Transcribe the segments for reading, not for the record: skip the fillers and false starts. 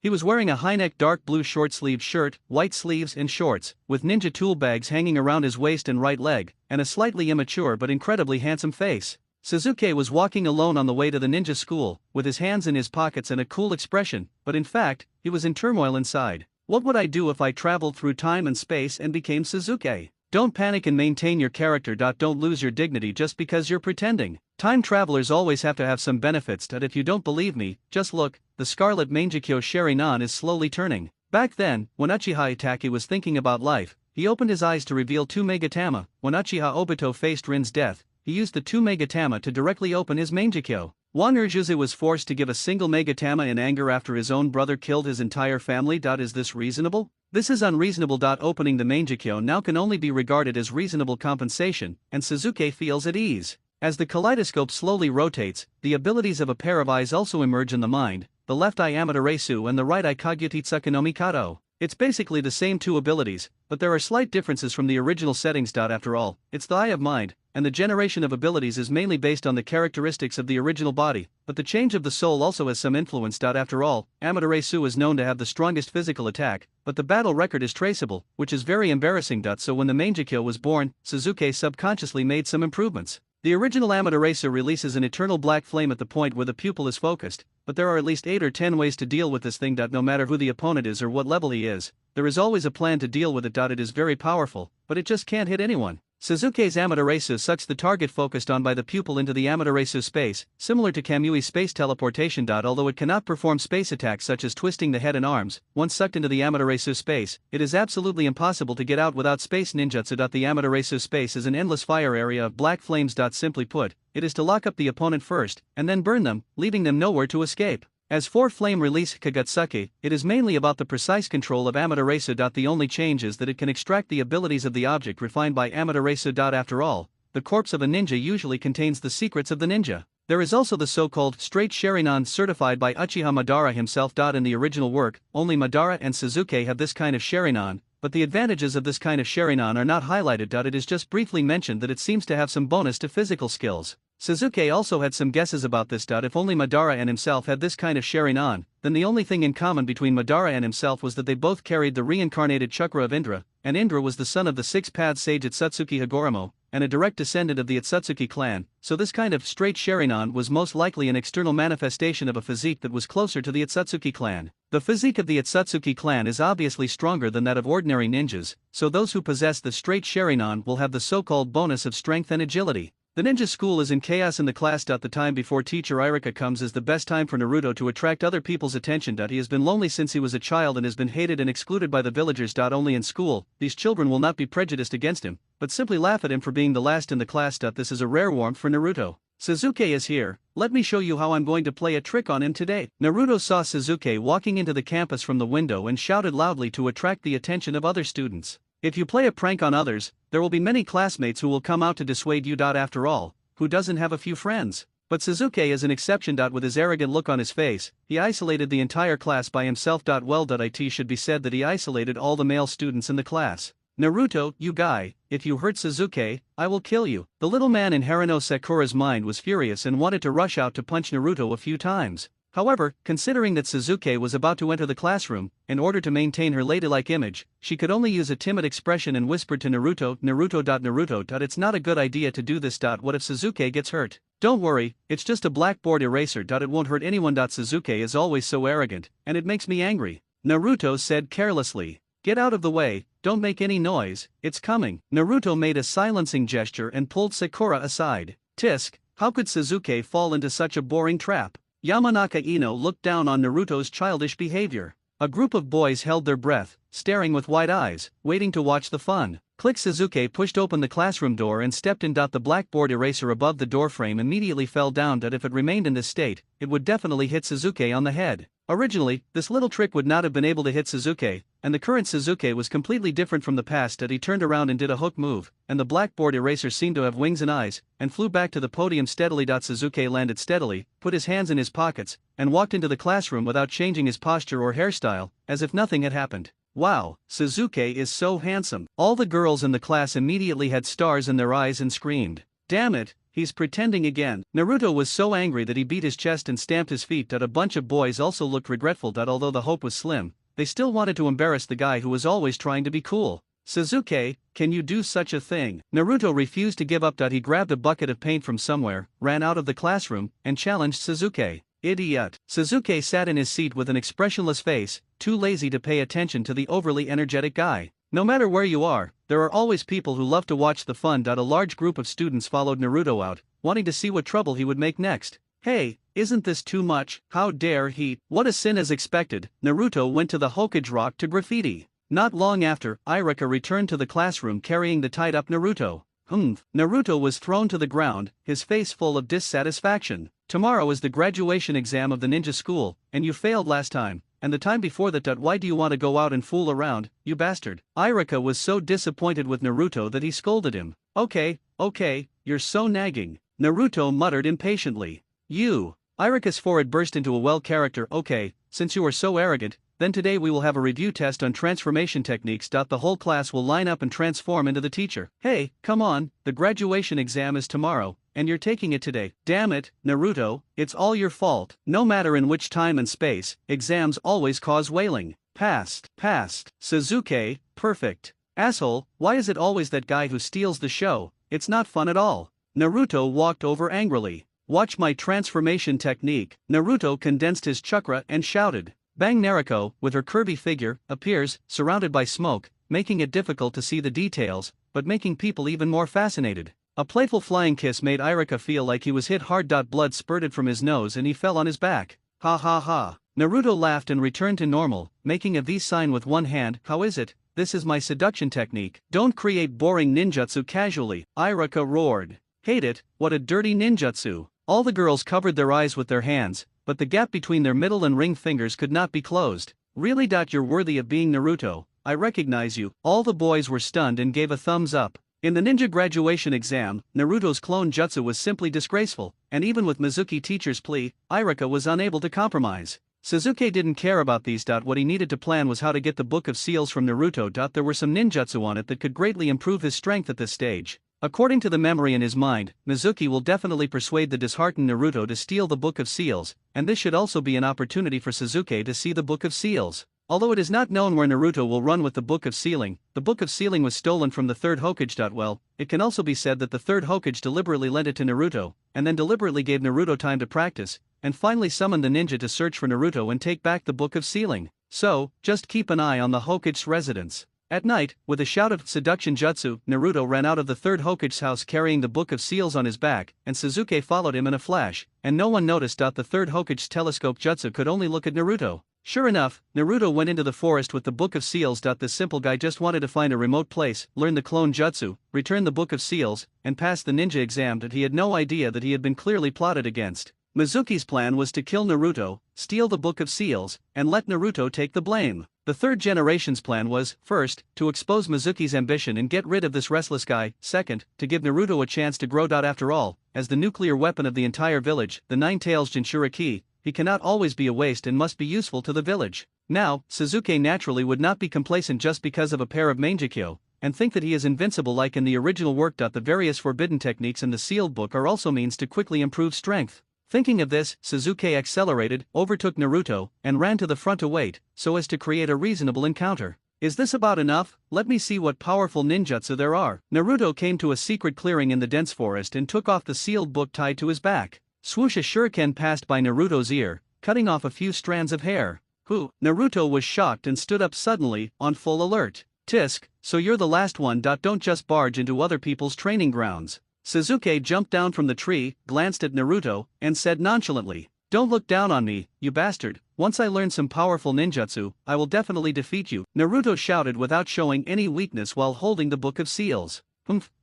He was wearing a high-neck dark blue short-sleeved shirt, white sleeves and shorts, with ninja tool bags hanging around his waist and right leg, and a slightly immature but incredibly handsome face. Sasuke was walking alone on the way to the ninja school, with his hands in his pockets and a cool expression, but in fact, he was in turmoil inside. What would I do if I traveled through time and space and became Sasuke? Don't panic and maintain your character. Don't lose your dignity just because you're pretending. Time travelers always have to have some benefits. If you don't believe me, just look, the Scarlet Mangekyo Sharingan is slowly turning. Back then, when Uchiha Itachi was thinking about life, he opened his eyes to reveal two Megatama. When Uchiha Obito faced Rin's death, he used the two Megatama to directly open his Mangekyo. Juan Urjuzu was forced to give a single Megatama in anger after his own brother killed his entire family. Is this reasonable? This is unreasonable. Opening the Mangekyo now can only be regarded as reasonable compensation, and Sasuke feels at ease. As the kaleidoscope slowly rotates, the abilities of a pair of eyes also emerge in the mind, the left eye Amaterasu and the right eye Kagutitsuka no Mikado. It's basically the same two abilities, but there are slight differences from the original settings. After all, it's the eye of mind, and the generation of abilities is mainly based on the characteristics of the original body, but the change of the soul also has some influence. After all, Amaterasu is known to have the strongest physical attack, but the battle record is traceable, which is very embarrassing. So when the Mangekyo was born, Sasuke subconsciously made some improvements. The original Amaterasu releases an eternal black flame at the point where the pupil is focused, but there are at least 8 or 10 ways to deal with this thing. No matter who the opponent is or what level he is, there is always a plan to deal with it. It is very powerful, but it just can't hit anyone. Sasuke's Amaterasu sucks the target focused on by the pupil into the Amaterasu space, similar to Kamui's space teleportation. Although it cannot perform space attacks such as twisting the head and arms, once sucked into the Amaterasu space, it is absolutely impossible to get out without space ninjutsu. The Amaterasu space is an endless fire area of black flames. Simply put, it is to lock up the opponent first, and then burn them, leaving them nowhere to escape. As for flame release Kagutsuki, it is mainly about the precise control of Amaterasu. The only change is that it can extract the abilities of the object refined by Amaterasu. After all, the corpse of a ninja usually contains the secrets of the ninja. There is also the so-called straight Sharingan certified by Uchiha Madara himself. In the original work, only Madara and Sasuke have this kind of Sharingan, but the advantages of this kind of Sharingan are not highlighted. It is just briefly mentioned that it seems to have some bonus to physical skills. Sasuke also had some guesses about this. If only Madara and himself had this kind of Sharingan, then the only thing in common between Madara and himself was that they both carried the reincarnated chakra of Indra, and Indra was the son of the six-path sage Atsutsuki Hagoromo, and a direct descendant of the Atsutsuki clan, so this kind of straight Sharingan was most likely an external manifestation of a physique that was closer to the Atsutsuki clan. The physique of the Atsutsuki clan is obviously stronger than that of ordinary ninjas, so those who possess the straight Sharingan will have the so-called bonus of strength and agility. The ninja school is in chaos in the class. The time before teacher Iruka comes is the best time for Naruto to attract other people's attention. He has been lonely since he was a child and has been hated and excluded by the villagers. Only in school, these children will not be prejudiced against him, but simply laugh at him for being the last in the class. This is a rare warmth for Naruto. Sasuke is here, let me show you how I'm going to play a trick on him today. Naruto saw Sasuke walking into the campus from the window and shouted loudly to attract the attention of other students. If you play a prank on others, there will be many classmates who will come out to dissuade you. After all, who doesn't have a few friends? But Sasuke is an exception. With his arrogant look on his face, he isolated the entire class by himself. Well, it should be said that he isolated all the male students in the class. Naruto, you guy, if you hurt Sasuke, I will kill you. The little man in Haruno Sakura's mind was furious and wanted to rush out to punch Naruto a few times. However, considering that Sasuke was about to enter the classroom, in order to maintain her ladylike image, she could only use a timid expression and whispered to Naruto, Naruto. It's not a good idea to do this. What if Sasuke gets hurt? Don't worry, it's just a blackboard eraser. It won't hurt anyone. Sasuke is always so arrogant, and it makes me angry. Naruto said carelessly. Get out of the way, don't make any noise, it's coming. Naruto made a silencing gesture and pulled Sakura aside. Tisk, how could Sasuke fall into such a boring trap? Yamanaka Ino looked down on Naruto's childish behavior. A group of boys held their breath, staring with wide eyes, waiting to watch the fun. Click. Sasuke pushed open the classroom door and stepped in. The blackboard eraser above the doorframe immediately fell down. If it remained in this state, it would definitely hit Sasuke on the head. Originally, this little trick would not have been able to hit Sasuke, and the current Sasuke was completely different from the past. He turned around and did a hook move, and the blackboard eraser seemed to have wings and eyes, and flew back to the podium steadily. Sasuke landed steadily, put his hands in his pockets, and walked into the classroom without changing his posture or hairstyle, as if nothing had happened. Wow, Sasuke is so handsome. All the girls in the class immediately had stars in their eyes and screamed, "Damn it, He's pretending again. Naruto was so angry that he beat his chest and stamped his feet. A bunch of boys also looked regretful. Although the hope was slim, they still wanted to embarrass the guy who was always trying to be cool. Sasuke, can you do such a thing? Naruto refused to give up. He grabbed a bucket of paint from somewhere, ran out of the classroom, and challenged Sasuke. Idiot. Sasuke sat in his seat with an expressionless face, too lazy to pay attention to the overly energetic guy. No matter where you are, there are always people who love to watch the fun. A large group of students followed Naruto out, wanting to see what trouble he would make next. Hey, isn't this too much? How dare he? What a sin. As expected, Naruto went to the Hokage Rock to graffiti. Not long after, Irika returned to the classroom carrying the tied-up Naruto. Naruto was thrown to the ground, his face full of dissatisfaction. Tomorrow is the graduation exam of the ninja school, and you failed last time, and the time before that. Why do you want to go out and fool around, you bastard? Irika was so disappointed with Naruto that he scolded him. Okay, you're so nagging, Naruto muttered impatiently. Irika's forehead burst into a well character. Okay, since you are so arrogant, then today we will have a review test on transformation techniques. The whole class will line up and transform into the teacher. Hey, come on, the graduation exam is tomorrow, and you're taking it today. Damn it, Naruto, it's all your fault. No matter in which time and space, exams always cause wailing. Passed. Sasuke, perfect. Asshole, why is it always that guy who steals the show? It's not fun at all. Naruto walked over angrily. Watch my transformation technique. Naruto condensed his chakra and shouted. Bang! Naruto, with her curvy figure, appears, surrounded by smoke, making it difficult to see the details, but making people even more fascinated. A playful flying kiss made Irika feel like he was hit hard. Blood spurted from his nose and he fell on his back. Ha ha ha. Naruto laughed and returned to normal, making a V sign with one hand. How is it? This is my seduction technique. Don't create boring ninjutsu casually, Irika roared. Hate it, what a dirty ninjutsu. All the girls covered their eyes with their hands, but the gap between their middle and ring fingers could not be closed. Really? You're worthy of being Naruto, I recognize you. All the boys were stunned and gave a thumbs up. In the ninja graduation exam, Naruto's clone jutsu was simply disgraceful, and even with Mizuki teacher's plea, Irika was unable to compromise. Sasuke didn't care about these. What he needed to plan was how to get the Book of Seals from Naruto. There were some ninjutsu on it that could greatly improve his strength at this stage. According to the memory in his mind, Mizuki will definitely persuade the disheartened Naruto to steal the Book of Seals, and this should also be an opportunity for Sasuke to see the Book of Seals. Although it is not known where Naruto will run with the Book of Sealing, the Book of Sealing was stolen from the third Hokage. Well, it can also be said that the third Hokage deliberately lent it to Naruto, and then deliberately gave Naruto time to practice, and finally summoned the ninja to search for Naruto and take back the Book of Sealing. So, just keep an eye on the Hokage's residence. At night, with a shout of seduction jutsu, Naruto ran out of the third Hokage's house carrying the Book of Seals on his back, and Sasuke followed him in a flash, and no one noticed. The third Hokage's telescope jutsu could only look at Naruto. Sure enough, Naruto went into the forest with the Book of Seals. This simple guy just wanted to find a remote place, learn the clone jutsu, return the Book of Seals, and pass the ninja exam. He had no idea that he had been clearly plotted against. Mizuki's plan was to kill Naruto, steal the Book of Seals, and let Naruto take the blame. The third generation's plan was, first, to expose Mizuki's ambition and get rid of this restless guy, second, to give Naruto a chance to grow. After all, as the nuclear weapon of the entire village, the Nine Tails Jinchuriki, he cannot always be a waste and must be useful to the village. Now, Sasuke naturally would not be complacent just because of a pair of mangekyou, and think that he is invincible like in the original work. The various forbidden techniques in the sealed book are also means to quickly improve strength. Thinking of this, Sasuke accelerated, overtook Naruto, and ran to the front to wait, so as to create a reasonable encounter. Is this about enough? Let me see what powerful ninjutsu there are. Naruto came to a secret clearing in the dense forest and took off the sealed book tied to his back. Swoosh! A shuriken passed by Naruto's ear, cutting off a few strands of hair. Who? Naruto was shocked and stood up suddenly, on full alert. Tisk, so you're the last one. Don't just barge into other people's training grounds. Sasuke jumped down from the tree, glanced at Naruto, and said nonchalantly, "Don't look down on me, you bastard. Once I learn some powerful ninjutsu, I will definitely defeat you." Naruto shouted without showing any weakness while holding the Book of Seals.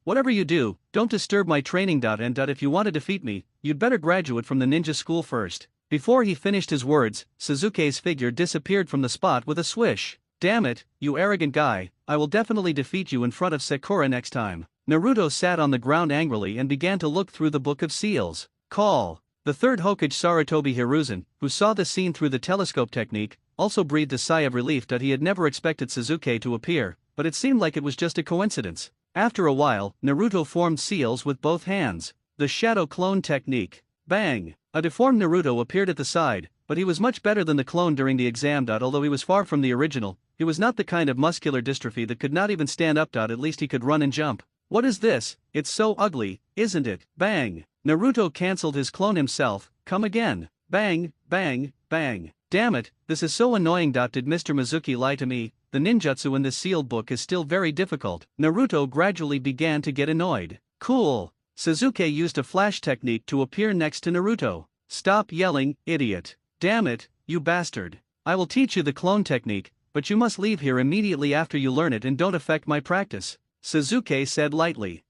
Whatever you do, don't disturb my training. And if you want to defeat me, you'd better graduate from the ninja school first. Before he finished his words, Sasuke's figure disappeared from the spot with a swish. Damn it, you arrogant guy, I will definitely defeat you in front of Sakura next time. Naruto sat on the ground angrily and began to look through the Book of Seals. Call. The third Hokage Sarutobi Hiruzen, who saw the scene through the telescope technique, also breathed a sigh of relief. He had never expected Sasuke to appear, but it seemed like it was just a coincidence. After a while, Naruto formed seals with both hands. The shadow clone technique. Bang! A deformed Naruto appeared at the side, but he was much better than the clone during the exam. Although he was far from the original, he was not the kind of muscular dystrophy that could not even stand up. At least he could run and jump. What is this? It's so ugly, isn't it? Bang! Naruto cancelled his clone himself. Come again. Bang, bang, bang. Damn it, this is so annoying. Did Mr. Mizuki lie to me? The ninjutsu in this sealed book is still very difficult. Naruto gradually began to get annoyed. Cool. Sasuke used a flash technique to appear next to Naruto. Stop yelling, idiot. Damn it, you bastard. I will teach you the clone technique, but you must leave here immediately after you learn it and don't affect my practice. Sasuke said lightly.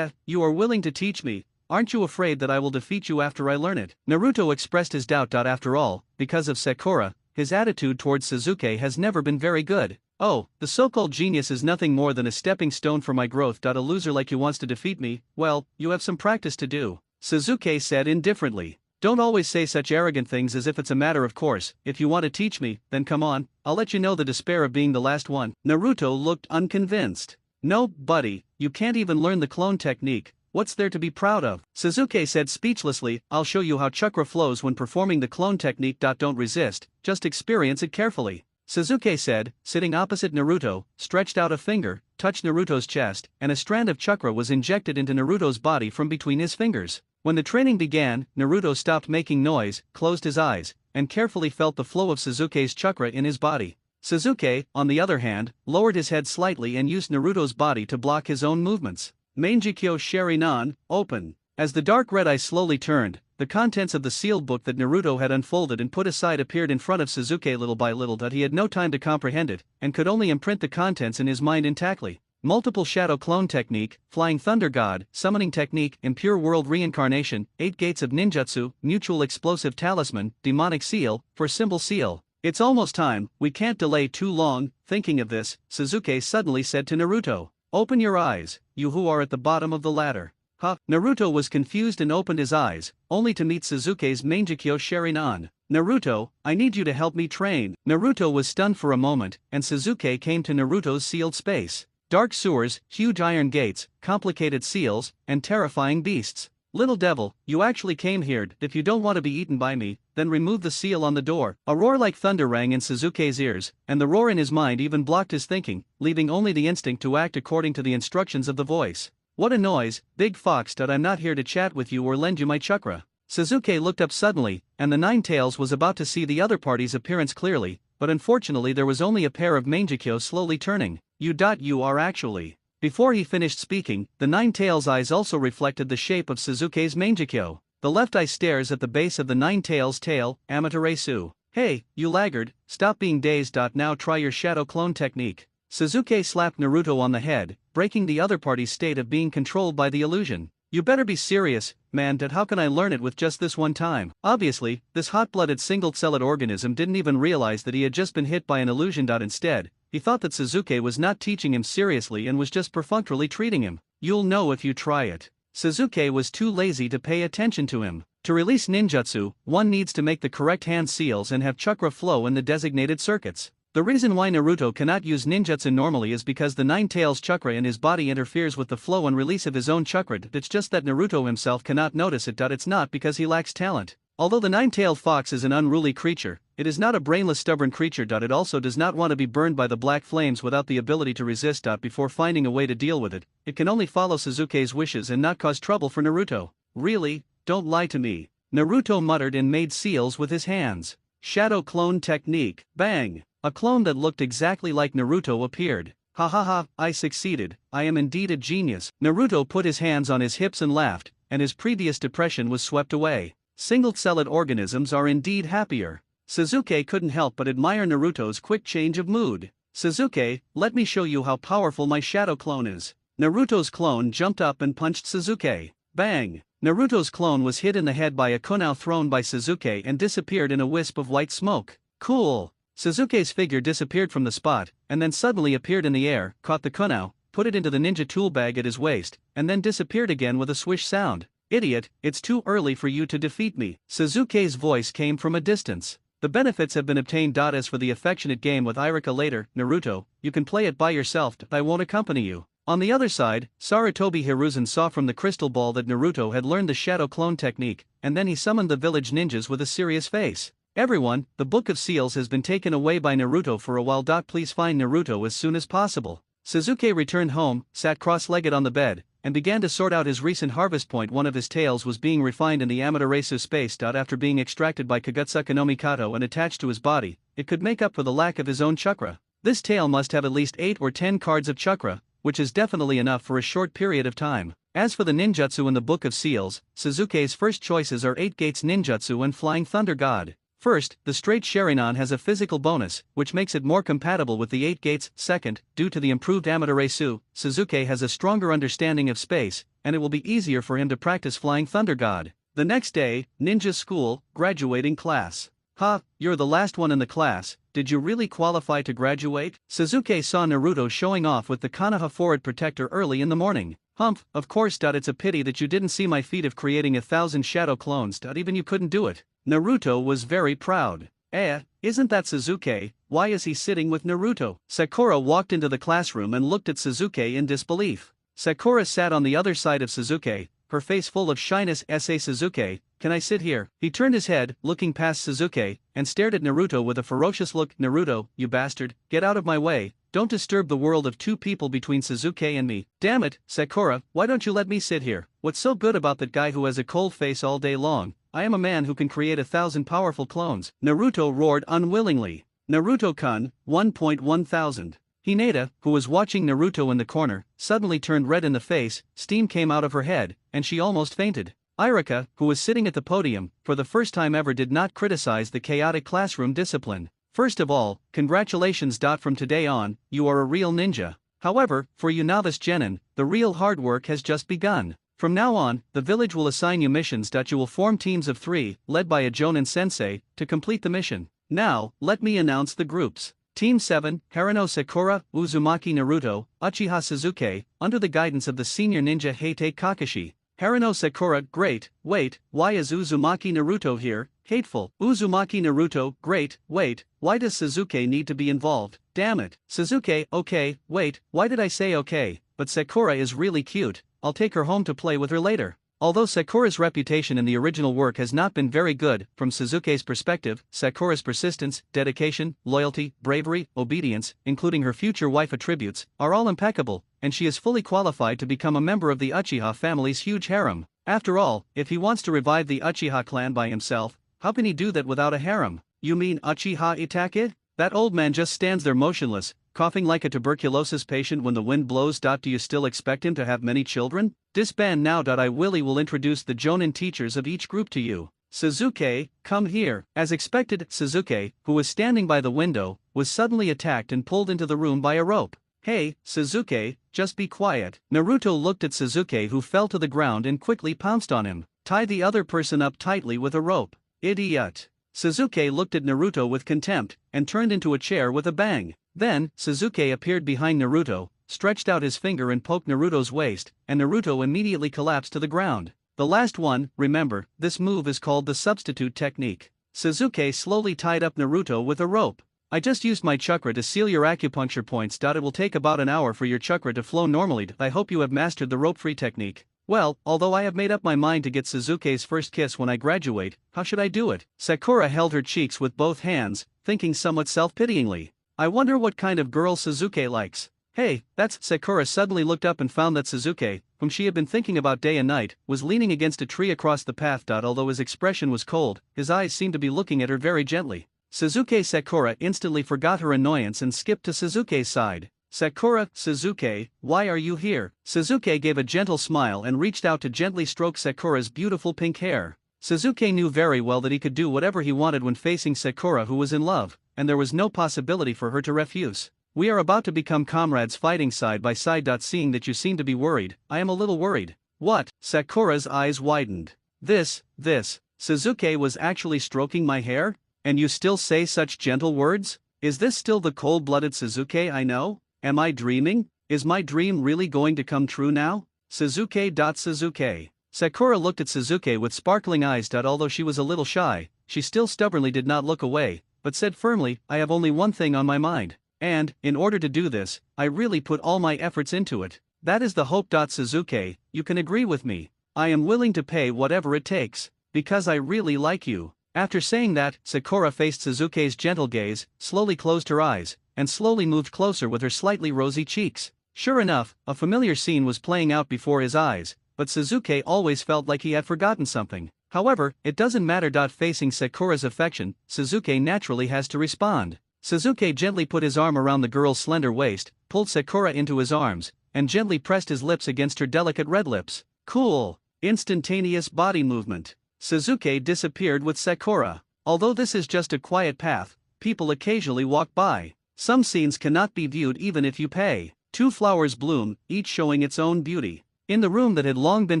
You are willing to teach me. Aren't you afraid that I will defeat you after I learn it? Naruto expressed his doubt. After all, because of Sakura, his attitude towards Sasuke has never been very good. Oh, the so-called genius is nothing more than a stepping stone for my growth. A loser like you wants to defeat me, well, you have some practice to do, Sasuke said indifferently. Don't always say such arrogant things as if it's a matter of course. If you want to teach me, then come on, I'll let you know the despair of being the last one. Naruto looked unconvinced. No, buddy, you can't even learn the clone technique. What's there to be proud of? Sasuke said speechlessly. I'll show you how chakra flows when performing the clone technique. Don't resist, just experience it carefully. Sasuke said, sitting opposite Naruto, stretched out a finger, touched Naruto's chest, and a strand of chakra was injected into Naruto's body from between his fingers. When the training began, Naruto stopped making noise, closed his eyes, and carefully felt the flow of Sasuke's chakra in his body. Sasuke, on the other hand, lowered his head slightly and used Naruto's body to block his own movements. Mangekyo Sharingan, open. As the dark red eye slowly turned, the contents of the sealed book that Naruto had unfolded and put aside appeared in front of Sasuke little by little. He had no time to comprehend it, and could only imprint the contents in his mind intactly. Multiple shadow clone technique, flying thunder god, summoning technique, impure world reincarnation, 8 gates of ninjutsu, mutual explosive talisman, demonic seal, for symbol seal. It's almost time, we can't delay too long. Thinking of this, Sasuke suddenly said to Naruto, open your eyes, you who are at the bottom of the ladder. Huh? Naruto was confused and opened his eyes, only to meet Sasuke's Mangekyo Sharingan. Naruto, I need you to help me train. Naruto was stunned for a moment, and Sasuke came to Naruto's sealed space. Dark sewers, huge iron gates, complicated seals, and terrifying beasts. Little devil, you actually came here. If you don't want to be eaten by me, then remove the seal on the door. A roar like thunder rang in Sasuke's ears, and the roar in his mind even blocked his thinking, leaving only the instinct to act according to the instructions of the voice. What a noise, big fox. I'm not here to chat with you or lend you my chakra. Sasuke looked up suddenly, and the Nine Tails was about to see the other party's appearance clearly, but unfortunately there was only a pair of Mangekyo slowly turning. You are actually. Before he finished speaking, the Nine Tails' eyes also reflected the shape of Sasuke's Mangekyo. The left eye stares at the base of the Nine Tails' tail, Amaterasu. Hey, you laggard, stop being dazed. Now try your shadow clone technique. Sasuke slapped Naruto on the head, breaking the other party's state of being controlled by the illusion. You better be serious, man. How can I learn it with just this one time? Obviously, this hot-blooded single-celled organism didn't even realize that he had just been hit by an illusion. Instead, he thought that Sasuke was not teaching him seriously and was just perfunctorily treating him. You'll know if you try it. Sasuke was too lazy to pay attention to him. To release ninjutsu, one needs to make the correct hand seals and have chakra flow in the designated circuits. The reason why Naruto cannot use ninjutsu normally is because the Nine Tails chakra in his body interferes with the flow and release of his own chakra. It's just that Naruto himself cannot notice it. It's not because he lacks talent. Although the nine-tailed fox is an unruly creature, it is not a brainless stubborn creature. It also does not want to be burned by the black flames without the ability to resist. Before finding a way to deal with it, it can only follow Sasuke's wishes and not cause trouble for Naruto. Really? Don't lie to me. Naruto muttered and made seals with his hands. Shadow clone technique. Bang! A clone that looked exactly like Naruto appeared. Ha ha ha, I succeeded, I am indeed a genius. Naruto put his hands on his hips and laughed, and his previous depression was swept away. Single-celled organisms are indeed happier. Sasuke couldn't help but admire Naruto's quick change of mood. Sasuke, let me show you how powerful my shadow clone is. Naruto's clone jumped up and punched Sasuke. Bang! Naruto's clone was hit in the head by a kunai thrown by Sasuke and disappeared in a wisp of white smoke. Cool! Sasuke's figure disappeared from the spot, and then suddenly appeared in the air, caught the kunai, put it into the ninja tool bag at his waist, and then disappeared again with a swish sound. Idiot, it's too early for you to defeat me. Sasuke's voice came from a distance. The benefits have been obtained. As for the affectionate game with Irika later, Naruto, you can play it by yourself. I won't accompany you. On the other side, Sarutobi Hiruzen saw from the crystal ball that Naruto had learned the shadow clone technique, and then he summoned the village ninjas with a serious face. Everyone, the Book of Seals has been taken away by Naruto for a while. Please find Naruto as soon as possible. Sasuke returned home, sat cross-legged on the bed, and began to sort out his recent harvest point. One of his tails was being refined in the Amaterasu space. After being extracted by Kagutsuka no Mikato and attached to his body, it could make up for the lack of his own chakra. This tail must have at least 8 or 10 cards of chakra, which is definitely enough for a short period of time. As for the ninjutsu in the Book of Seals, Sasuke's first choices are 8 Gates Ninjutsu and Flying Thunder God. First, the straight Sharingan has a physical bonus, which makes it more compatible with the 8 Gates. Second, due to the improved Amaterasu, Sasuke has a stronger understanding of space, and it will be easier for him to practice Flying Thunder God. The next day, Ninja School, graduating class. Ha, you're the last one in the class. Did you really qualify to graduate? Sasuke saw Naruto showing off with the Konoha Forward Protector early in the morning. Humph, of course. It's a pity that you didn't see my feat of creating 1,000 shadow clones. Even you couldn't do it. Naruto was very proud. Isn't that Sasuke? Why is he sitting with Naruto? Sakura walked into the classroom and looked at Sasuke in disbelief. Sakura sat on the other side of Sasuke, her face full of shyness. Sasuke, can I sit here? He turned his head, looking past Sasuke, and stared at Naruto with a ferocious look. Naruto, you bastard, get out of my way. Don't disturb the world of 2 people between Sasuke and me. Damn it, Sakura, why don't you let me sit here? What's so good about that guy who has a cold face all day long? I am a man who can create 1,000 powerful clones. Naruto roared unwillingly. Naruto-kun, 1,000. Hinata, who was watching Naruto in the corner, suddenly turned red in the face, steam came out of her head, and she almost fainted. Irika, who was sitting at the podium, for the first time ever did not criticize the chaotic classroom discipline. First of all, congratulations. From today on, you are a real ninja. However, for you novice genin, the real hard work has just begun. From now on, the village will assign you missions. You will form teams of 3, led by a Jonin sensei, to complete the mission. Now, let me announce the groups. Team 7, Haruno Sakura, Uzumaki Naruto, Uchiha Sasuke, under the guidance of the senior ninja Heite Kakashi. Haruno Sakura, great, wait, why is Uzumaki Naruto here? Hateful. Uzumaki Naruto, great, wait, why does Sasuke need to be involved? Damn it. Sasuke, okay, wait, why did I say okay? But Sakura is really cute, I'll take her home to play with her later. Although Sakura's reputation in the original work has not been very good, from Sasuke's perspective, Sakura's persistence, dedication, loyalty, bravery, obedience, including her future wife attributes, are all impeccable, and she is fully qualified to become a member of the Uchiha family's huge harem. After all, if he wants to revive the Uchiha clan by himself, how can he do that without a harem? You mean Uchiha Itake? That old man just stands there motionless, coughing like a tuberculosis patient when the wind blows. Do you still expect him to have many children? Disband now. Willy will introduce the Jonin teachers of each group to you. Sasuke, come here. As expected, Sasuke, who was standing by the window, was suddenly attacked and pulled into the room by a rope. Hey, Sasuke, just be quiet. Naruto looked at Sasuke, who fell to the ground and quickly pounced on him. Tie the other person up tightly with a rope. Idiot. Sasuke looked at Naruto with contempt, and turned into a chair with a bang. Then, Sasuke appeared behind Naruto, stretched out his finger and poked Naruto's waist, and Naruto immediately collapsed to the ground. The last one, remember, this move is called the substitute technique. Sasuke slowly tied up Naruto with a rope. I just used my chakra to seal your acupuncture points. It will take about an hour for your chakra to flow normally. I hope you have mastered the rope-free technique. Well, although I have made up my mind to get Sasuke's first kiss when I graduate, how should I do it? Sakura held her cheeks with both hands, thinking somewhat self-pityingly. I wonder what kind of girl Sasuke likes. Hey, that's Sakura suddenly looked up and found that Sasuke, whom she had been thinking about day and night, was leaning against a tree across the path. Although his expression was cold, his eyes seemed to be looking at her very gently. Sakura instantly forgot her annoyance and skipped to Sasuke's side. Sakura, Sasuke, why are you here? Sasuke gave a gentle smile and reached out to gently stroke Sakura's beautiful pink hair. Sasuke knew very well that he could do whatever he wanted when facing Sakura, who was in love, and there was no possibility for her to refuse. We are about to become comrades, fighting side by side. Seeing that you seem to be worried, I am a little worried. What? Sakura's eyes widened. This, Sasuke was actually stroking my hair? And you still say such gentle words? Is this still the cold-blooded Sasuke I know? Am I dreaming? Is my dream really going to come true now? Sasuke. Sakura looked at Sasuke with sparkling eyes. Although she was a little shy, she still stubbornly did not look away, but said firmly, I have only one thing on my mind. And, in order to do this, I really put all my efforts into it. That is the hope. Suzuki, you can agree with me. I am willing to pay whatever it takes, because I really like you. After saying that, Sakura faced Suzuki's gentle gaze, slowly closed her eyes, and slowly moved closer with her slightly rosy cheeks. Sure enough, a familiar scene was playing out before his eyes, but Suzuki always felt like he had forgotten something. However, it doesn't matter. Facing Sakura's affection, Suzuki naturally has to respond. Suzuki gently put his arm around the girl's slender waist, pulled Sakura into his arms, and gently pressed his lips against her delicate red lips. Cool, instantaneous body movement. Suzuki disappeared with Sakura. Although this is just a quiet path, people occasionally walk by. Some scenes cannot be viewed even if you pay. Two flowers bloom, each showing its own beauty. In the room that had long been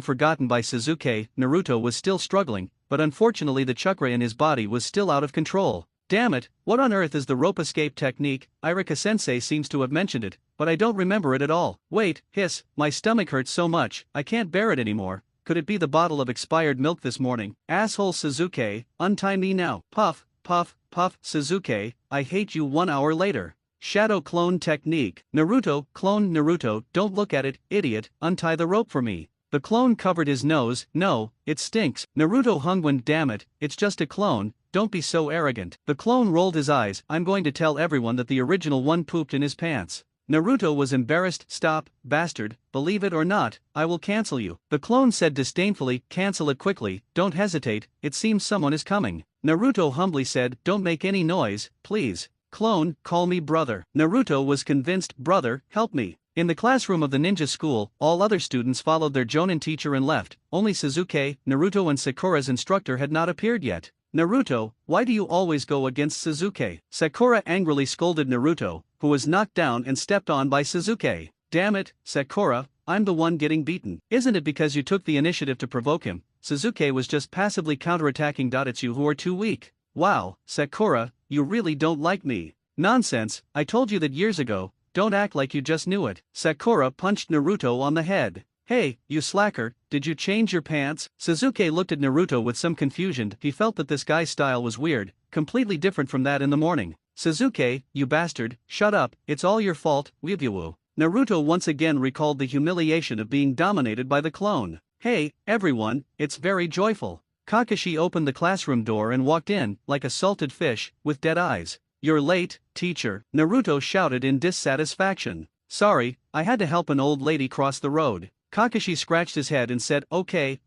forgotten by Suzuki, Naruto was still struggling, but unfortunately the chakra in his body was still out of control. Damn it, what on earth is the rope escape technique? Irika-sensei seems to have mentioned it, but I don't remember it at all. Wait, hiss, my stomach hurts so much, I can't bear it anymore. Could it be the bottle of expired milk this morning? Asshole Suzuki, untie me now. Puff, puff, puff. Suzuki, I hate you. 1 hour later. Shadow clone technique. Naruto, clone Naruto, don't look at it, idiot, untie the rope for me. The clone covered his nose. No, it stinks. Naruto hungwin, damn it, it's just a clone, don't be so arrogant. The clone rolled his eyes. I'm going to tell everyone that the original one pooped in his pants. Naruto was embarrassed. Stop, bastard, believe it or not, I will cancel you. The clone said disdainfully, cancel it quickly, don't hesitate, it seems someone is coming. Naruto humbly said, don't make any noise, please. Clone, call me brother. Naruto was convinced, brother, help me. In the classroom of the ninja school, all other students followed their jonin teacher and left. Only Suzuki, Naruto and Sakura's instructor had not appeared yet. Naruto, why do you always go against Suzuki? Sakura angrily scolded Naruto, who was knocked down and stepped on by Suzuki. Damn it, Sakura, I'm the one getting beaten. Isn't it because you took the initiative to provoke him? Suzuki was just passively counterattacking. It's you who are too weak. Wow, Sakura, you really don't like me. Nonsense, I told you that years ago, don't act like you just knew it. Sakura punched Naruto on the head. Hey, you slacker, did you change your pants? Suzuki looked at Naruto with some confusion. He felt that this guy's style was weird, completely different from that in the morning. Suzuki, you bastard, shut up, it's all your fault, Weeaboo. Naruto once again recalled the humiliation of being dominated by the clone. Hey, everyone, it's very joyful. Kakashi opened the classroom door and walked in, like a salted fish, with dead eyes. You're late, teacher, Naruto shouted in dissatisfaction. Sorry, I had to help an old lady cross the road. Kakashi scratched his head and said, okay,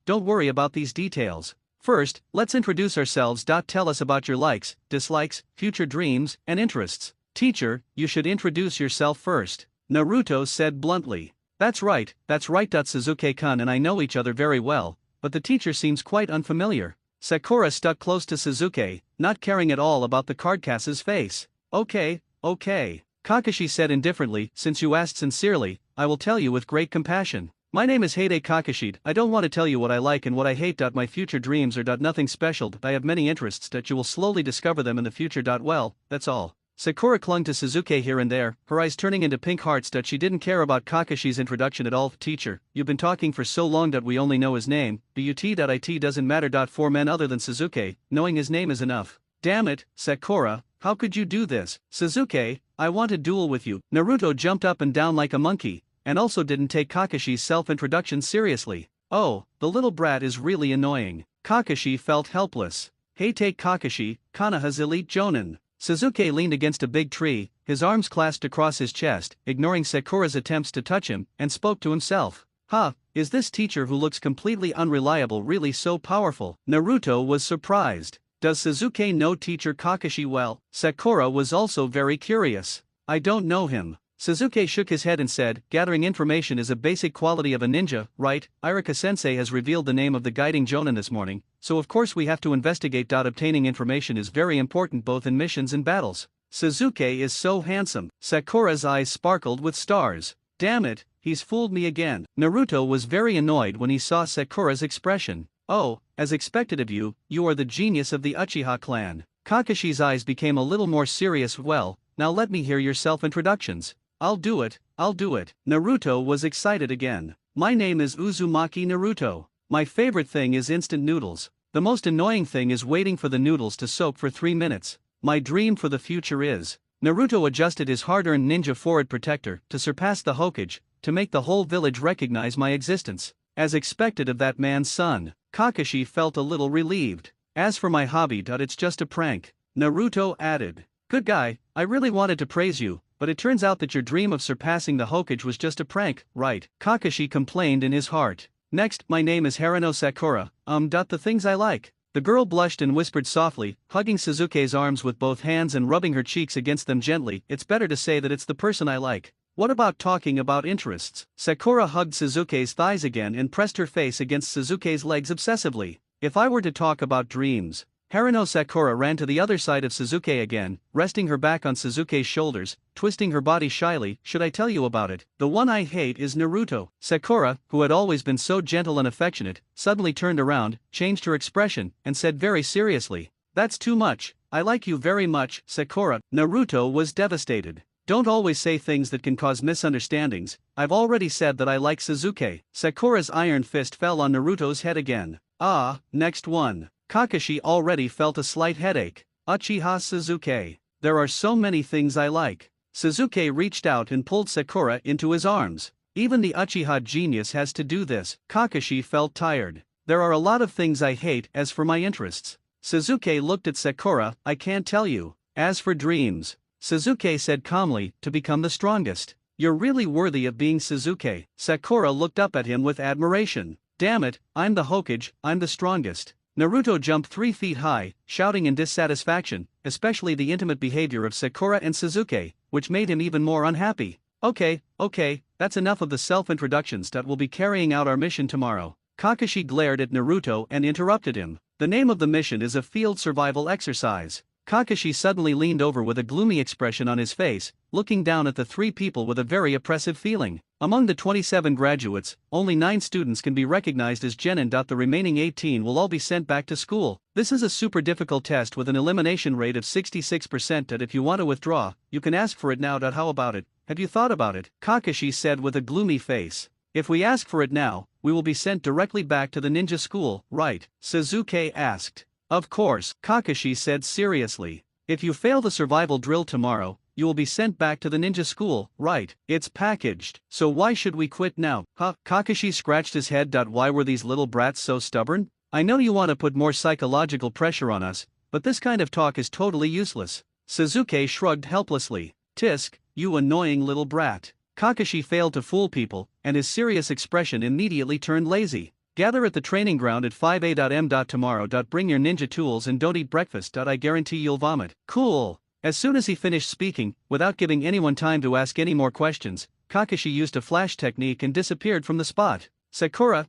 don't worry about these details. First, let's introduce ourselves. Tell us about your likes, dislikes, future dreams, and interests. Teacher, you should introduce yourself first. Naruto said bluntly. That's right, Suzuki-kun and I know each other very well, but the teacher seems quite unfamiliar. Sakura stuck close to Suzuki, not caring at all about the cardcast's face. Okay. Kakashi said indifferently, since you asked sincerely, I will tell you with great compassion. My name is Hide Kakashi. I don't want to tell you what I like and what I hate. My future dreams are nothing special. I have many interests that you will slowly discover them in the future. Well, that's all. Sakura clung to Suzuki here and there, her eyes turning into pink hearts. She didn't care about Kakashi's introduction at all. Teacher, you've been talking for so long that we only know his name, but it doesn't matter. For men other than Suzuki, knowing his name is enough. Damn it, Sakura, how could you do this? Suzuki, I want to duel with you. Naruto jumped up and down like a monkey, and also didn't take Kakashi's self-introduction seriously. Oh, the little brat is really annoying. Kakashi felt helpless. Hey, take Kakashi, Konoha's elite jonin. Suzuki leaned against a big tree, his arms clasped across his chest, ignoring Sakura's attempts to touch him, and spoke to himself. Is this teacher who looks completely unreliable really so powerful? Naruto was surprised. Does Suzuki know teacher Kakashi well? Sakura was also very curious. I don't know him. Suzuki shook his head and said, gathering information is a basic quality of a ninja, right? Irika-sensei has revealed the name of the guiding jonin this morning, so of course we have to investigate. Obtaining information is very important both in missions and battles. Suzuki is so handsome. Sakura's eyes sparkled with stars. Damn it, he's fooled me again. Naruto was very annoyed when he saw Sakura's expression. Oh, as expected of you, you are the genius of the Uchiha clan. Kakashi's eyes became a little more serious. Well, now let me hear your self-introductions. I'll do it. Naruto was excited again. My name is Uzumaki Naruto. My favorite thing is instant noodles. The most annoying thing is waiting for the noodles to soak for 3 minutes. My dream for the future is. Naruto adjusted his hard-earned ninja forehead protector to surpass the Hokage, to make the whole village recognize my existence. As expected of that man's son, Kakashi felt a little relieved. As for my hobby, it's just a prank, Naruto added. Good guy, I really wanted to praise you, but it turns out that your dream of surpassing the Hokage was just a prank, right? Kakashi complained in his heart. Next, my name is Haruno Sakura, the things I like. The girl blushed and whispered softly, hugging Suzuki's arms with both hands and rubbing her cheeks against them gently. It's better to say that it's the person I like. What about talking about interests? Sakura hugged Suzuki's thighs again and pressed her face against Suzuki's legs obsessively. If I were to talk about dreams. Haruno Sakura ran to the other side of Suzuki again, resting her back on Suzuki's shoulders, twisting her body shyly. Should I tell you about it? The one I hate is Naruto. Sakura, who had always been so gentle and affectionate, suddenly turned around, changed her expression, and said very seriously, "That's too much. I like you very much, Sakura." Naruto was devastated. Don't always say things that can cause misunderstandings. I've already said that I like Suzuki. Sakura's iron fist fell on Naruto's head again. Next one. Kakashi already felt a slight headache. Uchiha Suzuki. There are so many things I like. Suzuki reached out and pulled Sakura into his arms. Even the Uchiha genius has to do this. Kakashi felt tired. There are a lot of things I hate. As for my interests. Suzuki looked at Sakura. I can't tell you. As for dreams. Suzuki said calmly, to become the strongest. You're really worthy of being Suzuki. Sakura looked up at him with admiration. Damn it, I'm the Hokage, I'm the strongest. Naruto jumped 3 feet high, shouting in dissatisfaction, especially the intimate behavior of Sakura and Suzuki, which made him even more unhappy. Okay, that's enough of the self-introductions. We'll be carrying out our mission tomorrow. Kakashi glared at Naruto and interrupted him. The name of the mission is a field survival exercise. Kakashi suddenly leaned over with a gloomy expression on his face, looking down at the 3 people with a very oppressive feeling. Among the 27 graduates, only 9 students can be recognized as genin. The remaining 18 will all be sent back to school. This is a super difficult test with an elimination rate of 66%. If you want to withdraw, you can ask for it now. How about it? Have you thought about it? Kakashi said with a gloomy face. If we ask for it now, we will be sent directly back to the ninja school, right? Suzuki asked. Of course, Kakashi said seriously. If you fail the survival drill tomorrow, you will be sent back to the ninja school, right? It's packaged. So why should we quit now? Kakashi scratched his head. Why were these little brats so stubborn? I know you want to put more psychological pressure on us, but this kind of talk is totally useless. Suzuki shrugged helplessly. Tisk, you annoying little brat. Kakashi failed to fool people, and his serious expression immediately turned lazy. Gather at the training ground at 5 a.m. tomorrow. Bring your ninja tools and don't eat breakfast. I guarantee you'll vomit. Cool. As soon as he finished speaking, without giving anyone time to ask any more questions, Kakashi used a flash technique and disappeared from the spot. Sakura,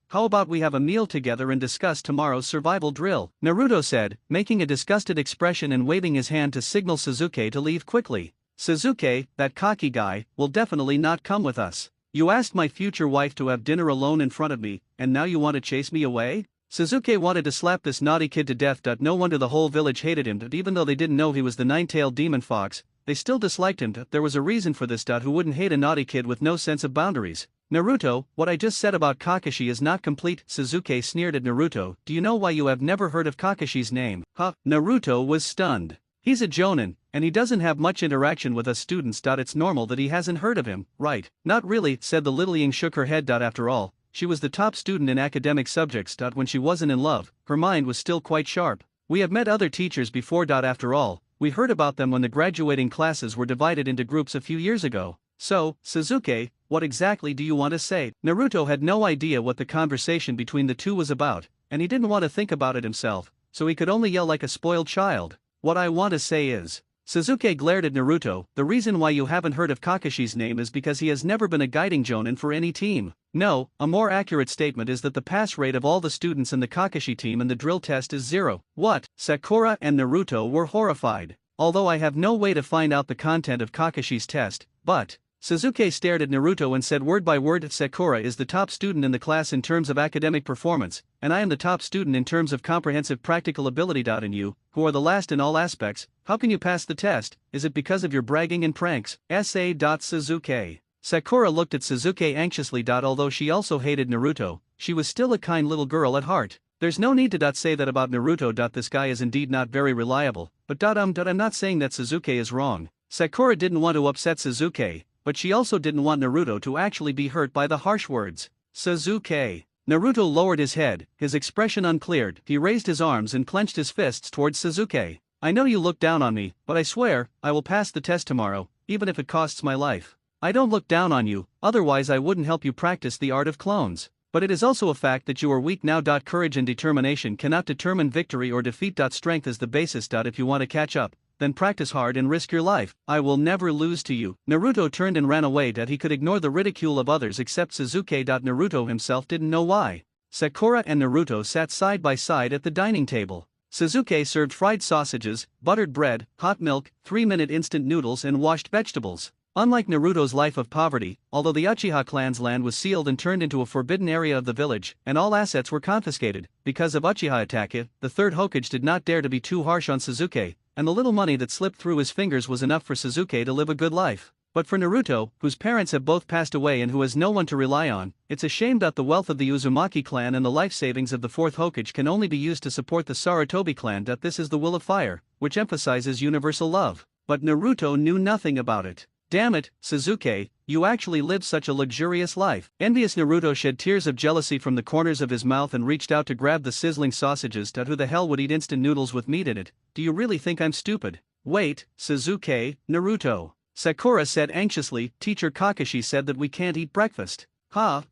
how about we have a meal together and discuss tomorrow's survival drill? Naruto said, making a disgusted expression and waving his hand to signal Suzuki to leave quickly. Suzuki, that cocky guy, will definitely not come with us. You asked my future wife to have dinner alone in front of me, and now you want to chase me away? Suzuki wanted to slap this naughty kid to death. No wonder the whole village hated him. Even though they didn't know he was the 9-tailed demon fox, they still disliked him. There was a reason for this. Who wouldn't hate a naughty kid with no sense of boundaries? Naruto, what I just said about Kakashi is not complete. Suzuki sneered at Naruto. Do you know why you have never heard of Kakashi's name? Naruto was stunned. He's a jonin, and he doesn't have much interaction with us students. It's normal that he hasn't heard of him, right? Not really, said the little Ying. Shook her head. After all, she was the top student in academic subjects. When she wasn't in love, her mind was still quite sharp. We have met other teachers before. After all, we heard about them when the graduating classes were divided into groups a few years ago. So, Suzuki, what exactly do you want to say? Naruto had no idea what the conversation between the two was about, and he didn't want to think about it himself, so he could only yell like a spoiled child. What I want to say is. Suzuki glared at Naruto. The reason why you haven't heard of Kakashi's name is because he has never been a guiding jonin for any team. No, a more accurate statement is that the pass rate of all the students in the Kakashi team in the drill test is 0. What? Sakura and Naruto were horrified. Although I have no way to find out the content of Kakashi's test, but. Suzuki stared at Naruto and said word by word, Sakura is the top student in the class in terms of academic performance, and I am the top student in terms of comprehensive practical ability. And you, who are the last in all aspects, how can you pass the test? Is it because of your bragging and pranks? Suzuki. Sakura looked at Suzuki anxiously. Although she also hated Naruto, she was still a kind little girl at heart. There's no need to say that about Naruto. This guy is indeed not very reliable, but I'm not saying that Suzuki is wrong. Sakura didn't want to upset Suzuki, but she also didn't want Naruto to actually be hurt by the harsh words. Sasuke. Naruto lowered his head, his expression uncleared. He raised his arms and clenched his fists towards Sasuke. I know you look down on me, but I swear, I will pass the test tomorrow, even if it costs my life. I don't look down on you, otherwise I wouldn't help you practice the art of clones. But it is also a fact that you are weak now. Courage and determination cannot determine victory or defeat. Strength is the basis. If you want to catch up, then practice hard and risk your life. I will never lose to you. Naruto turned and ran away. He could ignore the ridicule of others except Sasuke. Naruto himself didn't know why. Sakura and Naruto sat side by side at the dining table. Sasuke served fried sausages, buttered bread, hot milk, 3-minute instant noodles and washed vegetables. Unlike Naruto's life of poverty, although the Uchiha clan's land was sealed and turned into a forbidden area of the village, and all assets were confiscated, because of Uchiha attack, the third Hokage did not dare to be too harsh on Sasuke, and the little money that slipped through his fingers was enough for Sasuke to live a good life. But for Naruto, whose parents have both passed away and who has no one to rely on, it's a shame that the wealth of the Uzumaki clan and the life savings of the fourth Hokage can only be used to support the Sarutobi clan. This is the will of fire, which emphasizes universal love. But Naruto knew nothing about it. Damn it, Sasuke, you actually lived such a luxurious life. Envious Naruto shed tears of jealousy from the corners of his mouth and reached out to grab the sizzling sausages. Who the hell would eat instant noodles with meat in it? Do you really think I'm stupid? Wait, Sasuke, Naruto. Sakura said anxiously. Teacher Kakashi said that we can't eat breakfast.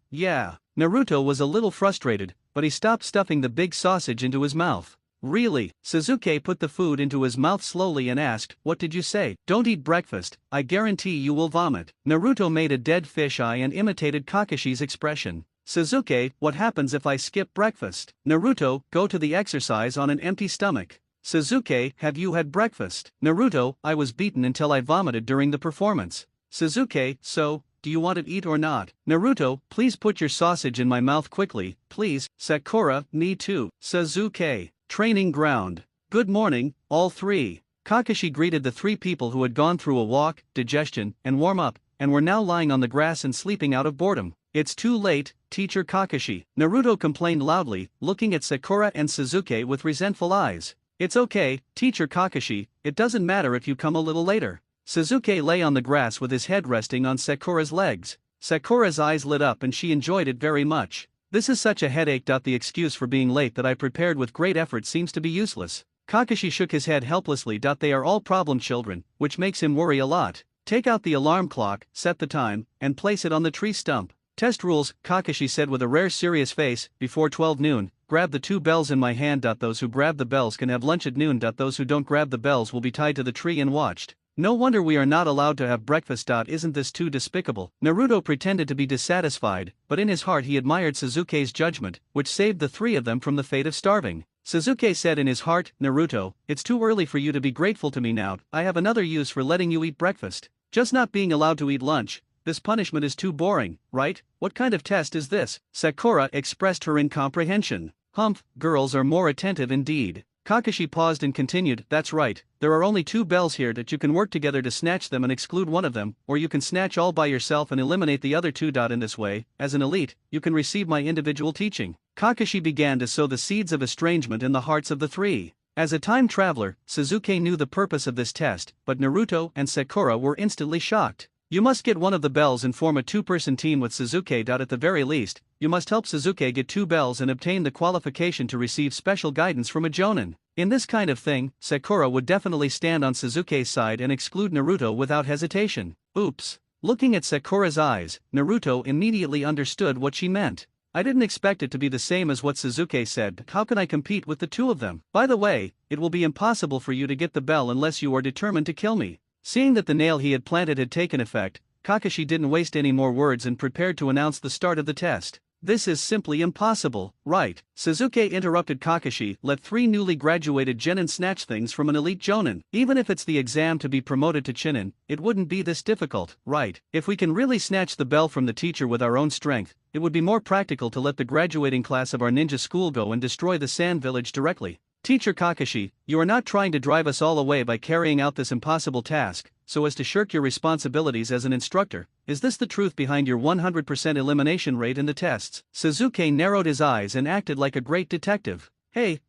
Yeah. Naruto was a little frustrated, but he stopped stuffing the big sausage into his mouth. Really? Sasuke put the food into his mouth slowly and asked, what did you say? Don't eat breakfast, I guarantee you will vomit. Naruto made a dead fish eye and imitated Kakashi's expression. Sasuke, what happens if I skip breakfast? Naruto, go to the exercise on an empty stomach. Sasuke, have you had breakfast? Naruto, I was beaten until I vomited during the performance. Sasuke, so, do you want to eat or not? Naruto, please put your sausage in my mouth quickly, please. Sakura, me too. Sasuke. Training ground. Good morning, all three. Kakashi greeted the three people who had gone through a walk, digestion, and warm-up, and were now lying on the grass and sleeping out of boredom. It's too late, Teacher Kakashi. Naruto complained loudly, looking at Sakura and Sasuke with resentful eyes. It's okay, Teacher Kakashi, it doesn't matter if you come a little later. Sasuke lay on the grass with his head resting on Sakura's legs. Sakura's eyes lit up and she enjoyed it very much. This is such a headache. The excuse for being late that I prepared with great effort seems to be useless. Kakashi shook his head helplessly. They are all problem children, which makes him worry a lot. Take out the alarm clock, set the time, and place it on the tree stump. Test rules, Kakashi said with a rare serious face. Before 12 noon, grab the 2 bells in my hand. Those who grab the bells can have lunch at noon. Those who don't grab the bells will be tied to the tree and watched. No wonder we are not allowed to have breakfast. Isn't this too despicable? Naruto pretended to be dissatisfied, but in his heart he admired Sasuke's judgment, which saved the three of them from the fate of starving. Sasuke said in his heart, Naruto, it's too early for you to be grateful to me now. I have another use for letting you eat breakfast. Just not being allowed to eat lunch. This punishment is too boring, right? What kind of test is this? Sakura expressed her incomprehension. Humph, girls are more attentive indeed. Kakashi paused and continued, that's right, there are only 2 bells here. You can work together to snatch them and exclude one of them, or you can snatch all by yourself and eliminate the other 2. In this way, as an elite, you can receive my individual teaching. Kakashi began to sow the seeds of estrangement in the hearts of the three. As a time traveler, Sasuke knew the purpose of this test, but Naruto and Sakura were instantly shocked. You must get one of the bells and form a 2-person team with Sasuke. At the very least, you must help Sasuke get 2 bells and obtain the qualification to receive special guidance from a Jonin. In this kind of thing, Sakura would definitely stand on Sasuke's side and exclude Naruto without hesitation. Oops. Looking at Sakura's eyes, Naruto immediately understood what she meant. I didn't expect it to be the same as what Sasuke said. How can I compete with the 2 of them? By the way, it will be impossible for you to get the bell unless you are determined to kill me. Seeing that the nail he had planted had taken effect, Kakashi didn't waste any more words and prepared to announce the start of the test. This is simply impossible, right? Sasuke interrupted Kakashi. Let 3 newly graduated Genin snatch things from an elite Jonin. Even if it's the exam to be promoted to Chunin, it wouldn't be this difficult, right? If we can really snatch the bell from the teacher with our own strength, it would be more practical to let the graduating class of our ninja school go and destroy the Sand Village directly. Teacher Kakashi, you are not trying to drive us all away by carrying out this impossible task, so as to shirk your responsibilities as an instructor. Is this the truth behind your 100% elimination rate in the tests? Sasuke narrowed his eyes and acted like a great detective. Hey,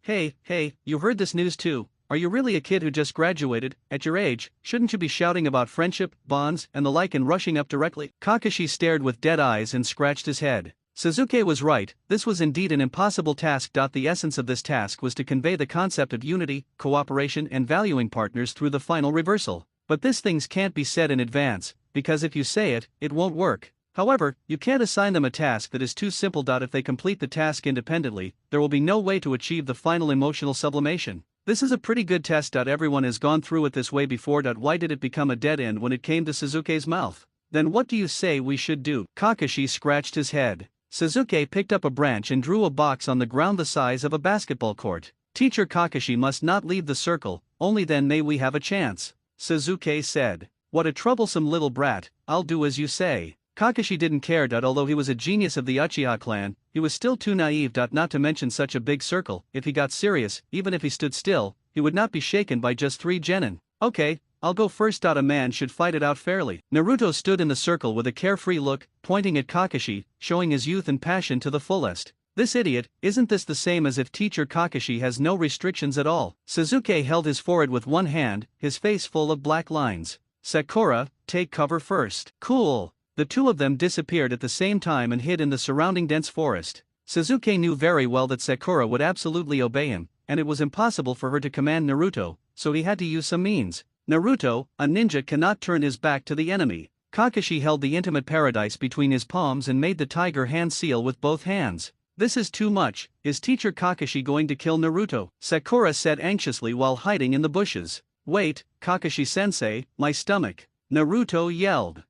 you heard this news too? Are you really a kid who just graduated? At your age, shouldn't you be shouting about friendship, bonds, and the like and rushing up directly? Kakashi stared with dead eyes and scratched his head. Sasuke was right, this was indeed an impossible task. The essence of this task was to convey the concept of unity, cooperation, and valuing partners through the final reversal. But these things can't be said in advance, because if you say it, it won't work. However, you can't assign them a task that is too simple. If they complete the task independently, there will be no way to achieve the final emotional sublimation. This is a pretty good test. Everyone has gone through it this way before. Why did it become a dead end when it came to Sasuke's mouth? Then what do you say we should do? Kakashi scratched his head. Sasuke picked up a branch and drew a box on the ground the size of a basketball court. Teacher Kakashi must not leave the circle, only then may we have a chance, Sasuke said. What a troublesome little brat, I'll do as you say. Kakashi didn't care. Although he was a genius of the Uchiha clan, he was still too naive not to mention such a big circle. If he got serious, even if he stood still, he would not be shaken by just 3 genin. Okay, I'll go first. A man should fight it out fairly. Naruto stood in the circle with a carefree look, pointing at Kakashi, showing his youth and passion to the fullest. This idiot, isn't this the same as if teacher Kakashi has no restrictions at all? Sasuke held his forehead with one hand, his face full of black lines. Sakura, take cover first. Cool. The two of them disappeared at the same time and hid in the surrounding dense forest. Sasuke knew very well that Sakura would absolutely obey him, and it was impossible for her to command Naruto, so he had to use some means. Naruto, a ninja cannot turn his back to the enemy. Kakashi held the intimate paradise between his palms and made the tiger hand seal with both hands. This is too much. Is teacher Kakashi going to kill Naruto? Sakura said anxiously while hiding in the bushes. Wait, Kakashi-sensei, my stomach. Naruto yelled.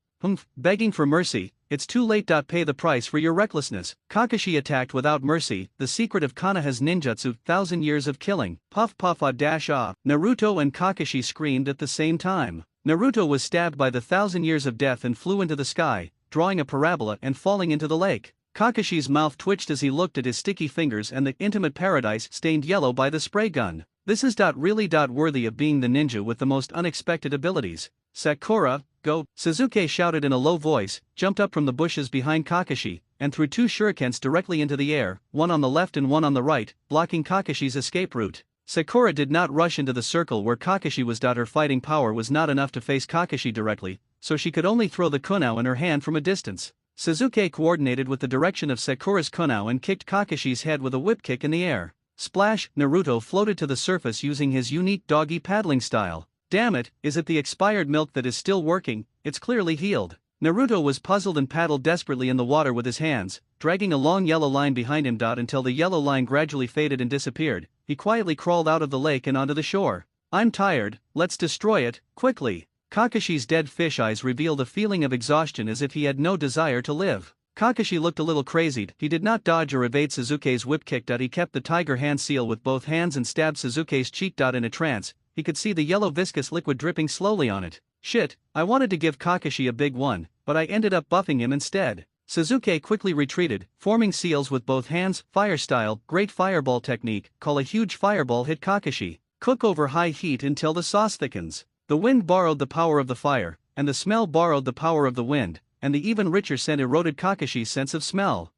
Begging for mercy, it's too late. Pay the price for your recklessness. Kakashi attacked without mercy, the secret of Konoha's ninjutsu, 1,000 years of killing. Puff puff ah. Naruto and Kakashi screamed at the same time. Naruto was stabbed by the 1,000 years of death and flew into the sky, drawing a parabola and falling into the lake. Kakashi's mouth twitched as he looked at his sticky fingers and the intimate paradise stained yellow by the spray gun. This is really worthy of being the ninja with the most unexpected abilities. Sakura, go! Sasuke shouted in a low voice, jumped up from the bushes behind Kakashi, and threw 2 shurikens directly into the air, one on the left and one on the right, blocking Kakashi's escape route. Sakura did not rush into the circle where Kakashi was. Her fighting power was not enough to face Kakashi directly, so she could only throw the kunao in her hand from a distance. Sasuke coordinated with the direction of Sakura's kunao and kicked Kakashi's head with a whip kick in the air. Splash! Naruto floated to the surface using his unique doggy paddling style. Damn it, is it the expired milk that is still working? It's clearly healed. Naruto was puzzled and paddled desperately in the water with his hands, dragging a long yellow line behind him. Until the yellow line gradually faded and disappeared, he quietly crawled out of the lake and onto the shore. I'm tired, let's destroy it, quickly. Kakashi's dead fish eyes revealed a feeling of exhaustion as if he had no desire to live. Kakashi looked a little crazied. He did not dodge or evade Sasuke's whip kick. He kept the tiger hand seal with both hands and stabbed Sasuke's cheek. In a trance, he could see the yellow viscous liquid dripping slowly on it. Shit, I wanted to give Kakashi a big one, but I ended up buffing him instead. Sasuke quickly retreated, forming seals with both hands. Fire style, great fireball technique. Call a huge fireball hit Kakashi. Cook over high heat until the sauce thickens. The wind borrowed the power of the fire, and the smell borrowed the power of the wind, and the even richer scent eroded Kakashi's sense of smell.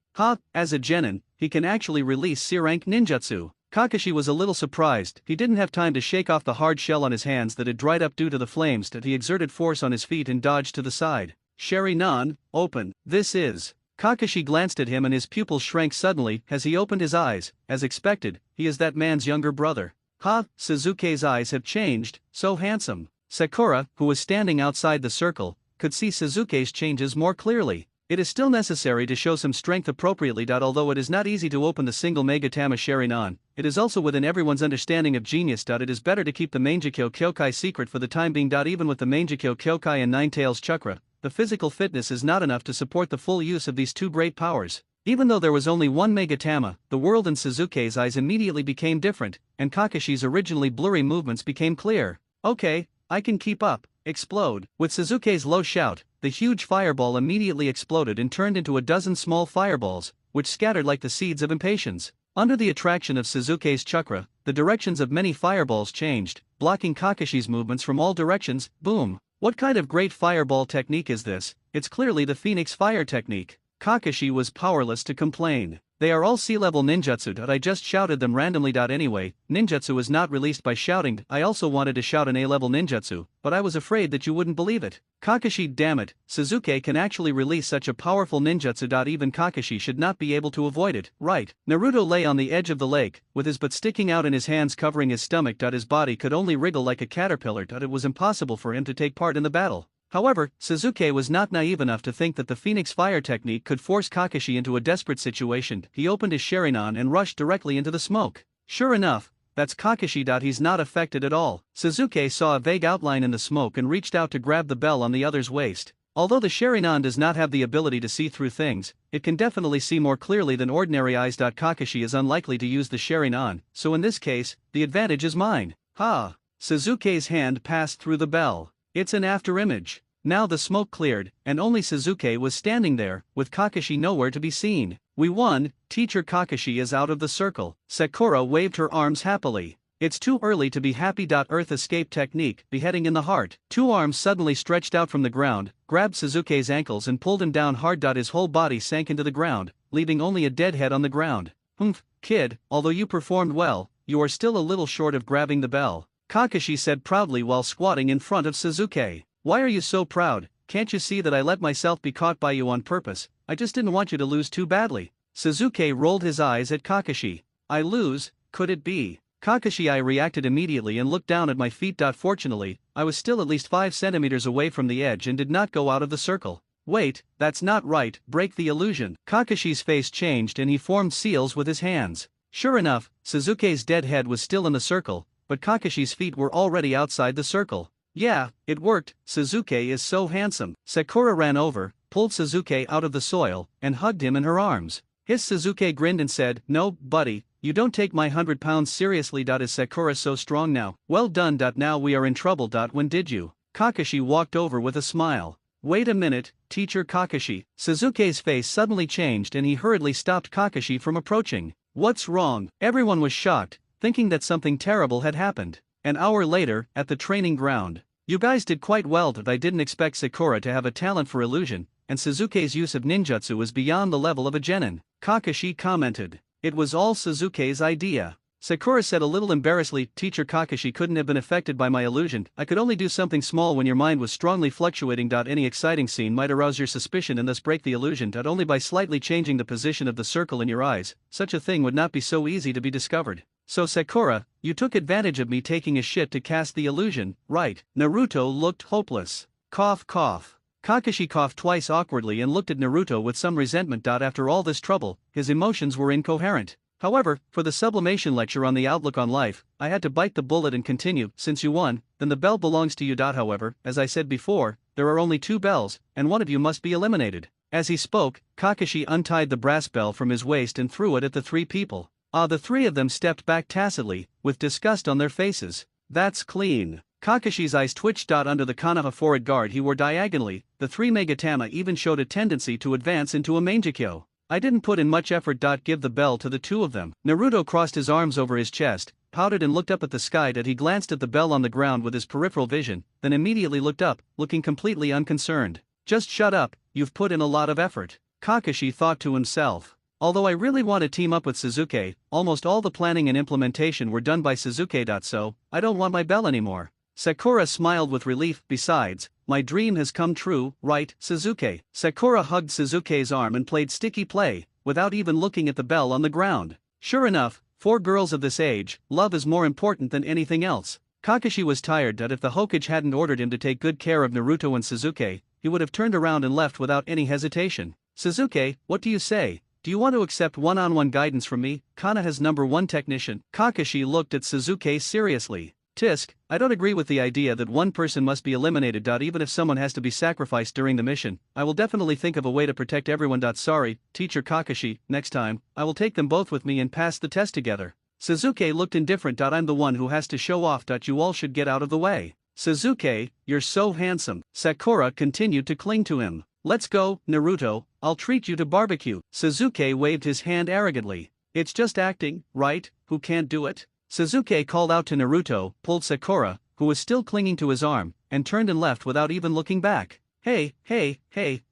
As a genin, he can actually release C-rank ninjutsu. Kakashi was a little surprised. He didn't have time to shake off the hard shell on his hands that had dried up due to the flames. He exerted force on his feet and dodged to the side. Sharingan, open. This is. Kakashi glanced at him and his pupils shrank suddenly as he opened his eyes. As expected, he is that man's younger brother. Sasuke's eyes have changed, so handsome. Sakura, who was standing outside the circle, could see Sasuke's changes more clearly. It is still necessary to show some strength appropriately. Although it is not easy to open the single Megatama Sharingan, it is also within everyone's understanding of genius. It is better to keep the Mangekyo Kyokai secret for the time being. Even with the Mangekyo Kyokai and Nine Tails Chakra, the physical fitness is not enough to support the full use of these two great powers. Even though there was only one Megatama, the world in Sasuke's eyes immediately became different, and Kakashi's originally blurry movements became clear. Okay, I can keep up. Explode. With Sasuke's low shout, the huge fireball immediately exploded and turned into a dozen small fireballs, which scattered like the seeds of impatience. Under the attraction of Sasuke's chakra, the directions of many fireballs changed, blocking Kakashi's movements from all directions. Boom. What kind of great fireball technique is this? It's clearly the Phoenix Fire technique. Kakashi was powerless to complain. They are all sea-level ninjutsu. I just shouted them randomly. Anyway, ninjutsu is not released by shouting. I also wanted to shout an A-level ninjutsu, but I was afraid that you wouldn't believe it. Kakashi, damn it, Sasuke can actually release such a powerful ninjutsu. Even Kakashi should not be able to avoid it, right? Naruto lay on the edge of the lake, with his butt sticking out and his hands covering his stomach. His body could only wriggle like a caterpillar. It was impossible for him to take part in the battle. However, Sasuke was not naive enough to think that the Phoenix Fire technique could force Kakashi into a desperate situation. He opened his Sharingan and rushed directly into the smoke. Sure enough, that's Kakashi. He's not affected at all. Sasuke saw a vague outline in the smoke and reached out to grab the bell on the other's waist. Although the Sharingan does not have the ability to see through things, it can definitely see more clearly than ordinary eyes. Kakashi is unlikely to use the Sharingan, so in this case, the advantage is mine. Ha! Sasuke's hand passed through the bell. It's an afterimage. Now the smoke cleared, and only Sasuke was standing there, with Kakashi nowhere to be seen. We won, teacher. Kakashi is out of the circle. Sakura waved her arms happily. It's too early to be happy. Earth escape technique, beheading in the heart. Two arms suddenly stretched out from the ground, grabbed Sasuke's ankles and pulled him down hard. His whole body sank into the ground, leaving only a dead head on the ground. Humph, kid, although you performed well, you are still a little short of grabbing the bell, Kakashi said proudly while squatting in front of Sasuke. Why are you so proud? Can't you see that I let myself be caught by you on purpose? I just didn't want you to lose too badly. Sasuke rolled his eyes at Kakashi. I lose? Could it be? Kakashi. I reacted immediately and looked down at my feet. Fortunately, I was still at least 5 centimeters away from the edge and did not go out of the circle. Wait, that's not right, break the illusion. Kakashi's face changed and he formed seals with his hands. Sure enough, Sasuke's dead head was still in the circle, but Kakashi's feet were already outside the circle. Yeah, it worked. Sasuke is so handsome. Sakura ran over, pulled Sasuke out of the soil, and hugged him in her arms. His Sasuke grinned and said, "No, buddy, you don't take my 100 pounds seriously. Is Sakura so strong now? Well done. Now we are in trouble. When did you?" Kakashi walked over with a smile. Wait a minute, teacher Kakashi. Sasuke's face suddenly changed and he hurriedly stopped Kakashi from approaching. What's wrong? Everyone was shocked, thinking that something terrible had happened. An hour later, at the training ground. You guys did quite well. I didn't expect Sakura to have a talent for illusion, and Sasuke's use of ninjutsu was beyond the level of a genin, Kakashi commented. It was all Sasuke's idea. Sakura said a little embarrassedly, Teacher Kakashi couldn't have been affected by my illusion. I could only do something small when your mind was strongly fluctuating. Any exciting scene might arouse your suspicion and thus break the illusion. Only by slightly changing the position of the circle in your eyes. Such a thing would not be so easy to be discovered. So Sakura, you took advantage of me taking a shit to cast the illusion, right? Naruto looked hopeless. Cough cough. Kakashi coughed twice awkwardly and looked at Naruto with some resentment. After all this trouble, his emotions were incoherent. However, for the sublimation lecture on the outlook on life, I had to bite the bullet and continue. Since you won, then the bell belongs to you. However, as I said before, there are only 2 bells, and one of you must be eliminated. As he spoke, Kakashi untied the brass bell from his waist and threw it at the 3 people. The 3 of them stepped back tacitly, with disgust on their faces. That's clean. Kakashi's eyes twitched. Under the Konoha forward guard he wore diagonally, the 3 Megatama even showed a tendency to advance into a Mangekyo. I didn't put in much effort. Give the bell to the 2 of them. Naruto crossed his arms over his chest, pouted and looked up at the sky. He glanced at the bell on the ground with his peripheral vision, then immediately looked up, looking completely unconcerned. Just shut up, you've put in a lot of effort. Kakashi thought to himself. Although I really want to team up with Sasuke, almost all the planning and implementation were done by Sasuke. So, I don't want my bell anymore. Sakura smiled with relief. Besides, my dream has come true, right, Sasuke? Sakura hugged Sasuke's arm and played sticky play, without even looking at the bell on the ground. Sure enough, for girls of this age, love is more important than anything else. Kakashi was tired. If the Hokage hadn't ordered him to take good care of Naruto and Sasuke, he would have turned around and left without any hesitation. Sasuke, what do you say? Do you want to accept one-on-one guidance from me, Konoha's #1 technician? Kakashi looked at Sasuke seriously. Tisk, I don't agree with the idea that one person must be eliminated. Even if someone has to be sacrificed during the mission, I will definitely think of a way to protect everyone. Sorry, Teacher Kakashi, next time, I will take them both with me and pass the test together. Sasuke looked indifferent. I'm the one who has to show off. You all should get out of the way. Sasuke, you're so handsome. Sakura continued to cling to him. Let's go, Naruto, I'll treat you to barbecue. Sasuke waved his hand arrogantly. It's just acting, right? Who can't do it? Sasuke called out to Naruto, pulled Sakura, who was still clinging to his arm, and turned and left without even looking back. Hey,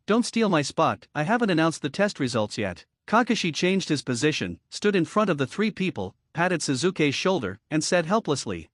don't steal my spot, I haven't announced the test results yet. Kakashi changed his position, stood in front of the three people, patted Suzuki's shoulder, and said helplessly,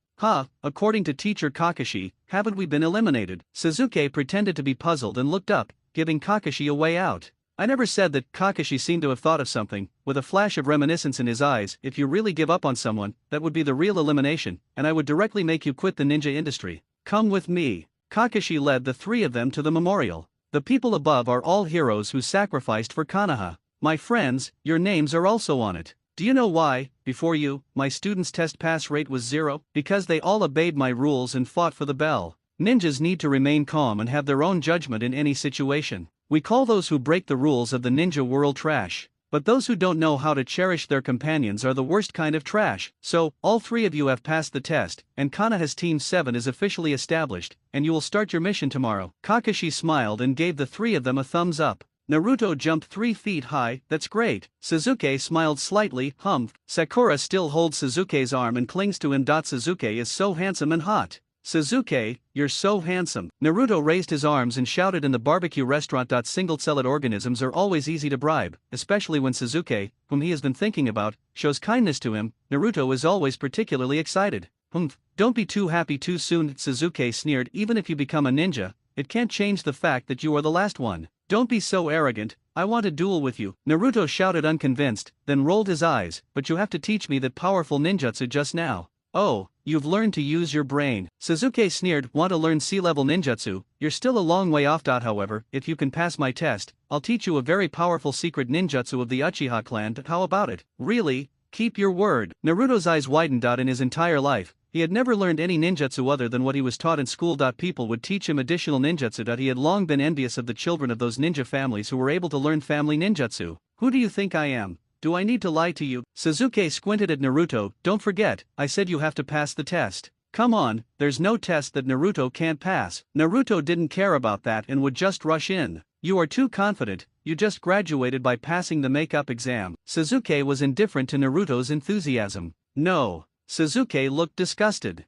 according to teacher Kakashi, haven't we been eliminated? Suzuki pretended to be puzzled and looked up, giving Kakashi a way out. I never said that. Kakashi seemed to have thought of something, with a flash of reminiscence in his eyes. If you really give up on someone, that would be the real elimination, and I would directly make you quit the ninja industry. Come with me. Kakashi led the three of them to the memorial. The people above are all heroes who sacrificed for Konoha. My friends, your names are also on it. Do you know why? Before you, my students' test pass rate was 0, because they all obeyed my rules and fought for the bell. Ninjas need to remain calm and have their own judgment in any situation. We call those who break the rules of the ninja world trash. But those who don't know how to cherish their companions are the worst kind of trash. So, all three of you have passed the test, and Konoha's Team 7 is officially established, and you will start your mission tomorrow. Kakashi smiled and gave the three of them a thumbs up. Naruto jumped 3 feet high. That's great. Suzuki smiled slightly, humph. Sakura still holds Suzuki's arm and clings to him. Suzuki is so handsome and hot. Suzuki, you're so handsome. Naruto raised his arms and shouted in the barbecue restaurant. Single-celled organisms are always easy to bribe, especially when Suzuki, whom he has been thinking about, shows kindness to him. Naruto is always particularly excited. Don't be too happy too soon. Suzuki sneered. Even if you become a ninja, it can't change the fact that you are the last one. Don't be so arrogant. I want to duel with you. Naruto shouted unconvinced, then rolled his eyes. But you have to teach me that powerful ninjutsu just now. Oh, you've learned to use your brain. Suzuki sneered. Want to learn sea-level ninjutsu? You're still a long way off. However, if you can pass my test, I'll teach you a very powerful secret ninjutsu of the Uchiha clan. How about it? Really? Keep your word. Naruto's eyes widened. In his entire life, he had never learned any ninjutsu other than what he was taught in school. People would teach him additional ninjutsu. He had long been envious of the children of those ninja families who were able to learn family ninjutsu. Who do you think I am? Do I need to lie to you? Suzuki squinted at Naruto. Don't forget, I said you have to pass the test. Come on, there's no test that Naruto can't pass. Naruto didn't care about that and would just rush in. You are too confident, you just graduated by passing the makeup exam. Suzuki was indifferent to Naruto's enthusiasm. No. Suzuki looked disgusted.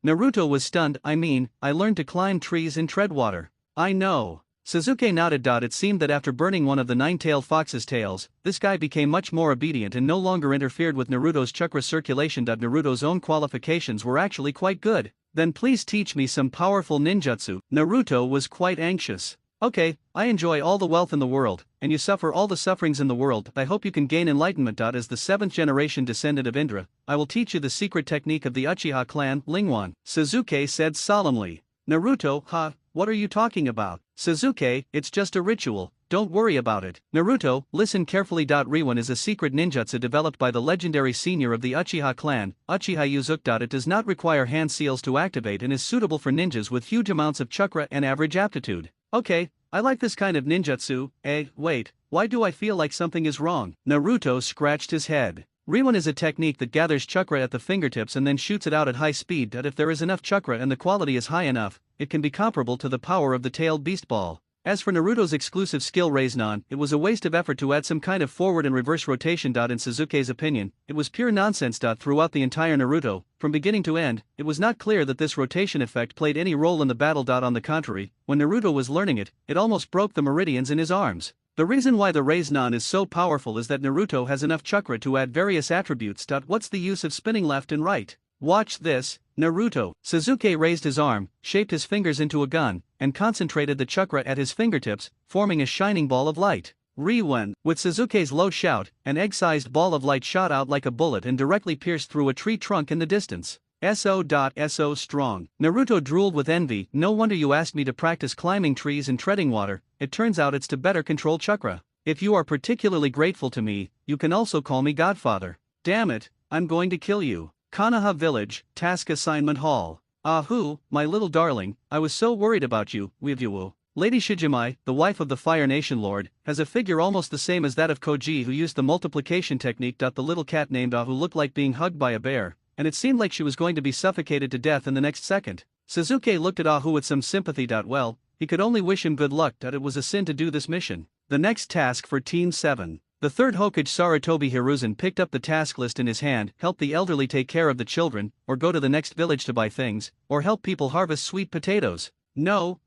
Naruto was stunned. I mean, I learned to climb trees and tread water. I know. Suzuki nodded. It seemed that after burning one of the nine-tailed fox's tails, this guy became much more obedient and no longer interfered with Naruto's chakra circulation. Naruto's own qualifications were actually quite good. Then please teach me some powerful ninjutsu. Naruto was quite anxious. Okay, I enjoy all the wealth in the world, and you suffer all the sufferings in the world. I hope you can gain enlightenment. As the 7th generation descendant of Indra, I will teach you the secret technique of the Uchiha clan, Lingwan. Suzuki said solemnly. Naruto, what are you talking about? Suzuki, it's just a ritual, don't worry about it. Naruto, listen carefully. Reborn is a secret ninjutsu developed by the legendary senior of the Uchiha clan, Uchiha Uzuki. It does not require hand seals to activate and is suitable for ninjas with huge amounts of chakra and average aptitude. Okay, I like this kind of ninjutsu. Wait, why do I feel like something is wrong? Naruto scratched his head. Reborn is a technique that gathers chakra at the fingertips and then shoots it out at high speed. If there is enough chakra and the quality is high enough, it can be comparable to the power of the tailed beast ball. As for Naruto's exclusive skill Rasengan, it was a waste of effort to add some kind of forward and reverse rotation. In Suzuki's opinion, it was pure nonsense. Throughout the entire Naruto, from beginning to end, it was not clear that this rotation effect played any role in the battle. On the contrary, when Naruto was learning it, it almost broke the meridians in his arms. The reason why the Rasengan is so powerful is that Naruto has enough chakra to add various attributes. What's the use of spinning left and right? Watch this, Naruto. Suzuki raised his arm, shaped his fingers into a gun, and concentrated the chakra at his fingertips, forming a shining ball of light. Reborn. With Suzuki's low shout, an egg-sized ball of light shot out like a bullet and directly pierced through a tree trunk in the distance. So strong. Naruto drooled with envy. No wonder you asked me to practice climbing trees and treading water. It turns out it's to better control chakra. If you are particularly grateful to me, you can also call me Godfather. Damn it, I'm going to kill you. Konoha Village, Task Assignment Hall. Ahu, my little darling, I was so worried about you, Wivyuwu. Lady Shijimai, the wife of the Fire Nation Lord, has a figure almost the same as that of Koji, who used the multiplication technique. The little cat named Ahu looked like being hugged by a bear, and it seemed like she was going to be suffocated to death in the next second. Suzuki looked at Ahu with some sympathy. Well, he could only wish him good luck. It was a sin to do this mission. The next task for Team 7. The third Hokage Sarutobi Hiruzen picked up the task list in his hand. Help the elderly take care of the children, or go to the next village to buy things, or help people harvest sweet potatoes. No,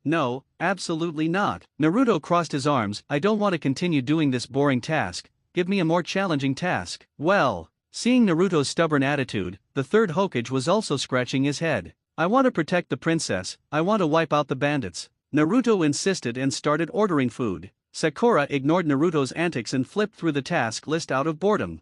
absolutely not. Naruto crossed his arms. I don't want to continue doing this boring task. give me a more challenging task. Well, seeing Naruto's stubborn attitude, the third Hokage was also scratching his head. I want to protect the princess, I want to wipe out the bandits. Naruto insisted and started ordering food. Sakura ignored Naruto's antics and flipped through the task list out of boredom.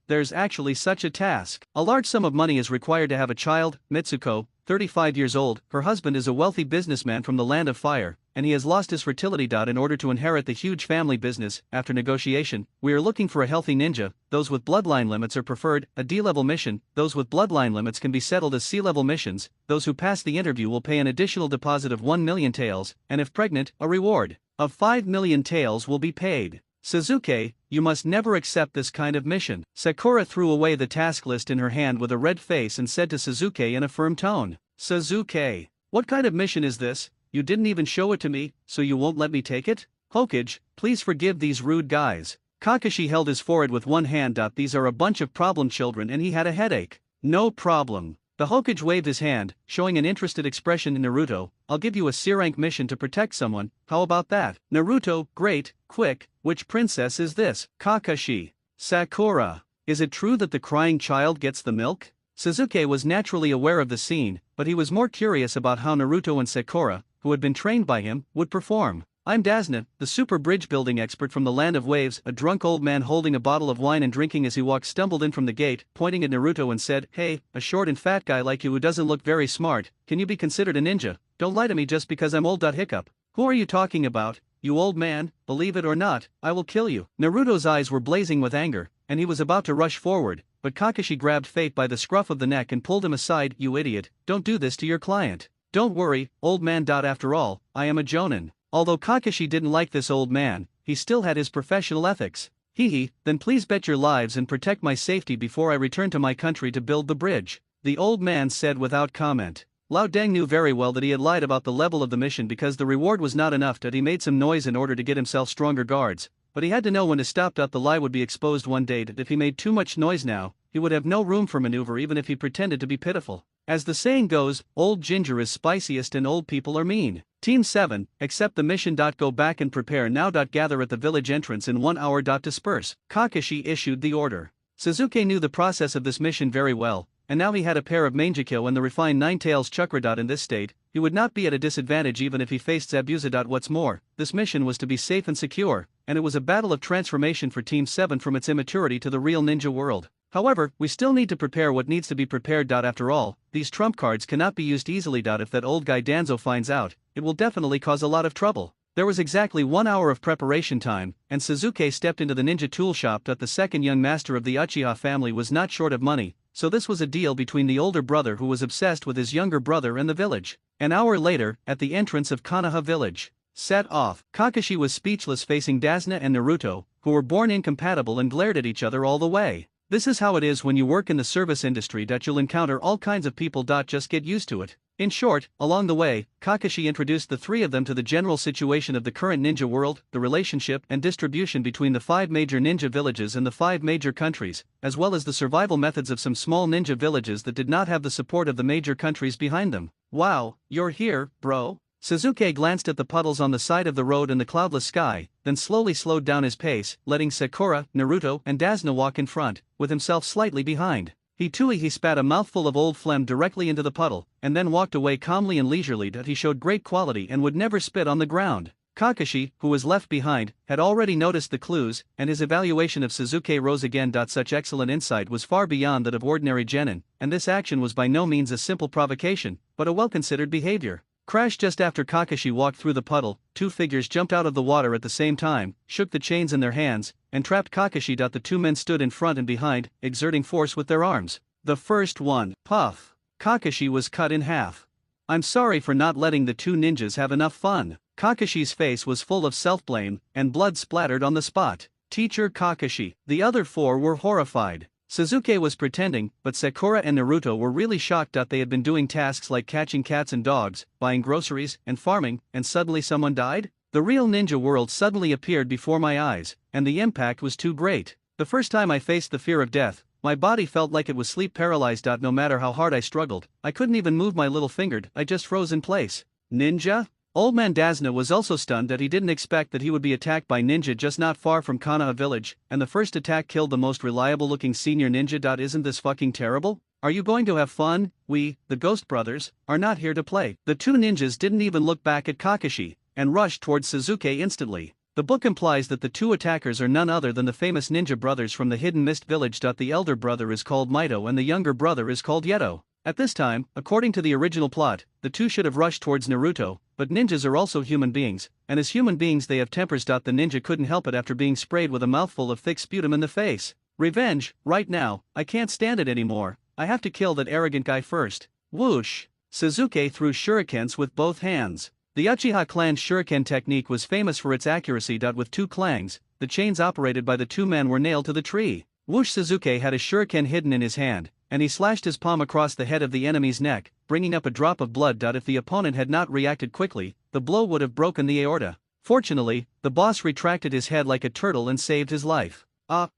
There's actually such a task. A large sum of money is required to have a child. Mitsuko, 35 years old, her husband is a wealthy businessman from the Land of Fire, and he has lost his fertility. In order to inherit the huge family business, after negotiation, we are looking for a healthy ninja. Those with bloodline limits are preferred. A D-level mission, those with bloodline limits can be settled as C-level missions. Those who pass the interview will pay an additional deposit of 1 million taels, and if pregnant, a reward of 5 million taels will be paid. Sasuke, you must never accept this kind of mission. Sakura threw away the task list in her hand with a red face and said to Sasuke in a firm tone, Sasuke, what kind of mission is this? You didn't even show it to me, so you won't let me take it? Hokage, please forgive these rude guys. Kakashi held his forehead with one hand. These are a bunch of problem children and he had a headache. No problem. The Hokage waved his hand, showing an interested expression in Naruto. I'll give you a C-rank mission to protect someone, how about that? Naruto, great, quick, which princess is this? Kakashi. Sakura. Is it true that the crying child gets the milk? Sasuke was naturally aware of the scene, but he was more curious about how Naruto and Sakura, who had been trained by him, would perform. I'm Dasna, the super bridge building expert from the Land of Waves. A drunk old man holding a bottle of wine and drinking as he walked stumbled in from the gate, pointing at Naruto and said, Hey, a short and fat guy like you who doesn't look very smart, can you be considered a ninja? Don't lie to me just because I'm old. Hiccup. Who are you talking about, you old man? Believe it or not, I will kill you. Naruto's eyes were blazing with anger, and he was about to rush forward, but Kakashi grabbed Fate by the scruff of the neck and pulled him aside. You idiot, don't do this to your client. Don't worry, old man. After all, I am a jonin. Although Kakashi didn't like this old man, he still had his professional ethics. Then please bet your lives and protect my safety before I return to my country to build the bridge, the old man said without comment. Lao Deng knew very well that he had lied about the level of the mission because the reward was not enough. He made some noise in order to get himself stronger guards, but he had to know when to stop. The lie would be exposed one day. If he made too much noise now, he would have no room for maneuver even if he pretended to be pitiful. As the saying goes, old ginger is spiciest and old people are mean. Team 7, accept the mission. Go back and prepare now. Gather at the village entrance in 1 hour. Disperse. Kakashi issued the order. Sasuke knew the process of this mission very well, and now he had a pair of Mangekyou and the refined Nine Tails chakra. In this state, he would not be at a disadvantage even if he faced Zabuza. What's more, this mission was to be safe and secure, and it was a battle of transformation for Team 7 from its immaturity to the real ninja world. However, we still need to prepare what needs to be prepared. After all, these trump cards cannot be used easily. If that old guy Danzo finds out, it will definitely cause a lot of trouble. There was exactly 1 hour of preparation time, and Sasuke stepped into the ninja tool shop. The second young master of the Uchiha family was not short of money, so this was a deal between the older brother who was obsessed with his younger brother and the village. An hour later, at the entrance of Konoha village. Set off. Kakashi was speechless facing Dasna and Naruto, who were born incompatible and glared at each other all the way. This is how it is when you work in the service industry. You'll encounter all kinds of people. Just get used to it. In short, along the way, Kakashi introduced the three of them to the general situation of the current ninja world, the relationship and distribution between the 5 major ninja villages and the 5 major countries, as well as the survival methods of some small ninja villages that did not have the support of the major countries behind them. Wow, you're here, bro? Sasuke glanced at the puddles on the side of the road and the cloudless sky, then slowly slowed down his pace, letting Sakura, Naruto, and Dasna walk in front, with himself slightly behind. He spat a mouthful of old phlegm directly into the puddle, and then walked away calmly and leisurely. He showed great quality and would never spit on the ground. Kakashi, who was left behind, had already noticed the clues, and his evaluation of Sasuke rose again. Such excellent insight was far beyond that of ordinary genin, and this action was by no means a simple provocation, but a well-considered behavior. Crash! Just after Kakashi walked through the puddle, 2 figures jumped out of the water at the same time, shook the chains in their hands, and trapped Kakashi. The 2 men stood in front and behind, exerting force with their arms. The first one, puff. Kakashi was cut in half. I'm sorry for not letting the 2 ninjas have enough fun. Kakashi's face was full of self-blame, and blood splattered on the spot. Teacher Kakashi. The other 4 were horrified. Sasuke was pretending, but Sakura and Naruto were really shocked. They had been doing tasks like catching cats and dogs, buying groceries, and farming, and suddenly someone died? The real ninja world suddenly appeared before my eyes, and the impact was too great. The first time I faced the fear of death, my body felt like it was sleep paralyzed. No matter how hard I struggled, I couldn't even move my little finger. I just froze in place. Ninja? Old man Dazna was also stunned that he didn't expect that he would be attacked by ninja just not far from Konoha village, and the first attack killed the most reliable looking senior ninja. Isn't this fucking terrible? Are you going to have fun? We, the Ghost Brothers, are not here to play. The two ninjas didn't even look back at Kakashi, and rushed towards Sasuke instantly. The book implies that the two attackers are none other than the famous ninja brothers from the Hidden Mist village. The elder brother is called Mito and the younger brother is called Yeto. At this time, according to the original plot, the two should have rushed towards Naruto, but ninjas are also human beings, and as human beings they have tempers. The ninja couldn't help it after being sprayed with a mouthful of thick sputum in the face. Revenge, right now, I can't stand it anymore, I have to kill that arrogant guy first. Whoosh! Sasuke threw shurikens with both hands. The Uchiha clan's shuriken technique was famous for its accuracy. With two clangs, the chains operated by the two men were nailed to the tree. Whoosh! Sasuke had a shuriken hidden in his hand, and he slashed his palm across the head of the enemy's neck, bringing up a drop of blood. If the opponent had not reacted quickly, the blow would have broken the aorta. Fortunately, the boss retracted his head like a turtle and saved his life.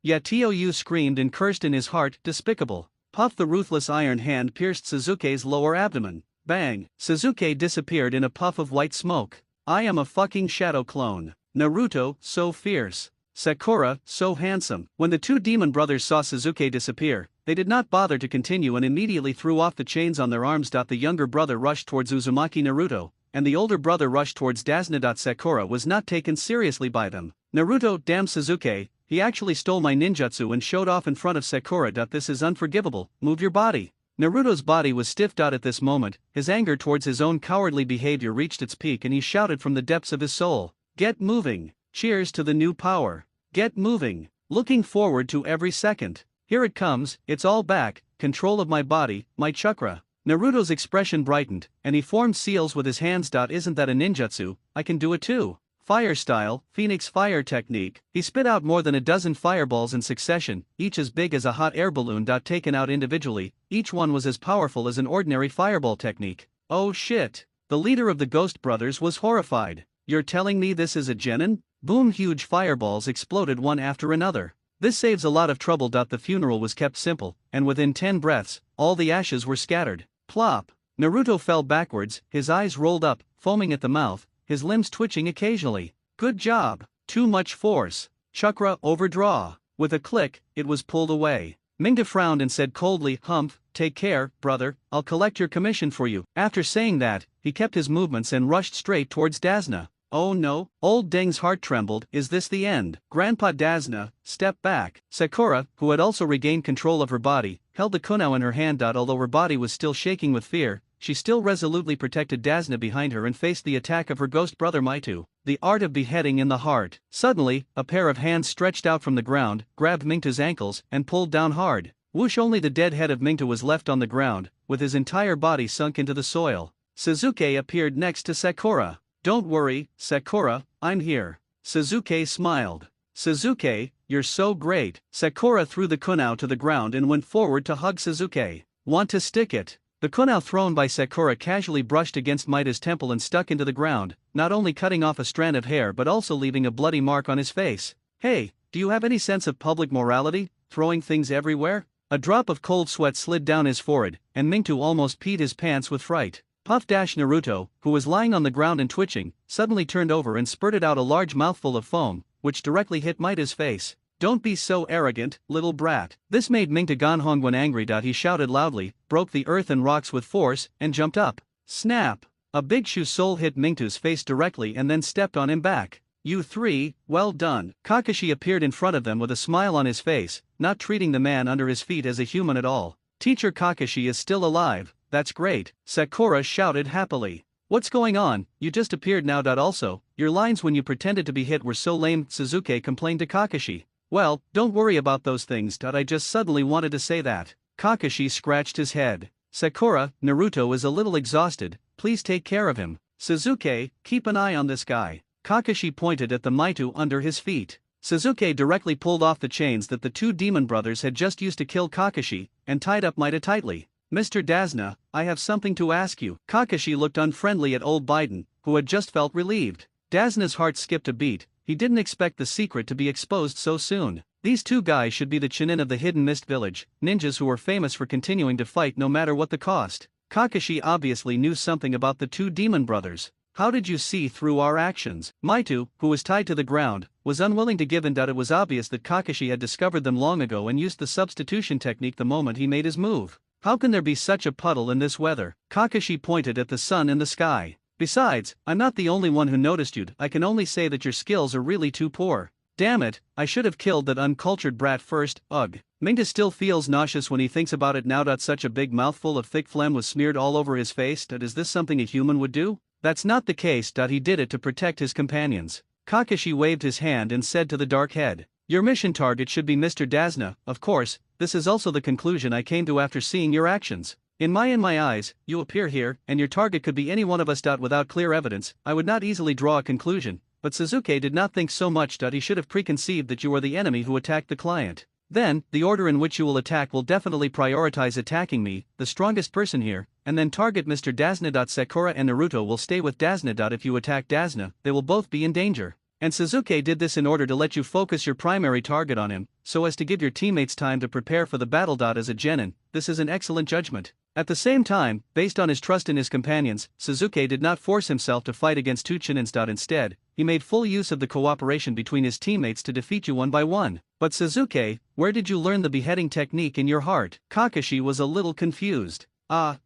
Yeah, Tou screamed and cursed in his heart, despicable. Puff! The ruthless iron hand pierced Sasuke's lower abdomen. Bang! Sasuke disappeared in a puff of white smoke. I am a fucking shadow clone. Naruto, so fierce. Sakura, so handsome. When the two demon brothers saw Sasuke disappear, they did not bother to continue and immediately threw off the chains on their arms. The younger brother rushed towards Uzumaki Naruto, and the older brother rushed towards Dazna. Sakura was not taken seriously by them. Naruto, damn Sasuke, he actually stole my ninjutsu and showed off in front of Sakura. This is unforgivable, move your body. Naruto's body was stiff. At this moment, his anger towards his own cowardly behavior reached its peak and he shouted from the depths of his soul, "Get moving! Cheers to the new power! Get moving! Looking forward to every second! Here it comes, it's all back, control of my body, my chakra." Naruto's expression brightened, and he formed seals with his hands. Isn't that a ninjutsu? I can do it too. Fire style, Phoenix fire technique. He spit out more than a dozen fireballs in succession, each as big as a hot air balloon. Taken out individually, each one was as powerful as an ordinary fireball technique. Oh shit! The leader of the Ghost Brothers was horrified. You're telling me this is a genin? Boom! Huge fireballs exploded one after another. This saves a lot of trouble. The funeral was kept simple, and within 10 breaths, all the ashes were scattered. Plop! Naruto fell backwards, his eyes rolled up, foaming at the mouth, his limbs twitching occasionally. Good job! Too much force. Chakra overdraw. With a click, it was pulled away. Mingta frowned and said coldly, "Humph, take care, brother, I'll collect your commission for you." After saying that, he kept his movements and rushed straight towards Dazna. Oh no, old Deng's heart trembled. Is this the end? Grandpa Dazna, step back. Sakura, who had also regained control of her body, held the kunao in her hand. Although her body was still shaking with fear, she still resolutely protected Dazna behind her and faced the attack of her ghost brother Mito. The art of beheading in the heart. Suddenly, a pair of hands stretched out from the ground, grabbed Mingta's ankles, and pulled down hard. Whoosh! Only the dead head of Mingta was left on the ground, with his entire body sunk into the soil. Sasuke appeared next to Sakura. "Don't worry, Sakura, I'm here." Sasuke smiled. "Sasuke, you're so great." Sakura threw the kunao to the ground and went forward to hug Sasuke. "Want to stick it?" The kunao thrown by Sakura casually brushed against Mita's temple and stuck into the ground, not only cutting off a strand of hair but also leaving a bloody mark on his face. "Hey, do you have any sense of public morality, throwing things everywhere?" A drop of cold sweat slid down his forehead, and Mingtu almost peed his pants with fright. Naruto, who was lying on the ground and twitching, suddenly turned over and spurted out a large mouthful of foam, which directly hit Mita's face. "Don't be so arrogant, little brat." This made Mingta Ganhongwen angry. He shouted loudly, broke the earth and rocks with force, and jumped up. Snap! A big shoe sole hit Mingtu's face directly and then stepped on him back. "You three, well done." Kakashi appeared in front of them with a smile on his face, not treating the man under his feet as a human at all. "Teacher Kakashi is still alive, that's great," Sakura shouted happily. "What's going on, you just appeared now. Also, your lines when you pretended to be hit were so lame," Sasuke complained to Kakashi. "Well, don't worry about those things. I just suddenly wanted to say that." Kakashi scratched his head. "Sakura, Naruto is a little exhausted, please take care of him. Sasuke, keep an eye on this guy." Kakashi pointed at the Mito under his feet. Sasuke directly pulled off the chains that the two demon brothers had just used to kill Kakashi, and tied up Mito tightly. "Mr. Dazna, I have something to ask you." Kakashi looked unfriendly at old Biden, who had just felt relieved. Dazna's heart skipped a beat. He didn't expect the secret to be exposed so soon. These two guys should be the Chunin of the Hidden Mist village, ninjas who are famous for continuing to fight no matter what the cost. Kakashi obviously knew something about the two demon brothers. How did you see through our actions? Maitu, who was tied to the ground, was unwilling to give in. It was obvious that Kakashi had discovered them long ago and used the substitution technique the moment he made his move. How can there be such a puddle in this weather? Kakashi pointed at the sun in the sky. Besides, I'm not the only one who noticed you. I can only say that your skills are really too poor. Damn it, I should have killed that uncultured brat first. Ugh. Minta still feels nauseous when he thinks about it now. Such a big mouthful of thick phlegm was smeared all over his face. Is this something a human would do? That's not the case. He did it to protect his companions. Kakashi waved his hand and said to the dark head, "Your mission target should be Mr. Dazna. Of course, this is also the conclusion I came to after seeing your actions. In my eyes, you appear here, and your target could be any one of us. Without clear evidence, I would not easily draw a conclusion, but Suzuki did not think so much. He should have preconceived that you are the enemy who attacked the client. Then, the order in which you will attack will definitely prioritize attacking me, the strongest person here, and then target Mr. Dazna. Sakura and Naruto will stay with Dazna. If you attack Dazna, they will both be in danger. And Suzuki did this in order to let you focus your primary target on him, so as to give your teammates time to prepare for the battle. As a genin, this is an excellent judgment. At the same time, based on his trust in his companions, Suzuki did not force himself to fight against two Chinins. Instead, he made full use of the cooperation between his teammates to defeat you one by one. But Suzuki, where did you learn the beheading technique in your heart? Kakashi was a little confused.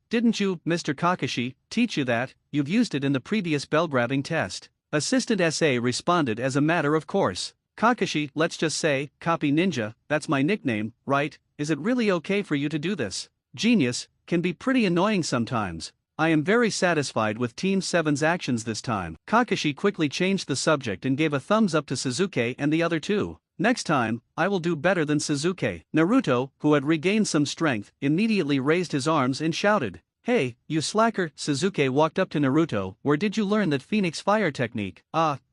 Didn't you, Mr. Kakashi, teach you that? You've used it in the previous bell-grabbing test. Assistant SA responded as a matter of course. Kakashi, let's just say, Copy Ninja, that's my nickname, right? Is it really okay for you to do this? Genius, can be pretty annoying sometimes. I am very satisfied with Team 7's actions this time. Kakashi quickly changed the subject and gave a thumbs up to Suzuki and the other two. Next time, I will do better than Suzuki. Naruto, who had regained some strength, immediately raised his arms and shouted, "Hey, you slacker!" Suzuki walked up to Naruto. "Where did you learn that Phoenix Fire technique?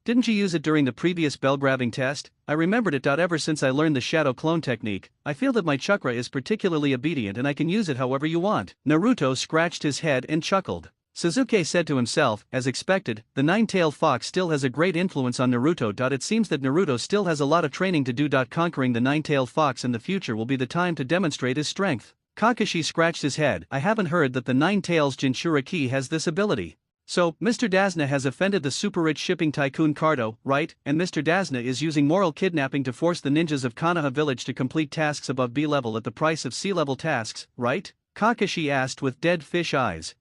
Didn't you use it during the previous bell-grabbing test? I remembered it. Ever since I learned the Shadow Clone technique, I feel that my chakra is particularly obedient and I can use it however you want." Naruto scratched his head and chuckled. Suzuki said to himself, as expected, the nine-tailed fox still has a great influence on Naruto. It seems that Naruto still has a lot of training to do. Conquering the nine-tailed fox in the future will be the time to demonstrate his strength. Kakashi scratched his head. I haven't heard that the Nine Tails Jinchuriki has this ability. So, Mr. Dazna has offended the super-rich shipping tycoon Cardo, right? And Mr. Dazna is using moral kidnapping to force the ninjas of Konoha village to complete tasks above B level at the price of C level tasks, right? Kakashi asked with dead fish eyes.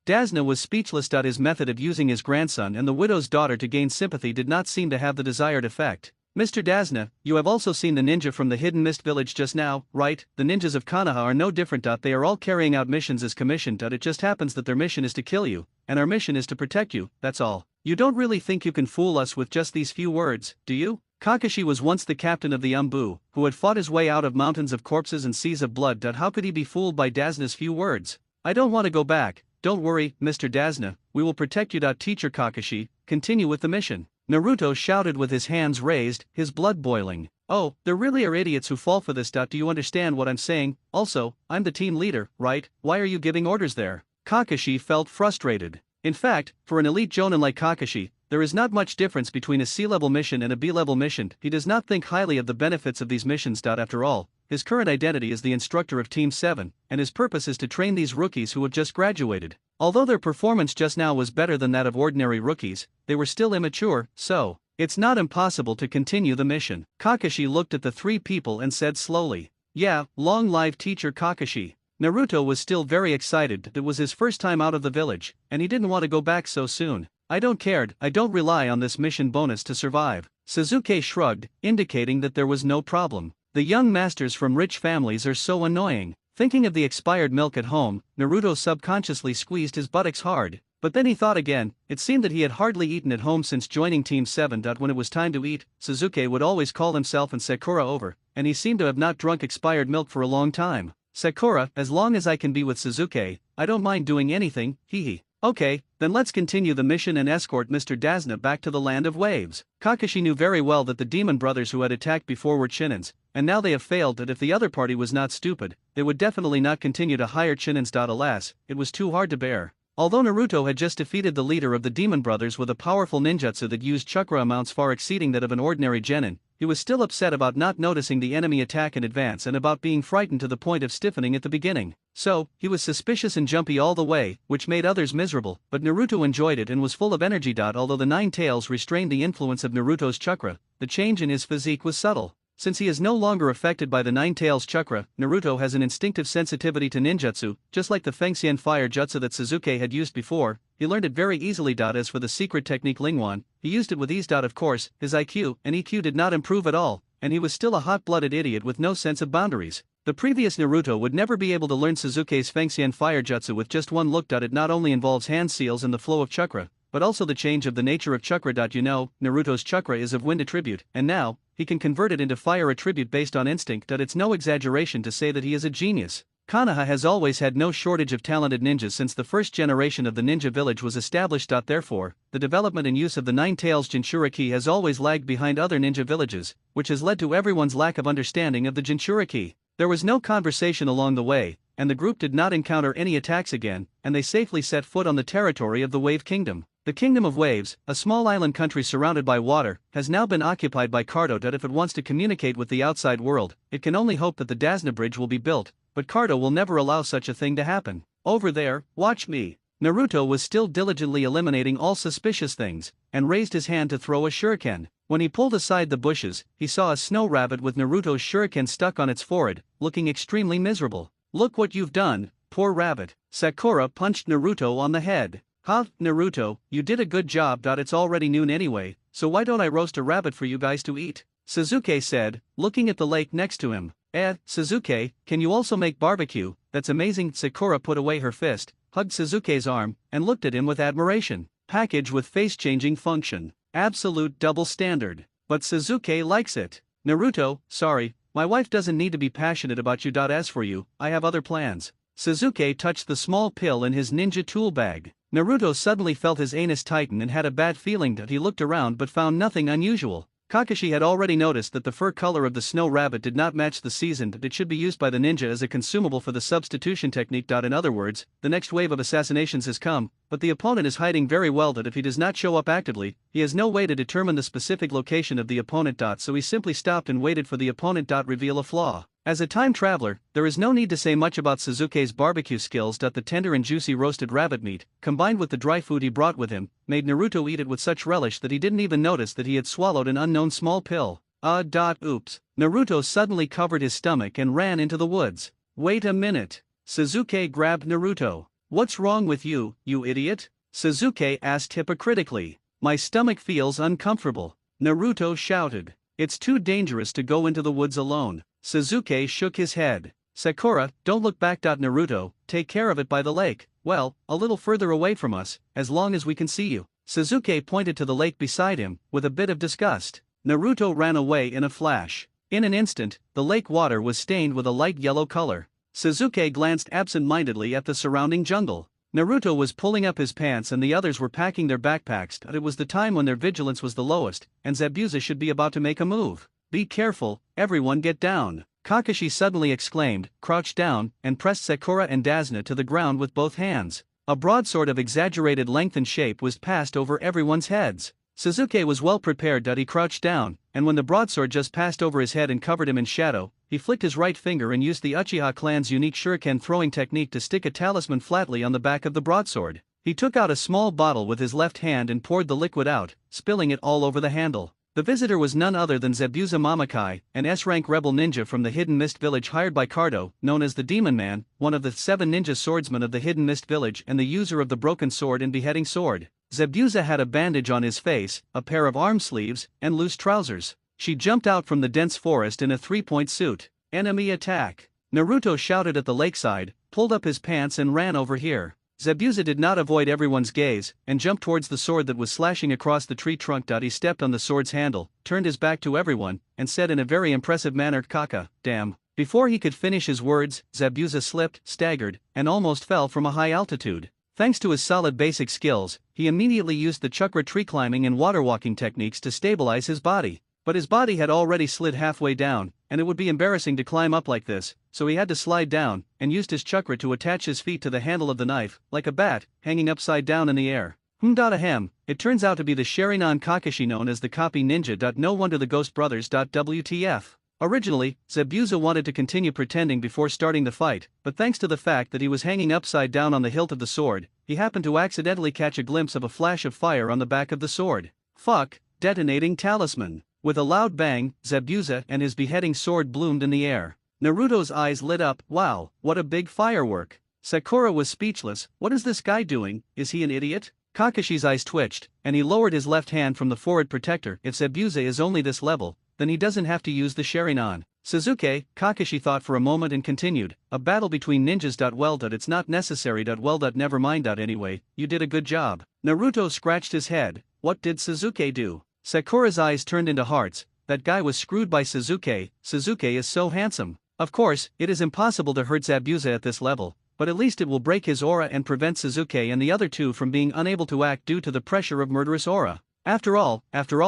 Dazna was speechless. His method of using his grandson and the widow's daughter to gain sympathy did not seem to have the desired effect. Mr. Dazna, you have also seen the ninja from the Hidden Mist village just now, right? The ninjas of Konoha are no different. They are all carrying out missions as commissioned. It just happens that their mission is to kill you, and our mission is to protect you, that's all. You don't really think you can fool us with just these few words, do you? Kakashi was once the captain of the Umbu, who had fought his way out of mountains of corpses and seas of blood. How could he be fooled by Dazna's few words? I don't want to go back. Don't worry, Mr. Dazna, we will protect you. Teacher Kakashi, continue with the mission. Naruto shouted with his hands raised, his blood boiling. Oh, there really are idiots who fall for this. Do you understand what I'm saying? Also, I'm the team leader, right? Why are you giving orders there? Kakashi felt frustrated. In fact, for an elite jonin like Kakashi, there is not much difference between a C-level mission and a B-level mission. He does not think highly of the benefits of these missions. After all, his current identity is the instructor of Team 7, and his purpose is to train these rookies who have just graduated. Although their performance just now was better than that of ordinary rookies, they were still immature, so it's not impossible to continue the mission. Kakashi looked at the three people and said slowly, "Yeah, long live Teacher Kakashi." Naruto was still very excited. It was his first time out of the village, and he didn't want to go back so soon. I don't care, I don't rely on this mission bonus to survive. Suzuki shrugged, indicating that there was no problem. The young masters from rich families are so annoying. Thinking of the expired milk at home, Naruto subconsciously squeezed his buttocks hard, but then he thought again. It seemed that he had hardly eaten at home since joining Team 7. When it was time to eat, Suzuki would always call himself and Sakura over, and he seemed to have not drunk expired milk for a long time. Sakura, as long as I can be with Suzuki, I don't mind doing anything, hee. Okay, then let's continue the mission and escort Mr. Dazna back to the Land of Waves. Kakashi knew very well that the demon brothers who had attacked before were Chinins, and now they have failed. That if the other party was not stupid, they would definitely not continue to hire Chinins. Alas, it was too hard to bear. Although Naruto had just defeated the leader of the demon brothers with a powerful ninjutsu that used chakra amounts far exceeding that of an ordinary genin, he was still upset about not noticing the enemy attack in advance and about being frightened to the point of stiffening at the beginning. So, he was suspicious and jumpy all the way, which made others miserable, but Naruto enjoyed it and was full of energy. Although the Nine Tails restrained the influence of Naruto's chakra, the change in his physique was subtle. Since he is no longer affected by the Nine Tails chakra, Naruto has an instinctive sensitivity to ninjutsu, just like the Fengxian fire jutsu that Sasuke had used before. He learned it very easily. As for the secret technique Lingwan, he used it with ease. Of course, his IQ and EQ did not improve at all, and he was still a hot-blooded idiot with no sense of boundaries. The previous Naruto would never be able to learn Sasuke's Fengxian fire jutsu with just one look. It not only involves hand seals and the flow of chakra, but also the change of the nature of chakra. Naruto's chakra is of wind attribute, and now, he can convert it into fire attribute based on instinct. It's no exaggeration to say that he is a genius. Konoha has always had no shortage of talented ninjas since the first generation of the ninja village was established. Therefore, the development and use of the Nine Tails Jinchuriki has always lagged behind other ninja villages, which has led to everyone's lack of understanding of the Jinchuriki. There was no conversation along the way, and the group did not encounter any attacks again, and they safely set foot on the territory of the Wave Kingdom. The Kingdom of Waves, a small island country surrounded by water, has now been occupied by Cardo. If it wants to communicate with the outside world, it can only hope that the Dasna Bridge will be built, but Cardo will never allow such a thing to happen. Over there, watch me. Naruto was still diligently eliminating all suspicious things, and raised his hand to throw a shuriken. When he pulled aside the bushes, he saw a snow rabbit with Naruto's shuriken stuck on its forehead, looking extremely miserable. "Look what you've done, poor rabbit." Sakura punched Naruto on the head. "Ha, Naruto, you did a good job. It's already noon anyway, so why don't I roast a rabbit for you guys to eat?" Sasuke said, looking at the lake next to him. Sasuke, can you also make barbecue? That's amazing." Sakura put away her fist, hugged Sasuke's arm, and looked at him with admiration. Package with face-changing function. Absolute double standard. But Sasuke likes it. Naruto, sorry, my wife doesn't need to be passionate about you. As for you, I have other plans. Sasuke touched the small pill in his ninja tool bag. Naruto suddenly felt his anus tighten and had a bad feeling. He looked around but found nothing unusual. Kakashi had already noticed that the fur color of the snow rabbit did not match the season. It should be used by the ninja as a consumable for the substitution technique. In other words, the next wave of assassinations has come, but the opponent is hiding very well. If he does not show up actively, he has no way to determine the specific location of the opponent. So he simply stopped and waited for the opponent. Reveal a flaw. As a time traveler, there is no need to say much about Sasuke's barbecue skills. The tender and juicy roasted rabbit meat, combined with the dry food he brought with him, made Naruto eat it with such relish that he didn't even notice that he had swallowed an unknown small pill. Oops. Naruto suddenly covered his stomach and ran into the woods. Wait a minute. Sasuke grabbed Naruto. What's wrong with you, you idiot? Sasuke asked hypocritically. My stomach feels uncomfortable. Naruto shouted. It's too dangerous to go into the woods alone. Sasuke shook his head. Sakura, don't look back. Naruto, take care of it by the lake. Well, a little further away from us, as long as we can see you. Sasuke pointed to the lake beside him, with a bit of disgust. Naruto ran away in a flash. In an instant, the lake water was stained with a light yellow color. Sasuke glanced absent-mindedly at the surrounding jungle. Naruto was pulling up his pants and the others were packing their backpacks. It was the time when their vigilance was the lowest, and Zabuza should be about to make a move. Be careful, everyone get down. Kakashi suddenly exclaimed, crouched down, and pressed Sakura and Dasna to the ground with both hands. A broadsword of exaggerated length and shape was passed over everyone's heads. Sasuke was well prepared. He crouched down, and when the broadsword just passed over his head and covered him in shadow, he flicked his right finger and used the Uchiha clan's unique shuriken throwing technique to stick a talisman flatly on the back of the broadsword. He took out a small bottle with his left hand and poured the liquid out, spilling it all over the handle. The visitor was none other than Zabuza Mamakai, an S-rank rebel ninja from the Hidden Mist Village hired by Cardo, known as the Demon Man, one of the 7 ninja swordsmen of the Hidden Mist Village and the user of the broken sword and beheading sword. Zabuza had a bandage on his face, a pair of arm sleeves, and loose trousers. She jumped out from the dense forest in a 3-point suit. Enemy attack! Naruto shouted at the lakeside, pulled up his pants and ran over here. Zabuza did not avoid everyone's gaze, and jumped towards the sword that was slashing across the tree trunk. He stepped on the sword's handle, turned his back to everyone, and said in a very impressive manner, Kaka, damn. Before he could finish his words, Zabuza slipped, staggered, and almost fell from a high altitude. Thanks to his solid basic skills, he immediately used the chakra tree climbing and water walking techniques to stabilize his body. But his body had already slid halfway down, and it would be embarrassing to climb up like this, so he had to slide down, and used his chakra to attach his feet to the handle of the knife, like a bat, hanging upside down in the air. Ahem, it turns out to be the Sharingan Kakashi known as the copy ninja. No wonder the Ghost Brothers. WTF. Originally, Zabuza wanted to continue pretending before starting the fight, but thanks to the fact that he was hanging upside down on the hilt of the sword, he happened to accidentally catch a glimpse of a flash of fire on the back of the sword. Fuck, detonating talisman. With a loud bang, Zabuza and his beheading sword bloomed in the air. Naruto's eyes lit up. Wow, what a big firework. Sakura was speechless. What is this guy doing? Is he an idiot? Kakashi's eyes twitched, and he lowered his left hand from the forward protector. If Zabuza is only this level, then he doesn't have to use the Sharingan. Sasuke, Kakashi thought for a moment and continued, a battle between ninjas. Well, it's not necessary. Well, never mind. Anyway, you did a good job. Naruto scratched his head. What did Sasuke do? Sakura's eyes turned into hearts. That guy was screwed by Sasuke. Sasuke is so handsome. Of course, it is impossible to hurt Zabuza at this level, but at least it will break his aura and prevent Sasuke and the other two from being unable to act due to the pressure of murderous aura. After all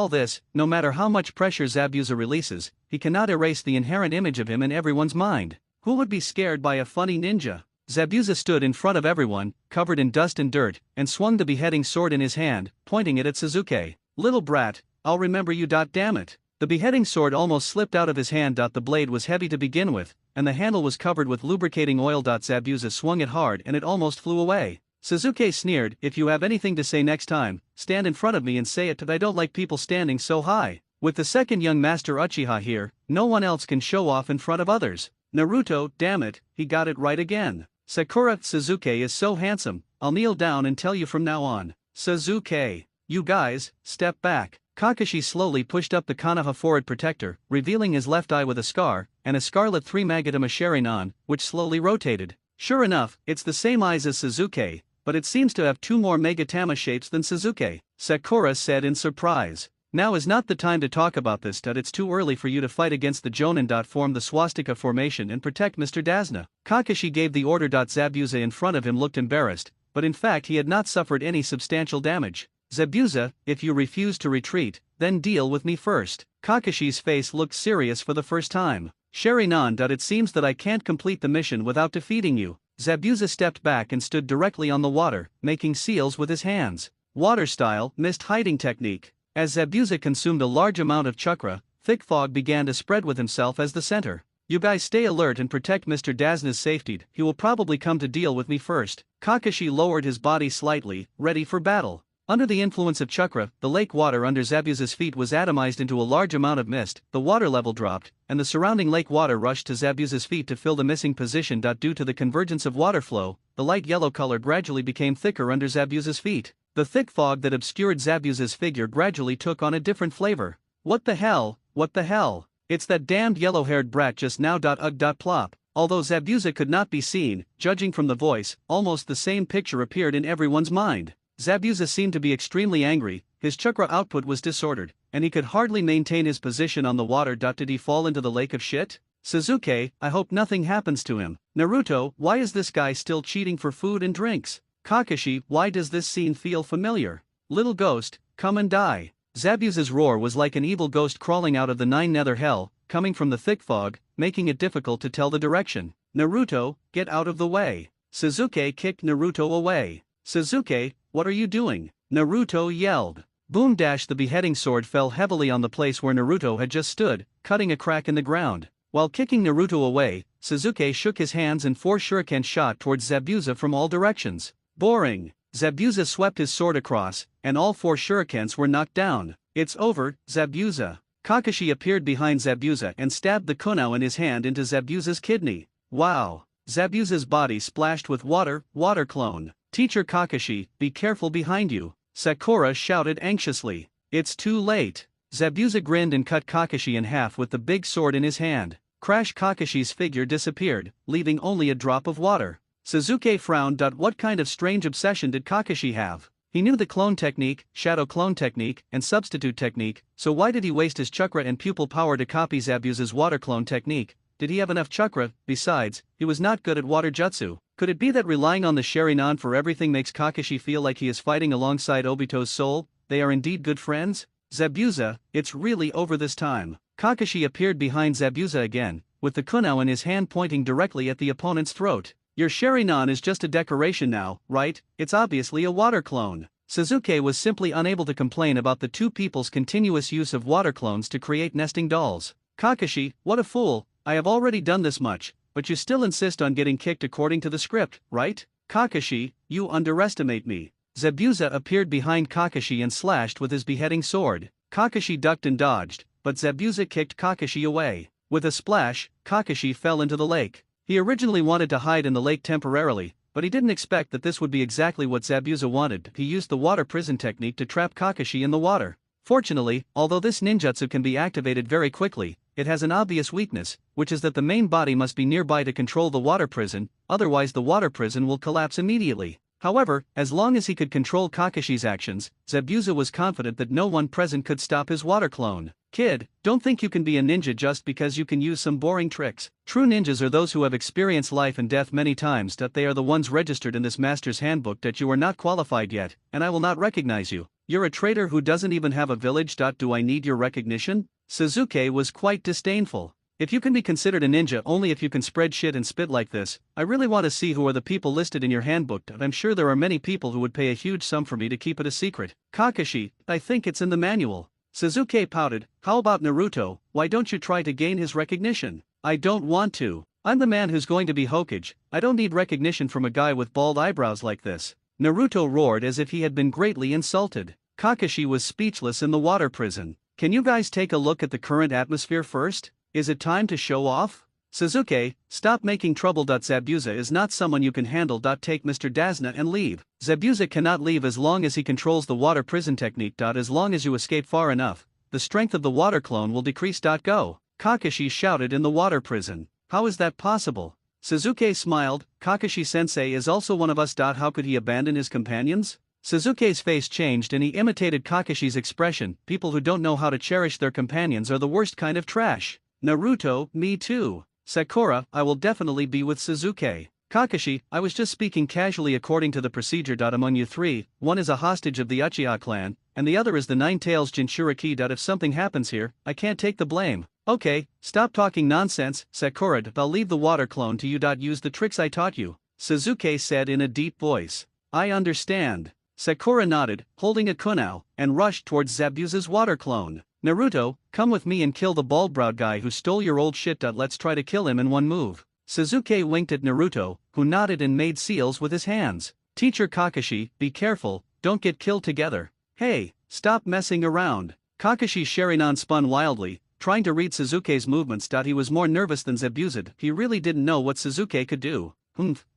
this, no matter how much pressure Zabuza releases, he cannot erase the inherent image of him in everyone's mind. Who would be scared by a funny ninja? Zabuza stood in front of everyone, covered in dust and dirt, and swung the beheading sword in his hand, pointing it at Sasuke. Little brat, I'll remember you. Damn it. The beheading sword almost slipped out of his hand. The blade was heavy to begin with, and the handle was covered with lubricating oil. Zabuza swung it hard and it almost flew away. Sasuke sneered, if you have anything to say next time, stand in front of me and say it. I don't like people standing so high. With the second young master Uchiha here, no one else can show off in front of others. Naruto, damn it, he got it right again. Sakura, Sasuke is so handsome, I'll kneel down and tell you from now on. Sasuke, you guys, step back. Kakashi slowly pushed up the Konoha forward protector, revealing his left eye with a scar, and a scarlet 3 Magatama Sharingan, which slowly rotated. Sure enough, it's the same eyes as Sasuke, but it seems to have 2 more Magatama shapes than Sasuke, Sakura said in surprise. Now is not the time to talk about this. It's too early for you to fight against the Jonin. Form the swastika formation and protect Mr. Dazna. Kakashi gave the order. Zabuza in front of him looked embarrassed, but in fact he had not suffered any substantial damage. Zabuza, if you refuse to retreat, then deal with me first. Kakashi's face looked serious for the first time. Sharingan. It seems that I can't complete the mission without defeating you. Zabuza stepped back and stood directly on the water, making seals with his hands. Water style, mist hiding technique. As Zabuza consumed a large amount of chakra, thick fog began to spread with himself as the center. You guys stay alert and protect Mr. Dazna's safety. He will probably come to deal with me first. Kakashi lowered his body slightly, ready for battle. Under the influence of chakra, the lake water under Zabuza's feet was atomized into a large amount of mist, the water level dropped, and the surrounding lake water rushed to Zabuza's feet to fill the missing position. Due to the convergence of water flow, the light yellow color gradually became thicker under Zabuza's feet. The thick fog that obscured Zabuza's figure gradually took on a different flavor. What the hell? What the hell? It's that damned yellow-haired brat just now. Ugh. Plop. Although Zabuza could not be seen, judging from the voice, almost the same picture appeared in everyone's mind. Zabuza seemed to be extremely angry, his chakra output was disordered, and he could hardly maintain his position on the water. Did he fall into the lake of shit? Sasuke, I hope nothing happens to him. Naruto, why is this guy still cheating for food and drinks? Kakashi, why does this scene feel familiar? Little ghost, come and die. Zabuza's roar was like an evil ghost crawling out of the 9 nether hell, coming from the thick fog, making it difficult to tell the direction. Naruto, get out of the way. Sasuke kicked Naruto away. Sasuke, what are you doing? Naruto yelled. Boom! The beheading sword fell heavily on the place where Naruto had just stood, cutting a crack in the ground. While kicking Naruto away, Sasuke shook his hands and 4 shurikens shot towards Zabuza from all directions. Boring. Zabuza swept his sword across, and all 4 shurikens were knocked down. It's over, Zabuza. Kakashi appeared behind Zabuza and stabbed the kunai in his hand into Zabuza's kidney. Wow. Zabuza's body splashed with water clone. Teacher Kakashi, be careful behind you. Sakura shouted anxiously. It's too late. Zabuza grinned and cut Kakashi in half with the big sword in his hand. Crash! Kakashi's figure disappeared, leaving only a drop of water. Sasuke frowned. What kind of strange obsession did Kakashi have? He knew the clone technique, shadow clone technique, and substitute technique, so why did he waste his chakra and pupil power to copy Zabuza's water clone technique? Did he have enough chakra? Besides, he was not good at water jutsu. Could it be that relying on the Sharingan for everything makes Kakashi feel like he is fighting alongside Obito's soul? They are indeed good friends? Zabuza, it's really over this time. Kakashi appeared behind Zabuza again, with the kunai in his hand pointing directly at the opponent's throat. Your Sharingan is just a decoration now, right? It's obviously a water clone. Suzuki was simply unable to complain about the two people's continuous use of water clones to create nesting dolls. Kakashi, what a fool, I have already done this much, but you still insist on getting kicked according to the script, right? Kakashi, you underestimate me. Zabuza appeared behind Kakashi and slashed with his beheading sword. Kakashi ducked and dodged, but Zabuza kicked Kakashi away. With a splash, Kakashi fell into the lake. He originally wanted to hide in the lake temporarily, but he didn't expect that this would be exactly what Zabuza wanted. He used the water prison technique to trap Kakashi in the water. Fortunately, although this ninjutsu can be activated very quickly, it has an obvious weakness, which is that the main body must be nearby to control the water prison, otherwise the water prison will collapse immediately. However, as long as he could control Kakashi's actions, Zabuza was confident that no one present could stop his water clone. Kid, don't think you can be a ninja just because you can use some boring tricks. True ninjas are those who have experienced life and death many times. They are the ones registered in this master's handbook. You are not qualified yet, and I will not recognize you. You're a traitor who doesn't even have a village. Do I need your recognition? Suzuki was quite disdainful. If you can be considered a ninja only if you can spread shit and spit like this, I really want to see who are the people listed in your handbook. I'm sure there are many people who would pay a huge sum for me to keep it a secret. Kakashi, I think it's in the manual. Suzuki pouted, how about Naruto, why don't you try to gain his recognition? I don't want to. I'm the man who's going to be Hokage, I don't need recognition from a guy with bald eyebrows like this. Naruto roared as if he had been greatly insulted. Kakashi was speechless in the water prison. Can you guys take a look at the current atmosphere first? Is it time to show off? Suzuki, stop making trouble. Zabuza is not someone you can handle. Take Mr. Dazna and leave. Zabuza cannot leave as long as he controls the water prison technique. As long as you escape far enough, the strength of the water clone will decrease. Go. Kakashi shouted in the water prison. How is that possible? Suzuki smiled, Kakashi-sensei is also one of us. How could he abandon his companions? Suzuki's face changed and he imitated Kakashi's expression. People who don't know how to cherish their companions are the worst kind of trash. Naruto, me too. Sakura, I will definitely be with Suzuki. Kakashi, I was just speaking casually according to the procedure. Among you three, one is a hostage of the Uchiha clan, and the other is the Nine-Tails Jinchuriki. If something happens here, I can't take the blame. Okay, stop talking nonsense, Sakura. I'll leave the water clone to you. Use the tricks I taught you, Suzuki said in a deep voice. I understand. Sakura nodded, holding a kunao, and rushed towards Zabuza's water clone. Naruto, come with me and kill the bald-browed guy who stole your old shit. Let's try to kill him in one move. Suzuki winked at Naruto, who nodded and made seals with his hands. Teacher Kakashi, be careful, don't get killed together. Hey, stop messing around. Kakashi's Sharingan spun wildly, trying to read Suzuki's movements. He was more nervous than Zabuza. He really didn't know what Suzuki could do.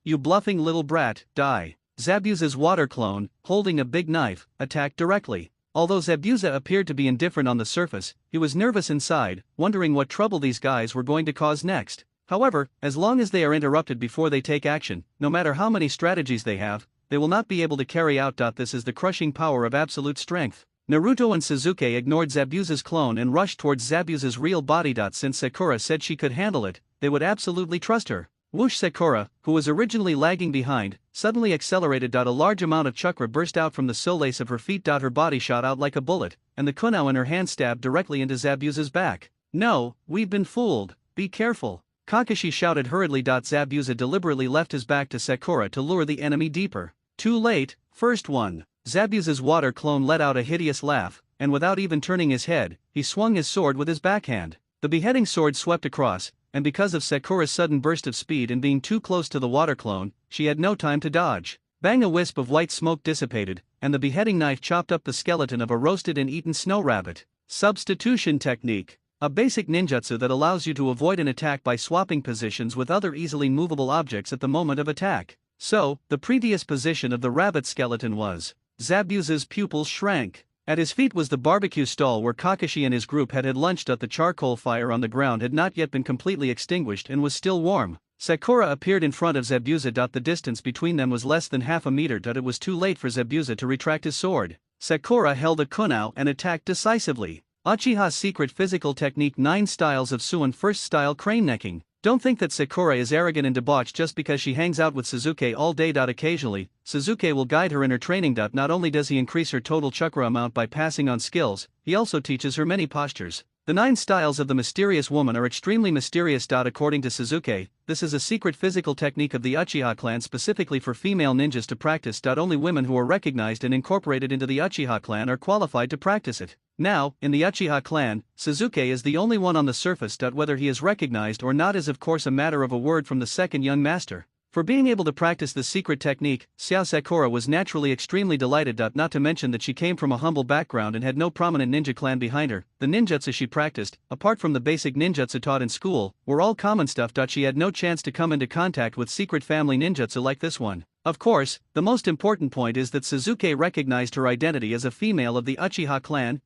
You bluffing little brat, die. Zabuza's water clone, holding a big knife, attacked directly. Although Zabuza appeared to be indifferent on the surface, he was nervous inside, wondering what trouble these guys were going to cause next. However, as long as they are interrupted before they take action, no matter how many strategies they have, they will not be able to carry out. This is the crushing power of absolute strength. Naruto and Suzuki ignored Zabuza's clone and rushed towards Zabuza's real body. Since Sakura said she could handle it, they would absolutely trust her. Whoosh! Sakura, who was originally lagging behind, suddenly accelerated. A large amount of chakra burst out from the solace of her feet. Her body shot out like a bullet, and the kunao in her hand stabbed directly into Zabuza's back. No, we've been fooled, be careful. Kakashi shouted hurriedly. Zabuza deliberately left his back to Sakura to lure the enemy deeper. Too late, first one. Zabuza's water clone let out a hideous laugh, and without even turning his head, he swung his sword with his backhand. The beheading sword swept across, and because of Sakura's sudden burst of speed and being too close to the water clone, she had no time to dodge. Bang! A wisp of white smoke dissipated, and the beheading knife chopped up the skeleton of a roasted and eaten snow rabbit. Substitution technique. A basic ninjutsu that allows you to avoid an attack by swapping positions with other easily movable objects at the moment of attack. So, the previous position of the rabbit skeleton was. Zabuza's pupils shrank. At his feet was the barbecue stall where Kakashi and his group had lunched. The charcoal fire on the ground had not yet been completely extinguished and was still warm. Sakura appeared in front of Zabuza. The distance between them was less than half a meter. It was too late for Zabuza to retract his sword. Sakura held a kunao and attacked decisively. Uchiha's secret physical technique 9 styles of Suin. First style, crane necking. Don't think that Sakura is arrogant and debauched just because she hangs out with Suzuki all day. Occasionally, Suzuki will guide her in her training. Not only does he increase her total chakra amount by passing on skills, he also teaches her many postures. The 9 styles of the mysterious woman are extremely mysterious. According to Suzuki, this is a secret physical technique of the Uchiha clan specifically for female ninjas to practice. Only women who are recognized and incorporated into the Uchiha clan are qualified to practice it. Now, in the Uchiha clan, Suzuki is the only one on the surface. Whether he is recognized or not is of course a matter of a word from the second young master. For being able to practice this secret technique, Xiao Sakura was naturally extremely delighted. Not to mention that she came from a humble background and had no prominent ninja clan behind her. The ninjutsu she practiced, apart from the basic ninjutsu taught in school, were all common stuff. She had no chance to come into contact with secret family ninjutsu like this one. Of course, the most important point is that Suzuki recognized her identity as a female of the Uchiha clan,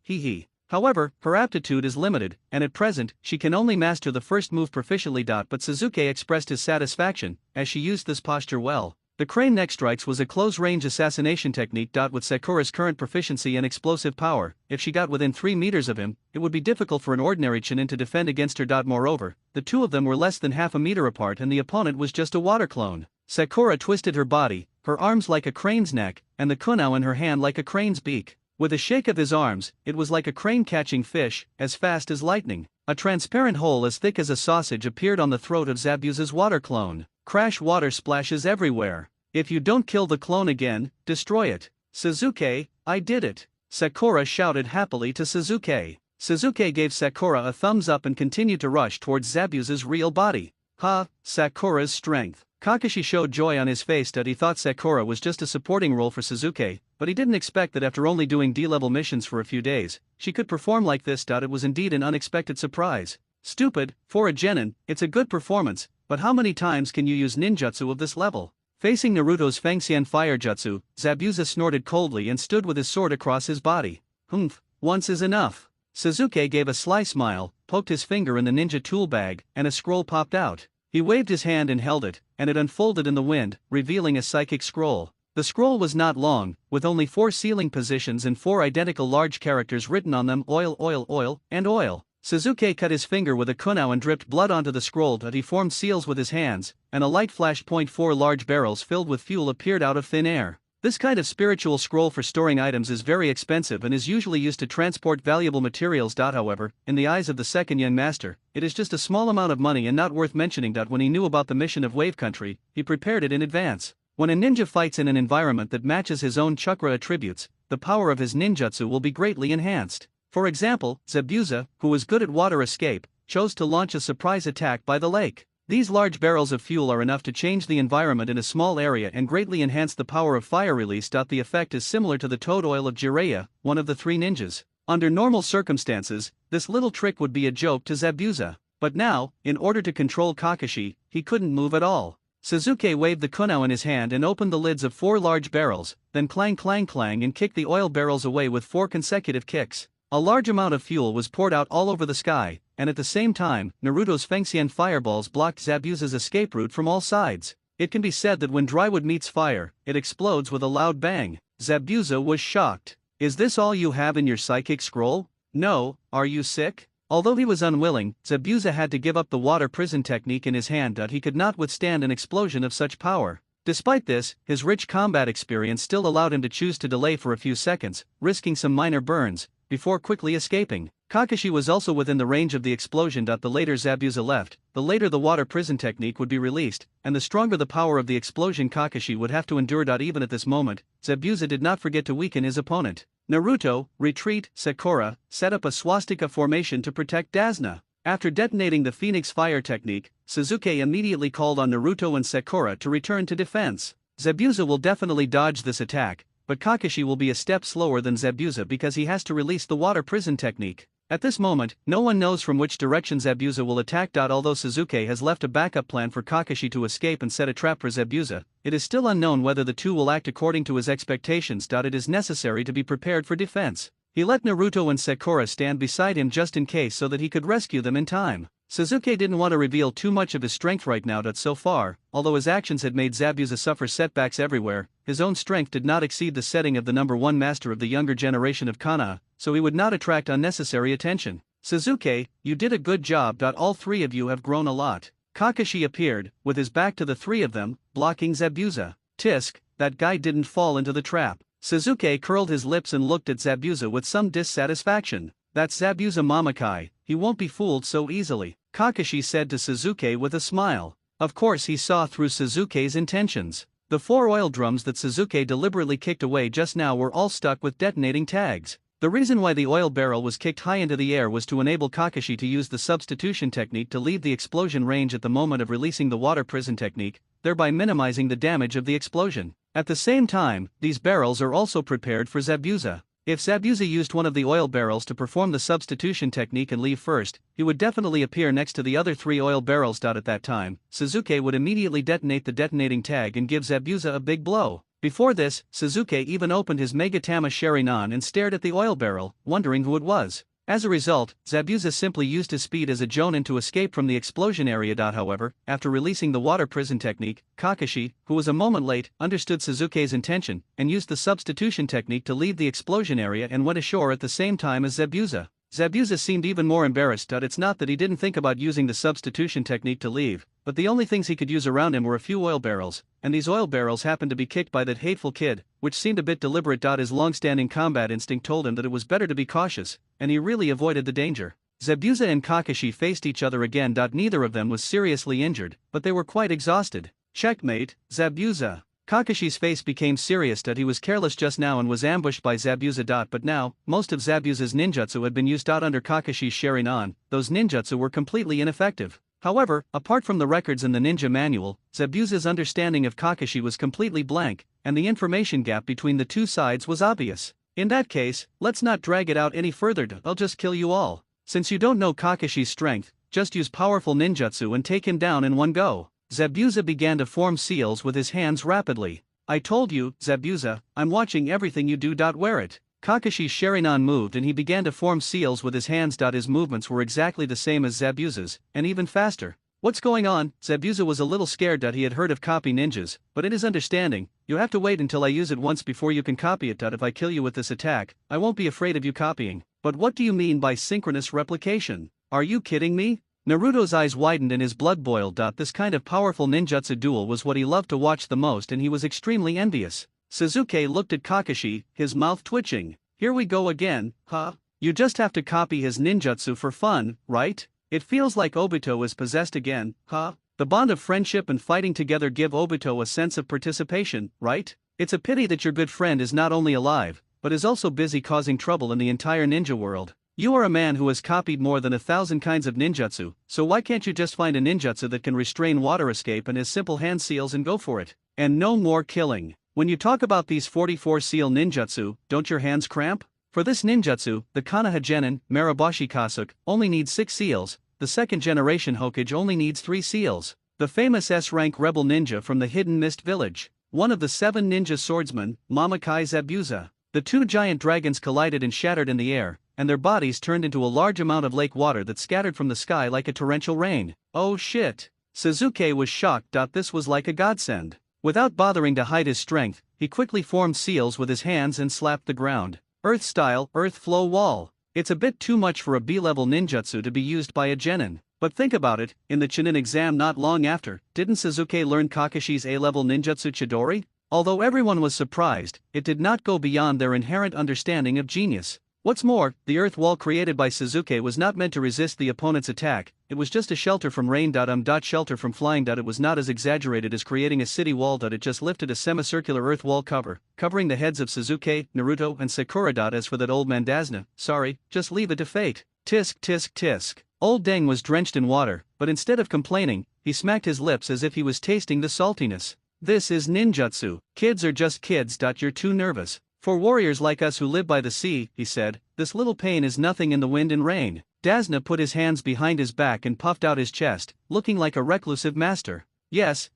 However, her aptitude is limited, and at present, she can only master the first move proficiently. But Suzuki expressed his satisfaction, as she used this posture well. The crane neck strikes was a close-range assassination technique. With Sakura's current proficiency and explosive power, if she got within 3 meters of him, it would be difficult for an ordinary Chunin to defend against her. Moreover, the two of them were less than half a meter apart and the opponent was just a water clone. Sakura twisted her body, her arms like a crane's neck, and the kunao in her hand like a crane's beak. With a shake of his arms, it was like a crane catching fish, as fast as lightning. A transparent hole as thick as a sausage appeared on the throat of Zabuza's water clone. Crash water splashes everywhere. If you don't kill the clone again, destroy it. Suzuki, I did it. Sakura shouted happily to Suzuki. Suzuki gave Sakura a thumbs up and continued to rush towards Zabuza's real body. Ha, Sakura's strength. Kakashi showed joy on his face that he thought Sakura was just a supporting role for Suzuki, but he didn't expect that after only doing D-level missions for a few days, she could perform like this. It was indeed an unexpected surprise. Stupid, for a genin, it's a good performance, but how many times can you use ninjutsu of this level? Facing Naruto's Fangxian fire jutsu, Zabuza snorted coldly and stood with his sword across his body. Humph, once is enough. Suzuki gave a sly smile, poked his finger in the ninja tool bag, and a scroll popped out. He waved his hand and held it, and it unfolded in the wind, revealing a psychic scroll. The scroll was not long, with only 4 sealing positions and 4 identical large characters written on them: oil, oil, oil, and oil. Suzuki cut his finger with a kunao and dripped blood onto the scroll. He formed seals with his hands, and a light flashed. 4 large barrels filled with fuel appeared out of thin air. This kind of spiritual scroll for storing items is very expensive and is usually used to transport valuable materials. However, in the eyes of the second young master, it is just a small amount of money and not worth mentioning. When he knew about the mission of Wave Country, he prepared it in advance. When a ninja fights in an environment that matches his own chakra attributes, the power of his ninjutsu will be greatly enhanced. For example, Zabuza, who was good at water escape, chose to launch a surprise attack by the lake. These large barrels of fuel are enough to change the environment in a small area and greatly enhance the power of fire release. The effect is similar to the toad oil of Jiraiya, one of the 3 ninjas. Under normal circumstances, this little trick would be a joke to Zabuza. But now, in order to control Kakashi, he couldn't move at all. Suzuki waved the kunao in his hand and opened the lids of 4 large barrels, then clang clang clang and kicked the oil barrels away with 4 consecutive kicks. A large amount of fuel was poured out all over the sky, and at the same time, Naruto's Fangxian fireballs blocked Zabuza's escape route from all sides. It can be said that when drywood meets fire, it explodes with a loud bang. Zabuza was shocked. Is this all you have in your psychic scroll? No, are you sick? Although he was unwilling, Zabuza had to give up the water prison technique in his hand. He could not withstand an explosion of such power. Despite this, his rich combat experience still allowed him to choose to delay for a few seconds, risking some minor burns, before quickly escaping. Kakashi was also within the range of the explosion. The later Zabuza left, the later the water prison technique would be released, and the stronger the power of the explosion Kakashi would have to endure. Even at this moment, Zabuza did not forget to weaken his opponent. Naruto, retreat. Sakura set up a swastika formation to protect Dasna. After detonating the Phoenix Fire technique, Suzuki immediately called on Naruto and Sakura to return to defense. Zabuza will definitely dodge this attack, but Kakashi will be a step slower than Zabuza because he has to release the water prison technique. At this moment, no one knows from which direction Zabuza will attack. Although Suzuki has left a backup plan for Kakashi to escape and set a trap for Zabuza, it is still unknown whether the two will act according to his expectations. It is necessary to be prepared for defense. He let Naruto and Sakura stand beside him just in case so that he could rescue them in time. Suzuki didn't want to reveal too much of his strength right now. So far, although his actions had made Zabuza suffer setbacks everywhere, his own strength did not exceed the setting of the number 1 master of the younger generation of Kana, so he would not attract unnecessary attention. Suzuki, you did a good job. All 3 of you have grown a lot. Kakashi appeared, with his back to the 3 of them, blocking Zabuza. Tisk, that guy didn't fall into the trap. Suzuki curled his lips and looked at Zabuza with some dissatisfaction. That's Zabuza Mamakai, he won't be fooled so easily, Kakashi said to Sasuke with a smile. Of course he saw through Sasuke's intentions. The 4 oil drums that Sasuke deliberately kicked away just now were all stuck with detonating tags. The reason why the oil barrel was kicked high into the air was to enable Kakashi to use the substitution technique to leave the explosion range at the moment of releasing the water prison technique, thereby minimizing the damage of the explosion. At the same time, these barrels are also prepared for Zabuza. If Zabuza used one of the oil barrels to perform the substitution technique and leave first, he would definitely appear next to the other 3 oil barrels. At that time, Sasuke would immediately detonate the detonating tag and give Zabuza a big blow. Before this, Sasuke even opened his Megatama Sharingan and stared at the oil barrel, wondering who it was. As a result, Zabuza simply used his speed as a jonin to escape from the explosion area. However, after releasing the water prison technique, Kakashi, who was a moment late, understood Sasuke's intention, and used the substitution technique to leave the explosion area and went ashore at the same time as Zabuza. Zabuza seemed even more embarrassed. It's not that he didn't think about using the substitution technique to leave, but the only things he could use around him were a few oil barrels, and these oil barrels happened to be kicked by that hateful kid, which seemed a bit deliberate. His long-standing combat instinct told him that it was better to be cautious, and he really avoided the danger. Zabuza and Kakashi faced each other again. Neither of them was seriously injured, but they were quite exhausted. Checkmate, Zabuza. Kakashi's face became serious. He was careless just now and was ambushed by Zabuza. But now, most of Zabuza's ninjutsu had been used under Kakashi's Sharingan. Those ninjutsu were completely ineffective. However, apart from the records in the ninja manual, Zabuza's understanding of Kakashi was completely blank, and the information gap between the two sides was obvious. In that case, let's not drag it out any further. I'll just kill you all. Since you don't know Kakashi's strength, just use powerful ninjutsu and take him down in one go. Zabuza began to form seals with his hands rapidly. I told you, Zabuza, I'm watching everything you do. Wear it. Kakashi's Sharingan moved and he began to form seals with his hands. His movements were exactly the same as Zabuza's, and even faster. What's going on? Zabuza was a little scared. He had heard of copy ninjas, but in his understanding, you have to wait until I use it once before you can copy it. If I kill you with this attack, I won't be afraid of you copying. But what do you mean by synchronous replication? Are you kidding me? Naruto's eyes widened and his blood boiled. This kind of powerful ninjutsu duel was what he loved to watch the most and he was extremely envious. Sasuke looked at Kakashi, his mouth twitching. Here we go again, huh? You just have to copy his ninjutsu for fun, right? It feels like Obito is possessed again, huh? The bond of friendship and fighting together give Obito a sense of participation, right? It's a pity that your good friend is not only alive, but is also busy causing trouble in the entire ninja world. You are a man who has copied more than 1,000 kinds of ninjutsu, so why can't you just find a ninjutsu that can restrain water escape and has simple hand seals and go for it? And no more killing. When you talk about these 44 seal ninjutsu, don't your hands cramp? For this ninjutsu, the Konoha Genin, Maraboshi Kasuke, only needs 6 seals, the second generation Hokage only needs 3 seals. The famous S-rank rebel ninja from the Hidden Mist Village. One of the 7 ninja swordsmen, Mamakai Zabuza. The 2 giant dragons collided and shattered in the air, and their bodies turned into a large amount of lake water that scattered from the sky like a torrential rain. Oh shit! Sasuke was shocked. This was like a godsend. Without bothering to hide his strength, he quickly formed seals with his hands and slapped the ground. Earth style, earth flow wall. It's a bit too much for a B-level ninjutsu to be used by a genin. But think about it, in the Chunin exam not long after, didn't Sasuke learn Kakashi's A-level ninjutsu Chidori? Although everyone was surprised, it did not go beyond their inherent understanding of genius. What's more, the earth wall created by Sasuke was not meant to resist the opponent's attack, it was just a shelter from rain. Shelter from flying. It was not as exaggerated as creating a city wall. It just lifted a semicircular earth wall covering the heads of Sasuke, Naruto, and Sakura. As for that old man Dazna, sorry, just leave it to fate. Tisk tisk tisk. Old Deng was drenched in water, but instead of complaining, he smacked his lips as if he was tasting the saltiness. This is ninjutsu. Kids are just kids. You're too nervous. For warriors like us who live by the sea, he said, this little pain is nothing in the wind and rain. Dazna put his hands behind his back and puffed out his chest, looking like a reclusive master. Yes,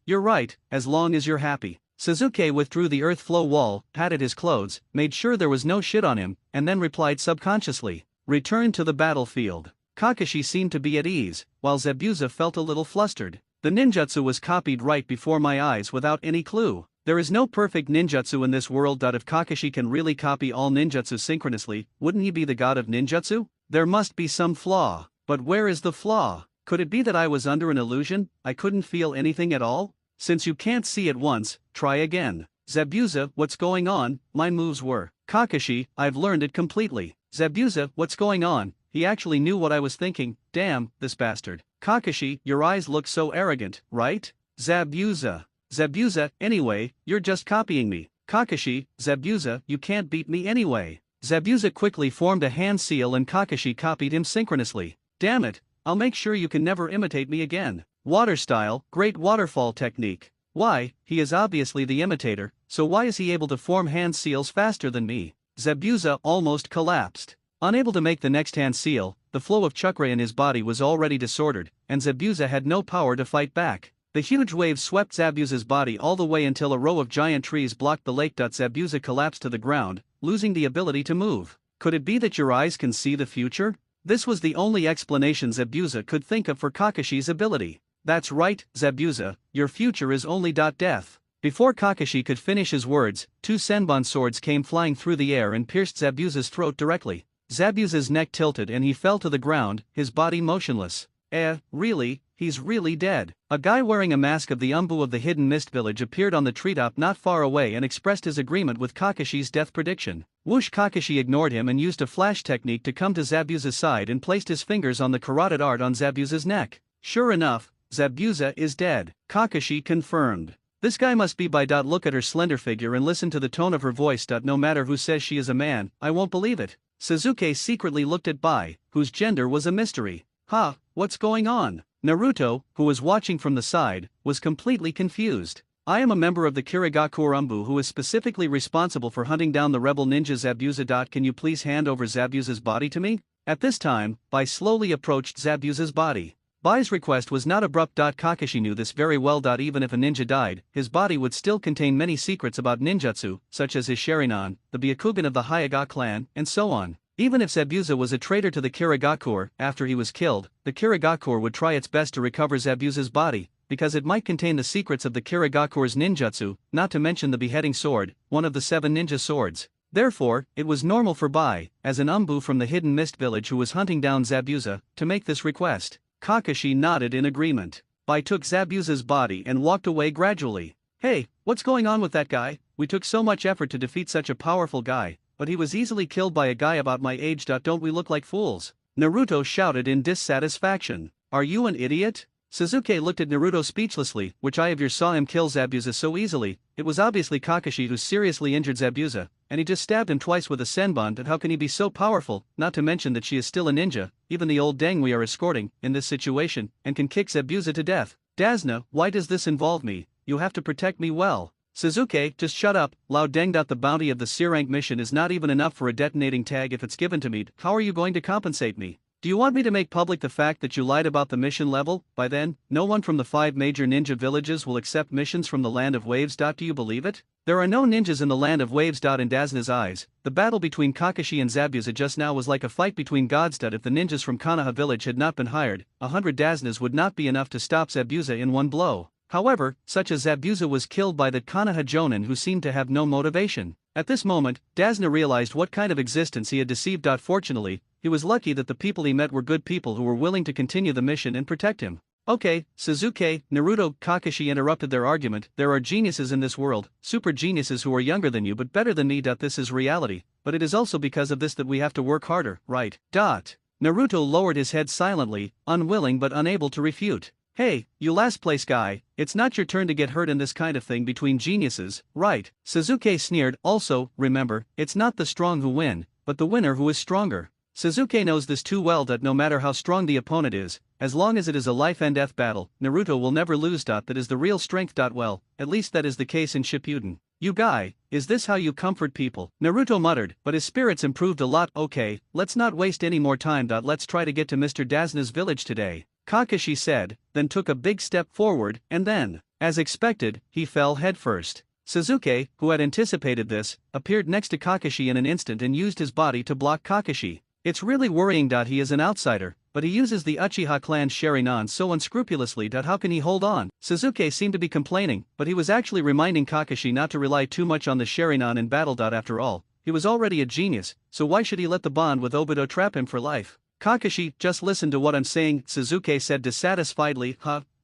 you're right, as long as you're happy. Sasuke withdrew the earth flow wall, patted his clothes, made sure there was no shit on him, and then replied subconsciously. Return to the battlefield. Kakashi seemed to be at ease, while Zabuza felt a little flustered. The ninjutsu was copied right before my eyes without any clue. There is no perfect ninjutsu in this world. If Kakashi can really copy all ninjutsu synchronously, wouldn't he be the god of ninjutsu? There must be some flaw. But where is the flaw? Could it be that I was under an illusion? I couldn't feel anything at all? Since you can't see it once, try again. Zabuza, what's going on? My moves were. Kakashi, I've learned it completely. Zabuza, what's going on? He actually knew what I was thinking. Damn, this bastard. Kakashi, your eyes look so arrogant, right? Zabuza. Zabuza, anyway, you're just copying me. Kakashi, Zabuza, you can't beat me anyway. Zabuza quickly formed a hand seal and Kakashi copied him synchronously. Damn it, I'll make sure you can never imitate me again. Water style, great waterfall technique. Why, he is obviously the imitator, so why is he able to form hand seals faster than me? Zabuza almost collapsed. Unable to make the next hand seal, the flow of chakra in his body was already disordered, and Zabuza had no power to fight back. The huge waves swept Zabuza's body all the way until a row of giant trees blocked the lake. Zabuza collapsed to the ground, losing the ability to move. Could it be that your eyes can see the future? This was the only explanation Zabuza could think of for Kakashi's ability. That's right, Zabuza, your future is only death. Before Kakashi could finish his words, two Senbon swords came flying through the air and pierced Zabuza's throat directly. Zabuza's neck tilted and he fell to the ground, his body motionless. Really? He's really dead. A guy wearing a mask of the Umbu of the Hidden Mist Village appeared on the treetop not far away and expressed his agreement with Kakashi's death prediction. Whoosh! Kakashi ignored him and used a flash technique to come to Zabuza's side and placed his fingers on the carotid art on Zabuza's neck. Sure enough, Zabuza is dead. Kakashi confirmed. This guy must be by. Look at her slender figure and listen to the tone of her voice. No matter who says she is a man, I won't believe it. Sasuke secretly looked at Bai, whose gender was a mystery. What's going on? Naruto, who was watching from the side, was completely confused. I am a member of the Kirigakure Umbu who is specifically responsible for hunting down the rebel ninja Zabuza. Can you please hand over Zabuza's body to me? At this time, Bai slowly approached Zabuza's body. Bai's request was not abrupt. Kakashi knew this very well. Even if a ninja died, his body would still contain many secrets about ninjutsu, such as his Sharingan, the Byakugan of the Hyuga clan, and so on. Even if Zabuza was a traitor to the Kirigakure, after he was killed, the Kirigakure would try its best to recover Zabuza's body, because it might contain the secrets of the Kirigakure's ninjutsu, not to mention the beheading sword, one of the 7 ninja swords. Therefore, it was normal for Bai, as an Umbu from the Hidden Mist Village who was hunting down Zabuza, to make this request. Kakashi nodded in agreement. Bai took Zabuza's body and walked away gradually. Hey, what's going on with that guy? We took so much effort to defeat such a powerful guy, but he was easily killed by a guy about my age. Don't we look like fools? Naruto shouted in dissatisfaction. Are you an idiot? Sasuke looked at Naruto speechlessly. Which eye of yours saw him kill Zabuza so easily? It was obviously Kakashi who seriously injured Zabuza, and he just stabbed him twice with a senbon. And how can he be so powerful, not to mention that she is still a ninja, even the old dang we are escorting, in this situation, and can kick Zabuza to death. Dazna, why does this involve me? You have to protect me well. Sasuke, just shut up, Lao Deng. The bounty of the C-rank mission is not even enough for a detonating tag if it's given to me. How are you going to compensate me? Do you want me to make public the fact that you lied about the mission level? By then, no one from the 5 major ninja villages will accept missions from the Land of Waves. Do you believe it? There are no ninjas in the Land of Waves. In Dazna's eyes, the battle between Kakashi and Zabuza just now was like a fight between gods. If the ninjas from Konoha village had not been hired, 100 Daznas would not be enough to stop Zabuza in one blow. However, such as Zabuza was killed by the Konoha Jonin who seemed to have no motivation. At this moment, Dazna realized what kind of existence he had deceived. Fortunately, he was lucky that the people he met were good people who were willing to continue the mission and protect him. Okay, Sasuke, Naruto, Kakashi interrupted their argument. There are geniuses in this world, super geniuses who are younger than you but better than me. This is reality, but it is also because of this that we have to work harder, right? Naruto lowered his head silently, unwilling but unable to refute. Hey, you last place guy, it's not your turn to get hurt in this kind of thing between geniuses, right? Sasuke sneered. Also, remember, it's not the strong who win, but the winner who is stronger. Sasuke knows this too well that no matter how strong the opponent is, as long as it is a life and death battle, Naruto will never lose. That is the real strength. Well, at least that is the case in Shippuden. You guy, is this how you comfort people? Naruto muttered, but his spirits improved a lot. Okay, let's not waste any more time. Let's try to get to Mr. Dazna's village today. Kakashi said, then took a big step forward, and then, as expected, he fell headfirst. Sasuke, who had anticipated this, appeared next to Kakashi in an instant and used his body to block Kakashi. It's really worrying. He is an outsider, but he uses the Uchiha clan's Sharingan so unscrupulously. How can he hold on? Sasuke seemed to be complaining, but he was actually reminding Kakashi not to rely too much on the Sharingan in battle. After all, he was already a genius, so why should he let the bond with Obito trap him for life? Kakashi, just listen to what I'm saying, Sasuke said dissatisfiedly.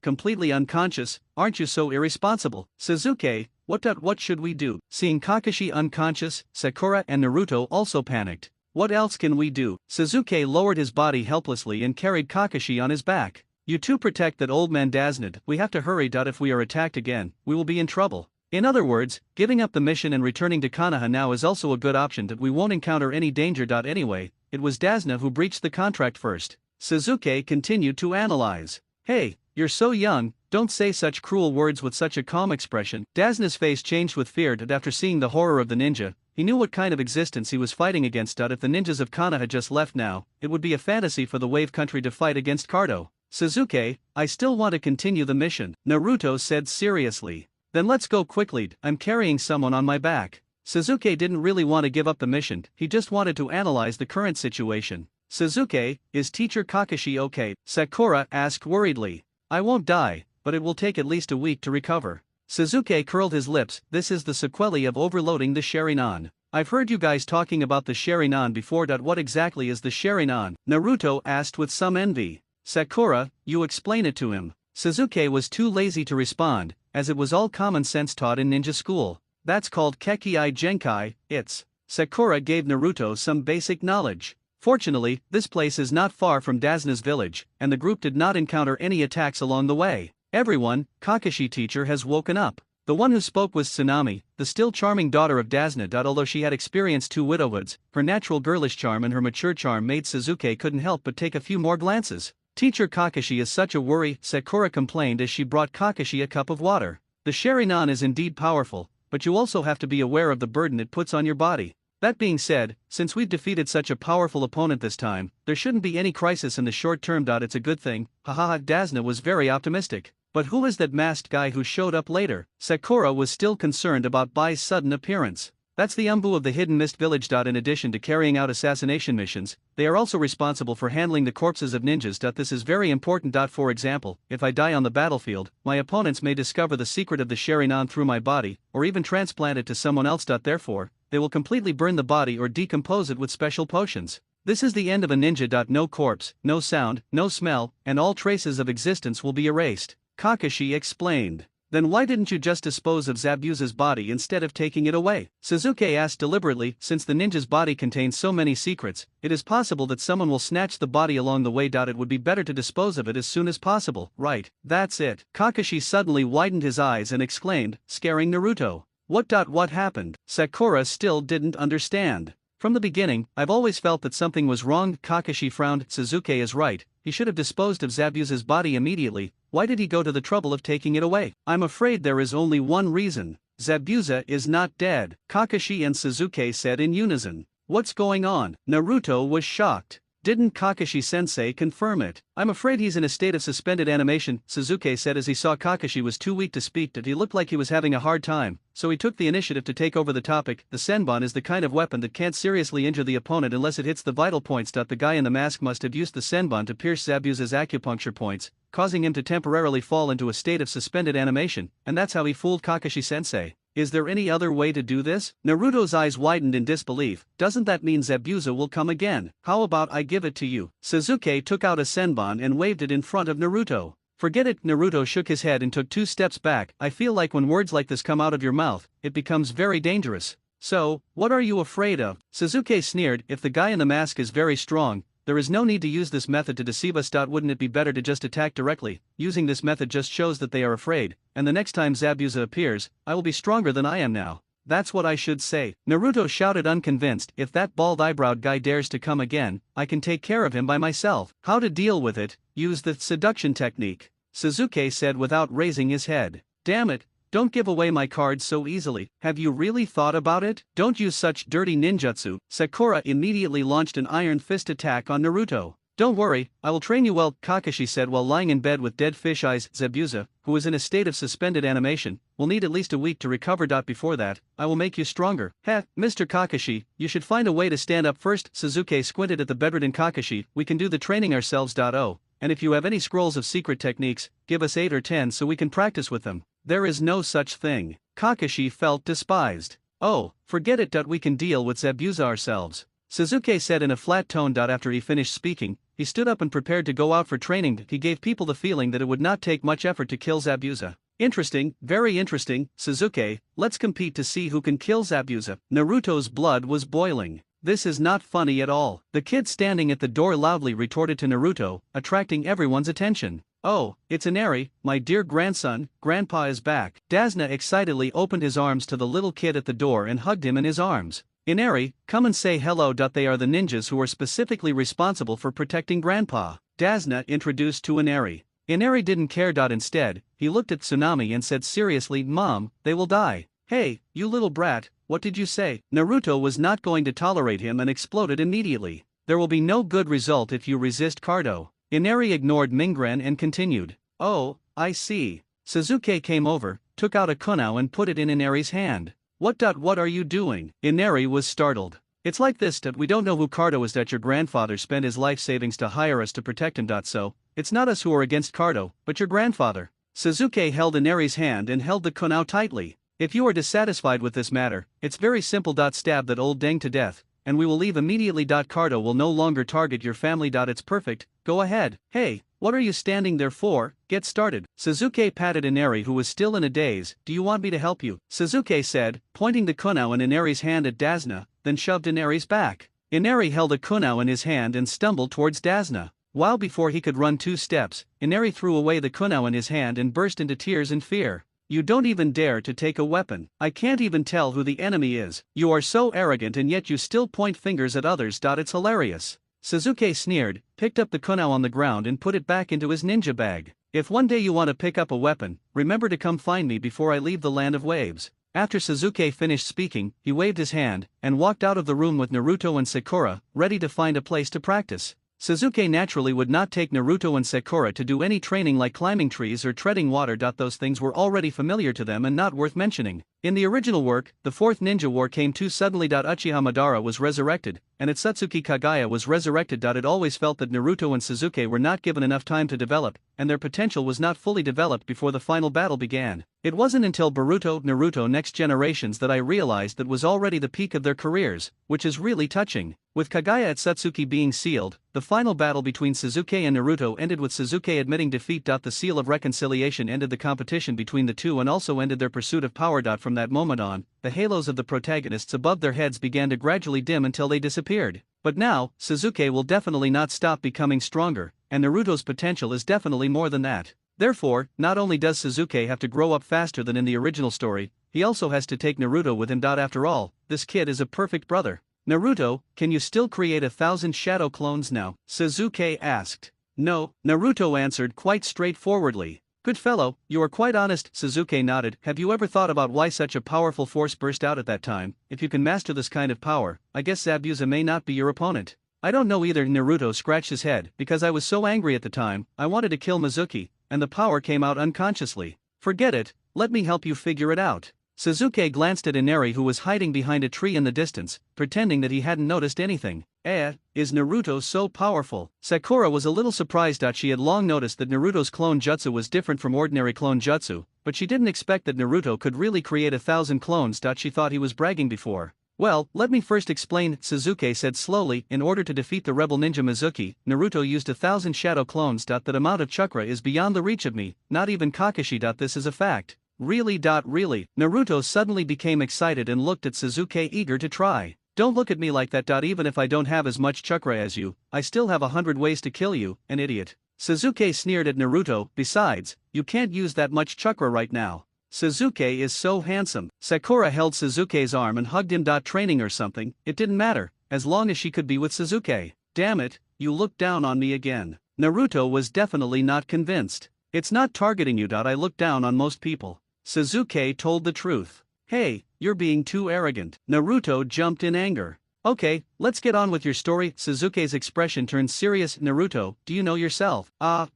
Completely unconscious, aren't you so irresponsible? Sasuke, what should we do? Seeing Kakashi unconscious, Sakura and Naruto also panicked. What else can we do? Suzuki lowered his body helplessly and carried Kakashi on his back. You two protect that old man Daznid, we have to hurry. If we are attacked again, we will be in trouble. In other words, giving up the mission and returning to Konoha now is also a good option. That we won't encounter any danger. Anyway, it was Dazna who breached the contract first. Suzuki continued to analyze. Hey, you're so young, don't say such cruel words with such a calm expression. Dazna's face changed with fear. After seeing the horror of the ninja, he knew what kind of existence he was fighting against. If the ninjas of Konoha had just left now, it would be a fantasy for the Wave Country to fight against Cardo. Suzuki, I still want to continue the mission, Naruto said seriously. Then let's go quickly, I'm carrying someone on my back. Suzuki didn't really want to give up the mission, he just wanted to analyze the current situation. Suzuki, is teacher Kakashi okay? Sakura asked worriedly. I won't die, but it will take at least a week to recover. Suzuki curled his lips. This is the sequelae of overloading the Sharingan. I've heard you guys talking about the Sharingan before. What exactly is the Sharingan? Naruto asked with some envy. Sakura, you explain it to him. Suzuki was too lazy to respond, as it was all common sense taught in ninja school. That's called Kekkai Genkai, it's. Sakura gave Naruto some basic knowledge. Fortunately, this place is not far from Dazna's village, and the group did not encounter any attacks along the way. Everyone, Kakashi teacher has woken up. The one who spoke was Tsunami, the still charming daughter of Dazna. Although she had experienced 2 widowhoods, her natural girlish charm and her mature charm made Suzuki couldn't help but take a few more glances. Teacher Kakashi is such a worry, Sakura complained as she brought Kakashi a cup of water. The Sharingan is indeed powerful, but you also have to be aware of the burden it puts on your body. That being said, since we've defeated such a powerful opponent this time, there shouldn't be any crisis in the short term. It's a good thing, hahaha. Dazna was very optimistic. But who is that masked guy who showed up later? Sakura was still concerned about Bai's sudden appearance. That's the Umbu of the Hidden Mist Village. In addition to carrying out assassination missions, they are also responsible for handling the corpses of ninjas. This is very important. For example, if I die on the battlefield, my opponents may discover the secret of the Sharingan through my body, or even transplant it to someone else. Therefore, they will completely burn the body or decompose it with special potions. This is the end of a ninja. No corpse, no sound, no smell, and all traces of existence will be erased. Kakashi explained. Then why didn't you just dispose of Zabuza's body instead of taking it away? Suzuki asked deliberately. Since the ninja's body contains so many secrets, it is possible that someone will snatch the body along the way. It would be better to dispose of it as soon as possible. Right, that's it. Kakashi suddenly widened his eyes and exclaimed, scaring Naruto. What happened? Sakura still didn't understand. From the beginning, I've always felt that something was wrong. Kakashi frowned. Suzuki is right, he should have disposed of Zabuza's body immediately. Why did he go to the trouble of taking it away? I'm afraid there is only one reason. Zabuza is not dead, Kakashi and Suzuki said in unison. What's going on? Naruto was shocked. Didn't Kakashi-sensei confirm it? I'm afraid he's in a state of suspended animation, Suzuki said as he saw Kakashi was too weak to speak. He looked like he was having a hard time, so he took the initiative to take over the topic. The senbon is the kind of weapon that can't seriously injure the opponent unless it hits the vital points. The guy in the mask must have used the senbon to pierce Zabuza's acupuncture points, causing him to temporarily fall into a state of suspended animation, and that's how he fooled Kakashi-sensei. Is there any other way to do this? Naruto's eyes widened in disbelief. Doesn't that mean Zabuza will come again? How about I give it to you? Suzuki took out a senbon and waved it in front of Naruto. Forget it. Naruto shook his head and took 2 steps back. I feel like when words like this come out of your mouth, it becomes very dangerous. So, what are you afraid of? Suzuki sneered. If the guy in the mask is very strong, there is no need to use this method to deceive us. Wouldn't it be better to just attack directly? Using this method just shows that they are afraid, and the next time Zabuza appears, I will be stronger than I am now. That's what I should say. Naruto shouted unconvinced. If that bald-eyebrowed guy dares to come again, I can take care of him by myself. How to deal with it? Use the seduction technique, Suzuki said without raising his head. Damn it. Don't give away my cards so easily. Have you really thought about it? Don't use such dirty ninjutsu. Sakura immediately launched an iron fist attack on Naruto. Don't worry, I will train you well, Kakashi said while lying in bed with dead fish eyes. Zabuza, who is in a state of suspended animation, will need at least a week to recover. Before that, I will make you stronger. Heh, Mr. Kakashi, you should find a way to stand up first. Suzuki squinted at the bedridden Kakashi. We can do the training ourselves. Oh, and if you have any scrolls of secret techniques, give us 8 or 10 so we can practice with them. There is no such thing. Kakashi felt despised. Oh, forget it. We can deal with Zabuza ourselves, Suzuki said in a flat tone. After he finished speaking, he stood up and prepared to go out for training. He gave people the feeling that it would not take much effort to kill Zabuza. Interesting, very interesting, Suzuki, let's compete to see who can kill Zabuza. Naruto's blood was boiling. this is not funny at all. The kid standing at the door loudly retorted to Naruto, attracting everyone's attention. Oh, it's Inari, my dear grandson, Grandpa is back. Dasna excitedly opened his arms to the little kid at the door and hugged him in his arms. Inari, come and say hello. They are the ninjas who are specifically responsible for protecting Grandpa, Dasna introduced to Inari. Inari didn't care. Instead, he looked at Tsunami and said seriously, Mom, they will die. Hey, you little brat, what did you say? Naruto was not going to tolerate him and exploded immediately. There will be no good result if you resist Cardo. Inari ignored Mingren and continued. Oh, I see. Sasuke came over, took out a kunao and put it in Inari's hand. What are you doing? Inari was startled. It's like this. We don't know who Cardo is. Your grandfather spent his life savings to hire us to protect him. So, it's not us who are against Cardo, but your grandfather. Sasuke held Inari's hand and held the kunao tightly. If you are dissatisfied with this matter, it's very simple. Stab that old deng to death, and we will leave immediately. Cardo will no longer target your family. It's perfect, go ahead. Hey, what are you standing there for? Get started. Sasuke patted Inari, who was still in a daze. Do you want me to help you? Sasuke said, pointing the kunao in Inari's hand at Dasna, then shoved Inari's back. Inari held a kunao in his hand and stumbled towards Dasna. While before he could run 2 steps, Inari threw away the kunao in his hand and burst into tears in fear. You don't even dare to take a weapon. I can't even tell who the enemy is. You are so arrogant and yet you still point fingers at others. It's hilarious. Sasuke sneered, picked up the kunao on the ground and put it back into his ninja bag. If one day you want to pick up a weapon, remember to come find me before I leave the land of waves. After Sasuke finished speaking, he waved his hand and walked out of the room with Naruto and Sakura, ready to find a place to practice. Sasuke naturally would not take Naruto and Sakura to do any training like climbing trees or treading water. Those things were already familiar to them and not worth mentioning. In the original work, the 4th Ninja War came too suddenly. Uchiha Madara was resurrected, and its Satsuki Kagaya was resurrected. It always felt that Naruto and Sasuke were not given enough time to develop, and their potential was not fully developed before the final battle began. It wasn't until Naruto Next Generations that I realized that was already the peak of their careers, which is really touching. With Kagaya at Satsuki being sealed, the final battle between Sasuke and Naruto ended with Sasuke admitting defeat. The seal of reconciliation ended the competition between the two and also ended their pursuit of power. From that moment on, the halos of the protagonists above their heads began to gradually dim until they disappeared. But now, Sasuke will definitely not stop becoming stronger, and Naruto's potential is definitely more than that. Therefore, not only does Sasuke have to grow up faster than in the original story, he also has to take Naruto with him. After all, this kid is a perfect brother. Naruto, can you still create 1,000 shadow clones now? Sasuke asked. No, Naruto answered quite straightforwardly. Good fellow, you are quite honest. Sasuke nodded. Have you ever thought about why such a powerful force burst out at that time? If you can master this kind of power, I guess Zabuza may not be your opponent. I don't know either. Naruto scratched his head. Because I was so angry at the time, I wanted to kill Mizuki, and the power came out unconsciously. Forget it, let me help you figure it out. Sasuke glanced at Inari, who was hiding behind a tree in the distance, pretending that he hadn't noticed anything. Is Naruto so powerful? Sakura was a little surprised. She had long noticed that Naruto's clone jutsu was different from ordinary clone jutsu, but she didn't expect that Naruto could really create 1,000 clones. She thought he was bragging before. Well, let me first explain, Sasuke said slowly. In order to defeat the rebel ninja Mizuki, Naruto used 1,000 shadow clones. That amount of chakra is beyond the reach of me, not even Kakashi. This is a fact. Really? Really? Naruto suddenly became excited and looked at Sasuke, eager to try. Don't look at me like that. Even if I don't have as much chakra as you, I still have 100 ways to kill you, an idiot. Sasuke sneered at Naruto. Besides, you can't use that much chakra right now. Sasuke is so handsome. Sakura held Sasuke's arm and hugged him. Training or something, it didn't matter, as long as she could be with Sasuke. Damn it, you look down on me again. Naruto was definitely not convinced. It's not targeting you. I look down on most people. Sasuke told the truth. Hey, you're being too arrogant. Naruto jumped in anger. Okay, let's get on with your story. Sasuke's expression turned serious. Naruto, do you know yourself?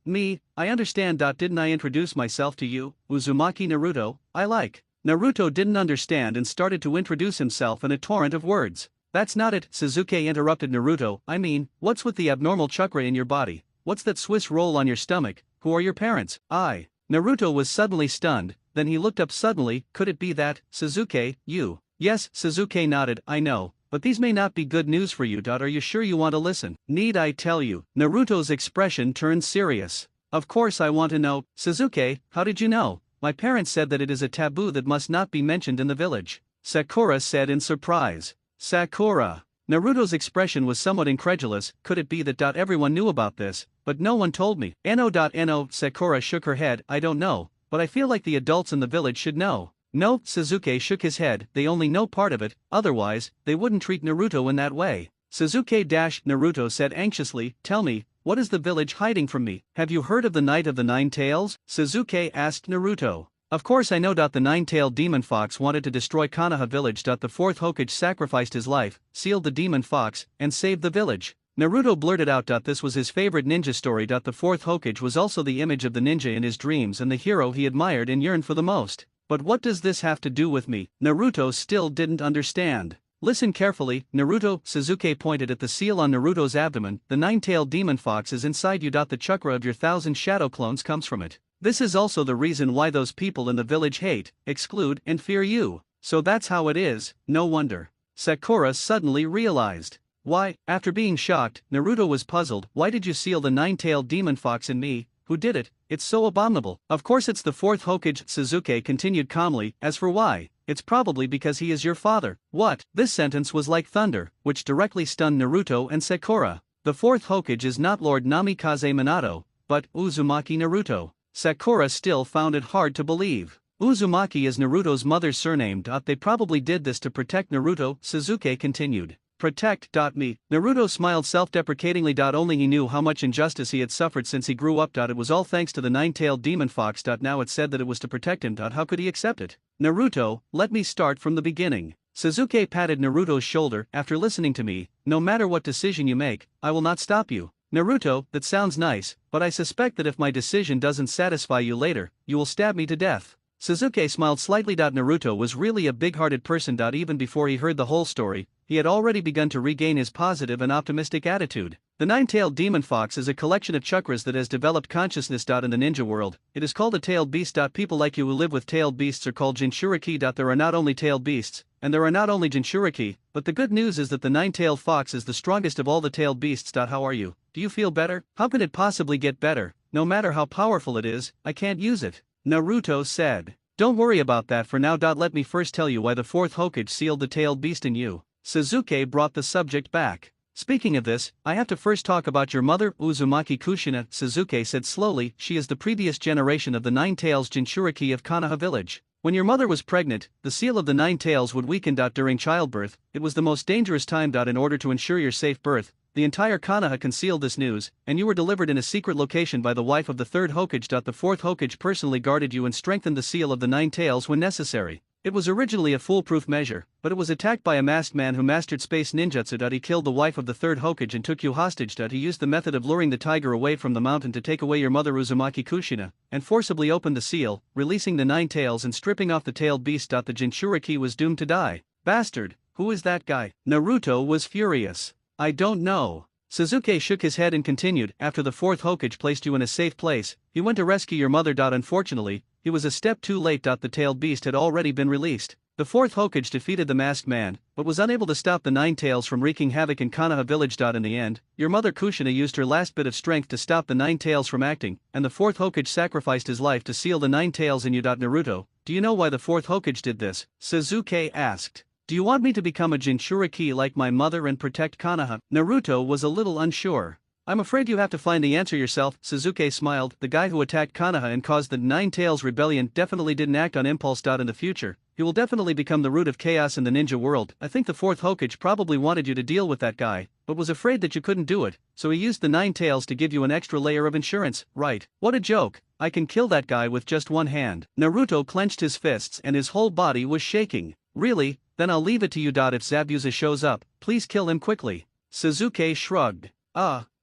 Me, I understand. Didn't I introduce myself to you, Uzumaki Naruto? I like. Naruto didn't understand and started to introduce himself in a torrent of words. That's not it, Sasuke interrupted Naruto. I mean, what's with the abnormal chakra in your body? What's that Swiss roll on your stomach? Who are your parents? Naruto was suddenly stunned, then he looked up suddenly. Could it be that, Sasuke, you? Yes, Sasuke nodded. I know, but these may not be good news for you. Are you sure you want to listen? Need I tell you? Naruto's expression turned serious. Of course I want to know. Sasuke, how did you know? My parents said that it is a taboo that must not be mentioned in the village. Sakura said in surprise. Sakura. Naruto's expression was somewhat incredulous. Could it be that everyone knew about this, but no one told me? No. Sakura shook her head. I don't know, but I feel like the adults in the village should know. No, Sasuke shook his head. They only know part of it, otherwise, they wouldn't treat Naruto in that way. Naruto said anxiously, tell me, what is the village hiding from me? Have you heard of the Night of the Nine Tails? Sasuke asked Naruto. Of course I know. The nine-tailed demon fox wanted to destroy Konoha village. The fourth Hokage sacrificed his life, sealed the demon fox, and saved the village. Naruto blurted out. This was his favorite ninja story. The fourth Hokage was also the image of the ninja in his dreams and the hero he admired and yearned for the most. But what does this have to do with me? Naruto still didn't understand. Listen carefully, Naruto. Sasuke pointed at the seal on Naruto's abdomen. The nine-tailed demon fox is inside you. The chakra of your 1,000 shadow clones comes from it. This is also the reason why those people in the village hate, exclude, and fear you. So that's how it is, no wonder. Sakura suddenly realized. Why, after being shocked, Naruto was puzzled. Why did you seal the nine-tailed demon fox in me? Who did it? It's so abominable. Of course it's the fourth Hokage, Sasuke continued calmly. As for why, it's probably because he is your father. What? This sentence was like thunder, which directly stunned Naruto and Sakura. The fourth Hokage is not Lord Namikaze Minato, but Uzumaki Naruto. Sakura still found it hard to believe. Uzumaki is Naruto's mother's surname. They probably did this to protect Naruto, Sasuke continued. Protect. Me. Naruto smiled self-deprecatingly. Only he knew how much injustice he had suffered since he grew up. It was all thanks to the nine-tailed demon fox. Now it said that it was to protect him. How could he accept it? Naruto, let me start from the beginning. Sasuke patted Naruto's shoulder. After listening to me, no matter what decision you make, I will not stop you. Naruto, that sounds nice, but I suspect that if my decision doesn't satisfy you later, you will stab me to death. Sasuke smiled slightly. Naruto was really a big-hearted person. Even before he heard the whole story, he had already begun to regain his positive and optimistic attitude. The nine-tailed demon fox is a collection of chakras that has developed consciousness. In the ninja world, it is called a tailed beast. People like you who live with tailed beasts are called Jinchuriki. There are not only tailed beasts, and there are not only Jinchuriki, but the good news is that the nine-tailed fox is the strongest of all the tailed beasts. How are you? Do you feel better? How can it possibly get better? No matter how powerful it is, I can't use it. Naruto said. Don't worry about that for now. Let me first tell you why the fourth Hokage sealed the tailed beast in you. Sasuke brought the subject back. Speaking of this, I have to first talk about your mother, Uzumaki Kushina, Sasuke said slowly. She is the previous generation of the Nine Tails Jinchuriki of Konoha village. When your mother was pregnant, the seal of the nine tails would weaken. During childbirth, it was the most dangerous time. In order to ensure your safe birth, the entire Konoha concealed this news, and you were delivered in a secret location by the wife of the third Hokage. The fourth Hokage personally guarded you and strengthened the seal of the nine tails when necessary. It was originally a foolproof measure, but it was attacked by a masked man who mastered space ninjutsu. He killed the wife of the third Hokage and took you hostage. He used the method of luring the tiger away from the mountain to take away your mother Uzumaki Kushina, and forcibly opened the seal, releasing the nine tails and stripping off the tailed beast. The Jinchuriki was doomed to die. Bastard, who is that guy? Naruto was furious. I don't know. Sasuke shook his head and continued. After the fourth Hokage placed you in a safe place, he went to rescue your mother. Unfortunately, he was a step too late. The tailed beast had already been released. The fourth Hokage defeated the masked man, but was unable to stop the nine tails from wreaking havoc in Konoha village. In the end, your mother Kushina used her last bit of strength to stop the nine tails from acting, and the fourth Hokage sacrificed his life to seal the nine tails in you. Naruto, do you know why the fourth Hokage did this? Sasuke asked. Do you want me to become a Jinchuriki like my mother and protect Konoha? Naruto was a little unsure. I'm afraid you have to find the answer yourself, Sasuke smiled. The guy who attacked Konoha and caused the Nine Tails rebellion definitely didn't act on impulse. In the future, he will definitely become the root of chaos in the ninja world. I think the fourth Hokage probably wanted you to deal with that guy, but was afraid that you couldn't do it, so he used the Nine Tails to give you an extra layer of insurance, right? What a joke. I can kill that guy with just one hand. Naruto clenched his fists and his whole body was shaking. Really? Then I'll leave it to you. If Zabuza shows up, please kill him quickly. Sasuke shrugged.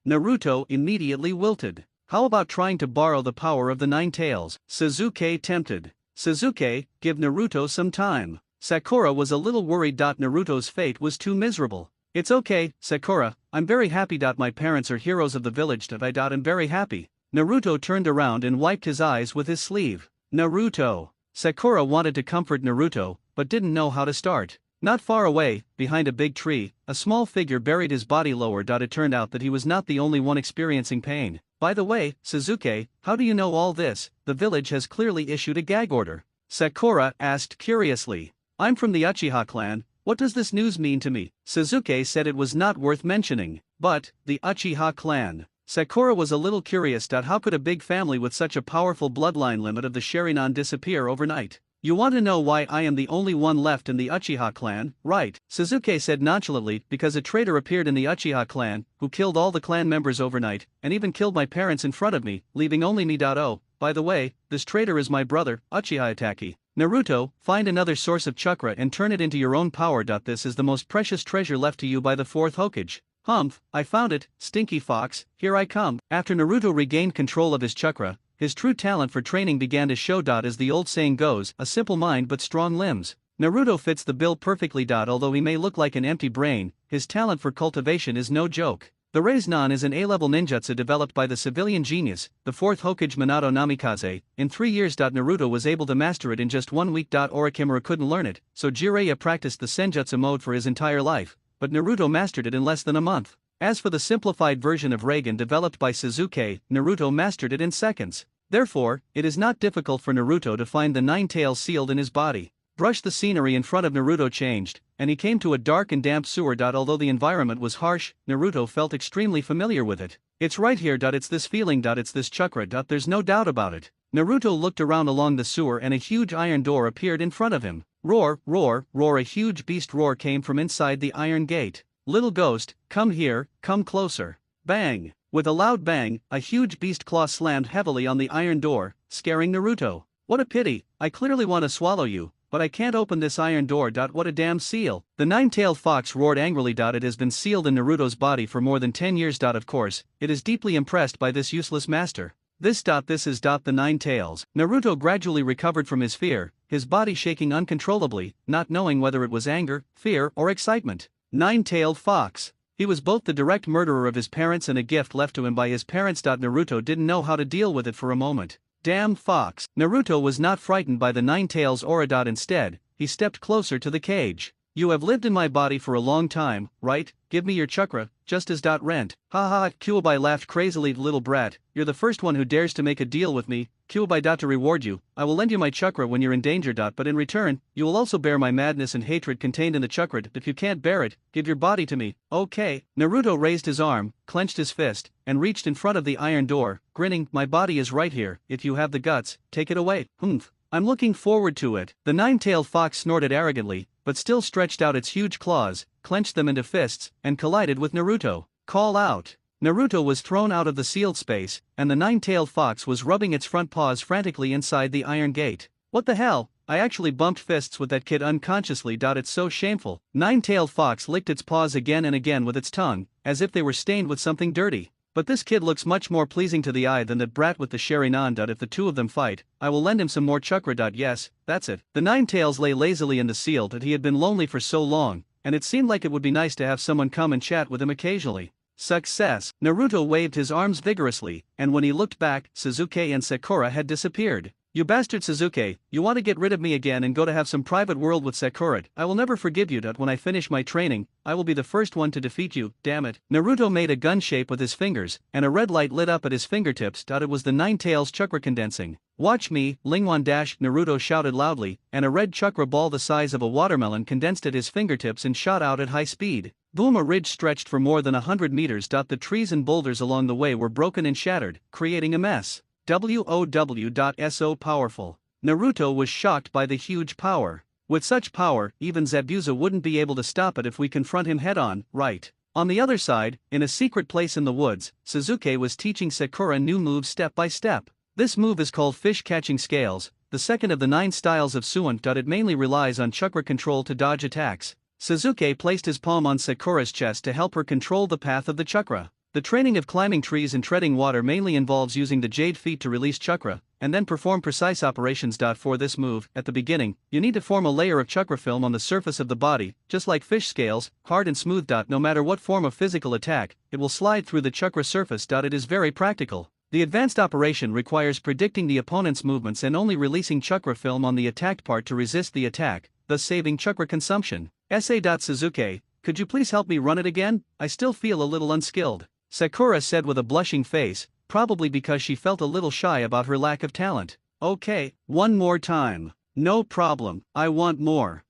Naruto immediately wilted. How about trying to borrow the power of the nine tails? Sasuke tempted. Sasuke, give Naruto some time. Sakura was a little worried. Naruto's fate was too miserable. It's okay, Sakura, I'm very happy. My parents are heroes of the village. I'm very happy. Naruto turned around and wiped his eyes with his sleeve. Naruto. Sakura wanted to comfort Naruto, but didn't know how to start. Not far away, behind a big tree, a small figure buried his body lower. It turned out that he was not the only one experiencing pain. By the way, Sasuke, how do you know all this? The village has clearly issued a gag order. Sakura asked curiously. I'm from the Uchiha clan, What does this news mean to me? Sasuke said it was not worth mentioning. But, the Uchiha clan. Sakura was a little curious. How could a big family with such a powerful bloodline limit of the Sharingan disappear overnight? You want to know why I am the only one left in the Uchiha clan, right? Sasuke said nonchalantly, because a traitor appeared in the Uchiha clan, who killed all the clan members overnight, and even killed my parents in front of me, leaving only me. Oh, by the way, this traitor is my brother, Uchiha Itachi. Naruto, find another source of chakra and turn it into your own power. This is the most precious treasure left to you by the fourth Hokage. Humph, I found it, stinky fox, here I come. After Naruto regained control of his chakra, his true talent for training began to show. As the old saying goes, a simple mind but strong limbs. Naruto fits the bill perfectly. Although he may look like an empty brain, his talent for cultivation is no joke. The Rasengan is an A-level ninjutsu developed by the civilian genius, the fourth Hokage Minato Namikaze. In 3 years. Naruto was able to master it in just 1 week. Orochimaru couldn't learn it, so Jiraiya practiced the senjutsu mode for his entire life, but Naruto mastered it in less than a month. As for the simplified version of Rasen developed by Sasuke, Naruto mastered it in seconds. Therefore, it is not difficult for Naruto to find the 9 tails sealed in his body. The scenery in front of Naruto changed, and he came to a dark and damp sewer. Although the environment was harsh, Naruto felt extremely familiar with it. It's right here. It's this feeling. It's this chakra. There's no doubt about it. Naruto looked around along the sewer and a huge iron door appeared in front of him. Roar, roar, roar. A huge beast roar came from inside the iron gate. Little ghost, come here, come closer. Bang! With a loud bang, a huge beast claw slammed heavily on the iron door, scaring Naruto. What a pity, I clearly want to swallow you, but I can't open this iron door. What a damn seal. The nine-tailed fox roared angrily. It has been sealed in Naruto's body for more than 10 years. Of course, it is deeply impressed by this useless master. This is the 9 tails. Naruto gradually recovered from his fear, his body shaking uncontrollably, not knowing whether it was anger, fear, or excitement. 9-tailed fox. He was both the direct murderer of his parents and a gift left to him by his parents. Naruto didn't know how to deal with it for a moment. Damn fox. Naruto was not frightened by the 9 tails aura. Instead, he stepped closer to the cage. You have lived in my body for a long time, right? Give me your chakra, just as rent. Ha ha, Kyuubi laughed crazily. Little brat, you're the first one who dares to make a deal with me. Kyuubi. To reward you, I will lend you my chakra when you're in danger. But in return, you will also bear my madness and hatred contained in the chakra. If you can't bear it, give your body to me. Okay. Naruto raised his arm, clenched his fist, and reached in front of the iron door, grinning. My body is right here. If you have the guts, take it away. Humph. I'm looking forward to it. The 9-tailed fox snorted arrogantly, but still stretched out its huge claws, clenched them into fists, and collided with Naruto. Call out. Naruto was thrown out of the sealed space, and the 9-tailed fox was rubbing its front paws frantically inside the iron gate. What the hell? I actually bumped fists with that kid unconsciously. It's so shameful. 9-tailed fox licked its paws again and again with its tongue, as if they were stained with something dirty. But this kid looks much more pleasing to the eye than that brat with the Sharingan. If the two of them fight, I will lend him some more chakra. Yes, that's it. The 9 tails lay lazily in the seal. He had been lonely for so long, and it seemed like it would be nice to have someone come and chat with him occasionally. Success! Naruto waved his arms vigorously, and when he looked back, Sasuke and Sakura had disappeared. You bastard Sasuke, you want to get rid of me again and go to have some private world with Sakura. I will never forgive you. When I finish my training, I will be the first one to defeat you, damn it. Naruto made a gun shape with his fingers, and a red light lit up at his fingertips. It was the 9 tails chakra condensing. Watch me, Lingwan dash, Naruto shouted loudly, and a red chakra ball the size of a watermelon condensed at his fingertips and shot out at high speed. Boom! A ridge stretched for more than 100 meters. The trees and boulders along the way were broken and shattered, creating a mess. WOW.so powerful. Naruto was shocked by the huge power. With such power, even Zabuza wouldn't be able to stop it if we confront him head-on, right? On the other side, in a secret place in the woods, Sasuke was teaching Sakura new moves step by step. This move is called fish-catching scales, the second of the 9 styles of Suin. It mainly relies on chakra control to dodge attacks. Sasuke placed his palm on Sakura's chest to help her control the path of the chakra. The training of climbing trees and treading water mainly involves using the jade feet to release chakra, and then perform precise operations. For this move, at the beginning, you need to form a layer of chakra film on the surface of the body, just like fish scales, hard and smooth. No matter what form of physical attack, it will slide through the chakra surface. It is very practical. The advanced operation requires predicting the opponent's movements and only releasing chakra film on the attacked part to resist the attack, thus saving chakra consumption. Sasuke, could you please help me run it again? I still feel a little unskilled. Sakura said with a blushing face, probably because she felt a little shy about her lack of talent. Okay, one more time. No problem, I want more.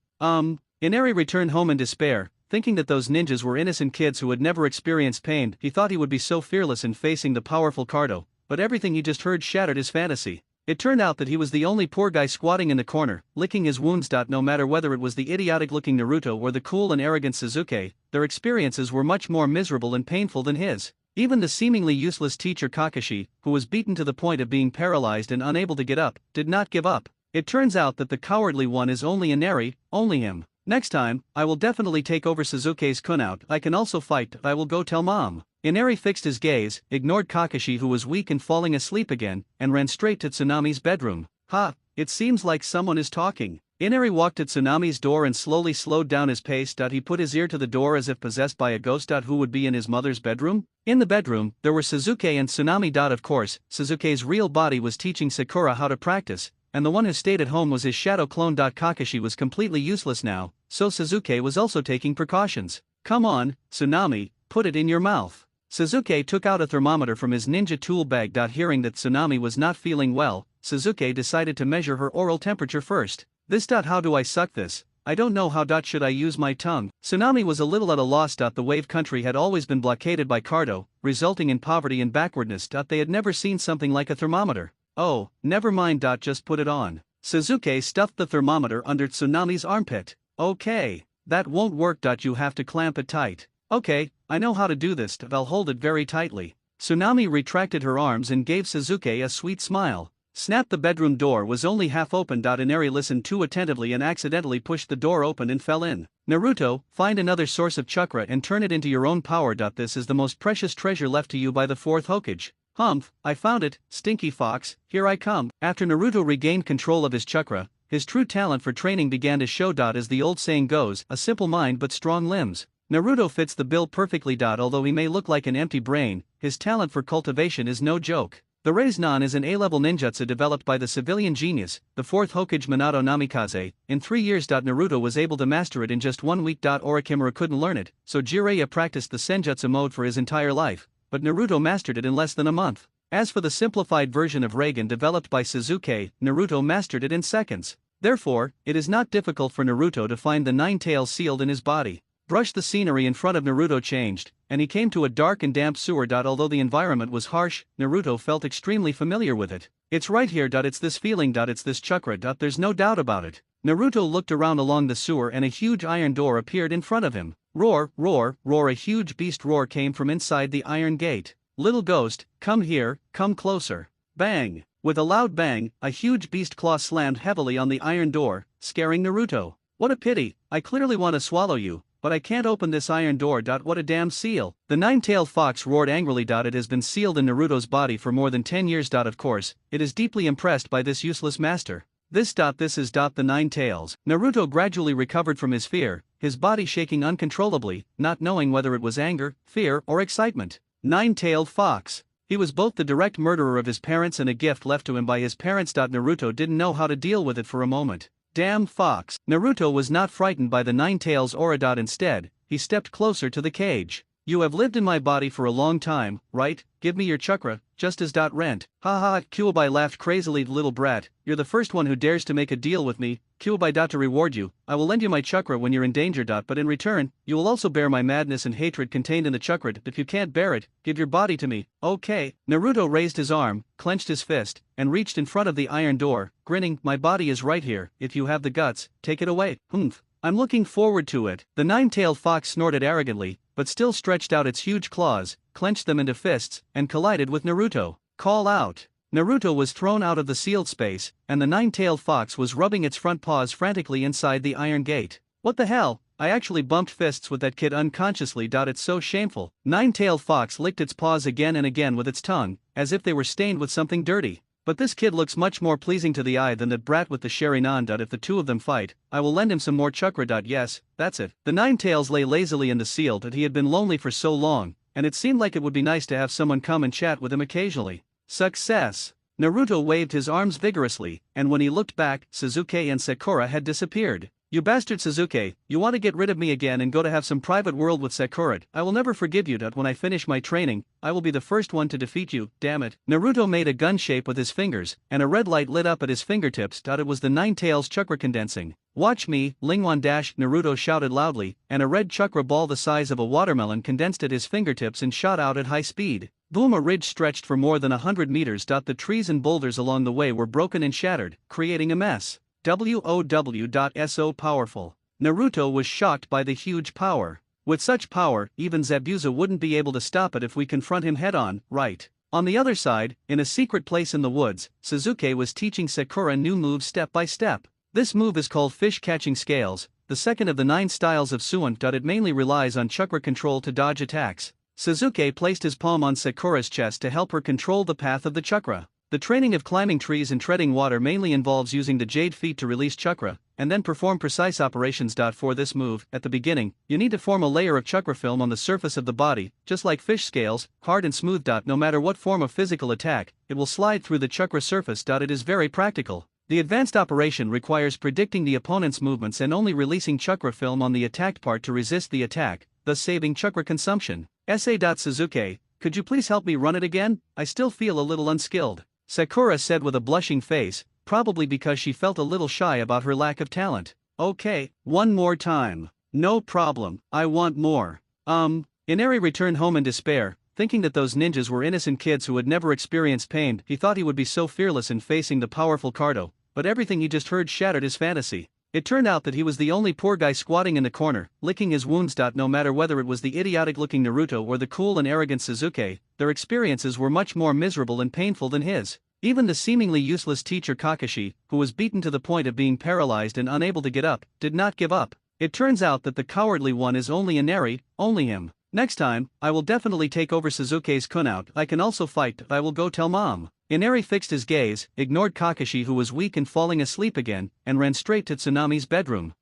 Inari returned home in despair, thinking that those ninjas were innocent kids who had never experienced pain. He thought he would be so fearless in facing the powerful Cardo, but everything he just heard shattered his fantasy. It turned out that he was the only poor guy squatting in the corner, licking his wounds. No matter whether it was the idiotic-looking Naruto or the cool and arrogant Sasuke, their experiences were much more miserable and painful than his. Even the seemingly useless teacher Kakashi, who was beaten to the point of being paralyzed and unable to get up, did not give up. It turns out that the cowardly one is only Inari, only him. Next time, I will definitely take over Sasuke's kunout. I can also fight. I will go tell mom. Inari fixed his gaze, ignored Kakashi who was weak and falling asleep again, and ran straight to Tsunami's bedroom. Ha, it seems like someone is talking. Inari walked to Tsunami's door and slowly slowed down his pace. He put his ear to the door as if possessed by a ghost. Who would be in his mother's bedroom? In the bedroom, there were Sasuke and Tsunami. Of course, Sasuke's real body was teaching Sakura how to practice, and the one who stayed at home was his shadow clone. Kakashi was completely useless now, so Sasuke was also taking precautions. Come on, Tsunami, put it in your mouth. Sasuke took out a thermometer from his ninja tool bag. Hearing that Tsunami was not feeling well, Sasuke decided to measure her oral temperature first. This. How do I suck this? I don't know how. Should I use my tongue? Tsunami was a little at a loss. The wave country had always been blockaded by Cardo, resulting in poverty and backwardness. They had never seen something like a thermometer. Oh, never mind. Just put it on. Sasuke stuffed the thermometer under Tsunami's armpit. Okay, that won't work. You have to clamp it tight. Okay, I know how to do this. I'll hold it very tightly. Tsunami retracted her arms and gave Sasuke a sweet smile. Snap! The bedroom door was only half open. Inari listened too attentively and accidentally pushed the door open and fell in. Naruto, find another source of chakra and turn it into your own power. This is the most precious treasure left to you by the fourth Hokage. Humph, I found it, Stinky Fox, here I come. After Naruto regained control of his chakra, his true talent for training began to show. As the old saying goes, a simple mind but strong limbs. Naruto fits the bill perfectly. Although he may look like an empty brain, his talent for cultivation is no joke. The Raise-Non is an A-level ninjutsu developed by the civilian genius, the fourth Hokage Minato Namikaze. In 3 years. Naruto was able to master it in just 1 week. Orochimaru couldn't learn it, so Jiraiya practiced the Senjutsu mode for his entire life, but Naruto mastered it in less than a month. As for the simplified version of Ragen developed by Sasuke, Naruto mastered it in seconds. Therefore, it is not difficult for Naruto to find the 9 tails sealed in his body. Brush. The scenery in front of Naruto changed, and he came to a dark and damp sewer. Although the environment was harsh, Naruto felt extremely familiar with it. It's right here. It's this feeling. It's this chakra. There's no doubt about it. Naruto looked around along the sewer and a huge iron door appeared in front of him. Roar, roar, roar! A huge beast roar came from inside the iron gate. Little ghost, come here, come closer. Bang! With a loud bang, a huge beast claw slammed heavily on the iron door, scaring Naruto. What a pity, I clearly want to swallow you, but I can't open this iron door. What a damn seal! The 9-tailed fox roared angrily. It has been sealed in Naruto's body for more than 10 years. Of course, it is deeply impressed by this useless master. This is the 9 tails. Naruto gradually recovered from his fear, his body shaking uncontrollably, not knowing whether it was anger, fear, or excitement. 9-tailed fox. He was both the direct murderer of his parents and a gift left to him by his parents. Naruto didn't know how to deal with it for a moment. Damn fox. Naruto was not frightened by the 9 tails aura. Instead, he stepped closer to the cage. You have lived in my body for a long time, right? Give me your chakra, just as rent. Ha ha! Kyuubi laughed crazily. Little brat, you're the first one who dares to make a deal with me. Kyuubi. To reward you, I will lend you my chakra when you're in danger. But in return, you will also bear my madness and hatred contained in the chakra. If you can't bear it, give your body to me. Okay. Naruto raised his arm, clenched his fist, and reached in front of the iron door, grinning. My body is right here. If you have the guts, take it away. Humph. I'm looking forward to it. The 9-tailed fox snorted arrogantly, but still stretched out its huge claws, clenched them into fists, and collided with Naruto. Call out. Naruto was thrown out of the sealed space, and the 9-tailed fox was rubbing its front paws frantically inside the iron gate. What the hell? I actually bumped fists with that kid unconsciously. It's so shameful. 9-tailed fox licked its paws again and again with its tongue, as if they were stained with something dirty. But this kid looks much more pleasing to the eye than that brat with the Sharingan. If the two of them fight, I will lend him some more chakra. Yes, that's it. The 9 tails lay lazily in the seal. He had been lonely for so long, and it seemed like it would be nice to have someone come and chat with him occasionally. Success! Naruto waved his arms vigorously, and when he looked back, Sasuke and Sakura had disappeared. You bastard Sasuke, you want to get rid of me again and go to have some private world with Sakura. I will never forgive you. When I finish my training, I will be the first one to defeat you, damn it. Naruto made a gun shape with his fingers, and a red light lit up at his fingertips. It was the 9 tails chakra condensing. Watch me, Lingwan Naruto shouted loudly, and a red chakra ball the size of a watermelon condensed at his fingertips and shot out at high speed. Boom! A ridge stretched for more than 100 meters. The trees and boulders along the way were broken and shattered, creating a mess. So powerful. Naruto was shocked by the huge power. With such power, even Zabuza wouldn't be able to stop it if we confront him head-on, right? On the other side, in a secret place in the woods, Sasuke was teaching Sakura new moves step by step. This move is called fish-catching scales, the second of the 9 styles of Suan. It mainly relies on chakra control to dodge attacks. Sasuke placed his palm on Sakura's chest to help her control the path of the chakra. The training of climbing trees and treading water mainly involves using the jade feet to release chakra, and then perform precise operations. For this move, at the beginning, you need to form a layer of chakra film on the surface of the body, just like fish scales, hard and smooth. No matter what form of physical attack, it will slide through the chakra surface. It is very practical. The advanced operation requires predicting the opponent's movements and only releasing chakra film on the attacked part to resist the attack, thus saving chakra consumption. Sasuke, could you please help me run it again? I still feel a little unskilled. Sakura said with a blushing face, probably because she felt a little shy about her lack of talent. Okay, one more time. No problem, I want more. Inari returned home in despair, thinking that those ninjas were innocent kids who had never experienced pain. He thought he would be so fearless in facing the powerful Cardo, but everything he just heard shattered his fantasy. It turned out that he was the only poor guy squatting in the corner, licking his wounds. No matter whether it was the idiotic-looking Naruto or the cool and arrogant Sasuke, their experiences were much more miserable and painful than his. Even the seemingly useless teacher Kakashi, who was beaten to the point of being paralyzed and unable to get up, did not give up. It turns out that the cowardly one is only Inari, only him. Next time, I will definitely take over Sasuke's kunout. I can also fight. I will go tell mom. Inari fixed his gaze, ignored Kakashi who was weak and falling asleep again, and ran straight to Tsunami's bedroom.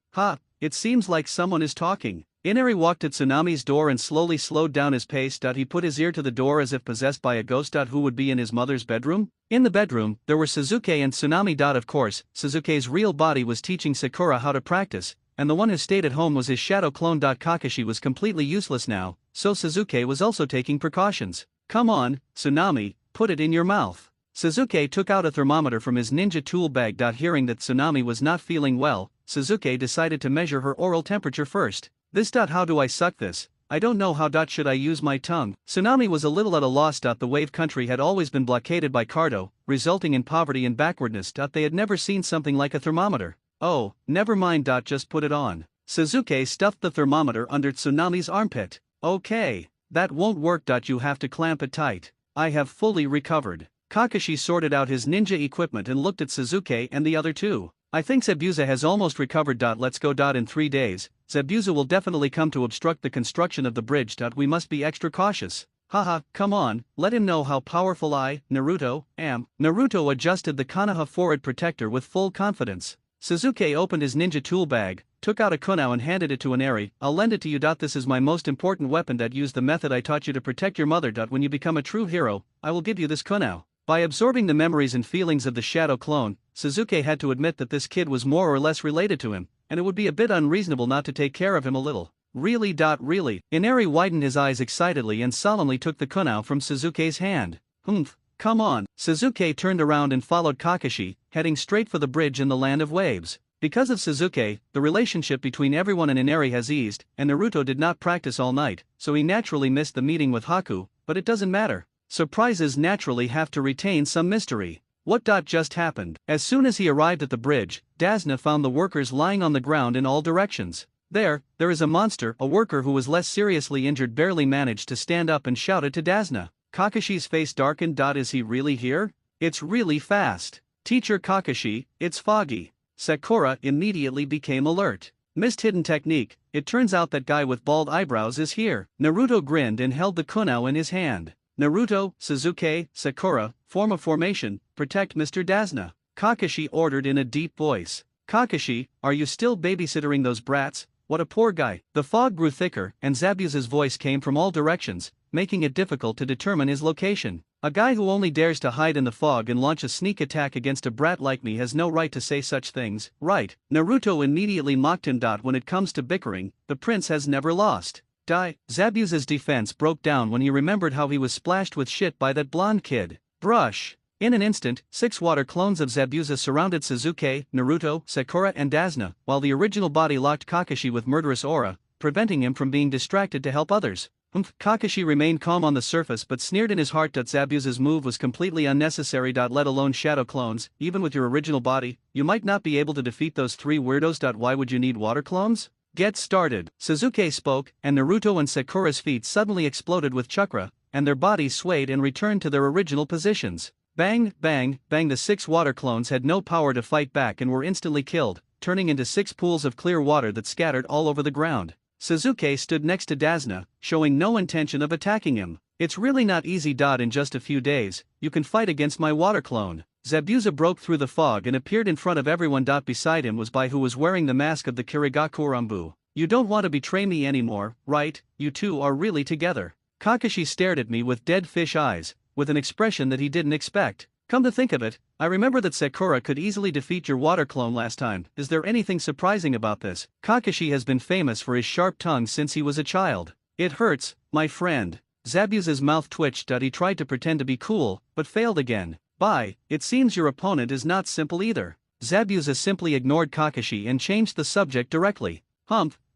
It seems like someone is talking. Inari walked to Tsunami's door and slowly slowed down his pace. He put his ear to the door as if possessed by a ghost. Who would be in his mother's bedroom? In the bedroom, there were Sasuke and Tsunami. Of course, Sasuke's real body was teaching Sakura how to practice, and the one who stayed at home was his shadow clone. Kakashi was completely useless now, so Sasuke was also taking precautions. Come on, Tsunami, put it in your mouth. Sasuke took out a thermometer from his ninja tool bag. Hearing that Tsunami was not feeling well, Sasuke decided to measure her oral temperature first. How do I suck this? I don't know how. Should I use my tongue? Tsunami was a little at a loss. The wave country had always been blockaded by Cardo, resulting in poverty and backwardness. They had never seen something like a thermometer. Oh, never mind. Just put it on. Sasuke stuffed the thermometer under Tsunami's armpit. Okay, that won't work. You have to clamp it tight. I have fully recovered. Kakashi sorted out his ninja equipment and looked at Sasuke and the other two. I think Zabuza has almost recovered. Let's go. In 3 days, Zabuza will definitely come to obstruct the construction of the bridge. We must be extra cautious. Haha, come on, let him know how powerful I, Naruto, am. Naruto adjusted the Konoha forward protector with full confidence. Sasuke opened his ninja tool bag, took out a kunai and handed it to Inari. I'll lend it to you. This is my most important weapon. Use the method I taught you to protect your mother. When you become a true hero, I will give you this kunai. By absorbing the memories and feelings of the shadow clone, Sasuke had to admit that this kid was more or less related to him, and it would be a bit unreasonable not to take care of him a little. Really? Really? Inari widened his eyes excitedly and solemnly took the kunai from Sasuke's hand. Come on. Sasuke turned around and followed Kakashi, heading straight for the bridge in the land of waves. Because of Sasuke, the relationship between everyone and Inari has eased, and Naruto did not practice all night, so he naturally missed the meeting with Haku, but it doesn't matter. Surprises naturally have to retain some mystery. What just happened? As soon as he arrived at the bridge, Dasna found the workers lying on the ground in all directions. There is a monster. A worker who was less seriously injured barely managed to stand up and shouted to Dasna. Kakashi's face darkened. Is he really here? It's really fast. Teacher Kakashi, it's foggy. Sakura immediately became alert. Missed hidden technique. It turns out that guy with bald eyebrows is here. Naruto grinned and held the kunai in his hand. Naruto, Sasuke, Sakura, form a formation, protect Mr. Dasna. Kakashi ordered in a deep voice. Kakashi, are you still babysitting those brats? What a poor guy. The fog grew thicker, and Zabuza's voice came from all directions, making it difficult to determine his location. A guy who only dares to hide in the fog and launch a sneak attack against a brat like me has no right to say such things, right? Naruto immediately mocked him. When it comes to bickering, the prince has never lost. Zabuza's defense broke down when he remembered how he was splashed with shit by that blonde kid. Brush. In an instant, 6 water clones of Zabuza surrounded Sasuke, Naruto, Sakura and Dasna, while the original body locked Kakashi with murderous aura, preventing him from being distracted to help others. Kakashi remained calm on the surface but sneered in his heart that Zabuza's move was completely unnecessary. Let alone shadow clones, even with your original body, you might not be able to defeat those 3 weirdos. Why would you need water clones? Get started. Sasuke spoke, and Naruto and Sakura's feet suddenly exploded with chakra, and their bodies swayed and returned to their original positions. Bang, bang, bang. The 6 water clones had no power to fight back and were instantly killed, turning into 6 pools of clear water that scattered all over the ground. Sasuke stood next to Dasna, showing no intention of attacking him. It's really not easy. In just a few days, you can fight against my water clone. Zabuza broke through the fog and appeared in front of everyone. Beside him was Bai, who was wearing the mask of the Kirigakurambu. You don't want to betray me anymore, right? You two are really together. Kakashi stared at me with dead fish eyes, with an expression that he didn't expect. Come to think of it, I remember that Sakura could easily defeat your water clone last time. Is there anything surprising about this? Kakashi has been famous for his sharp tongue since he was a child. It hurts, my friend. Zabuza's mouth twitched. He tried to pretend to be cool, but failed again. Bai, it seems your opponent is not simple either. Zabuza simply ignored Kakashi and changed the subject directly.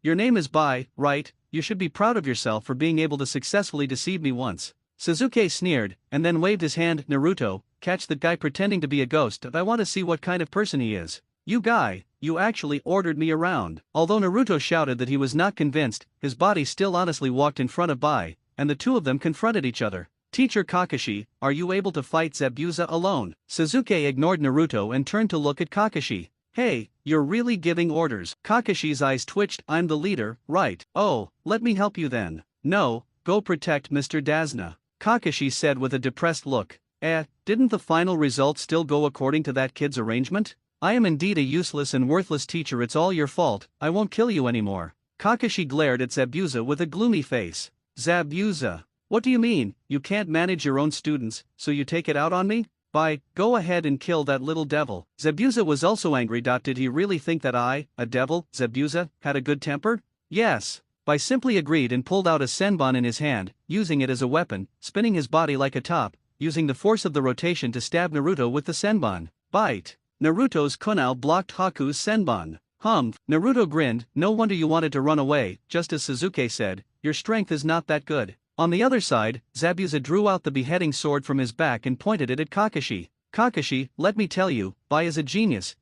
Your name is Bai, right? You should be proud of yourself for being able to successfully deceive me once. Sasuke sneered, and then waved his hand. Naruto, catch that guy pretending to be a ghost. I want to see what kind of person he is. You guy, you actually ordered me around. Although Naruto shouted that he was not convinced, his body still honestly walked in front of Bai, and the two of them confronted each other. Teacher Kakashi, are you able to fight Zabuza alone? Sasuke ignored Naruto and turned to look at Kakashi. Hey, you're really giving orders. Kakashi's eyes twitched. I'm the leader, right? Oh, let me help you then. No, go protect Mr. Dasna. Kakashi said with a depressed look. Didn't the final result still go according to that kid's arrangement? I am indeed a useless and worthless teacher. It's all your fault. I won't kill you anymore. Kakashi glared at Zabuza with a gloomy face. Zabuza, what do you mean? You can't manage your own students, so you take it out on me? Go ahead and kill that little devil. Zabuza was also angry. Did he really think that I, a devil, Zabuza, had a good temper? Yes. Bai simply agreed and pulled out a senbon in his hand, using it as a weapon, spinning his body like a top, using the force of the rotation to stab Naruto with the senbon. Bite. Naruto's kunai blocked Haku's senbon. Naruto grinned. No wonder you wanted to run away. Just as Sasuke said, your strength is not that good. On the other side, Zabuza drew out the beheading sword from his back and pointed it at Kakashi. Kakashi, let me tell you, Bai is a genius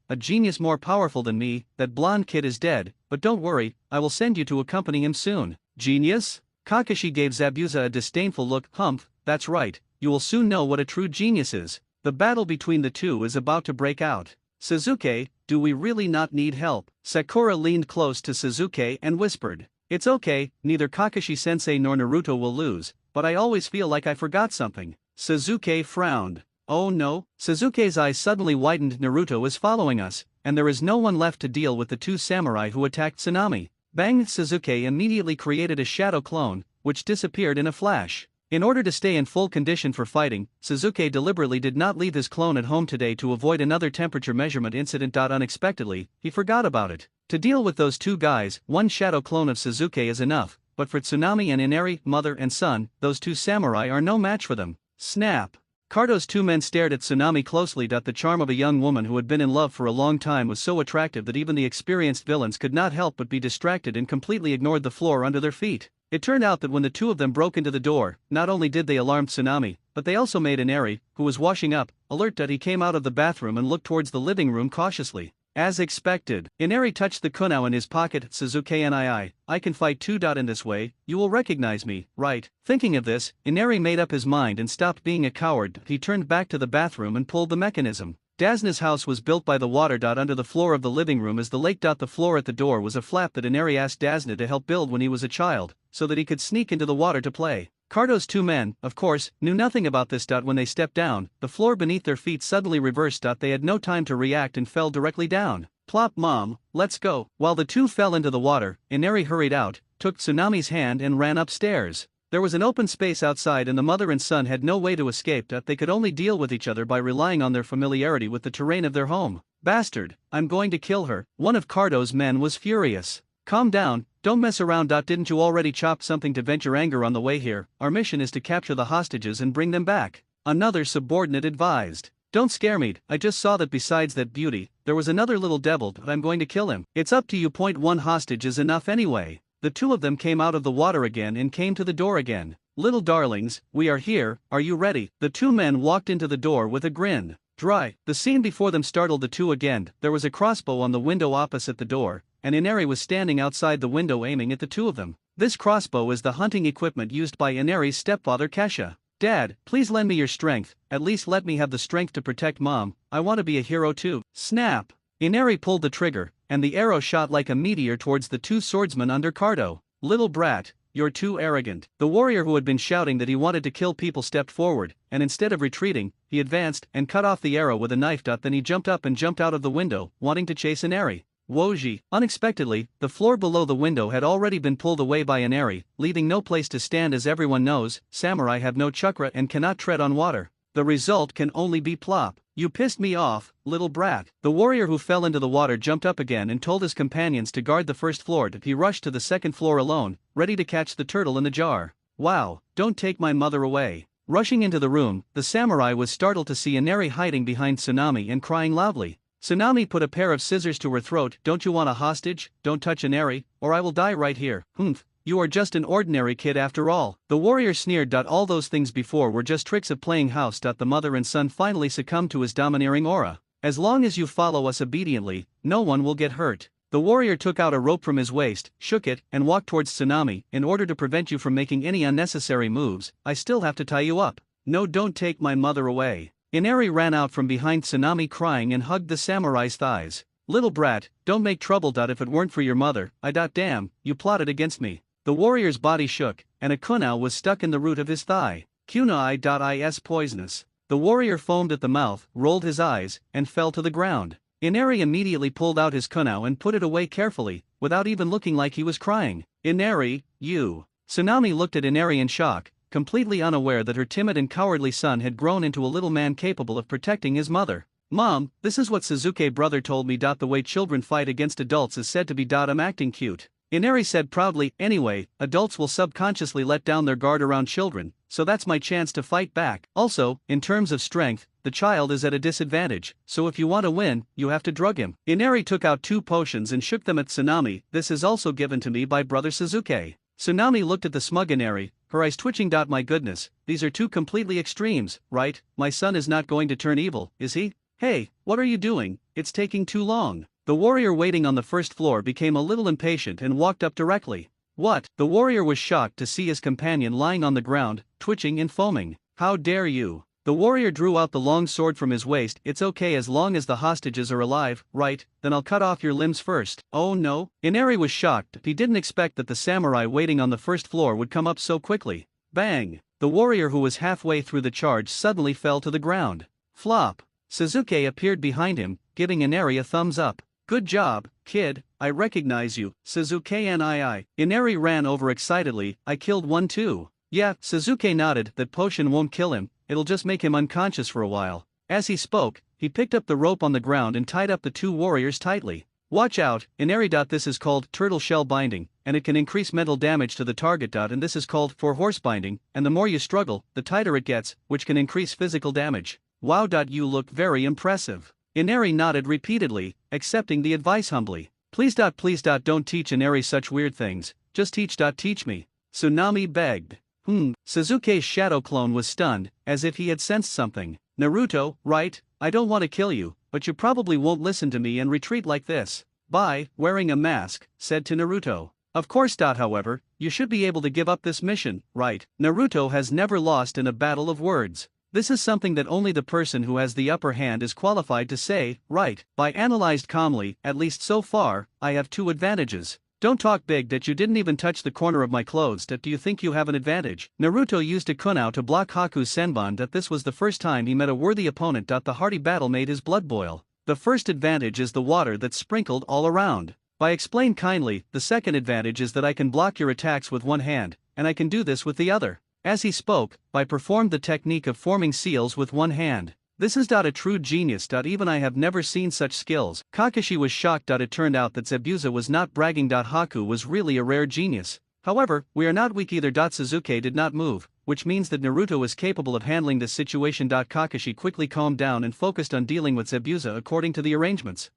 more powerful than me. That blonde kid is dead, but don't worry, I will send you to accompany him soon. Genius? Kakashi gave Zabuza a disdainful look. That's right, you will soon know what a true genius is. The battle between the two is about to break out. Sasuke, do we really not need help? Sakura leaned close to Sasuke and whispered. It's okay, neither Kakashi-sensei nor Naruto will lose, but I always feel like I forgot something. Sasuke frowned. Oh no? Sasuke's eyes suddenly widened. Naruto is following us, and there is no one left to deal with the 2 samurai who attacked Tsunami. Bang! Sasuke immediately created a shadow clone, which disappeared in a flash. In order to stay in full condition for fighting, Sasuke deliberately did not leave his clone at home today to avoid another temperature measurement incident. Unexpectedly, he forgot about it. To deal with those 2 guys, 1 shadow clone of Sasuke is enough, but for Tsunami and Inari, mother and son, those 2 samurai are no match for them. Snap! Cardo's 2 men stared at Tsunami closely. The charm of a young woman who had been in love for a long time was so attractive that even the experienced villains could not help but be distracted and completely ignored the floor under their feet. It turned out that when the 2 of them broke into the door, not only did they alarm Tsunami, but they also made Inari, who was washing up, alert. He came out of the bathroom and looked towards the living room cautiously. As expected, Inari touched the kunai in his pocket. Sasuke and I can fight too. In this way, you will recognize me, right? Thinking of this, Inari made up his mind and stopped being a coward. He turned back to the bathroom and pulled the mechanism. Dasna's house was built by the water. Under the floor of the living room is the lake. The floor at the door was a flap that Inari asked Dasna to help build when he was a child, so that he could sneak into the water to play. Cardo's 2 men, of course, knew nothing about this. When they stepped down, the floor beneath their feet suddenly reversed. They had no time to react and fell directly down. Plop. Mom, let's go. While the 2 fell into the water, Inari hurried out, took Tsunami's hand and ran upstairs. There was an open space outside and the mother and son had no way to escape. They could only deal with each other by relying on their familiarity with the terrain of their home. Bastard, I'm going to kill her. One of Cardo's men was furious. Calm down, don't mess around. Didn't you already chop something to vent your anger on the way here? Our mission is to capture the hostages and bring them back. Another subordinate advised. Don't scare me, I just saw that besides that beauty, there was another little devil, but I'm going to kill him. It's up to you. One hostage is enough anyway. The two of them came out of the water again and came to the door again. Little darlings, we are here, are you ready? The two men walked into the door with a grin. Dry. The scene before them startled the two again. There was a crossbow on the window opposite the door, and Inari was standing outside the window aiming at the two of them. This crossbow is the hunting equipment used by Inari's stepfather Kesha. Dad, please lend me your strength, at least let me have the strength to protect Mom, I want to be a hero too. Snap! Inari pulled the trigger, and the arrow shot like a meteor towards the two swordsmen under Cardo. Little brat, you're too arrogant. The warrior who had been shouting that he wanted to kill people stepped forward, and instead of retreating, he advanced and cut off the arrow with a knife. Then he jumped up and jumped out of the window, wanting to chase Inari. Woji. Unexpectedly, the floor below the window had already been pulled away by Inari, leaving no place to stand. As everyone knows, samurai have no chakra and cannot tread on water. The result can only be plop. You pissed me off, little brat. The warrior who fell into the water jumped up again and told his companions to guard the first floor. He rushed to the second floor alone, ready to catch the turtle in the jar. Wow, don't take my mother away. Rushing into the room, the samurai was startled to see Inari hiding behind Tsunami and crying loudly. Tsunami put a pair of scissors to her throat. Don't you want a hostage? Don't touch Inari, or I will die right here. Humph. You are just an ordinary kid after all. The warrior sneered. All those things before were just tricks of playing house. The mother and son finally succumbed to his domineering aura. As long as you follow us obediently, no one will get hurt. The warrior took out a rope from his waist, shook it, and walked towards Tsunami. In order to prevent you from making any unnecessary moves, I still have to tie you up. No, don't take my mother away. Inari ran out from behind Tsunami crying and hugged the samurai's thighs. Little brat, don't make trouble. If it weren't for your mother, damn, you plotted against me. The warrior's body shook, and a kunai was stuck in the root of his thigh. Kunai is poisonous. The warrior foamed at the mouth, rolled his eyes, and fell to the ground. Inari immediately pulled out his kunai and put it away carefully, without even looking like he was crying. Inari, you. Tsunami looked at Inari in shock, completely unaware that her timid and cowardly son had grown into a little man capable of protecting his mother. Mom, this is what Suzuki brother told me. The way children fight against adults is said to be I'm acting cute. Inari said proudly. Anyway, adults will subconsciously let down their guard around children, so that's my chance to fight back. Also, in terms of strength, the child is at a disadvantage, so if you want to win, you have to drug him. Inari took out 2 potions and shook them at Tsunami. This is also given to me by brother Suzuki. Tsunami looked at the smug Inari, her eyes twitching. My goodness, these are 2 completely extremes, right? My son is not going to turn evil, is he? Hey, what are you doing? It's taking too long. The warrior waiting on the first floor became a little impatient and walked up directly. What? The warrior was shocked to see his companion lying on the ground, twitching and foaming. How dare you? The warrior drew out the long sword from his waist. It's okay as long as the hostages are alive, right? Then I'll cut off your limbs first. Oh no? Inari was shocked. He didn't expect that the samurai waiting on the first floor would come up so quickly. Bang! The warrior who was halfway through the charge suddenly fell to the ground. Flop! Suzuki appeared behind him, giving Inari a thumbs up. Good job, kid, I recognize you, Suzuki and Inari ran over excitedly. I killed one too. Yeah, Suzuki nodded. That potion won't kill him, it'll just make him unconscious for a while. As he spoke, he picked up the rope on the ground and tied up the 2 warriors tightly. Watch out, Inari. This is called turtle shell binding, and it can increase mental damage to the target. And this is called 4-horse binding, and the more you struggle, the tighter it gets, which can increase physical damage. Wow. You look very impressive. Inari nodded repeatedly, accepting the advice humbly. Please don't teach Inari such weird things, just teach me. Tsunami begged. Suzuki's shadow clone was stunned, as if he had sensed something. Naruto, right? I don't want to kill you, but you probably won't listen to me and retreat like this. Bye, wearing a mask, said to Naruto. Of course. However, you should be able to give up this mission, right? Naruto has never lost in a battle of words. This is something that only the person who has the upper hand is qualified to say, right? By analyzed calmly, at least so far, I have 2 advantages. Don't talk big. You didn't even touch the corner of my clothes. Do you think you have an advantage? Naruto used a kunai to block Haku's senbon. This was the first time he met a worthy opponent. The hearty battle made his blood boil. The first advantage is the water that's sprinkled all around. By explain kindly, the second advantage is that I can block your attacks with one hand, and I can do this with the other. As he spoke, Bai performed the technique of forming seals with one hand. This is a true genius. Even I have never seen such skills. Kakashi was shocked. It turned out that Zabuza was not bragging. Haku was really a rare genius. However, we are not weak either. Suzuki did not move, which means that Naruto is capable of handling this situation. Kakashi quickly calmed down and focused on dealing with Zabuza according to the arrangements.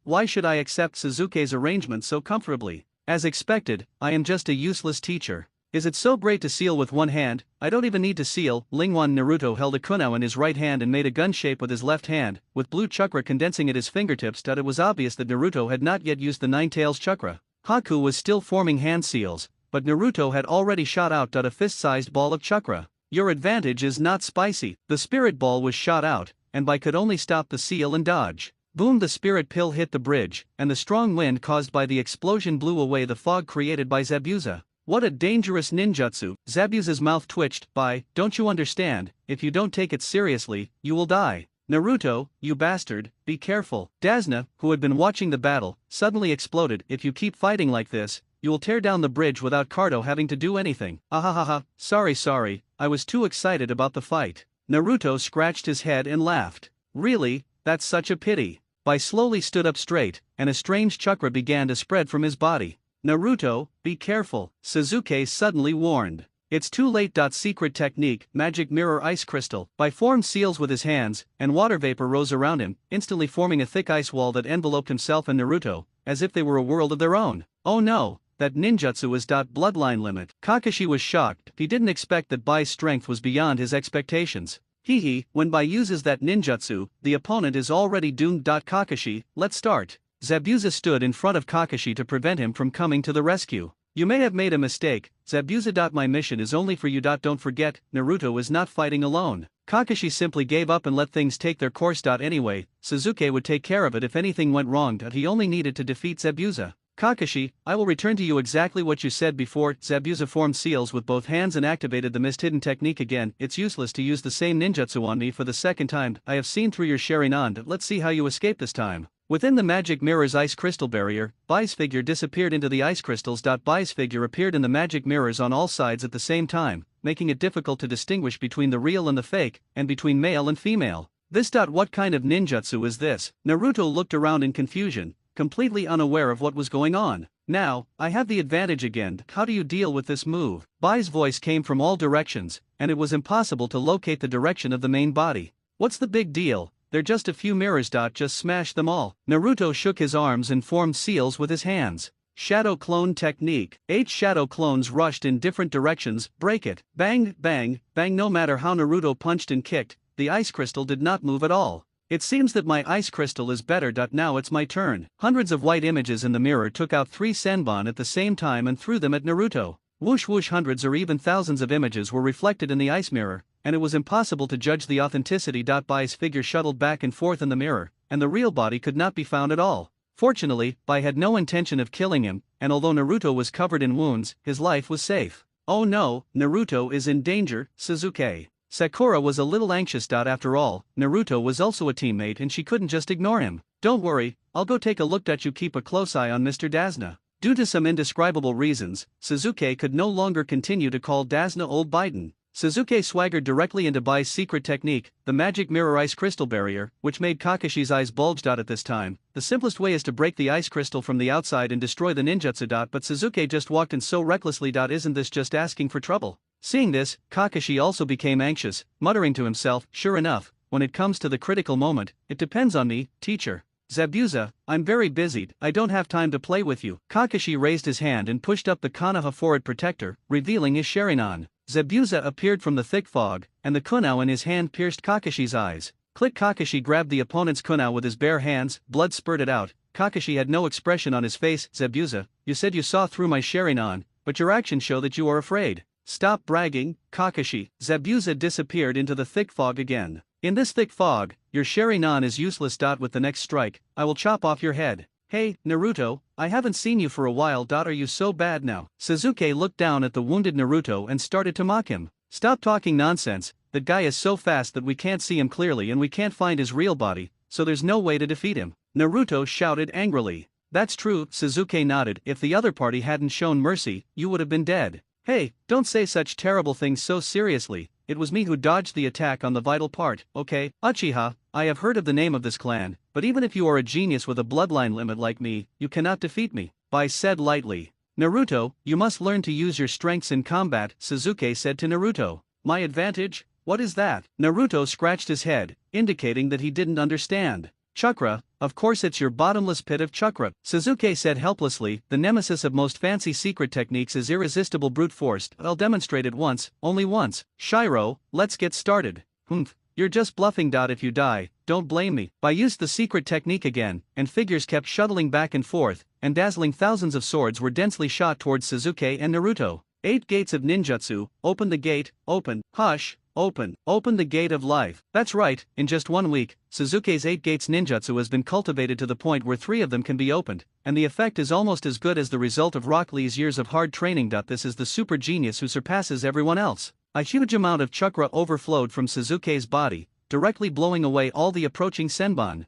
Why should I accept Sasuke's arrangement so comfortably? As expected, I am just a useless teacher. Is it so great to seal with one hand? I don't even need to seal. Lingwan. Naruto held a kunao in his right hand and made a gun shape with his left hand, with blue chakra condensing at his fingertips. It was obvious that Naruto had not yet used the Nine Tails chakra. Haku was still forming hand seals, but Naruto had already shot out a fist-sized ball of chakra. Your advantage is not spicy. The spirit ball was shot out, and Bai could only stop the seal and dodge. Boom! The spirit pill hit the bridge, and the strong wind caused by the explosion blew away the fog created by Zabuza. What a dangerous ninjutsu! Zabuza's mouth twitched. Bai, don't you understand? If you don't take it seriously, you will die. Naruto, you bastard, be careful. Dasna, who had been watching the battle, suddenly exploded. If you keep fighting like this, you will tear down the bridge without Cardo having to do anything. Ahahaha, sorry, I was too excited about the fight. Naruto scratched his head and laughed. Really, that's such a pity. Bai slowly stood up straight, and a strange chakra began to spread from his body. Naruto, be careful, Sasuke suddenly warned. It's too late. Secret technique, magic mirror ice crystal. Bai formed seals with his hands, and water vapor rose around him, instantly forming a thick ice wall that enveloped himself and Naruto, as if they were a world of their own. Oh no, that ninjutsu is bloodline limit. Kakashi was shocked. He didn't expect that Bai's strength was beyond his expectations. When Bai uses that ninjutsu, the opponent is already doomed. Kakashi, let's start. Zabuza stood in front of Kakashi to prevent him from coming to the rescue. You may have made a mistake, Zabuza. My mission is only for you. Don't forget, Naruto is not fighting alone. Kakashi simply gave up and let things take their course. Anyway, Sasuke would take care of it if anything went wrong. He only needed to defeat Zabuza. Kakashi, I will return to you exactly what you said before. Zabuza formed seals with both hands and activated the mist hidden technique again. It's useless to use the same ninjutsu on me for the second time. I have seen through your Sharingan. Let's see how you escape this time. Within the magic mirror's ice crystal barrier, Bai's figure disappeared into the ice crystals. Bai's figure appeared in the magic mirrors on all sides at the same time, making it difficult to distinguish between the real and the fake, and between male and female. What kind of ninjutsu is this? Naruto looked around in confusion, completely unaware of what was going on. Now, I have the advantage again. How do you deal with this move? Bai's voice came from all directions, and it was impossible to locate the direction of the main body. What's the big deal? They're just a few mirrors. Just smash them all. Naruto shook his arms and formed seals with his hands. Shadow clone technique. 8 shadow clones rushed in different directions. Break it. Bang, bang, bang. No matter how Naruto punched and kicked, the ice crystal did not move at all. It seems that my ice crystal is better. Now it's my turn. Hundreds of white images in the mirror took out 3 senbon at the same time and threw them at Naruto. Whoosh whoosh, hundreds or even thousands of images were reflected in the ice mirror, and it was impossible to judge the authenticity. Bai's figure shuttled back and forth in the mirror, and the real body could not be found at all. Fortunately, Bai had no intention of killing him, and although Naruto was covered in wounds, his life was safe. Oh no, Naruto is in danger. Sasuke. Sakura was a little anxious. After all, Naruto was also a teammate and she couldn't just ignore him. Don't worry, I'll go take a look. You keep a close eye on Mr. Dasna. Due to some indescribable reasons, Sasuke could no longer continue to call Dasna old Biden. Sasuke swaggered directly into Bai's secret technique, the magic mirror ice crystal barrier, which made Kakashi's eyes bulge. At this time, the simplest way is to break the ice crystal from the outside and destroy the ninjutsu. But Sasuke just walked in so recklessly. Isn't this just asking for trouble? Seeing this, Kakashi also became anxious, muttering to himself, sure enough, when it comes to the critical moment, it depends on me, teacher. Zabuza, I'm very busy, I don't have time to play with you. Kakashi raised his hand and pushed up the Konoha forward protector, revealing his Sharingan. Zabuza appeared from the thick fog, and the kunao in his hand pierced Kakashi's eyes. Click. Kakashi grabbed the opponent's kunao with his bare hands, blood spurted out. Kakashi had no expression on his face. Zabuza, you said you saw through my Sharingan, but your actions show that you are afraid. Stop bragging, Kakashi. Zabuza disappeared into the thick fog again. In this thick fog, your Sharingan is useless. With the next strike, I will chop off your head. Hey, Naruto, I haven't seen you for a while. Are you so bad now? Sasuke looked down at the wounded Naruto and started to mock him. Stop talking nonsense, that guy is so fast that we can't see him clearly and we can't find his real body, so there's no way to defeat him. Naruto shouted angrily. That's true, Sasuke nodded. If the other party hadn't shown mercy, you would have been dead. Hey, don't say such terrible things so seriously. It was me who dodged the attack on the vital part, okay? Uchiha, I have heard of the name of this clan, but even if you are a genius with a bloodline limit like me, you cannot defeat me, Bai said lightly. Naruto, you must learn to use your strengths in combat, Sasuke said to Naruto. My advantage? What is that? Naruto scratched his head, indicating that he didn't understand. Chakra, of course it's your bottomless pit of chakra, Sasuke said helplessly. The nemesis of most fancy secret techniques is irresistible brute force. I'll demonstrate it once, only once. Shiro, let's get started. Humph, you're just bluffing. If you die, don't blame me. I used the secret technique again, and figures kept shuttling back and forth, and dazzling thousands of swords were densely shot towards Sasuke and Naruto. 8 gates of ninjutsu, open the gate, open, hush. Open the gate of life. That's right, in just 1 week, Sasuke's 8 gates ninjutsu has been cultivated to the point where 3 of them can be opened, and the effect is almost as good as the result of Rock Lee's years of hard training. This is the super genius who surpasses everyone else. A huge amount of chakra overflowed from Sasuke's body, directly blowing away all the approaching senbon.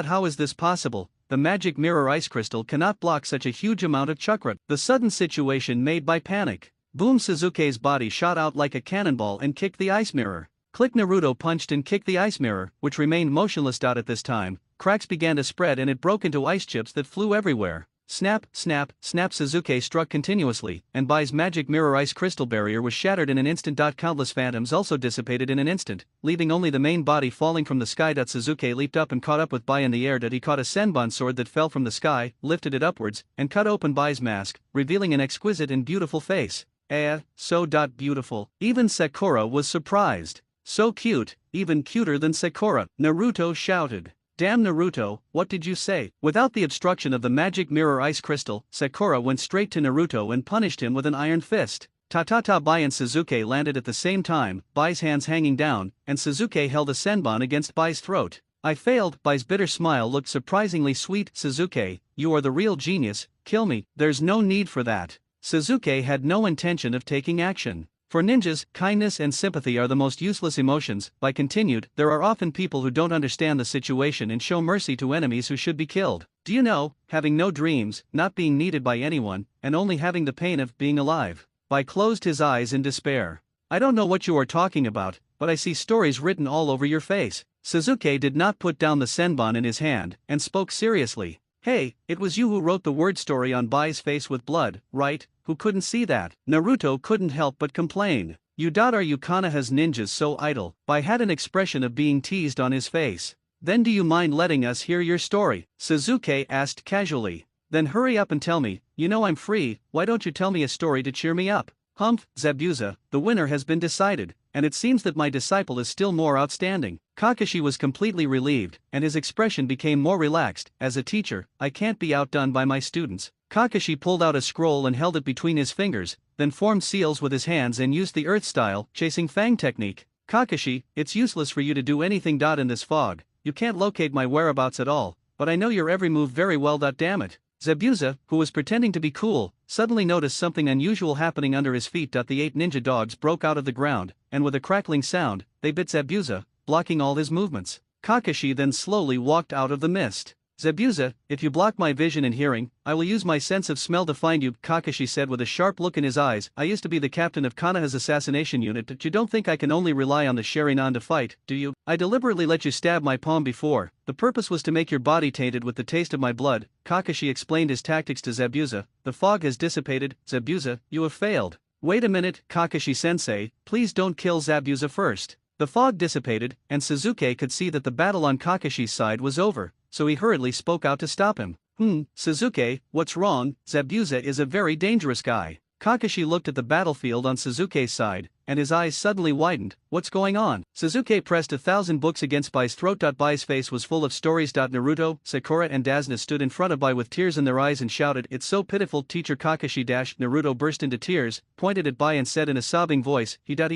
How is this possible? The magic mirror ice crystal cannot block such a huge amount of chakra. The sudden situation made by panic. Boom! Sasuke's body shot out like a cannonball and kicked the ice mirror. Click! Naruto punched and kicked the ice mirror, which remained motionless. At this time, cracks began to spread and it broke into ice chips that flew everywhere. Snap, snap, snap! Sasuke struck continuously, and Bai's magic mirror ice crystal barrier was shattered in an instant. Countless phantoms also dissipated in an instant, leaving only the main body falling from the sky. Sasuke leaped up and caught up with Bai in the air. He caught a senbon sword that fell from the sky, lifted it upwards, and cut open Bai's mask, revealing an exquisite and beautiful face. So beautiful. Even Sakura was surprised. So cute, even cuter than Sakura, Naruto shouted. Damn Naruto, what did you say? Without the obstruction of the magic mirror ice crystal, Sakura went straight to Naruto and punished him with an iron fist. Bai and Sasuke landed at the same time, Bai's hands hanging down, and Sasuke held a senbon against Bai's throat. I failed. Bai's bitter smile looked surprisingly sweet. Sasuke, you are the real genius, kill me. There's no need for that. Sasuke had no intention of taking action. For ninjas, kindness and sympathy are the most useless emotions. Bai continued, there are often people who don't understand the situation and show mercy to enemies who should be killed. Do you know, having no dreams, not being needed by anyone, and only having the pain of being alive. Bai closed his eyes in despair. I don't know what you are talking about, but I see stories written all over your face. Sasuke did not put down the senbon in his hand, and spoke seriously. Hey, it was you who wrote the word story on Bai's face with blood, right? Who couldn't see that? Naruto couldn't help but complain. Are you Konoha's ninjas so idle? Bai had an expression of being teased on his face. Then do you mind letting us hear your story? Sasuke asked casually. Then hurry up and tell me, I'm free, why don't you tell me a story to cheer me up? Humph, Zabuza, the winner has been decided, and it seems that my disciple is still more outstanding. Kakashi was completely relieved, and his expression became more relaxed. As a teacher, I can't be outdone by my students. Kakashi pulled out a scroll and held it between his fingers, then formed seals with his hands and used the earth-style, chasing fang technique. Kakashi, it's useless for you to do anything. In this fog, you can't locate my whereabouts at all, but I know your every move very well. Damn it. Zabuza, who was pretending to be cool, suddenly noticed something unusual happening under his feet. The 8 ninja dogs broke out of the ground, and with a crackling sound, they bit Zabuza, blocking all his movements. Kakashi then slowly walked out of the mist. Zabuza, if you block my vision and hearing, I will use my sense of smell to find you, Kakashi said with a sharp look in his eyes. I used to be the captain of Konoha's assassination unit. You don't think I can only rely on the Sharingan to fight, do you? I deliberately let you stab my palm before. The purpose was to make your body tainted with the taste of my blood. Kakashi explained his tactics to Zabuza. The fog has dissipated. Zabuza, you have failed. Wait a minute, Kakashi-sensei, please don't kill Zabuza first. The fog dissipated, and Sasuke could see that the battle on Kakashi's side was over, so he hurriedly spoke out to stop him. Sasuke, what's wrong? Zabuza is a very dangerous guy. Kakashi looked at the battlefield on Sasuke's side, and his eyes suddenly widened. What's going on? Sasuke pressed 1,000 books against Bai's throat. Bai's face was full of stories. Naruto, Sakura and Dasna stood in front of Bai with tears in their eyes and shouted, "It's so pitiful, teacher Kakashi." Naruto burst into tears, pointed at Bai and said in a sobbing voice, He said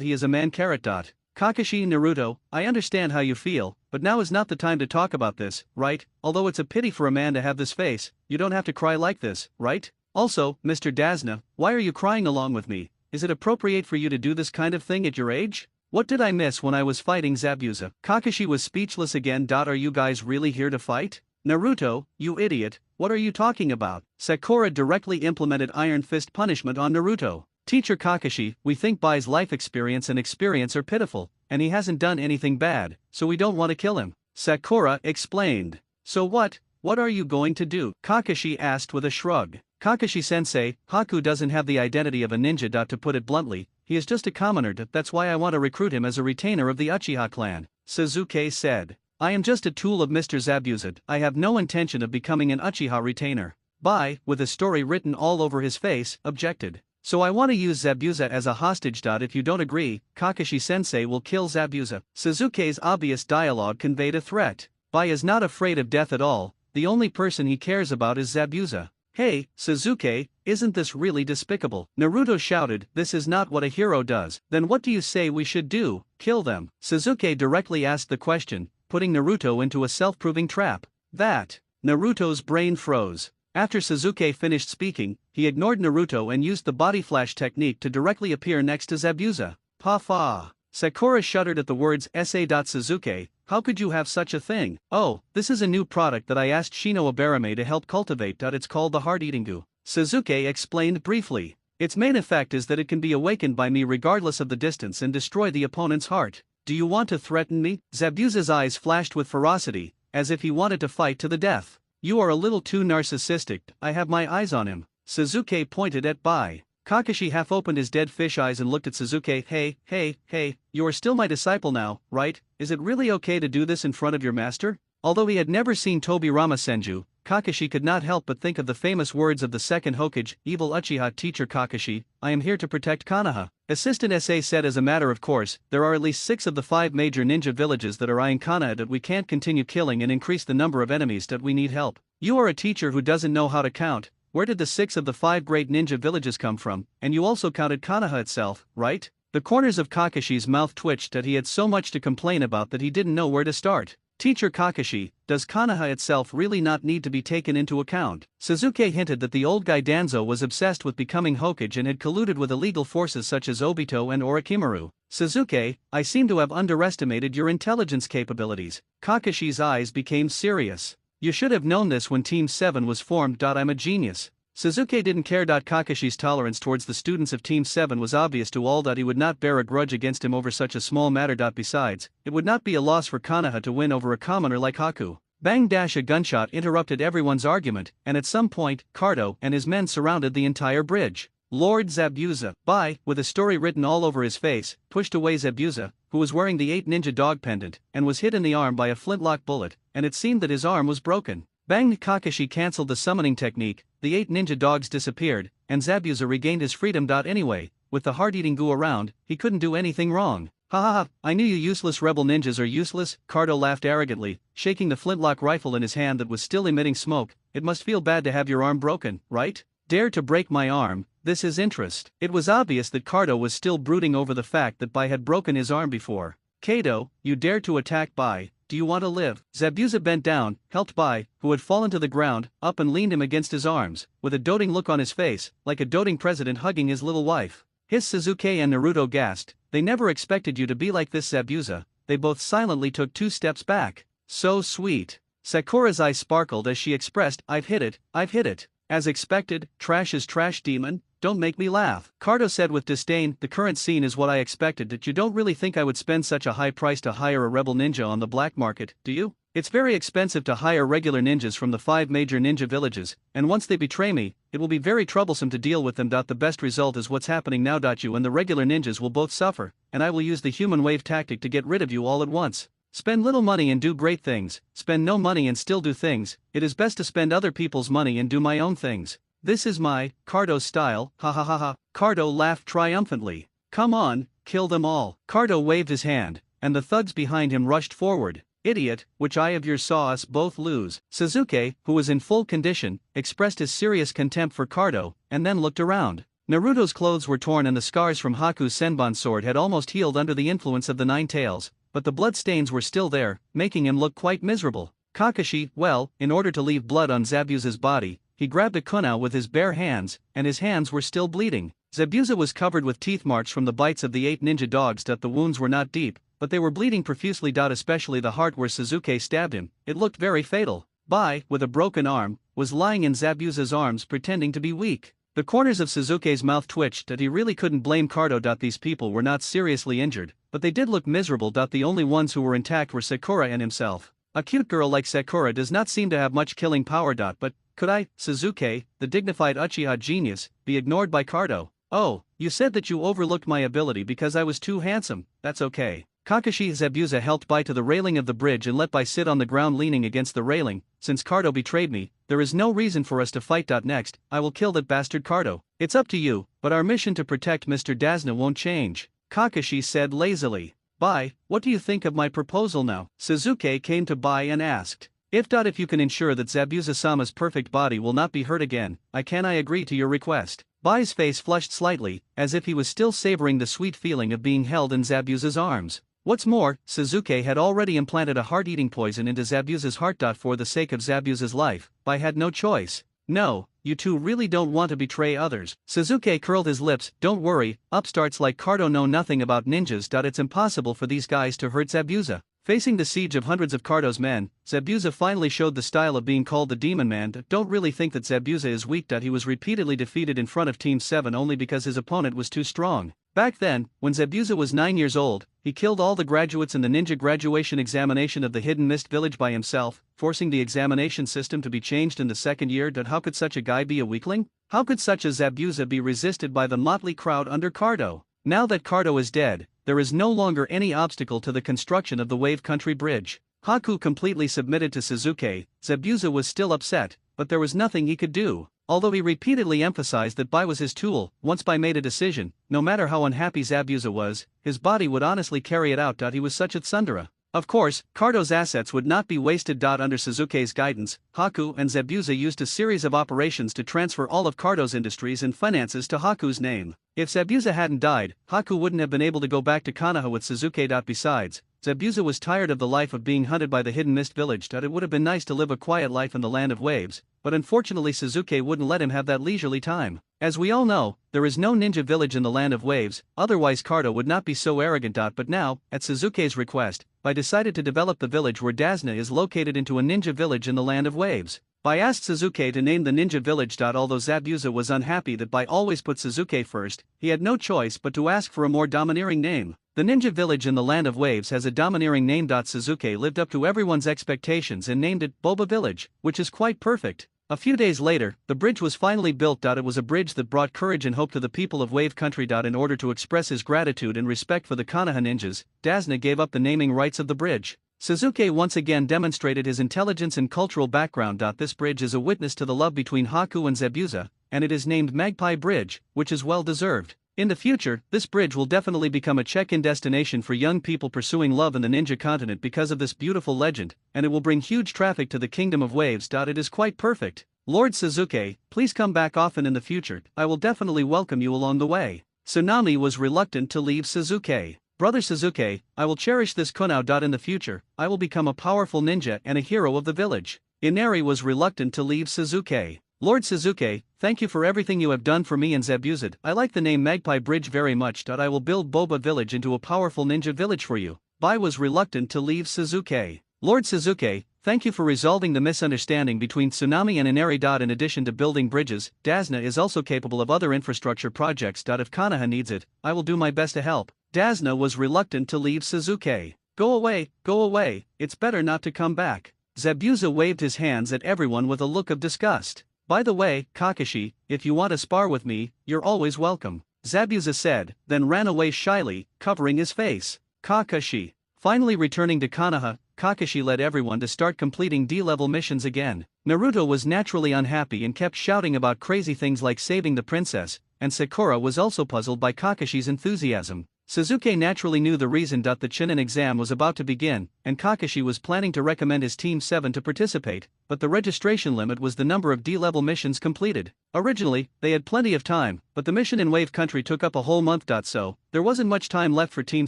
he is a man. Kakashi, Naruto, I understand how you feel, but now is not the time to talk about this, right? Although it's a pity for a man to have this face, you don't have to cry like this, right? Also, Mr. Dasna, why are you crying along with me? Is it appropriate for you to do this kind of thing at your age? What did I miss when I was fighting Zabuza? Kakashi was speechless again. Are you guys really here to fight? Naruto, you idiot, what are you talking about? Sakura directly implemented Iron Fist punishment on Naruto. Teacher Kakashi, we think Bai's life experience are pitiful, and he hasn't done anything bad, so we don't want to kill him. Sakura explained. So what are you going to do? Kakashi asked with a shrug. Kakashi-sensei, Haku doesn't have the identity of a ninja. To put it bluntly, he is just a commoner, that's why I want to recruit him as a retainer of the Uchiha clan, Sasuke said. I am just a tool of Mr. Zabuza, I have no intention of becoming an Uchiha retainer. Bai, with a story written all over his face, objected. So I want to use Zabuza as a hostage. If you don't agree, Kakashi-sensei will kill Zabuza. Sasuke's obvious dialogue conveyed a threat. Bai is not afraid of death at all, the only person he cares about is Zabuza. Hey, Sasuke, isn't this really despicable? Naruto shouted, this is not what a hero does. Then what do you say we should do, kill them? Sasuke directly asked the question, putting Naruto into a self-proving trap. Naruto's brain froze. After Sasuke finished speaking, he ignored Naruto and used the body flash technique to directly appear next to Zabuza. Pa-fa. Sakura shuddered at the words Sasuke, how could you have such a thing? Oh, this is a new product that I asked Shino Abarame to help cultivate. It's called the Heart Eating Goo. Sasuke explained briefly. Its main effect is that it can be awakened by me regardless of the distance and destroy the opponent's heart. Do you want to threaten me? Zabuza's eyes flashed with ferocity, as if he wanted to fight to the death. You are a little too narcissistic, I have my eyes on him. Sasuke pointed at Bai. Kakashi half opened his dead fish eyes and looked at Sasuke. Hey, you are still my disciple now, right? Is it really okay to do this in front of your master? Although he had never seen Tobirama Senju, Kakashi could not help but think of the famous words of the second Hokage, evil Uchiha teacher Kakashi, I am here to protect Konoha. Assistant SA said as a matter of course, there are at least 6 of the 5 major ninja villages that are eyeing Konoha that we can't continue killing and increase the number of enemies that we need help. You are a teacher who doesn't know how to count, where did the 6 of the 5 great ninja villages come from, and you also counted Konoha itself, right? The corners of Kakashi's mouth twitched that he had so much to complain about that he didn't know where to start. Teacher Kakashi, does Konoha itself really not need to be taken into account? Sasuke hinted that the old guy Danzo was obsessed with becoming Hokage and had colluded with illegal forces such as Obito and Orochimaru. Sasuke, I seem to have underestimated your intelligence capabilities. Kakashi's eyes became serious. You should have known this when Team 7 was formed. I'm a genius. Sasuke didn't care. Kakashi's tolerance towards the students of Team 7 was obvious to all. He would not bear a grudge against him over such a small matter. Besides, it would not be a loss for Konoha to win over a commoner like Haku. Bang! A gunshot interrupted everyone's argument, and at some point, Cardo and his men surrounded the entire bridge. Lord Zabuza, Bai, with a story written all over his face, pushed away Zabuza, who was wearing the 8 ninja dog pendant, and was hit in the arm by a flintlock bullet, and it seemed that his arm was broken. Bang! Kakashi cancelled the summoning technique, the 8 ninja dogs disappeared, and Zabuza regained his freedom. Anyway, with the heart-eating goo around, he couldn't do anything wrong. Ha ha ha, I knew you useless rebel ninjas are useless, Cardo laughed arrogantly, shaking the flintlock rifle in his hand that was still emitting smoke. It must feel bad to have your arm broken, right? Dare to break my arm, this is interest. It was obvious that Cardo was still brooding over the fact that Bai had broken his arm before. Kado, you dare to attack Bai, do you want to live? Zabuza bent down, helped Bai, who had fallen to the ground, up and leaned him against his arms, with a doting look on his face, like a doting president hugging his little wife. His Sasuke and Naruto gasped, they never expected you to be like this, Zabuza. They both silently took 2 steps back. So sweet. Sakura's eyes sparkled as she expressed, I've hit it. As expected, trash is trash, demon, don't make me laugh. Cardo said with disdain, the current scene is what I expected. That you don't really think I would spend such a high price to hire a rebel ninja on the black market, do you? It's very expensive to hire regular ninjas from the 5 major ninja villages, and once they betray me, it will be very troublesome to deal with them. The best result is what's happening now. You and the regular ninjas will both suffer, and I will use the human wave tactic to get rid of you all at once. Spend little money and do great things, spend no money and still do things. It is best to spend other people's money and do my own things. This is my, Cardo style, ha ha ha ha. Cardo laughed triumphantly. Come on, kill them all. Cardo waved his hand, and the thugs behind him rushed forward. Idiot, which eye of yours saw us both lose. Sasuke, who was in full condition, expressed his serious contempt for Cardo, and then looked around. Naruto's clothes were torn and the scars from Haku's Senbon sword had almost healed under the influence of the 9 tails, but the blood stains were still there, making him look quite miserable. Kakashi, well, in order to leave blood on Zabuza's body, he grabbed a kunai with his bare hands, and his hands were still bleeding. Zabuza was covered with teeth marks from the bites of the 8 ninja dogs. The wounds were not deep, but they were bleeding profusely. Especially the heart where Sasuke stabbed him, it looked very fatal. Bai, with a broken arm, was lying in Zabuza's arms pretending to be weak. The corners of Sasuke's mouth twitched that he really couldn't blame Cardo. These people were not seriously injured, but they did look miserable. The only ones who were intact were Sakura and himself. A cute girl like Sakura does not seem to have much killing power. But could I, Sasuke, the dignified Uchiha genius, be ignored by Cardo? Oh, You said that you overlooked my ability because I was too handsome. That's okay. Kakashi Zabuza helped Bai to the railing of the bridge and let Bai sit on the ground leaning against the railing. Since Cardo betrayed me, there is no reason for us to fight. Next, I will kill that bastard Cardo. It's up to you, but our mission to protect Mr. Dazna won't change, Kakashi said lazily. Bai, what do you think of my proposal now? Sasuke came to Bai and asked. If you can ensure that Zabuza-sama's perfect body will not be hurt again, I agree to your request. Bai's face flushed slightly, as if he was still savoring the sweet feeling of being held in Zabuza's arms. What's more, Sasuke had already implanted a heart-eating poison into Zabuza's heart. For the sake of Zabuza's life, Bai had no choice. No, you two really don't want to betray others. Sasuke curled his lips. Don't worry, upstarts like Cardo know nothing about ninjas. It's impossible for these guys to hurt Zabuza. Facing the siege of hundreds of Cardo's men, Zabuza finally showed the style of being called the Demon Man. Don't really think that Zabuza is weak. He was repeatedly defeated in front of Team 7 only because his opponent was too strong. Back then, when Zabuza was 9 years old, he killed all the graduates in the ninja graduation examination of the Hidden Mist Village by himself, forcing the examination system to be changed in the second year. How could such a guy be a weakling? How could such a Zabuza be resisted by the motley crowd under Cardo? Now that Cardo is dead, there is no longer any obstacle to the construction of the Wave Country Bridge. Haku completely submitted to Sasuke. Zabuza was still upset, but there was nothing he could do. Although he repeatedly emphasized that Bai was his tool, once Bai made a decision, no matter how unhappy Zabuza was, his body would honestly carry it out. He was such a tsundere. Of course, Cardo's assets would not be wasted. Under Sasuke's guidance, Haku and Zabuza used a series of operations to transfer all of Cardo's industries and finances to Haku's name. If Zabuza hadn't died, Haku wouldn't have been able to go back to Konoha with Sasuke. Besides, Zabuza was tired of the life of being hunted by the Hidden Mist Village. It would have been nice to live a quiet life in the Land of Waves, but unfortunately Sasuke wouldn't let him have that leisurely time. As we all know, there is no ninja village in the Land of Waves, otherwise Cardo would not be so arrogant. But now, at Sasuke's request, Bai decided to develop the village where Dazna is located into a ninja village in the Land of Waves. Bai asked Sasuke to name the ninja village. Although Zabuza was unhappy that Bai always put Sasuke first, he had no choice but to ask for a more domineering name. The ninja village in the Land of Waves has a domineering name. Sasuke lived up to everyone's expectations and named it Boba Village, which is quite perfect. A few days later, the bridge was finally built. It was a bridge that brought courage and hope to the people of Wave Country. In order to express his gratitude and respect for the Konoha ninjas, Dazna gave up the naming rights of the bridge. Sasuke once again demonstrated his intelligence and cultural background. This bridge is a witness to the love between Haku and Zabuza, and it is named Magpie Bridge, which is well deserved. In the future, this bridge will definitely become a check-in destination for young people pursuing love in the ninja continent because of this beautiful legend, and it will bring huge traffic to the Kingdom of Waves. It is quite perfect. Lord Sasuke, please come back often in the future. I will definitely welcome you along the way. Tsunami was reluctant to leave Sasuke. Brother Sasuke, I will cherish this kunao. In the future, I will become a powerful ninja and a hero of the village. Inari was reluctant to leave Sasuke. Lord Sasuke, thank you for everything you have done for me and Zabuza. I like the name Magpie Bridge very much. I will build Boba Village into a powerful ninja village for you. Bai was reluctant to leave Sasuke. Lord Sasuke, thank you for resolving the misunderstanding between Tsunami and Inari. In addition to building bridges, Dazna is also capable of other infrastructure projects. If Konoha needs it, I will do my best to help. Dazna was reluctant to leave Sasuke. Go away, it's better not to come back. Zabuza waved his hands at everyone with a look of disgust. By the way, Kakashi, if you want to spar with me, you're always welcome, Zabuza said, then ran away shyly, covering his face. Kakashi. Finally returning to Konoha, Kakashi led everyone to start completing D-level missions again. Naruto was naturally unhappy and kept shouting about crazy things like saving the princess, and Sakura was also puzzled by Kakashi's enthusiasm. Sasuke naturally knew the reason. The Chunin exam was about to begin, and Kakashi was planning to recommend his Team 7 to participate, but the registration limit was the number of D-level missions completed. Originally, they had plenty of time, but the mission in Wave Country took up a whole month. So, there wasn't much time left for Team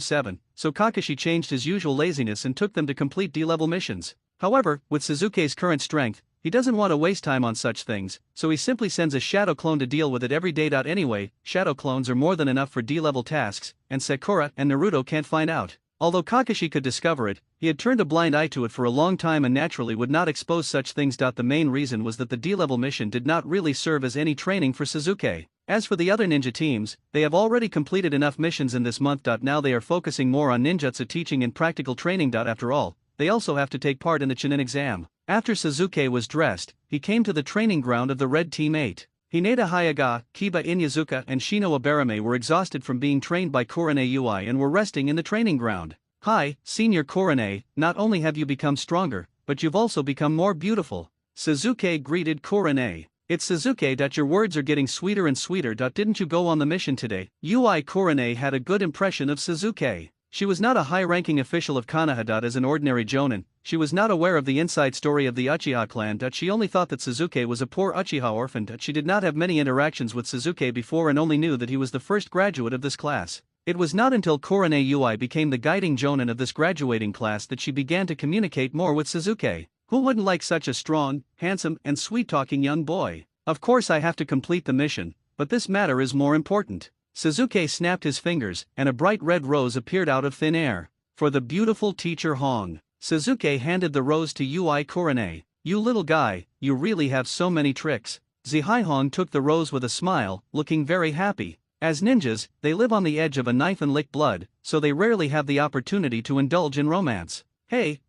7, so Kakashi changed his usual laziness and took them to complete D-level missions. However, with Sasuke's current strength, he doesn't want to waste time on such things, so he simply sends a shadow clone to deal with it every day. Anyway, shadow clones are more than enough for D-level tasks, and Sakura and Naruto can't find out. Although Kakashi could discover it, he had turned a blind eye to it for a long time and naturally would not expose such things. The main reason was that the D-level mission did not really serve as any training for Sasuke. As for the other ninja teams, they have already completed enough missions in this month. Now they are focusing more on ninjutsu teaching and practical training. After all, they also have to take part in the Chunin exam. After Sasuke was dressed, he came to the training ground of the Red Team 8. Hinata Hayaga, Kiba Inyazuka and Shino Aberame were exhausted from being trained by Korone Ui and were resting in the training ground. Hi, Senior Korone, not only have you become stronger, but you've also become more beautiful. Suzuki greeted Korone. It's Suzuki. Your words are getting sweeter and sweeter. Didn't you go on the mission today? Ui Korone had a good impression of Suzuki. She was not a high-ranking official of Konoha. As an ordinary jonin, she was not aware of the inside story of the Uchiha clan. She only thought that Suzuki was a poor Uchiha orphan. She did not have many interactions with Suzuki before and only knew that he was the first graduate of this class. It was not until Korone Ui became the guiding jonin of this graduating class that she began to communicate more with Suzuki. Who wouldn't like such a strong, handsome, and sweet-talking young boy? Of course I have to complete the mission, but this matter is more important. Suzuki snapped his fingers, and a bright red rose appeared out of thin air. For the beautiful teacher Hong. Suzuki handed the rose to Ui Korone. You little guy, you really have so many tricks. Zihai Hong took the rose with a smile, looking very happy. As ninjas, they live on the edge of a knife and lick blood, so they rarely have the opportunity to indulge in romance. Hey,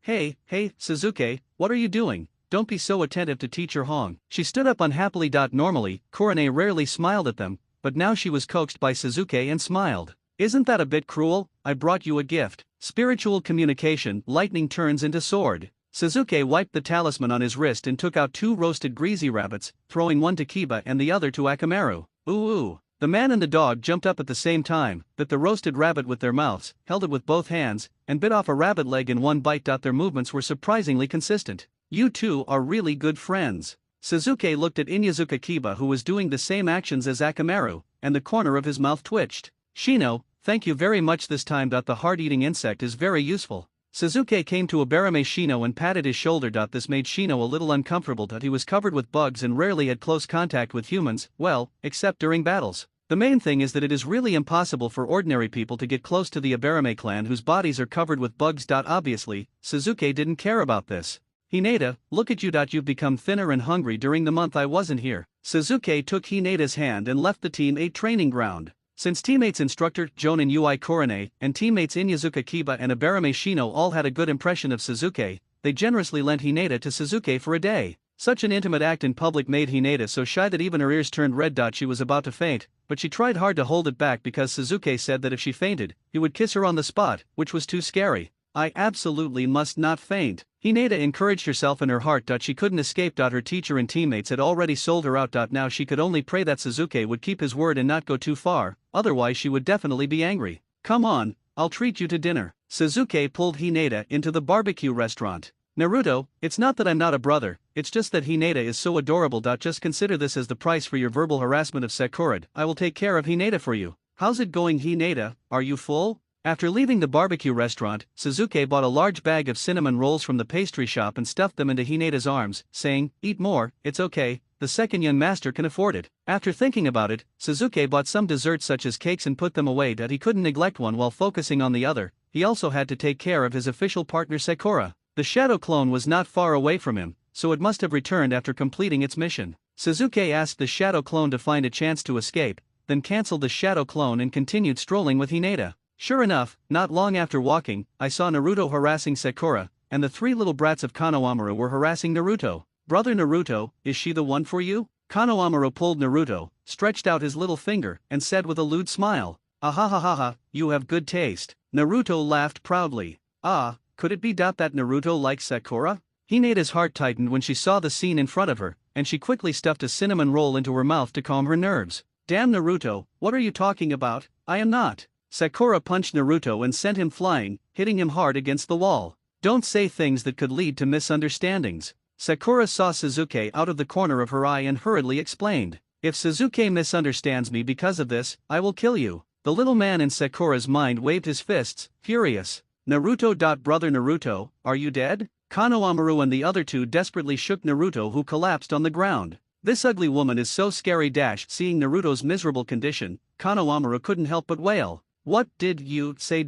Suzuki, what are you doing? Don't be so attentive to teacher Hong. She stood up unhappily. Normally, Korone rarely smiled at them, but now she was coaxed by Suzuki and smiled. Isn't that a bit cruel? I brought you a gift. Spiritual communication. Lightning turns into sword. Suzuki wiped the talisman on his wrist and took out 2 roasted greasy rabbits, throwing one to Kiba and the other to Akamaru. Ooh. The man and the dog jumped up at the same time, bit the roasted rabbit with their mouths, held it with both hands, and bit off a rabbit leg in one bite. Their movements were surprisingly consistent. You two are really good friends. Suzuki looked at Inyazuka Kiba, who was doing the same actions as Akamaru, and the corner of his mouth twitched. Shino, thank you very much this time. The heart-eating insect is very useful. Suzuki came to Aberame Shino and patted his shoulder. This made Shino a little uncomfortable. He was covered with bugs and rarely had close contact with humans, well, except during battles. The main thing is that it is really impossible for ordinary people to get close to the Aberame clan whose bodies are covered with bugs. Obviously, Suzuki didn't care about this. Hinata, look at you. You've become thinner and hungry during the month I wasn't here. Suzuki took Hinata's hand and left the Team 8 training ground. Since teammates instructor Jonin Ui Korone and teammates Inyazuka Kiba and Aberame Shino all had a good impression of Suzuki, they generously lent Hinata to Suzuki for a day. Such an intimate act in public made Hinata so shy that even her ears turned red. She was about to faint, but she tried hard to hold it back because Suzuki said that if she fainted, he would kiss her on the spot, which was too scary. I absolutely must not faint. Hinata encouraged herself in her heart. She couldn't escape. Her teacher and teammates had already sold her out. Now she could only pray that Suzuki would keep his word and not go too far, otherwise she would definitely be angry. Come on, I'll treat you to dinner. Suzuki pulled Hinata into the barbecue restaurant. Naruto, it's not that I'm not a brother, it's just that Hinata is so adorable. Just consider this as the price for your verbal harassment of Sakura. I will take care of Hinata for you. How's it going, Hinata? Are you full? After leaving the barbecue restaurant, Suzuki bought a large bag of cinnamon rolls from the pastry shop and stuffed them into Hinata's arms, saying, "Eat more, it's okay, the second young master can afford it." After thinking about it, Suzuki bought some desserts such as cakes and put them away. He couldn't neglect one while focusing on the other. He also had to take care of his official partner Sakura. The shadow clone was not far away from him, so it must have returned after completing its mission. Suzuki asked the shadow clone to find a chance to escape, then cancelled the shadow clone and continued strolling with Hinata. Sure enough, not long after walking, I saw Naruto harassing Sakura, and the 3 little brats of Konohamaru were harassing Naruto. Brother Naruto, is she the one for you? Konohamaru pulled Naruto, stretched out his little finger, and said with a lewd smile, "Ahahaha, you have good taste." Naruto laughed proudly. Ah, could it be that Naruto likes Sakura? Hinata's heart tightened when she saw the scene in front of her, and she quickly stuffed a cinnamon roll into her mouth to calm her nerves. Damn Naruto, what are you talking about? I am not. Sakura punched Naruto and sent him flying, hitting him hard against the wall. Don't say things that could lead to misunderstandings. Sakura saw Suzuki out of the corner of her eye and hurriedly explained, "If Suzuki misunderstands me because of this, I will kill you." The little man in Sakura's mind waved his fists, furious. Naruto. Brother Naruto, are you dead? Konohamaru and the other 2 desperately shook Naruto, who collapsed on the ground. This ugly woman is so scary. Seeing Naruto's miserable condition, Konohamaru couldn't help but wail. What did you say?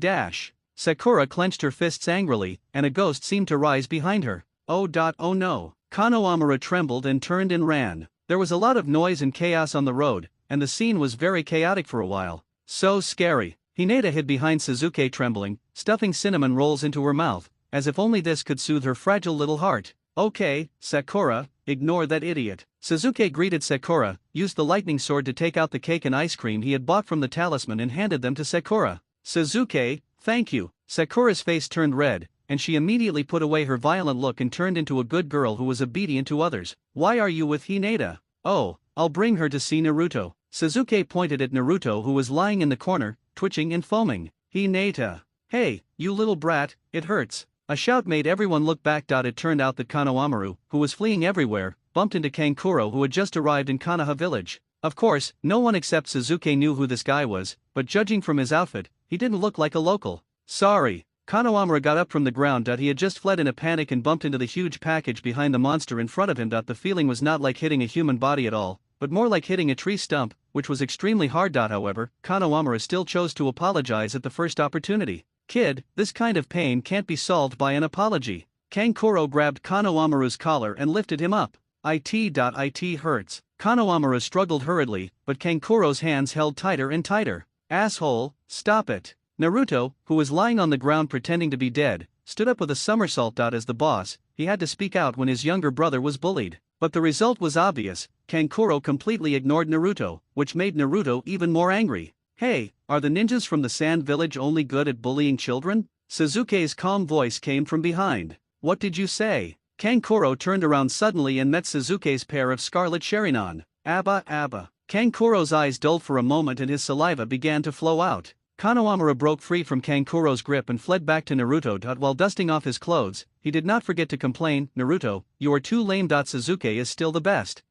Sakura clenched her fists angrily, and a ghost seemed to rise behind her. Oh no. Konohamaru trembled and turned and ran. There was a lot of noise and chaos on the road, and the scene was very chaotic for a while. So scary. Hinata hid behind Suzuki trembling, stuffing cinnamon rolls into her mouth, as if only this could soothe her fragile little heart. Okay, Sakura, ignore that idiot. Sasuke greeted Sakura, used the lightning sword to take out the cake and ice cream he had bought from the talisman and handed them to Sakura. Sasuke, thank you. Sakura's face turned red, and she immediately put away her violent look and turned into a good girl who was obedient to others. Why are you with Hinata? Oh, I'll bring her to see Naruto. Sasuke pointed at Naruto who was lying in the corner, twitching and foaming. Hinata. Hey, you little brat, it hurts. A shout made everyone look back. It turned out that Konohamaru, who was fleeing everywhere, bumped into Kankuro who had just arrived in Konoha village. Of course, no one except Sasuke knew who this guy was, but judging from his outfit, he didn't look like a local. Sorry. Konohamaru got up from the ground. He had just fled in a panic and bumped into the huge package behind the monster in front of him. The feeling was not like hitting a human body at all, but more like hitting a tree stump, which was extremely hard. However, Konohamaru still chose to apologize at the first opportunity. Kid, this kind of pain can't be solved by an apology. Kankuro grabbed Konohamaru's collar and lifted him up. It hurts. Konohamaru struggled hurriedly, but Kankuro's hands held tighter and tighter. Asshole, stop it. Naruto, who was lying on the ground pretending to be dead, stood up with a somersault. As the boss, he had to speak out when his younger brother was bullied. But the result was obvious. Kankuro completely ignored Naruto, which made Naruto even more angry. Hey, are the ninjas from the Sand Village only good at bullying children? Sasuke's calm voice came from behind. What did you say? Kankuro turned around suddenly and met Sasuke's pair of scarlet Sharingan. Abba. Kankuro's eyes dulled for a moment and his saliva began to flow out. Konohamaru broke free from Kankuro's grip and fled back to Naruto. While dusting off his clothes, he did not forget to complain, Naruto, you are too lame. Sasuke is still the best.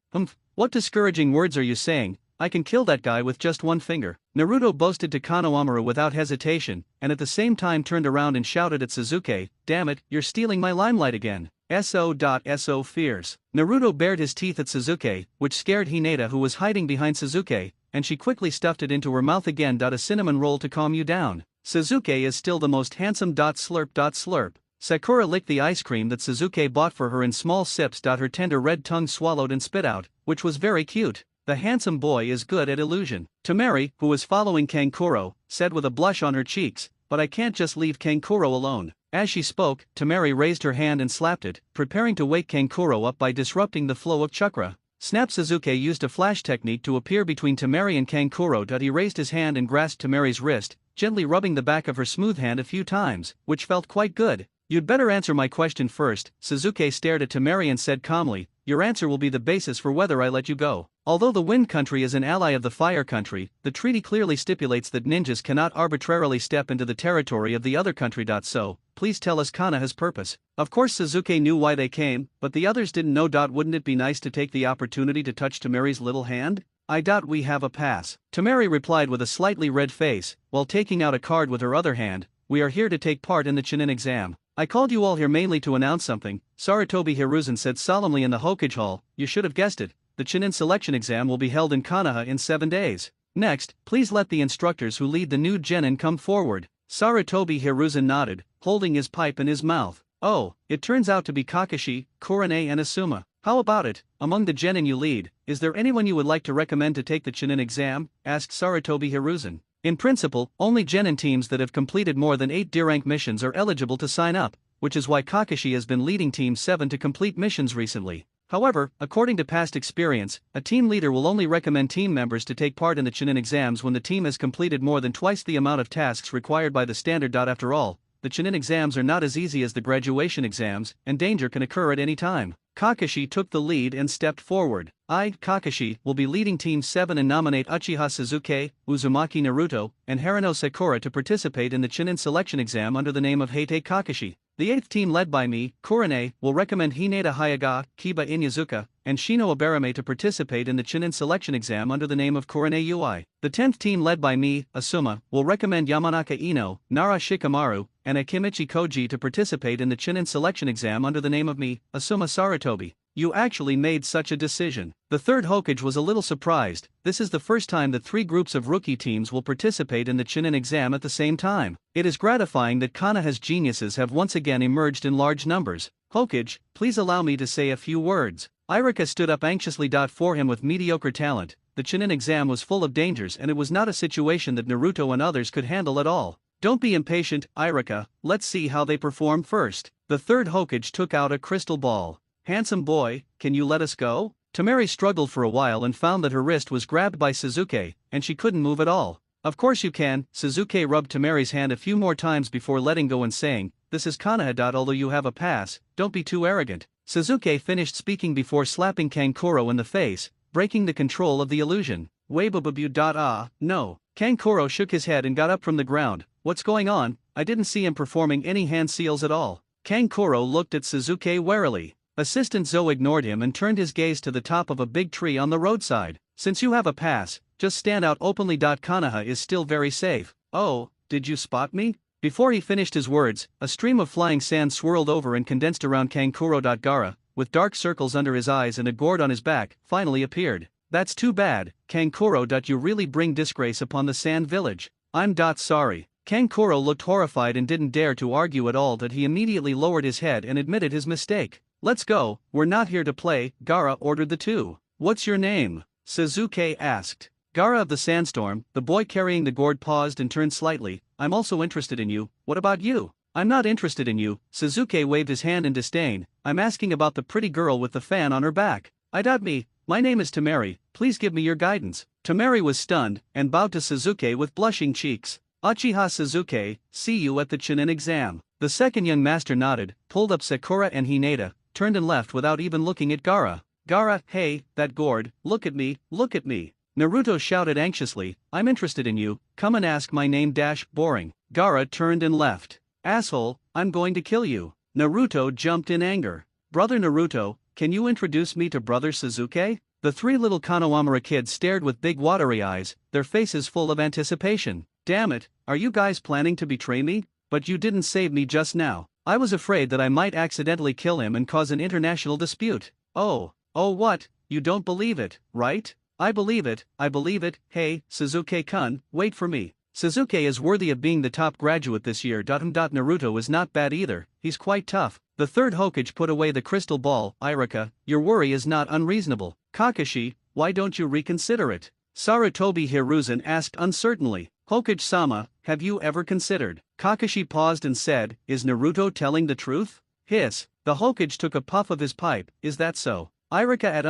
What discouraging words are you saying? I can kill that guy with just one finger. Naruto boasted to Konohamaru without hesitation, and at the same time turned around and shouted at Sasuke, damn it, you're stealing my limelight again. So fierce. Naruto bared his teeth at Sasuke, which scared Hinata who was hiding behind Sasuke, and she quickly stuffed it into her mouth again. A cinnamon roll to calm you down. Sasuke is still the most handsome. Slurp. Sakura licked the ice cream that Sasuke bought for her in small sips. Her tender red tongue swallowed and spit out, which was very cute. The handsome boy is good at illusion. Temari, who was following Kankuro, said with a blush on her cheeks, but I can't just leave Kankuro alone. As she spoke, Temari raised her hand and slapped it, preparing to wake Kankuro up by disrupting the flow of chakra. Snap. Sasuke used a flash technique to appear between Temari and Kankuro. He raised his hand and grasped Temari's wrist, gently rubbing the back of her smooth hand a few times, which felt quite good. You'd better answer my question first. Sasuke stared at Temari and said calmly, your answer will be the basis for whether I let you go. Although the Wind Country is an ally of the Fire Country, the treaty clearly stipulates that ninjas cannot arbitrarily step into the territory of the other country. So, please tell us Konoha's purpose. Of course Sasuke knew why they came, but the others didn't know. Wouldn't it be nice to take the opportunity to touch Temari's little hand? I doubt we have a pass. Temari replied with a slightly red face, while taking out a card with her other hand, we are here to take part in the Chunin exam. I called you all here mainly to announce something, Sarutobi Hiruzen said solemnly in the Hokage Hall. You should have guessed it. The Chunin selection exam will be held in Konoha in 7 days. Next, please let the instructors who lead the new genin come forward. Sarutobi Hiruzen nodded, holding his pipe in his mouth. Oh, it turns out to be Kakashi, Kurane and Asuma. How about it? Among the genin you lead, is there anyone you would like to recommend to take the Chunin exam? Asked Sarutobi Hiruzen. In principle, only genin teams that have completed more than 8 D-rank missions are eligible to sign up, which is why Kakashi has been leading Team 7 to complete missions recently. However, according to past experience, a team leader will only recommend team members to take part in the Chunin exams when the team has completed more than twice the amount of tasks required by the standard. After all, the Chunin exams are not as easy as the graduation exams, and danger can occur at any time. Kakashi took the lead and stepped forward. I, Kakashi, will be leading Team 7 and nominate Uchiha Sasuke, Uzumaki Naruto, and Harano Sakura to participate in the Chunin selection exam under the name of Heite Kakashi. The 8th team led by me, Kurane, will recommend Hinata Hyuga, Kiba Inyazuka, and Shino Abarame to participate in the Chunin selection exam under the name of Kurane Ui. The 10th team led by me, Asuma, will recommend Yamanaka Ino, Nara Shikamaru, and Akimichi Koji to participate in the Chunin selection exam under the name of me, Asuma Sarutobi. You actually made such a decision. The third Hokage was a little surprised. This is the first time that 3 groups of rookie teams will participate in the Chunin exam at the same time. It is gratifying that Konoha's geniuses have once again emerged in large numbers. Hokage, please allow me to say a few words. Irika stood up anxiously. For him with mediocre talent, the Chunin exam was full of dangers and it was not a situation that Naruto and others could handle at all. Don't be impatient, Irika, let's see how they perform first. The third Hokage took out a crystal ball. Handsome boy, can you let us go? Temari struggled for a while and found that her wrist was grabbed by Suzuki, and she couldn't move at all. Of course you can. Suzuki rubbed Temari's hand a few more times before letting go and saying, "This is Konoha. Although you have a pass, don't be too arrogant." Suzuki finished speaking before slapping Kankuro in the face, breaking the control of the illusion. No. Kankuro shook his head and got up from the ground. What's going on? I didn't see him performing any hand seals at all. Kankuro looked at Suzuki warily. Assistant Zo ignored him and turned his gaze to the top of a big tree on the roadside. Since you have a pass, just stand out openly. Konoha is still very safe. Oh, did you spot me? Before he finished his words, a stream of flying sand swirled over and condensed around Kankuro. Gara, with dark circles under his eyes and a gourd on his back, finally appeared. That's too bad, Kankuro. You really bring disgrace upon the Sand Village. I'm sorry. Kankuro looked horrified and didn't dare to argue at all. He immediately lowered his head and admitted his mistake. Let's go, we're not here to play, Gara ordered the two. What's your name? Suzuki asked. Gara of the Sandstorm. The boy carrying the gourd paused and turned slightly. I'm also interested in you. What about you? I'm not interested in you. Suzuki waved his hand in disdain. I'm asking about the pretty girl with the fan on her back. My name is Temari, please give me your guidance. Temari was stunned, and bowed to Suzuki with blushing cheeks. Uchiha Suzuki, see you at the Chunin exam. The second young master nodded, pulled up Sakura and Hinata, turned and left without even looking at Gara. Gara, hey, that gourd, look at me. Naruto shouted anxiously, I'm interested in you, come and ask my name. Boring. Gara turned and left. Asshole, I'm going to kill you. Naruto jumped in anger. Brother Naruto, can you introduce me to brother Suzuki? The three little Konohamaru kids stared with big watery eyes, their faces full of anticipation. Damn it, are you guys planning to betray me? But you didn't save me just now. I was afraid that I might accidentally kill him and cause an international dispute. Oh what, you don't believe it, right? I believe it. Hey, Suzuki-kun, wait for me. Suzuki is worthy of being the top graduate this year. Naruto is not bad either, he's quite tough. The third Hokage put away the crystal ball. Irika, your worry is not unreasonable. Kakashi, why don't you reconsider it? Sarutobi Hiruzen asked uncertainly. Hokage-sama, have you ever considered? Kakashi paused and said, is Naruto telling the truth? Hiss. The Hokage took a puff of his pipe. Is that so? Irika at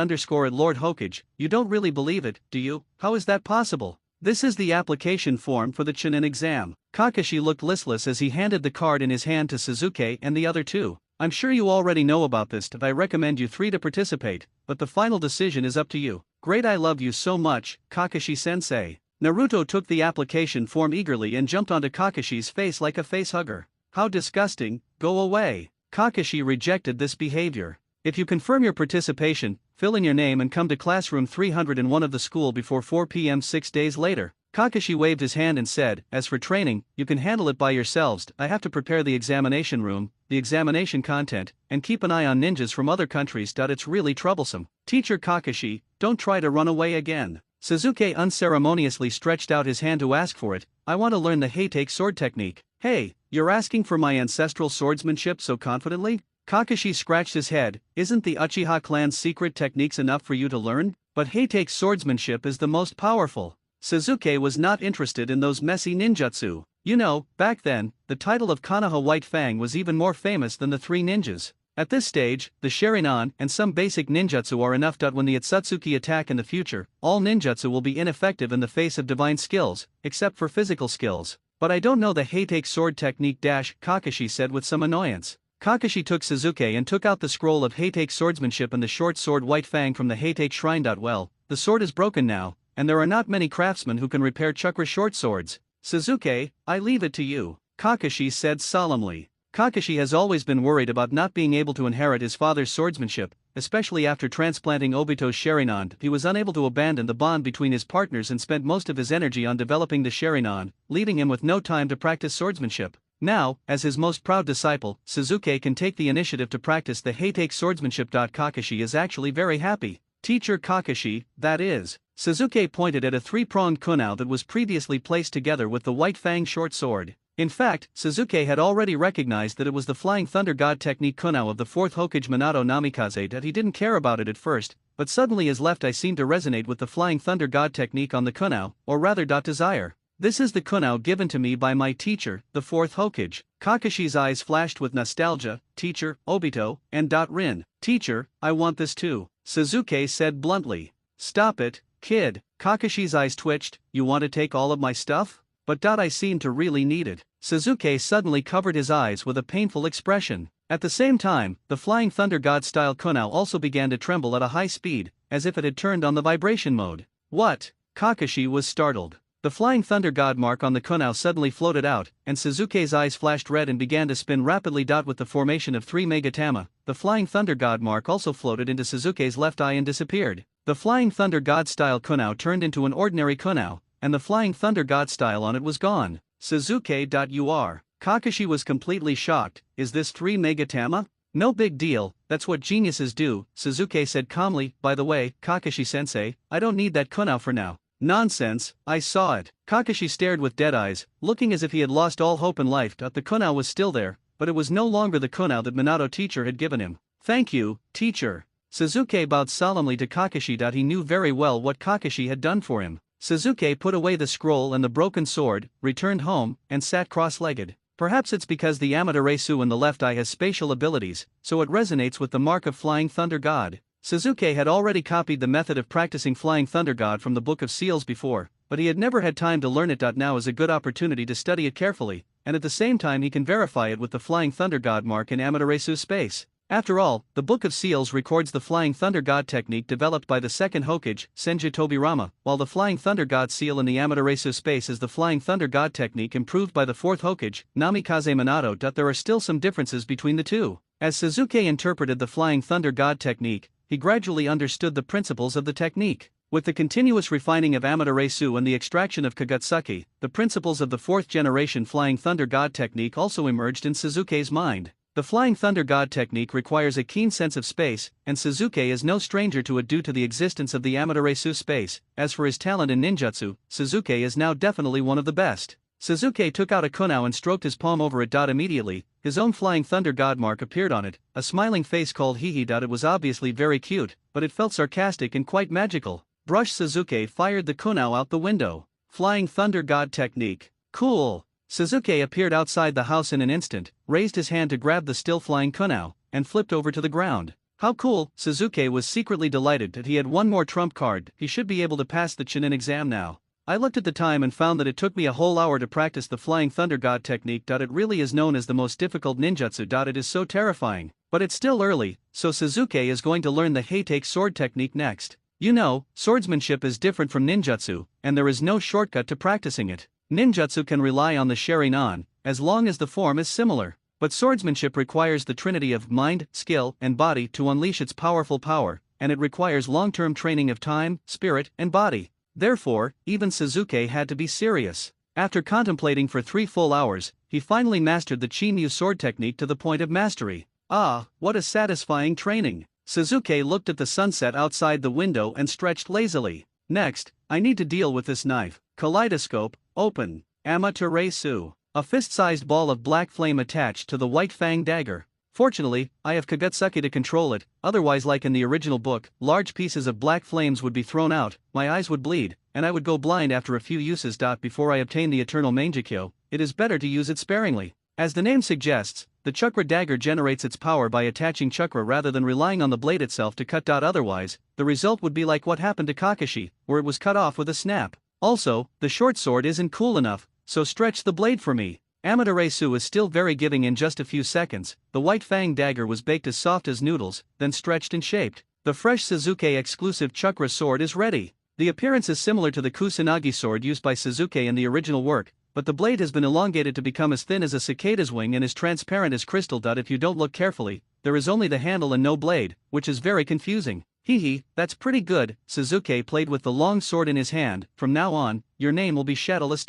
Lord Hokage, you don't really believe it, do you? How is that possible? This is the application form for the Chunin exam. Kakashi looked listless as he handed the card in his hand to Suzuki and the other two. I'm sure you already know about this. I recommend you three to participate, but the final decision is up to you. Great, I love you so much, Kakashi-sensei. Naruto took the application form eagerly and jumped onto Kakashi's face like a facehugger. How disgusting, go away. Kakashi rejected this behavior. If you confirm your participation, fill in your name and come to classroom 301 of the school before 4 p.m. 6 days later. Kakashi waved his hand and said, as for training, you can handle it by yourselves. I have to prepare the examination room, the examination content, and keep an eye on ninjas from other countries. It's really troublesome. Teacher Kakashi, don't try to run away again. Suzuki unceremoniously stretched out his hand to ask for it. I want to learn the Heitake sword technique. Hey, you're asking for my ancestral swordsmanship so confidently? Kakashi scratched his head. Isn't the Uchiha clan's secret techniques enough for you to learn? But Heitake swordsmanship is the most powerful. Suzuki was not interested in those messy ninjutsu. You know, back then, the title of Konoha White Fang was even more famous than the three ninjas. At this stage, the Sharingan and some basic ninjutsu are enough. When the Otsutsuki attack in the future, all ninjutsu will be ineffective in the face of divine skills, except for physical skills. But I don't know the Heitake sword technique. Kakashi said with some annoyance. Kakashi took Suzuki and took out the scroll of Heitake swordsmanship and the short sword White Fang from the Heitake shrine. Well, the sword is broken now, and there are not many craftsmen who can repair chakra short swords. Suzuki, I leave it to you, Kakashi said solemnly. Kakashi has always been worried about not being able to inherit his father's swordsmanship, especially after transplanting Obito's Sharingan. He was unable to abandon the bond between his partners and spent most of his energy on developing the Sharingan, leaving him with no time to practice swordsmanship. Now, as his most proud disciple, Suzuki can take the initiative to practice the Heitake swordsmanship. Kakashi is actually very happy. Teacher Kakashi, that is. Suzuki pointed at a three-pronged kunai that was previously placed together with the White Fang short sword. In fact, Suzuki had already recognized that it was the Flying Thunder God technique kunai of the fourth Hokage Minato Namikaze. That he didn't care about it at first, but suddenly his left eye seemed to resonate with the Flying Thunder God technique on the kunai, or rather desire. This is the kunai given to me by my teacher, the fourth Hokage. Kakashi's eyes flashed with nostalgia. Teacher, Obito, and Rin. Teacher, I want this too, Suzuki said bluntly. Stop it, kid. Kakashi's eyes twitched. You want to take all of my stuff? But I seem to really need it. Suzuki suddenly covered his eyes with a painful expression. At the same time, the Flying Thunder God-style kunai also began to tremble at a high speed, as if it had turned on the vibration mode. What? Kakashi was startled. The Flying Thunder God mark on the kunai suddenly floated out, and Suzuki's eyes flashed red and began to spin rapidly. With the formation of 3 Megatama, the Flying Thunder God mark also floated into Suzuki's left eye and disappeared. The Flying Thunder God-style kunai turned into an ordinary kunai, and the Flying Thunder God style on it was gone. Suzuki.ur. Kakashi was completely shocked. Is this 3 Megatama? No big deal, that's what geniuses do, Suzuki said calmly. By the way, Kakashi-sensei, I don't need that kunai for now. Nonsense, I saw it. Kakashi stared with dead eyes, looking as if he had lost all hope in life. The kunai was still there, but it was no longer the kunai that Minato teacher had given him. Thank you, teacher. Suzuki bowed solemnly to Kakashi. He knew very well what Kakashi had done for him. Suzuki put away the scroll and the broken sword, returned home, and sat cross-legged. Perhaps it's because the Amaterasu in the left eye has spatial abilities, so it resonates with the mark of Flying Thunder God. Suzuki had already copied the method of practicing Flying Thunder God from the Book of Seals before, but he had never had time to learn it. Now is a good opportunity to study it carefully, and at the same time he can verify it with the Flying Thunder God mark in Amaterasu space. After all, the Book of Seals records the Flying Thunder God technique developed by the second Hokage, Senju Tobirama, while the Flying Thunder God seal in the Amaterasu space is the Flying Thunder God technique improved by the fourth Hokage, Namikaze Minato. There are still some differences between the two. As Suzuki interpreted the Flying Thunder God technique, he gradually understood the principles of the technique. With the continuous refining of Amaterasu and the extraction of Kagutsuki, the principles of the fourth generation Flying Thunder God technique also emerged in Suzuki's mind. The Flying Thunder God technique requires a keen sense of space, and Suzuki is no stranger to it due to the existence of the Amaterasu space. As for his talent in ninjutsu, Suzuki is now definitely one of the best. Suzuki took out a kunai and stroked his palm over it. Immediately, his own Flying Thunder God mark appeared on it, a smiling face called Hihi. It was obviously very cute, but it felt sarcastic and quite magical. Brush. Suzuki fired the kunai out the window. Flying Thunder God technique. Cool. Suzuki appeared outside the house in an instant, raised his hand to grab the still flying kunai, and flipped over to the ground. How cool! Suzuki was secretly delighted that he had one more trump card. He should be able to pass the Chunin exam now. I looked at the time and found that it took me a whole hour to practice the Flying Thunder God technique. It really is known as the most difficult ninjutsu. It is so terrifying. But it's still early, so Suzuki is going to learn the Heitake sword technique next. You know, swordsmanship is different from ninjutsu, and there is no shortcut to practicing it. Ninjutsu can rely on the Sharingan, as long as the form is similar. But swordsmanship requires the trinity of mind, skill, and body to unleash its powerful power, and it requires long-term training of time, spirit, and body. Therefore, even Suzuki had to be serious. After contemplating for 3 full hours, he finally mastered the Chinyu sword technique to the point of mastery. Ah, what a satisfying training! Suzuki looked at the sunset outside the window and stretched lazily. Next, I need to deal with this knife. Kaleidoscope, open. Amaterasu. A fist-sized ball of black flame attached to the white fang dagger. Fortunately, I have Kagutsuki to control it, otherwise like in the original book, large pieces of black flames would be thrown out, my eyes would bleed, and I would go blind after a few uses. Before I obtain the eternal Mangekyo, it is better to use it sparingly. As the name suggests, the chakra dagger generates its power by attaching chakra rather than relying on the blade itself to cut. Otherwise, the result would be like what happened to Kakashi, where it was cut off with a snap. Also, the short sword isn't cool enough, so stretch the blade for me. Amaterasu is still very giving. In just a few seconds, the white fang dagger was baked as soft as noodles, then stretched and shaped. The fresh Suzuki exclusive chakra sword is ready. The appearance is similar to the Kusanagi sword used by Suzuki in the original work, but the blade has been elongated to become as thin as a cicada's wing and as transparent as crystal. If you don't look carefully, there is only the handle and no blade, which is very confusing. Hehe, that's pretty good. Suzuki played with the long sword in his hand. From now on, your name will be Shadowless.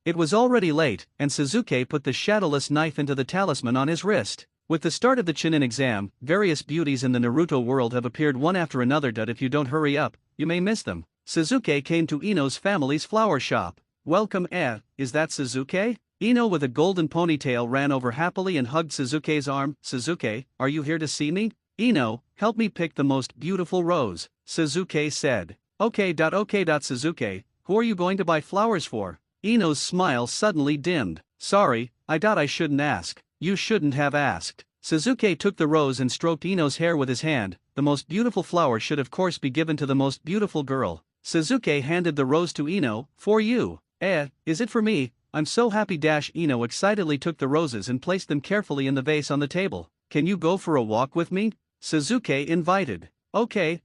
It was already late, and Suzuki put the Shadowless knife into the talisman on his wrist. With the start of the Chunin exam, various beauties in the Naruto world have appeared one after another. If you don't hurry up, you may miss them. Suzuki came to Ino's family's flower shop. Welcome. Is that Suzuki? Ino with a golden ponytail ran over happily and hugged Suzuki's arm. Suzuki, are you here to see me? Ino, help me pick the most beautiful rose, Suzuki said. Okay. Suzuki, who are you going to buy flowers for? Ino's smile suddenly dimmed. Sorry, I shouldn't ask. You shouldn't have asked. Suzuki took the rose and stroked Ino's hair with his hand. The most beautiful flower should of course be given to the most beautiful girl. Suzuki handed the rose to Ino. For you. Is it for me? I'm so happy. Ino excitedly took the roses and placed them carefully in the vase on the table. Can you go for a walk with me? Suzuki invited. Okay.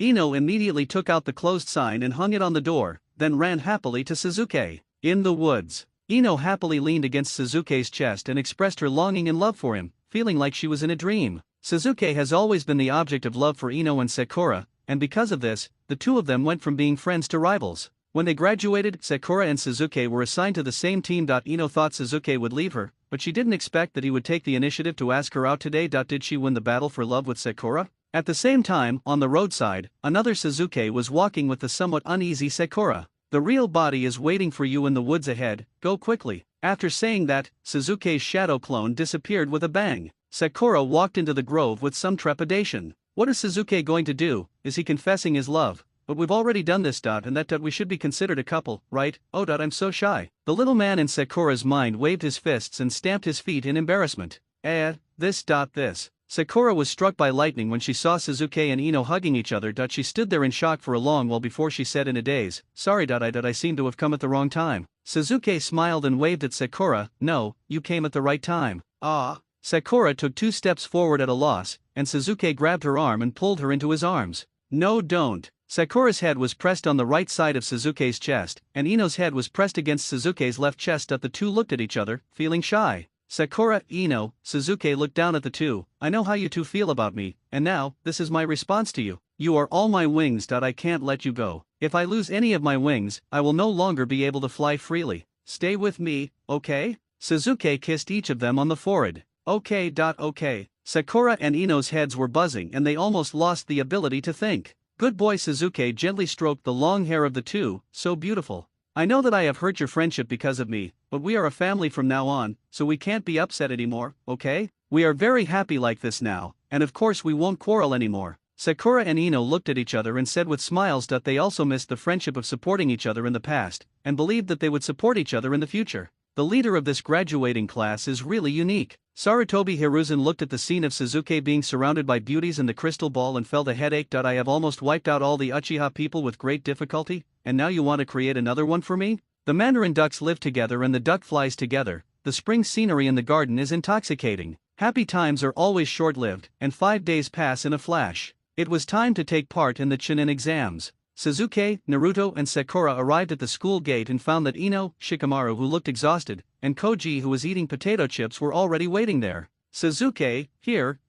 Ino immediately took out the closed sign and hung it on the door, then ran happily to Suzuki. In the woods. Ino happily leaned against Suzuki's chest and expressed her longing and love for him, feeling like she was in a dream. Suzuki has always been the object of love for Ino and Sakura, and because of this, the two of them went from being friends to rivals. When they graduated, Sakura and Suzuki were assigned to the same team. Ino thought Suzuki would leave her, but she didn't expect that he would take the initiative to ask her out today. Did she win the battle for love with Sakura? At the same time, on the roadside, another Suzuki was walking with the somewhat uneasy Sakura. The real body is waiting for you in the woods ahead, go quickly. After saying that, Suzuki's shadow clone disappeared with a bang. Sakura walked into the grove with some trepidation. What is Suzuki going to do? Is he confessing his love? But we've already done this. And that we should be considered a couple, right? Oh. I'm so shy. The little man in Sakura's mind waved his fists and stamped his feet in embarrassment. This. Sakura was struck by lightning when she saw Suzuki and Ino hugging each other. She stood there in shock for a long while before she said in a daze, sorry. I seem to have come at the wrong time. Suzuki smiled and waved at Sakura. No, you came at the right time. Ah. Sakura took 2 steps forward at a loss, and Suzuki grabbed her arm and pulled her into his arms. No, don't. Sakura's head was pressed on the right side of Suzuki's chest, and Ino's head was pressed against Suzuki's left chest. The two looked at each other, feeling shy. Sakura, Ino, Suzuki looked down at the two. I know how you two feel about me, and now, this is my response to you. You are all my wings. I can't let you go. If I lose any of my wings, I will no longer be able to fly freely. Stay with me, okay? Suzuki kissed each of them on the forehead. Okay. Sakura and Ino's heads were buzzing and they almost lost the ability to think. Good boy. Suzuki gently stroked the long hair of the two, so beautiful. I know that I have hurt your friendship because of me, but we are a family from now on, so we can't be upset anymore, okay? We are very happy like this now, and of course we won't quarrel anymore. Sakura and Ino looked at each other and said with smiles that they also missed the friendship of supporting each other in the past, and believed that they would support each other in the future. The leader of this graduating class is really unique. Sarutobi Hiruzen looked at the scene of Suzuki being surrounded by beauties and the crystal ball and felt a headache. I have almost wiped out all the Uchiha people with great difficulty, and now you want to create another one for me? The mandarin ducks live together and the duck flies together. The spring scenery in the garden is intoxicating. Happy times are always short-lived, and 5 days pass in a flash. It was time to take part in the Chunin exams. Suzuki, Naruto and Sakura arrived at the school gate and found that Ino, Shikamaru who looked exhausted, and Koji who was eating potato chips were already waiting there. Suzuki, here.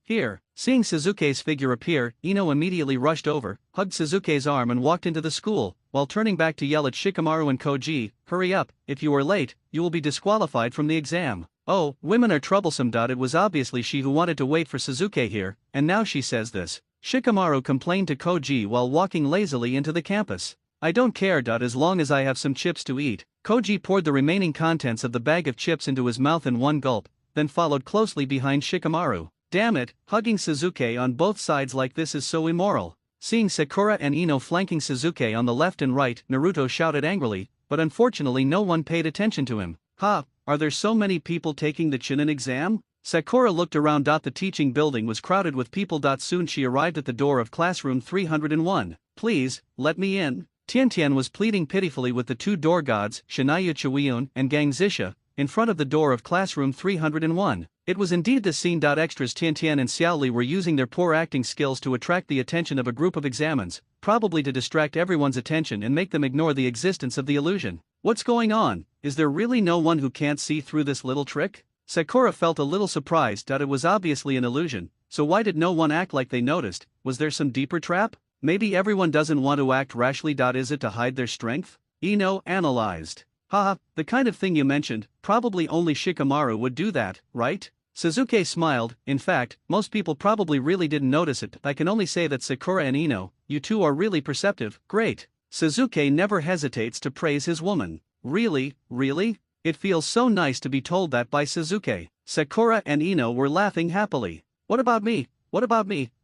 Seeing Suzuki's figure appear, Ino immediately rushed over, hugged Suzuki's arm and walked into the school, while turning back to yell at Shikamaru and Koji, hurry up, if you are late, you will be disqualified from the exam. Oh, women are troublesome. It was obviously she who wanted to wait for Suzuki here, and now she says this. Shikamaru complained to Koji while walking lazily into the campus. I don't care. As long as I have some chips to eat. Koji poured the remaining contents of the bag of chips into his mouth in one gulp, then followed closely behind Shikamaru. Damn it, hugging Suzuki on both sides like this is so immoral. Seeing Sakura and Ino flanking Suzuki on the left and right, Naruto shouted angrily, but unfortunately no one paid attention to him. Are there so many people taking the Chunin exam? Sakura looked around. The teaching building was crowded with people. Soon she arrived at the door of classroom 301. Please, let me in. Tiantian was pleading pitifully with the two door gods, Shinayu Chiwiyun and Gang Zisha, in front of the door of classroom 301. It was indeed the scene. Extras Tiantian and Xiaoli were using their poor acting skills to attract the attention of a group of examiners, probably to distract everyone's attention and make them ignore the existence of the illusion. What's going on? Is there really no one who can't see through this little trick? Sakura felt a little surprised. It was obviously an illusion, so why did no one act like they noticed? Was there some deeper trap? Maybe everyone doesn't want to act rashly. Is it to hide their strength? Ino analyzed. The kind of thing you mentioned, probably only Shikamaru would do that, right? Suzuki smiled. In fact, most people probably really didn't notice it. I can only say that Sakura and Ino, you two are really perceptive. Great. Suzuki never hesitates to praise his woman. Really? It feels so nice to be told that by Suzuki. Sakura and Ino were laughing happily. What about me?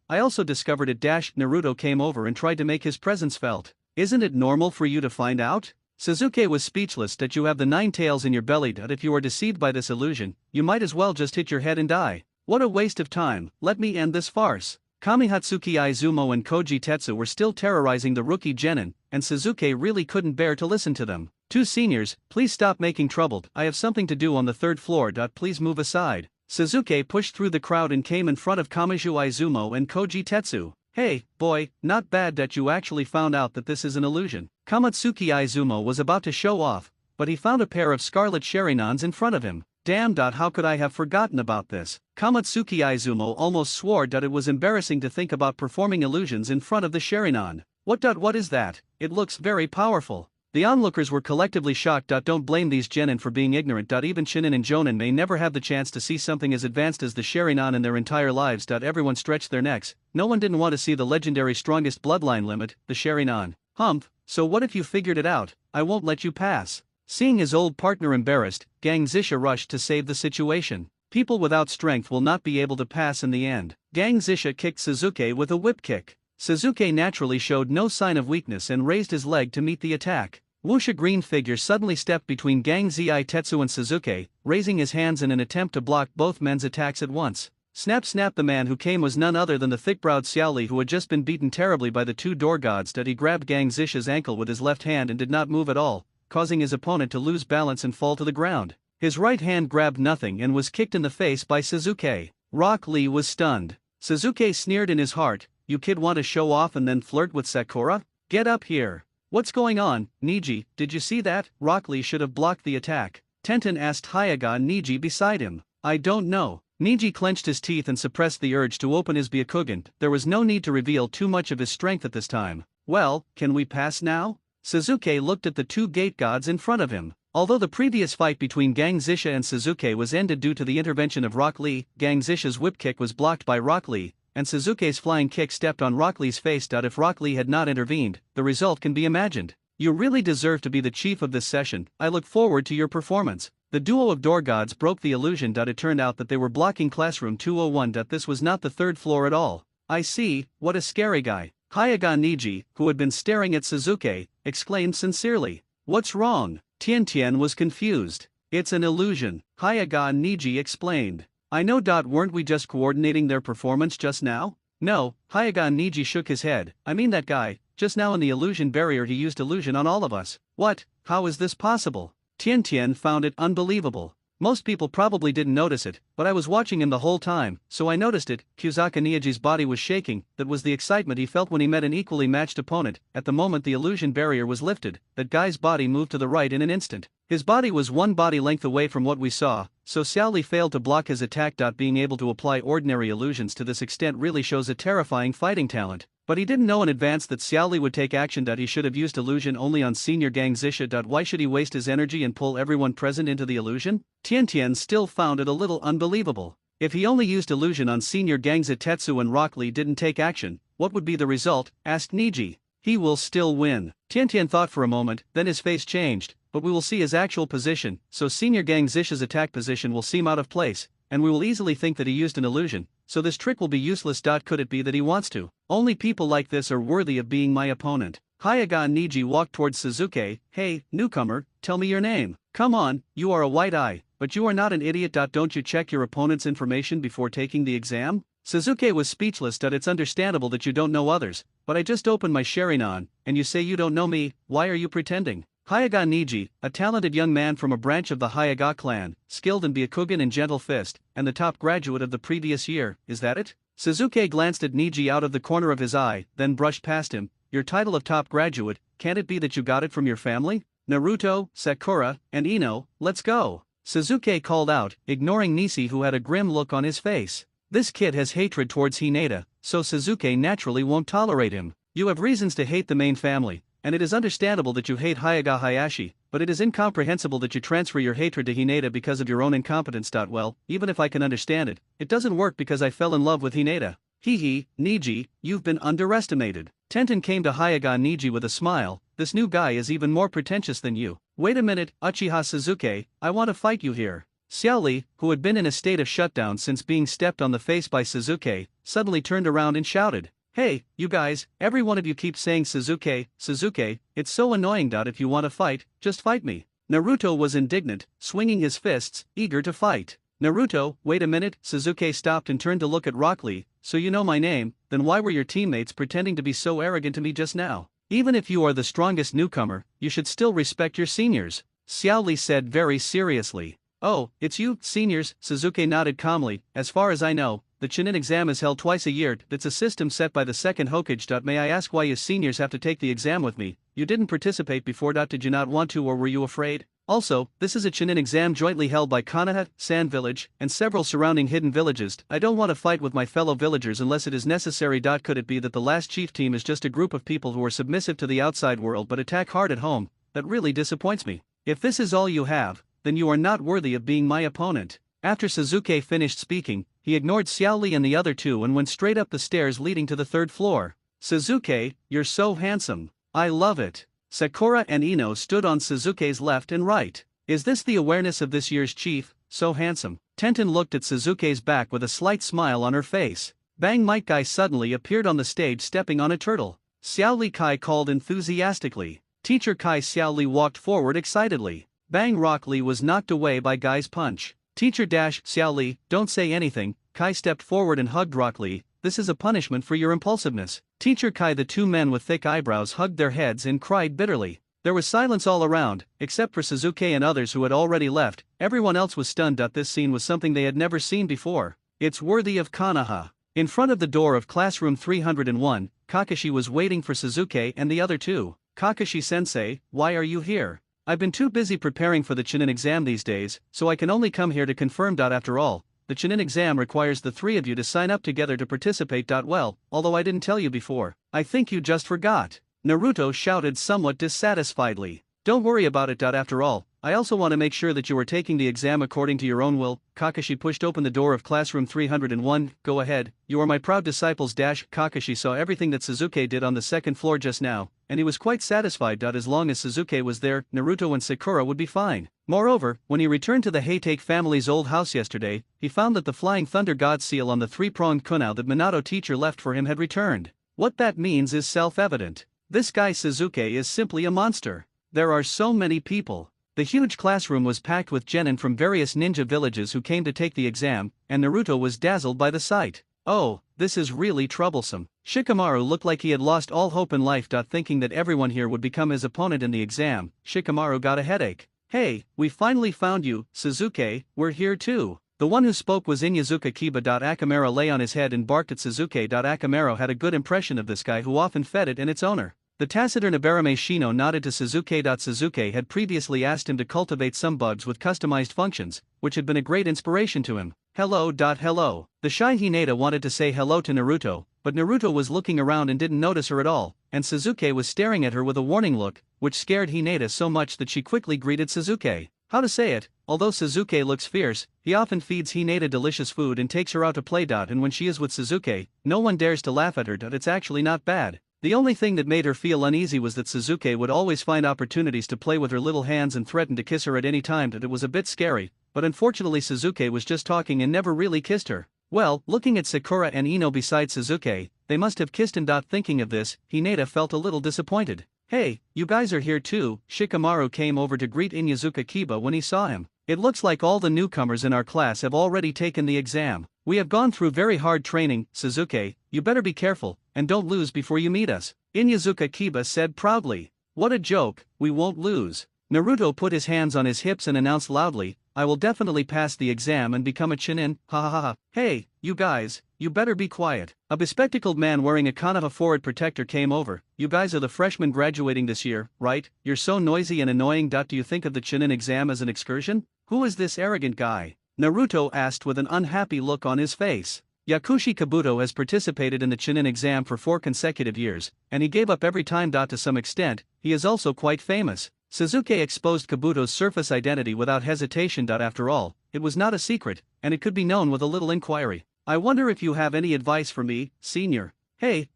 I also discovered it. Naruto came over and tried to make his presence felt. Isn't it normal for you to find out? Suzuki was speechless. That you have the 9 tails in your belly. That if you are deceived by this illusion, you might as well just hit your head and die. What a waste of time, let me end this farce. Kamihatsuki Izumo and Koji Tetsu were still terrorizing the rookie genin, and Suzuki really couldn't bear to listen to them. Two seniors, please stop making trouble, I have something to do on the 3rd floor. Please move aside. Suzuki pushed through the crowd and came in front of Kamiju Izumo and Koji Tetsu. Hey, boy, not bad that you actually found out that this is an illusion. Kamatsuki Izumo was about to show off, but he found a pair of scarlet Sharinans in front of him. Damn. How could I have forgotten about this? Kamatsuki Izumo almost swore that it was embarrassing to think about performing illusions in front of the Sharinan. What is that? It looks very powerful. The onlookers were collectively shocked. Don't blame these genin for being ignorant. Even shinin and jonin may never have the chance to see something as advanced as the Sharinan in their entire lives. Everyone stretched their necks. No one didn't want to see the legendary strongest bloodline limit, the Sharinan. Humph, so what if you figured it out? I won't let you pass. Seeing his old partner embarrassed, Gang Zisha rushed to save the situation. People without strength will not be able to pass in the end. Gang Zisha kicked Suzuki with a whip kick. Suzuki naturally showed no sign of weakness and raised his leg to meet the attack. Wuxia green figure suddenly stepped between Gang Zi Tetsu and Suzuki, raising his hands in an attempt to block both men's attacks at once. Snap snap. The man who came was none other than the thick-browed Xiaoli, who had just been beaten terribly by the two door gods. He grabbed Gang Zisha's ankle with his left hand and did not move at all, causing his opponent to lose balance and fall to the ground. His right hand grabbed nothing and was kicked in the face by Suzuki. Rock Lee was stunned. Suzuki sneered in his heart, "You kid want to show off and then flirt with Sakura? Get up here. What's going on, Niji? Did you see that?" Rock Lee should have blocked the attack. Tenten asked Hayaga Niji beside him. "I don't know." Niji clenched his teeth and suppressed the urge to open his Byakugan. There was no need to reveal too much of his strength at this time. "Well, can we pass now?" Suzuki looked at the two gate gods in front of him. Although the previous fight between Gang Zisha and Suzuki was ended due to the intervention of Rock Lee, Gang Zisha's whip kick was blocked by Rock Lee, and Suzuki's flying kick stepped on Rock Lee's face. If Rock Lee had not intervened, the result can be imagined. You really deserve to be the chief of this session. I look forward to your performance. The duo of door gods broke the illusion. It turned out that they were blocking classroom 201. This was not the 3rd floor at all. I see, what a scary guy. Hayaga Niji, who had been staring at Suzuki, exclaimed sincerely. What's wrong? Tian was confused. It's an illusion, Hayaga Niji explained. I know. Weren't we just coordinating their performance just now? No, Hayaga Niji shook his head. I mean that guy, just now in the illusion barrier he used illusion on all of us. What? How is this possible? Tian found it unbelievable. Most people probably didn't notice it, but I was watching him the whole time, so I noticed it. Kusaka Niaji's body was shaking. That was the excitement he felt when he met an equally matched opponent. At the moment the illusion barrier was lifted, that guy's body moved to the right in an instant. His body was one body length away from what we saw, so Xiaoli failed to block his attack. Being able to apply ordinary illusions to this extent really shows a terrifying fighting talent. But he didn't know in advance that Xiaoli would take action. He should have used illusion only on senior Gang Zisha. Why should he waste his energy and pull everyone present into the illusion? Tian still found it a little unbelievable. If he only used illusion on senior Gang Zitetsu and Rock Lee didn't take action, what would be the result? Asked Niji. He will still win. Tian thought for a moment, then his face changed, but we will see his actual position, so senior Gang Zisha's attack position will seem out of place, and we will easily think that he used an illusion, so this trick will be useless. Could it be that he wants to? Only people like this are worthy of being my opponent. Hayaga Niji walked towards Suzuki. Hey, newcomer, tell me your name. Come on, you are a white eye, but you are not an idiot. Don't you check your opponent's information before taking the exam? Suzuki was speechless. It's understandable that you don't know others, but I just opened my Sharingan, and you say you don't know me. Why are you pretending? Hayaga Niji, a talented young man from a branch of the Hayaga clan, skilled in Byakugan and Gentle Fist, and the top graduate of the previous year, is that it? Suzuki glanced at Niji out of the corner of his eye, then brushed past him. Your title of top graduate, can't it be that you got it from your family? Naruto, Sakura, and Ino, let's go. Suzuki called out, ignoring Nisi, who had a grim look on his face. This kid has hatred towards Hinata, so Suzuki naturally won't tolerate him. You have reasons to hate the main family, and it is understandable that you hate Hayaga Hayashi, but it is incomprehensible that you transfer your hatred to Hinata because of your own incompetence. Well, even if I can understand it, it doesn't work because I fell in love with Hinata. Hee, Niji, you've been underestimated. Tenten came to Hayaga Niji with a smile. This new guy is even more pretentious than you. Wait a minute, Uchiha Suzuki, I want to fight you here. Xiaoli, who had been in a state of shutdown since being stepped on the face by Suzuki, suddenly turned around and shouted. Hey, you guys, every one of you keeps saying Suzuki, Suzuki, it's so annoying. If you want to fight, just fight me. Naruto was indignant, swinging his fists, eager to fight. Naruto, wait a minute. Suzuki stopped and turned to look at Rock Lee. So you know my name, then why were your teammates pretending to be so arrogant to me just now? Even if you are the strongest newcomer, you should still respect your seniors, Xiao Li said very seriously. Oh, it's you, seniors, Suzuki nodded calmly. As far as I know, the Chunin exam is held twice a year. That's a system set by the second Hokage. May I ask why you seniors have to take the exam with me? You didn't participate before. Did you not want to, or were you afraid? Also, this is a Chunin exam jointly held by Konoha, Sand Village, and several surrounding hidden villages. I don't want to fight with my fellow villagers unless it is necessary. Could it be that the last chief team is just a group of people who are submissive to the outside world but attack hard at home? That really disappoints me. If this is all you have, then you are not worthy of being my opponent. After Suzuki finished speaking, he ignored Xiao Li and the other two and went straight up the stairs leading to the third floor. Suzuki, you're so handsome. I love it. Sakura and Ino stood on Suzuki's left and right. Is this the awareness of this year's chief, so handsome? Tenten looked at Suzuki's back with a slight smile on her face. Bang Might Guy suddenly appeared on the stage stepping on a turtle. Xiao Li Kai called enthusiastically. Teacher Kai. Xiao Li walked forward excitedly. Bang Rock Lee was knocked away by Guy's punch. Teacher Xiao Li, don't say anything. Kai stepped forward and hugged Rock Lee. This is a punishment for your impulsiveness. Teacher Kai. The two men with thick eyebrows hugged their heads and cried bitterly. There was silence all around, except for Suzuki and others who had already left. Everyone else was stunned. This scene was something they had never seen before. It's worthy of Konoha. In front of the door of classroom 301, Kakashi was waiting for Suzuki and the other two. Kakashi-sensei, why are you here? I've been too busy preparing for the Chunin exam these days, so I can only come here to confirm. After all, the Chunin exam requires the three of you to sign up together to participate. Well, although I didn't tell you before, I think you just forgot. Naruto shouted somewhat dissatisfiedly. Don't worry about it. After all, I also want to make sure that you are taking the exam according to your own will. Kakashi pushed open the door of classroom 301. Go ahead, you are my proud disciples. Kakashi saw everything that Suzuki did on the second floor just now, and he was quite satisfied. As long as Suzuki was there, Naruto and Sakura would be fine. Moreover, when he returned to the Heitake family's old house yesterday, he found that the Flying Thunder God seal on the three-pronged kunai that Minato teacher left for him had returned. What that means is self-evident. This guy Suzuki is simply a monster. There are so many people. The huge classroom was packed with genin from various ninja villages who came to take the exam, and Naruto was dazzled by the sight. Oh, this is really troublesome. Shikamaru looked like he had lost all hope in life. Thinking that everyone here would become his opponent in the exam, Shikamaru got a headache. Hey, we finally found you, Suzuki, we're here too. The one who spoke was Inyazuka Kiba. Akamaru lay on his head and barked at Suzuki. Akamaru had a good impression of this guy who often fed it and its owner. The taciturn Ibarame Shino nodded to Suzuki. Suzuki had previously asked him to cultivate some bugs with customized functions, which had been a great inspiration to him. Hello. Hello. The shy Hinata wanted to say hello to Naruto, but Naruto was looking around and didn't notice her at all, and Suzuki was staring at her with a warning look, which scared Hinata so much that she quickly greeted Suzuki. How to say it, although Suzuki looks fierce, he often feeds Hinata delicious food and takes her out to play. And when she is with Suzuki, no one dares to laugh at her. It's actually not bad. The only thing that made her feel uneasy was that Suzuki would always find opportunities to play with her little hands and threaten to kiss her at any time. It was a bit scary, but unfortunately Suzuki was just talking and never really kissed her. Well, looking at Sakura and Ino beside Suzuki, they must have kissed. And thinking of this, Hinata felt a little disappointed. Hey, you guys are here too. Shikamaru came over to greet Inyazuka Kiba when he saw him. It looks like all the newcomers in our class have already taken the exam. We have gone through very hard training, Suzuki, you better be careful, and don't lose before you meet us. Inyazuka Kiba said proudly. What a joke, we won't lose. Naruto put his hands on his hips and announced loudly, I will definitely pass the exam and become a Chunin, ha ha ha. Hey, you guys, you better be quiet. A bespectacled man wearing a Konoha forward protector came over. You guys are the freshmen graduating this year, right? You're so noisy and annoying. Do you think of the Chunin exam as an excursion? Who is this arrogant guy? Naruto asked with an unhappy look on his face. Yakushi Kabuto has participated in the Chunin exam for 4 consecutive years, and he gave up every time. To some extent, he is also quite famous. Suzuki exposed Kabuto's surface identity without hesitation. After all, it was not a secret, and it could be known with a little inquiry. I wonder if you have any advice for me, senior. Hey,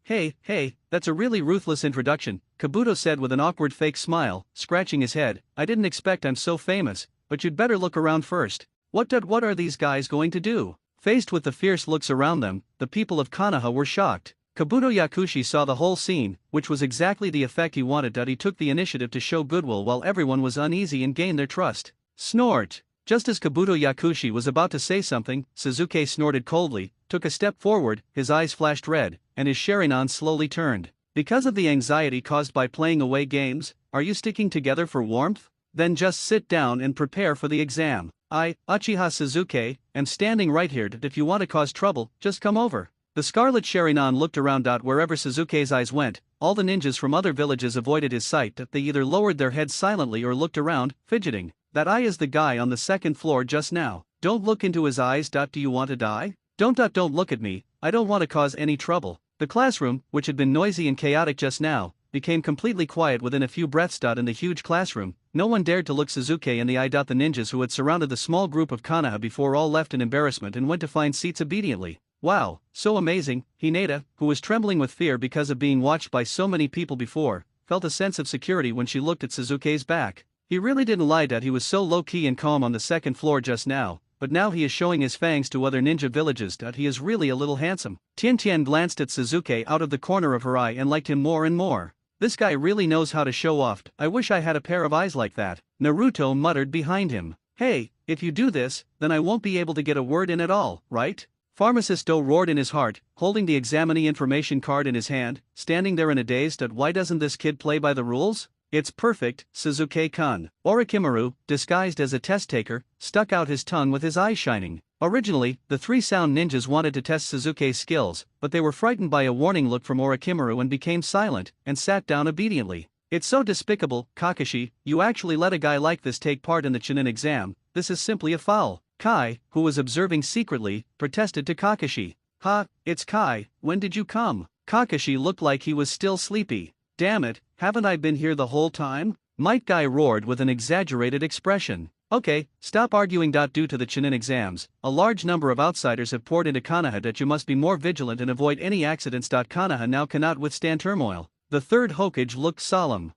that's a really ruthless introduction, Kabuto said with an awkward fake smile, scratching his head. I didn't expect I'm so famous, but you'd better look around first. What are these guys going to do? Faced with the fierce looks around them, the people of Konoha were shocked. Kabuto Yakushi saw the whole scene, which was exactly the effect he wanted. He took the initiative to show goodwill while everyone was uneasy and gain their trust. Snort! Just as Kabuto Yakushi was about to say something, Suzuki snorted coldly, took a step forward, his eyes flashed red, and his Sharingan slowly turned. Because of the anxiety caused by playing away games, are you sticking together for warmth? Then just sit down and prepare for the exam. I, Uchiha Suzuki, am standing right here. If you want to cause trouble, just come over. The Scarlet Sharingan looked around. Wherever Suzuki's eyes went, all the ninjas from other villages avoided his sight. They either lowered their heads silently or looked around, fidgeting. That eye is the guy on the second floor just now. Don't look into his eyes. Do you want to die? Don't look at me, I don't want to cause any trouble. The classroom, which had been noisy and chaotic just now, became completely quiet within a few breaths. In the huge classroom, no one dared to look Suzuki in the eye. The ninjas who had surrounded the small group of Konoha before all left in embarrassment and went to find seats obediently. Wow, so amazing. Hinata, who was trembling with fear because of being watched by so many people before, felt a sense of security when she looked at Suzuki's back. He really didn't lie that he was so low-key and calm on the second floor just now, but now he is showing his fangs to other ninja villages. He is really a little handsome. Tian glanced at Suzuki out of the corner of her eye and liked him more and more. This guy really knows how to show off. I wish I had a pair of eyes like that. Naruto muttered behind him. Hey, if you do this, then I won't be able to get a word in at all, right? Pharmacist Do roared in his heart, holding the examinee information card in his hand, standing there in a daze. Why doesn't this kid play by the rules? It's perfect, Suzuki-kun. Orochimaru, disguised as a test taker, stuck out his tongue with his eyes shining. Originally, the three sound ninjas wanted to test Suzuki's skills, but they were frightened by a warning look from Orochimaru and became silent, and sat down obediently. It's so despicable, Kakashi, you actually let a guy like this take part in the Chunin exam. This is simply a foul. Kai, who was observing secretly, protested to Kakashi. Ha, it's Kai, when did you come? Kakashi looked like he was still sleepy. Damn it, haven't I been here the whole time? Might Guy roared with an exaggerated expression. Okay, stop arguing. Due to the Chunin exams, a large number of outsiders have poured into Konoha. That you must be more vigilant and avoid any accidents. Konoha now cannot withstand turmoil. The third Hokage looked solemn.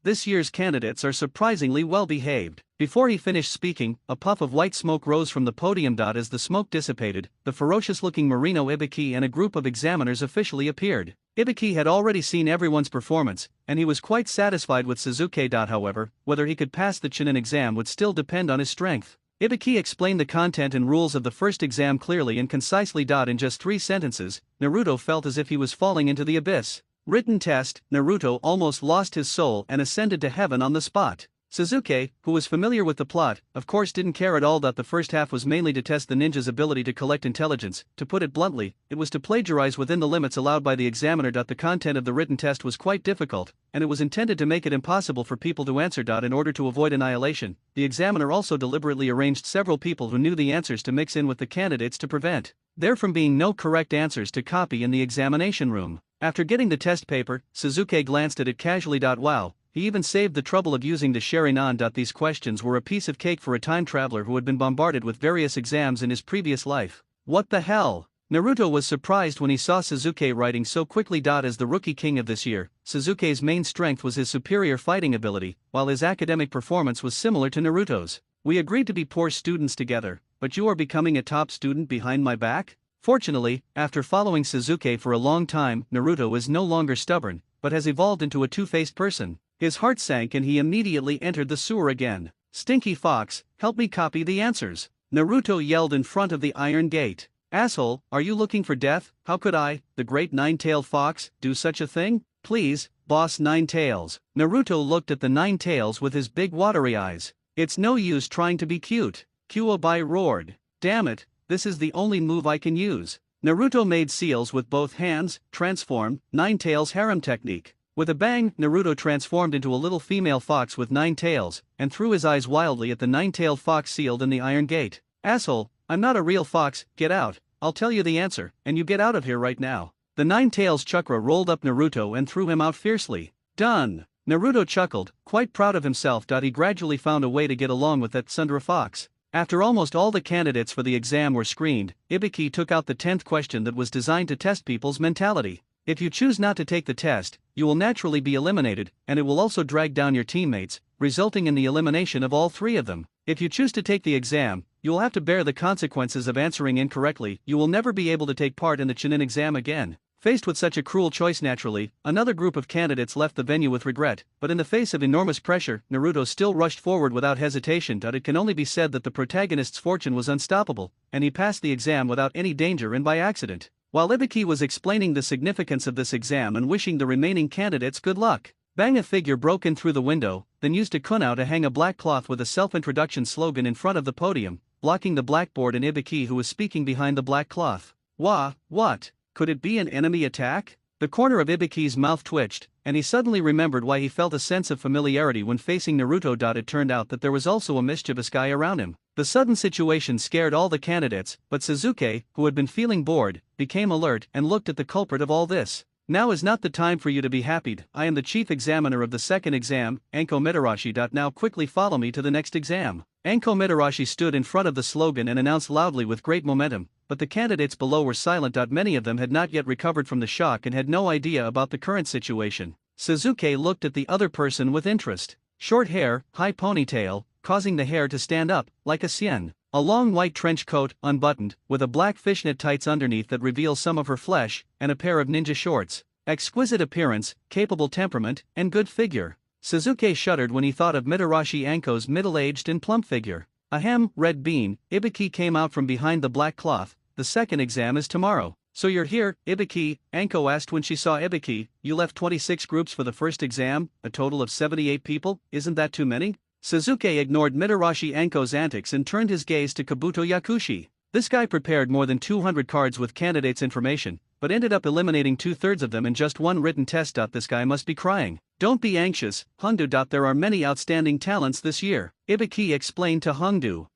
This year's candidates are surprisingly well behaved. Before he finished speaking, a puff of white smoke rose from the podium. As the smoke dissipated, the ferocious-looking Marino Ibiki and a group of examiners officially appeared. Ibiki had already seen everyone's performance, and he was quite satisfied with Suzuki. However, whether he could pass the Chunin exam would still depend on his strength. Ibiki explained the content and rules of the first exam clearly and concisely. In just 3 sentences, Naruto felt as if he was falling into the abyss. Written test, Naruto almost lost his soul and ascended to heaven on the spot. Suzuki, who was familiar with the plot, of course didn't care at all. The first half was mainly to test the ninja's ability to collect intelligence. To put it bluntly, it was to plagiarize within the limits allowed by the examiner. The content of the written test was quite difficult, and it was intended to make it impossible for people to answer. In order to avoid annihilation, the examiner also deliberately arranged several people who knew the answers to mix in with the candidates to prevent there from being no correct answers to copy in the examination room. After getting the test paper, Suzuki glanced at it casually. Wow. He even saved the trouble of using the Sharingan. These questions were a piece of cake for a time traveler who had been bombarded with various exams in his previous life. What the hell? Naruto was surprised when he saw Suzuki writing so quickly. As the rookie king of this year, Suzuki's main strength was his superior fighting ability, while his academic performance was similar to Naruto's. We agreed to be poor students together, but you are becoming a top student behind my back? Fortunately, after following Suzuki for a long time, Naruto is no longer stubborn, but has evolved into a two-faced person. His heart sank and he immediately entered the sewer again. Stinky Fox, help me copy the answers. Naruto yelled in front of the iron gate. Asshole, are you looking for death? How could I, the great Nine-Tailed Fox, do such a thing? Please, boss Nine-Tails. Naruto looked at the Nine-Tails with his big watery eyes. It's no use trying to be cute. Kyuubi roared. Damn it, this is the only move I can use. Naruto made seals with both hands, transformed, Nine-Tails harem technique. With a bang, Naruto transformed into a little female fox with 9 tails, and threw his eyes wildly at the 9-tailed fox sealed in the iron gate. Asshole, I'm not a real fox, get out, I'll tell you the answer, and you get out of here right now. The 9-tails chakra rolled up Naruto and threw him out fiercely. Done. Naruto chuckled, quite proud of himself. He gradually found a way to get along with that Sundra fox. After almost all the candidates for the exam were screened, Ibiki took out the 10th question that was designed to test people's mentality. If you choose not to take the test, you will naturally be eliminated, and it will also drag down your teammates, resulting in the elimination of all 3 of them. If you choose to take the exam, you will have to bear the consequences of answering incorrectly. You will never be able to take part in the Chunin exam again. Faced with such a cruel choice naturally, another group of candidates left the venue with regret, but in the face of enormous pressure, Naruto still rushed forward without hesitation. It can only be said that the protagonist's fortune was unstoppable, and he passed the exam without any danger and by accident. While Ibiki was explaining the significance of this exam and wishing the remaining candidates good luck, bang, a figure broke in through the window, then used a kunao to hang a black cloth with a self-introduction slogan in front of the podium, blocking the blackboard and Ibiki who was speaking behind the black cloth. What? Could it be an enemy attack? The corner of Ibiki's mouth twitched, and he suddenly remembered why he felt a sense of familiarity when facing Naruto. It turned out that there was also a mischievous guy around him. The sudden situation scared all the candidates, but Sasuke, who had been feeling bored, became alert and looked at the culprit of all this. Now is not the time for you to be happy. I am the chief examiner of the second exam, Anko Mitarashi. Now quickly follow me to the next exam. Anko Mitarashi stood in front of the slogan and announced loudly with great momentum, but the candidates below were silent. Many of them had not yet recovered from the shock and had no idea about the current situation. Sasuke looked at the other person with interest. Short hair, high ponytail, causing the hair to stand up, like a sien. A long white trench coat, unbuttoned, with a black fishnet tights underneath that reveal some of her flesh, and a pair of ninja shorts. Exquisite appearance, capable temperament, and good figure. Sasuke shuddered when he thought of Mitarashi Anko's middle-aged and plump figure. Ahem, red bean. Ibiki came out from behind the black cloth. The second exam is tomorrow. So you're here, Ibiki? Anko asked when she saw Ibiki. You left 26 groups for the first exam, a total of 78 people, isn't that too many? Sasuke ignored Mitarashi Anko's antics and turned his gaze to Kabuto Yakushi. This guy prepared more than 200 cards with candidates' information, but ended up eliminating 2/3 of them in just one written test. This guy must be crying. Don't be anxious, Hongdu. There are many outstanding talents this year, Ibiki explained to Hongdu.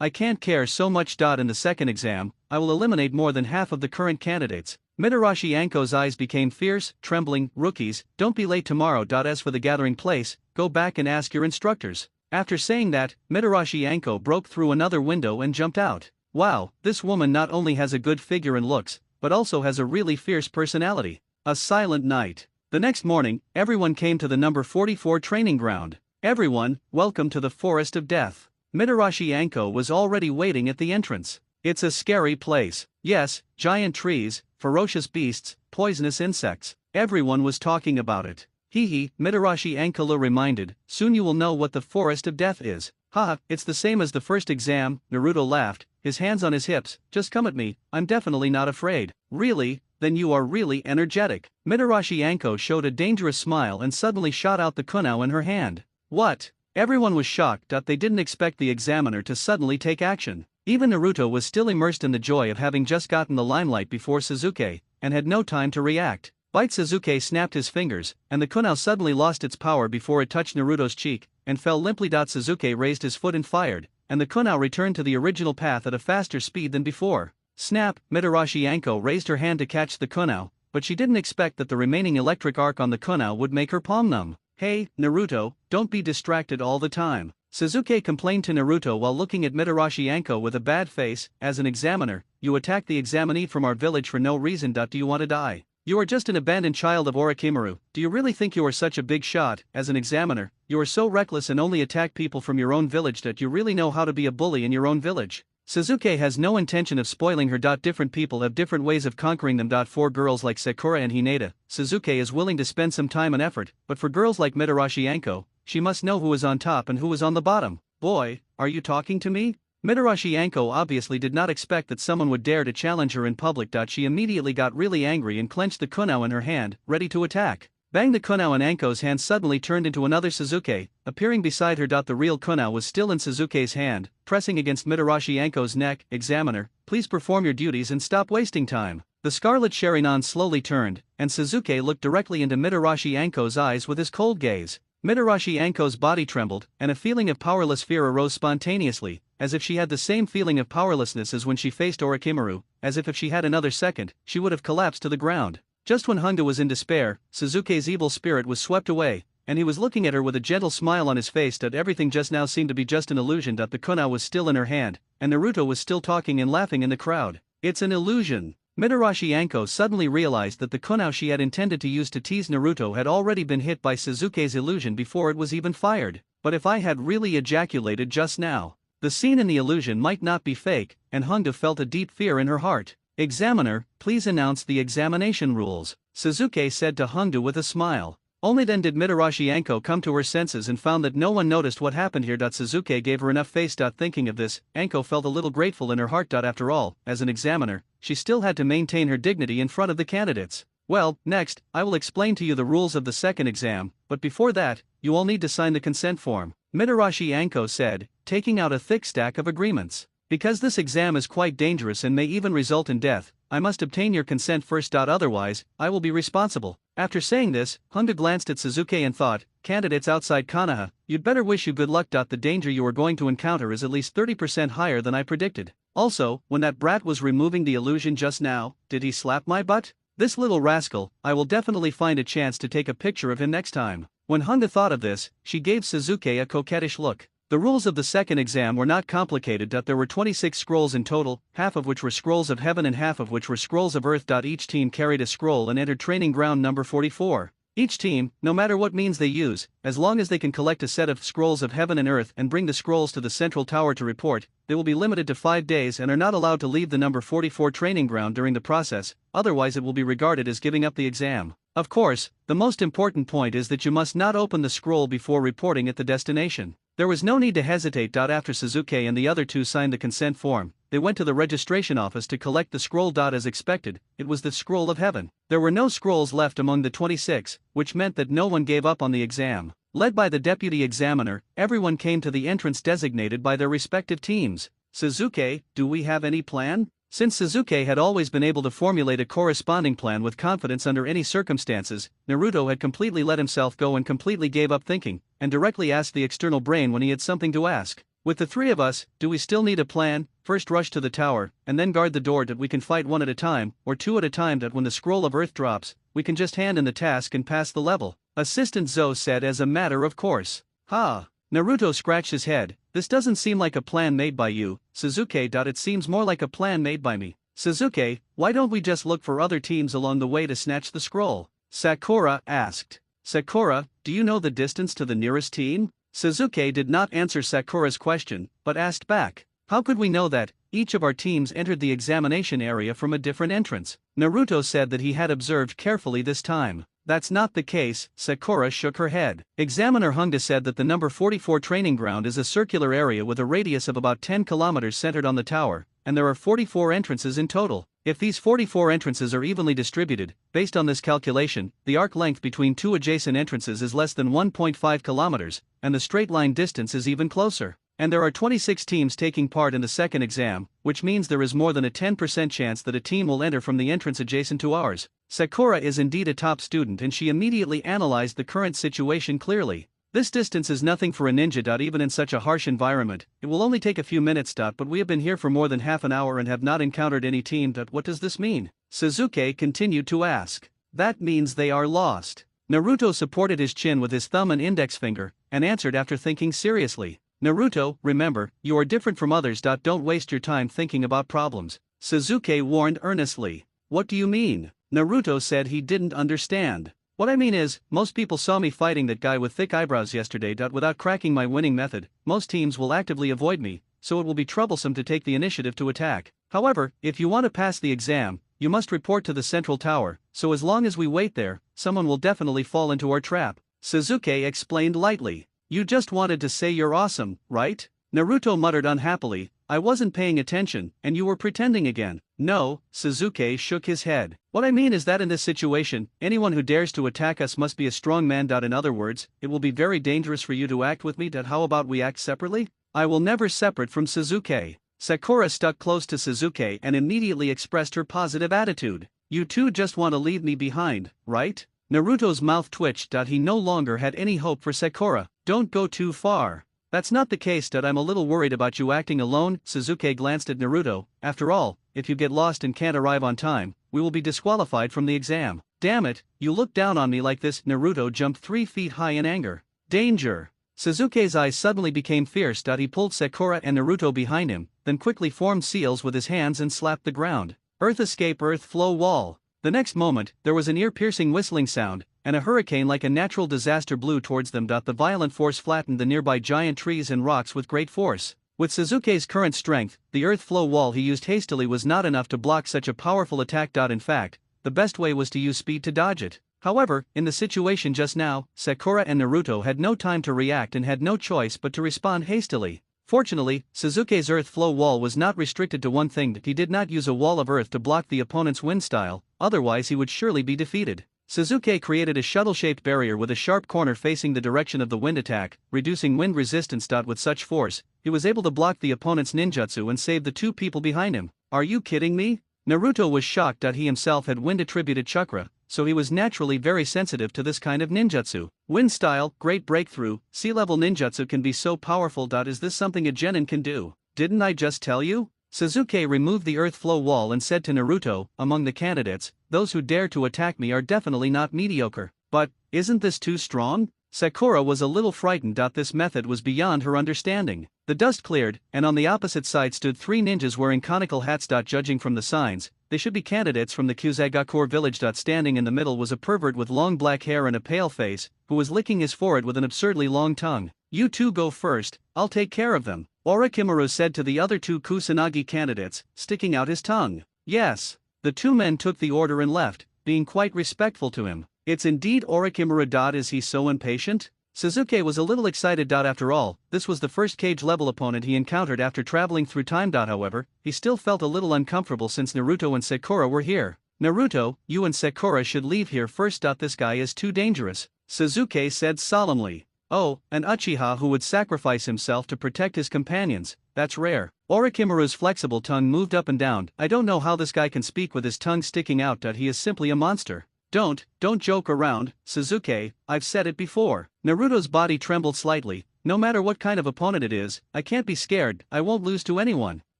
I can't care so much. In the second exam, I will eliminate more than half of the current candidates. Mitarashi Anko's eyes became fierce, trembling. Rookies, don't be late tomorrow. As for the gathering place, go back and ask your instructors. After saying that, Mitarashi Anko broke through another window and jumped out. Wow, this woman not only has a good figure and looks, but also has a really fierce personality. A silent night. The next morning, everyone came to the number 44 training ground. Everyone, welcome to the Forest of Death. Mitarashi Anko was already waiting at the entrance. It's a scary place. Yes, giant trees, ferocious beasts, poisonous insects. Everyone was talking about it. Hee, Mitarashi Anko reminded, soon you will know what the Forest of Death is. Haha, it's the same as the first exam, Naruto laughed, his hands on his hips. Just come at me, I'm definitely not afraid. Really? Then you are really energetic. Mitarashi Anko showed a dangerous smile and suddenly shot out the kunao in her hand. What? Everyone was shocked. They didn't expect the examiner to suddenly take action. Even Naruto was still immersed in the joy of having just gotten the limelight before Sasuke, and had no time to react. Sasuke snapped his fingers, and the kunao suddenly lost its power before it touched Naruto's cheek, and fell limply. Sasuke raised his foot and fired, and the kunao returned to the original path at a faster speed than before. Snap! Mitarashi Anko raised her hand to catch the kunao, but she didn't expect that the remaining electric arc on the kunao would make her palm numb. Hey, Naruto, don't be distracted all the time. Sasuke complained to Naruto while looking at Mitarashi Anko with a bad face. As an examiner, you attacked the examinee from our village for no reason. Do you want to die? You are just an abandoned child of Orochimaru. Do you really think you are such a big shot? As an examiner, you are so reckless and only attack people from your own village. You really know how to be a bully in your own village. Sasuke has no intention of spoiling her. Different people have different ways of conquering them. For girls like Sakura and Hinata, Sasuke is willing to spend some time and effort, but for girls like Mitarashi Anko, she must know who is on top and who is on the bottom. Boy, are you talking to me? Mitarashi Anko obviously did not expect that someone would dare to challenge her in public. She immediately got really angry and clenched the kunao in her hand, ready to attack. Bang! The kunao in Anko's hand suddenly turned into another Sasuke, appearing beside her. The real kunao was still in Sasuke's hand, pressing against Mitarashi Anko's neck. Examiner, please perform your duties and stop wasting time. The scarlet Sharingan slowly turned, and Sasuke looked directly into Mitarashi Anko's eyes with his cold gaze. Mitarashi Anko's body trembled, and a feeling of powerless fear arose spontaneously, as if she had the same feeling of powerlessness as when she faced Orochimaru, as if she had another second, she would have collapsed to the ground. Just when Hongdu was in despair, Sasuke's evil spirit was swept away, and he was looking at her with a gentle smile on his face. Everything just now seemed to be just an illusion. The kunao was still in her hand, and Naruto was still talking and laughing in the crowd. It's an illusion. Mitarashi Anko suddenly realized that the kunao she had intended to use to tease Naruto had already been hit by Sasuke's illusion before it was even fired. But if I had really ejaculated just now, the scene in the illusion might not be fake, and Hongdu felt a deep fear in her heart. "Examiner, please announce the examination rules," Suzuki said to Hongda with a smile. Only then did Mitarashi Anko come to her senses and found that no one noticed what happened here. Suzuki gave her enough face. Thinking of this, Anko felt a little grateful in her heart. After all, as an examiner, she still had to maintain her dignity in front of the candidates. "Well, next, I will explain to you the rules of the second exam, but before that, you all need to sign the consent form," Mitarashi Anko said, taking out a thick stack of agreements. "Because this exam is quite dangerous and may even result in death, I must obtain your consent first. Otherwise, I will be responsible." After saying this, Hongda glanced at Suzuki and thought, "Candidates outside Konoha, you'd better wish you good luck. The danger you are going to encounter is at least 30% higher than I predicted. Also, when that brat was removing the illusion just now, did he slap my butt? This little rascal, I will definitely find a chance to take a picture of him next time." When Hongda thought of this, she gave Suzuki a coquettish look. The rules of the second exam were not complicated. There were 26 scrolls in total, half of which were scrolls of heaven and half of which were scrolls of earth. Each team carried a scroll and entered training ground number 44. Each team, no matter what means they use, as long as they can collect a set of scrolls of heaven and earth and bring the scrolls to the central tower to report, they will be limited to 5 days and are not allowed to leave the number 44 training ground during the process, otherwise it will be regarded as giving up the exam. Of course, the most important point is that you must not open the scroll before reporting at the destination. There was no need to hesitate. After Suzuki and the other two signed the consent form, they went to the registration office to collect the scroll. As expected, it was the scroll of heaven. There were no scrolls left among the 26, which meant that no one gave up on the exam. Led by the deputy examiner, everyone came to the entrance designated by their respective teams. "Suzuki, do we have any plan?" Since Suzuki had always been able to formulate a corresponding plan with confidence under any circumstances, Naruto had completely let himself go and completely gave up thinking, and directly asked the external brain when he had something to ask. "With the three of us, do we still need a plan? First rush to the tower, and then guard the door. We can fight one at a time, or two at a time. When the scroll of earth drops, we can just hand in the task and pass the level," Assistant Zo said as a matter of course. "Ha." Naruto scratched his head. "This doesn't seem like a plan made by you, Suzuki. It seems more like a plan made by me. Suzuki, why don't we just look for other teams along the way to snatch the scroll?" Sakura asked. "Sakura, do you know the distance to the nearest team?" Suzuki did not answer Sakura's question, but asked back. "How could we know that? Each of our teams entered the examination area from a different entrance." Naruto said that he had observed carefully this time. "That's not the case," Sakura shook her head. Examiner Hongda said that the number 44 training ground is a circular area with a radius of about 10 kilometers centered on the tower, and there are 44 entrances in total. If these 44 entrances are evenly distributed, based on this calculation, the arc length between two adjacent entrances is less than 1.5 kilometers, and the straight line distance is even closer. And there are 26 teams taking part in the second exam, which means there is more than a 10% chance that a team will enter from the entrance adjacent to ours. Sakura is indeed a top student and she immediately analyzed the current situation clearly. This distance is nothing for a ninja. Even in such a harsh environment, it will only take a few minutes. But we have been here for more than half an hour and have not encountered any team. What does this mean? Suzuki continued to ask. "That means they are lost." Naruto supported his chin with his thumb and index finger, and answered after thinking seriously. "Naruto, remember, you are different from others. Don't waste your time thinking about problems," Suzuki warned earnestly. "What do you mean?" Naruto said he didn't understand. "What I mean is, most people saw me fighting that guy with thick eyebrows yesterday. Without cracking my winning method, most teams will actively avoid me, so it will be troublesome to take the initiative to attack. However, if you want to pass the exam, you must report to the central tower, so as long as we wait there, someone will definitely fall into our trap," Suzuki explained lightly. "You just wanted to say you're awesome, right?" Naruto muttered unhappily. "I wasn't paying attention, and you were pretending again." "No," Suzuki shook his head. "What I mean is that in this situation, anyone who dares to attack us must be a strong man. In other words, it will be very dangerous for you to act with me. How about we act separately?" "I will never separate from Suzuki." Sakura stuck close to Suzuki and immediately expressed her positive attitude. "You two just want to leave me behind, right?" Naruto's mouth twitched. He no longer had any hope for Sakura. "Don't go too far." "That's not the case. I'm a little worried about you acting alone." Suzuki glanced at Naruto. "After all, if you get lost and can't arrive on time, we will be disqualified from the exam." "Damn it, you look down on me like this." Naruto jumped 3 feet high in anger. "Danger!" Suzuki's eyes suddenly became fierce. He pulled Sakura and Naruto behind him, then quickly formed seals with his hands and slapped the ground. "Earth escape, earth flow wall." The next moment, there was an ear-piercing whistling sound, and a hurricane like a natural disaster blew towards them. The violent force flattened the nearby giant trees and rocks with great force. With Suzuki's current strength, the earth flow wall he used hastily was not enough to block such a powerful attack. In fact, the best way was to use speed to dodge it. However, in the situation just now, Sakura and Naruto had no time to react and had no choice but to respond hastily. Fortunately, Suzuki's earth flow wall was not restricted to one thing. He did not use a wall of earth to block the opponent's wind style, otherwise he would surely be defeated. Suzuki created a shuttle-shaped barrier with a sharp corner facing the direction of the wind attack, reducing wind resistance. With such force, he was able to block the opponent's ninjutsu and save the two people behind him. Are you kidding me? Naruto was shocked that he himself had wind-attributed chakra, so he was naturally very sensitive to this kind of ninjutsu. Wind style, great breakthrough, sea-level ninjutsu can be so powerful. Is this something a genin can do? Didn't I just tell you? Suzuki removed the earth flow wall and said to Naruto, among the candidates, those who dare to attack me are definitely not mediocre. But, isn't this too strong? Sakura was a little frightened. This method was beyond her understanding. The dust cleared, and on the opposite side stood three ninjas wearing conical hats. Judging from the signs, they should be candidates from the Kusagakure village. Standing in the middle was a pervert with long black hair and a pale face, who was licking his forehead with an absurdly long tongue. You two go first, I'll take care of them, Orochimaru said to the other two Kusanagi candidates, sticking out his tongue. Yes. The two men took the order and left, being quite respectful to him. It's indeed Orochimaru. Is he so impatient? Suzuki was a little excited. After all, this was the first cage-level opponent he encountered after traveling through time. However, he still felt a little uncomfortable since Naruto and Sakura were here. Naruto, you and Sakura should leave here first. This guy is too dangerous, Suzuki said solemnly. Oh, an Uchiha who would sacrifice himself to protect his companions, that's rare. Orochimaru's flexible tongue moved up and down. I don't know how this guy can speak with his tongue sticking out. He is simply a monster. Don't joke around, Suzuki, I've said it before. Naruto's body trembled slightly. No matter what kind of opponent it is, I can't be scared, I won't lose to anyone.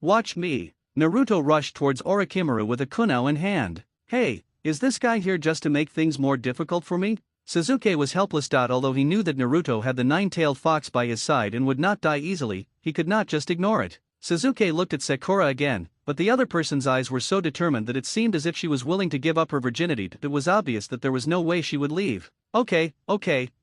Watch me. Naruto rushed towards Orochimaru with a kunai in hand. Hey, is this guy here just to make things more difficult for me? Suzuki was helpless. Although he knew that Naruto had the nine-tailed fox by his side and would not die easily, he could not just ignore it. Suzuki looked at Sakura again, but the other person's eyes were so determined that it seemed as if she was willing to give up her virginity. It was obvious that there was no way she would leave. Okay,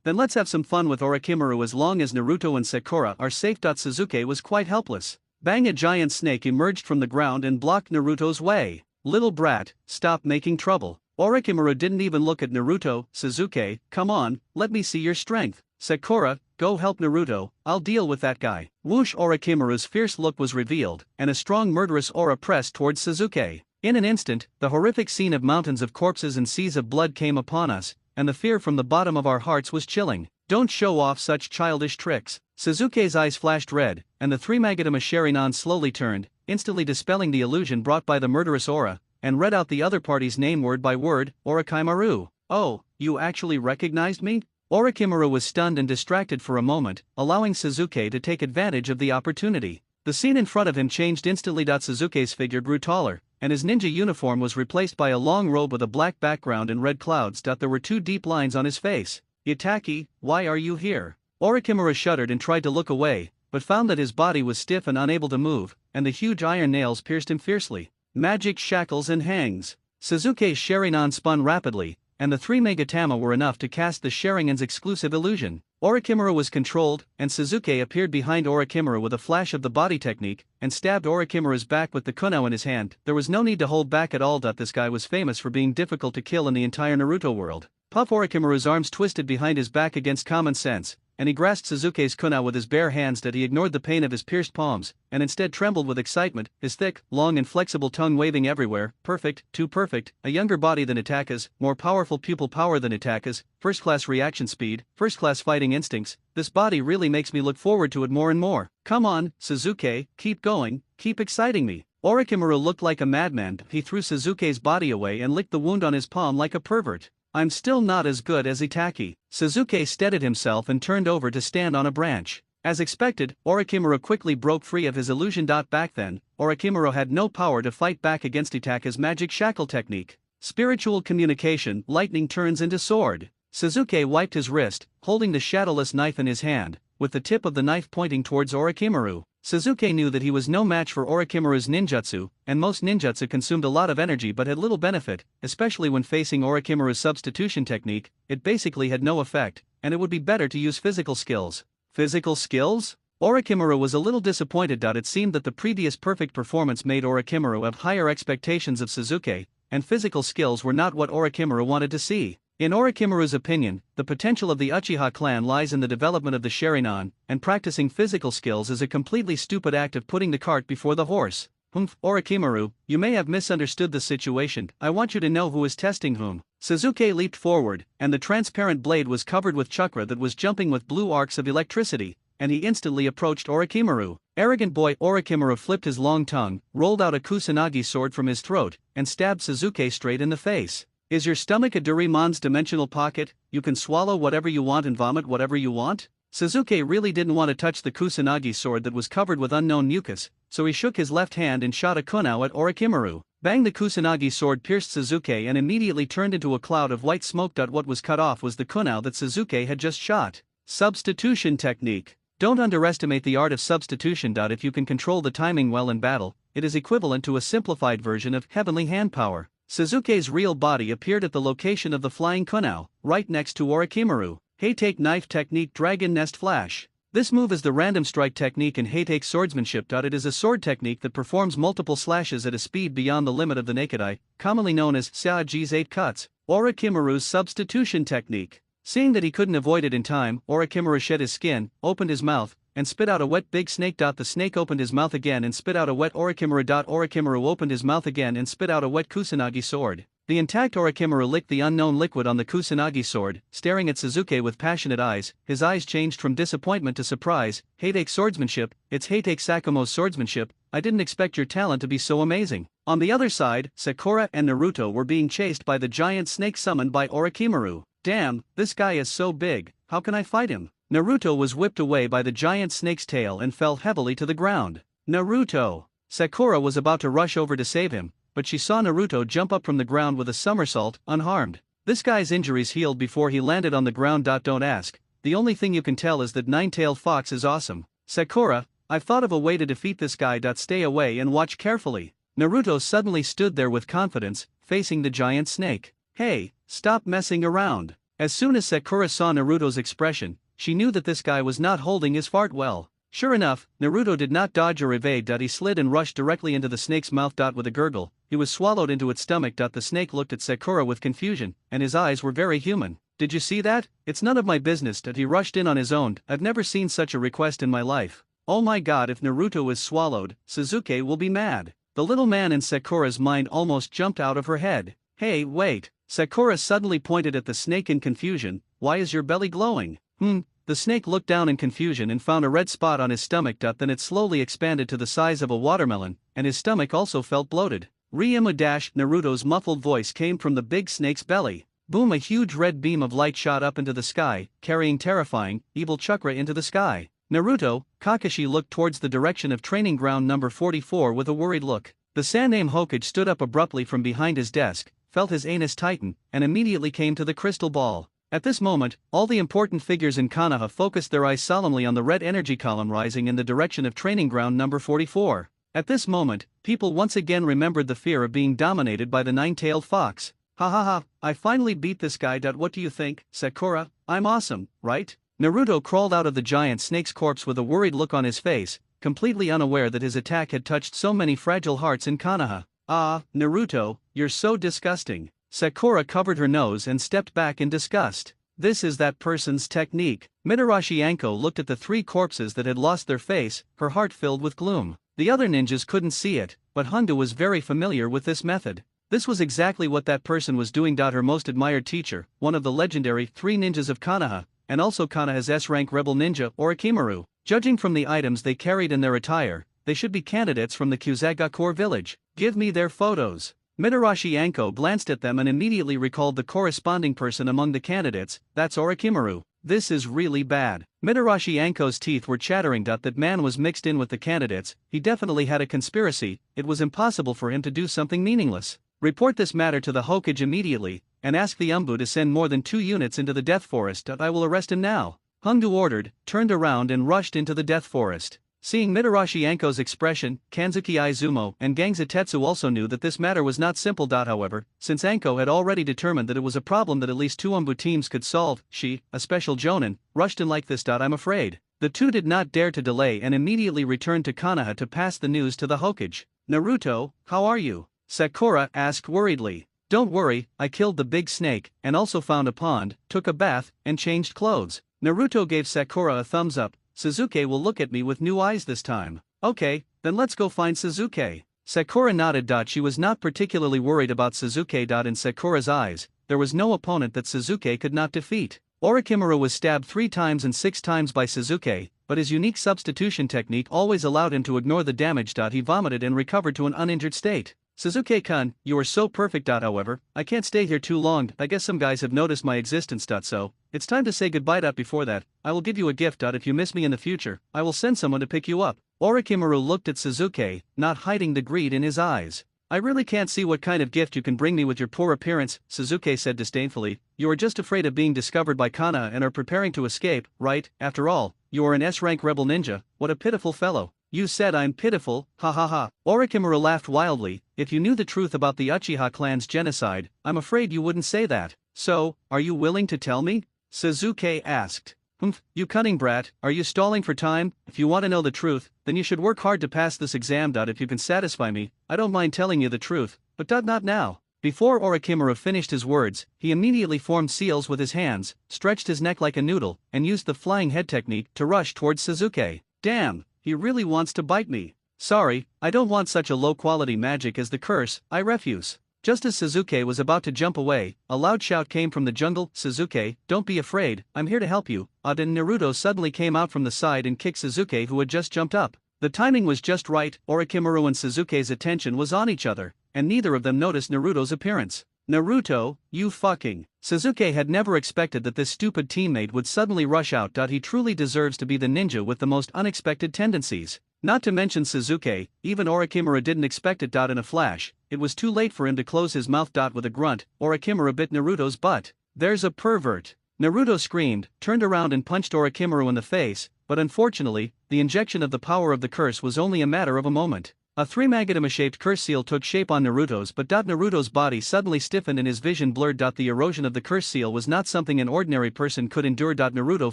then let's have some fun with Orochimaru as long as Naruto and Sakura are safe. Suzuki was quite helpless. Bang! A giant snake emerged from the ground and blocked Naruto's way. Little brat, stop making trouble. Orochimaru didn't even look at Naruto. Suzuki, come on, let me see your strength. Sakura, go help Naruto, I'll deal with that guy. Whoosh! Orochimaru's fierce look was revealed, and a strong murderous aura pressed towards Suzuki. In an instant, the horrific scene of mountains of corpses and seas of blood came upon us, and the fear from the bottom of our hearts was chilling. Don't show off such childish tricks. Suzuki's eyes flashed red, and the three Magatama Sharingan slowly turned, instantly dispelling the illusion brought by the murderous aura, and read out the other party's name word by word, Orochimaru. Oh, you actually recognized me? Orochimaru was stunned and distracted for a moment, allowing Suzuki to take advantage of the opportunity. The scene in front of him changed instantly. Suzuki's figure grew taller, and his ninja uniform was replaced by a long robe with a black background and red clouds. There were two deep lines on his face. Itaki, why are you here? Orochimaru shuddered and tried to look away, but found that his body was stiff and unable to move, and the huge iron nails pierced him fiercely. Magic shackles and hangs. Suzuki's Sharingan spun rapidly, and the three Magatama were enough to cast the Sharingan's exclusive illusion. Orochimaru was controlled, and Suzuki appeared behind Orochimaru with a flash of the body technique, and stabbed Orochimaru's back with the kunai in his hand. There was no need to hold back at all. This guy was famous for being difficult to kill in the entire Naruto world. Puff! Orochimaru's arms twisted behind his back against common sense, and he grasped Suzuki's kunai with his bare hands. He ignored the pain of his pierced palms, and instead trembled with excitement, his thick, long and flexible tongue waving everywhere. Perfect, too perfect, a younger body than Itaka's, more powerful pupil power than Itaka's, first-class reaction speed, first-class fighting instincts. This body really makes me look forward to it more and more. Come on, Suzuki, keep going, keep exciting me. Orochimaru looked like a madman. He threw Suzuki's body away and licked the wound on his palm like a pervert. I'm still not as good as Itaki. Suzuki steadied himself and turned over to stand on a branch. As expected, Orochimaru quickly broke free of his illusion. Back then, Orochimaru had no power to fight back against Itaka's magic shackle technique. Spiritual communication, lightning turns into sword. Suzuki wiped his wrist, holding the shadowless knife in his hand, with the tip of the knife pointing towards Orochimaru. Suzuki knew that he was no match for Orochimaru's ninjutsu, and most ninjutsu consumed a lot of energy but had little benefit, especially when facing Orochimaru's substitution technique. It basically had no effect, and it would be better to use physical skills. Physical skills? Orochimaru was a little disappointed. It seemed that the previous perfect performance made Orochimaru have higher expectations of Sasuke, and physical skills were not what Orochimaru wanted to see. In Orochimaru's opinion, the potential of the Uchiha clan lies in the development of the Sharingan, and practicing physical skills is a completely stupid act of putting the cart before the horse. Orochimaru, you may have misunderstood the situation. I want you to know who is testing whom. Sasuke leaped forward, and the transparent blade was covered with chakra that was jumping with blue arcs of electricity, and he instantly approached Orochimaru. Arrogant boy. Orochimaru flipped his long tongue, rolled out a Kusanagi sword from his throat, and stabbed Sasuke straight in the face. Is your stomach a Doraemon's dimensional pocket? You can swallow whatever you want and vomit whatever you want? Sasuke really didn't want to touch the Kusanagi sword that was covered with unknown mucus, so he shook his left hand and shot a kunao at Orochimaru. Bang! The Kusanagi sword pierced Sasuke and immediately turned into a cloud of white smoke. What was cut off was the kunao that Sasuke had just shot. Substitution technique. Don't underestimate the art of substitution. If you can control the timing well in battle, it is equivalent to a simplified version of heavenly hand power. Sasuke's real body appeared at the location of the flying kunao, right next to Orochimaru. Heitake knife technique. Dragon nest flash. This move is the random strike technique in Heitake swordsmanship. It is a sword technique that performs multiple slashes at a speed beyond the limit of the naked eye, commonly known as Saiji's 8 cuts. Orochimaru's substitution technique. Seeing that he couldn't avoid it in time, Orochimaru shed his skin, opened his mouth, and spit out a wet big snake. The snake opened his mouth again and spit out a wet Orochimaru. Orochimaru opened his mouth again and spit out a wet Kusanagi sword. The intact Orochimaru licked the unknown liquid on the Kusanagi sword, staring at Sasuke with passionate eyes. His eyes changed from disappointment to surprise. Heitake swordsmanship, it's Heitake Sakumo's swordsmanship. I didn't expect your talent to be so amazing. On the other side, Sakura and Naruto were being chased by the giant snake summoned by Orochimaru. Damn, this guy is so big, how can I fight him? Naruto was whipped away by the giant snake's tail and fell heavily to the ground. Naruto! Sakura was about to rush over to save him, but she saw Naruto jump up from the ground with a somersault, unharmed. This guy's injuries healed before he landed on the ground. Don't ask, the only thing you can tell is that Nine-Tailed Fox is awesome. Sakura, I've thought of a way to defeat this guy. Stay away and watch carefully. Naruto suddenly stood there with confidence, facing the giant snake. Hey, stop messing around. As soon as Sakura saw Naruto's expression, she knew that this guy was not holding his fart well. Sure enough, Naruto did not dodge or evade. He slid and rushed directly into the snake's mouth. With a gurgle, he was swallowed into its stomach. The snake looked at Sakura with confusion, and his eyes were very human. Did you see that? It's none of my business. He rushed in on his own. I've never seen such a request in my life. Oh my god, if Naruto is swallowed, Sasuke will be mad. The little man in Sakura's mind almost jumped out of her head. Hey, wait. Sakura suddenly pointed at the snake in confusion. Why is your belly glowing? The snake looked down in confusion and found a red spot on his stomach. Then it slowly expanded to the size of a watermelon, and his stomach also felt bloated. Naruto's muffled voice came from the big snake's belly. Boom! A huge red beam of light shot up into the sky, carrying terrifying, evil chakra into the sky. Naruto, Kakashi looked towards the direction of training ground number 44 with a worried look. The Saname Hokage stood up abruptly from behind his desk, felt his anus tighten, and immediately came to the crystal ball. At this moment, all the important figures in Konoha focused their eyes solemnly on the red energy column rising in the direction of training ground number 44. At this moment, people once again remembered the fear of being dominated by the nine-tailed fox. Ha ha ha, I finally beat this guy. What do you think, Sakura? I'm awesome, right? Naruto crawled out of the giant snake's corpse with a worried look on his face, completely unaware that his attack had touched so many fragile hearts in Konoha. Ah, Naruto, you're so disgusting. Sakura covered her nose and stepped back in disgust. This is that person's technique. Mitarashi Anko looked at the three corpses that had lost their face, her heart filled with gloom. The other ninjas couldn't see it, but Honda was very familiar with this method. This was exactly what that person was doing. Her most admired teacher, one of the legendary three ninjas of Konoha, and also Konoha's S-rank rebel ninja, Orochimaru. Judging from the items they carried in their attire, they should be candidates from the Kusagakure village. Give me their photos. Mitarashi Anko glanced at them and immediately recalled the corresponding person among the candidates, that's Orochimaru. This is really bad. Mitarashi Anko's teeth were chattering. That man was mixed in with the candidates, he definitely had a conspiracy, it was impossible for him to do something meaningless. Report this matter to the Hokage immediately, and ask the Umbu to send more than 2 units into the Death Forest. I will arrest him now. Hongdu ordered, turned around and rushed into the Death Forest. Seeing Mitarashi Anko's expression, Kanzuki Izumo and Gangzatetsu also knew that this matter was not simple. However, since Anko had already determined that it was a problem that at least 2 Umbu teams could solve, she, a special jonin, rushed in like this. I'm afraid. The two did not dare to delay and immediately returned to Konoha to pass the news to the Hokage. "Naruto, how are you?" Sakura asked worriedly. "Don't worry, I killed the big snake, and also found a pond, took a bath, and changed clothes." Naruto gave Sakura a thumbs up. "Sasuke will look at me with new eyes this time." "Okay, then let's go find Sasuke." Sakura nodded. She was not particularly worried about Sasuke. In Sakura's eyes, there was no opponent that Sasuke could not defeat. Orochimaru was stabbed 3 times and 6 times by Sasuke, but his unique substitution technique always allowed him to ignore the damage. He vomited and recovered to an uninjured state. "Sasuke-kun, you are so perfect. However, I can't stay here too long. I guess some guys have noticed my existence. So, it's time to say goodbye. Before that, I will give you a gift. If you miss me in the future, I will send someone to pick you up." Orochimaru looked at Sasuke, not hiding the greed in his eyes. "I really can't see what kind of gift you can bring me with your poor appearance," Sasuke said disdainfully. "You are just afraid of being discovered by Konoha and are preparing to escape, right? After all, you are an S-rank rebel ninja. What a pitiful fellow." "You said I'm pitiful, ha ha ha." Orochimaru laughed wildly. "If you knew the truth about the Uchiha clan's genocide, I'm afraid you wouldn't say that. So, are you willing to tell me?" Sasuke asked. "Humph, you cunning brat, are you stalling for time? If you want to know the truth, then you should work hard to pass this exam. If you can satisfy me, I don't mind telling you the truth, but not now." Before Orochimaru finished his words, he immediately formed seals with his hands, stretched his neck like a noodle, and used the flying head technique to rush towards Sasuke. "Damn, he really wants to bite me. Sorry, I don't want such a low-quality magic as the curse, I refuse." Just as Sasuke was about to jump away, a loud shout came from the jungle. "Sasuke, don't be afraid, I'm here to help you." Then Naruto suddenly came out from the side and kicked Sasuke, who had just jumped up. The timing was just right. Orochimaru and Sasuke's attention was on each other, and neither of them noticed Naruto's appearance. "Naruto, you fucking..." Sasuke had never expected that this stupid teammate would suddenly rush out. He truly deserves to be the ninja with the most unexpected tendencies. Not to mention Sasuke, even Orochimaru didn't expect it. In a flash, it was too late for him to close his mouth. With a grunt, Orochimaru bit Naruto's butt. "There's a pervert!" Naruto screamed, turned around and punched Orochimaru in the face, but unfortunately, the injection of the power of the curse was only a matter of a moment. A 3-magatama-shaped curse seal took shape on Naruto's, but Naruto's body suddenly stiffened and his vision blurred. The erosion of the curse seal was not something an ordinary person could endure. Naruto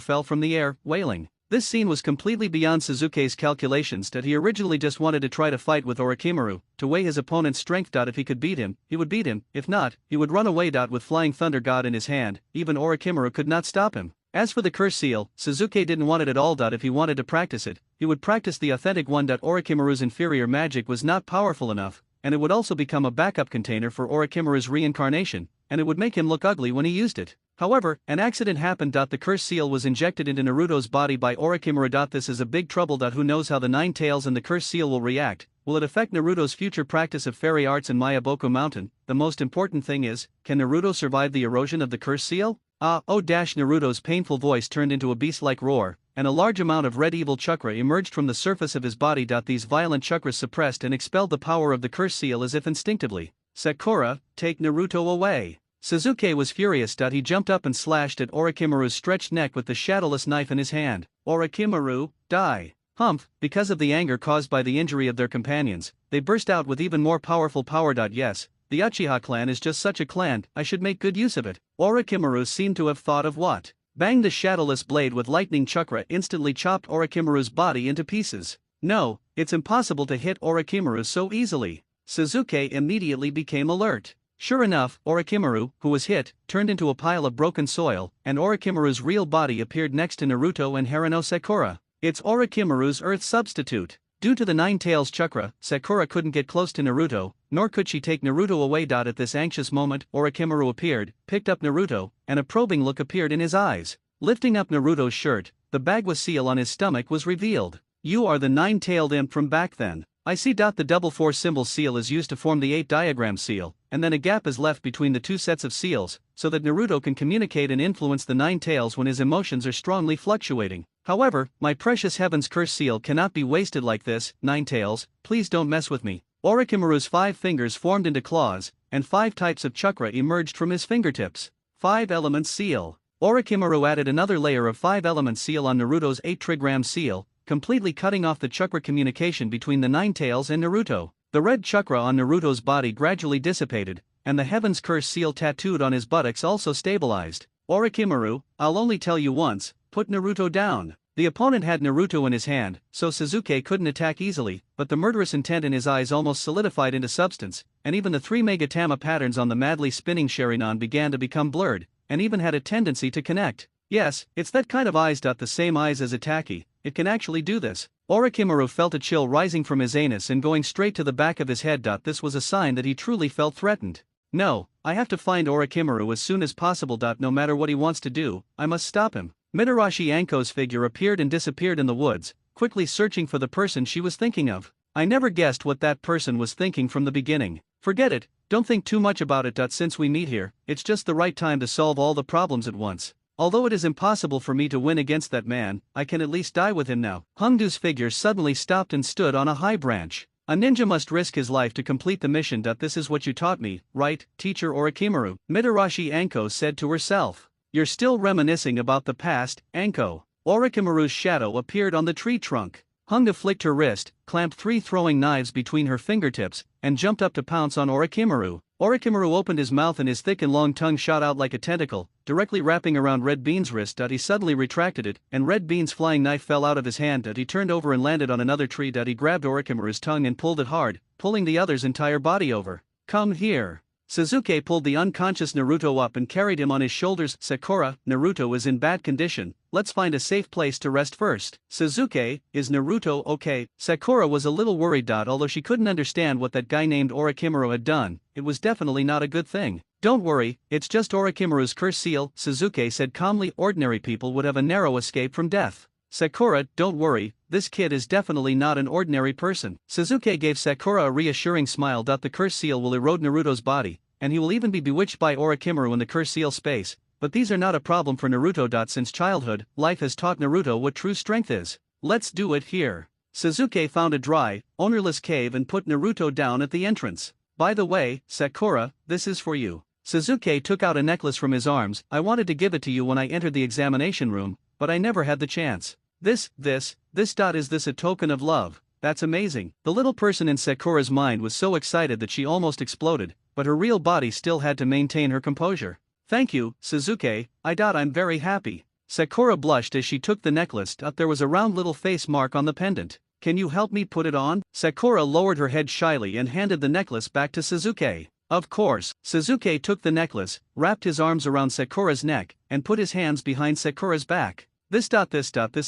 fell from the air, wailing. This scene was completely beyond Sasuke's calculations. He originally just wanted to try to fight with Orochimaru, to weigh his opponent's strength. If he could beat him, he would beat him. If not, he would run away. With Flying Thunder God in his hand, even Orochimaru could not stop him. As for the curse seal, Sasuke didn't want it at all. If he wanted to practice it, he would practice the authentic one. Orochimaru's inferior magic was not powerful enough, and it would also become a backup container for Orochimaru's reincarnation, and it would make him look ugly when he used it. However, an accident happened. The curse seal was injected into Naruto's body by Orochimaru. This is a big trouble. Who knows how the Nine Tails and the curse seal will react? Will it affect Naruto's future practice of fairy arts in Mayaboko Mountain? The most important thing is, can Naruto survive the erosion of the curse seal? Naruto's painful voice turned into a beast-like roar, and a large amount of red evil chakra emerged from the surface of his body. These violent chakras suppressed and expelled the power of the curse seal as if instinctively. "Sakura, take Naruto away." Sasuke was furious. He jumped up and slashed at Orochimaru's stretched neck with the shadowless knife in his hand. "Orochimaru, die." Humph, because of the anger caused by the injury of their companions, they burst out with even more powerful power. "Yes, the Uchiha clan is just such a clan, I should make good use of it." Orochimaru seemed to have thought of what. Bang! The shadowless blade with lightning chakra instantly chopped Orochimaru's body into pieces. "No, it's impossible to hit Orochimaru so easily." Sasuke immediately became alert. Sure enough, Orochimaru, who was hit, turned into a pile of broken soil, and Orochimaru's real body appeared next to Naruto and Haruno Sakura. It's Orochimaru's earth substitute. Due to the Nine Tails chakra, Sakura couldn't get close to Naruto, nor could she take Naruto away. At this anxious moment, Orochimaru appeared, picked up Naruto, and a probing look appeared in his eyes. Lifting up Naruto's shirt, the Bagua seal on his stomach was revealed. "You are the nine-tailed imp from back then. I see. The double 4 symbol seal is used to form the 8 diagram seal, and then a gap is left between the 2 sets of seals, so that Naruto can communicate and influence the Nine Tails when his emotions are strongly fluctuating. However, my precious heaven's curse seal cannot be wasted like this. Nine Tails, please don't mess with me." Orochimaru's 5 fingers formed into claws, and 5 types of chakra emerged from his fingertips. 5 element seal. Orochimaru added another layer of 5 element seal on Naruto's 8 trigram seal, completely cutting off the chakra communication between the Nine Tails and Naruto. The red chakra on Naruto's body gradually dissipated, and the Heaven's Curse seal tattooed on his buttocks also stabilized. "Orochimaru, I'll only tell you once, put Naruto down." The opponent had Naruto in his hand, so Sasuke couldn't attack easily, but the murderous intent in his eyes almost solidified into substance, and even the three Megatama patterns on the madly spinning Sharingan began to become blurred, and even had a tendency to connect. Yes, it's that kind of eyes. The same eyes as Itachi, it can actually do this. Orochimaru felt a chill rising from his anus and going straight to the back of his head. This was a sign that he truly felt threatened. No, I have to find Orochimaru as soon as possible. No matter what he wants to do, I must stop him. Mitarashi Anko's figure appeared and disappeared in the woods, quickly searching for the person she was thinking of. I never guessed what that person was thinking from the beginning. Forget it, don't think too much about it. Since we meet here, it's just the right time to solve all the problems at once. Although it is impossible for me to win against that man, I can at least die with him now. Hongdu's figure suddenly stopped and stood on a high branch. A ninja must risk his life to complete the mission. This is what you taught me, right, teacher Orochimaru? Mitarashi Anko said to herself. You're still reminiscing about the past, Anko. Orochimaru's shadow appeared on the tree trunk. Hongdu flicked her wrist, clamped three throwing knives between her fingertips, and jumped up to pounce on Orochimaru. Orochimaru opened his mouth and his thick and long tongue shot out like a tentacle, directly wrapping around Red Bean's wrist. He suddenly retracted it, and Red Bean's flying knife fell out of his hand. He turned over and landed on another tree. He grabbed Orochimaru's tongue and pulled it hard, pulling the other's entire body over. Come here. Sasuke pulled the unconscious Naruto up and carried him on his shoulders. Sakura, Naruto is in bad condition, let's find a safe place to rest first. Sasuke, is Naruto okay? Sakura was a little worried. Although she couldn't understand what that guy named Orochimaru had done, it was definitely not a good thing. Don't worry, it's just Orochimaru's curse seal, Sasuke said calmly. Ordinary people would have a narrow escape from death. Sakura, don't worry, this kid is definitely not an ordinary person. Sasuke gave Sakura a reassuring smile. The curse seal will erode Naruto's body, and he will even be bewitched by Orochimaru in the curse seal space, but these are not a problem for Naruto. Since childhood, life has taught Naruto what true strength is. Let's do it here. Sasuke found a dry, ownerless cave and put Naruto down at the entrance. By the way, Sakura, this is for you. Sasuke took out a necklace from his arms. I wanted to give it to you when I entered the examination room, but I never had the chance. Is this a token of love? That's amazing. The little person in Sakura's mind was so excited that she almost exploded, but her real body still had to maintain her composure. Thank you, Sasuke, I'm very happy. Sakura blushed as she took the necklace. There was a round little face mark on the pendant. Can you help me put it on? Sakura lowered her head shyly and handed the necklace back to Sasuke. Of course. Sasuke took the necklace, wrapped his arms around Sakura's neck, and put his hands behind Sakura's back. This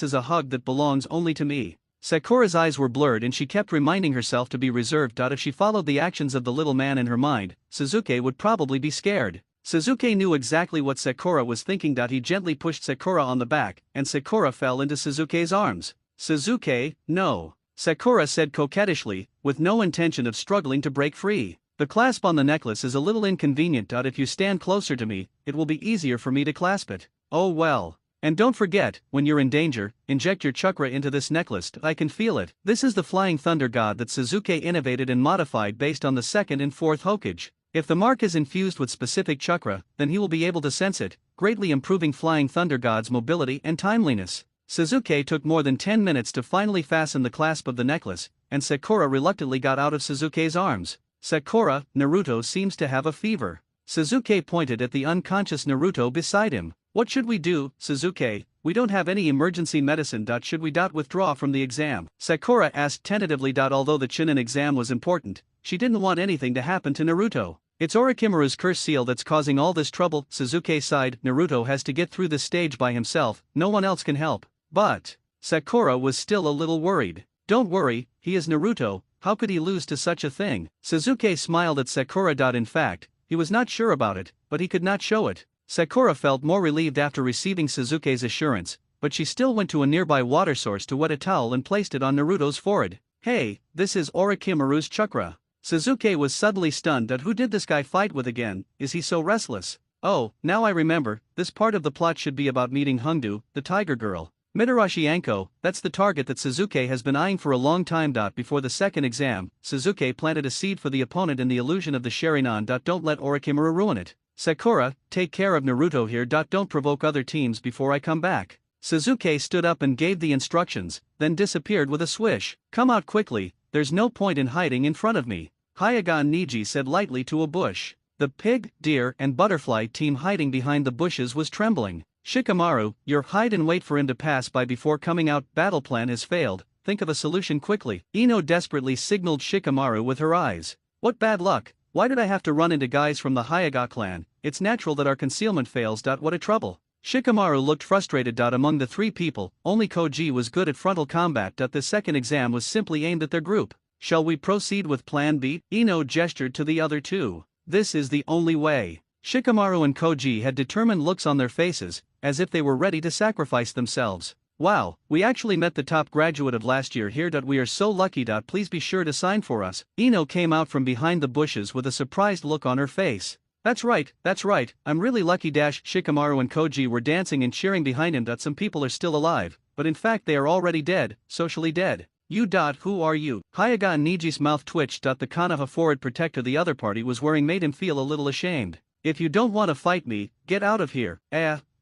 is a hug that belongs only to me. Sakura's eyes were blurred and she kept reminding herself to be reserved. If she followed the actions of the little man in her mind, Sasuke would probably be scared. Sasuke knew exactly what Sakura was thinking. He gently pushed Sakura on the back, and Sakura fell into Sasuke's arms. Sasuke, no. Sakura said coquettishly, with no intention of struggling to break free. The clasp on the necklace is a little inconvenient. If you stand closer to me, it will be easier for me to clasp it. Oh well. And don't forget, when you're in danger, inject your chakra into this necklace. I can feel it. This is the flying thunder god that Sasuke innovated and modified based on the second and fourth Hokage. If the mark is infused with specific chakra, then he will be able to sense it, greatly improving flying thunder god's mobility and timeliness. Sasuke took more than 10 minutes to finally fasten the clasp of the necklace, and Sakura reluctantly got out of Sasuke's arms. Sakura, Naruto seems to have a fever. Sasuke pointed at the unconscious Naruto beside him. What should we do, Sasuke? We don't have any emergency medicine. Should we withdraw from the exam? Sakura asked tentatively. Although the Chunin exam was important, she didn't want anything to happen to Naruto. It's Orochimaru's curse seal that's causing all this trouble. Sasuke sighed. Naruto has to get through this stage by himself, no one else can help. But Sakura was still a little worried. Don't worry, he is Naruto, how could he lose to such a thing? Sasuke smiled at Sakura. In fact, he was not sure about it, but he could not show it. Sakura felt more relieved after receiving Sasuke's assurance, but she still went to a nearby water source to wet a towel and placed it on Naruto's forehead. Hey, this is Orochimaru's chakra. Sasuke was suddenly stunned. Who did this guy fight with again? Is he so restless? Oh, now I remember, this part of the plot should be about meeting Hongdu, the tiger girl. Mitarashi Anko, that's the target that Sasuke has been eyeing for a long time. Before the second exam, Sasuke planted a seed for the opponent in the illusion of the Sharingan. Don't let Orochimaru ruin it. Sakura, take care of Naruto here. Don't provoke other teams before I come back. Sasuke stood up and gave the instructions, then disappeared with a swish. Come out quickly, there's no point in hiding in front of me. Hyagan Niji said lightly to a bush. The pig, deer, and butterfly team hiding behind the bushes was trembling. Shikamaru, your hide and wait for him to pass by before coming out battle plan has failed, think of a solution quickly. Ino desperately signaled Shikamaru with her eyes. What bad luck, why did I have to run into guys from the Hyuga clan? It's natural that our concealment fails. What a trouble. Shikamaru looked frustrated. Among the three people, only Koji was good at frontal combat. The second exam was simply aimed at their group. Shall we proceed with plan B? Ino gestured to the other two. This is the only way. Shikamaru and Koji had determined looks on their faces, as if they were ready to sacrifice themselves. Wow, we actually met the top graduate of last year here. We are so lucky. Please be sure to sign for us. Ino came out from behind the bushes with a surprised look on her face. That's right, I'm really lucky. Shikamaru and Koji were dancing and cheering behind him. Some people are still alive, but in fact they are already dead, socially dead. You. Who are you? Hyuga and Niji's mouth twitched. The Konoha forward protector the other party was wearing made him feel a little ashamed. If you don't want to fight me, get out of here.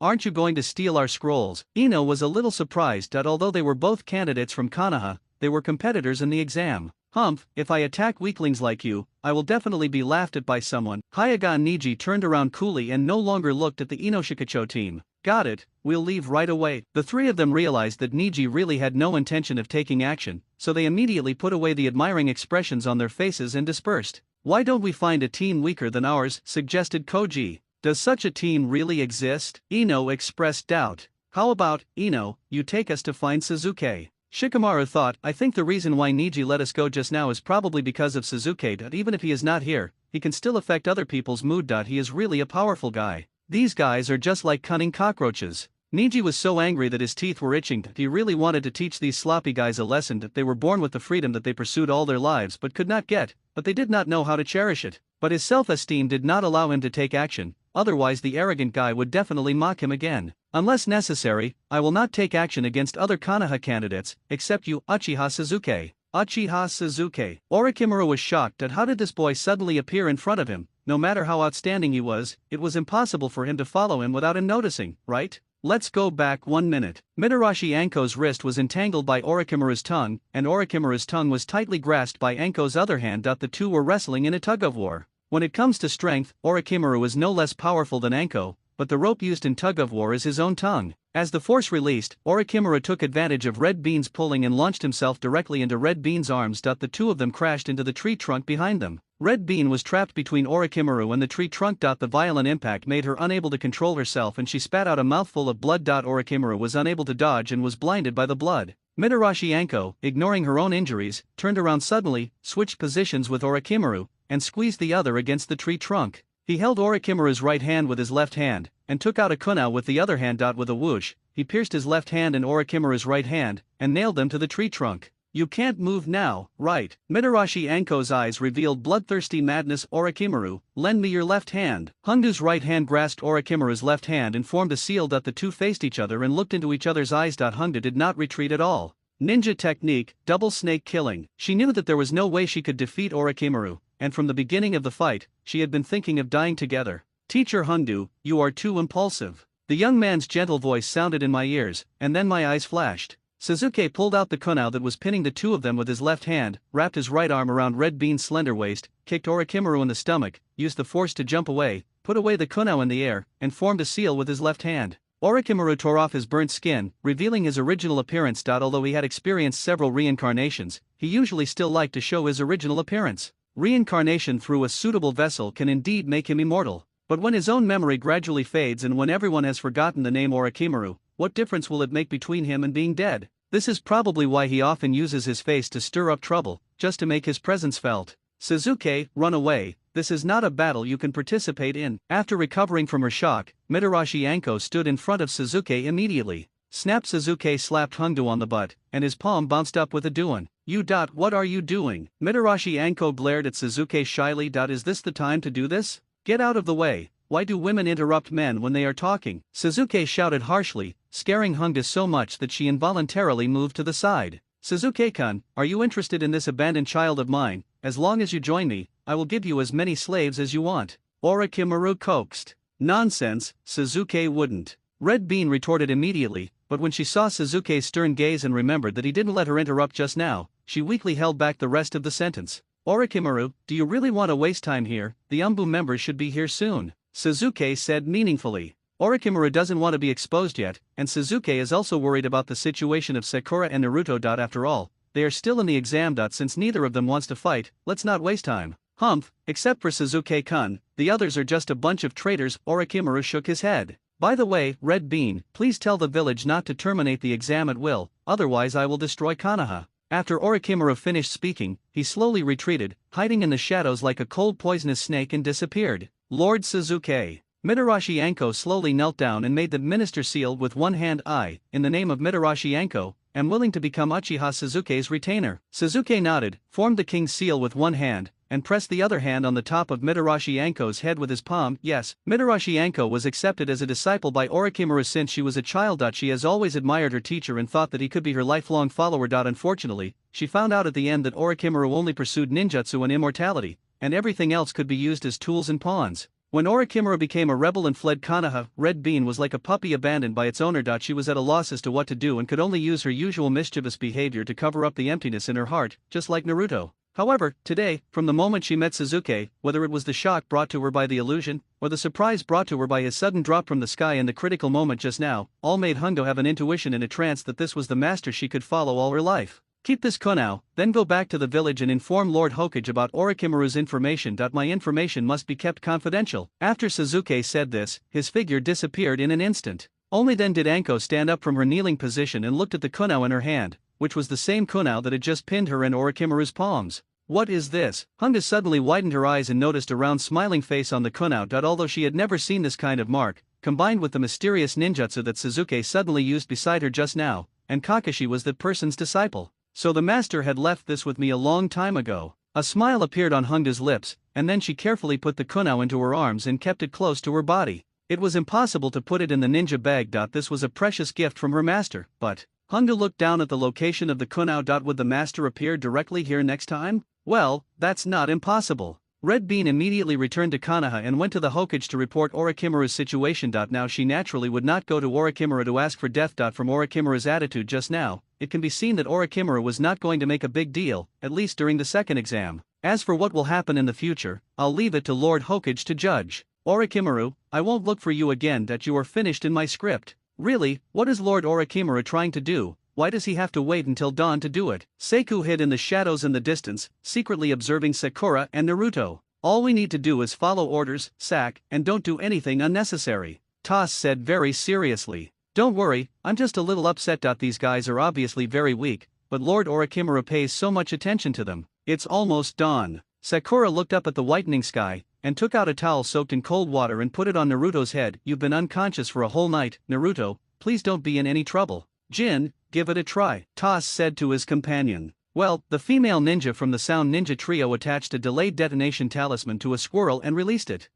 Aren't you going to steal our scrolls? Ino was a little surprised. Although they were both candidates from Konoha, they were competitors in the exam. Humph, if I attack weaklings like you, I will definitely be laughed at by someone. Hyuga and Niji turned around coolly and no longer looked at the Inoshikacho team. Got it, we'll leave right away. The three of them realized that Niji really had no intention of taking action, so they immediately put away the admiring expressions on their faces and dispersed. Why don't we find a team weaker than ours, suggested Koji. Does such a team really exist? Ino expressed doubt. How about, Ino, you take us to find Suzuki? Shikamaru thought, I think the reason why Niji let us go just now is probably because of Suzuki. Even if he is not here, he can still affect other people's mood. He is really a powerful guy. These guys are just like cunning cockroaches. Niji was so angry that his teeth were itching. He really wanted to teach these sloppy guys a lesson. They were born with the freedom that they pursued all their lives but could not get, but they did not know how to cherish it. But his self-esteem did not allow him to take action, otherwise the arrogant guy would definitely mock him again. Unless necessary, I will not take action against other Konoha candidates, except you, Uchiha Suzuki. Uchiha Suzuki. Orochimaru was shocked at how did this boy suddenly appear in front of him. No matter how outstanding he was, it was impossible for him to follow him without him noticing, right? Let's go back 1 minute. Mitarashi Anko's wrist was entangled by Orochimaru's tongue, and Orochimaru's tongue was tightly grasped by Anko's other hand. The two were wrestling in a tug-of-war. When it comes to strength, Orochimaru is no less powerful than Anko, but the rope used in tug-of-war is his own tongue. As the force released, Orochimaru took advantage of Red Bean's pulling and launched himself directly into Red Bean's arms. The two of them crashed into the tree trunk behind them. Red Bean was trapped between Orochimaru and the tree trunk. The violent impact made her unable to control herself and she spat out a mouthful of blood. Orochimaru was unable to dodge and was blinded by the blood. Mitarashi Anko, ignoring her own injuries, turned around suddenly, switched positions with Orochimaru, and squeezed the other against the tree trunk. He held Orochimaru's right hand with his left hand, and took out a kunai with the other hand. With a whoosh, he pierced his left hand and Orochimaru's right hand, and nailed them to the tree trunk. You can't move now, right? Mitarashi Anko's eyes revealed bloodthirsty madness. Orochimaru, lend me your left hand. Hundu's right hand grasped Orochimaru's left hand and formed a seal. The two faced each other and looked into each other's eyes. Hundu did not retreat at all. Ninja technique, double snake killing. She knew that there was no way she could defeat Orochimaru, and from the beginning of the fight, she had been thinking of dying together. Teacher Hundu, you are too impulsive. The young man's gentle voice sounded in my ears, and then my eyes flashed. Suzuki pulled out the kunai that was pinning the two of them with his left hand, wrapped his right arm around Red Bean's slender waist, kicked Orochimaru in the stomach, used the force to jump away, put away the kunai in the air, and formed a seal with his left hand. Orochimaru tore off his burnt skin, revealing his original appearance. Although he had experienced several reincarnations, he usually still liked to show his original appearance. Reincarnation through a suitable vessel can indeed make him immortal. But when his own memory gradually fades and when everyone has forgotten the name Orochimaru, what difference will it make between him and being dead? This is probably why he often uses his face to stir up trouble, just to make his presence felt. Suzuki, run away, this is not a battle you can participate in. After recovering from her shock, Mitarashi Anko stood in front of Suzuki immediately. Snap! Suzuki slapped Hundu on the butt, and his palm bounced up with a doing. You. What are you doing? Mitarashi Anko glared at Suzuki shyly. Is this the time to do this? Get out of the way. Why do women interrupt men when they are talking? Suzuki shouted harshly, scaring Hundu so much that she involuntarily moved to the side. Suzuki-kun, are you interested in this abandoned child of mine? As long as you join me, I will give you as many slaves as you want. Orochimaru coaxed. Nonsense, Suzuki wouldn't. Red Bean retorted immediately, but when she saw Suzuki's stern gaze and remembered that he didn't let her interrupt just now, she weakly held back the rest of the sentence. Orochimaru, do you really want to waste time here? The Umbu members should be here soon, Suzuki said meaningfully. Orochimaru doesn't want to be exposed yet, and Suzuki is also worried about the situation of Sakura and Naruto. After all, they are still in the exam. Since neither of them wants to fight, let's not waste time. Humph, except for Suzuki-kun, the others are just a bunch of traitors. Orochimaru shook his head. By the way, Red Bean, please tell the village not to terminate the exam at will, otherwise I will destroy Konoha. After Orochimaru finished speaking, he slowly retreated, hiding in the shadows like a cold poisonous snake, and disappeared. Lord Suzuki. Mitarashi Anko slowly knelt down and made the minister seal with one hand. I, in the name of Mitarashi Anko, am willing to become Uchiha Suzuki's retainer. Suzuki nodded, formed the king's seal with one hand, and pressed the other hand on the top of Mitarashi Anko's head with his palm. Yes, Mitarashi Anko was accepted as a disciple by Orochimaru since she was a child. She has always admired her teacher and thought that he could be her lifelong follower. Unfortunately, she found out at the end that Orochimaru only pursued ninjutsu and immortality, and everything else could be used as tools and pawns. When Orochimaru became a rebel and fled Konoha, Red Bean was like a puppy abandoned by its owner. She was at a loss as to what to do and could only use her usual mischievous behavior to cover up the emptiness in her heart, just like Naruto. However, today, from the moment she met Suzuki, whether it was the shock brought to her by the illusion, or the surprise brought to her by his sudden drop from the sky in the critical moment just now, all made Hundo have an intuition in a trance that this was the master she could follow all her life. Keep this Kunao, then go back to the village and inform Lord Hokage about Orochimaru's information. My information must be kept confidential. After Suzuki said this, his figure disappeared in an instant. Only then did Anko stand up from her kneeling position and looked at the Kunao in her hand, which was the same Kunao that had just pinned her in Orochimaru's palms. What is this? Hunga suddenly widened her eyes and noticed a round smiling face on the Kunao. Although she had never seen this kind of mark, combined with the mysterious ninjutsu that Suzuki suddenly used beside her just now, and Kakashi was that person's disciple. So the master had left this with me a long time ago. A smile appeared on Hunga's lips, and then she carefully put the Kunao into her arms and kept it close to her body. It was impossible to put it in the ninja bag. This was a precious gift from her master, but Hunga looked down at the location of the Kunao. Would the master appear directly here next time? Well, that's not impossible. Red Bean immediately returned to Konoha and went to the Hokage to report Orochimaru's situation. Now she naturally would not go to Orochimaru to ask for death. From Orochimaru's attitude just now, it can be seen that Orochimaru was not going to make a big deal, at least during the second exam. As for what will happen in the future, I'll leave it to Lord Hokage to judge. Orochimaru, I won't look for you again. You are finished in my script. Really, what is Lord Orochimaru trying to do? Why does he have to wait until dawn to do it? Seiku hid in the shadows in the distance, secretly observing Sakura and Naruto. All we need to do is follow orders, sack, and don't do anything unnecessary. Tas said very seriously. Don't worry, I'm just a little upset. These guys are obviously very weak, but Lord Orochimaru pays so much attention to them. It's almost dawn. Sakura looked up at the whitening sky, and took out a towel soaked in cold water and put it on Naruto's head. You've been unconscious for a whole night, Naruto, please don't be in any trouble. Jin, give it a try, Tas said to his companion. Well, the female ninja from the Sound Ninja trio attached a delayed detonation talisman to a squirrel and released it.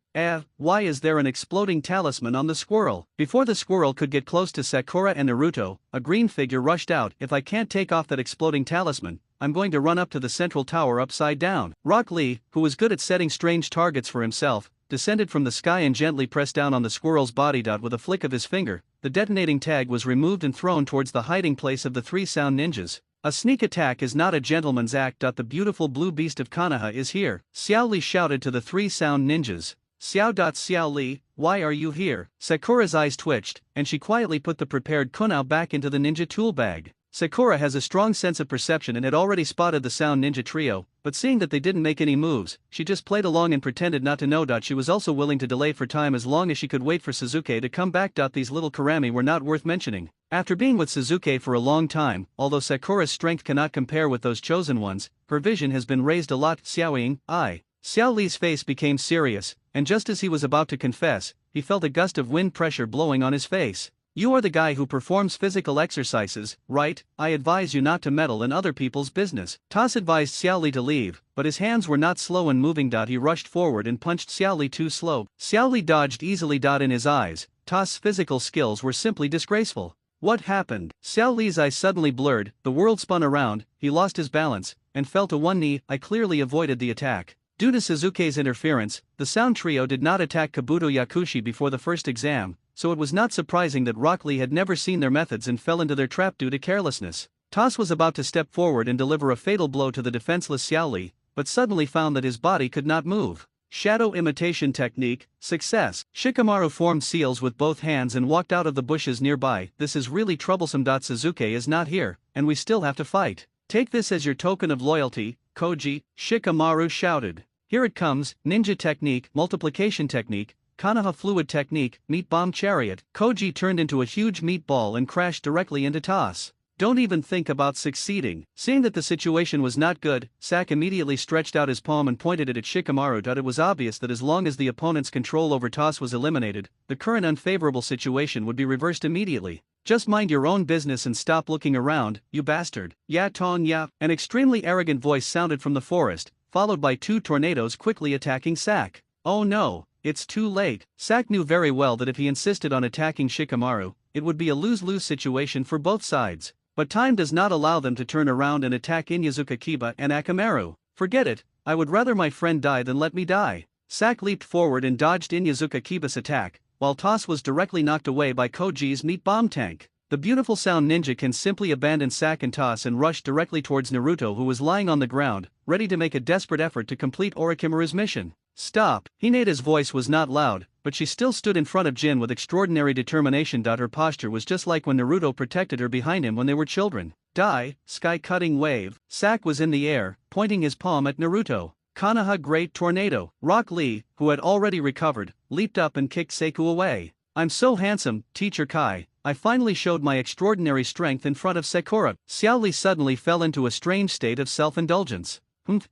Why is there an exploding talisman on the squirrel? Before the squirrel could get close to Sakura and Naruto, a green figure rushed out. If I can't take off that exploding talisman, I'm going to run up to the central tower upside down. Rock Lee, who was good at setting strange targets for himself, descended from the sky and gently pressed down on the squirrel's body. With a flick of his finger, the detonating tag was removed and thrown towards the hiding place of the three Sound Ninjas. A sneak attack is not a gentleman's act. The beautiful blue beast of Konoha is here, Xiao Li shouted to the three Sound Ninjas. Xiao Li, why are you here? Sakura's eyes twitched, and she quietly put the prepared kunao back into the ninja tool bag. Sakura has a strong sense of perception and had already spotted the Sound Ninja trio, but seeing that they didn't make any moves, she just played along and pretended not to know. She was also willing to delay for time as long as she could wait for Suzuki to come back. These little karami were not worth mentioning. After being with Suzuki for a long time, although Sakura's strength cannot compare with those chosen ones, her vision has been raised a lot. Xiaoying, Xiao Li's face became serious, and just as he was about to confess, he felt a gust of wind pressure blowing on his face. You are the guy who performs physical exercises, right? I advise you not to meddle in other people's business. Tas advised Xiao Li to leave, but his hands were not slow in moving. He rushed forward and punched Xiao Li too slow. Xiao Li dodged easily. In his eyes, Tas' physical skills were simply disgraceful. What happened? Xiao Li's eyes suddenly blurred, the world spun around, he lost his balance, and fell to one knee. I clearly avoided the attack. Due to Suzuki's interference, the Sound Trio did not attack Kabuto Yakushi before the first exam, so it was not surprising that Rock Lee had never seen their methods and fell into their trap due to carelessness. Tas was about to step forward and deliver a fatal blow to the defenseless Xiao Li, but suddenly found that his body could not move. Shadow imitation technique, success. Shikamaru formed seals with both hands and walked out of the bushes nearby. This is really troublesome. Suzuki is not here, and we still have to fight. Take this as your token of loyalty, Koji, Shikamaru shouted. Here it comes, ninja technique, multiplication technique, Konoha fluid technique, meat bomb chariot. Koji turned into a huge meatball and crashed directly into Toss. Don't even think about succeeding. Seeing that the situation was not good, Sak immediately stretched out his palm and pointed it at Shikamaru. It was obvious that as long as the opponent's control over Toss was eliminated, the current unfavorable situation would be reversed immediately. Just mind your own business and stop looking around, you bastard. Ya Tong Ya. An extremely arrogant voice sounded from the forest, followed by two tornadoes quickly attacking Sak. Oh no, it's too late. Sak knew very well that if he insisted on attacking Shikamaru, it would be a lose-lose situation for both sides. But time does not allow them to turn around and attack Inyazuka Kiba and Akamaru. Forget it, I would rather my friend die than let me die. Sak leaped forward and dodged Inyazuka Kiba's attack, while Toss was directly knocked away by Koji's meat bomb tank. The beautiful sound ninja can simply abandon Sak and Toss and rush directly towards Naruto, who was lying on the ground, ready to make a desperate effort to complete Orochimaru's mission. Stop. Hineda's voice was not loud, but she still stood in front of Jin with extraordinary determination. Her posture was just like when Naruto protected her behind him when they were children. Die, sky-cutting wave. Sak was in the air, pointing his palm at Naruto. Konoha Great Tornado. Rock Lee, who had already recovered, leaped up and kicked Seiku away. I'm so handsome, Teacher Kai. I finally showed my extraordinary strength in front of Sakura. Xiao Li suddenly fell into a strange state of self-indulgence.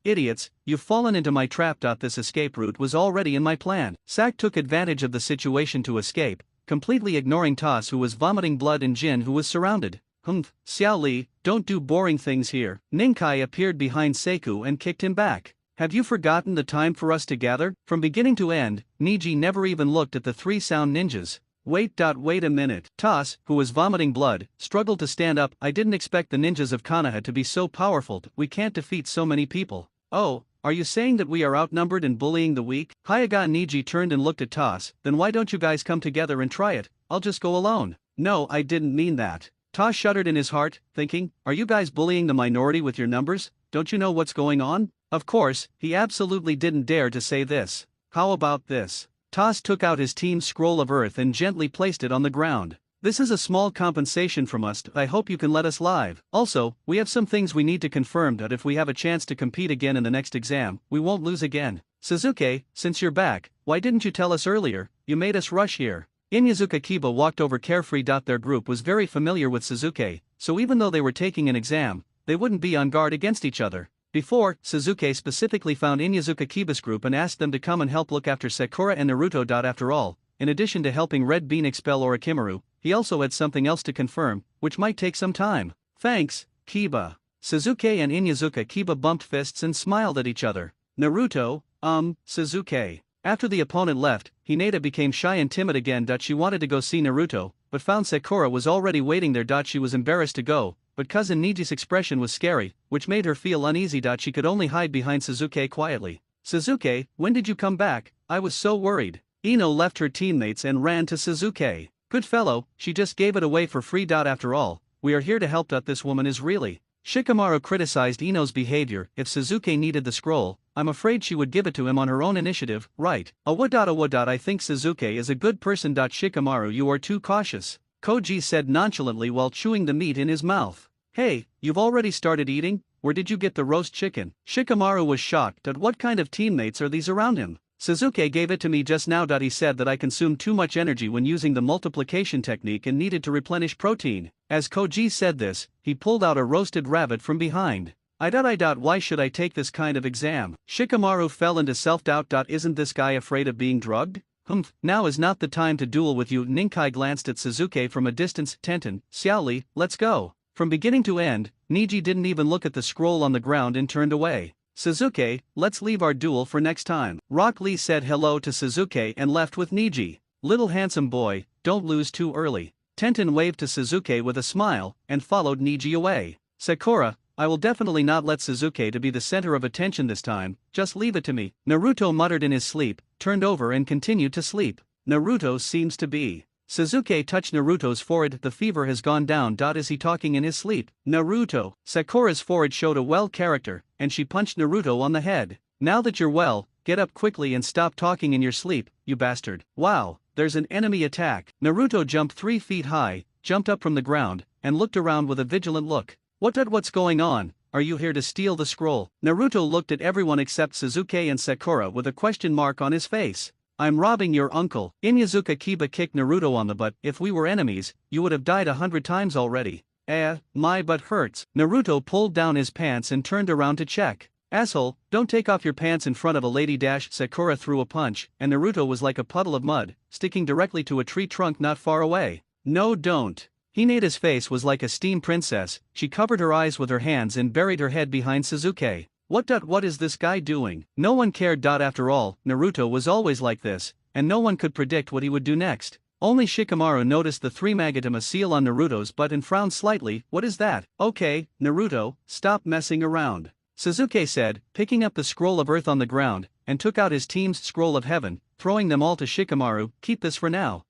Idiots, you've fallen into my trap. This escape route was already in my plan. Sak took advantage of the situation to escape, completely ignoring Toss, who was vomiting blood, and Jin, who was surrounded. Xiao Li, don't do boring things here. Ninkai appeared behind Seiku and kicked him back. Have you forgotten the time for us to gather? From beginning to end, Niji never even looked at the three sound ninjas. Wait a minute. Toss, who was vomiting blood, struggled to stand up. I didn't expect the ninjas of Konoha to be so powerful. We can't defeat so many people. Oh, are you saying that we are outnumbered and bullying the weak? Hyuga Niji turned and looked at Toss. Then why don't you guys come together and try it? I'll just go alone. No, I didn't mean that. Toss shuddered in his heart, thinking, are you guys bullying the minority with your numbers? Don't you know what's going on? Of course, he absolutely didn't dare to say this. How about this? Toss took out his team's scroll of earth and gently placed it on the ground. This is a small compensation from us. I hope you can let us live. Also, we have some things we need to confirm that if we have a chance to compete again in the next exam, we won't lose again. Suzuki, since you're back, why didn't you tell us earlier? You made us rush here. Inyazuka Kiba walked over carefree. Their group was very familiar with Suzuki, so even though they were taking an exam, they wouldn't be on guard against each other. Before, Suzuki specifically found Inyazuka Kiba's group and asked them to come and help look after Sakura and Naruto. After all, in addition to helping Red Bean expel Orochimaru, he also had something else to confirm, which might take some time. Thanks, Kiba. Suzuki and Inyazuka Kiba bumped fists and smiled at each other. Naruto, Suzuki. After the opponent left, Hinata became shy and timid again. She wanted to go see Naruto, but found Sakura was already waiting there. She was embarrassed to go, but cousin Niji's expression was scary, which made her feel uneasy. She could only hide behind Suzuki quietly. Suzuki, when did you come back? I was so worried. Ino left her teammates and ran to Suzuki. Good fellow, she just gave it away for free. After all, we are here to help. This woman is really. Shikamaru criticized Ino's behavior. If Suzuki needed the scroll, I'm afraid she would give it to him on her own initiative, right? I think Suzuki is a good person. Shikamaru, you are too cautious, Koji said nonchalantly while chewing the meat in his mouth. Hey, you've already started eating? Where did you get the roast chicken? Shikamaru was shocked at what kind of teammates are these around him. Suzuki gave it to me just now. He said that I consumed too much energy when using the multiplication technique and needed to replenish protein. As Koji said this, he pulled out a roasted rabbit from behind. Why should I take this kind of exam? Shikamaru fell into self-doubt. Isn't this guy afraid of being drugged? Now is not the time to duel with you. Ninkai glanced at Suzuki from a distance. Tenten, Xiao Li, let's go. From beginning to end, Niji didn't even look at the scroll on the ground and turned away. Suzuki, let's leave our duel for next time. Rock Lee said hello to Suzuki and left with Niji. Little handsome boy, don't lose too early. Tenten waved to Suzuki with a smile and followed Niji away. Sakura, I will definitely not let Suzuki to be the center of attention this time, just leave it to me. Naruto muttered in his sleep, turned over and continued to sleep. Naruto seems to be. Suzuki touched Naruto's forehead. The fever has gone down. Is he talking in his sleep? Naruto. Sakura's forehead showed a well character, and she punched Naruto on the head. Now that you're well, get up quickly and stop talking in your sleep, you bastard. Wow, there's an enemy attack. Naruto jumped 3 feet high, jumped up from the ground, and looked around with a vigilant look. What's going on? Are you here to steal the scroll? Naruto looked at everyone except Sasuke and Sakura with a question mark on his face. I'm robbing your uncle. Inyazuka Kiba kicked Naruto on the butt. If we were enemies, you would have died 100 times already. My butt hurts. Naruto pulled down his pants and turned around to check. Asshole, don't take off your pants in front of a lady. Sakura threw a punch, and Naruto was like a puddle of mud, sticking directly to a tree trunk not far away. No, don't. Hinata's face was like a steam princess. She covered her eyes with her hands and buried her head behind Sasuke. What is this guy doing? No one cared. After all, Naruto was always like this, and no one could predict what he would do next. Only Shikamaru noticed the 3 Magatama seal on Naruto's butt and frowned slightly. What is that? Okay, Naruto, stop messing around, Sasuke said, picking up the scroll of earth on the ground, and took out his team's scroll of heaven, throwing them all to Shikamaru. Keep this for now.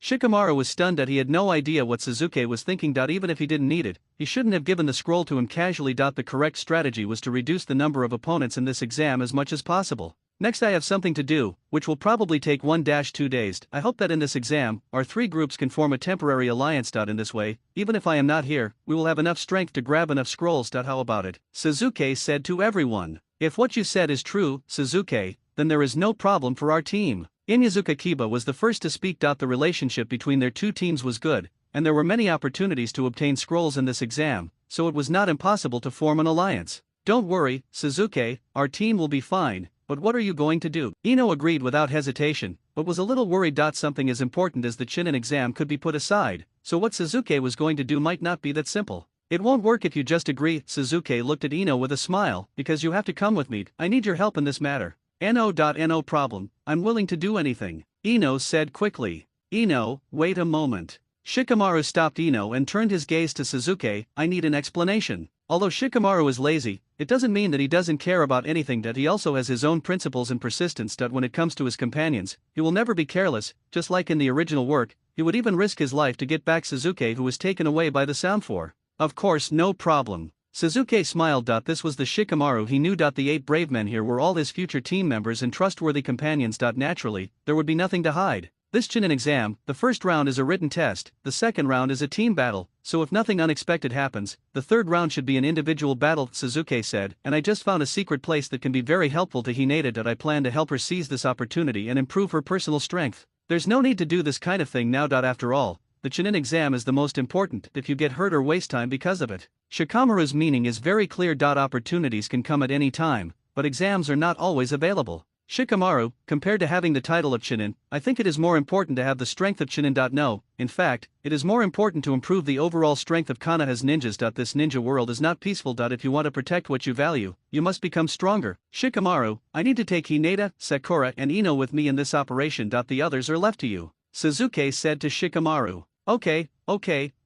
Shikamaru was stunned that he had no idea what Sasuke was thinking. Even if he didn't need it, he shouldn't have given the scroll to him casually. The correct strategy was to reduce the number of opponents in this exam as much as possible. Next I have something to do, which will probably take 1-2 days. I hope that in this exam, our 3 groups can form a temporary alliance. In this way, even if I am not here, we will have enough strength to grab enough scrolls. How about it? Sasuke said to everyone. If what you said is true, Sasuke, then there is no problem for our team. Inyazuka Kiba was the first to speak. The relationship between their 2 teams was good, and there were many opportunities to obtain scrolls in this exam, so it was not impossible to form an alliance. Don't worry, Sasuke, our team will be fine, but what are you going to do? Ino agreed without hesitation, but was a little worried. Something as important as the Chunin exam could be put aside, so what Sasuke was going to do might not be that simple. It won't work if you just agree. Sasuke looked at Ino with a smile, because you have to come with me. I need your help in this matter. No problem, I'm willing to do anything, Ino said quickly. Ino, wait a moment. Shikamaru stopped Ino and turned his gaze to Sasuke. I need an explanation. Although Shikamaru is lazy, it doesn't mean that he doesn't care about anything. He also has his own principles and persistence. When it comes to his companions, he will never be careless, just like in the original work. He would even risk his life to get back Sasuke, who was taken away by the Sound Four. Of course, no problem. Sasuke smiled. This was the Shikamaru he knew. The 8 brave men here were all his future team members and trustworthy companions. Naturally, there would be nothing to hide. This Chunin exam, the first round is a written test, the second round is a team battle, so if nothing unexpected happens, the third round should be an individual battle, Sasuke said, and I just found a secret place that can be very helpful to Hinata. I plan to help her seize this opportunity and improve her personal strength. There's no need to do this kind of thing now. After all, the Chunin exam is the most important. If you get hurt or waste time because of it. Shikamaru's meaning is very clear. Opportunities can come at any time, but exams are not always available. Shikamaru, compared to having the title of Chunin, I think it is more important to have the strength of Chunin. No, in fact, it is more important to improve the overall strength of Konoha's ninjas. This ninja world is not peaceful. If you want to protect what you value, you must become stronger. Shikamaru, I need to take Hinata, Sakura and Ino with me in this operation. The others are left to you, Sasuke said to Shikamaru. Okay,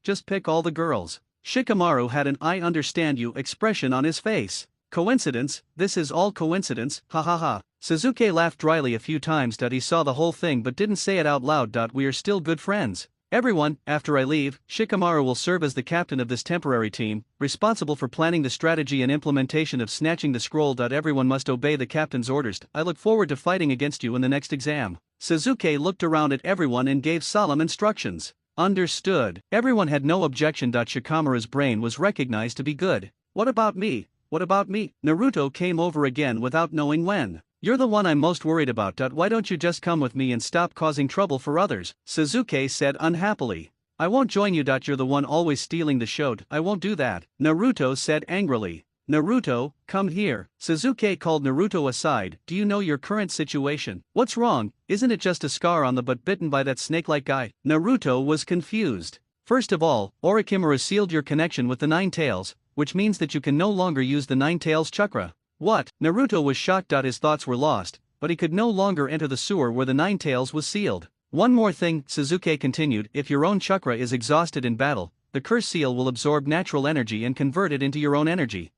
just pick all the girls. Shikamaru had an I understand you expression on his face. Coincidence, this is all coincidence, ha ha ha. Sasuke laughed dryly a few times. He saw the whole thing but didn't say it out loud. We are still good friends. Everyone, after I leave, Shikamaru will serve as the captain of this temporary team, responsible for planning the strategy and implementation of snatching the scroll. Everyone must obey the captain's orders. I look forward to fighting against you in the next exam. Sasuke looked around at everyone and gave solemn instructions. Understood. Everyone had no objection. Shikamaru's brain was recognized to be good. What about me? Naruto came over again without knowing when. You're the one I'm most worried about. Why don't you just come with me and stop causing trouble for others? Sasuke said unhappily. I won't join you. You're the one always stealing the show. I won't do that, Naruto said angrily. Naruto, come here. Sasuke called Naruto aside. Do you know your current situation? What's wrong? Isn't it just a scar on the butt bitten by that snake-like guy? Naruto was confused. First of all, Orochimaru sealed your connection with the Nine Tails, which means that you can no longer use the Nine Tails chakra. What? Naruto was shocked. His thoughts were lost, but he could no longer enter the sewer where the Nine Tails was sealed. One more thing, Sasuke continued, if your own chakra is exhausted in battle, the curse seal will absorb natural energy and convert it into your own energy.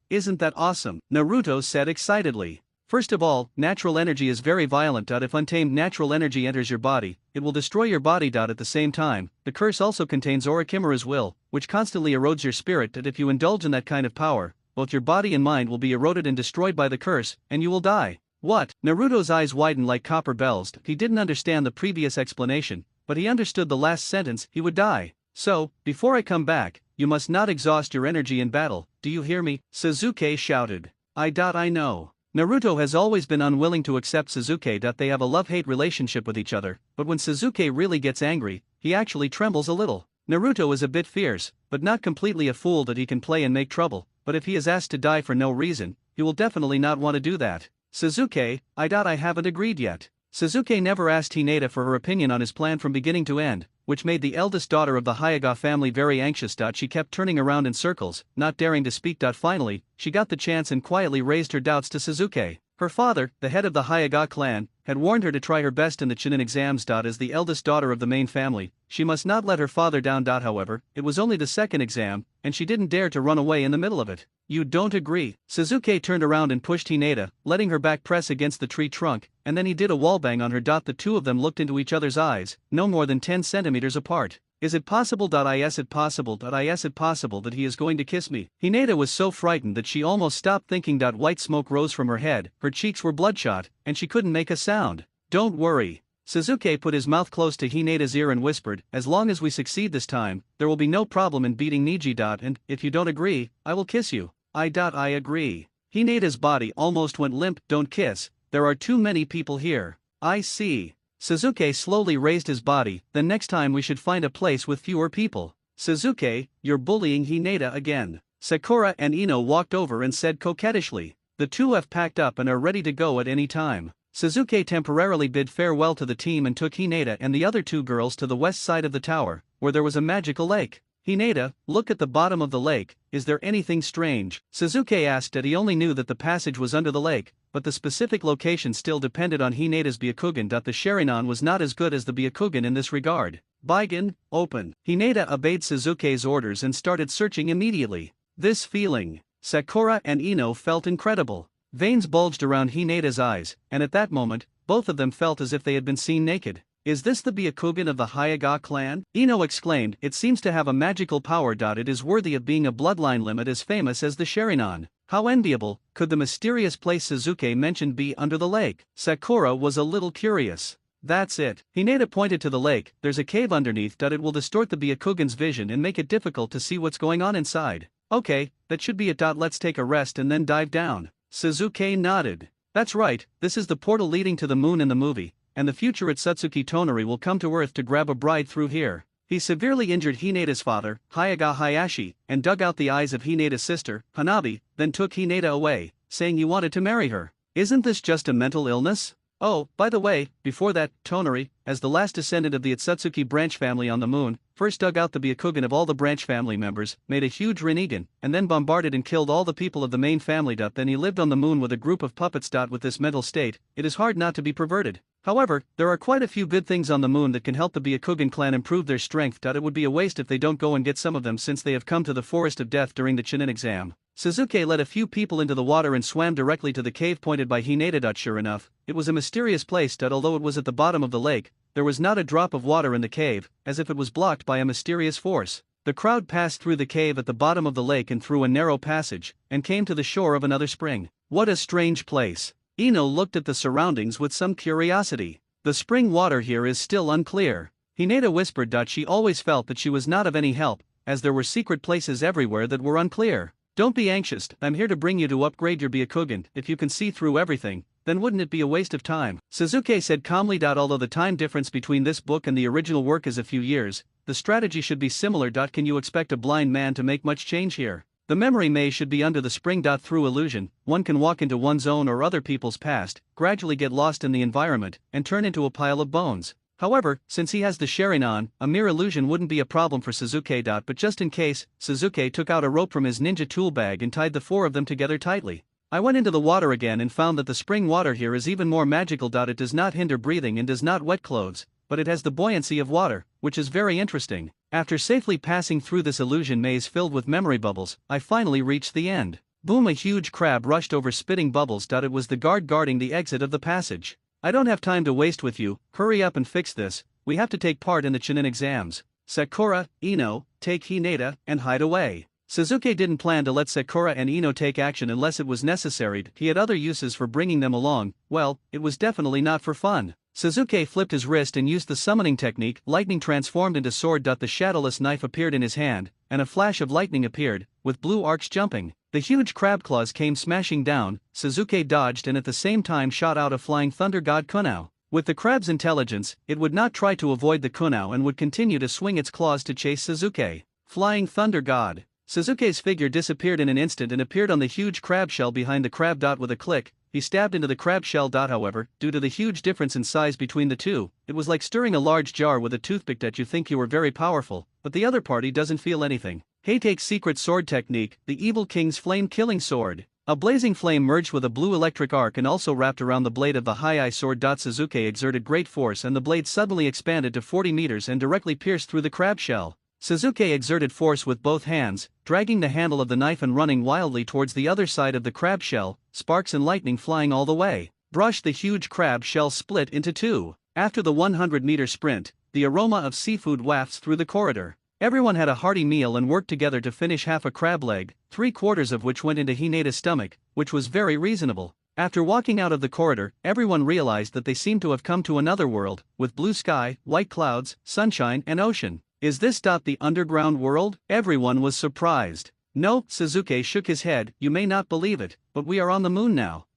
Isn't that awesome? Naruto said excitedly. First of all, natural energy is very violent. If untamed natural energy enters your body, it will destroy your body. At the same time, the curse also contains Orochimaru's will, which constantly erodes your spirit. If you indulge in that kind of power, both your body and mind will be eroded and destroyed by the curse, and you will die. What? Naruto's eyes widened like copper bells. He didn't understand the previous explanation, but he understood the last sentence: he would die. So, before I come back, you must not exhaust your energy in battle, do you hear me? Sasuke shouted. I know. Naruto has always been unwilling to accept Sasuke. They have a love-hate relationship with each other, but when Sasuke really gets angry, he actually trembles a little. Naruto is a bit fierce, but not completely a fool that he can play and make trouble, but if he is asked to die for no reason, he will definitely not want to do that. Sasuke, I haven't agreed yet. Sasuke never asked Hinata for her opinion on his plan from beginning to end, which made the eldest daughter of the Hyuga family very anxious. She kept turning around in circles, not daring to speak. Finally, she got the chance and quietly raised her doubts to Sasuke. Her father, the head of the Hyuga clan, had warned her to try her best in the Chunin exams. As the eldest daughter of the main family, she must not let her father down. However, it was only the second exam, and she didn't dare to run away in the middle of it. You don't agree? Sasuke turned around and pushed Hinata, letting her back press against the tree trunk, and then he did a wallbang on her. The two of them looked into each other's eyes, no more than 10 centimeters apart. Is it possible? Is it possible that he is going to kiss me? Hinata was so frightened that she almost stopped thinking. White smoke rose from her head, her cheeks were bloodshot, and she couldn't make a sound. Don't worry. Sasuke put his mouth close to Hinata's ear and whispered, as long as we succeed this time, there will be no problem in beating Niji. And, if you don't agree, I will kiss you. I agree. Hinata's body almost went limp. Don't kiss, there are too many people here. I see. Sasuke slowly raised his body. Then next time we should find a place with fewer people. Sasuke, you're bullying Hinata again. Sakura and Ino walked over and said coquettishly. The two have packed up and are ready to go at any time. Sasuke temporarily bid farewell to the team and took Hinata and the other two girls to the west side of the tower, where there was a magical lake. Hinata, look at the bottom of the lake, is there anything strange? Sasuke asked. He only knew that the passage was under the lake, but the specific location still depended on Hinata's Byakugan. The Sharingan was not as good as the Byakugan in this regard. Baigan, open. Hinata obeyed Sasuke's orders and started searching immediately. This feeling, Sakura and Ino felt incredible. Veins bulged around Hinata's eyes, and at that moment, both of them felt as if they had been seen naked. Is this the Byakugan of the Hyuga clan? Ino exclaimed. It seems to have a magical power. It is worthy of being a bloodline limit as famous as the Sharingan. How enviable. Could the mysterious place Sasuke mentioned be under the lake? Sakura was a little curious. That's it. Hinata pointed to the lake. There's a cave underneath. It will distort the Byakugan's vision and make it difficult to see what's going on inside. Okay, that should be it. Let's take a rest and then dive down. Sasuke nodded. That's right, this is the portal leading to the moon in the movie, and the future Otsutsuki Tonari will come to Earth to grab a bride through here. He severely injured Hinata's father, Hyuga Hayashi, and dug out the eyes of Hinata's sister, Hanabi, then took Hinata away, saying he wanted to marry her. Isn't this just a mental illness? Oh, by the way, before that, Tonari, as the last descendant of the Otsutsuki branch family on the moon, first dug out the Byakugan of all the branch family members, made a huge Rinnegan, and then bombarded and killed all the people of the main family. Then he lived on the moon with a group of puppets. With this mental state, it is hard not to be perverted. However, there are quite a few good things on the moon that can help the Byakugan clan improve their strength. It would be a waste if they don't go and get some of them, since they have come to the forest of death during the Chunin exam. Sasuke led a few people into the water and swam directly to the cave pointed by Hinata. Sure enough, it was a mysterious place. Although it was at the bottom of the lake, there was not a drop of water in the cave, as if it was blocked by a mysterious force. The crowd passed through the cave at the bottom of the lake and through a narrow passage, and came to the shore of another spring. What a strange place. Ino looked at the surroundings with some curiosity. The spring water here is still unclear. Hinata whispered. She always felt that she was not of any help, as there were secret places everywhere that were unclear. Don't be anxious, I'm here to bring you to upgrade your Byakugan. If you can see through everything, then wouldn't it be a waste of time? Sasuke said calmly. Although the time difference between this book and the original work is a few years, the strategy should be similar. Can you expect a blind man to make much change here? The memory maze should be under the spring. Through illusion, one can walk into one's own or other people's past, gradually get lost in the environment, and turn into a pile of bones. However, since he has the Sharingan, a mere illusion wouldn't be a problem for Sasuke. But just in case, Sasuke took out a rope from his ninja tool bag and tied the four of them together tightly. I went into the water again and found that the spring water here is even more magical. It does not hinder breathing and does not wet clothes, but it has the buoyancy of water, which is very interesting. After safely passing through this illusion maze filled with memory bubbles, I finally reached the end. Boom! A huge crab rushed over spitting bubbles. It was the guard guarding the exit of the passage. I don't have time to waste with you, hurry up and fix this, we have to take part in the Chunin exams. Sakura, Ino, take Hinata, and hide away. Suzuki didn't plan to let Sakura and Ino take action unless it was necessary. He had other uses for bringing them along. Well, it was definitely not for fun. Suzuki flipped his wrist and used the summoning technique. Lightning transformed into sword. The shadowless knife appeared in his hand, and a flash of lightning appeared, with blue arcs jumping. The huge crab claws came smashing down. Suzuki dodged and at the same time shot out a flying thunder god kunao. With the crab's intelligence, it would not try to avoid the kunao and would continue to swing its claws to chase Suzuki. Flying thunder god. Suzuki's figure disappeared in an instant and appeared on the huge crab shell behind the crab. With a click, he stabbed into the crab shell. However, due to the huge difference in size between the two, it was like stirring a large jar with a toothpick. You think you were very powerful, but the other party doesn't feel anything. Heitake's secret sword technique, the Evil King's flame-killing sword. A blazing flame merged with a blue electric arc and also wrapped around the blade of the high-eye sword. Suzuki exerted great force and the blade suddenly expanded to 40 meters and directly pierced through the crab shell. Suzuki exerted force with both hands, dragging the handle of the knife and running wildly towards the other side of the crab shell, sparks and lightning flying all the way. Brushed the huge crab shell split into two. After the 100-meter sprint, the aroma of seafood wafts through the corridor. Everyone had a hearty meal and worked together to finish half a crab leg, 3/4 of which went into Hineda's stomach, which was very reasonable. After walking out of the corridor, everyone realized that they seemed to have come to another world, with blue sky, white clouds, sunshine and ocean. Is this the underground world? Everyone was surprised. No, Suzuki shook his head, you may not believe it, but we are on the moon now.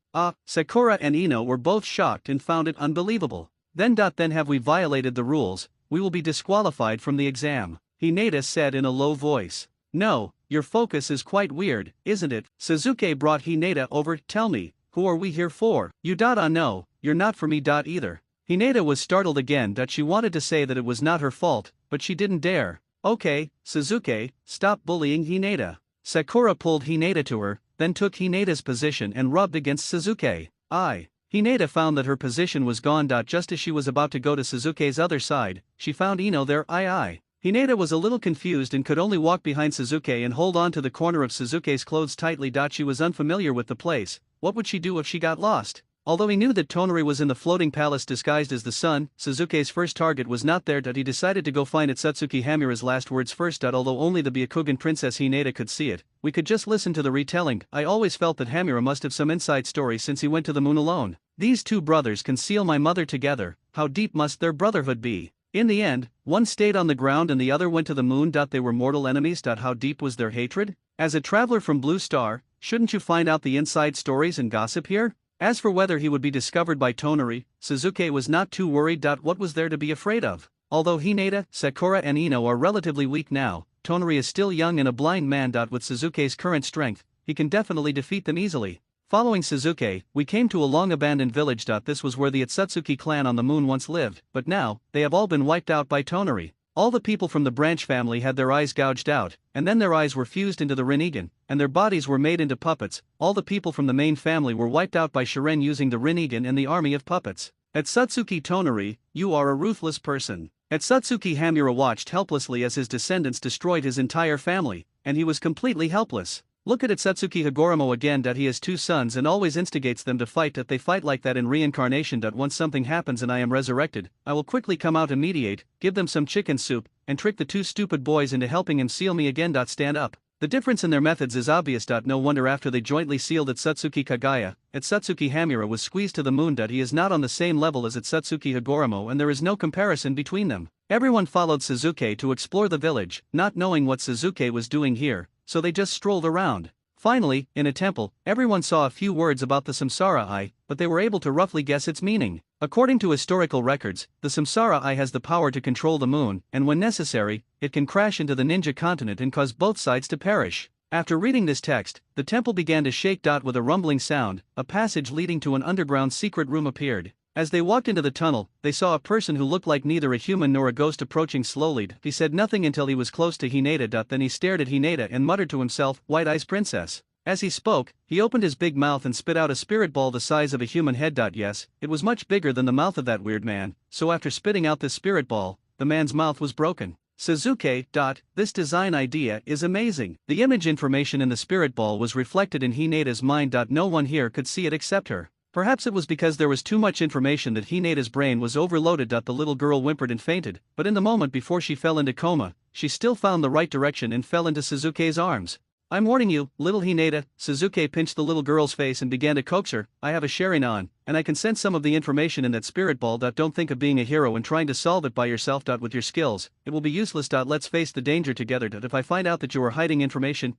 Sakura and Ino were both shocked and found it unbelievable. Then have we violated the rules? We will be disqualified from the exam. Hineda said in a low voice. No, your focus is quite weird, isn't it? Suzuki brought Hineda over. Tell me, who are we here for? You no, you're not for me either. Hineda was startled again. She wanted to say that it was not her fault, but she didn't dare. Okay, Suzuki, stop bullying Hineda. Sakura pulled Hineda to her, then took Hineda's position and rubbed against Suzuki. Hineda found that her position was gone. Just as she was about to go to Suzuki's other side, she found Ino there. Hineda was a little confused and could only walk behind Suzuki and hold on to the corner of Suzuki's clothes tightly. She was unfamiliar with the place. What would she do if she got lost? Although he knew that Tonari was in the floating palace disguised as the sun, Suzuki's first target was not there. He decided to go find it. Satsuki Hamura's last words first. Although only the Byakugan princess Hineda could see it, we could just listen to the retelling. I always felt that Hamura must have some inside story since he went to the moon alone. These two brothers conceal my mother together, how deep must their brotherhood be? In the end, one stayed on the ground and the other went to the moon. They were mortal enemies. How deep was their hatred? As a traveler from Blue Star, shouldn't you find out the inside stories and gossip here? As for whether he would be discovered by Tonari, Suzuki was not too worried. What was there to be afraid of? Although Hineda, Sakura and Ino are relatively weak now, Tonari is still young and a blind man. With Suzuki's current strength, he can definitely defeat them easily. Following Suzuki, we came to a long-abandoned village. This was where the Atsutsuki clan on the moon once lived, but now, they have all been wiped out by Tonari. All the people from the branch family had their eyes gouged out, and then their eyes were fused into the Rinnegan, and their bodies were made into puppets. All the people from the main family were wiped out by Shiren using the Rinnegan and the army of puppets. Atsutsuki Tonari, you are a ruthless person. Atsutsuki Hamura watched helplessly as his descendants destroyed his entire family, and he was completely helpless. Look at Atsutsuki Hagoromo again. He has two sons and always instigates them to fight. They fight like that in reincarnation. Once something happens and I am resurrected, I will quickly come out and mediate, give them some chicken soup, and trick the two stupid boys into helping him seal me again. Stand up. The difference in their methods is obvious. No wonder after they jointly sealed Atsutsuki Kagaya, Atsutsuki Hamura was squeezed to the moon. He is not on the same level as Atsutsuki Hagoromo and there is no comparison between them. Everyone followed Suzuki to explore the village, not knowing what Suzuki was doing here, so they just strolled around. Finally, in a temple, everyone saw a few words about the Samsara Eye, but they were able to roughly guess its meaning. According to historical records, the Samsara Eye has the power to control the moon, and when necessary, it can crash into the ninja continent and cause both sides to perish. After reading this text, the temple began to shake. With a rumbling sound, a passage leading to an underground secret room appeared. As they walked into the tunnel, they saw a person who looked like neither a human nor a ghost approaching slowly. He said nothing until he was close to Hineda. Then he stared at Hineda and muttered to himself, "White Eyes Princess." As he spoke, he opened his big mouth and spit out a spirit ball the size of a human head. Yes, it was much bigger than the mouth of that weird man, so after spitting out this spirit ball, the man's mouth was broken. Suzuki. This design idea is amazing. The image information in the spirit ball was reflected in Hineda's mind. No one here could see it except her. Perhaps it was because there was too much information that Hineda's brain was overloaded. The little girl whimpered and fainted, but in the moment before she fell into coma, she still found the right direction and fell into Suzuki's arms. I'm warning you, little Hinata. Suzuki pinched the little girl's face and began to coax her. I have a Sharingan, and I can sense some of the information in that spirit ball. Don't think of being a hero and trying to solve it by yourself. With your skills, it will be useless. Let's face the danger together. If I find out that you are hiding information,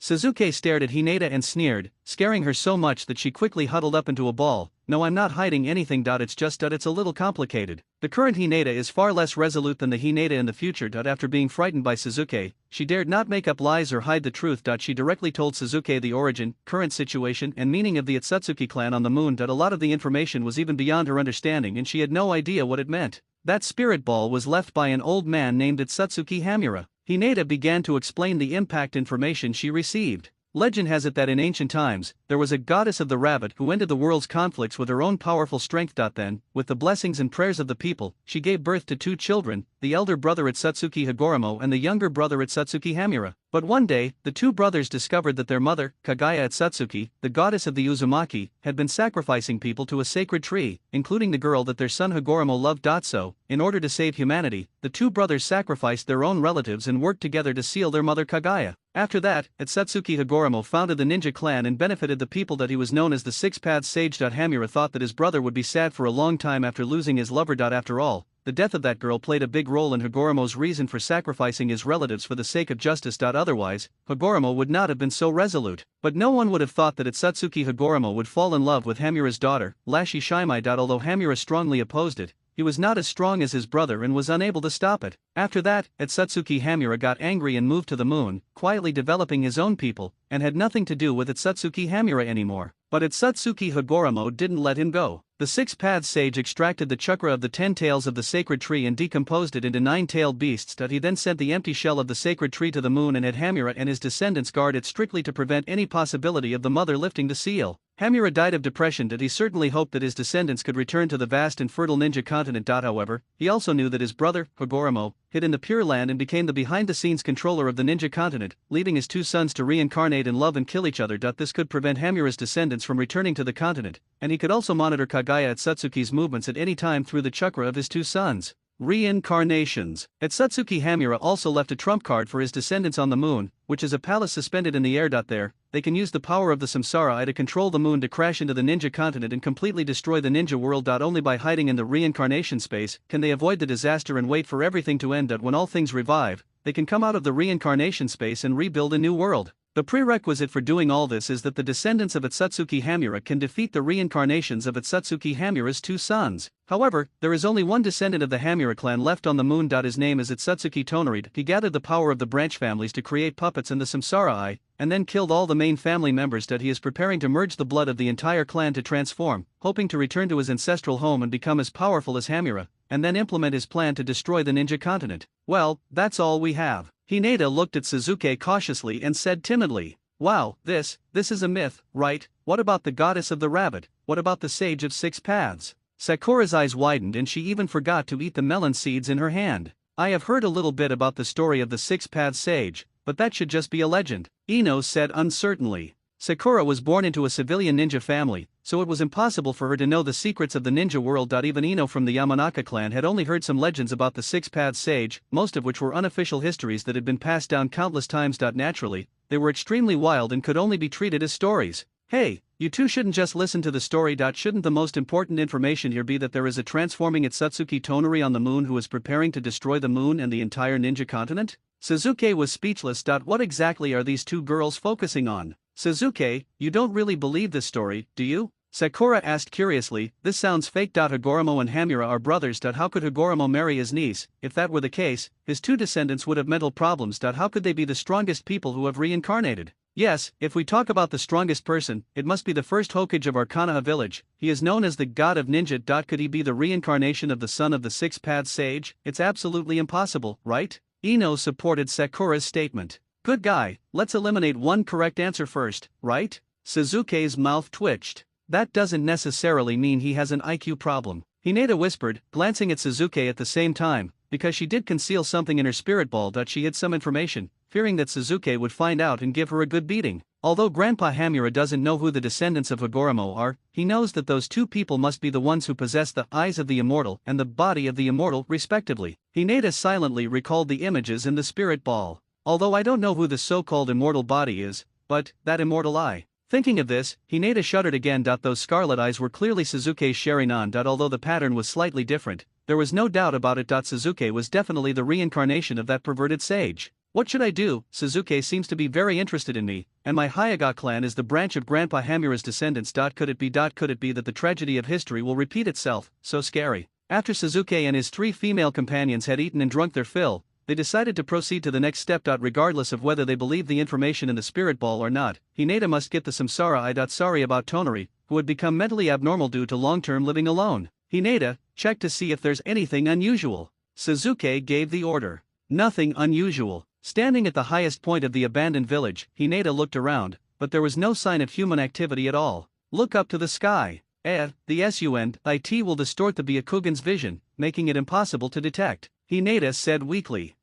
Suzuki stared at Hinata and sneered, scaring her so much that she quickly huddled up into a ball. No, I'm not hiding anything. It's just it's a little complicated. The current Hinata is far less resolute than the Hinata in the future. After being frightened by Suzuki, she dared not make up lies or hide the truth. She directly told Suzuki the origin, current situation, and meaning of the Otsutsuki clan on the moon. A lot of the information was even beyond her understanding and she had no idea what it meant. That spirit ball was left by an old man named Otsutsuki Hamura. Hinata began to explain the impact information she received. Legend has it that in ancient times, there was a goddess of the rabbit who ended the world's conflicts with her own powerful strength. Then, with the blessings and prayers of the people, she gave birth to 2 children, the elder brother Otsutsuki Higoromo and the younger brother Otsutsuki Hamura. But one day, the 2 brothers discovered that their mother, Kagaya Otsutsuki, the goddess of the Uzumaki, had been sacrificing people to a sacred tree, including the girl that their son Higoromo loved. So, in order to save humanity, the 2 brothers sacrificed their own relatives and worked together to seal their mother Kagaya. After that, Otsutsuki Higoromo founded the ninja clan and benefited the people. He was known as the Six Paths Sage. Hamura thought that his brother would be sad for a long time after losing his lover. After all, the death of that girl played a big role in Higoromo's reason for sacrificing his relatives for the sake of justice. Otherwise, Higoromo would not have been so resolute. But no one would have thought that Otsutsuki Higoromo would fall in love with Hamura's daughter, Lashi Shimai. Although Hamura strongly opposed it, he was not as strong as his brother and was unable to stop it. After that, Otsutsuki Hamura got angry and moved to the moon, quietly developing his own people, and had nothing to do with Otsutsuki Hamura anymore. But Otsutsuki Higoromo didn't let him go. The Six Paths Sage extracted the chakra of the 10 tails of the sacred tree and decomposed it into 9-tailed beasts. He then sent the empty shell of the sacred tree to the moon and had Hamura and his descendants guard it strictly to prevent any possibility of the mother lifting the seal. Hamura died of depression. He certainly hoped that his descendants could return to the vast and fertile ninja continent. However, he also knew that his brother, Higoromo, hid in the Pure Land and became the behind-the-scenes controller of the ninja continent, leaving his 2 sons to reincarnate and love and kill each other. This could prevent Hamura's descendants from returning to the continent, and he could also monitor Kagaya Otsutsuki's movements at any time through the chakra of his 2 sons. Reincarnations. Otsutsuki Hamura also left a trump card for his descendants on the moon, which is a palace suspended in the air. There, they can use the power of the Samsara Eye to control the moon to crash into the ninja continent and completely destroy the ninja world. Only by hiding in the reincarnation space can they avoid the disaster and wait for everything to end. When all things revive, they can come out of the reincarnation space and rebuild a new world. The prerequisite for doing all this is that the descendants of Otsutsuki Hamura can defeat the reincarnations of Otsutsuki Hamura's 2 sons. However, there is only one descendant of the Hamura clan left on the moon. His name is Otsutsuki Tonari. He gathered the power of the branch families to create puppets and the Samsara Eye, and then killed all the main family members. He is preparing to merge the blood of the entire clan to transform, hoping to return to his ancestral home and become as powerful as Hamura, and then implement his plan to destroy the ninja continent. Well, that's all we have. Hinata looked at Suzuki cautiously and said timidly, "Wow, this is a myth, right? What about the goddess of the rabbit? What about the sage of 6 paths?" Sakura's eyes widened and she even forgot to eat the melon seeds in her hand. "I have heard a little bit about the story of the 6 paths sage, but that should just be a legend," Ino said uncertainly. Sakura was born into a civilian ninja family, so it was impossible for her to know the secrets of the ninja world. Even Ino from the Yamanaka clan had only heard some legends about the 6 paths sage, most of which were unofficial histories that had been passed down countless times. Naturally, they were extremely wild and could only be treated as stories. Hey, you two shouldn't just listen to the story. Shouldn't the most important information here be that there is a transforming Otsutsuki Tonari on the moon who is preparing to destroy the moon and the entire ninja continent? Suzuki was speechless. What exactly are these 2 girls focusing on? Suzuki, you don't really believe this story, do you? Sakura asked curiously. This sounds fake. Higoromo and Hamura are brothers. How could Higoromo marry his niece? If that were the case, his 2 descendants would have mental problems. How could they be the strongest people who have reincarnated? Yes, if we talk about the strongest person, it must be the first Hokage of our Konoha village. He is known as the god of ninja. Could he be the reincarnation of the son of the 6 paths sage? It's absolutely impossible, right? Ino supported Sakura's statement. Good guy, let's eliminate one correct answer first, right? Suzuki's mouth twitched. That doesn't necessarily mean he has an IQ problem, Hinata whispered, glancing at Suzuki at the same time, because she did conceal something in her spirit ball. She hid some information, fearing that Suzuki would find out and give her a good beating. Although Grandpa Hamura doesn't know who the descendants of Higoromo are, he knows that those 2 people must be the ones who possess the eyes of the immortal and the body of the immortal, respectively. Hinata silently recalled the images in the spirit ball. Although I don't know who the so-called immortal body is, but that immortal eye. Thinking of this, Hinata shuddered again. Those scarlet eyes were clearly Suzuki's Sharingan. Although the pattern was slightly different, there was no doubt about it. Suzuki was definitely the reincarnation of that perverted sage. What should I do? Suzuki seems to be very interested in me, and my Hyuga clan is the branch of Grandpa Hamura's descendants. Could it be that the tragedy of history will repeat itself? So scary. After Suzuki and his 3 female companions had eaten and drunk their fill, they decided to proceed to the next step. Regardless of whether they believed the information in the spirit ball or not, Hinata must get the samsara eye. Sorry about Tonari, who had become mentally abnormal due to long-term living alone. Hinata, check to see if there's anything unusual. Suzuki gave the order. Nothing unusual. Standing at the highest point of the abandoned village, Hinata looked around, but there was no sign of human activity at all. Look up to the sky. The SUNIT will distort the Byakugan's vision, making it impossible to detect, Hinata said weakly.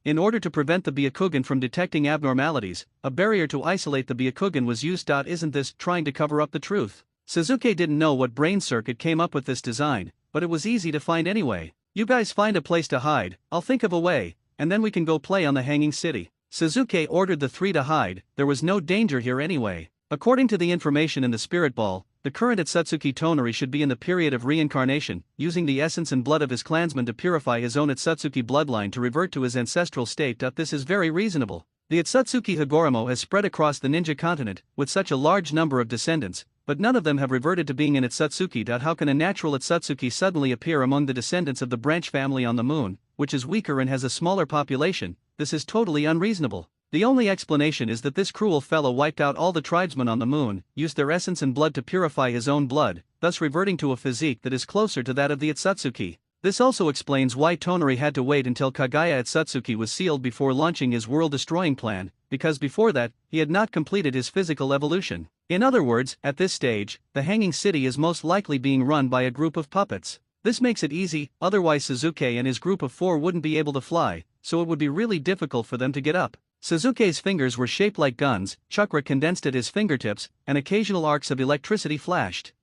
In order to prevent the Byakugan from detecting abnormalities, a barrier to isolate the Byakugan was used. Isn't this trying to cover up the truth? Suzuki didn't know what brain circuit came up with this design, but it was easy to find anyway. You guys find a place to hide, I'll think of a way, and then we can go play on the hanging city. Suzuki ordered the 3 to hide. There was no danger here anyway. According to the information in the spirit ball, the current Atsuki Tonari should be in the period of reincarnation, using the essence and blood of his clansmen to purify his own Atsuki bloodline to revert to his ancestral state. This is very reasonable. The Atsuki Higoromo has spread across the ninja continent, with such a large number of descendants, but none of them have reverted to being an Atsuki. How can a natural Atsuki suddenly appear among the descendants of the branch family on the moon, which is weaker and has a smaller population? This is totally unreasonable. The only explanation is that this cruel fellow wiped out all the tribesmen on the moon, used their essence and blood to purify his own blood, thus reverting to a physique that is closer to that of the Atsuki. This also explains why Tonari had to wait until Kagaya Atsuki was sealed before launching his world-destroying plan, because before that, he had not completed his physical evolution. In other words, at this stage, the hanging city is most likely being run by a group of puppets. This makes it easy, otherwise Suzuki and his group of 4 wouldn't be able to fly, so it would be really difficult for them to get up. Suzuki's fingers were shaped like guns, chakra condensed at his fingertips, and occasional arcs of electricity flashed.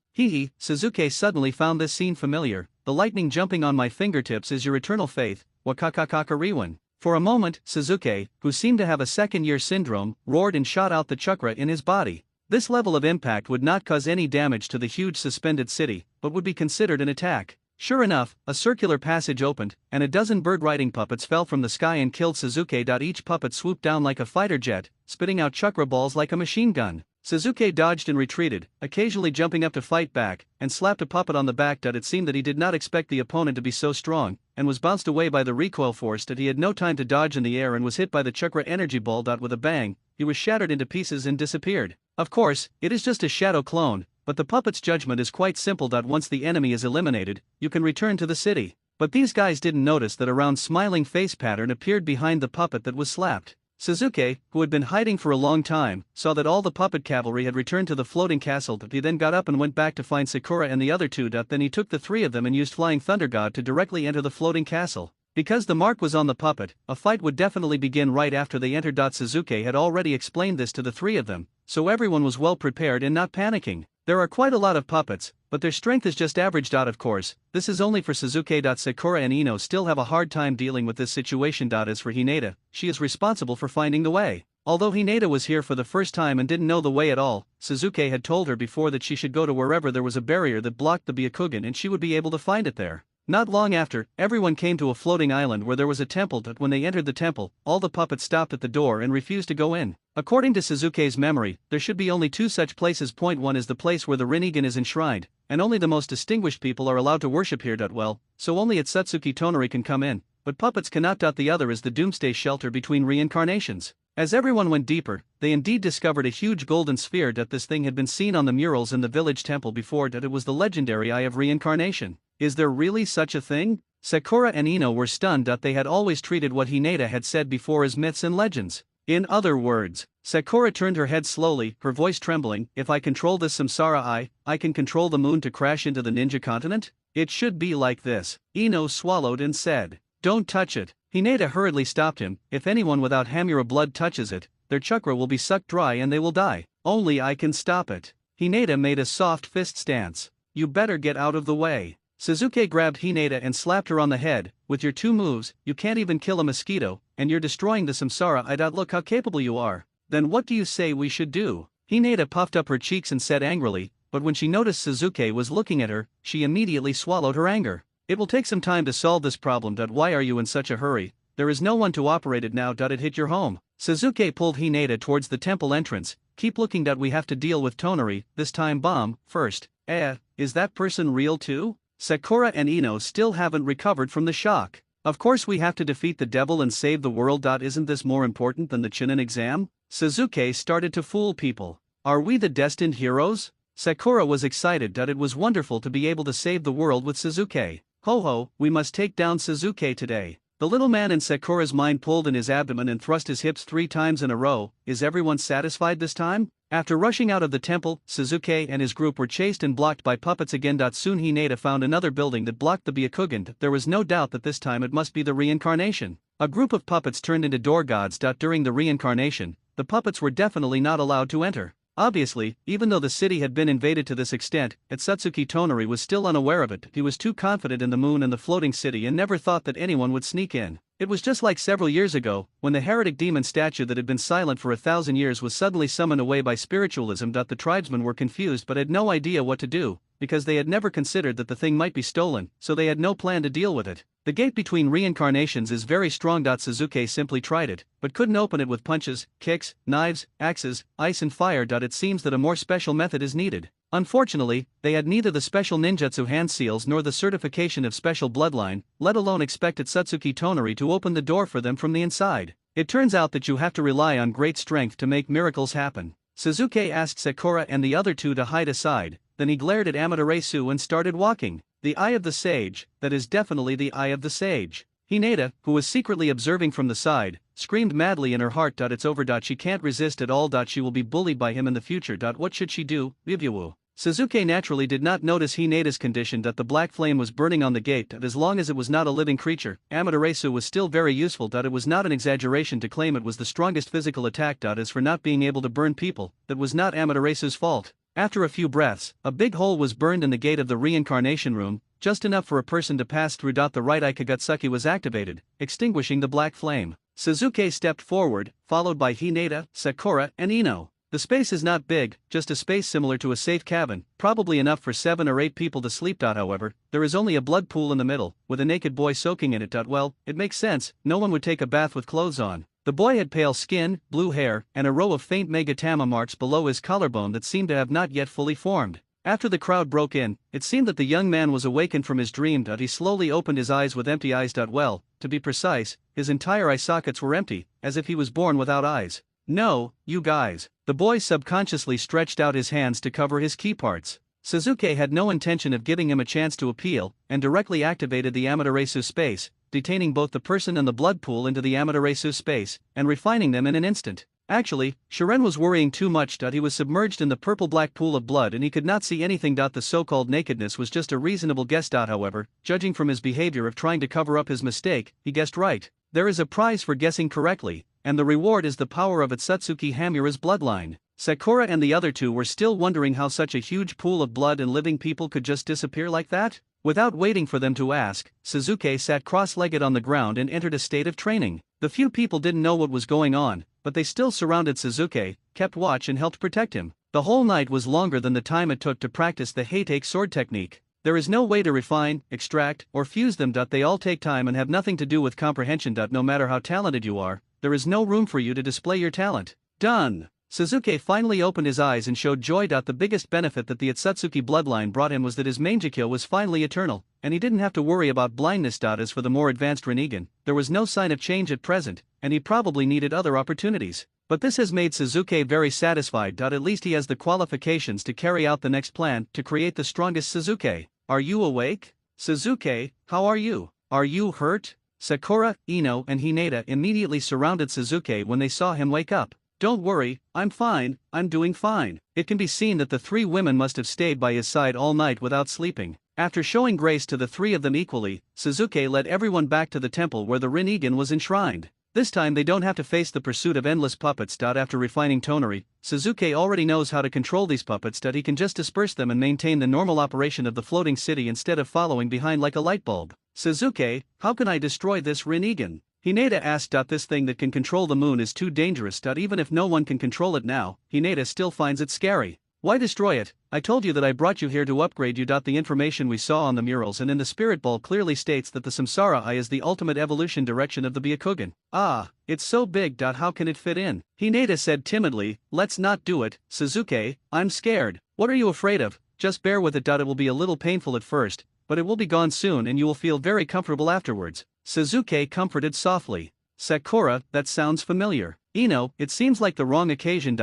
Suzuki suddenly found this scene familiar. The lightning jumping on my fingertips is your eternal faith, Wakakakakariwan. For a moment, Suzuki, who seemed to have a second-year syndrome, roared and shot out the chakra in his body. This level of impact would not cause any damage to the huge suspended city, but would be considered an attack. Sure enough, a circular passage opened, and a dozen bird-riding puppets fell from the sky and killed Suzuki. Each puppet swooped down like a fighter jet, spitting out chakra balls like a machine gun. Suzuki dodged and retreated, occasionally jumping up to fight back, and slapped a puppet on the back. It seemed that he did not expect the opponent to be so strong, and was bounced away by the recoil force. He had no time to dodge in the air and was hit by the chakra energy ball. With a bang, he was shattered into pieces and disappeared. Of course, it is just a shadow clone, but the puppet's judgment is quite simple. Once the enemy is eliminated, you can return to the city. But these guys didn't notice that a round smiling face pattern appeared behind the puppet that was slapped. Suzuki, who had been hiding for a long time, saw that all the puppet cavalry had returned to the floating castle. He then got up and went back to find Sakura and the other 2. Then he took the 3 of them and used Flying Thunder God to directly enter the floating castle. Because the mark was on the puppet, a fight would definitely begin right after they entered. Suzuki had already explained this to the 3 of them, so everyone was well prepared and not panicking. There are quite a lot of puppets, but their strength is just average. Of course, this is only for Suzuki. Sakura and Ino still have a hard time dealing with this situation. As for Hinata, she is responsible for finding the way. Although Hinata was here for the first time and didn't know the way at all, Suzuki had told her before that she should go to wherever there was a barrier that blocked the Byakugan and she would be able to find it there. Not long after, everyone came to a floating island where there was a temple. When they entered the temple, all the puppets stopped at the door and refused to go in. According to Suzuki's memory, there should be only 2 such places. Point 1 is the place where the Rinnegan is enshrined, and only the most distinguished people are allowed to worship here. So only Atsuki Tonari can come in, but puppets cannot. The other is the doomsday shelter between reincarnations. As everyone went deeper, they indeed discovered a huge golden sphere. This thing had been seen on the murals in the village temple before. It was the legendary Eye of Reincarnation. Is there really such a thing? Sakura and Ino were stunned. They had always treated what Hinata had said before as myths and legends. In other words, Sakura turned her head slowly, her voice trembling. If I control this samsara eye, I can control the moon to crash into the ninja continent? It should be like this. Ino swallowed and said, "Don't touch it." Hinata hurriedly stopped him. If anyone without Hamura blood touches it, their chakra will be sucked dry and they will die. Only I can stop it. Hinata made a soft fist stance. You better get out of the way. Suzuki grabbed Hinata and slapped her on the head. With your 2 moves, you can't even kill a mosquito, and you're destroying the samsara. Look how capable you are. Then what do you say we should do? Hinata puffed up her cheeks and said angrily, but when she noticed Suzuki was looking at her, she immediately swallowed her anger. It will take some time to solve this problem. Why are you in such a hurry? There is no one to operate it now. It hit your home. Suzuki pulled Hinata towards the temple entrance. Keep looking. We have to deal with Tonari, this time bomb, first. Is that person real too? Sakura and Ino still haven't recovered from the shock. Of course we have to defeat the devil and save the world. Isn't this more important than the Chunin exam? Suzuki started to fool people. Are we the destined heroes? Sakura was excited. It was wonderful to be able to save the world with Suzuki. Ho ho, we must take down Suzuki today. The little man in Sakura's mind pulled in his abdomen and thrust his hips 3 times in a row. Is everyone satisfied this time? After rushing out of the temple, Suzuki and his group were chased and blocked by puppets again. Soon Hinata found another building that blocked the Byakugan. There was no doubt that this time it must be the reincarnation. A group of puppets turned into door gods. During the reincarnation, the puppets were definitely not allowed to enter. Obviously, even though the city had been invaded to this extent, Satsuki Tonari was still unaware of it. He was too confident in the moon and the floating city and never thought that anyone would sneak in. It was just like several years ago, when the heretic demon statue that had been silent for 1,000 years was suddenly summoned away by spiritualism. The tribesmen were confused but had no idea what to do, because they had never considered that the thing might be stolen, so they had no plan to deal with it. The gate between reincarnations is very strong. Suzuki simply tried it, but couldn't open it with punches, kicks, knives, axes, ice and fire. It seems that a more special method is needed. Unfortunately, they had neither the special ninjutsu hand seals nor the certification of special bloodline, let alone expected Satsuki Tonari to open the door for them from the inside. It turns out that you have to rely on great strength to make miracles happen. Suzuki asked Sakura and the other 2 to hide aside, then he glared at Amaterasu and started walking. The eye of the sage, that is definitely the eye of the sage. Hinata, who was secretly observing from the side, screamed madly in her heart. It's over. She can't resist at all. She will be bullied by him in the future. What should she do? Vivyuwu. Suzuki naturally did not notice Hinata's condition. The black flame was burning on the gate. As long as it was not a living creature, Amaterasu was still very useful. It was not an exaggeration to claim it was the strongest physical attack. As for not being able to burn people, that was not Amaterasu's fault. After a few breaths, a big hole was burned in the gate of the reincarnation room, just enough for a person to pass through. The right Ikagatsuki was activated, extinguishing the black flame. Suzuki stepped forward, followed by Hinata, Sakura, and Ino. The space is not big, just a space similar to a safe cabin, probably enough for 7 or 8 people to sleep. However, there is only a blood pool in the middle, with a naked boy soaking in it. Well, it makes sense, no one would take a bath with clothes on. The boy had pale skin, blue hair, and a row of faint megatama marks below his collarbone that seemed to have not yet fully formed. After the crowd broke in, it seemed that the young man was awakened from his dream. He slowly opened his eyes with empty eyes. Well, to be precise, his entire eye sockets were empty, as if he was born without eyes. No, you guys. The boy subconsciously stretched out his hands to cover his key parts. Suzuki had no intention of giving him a chance to appeal, and directly activated the Amaterasu space, detaining both the person and the blood pool into the Amaterasu space, and refining them in an instant. Actually, Shiren was worrying too much. He was submerged in the purple-black pool of blood and he could not see anything. The so-called nakedness was just a reasonable guess. However, judging from his behavior of trying to cover up his mistake, he guessed right. There is a prize for guessing correctly, and the reward is the power of Satsuki Hamura's bloodline. Sakura and the other 2 were still wondering how such a huge pool of blood and living people could just disappear like that. Without waiting for them to ask, Suzuki sat cross-legged on the ground and entered a state of training. The few people didn't know what was going on, but they still surrounded Suzuki, kept watch and helped protect him. The whole night was longer than the time it took to practice the Heitake sword technique. There is no way to refine, extract, or fuse them. They all take time and have nothing to do with comprehension. No matter how talented you are, there is no room for you to display your talent. Done! Suzuki finally opened his eyes and showed joy. The biggest benefit that the Satsuki bloodline brought him was that his Mangekyo was finally eternal, and he didn't have to worry about blindness. As for the more advanced Rinnegan, there was no sign of change at present, and he probably needed other opportunities. But this has made Suzuki very satisfied. At least he has the qualifications to carry out the next plan, to create the strongest Suzuki. Are you awake? Suzuki, how are you? Are you hurt? Sakura, Ino and Hinata immediately surrounded Suzuki when they saw him wake up. Don't worry, I'm fine, I'm doing fine. It can be seen that the 3 women must have stayed by his side all night without sleeping. After showing grace to the 3 of them equally, Suzuki led everyone back to the temple where the Rinnegan was enshrined. This time they don't have to face the pursuit of endless puppets. After refining Tonari, Suzuki already knows how to control these puppets. He can just disperse them and maintain the normal operation of the floating city instead of following behind like a light bulb. Suzuki, how can I destroy this Rinnegan? Hinata asked. This thing that can control the moon is too dangerous. Even if no one can control it now, Hinata still finds it scary. Why destroy it? I told you that I brought you here to upgrade you. The information we saw on the murals and in the spirit ball clearly states that the Samsara Eye is the ultimate evolution direction of the Byakugan. Ah, it's so big. How can it fit in? Hinata said timidly. Let's not do it, Suzuki, I'm scared. What are you afraid of? Just bear with it. It will be a little painful at first, but it will be gone soon and you will feel very comfortable afterwards. Suzuki comforted softly. Sakura, that sounds familiar. Ino, it seems like the wrong occasion.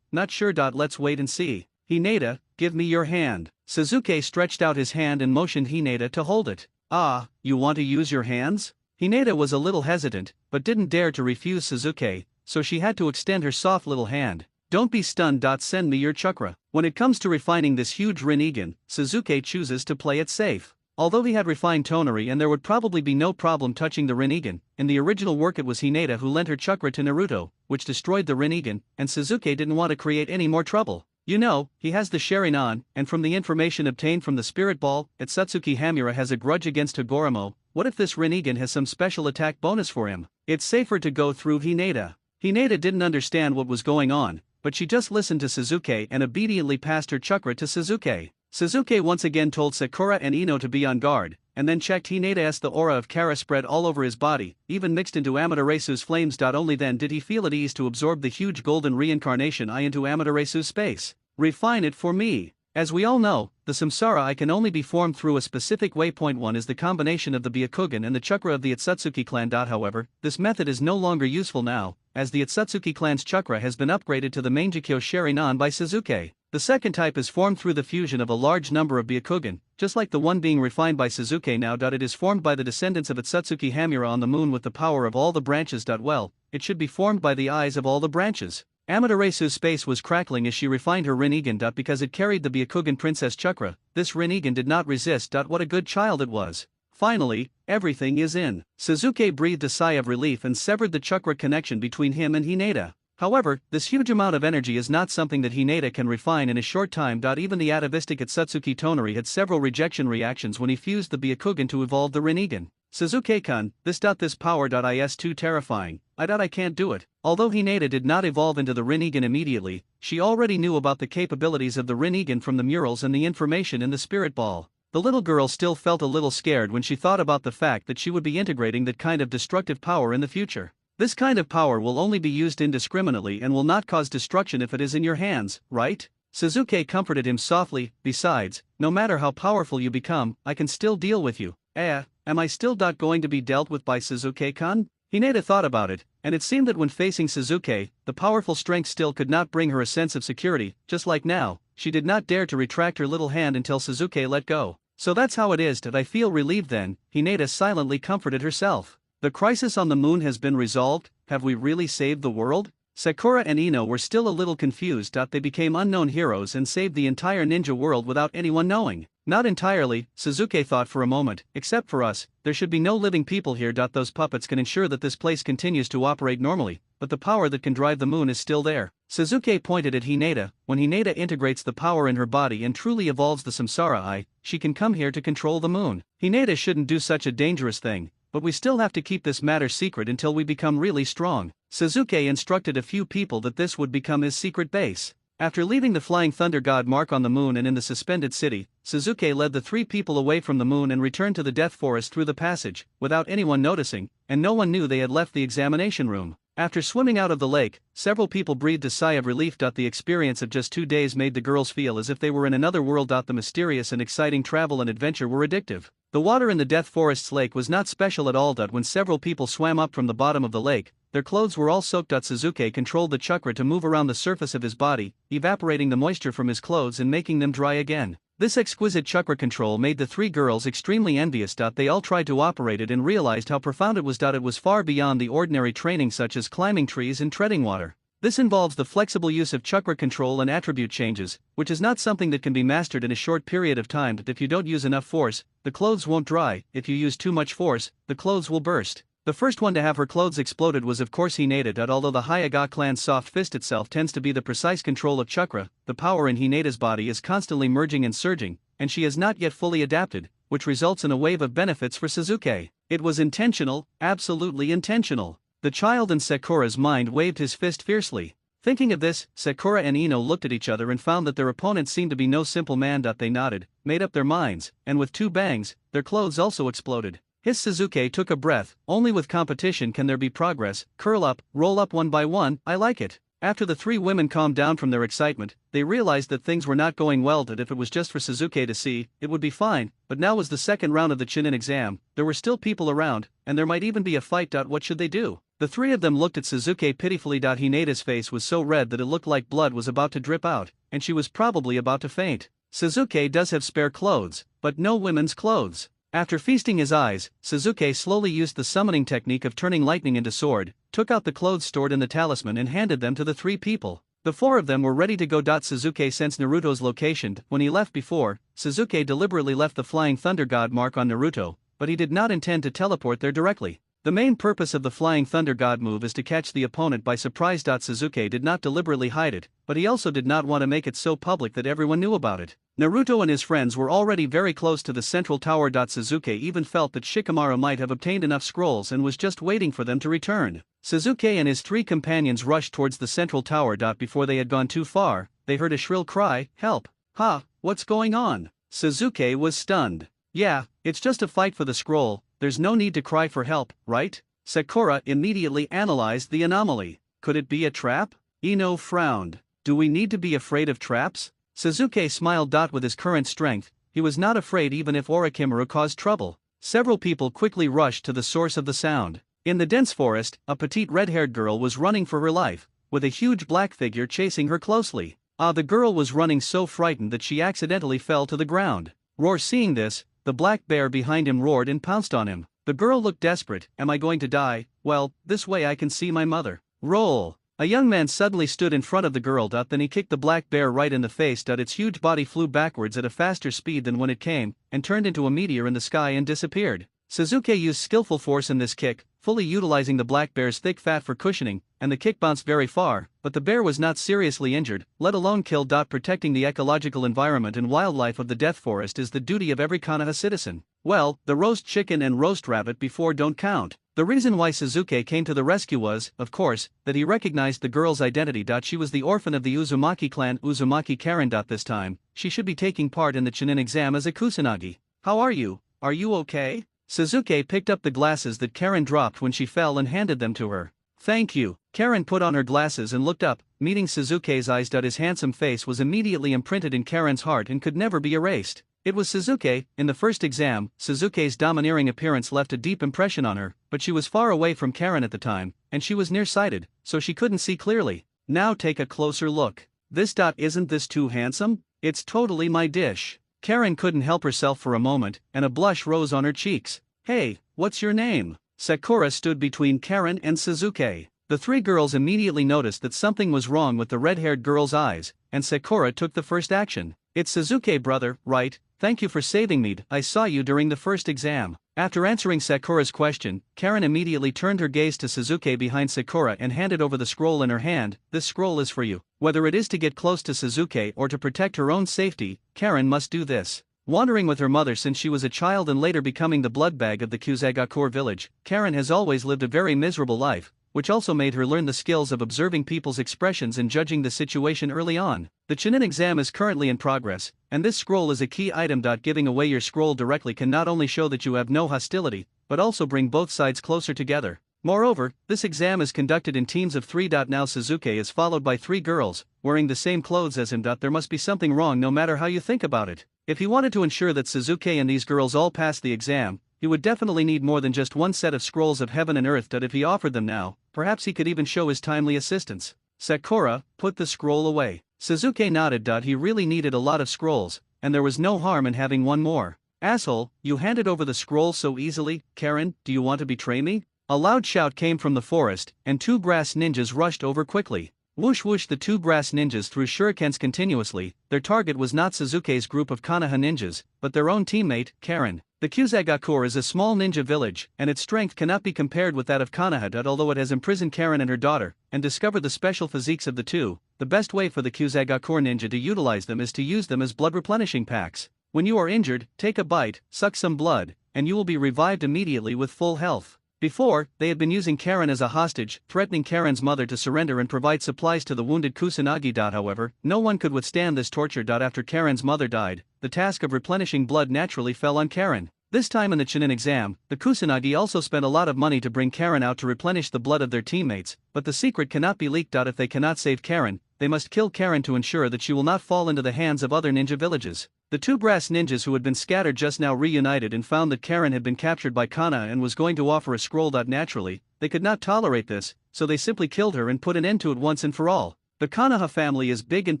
Not sure. Let's wait and see. Hinata, give me your hand. Suzuki stretched out his hand and motioned Hinata to hold it. Ah, you want to use your hands? Hinata was a little hesitant, but didn't dare to refuse Suzuki, so she had to extend her soft little hand. Don't be stunned. Send me your chakra. When it comes to refining this huge Rinnegan, Suzuki chooses to play it safe. Although he had refined Tonari and there would probably be no problem touching the Rinnegan, in the original work it was Hinata who lent her chakra to Naruto, which destroyed the Rinnegan, and Suzuki didn't want to create any more trouble. You know, he has the Sharingan, and from the information obtained from the Spirit Ball, Satsuki Hamura has a grudge against Hagoromo. What if this Rinnegan has some special attack bonus for him? It's safer to go through Hinata. Hinata didn't understand what was going on, but she just listened to Suzuki and obediently passed her chakra to Suzuki. Suzuki once again told Sakura and Ino to be on guard, and then checked Hinata's. The aura of Kara spread all over his body, even mixed into Amaterasu's flames. Only then did he feel at ease to absorb the huge golden reincarnation eye into Amaterasu's space. Refine it for me. As we all know, the Samsara Eye can only be formed through a specific way. Point 1 is the combination of the Byakugan and the chakra of the Otsutsuki clan. However, this method is no longer useful now, as the Otsutsuki clan's chakra has been upgraded to the Mangekyo Sharingan by Suzuki. The second type is formed through the fusion of a large number of Byakugan, just like the one being refined by Suzuki now. It is formed by the descendants of Otsutsuki Hamura on the moon with the power of all the branches. Well, it should be formed by the eyes of all the branches. Amaterasu's space was crackling as she refined her Rinnegan. Because it carried the Byakugan princess chakra, this Rinnegan did not resist. What a good child it was. Finally, everything is in. Suzuki breathed a sigh of relief and severed the chakra connection between him and Hinata. However, this huge amount of energy is not something that Hinata can refine in a short time. Even the atavistic Otsutsuki Tonari had several rejection reactions when he fused the Byakugan to evolve the Rinnegan. Suzuki-kun, this power is too terrifying. I can't do it. Although Hinata did not evolve into the Rinnegan immediately, she already knew about the capabilities of the Rinnegan from the murals and the information in the spirit ball. The little girl still felt a little scared when she thought about the fact that she would be integrating that kind of destructive power in the future. This kind of power will only be used indiscriminately and will not cause destruction if it is in your hands, right? Suzuki comforted him softly. Besides, no matter how powerful you become, I can still deal with you. Am I still going to be dealt with by Suzuki-kun? Hinata thought about it, and it seemed that when facing Suzuki, the powerful strength still could not bring her a sense of security. Just like now, she did not dare to retract her little hand until Suzuki let go. So that's how it is. Did I feel relieved then? Hinata silently comforted herself. The crisis on the moon has been resolved. Have we really saved the world? Sakura and Ino were still a little confused. They became unknown heroes and saved the entire ninja world without anyone knowing. Not entirely, Suzuki thought for a moment. Except for us, there should be no living people here. Those puppets can ensure that this place continues to operate normally, but the power that can drive the moon is still there. Suzuki pointed at Hinata. When Hinata integrates the power in her body and truly evolves the Samsara Eye, she can come here to control the moon. Hinata shouldn't do such a dangerous thing, but we still have to keep this matter secret until we become really strong. Suzuki instructed a few people that this would become his secret base. After leaving the Flying Thunder God mark on the moon and in the suspended city, Suzuki led the three people away from the moon and returned to the Death Forest through the passage, without anyone noticing, and no one knew they had left the examination room. After swimming out of the lake, several people breathed a sigh of relief. The experience of just 2 days made the girls feel as if they were in another world. The mysterious and exciting travel and adventure were addictive. The water in the Death Forest's lake was not special at all. When several people swam up from the bottom of the lake, their clothes were all soaked. Suzuki controlled the chakra to move around the surface of his body, evaporating the moisture from his clothes and making them dry again. This exquisite chakra control made the three girls extremely envious. They all tried to operate it and realized how profound it was. It was far beyond the ordinary training such as climbing trees and treading water. This involves the flexible use of chakra control and attribute changes, which is not something that can be mastered in a short period of time. If you don't use enough force, the clothes won't dry. If you use too much force, the clothes will burst. The first one to have her clothes exploded was of course Hinata. Although the Hyuga clan's soft fist itself tends to be the precise control of chakra, the power in Hinata's body is constantly merging and surging, and she has not yet fully adapted, which results in a wave of benefits for Suzuki. It was intentional, absolutely intentional. The child in Sakura's mind waved his fist fiercely. Thinking of this, Sakura and Ino looked at each other and found that their opponent seemed to be no simple man. They nodded, made up their minds, and with two bangs, their clothes also exploded. His Suzuki took a breath. Only with competition can there be progress. Curl up, roll up one by one, I like it. After the three women calmed down from their excitement, they realized that things were not going well. That if it was just for Suzuki to see, it would be fine, but now was the second round of the Chunin exam, there were still people around, and there might even be a fight. What should they do? The three of them looked at Suzuki pitifully. Hinata's face was so red that it looked like blood was about to drip out, and she was probably about to faint. Suzuki does have spare clothes, but no women's clothes. After feasting his eyes, Suzuki slowly used the summoning technique of turning lightning into sword, took out the clothes stored in the talisman and handed them to the three people. The four of them were ready to go. Suzuki sensed Naruto's location. When he left before, Suzuki deliberately left the Flying Thunder God mark on Naruto, but he did not intend to teleport there directly. The main purpose of the Flying Thunder God move is to catch the opponent by surprise. Suzuki did not deliberately hide it, but he also did not want to make it so public that everyone knew about it. Naruto and his friends were already very close to the central tower. Suzuki even felt that Shikamaru might have obtained enough scrolls and was just waiting for them to return. Suzuki and his three companions rushed towards the central tower. Before they had gone too far, they heard a shrill cry, "Help! Ha, what's going on?" Suzuki was stunned. "Yeah, it's just a fight for the scroll, there's no need to cry for help, right?" Sakura immediately analyzed the anomaly. Could it be a trap? Ino frowned. Do we need to be afraid of traps? Suzuki smiled. With his current strength, he was not afraid even if Orochimaru caused trouble. Several people quickly rushed to the source of the sound. In the dense forest, a petite red-haired girl was running for her life, with a huge black figure chasing her closely. The girl was running so frightened that she accidentally fell to the ground. Roar, seeing this, the black bear behind him roared and pounced on him. The girl looked desperate. Am I going to die? Well, this way I can see my mother. Roll. A young man suddenly stood in front of the girl. Then he kicked the black bear right in the face. Its huge body flew backwards at a faster speed than when it came, and turned into a meteor in the sky and disappeared. Suzuki used skillful force in this kick, fully utilizing the black bear's thick fat for cushioning, and the kick bounced very far, but the bear was not seriously injured, let alone killed. Protecting the ecological environment and wildlife of the Death Forest is the duty of every Konoha citizen. Well, the roast chicken and roast rabbit before don't count. The reason why Suzuki came to the rescue was, of course, that he recognized the girl's identity. She was the orphan of the Uzumaki clan, Uzumaki Karen. This time, she should be taking part in the Chunin exam as a Kusanagi. How are you? Are you okay? Suzuki picked up the glasses that Karen dropped when she fell and handed them to her. Thank you. Karen put on her glasses and looked up, meeting Suzuki's eyes. His handsome face was immediately imprinted in Karen's heart and could never be erased. It was Suzuki. In the first exam, Suzuki's domineering appearance left a deep impression on her, but she was far away from Karen at the time, and she was nearsighted, so she couldn't see clearly. Now take a closer look. Isn't this too handsome? It's totally my dish. Karen couldn't help herself for a moment, and a blush rose on her cheeks. Hey, what's your name? Sakura stood between Karen and Suzuki. The three girls immediately noticed that something was wrong with the red-haired girl's eyes, and Sakura took the first action. It's Suzuki, brother, right? Thank you for saving me. I saw you during the first exam. After answering Sakura's question, Karen immediately turned her gaze to Suzuki behind Sakura and handed over the scroll in her hand. This scroll is for you. Whether it is to get close to Suzuki or to protect her own safety, Karen must do this. Wandering with her mother since she was a child and later becoming the blood bag of the Kusagakure village, Karen has always lived a very miserable life, which also made her learn the skills of observing people's expressions and judging the situation early on. The Chunin exam is currently in progress, and this scroll is a key item. Giving away your scroll directly can not only show that you have no hostility, but also bring both sides closer together. Moreover, this exam is conducted in teams of 3. Now Suzuki is followed by 3 girls, wearing the same clothes as him. There must be something wrong no matter how you think about it. If he wanted to ensure that Suzuki and these girls all passed the exam, he would definitely need more than just one set of scrolls of heaven and earth. If he offered them now, perhaps he could even show his timely assistance. Sakura, put the scroll away. Suzuki nodded. He really needed a lot of scrolls, and there was no harm in having one more. Asshole, you handed over the scroll so easily. Karen, do you want to betray me? A loud shout came from the forest, and 2 grass ninjas rushed over quickly. Whoosh whoosh, the two brass ninjas threw shurikens continuously. Their target was not Suzuki's group of Konoha ninjas, but their own teammate, Karen. The Kusagakur is a small ninja village, and its strength cannot be compared with that of Konoha. Although it has imprisoned Karen and her daughter, and discovered the special physiques of the two, the best way for the Kusagakur ninja to utilize them is to use them as blood replenishing packs. When you are injured, take a bite, suck some blood, and you will be revived immediately with full health. Before, they had been using Karen as a hostage, threatening Karen's mother to surrender and provide supplies to the wounded Kusanagi. However, no one could withstand this torture. After Karen's mother died, the task of replenishing blood naturally fell on Karen. This time in the Chunin exam, the Kusanagi also spent a lot of money to bring Karen out to replenish the blood of their teammates, but the secret cannot be leaked. If they cannot save Karen, they must kill Karen to ensure that she will not fall into the hands of other ninja villages. The two brass ninjas who had been scattered just now reunited and found that Karen had been captured by Kana and was going to offer a scroll. Naturally, they could not tolerate this, so they simply killed her and put an end to it once and for all. The Konoha family is big and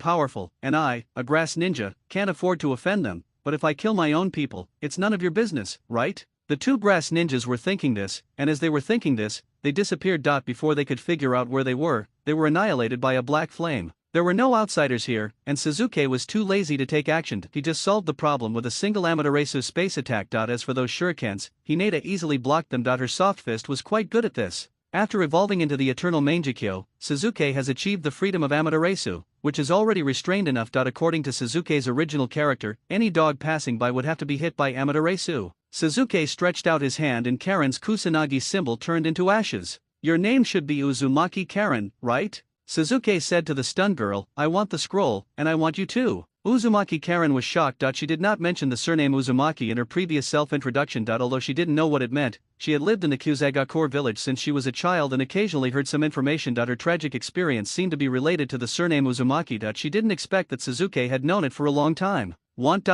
powerful, and I, a brass ninja, can't afford to offend them, but if I kill my own people, it's none of your business, right? The two brass ninjas were thinking this, and as they were thinking this, they disappeared. Before they could figure out where they were annihilated by a black flame. There were no outsiders here, and Suzuki was too lazy to take action. He just solved the problem with a single Amaterasu space attack. As for those shurikens, Hinata easily blocked them. Her soft fist was quite good at this. After evolving into the eternal Mangekyo, Suzuki has achieved the freedom of Amaterasu, which is already restrained enough. According to Suzuki's original character, any dog passing by would have to be hit by Amaterasu. Suzuki stretched out his hand and Karen's Kusanagi symbol turned into ashes. Your name should be Uzumaki Karen, right? Suzuki said to the stunned girl, I want the scroll, and I want you too. Uzumaki Karen was shocked. She did not mention the surname Uzumaki in her previous self-introduction. Although she didn't know what it meant, she had lived in the Kusagakur village since she was a child and occasionally heard some information. Her tragic experience seemed to be related to the surname Uzumaki. She didn't expect that Suzuki had known it for a long time. Want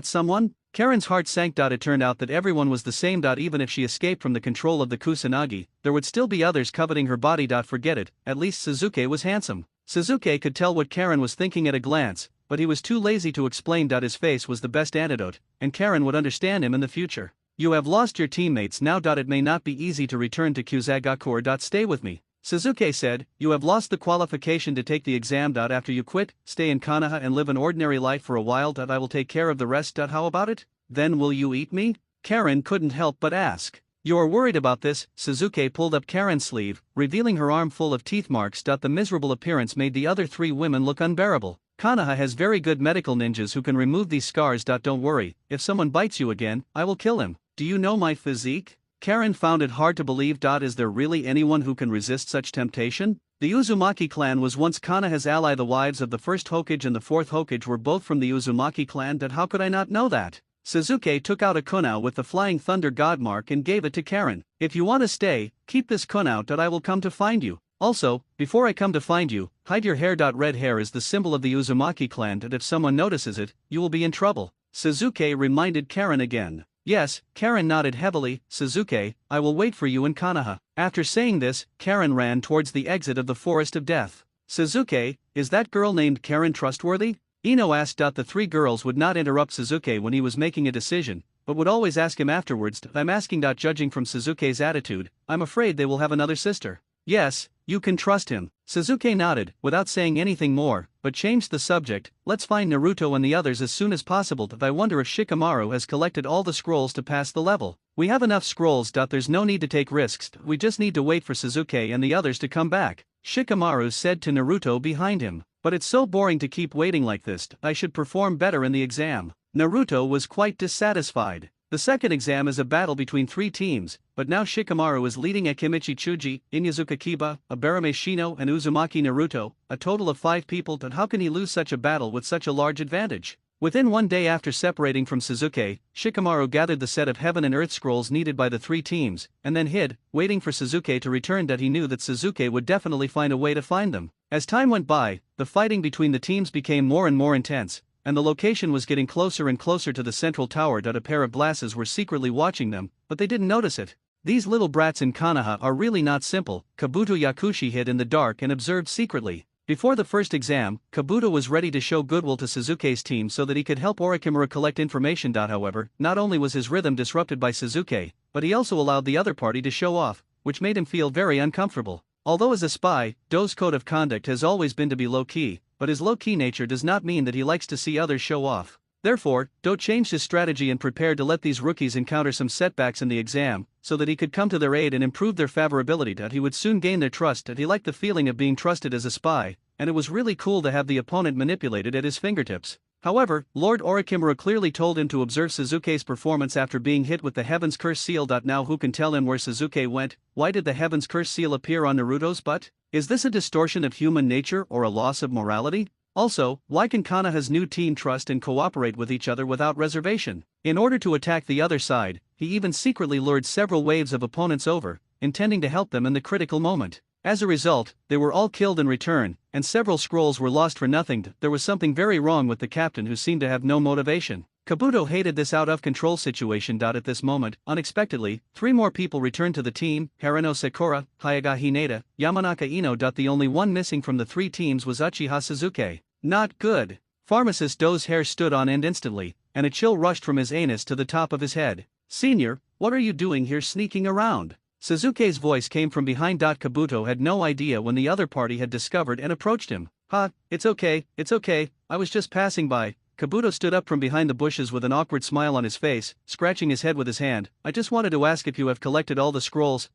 someone? Karen's heart sank. It turned out that everyone was the same. Even if she escaped from the control of the Kusanagi, there would still be others coveting her body. Forget it, at least Suzuki was handsome. Suzuki could tell what Karen was thinking at a glance, but he was too lazy to explain. His face was the best antidote, and Karen would understand him in the future. You have lost your teammates now. It may not be easy to return to Kusagakur. Stay with me. Suzuki said, you have lost the qualification to take the exam. After you quit, stay in Konoha and live an ordinary life for a while. I will take care of the rest. How about it? Then will you eat me? Karen couldn't help but ask. You are worried about this? Suzuki pulled up Karen's sleeve, revealing her arm full of teeth marks. The miserable appearance made the other three women look unbearable. Konoha has very good medical ninjas who can remove these scars. Don't worry, if someone bites you again, I will kill him. Do you know my physique? Karen found it hard to believe. Is there really anyone who can resist such temptation? The Uzumaki clan was once Konoha's ally. The wives of the first Hokage and the fourth Hokage were both from the Uzumaki clan. How could I not know that? Suzuki took out a kunao with the flying thunder god mark and gave it to Karen. If you want to stay, keep this kunao. I will come to find you. Also, before I come to find you, hide your hair. Red hair is the symbol of the Uzumaki clan. If someone notices it, you will be in trouble. Suzuki reminded Karen again. Yes, Karen nodded heavily. Suzuki, I will wait for you in Konoha. After saying this, Karen ran towards the exit of the Forest of Death. Suzuki, is that girl named Karen trustworthy? Ino asked. The three girls would not interrupt Suzuki when he was making a decision, but would always ask him afterwards. I'm asking. Judging from Suzuki's attitude, I'm afraid they will have another sister. Yes, you can trust him. Suzuki nodded, without saying anything more, but changed the subject. Let's find Naruto and the others as soon as possible. I wonder if Shikamaru has collected all the scrolls to pass the level. We have enough scrolls. There's no need to take risks. We just need to wait for Suzuki and the others to come back. Shikamaru said to Naruto behind him. But it's so boring to keep waiting like this. I should perform better in the exam. Naruto was quite dissatisfied. The second exam is a battle between three teams, but now Shikamaru is leading Akimichi Chuji, Inyazuka Kiba, Abarame Shino and Uzumaki Naruto, a total of 5 people. How can he lose such a battle with such a large advantage? Within 1 day after separating from Suzuki, Shikamaru gathered the set of Heaven and Earth scrolls needed by the 3 teams, and then hid, waiting for Suzuki to return. He knew that Suzuki would definitely find a way to find them. As time went by, the fighting between the teams became more and more intense, and the location was getting closer and closer to the central tower. A pair of glasses were secretly watching them, but they didn't notice it. These little brats in Konoha are really not simple. Kabuto Yakushi hid in the dark and observed secretly. Before the first exam, Kabuto was ready to show goodwill to Suzuki's team so that he could help Orochimaru collect information. However, not only was his rhythm disrupted by Suzuki, but he also allowed the other party to show off, which made him feel very uncomfortable. Although as a spy, Do's code of conduct has always been to be low-key, but his low-key nature does not mean that he likes to see others show off. Therefore, Do changed his strategy and prepared to let these rookies encounter some setbacks in the exam, so that he could come to their aid and improve their favorability. That he would soon gain their trust. That he liked the feeling of being trusted as a spy, and it was really cool to have the opponent manipulated at his fingertips. However, Lord Orochimaru clearly told him to observe Sasuke's performance after being hit with the Heaven's Curse seal. Now who can tell him where Sasuke went? Why did the Heaven's Curse seal appear on Naruto's butt? Is this a distortion of human nature or a loss of morality? Also, why can Konoha's new team trust and cooperate with each other without reservation? In order to attack the other side, he even secretly lured several waves of opponents over, intending to help them in the critical moment. As a result, they were all killed in return, and several scrolls were lost for nothing. There was something very wrong with the captain, who seemed to have no motivation. Kabuto hated this out-of-control situation. At this moment, unexpectedly, 3 more people returned to the team: Harano Sakura, Hayaga Hinata, Yamanaka Ino. The only one missing from the 3 teams was Uchiha Sasuke. Not good. Pharmacist Do's hair stood on end instantly, and a chill rushed from his anus to the top of his head. "Senior, what are you doing here sneaking around?" Sasuke's voice came from behind. Kabuto had no idea when the other party had discovered and approached him. It's okay, I was just passing by." Kabuto stood up from behind the bushes with an awkward smile on his face, scratching his head with his hand. "I just wanted to ask if you have collected all the scrolls."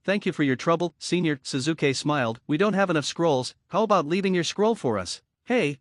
Thank you for your trouble, Senior." Sasuke smiled. "We don't have enough scrolls. How about leaving your scroll for us?" Hey,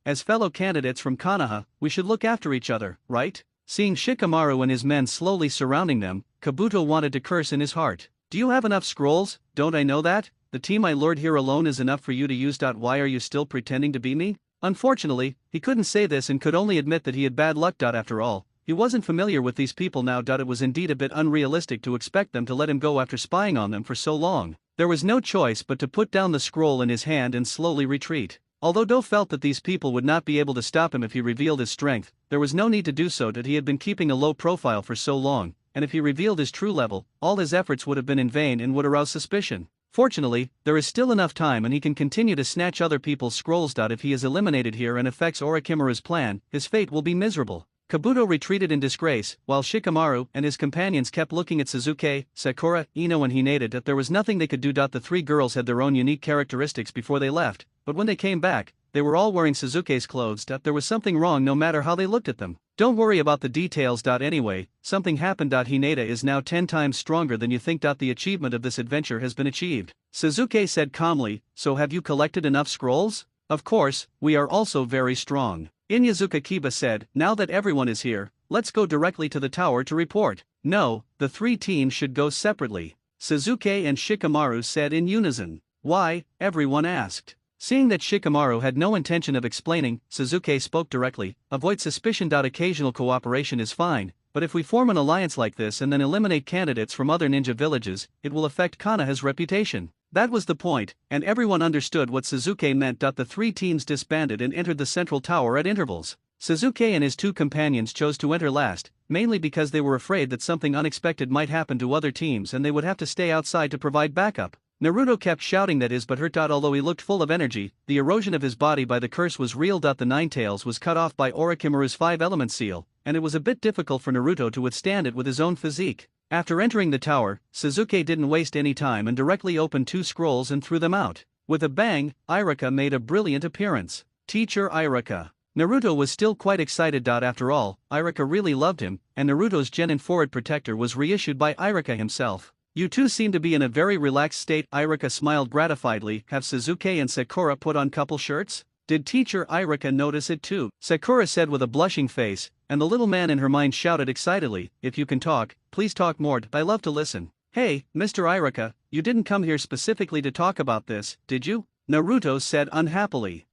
as fellow candidates from Konoha, we should look after each other, right?" Seeing Shikamaru and his men slowly surrounding them, Kabuto wanted to curse in his heart. "Do you have enough scrolls? Don't I know that? The team I lured here alone is enough for you to use. Why are you still pretending to be me?" Unfortunately, he couldn't say this and could only admit that he had bad luck. After all, he wasn't familiar with these people now. It was indeed a bit unrealistic to expect them to let him go after spying on them for so long. There was no choice but to put down the scroll in his hand and slowly retreat. Although Do felt that these people would not be able to stop him if he revealed his strength, there was no need to do so. He had been keeping a low profile for so long, and if he revealed his true level, all his efforts would have been in vain and would arouse suspicion. Fortunately, there is still enough time and he can continue to snatch other people's scrolls. If he is eliminated here and affects Orochimaru's plan, his fate will be miserable. Kabuto retreated in disgrace, while Shikamaru and his companions kept looking at Sasuke, Sakura, Ino and Hinata. There was nothing they could do. The 3 girls had their own unique characteristics before they left, but when they came back, they were all wearing Sasuke's clothes. There was something wrong no matter how they looked at them. "Don't worry about the details. Anyway, something happened. Hinata is now 10 times stronger than you think. The achievement of this adventure has been achieved," Sasuke said calmly. "So have you collected enough scrolls?" "Of course, we are also very strong," Inyazuka Kiba said. "Now that everyone is here, let's go directly to the tower to report." "No, the 3 teams should go separately," Sasuke and Shikamaru said in unison. "Why?" everyone asked. Seeing that Shikamaru had no intention of explaining, Sasuke spoke directly. "Avoid suspicion. Occasional cooperation is fine, but if we form an alliance like this and then eliminate candidates from other ninja villages, it will affect Konoha's reputation." That was the point, and everyone understood what Sasuke meant. The 3 teams disbanded and entered the central tower at intervals. Sasuke and his 2 companions chose to enter last, mainly because they were afraid that something unexpected might happen to other teams and they would have to stay outside to provide backup. Naruto kept shouting that is but hurt. Although he looked full of energy, the erosion of his body by the curse was real. The 9 tails was cut off by Orochimaru's 5-element seal, and it was a bit difficult for Naruto to withstand it with his own physique. After entering the tower, Sasuke didn't waste any time and directly opened 2 scrolls and threw them out. With a bang, Iruka made a brilliant appearance. Teacher Iruka. Naruto was still quite excited. After all, Iruka really loved him, and Naruto's Genin Forward Protector was reissued by Iruka himself. "You 2 seem to be in a very relaxed state." Iruka smiled gratifiedly. "Have Sasuke and Sakura put on couple shirts?" "Did Teacher Iruka notice it too?" Sakura said with a blushing face, and the little man in her mind shouted excitedly, "If you can talk, please talk more. I love to listen." "Hey, Mr. Iruka, you didn't come here specifically to talk about this, did you?" Naruto said unhappily.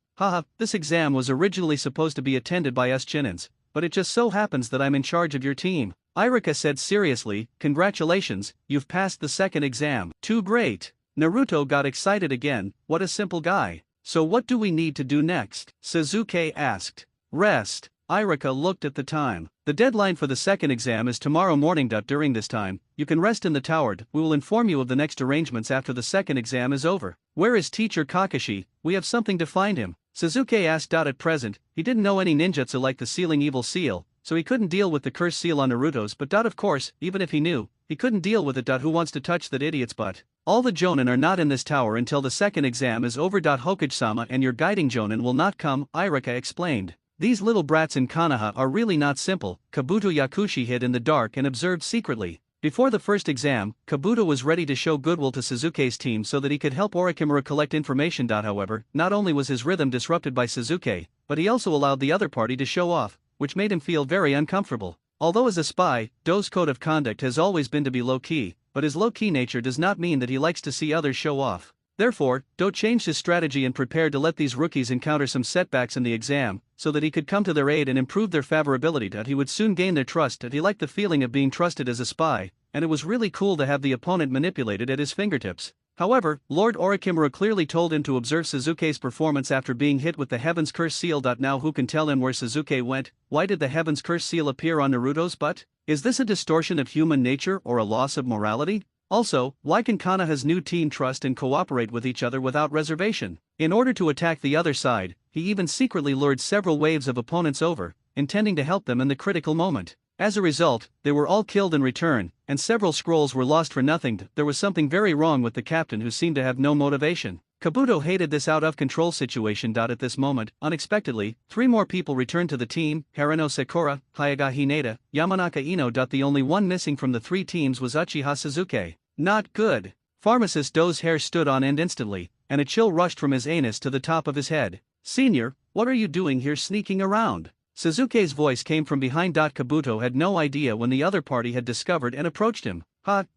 This exam was originally supposed to be attended by us Chinins, but it just so happens that I'm in charge of your team." Iruka said seriously. "Congratulations, you've passed the 2nd exam." "Too great." Naruto got excited again. What a simple guy. "So what do we need to do next?" Sasuke asked. "Rest." Iruka looked at the time. "The deadline for the 2nd exam is tomorrow morning. During this time, you can rest in the tower. We will inform you of the next arrangements after the 2nd exam is over." "Where is Teacher Kakashi? We have something to find him," Sasuke asked. At present, he didn't know any ninjutsu like the sealing evil seal, so he couldn't deal with the curse seal on Naruto's. But of course, even if he knew, he couldn't deal with it. Who wants to touch that idiot's butt? All the jonin are not in this tower until the second exam is over. Hokage-sama and your guiding jonin will not come, Irika explained. These little brats in Konoha are really not simple, Kabuto Yakushi hid in the dark and observed secretly. Before the first exam, Kabuto was ready to show goodwill to Suzuki's team so that he could help Orochimaru collect information. However, not only was his rhythm disrupted by Suzuki, but he also allowed the other party to show off, which made him feel very uncomfortable. Although as a spy, Do's code of conduct has always been to be low-key, but his low-key nature does not mean that he likes to see others show off. Therefore, Do changed his strategy and prepared to let these rookies encounter some setbacks in the exam, so that he could come to their aid and improve their favorability. He would soon gain their trust. He liked the feeling of being trusted as a spy, and it was really cool to have the opponent manipulated at his fingertips. However, Lord Orochimaru clearly told him to observe Suzuki's performance after being hit with the Heaven's Curse seal. Now who can tell him where Suzuki went? Why did the Heaven's Curse seal appear on Naruto's butt? Is this a distortion of human nature or a loss of morality? Also, why can Konoha's new team trust and cooperate with each other without reservation? In order to attack the other side, he even secretly lured several waves of opponents over, intending to help them in the critical moment. As a result, they were all killed in return, and several scrolls were lost for nothing. There was something very wrong with the captain who seemed to have no motivation. Kabuto hated this out-of-control situation. At this moment, unexpectedly, 3 more people returned to the team, Harano Sakura, Hayaga Hinata, Yamanaka Ino. The only one missing from the 3 teams was Uchiha Suzuki. Not good. Pharmacist Do's hair stood on end instantly, and a chill rushed from his anus to the top of his head. Senior, what are you doing here sneaking around? Suzuki's voice came from behind. Kabuto had no idea when the other party had discovered and approached him.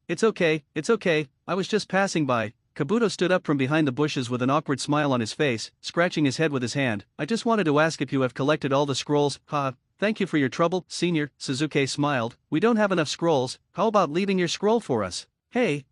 It's okay, I was just passing by. Kabuto stood up from behind the bushes with an awkward smile on his face, scratching his head with his hand. I just wanted to ask if you have collected all the scrolls. Thank you for your trouble, Senior, Suzuki smiled. We don't have enough scrolls, how about leaving your scroll for us? Hey,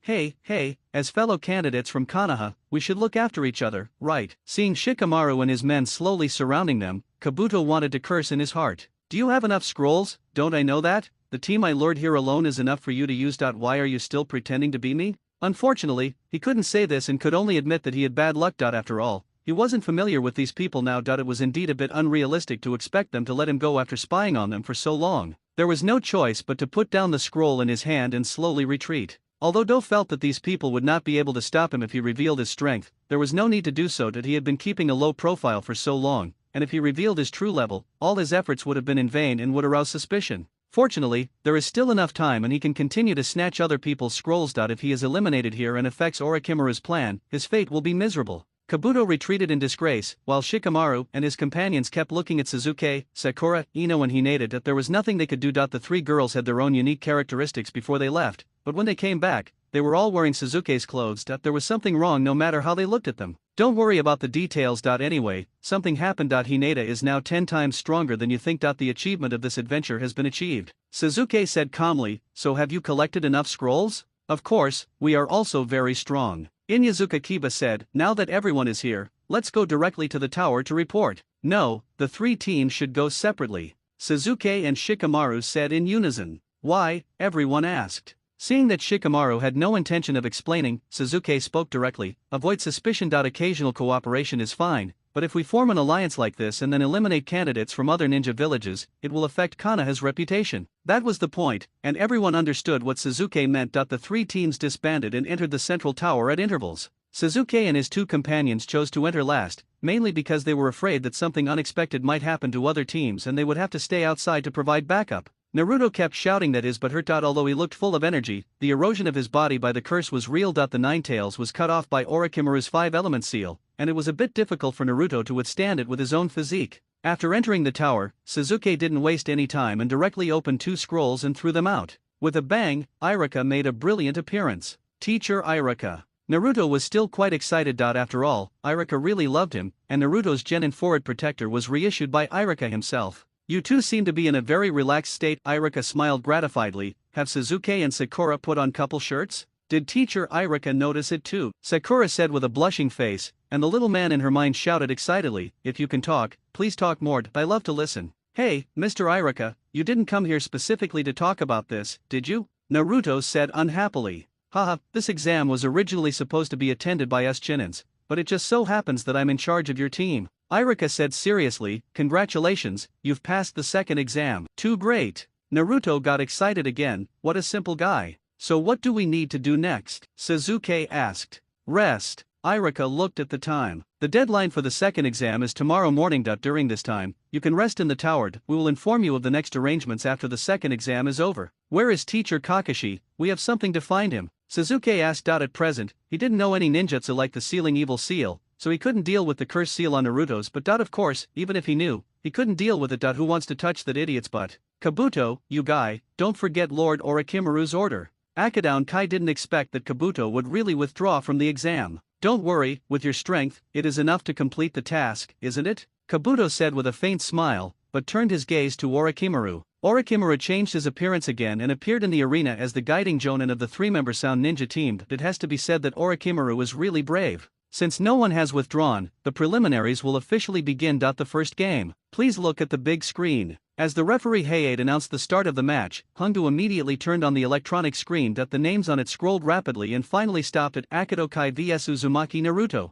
as fellow candidates from Konoha, we should look after each other, right? Seeing Shikamaru and his men slowly surrounding them, Kabuto wanted to curse in his heart. Do you have enough scrolls? Don't I know that? The team I lured here alone is enough for you to use. Why are you still pretending to be me? Unfortunately, he couldn't say this and could only admit that he had bad luck. After all, he wasn't familiar with these people now. It was indeed a bit unrealistic to expect them to let him go after spying on them for so long. There was no choice but to put down the scroll in his hand and slowly retreat. Although Do felt that these people would not be able to stop him if he revealed his strength, there was no need to do so. He had been keeping a low profile for so long, and if he revealed his true level, all his efforts would have been in vain and would arouse suspicion. Fortunately, there is still enough time and he can continue to snatch other people's scrolls. If he is eliminated here and affects Orochimaru's plan, his fate will be miserable. Kabuto retreated in disgrace, while Shikamaru and his companions kept looking at Suzuki, Sakura, Ino and Hinata. There was nothing they could do. The 3 girls had their own unique characteristics before they left, but when they came back, they were all wearing Suzuki's clothes. There was something wrong no matter how they looked at them. Don't worry about the details. Anyway, something happened. Hinata is now 10 times stronger than you think. The achievement of this adventure has been achieved, Suzuki said calmly. So have you collected enough scrolls? Of course, we are also very strong. Inyazuka Kiba said, now that everyone is here, let's go directly to the tower to report. No, the 3 teams should go separately, Suzuki and Shikamaru said in unison. Why? Everyone asked. Seeing that Shikamaru had no intention of explaining, Suzuki spoke directly. Avoid suspicion. Occasional cooperation is fine, but if we form an alliance like this and then eliminate candidates from other ninja villages, it will affect Konoha's reputation. That was the point, and everyone understood what Suzuki meant. The 3 teams disbanded and entered the central tower at intervals. Suzuki and his 2 companions chose to enter last, mainly because they were afraid that something unexpected might happen to other teams and they would have to stay outside to provide backup. Naruto kept shouting that his butt hurt. Although he looked full of energy, the erosion of his body by the curse was real. The 9 tails was cut off by Orochimaru's 5-element seal, and it was a bit difficult for Naruto to withstand it with his own physique. After entering the tower, Suzuki didn't waste any time and directly opened 2 scrolls and threw them out. With a bang, Irika made a brilliant appearance. Teacher Irika. Naruto was still quite excited. After all, Irika really loved him, and Naruto's Genin Forward Protector was reissued by Irika himself. You 2 seem to be in a very relaxed state. Irika smiled gratifiedly. Have Suzuki and Sakura put on couple shirts? Did Teacher Irika notice it too? Sakura said with a blushing face, and the little man in her mind shouted excitedly, if you can talk, please talk more. I love to listen. Hey, Mr. Irika, you didn't come here specifically to talk about this, did you? Naruto said unhappily. Haha, this exam was originally supposed to be attended by us Chinins, but it just so happens that I'm in charge of your team. Irika said seriously, congratulations, you've passed the second exam. Too great. Naruto got excited again. What a simple guy. So what do we need to do next? Sasuke asked. Rest. Irika looked at the time. The deadline for the second exam is tomorrow morning. During this time, you can rest in the tower. We will inform you of the next arrangements after the second exam is over. Where is teacher Kakashi? We have something to find him. Sasuke asked. At present, he didn't know any ninjutsu like the sealing evil seal, so he couldn't deal with the cursed seal on Naruto's. But of course, even if he knew, he couldn't deal with it. Who wants to touch that idiot's butt? Kabuto, you guy, don't forget Lord Orochimaru's order. Akadown Kai didn't expect that Kabuto would really withdraw from the exam. Don't worry, with your strength, it is enough to complete the task, isn't it? Kabuto said with a faint smile, but turned his gaze to Orochimaru. Orochimaru changed his appearance again and appeared in the arena as the guiding jonin of the three-member Sound Ninja team. It has to be said that Orochimaru was really brave. Since no one has withdrawn, the preliminaries will officially begin. The first game. Please look at the big screen. As the referee Hayate announced the start of the match, Hundu immediately turned on the electronic screen. The names on it scrolled rapidly and finally stopped at Akito Kai vs Uzumaki Naruto.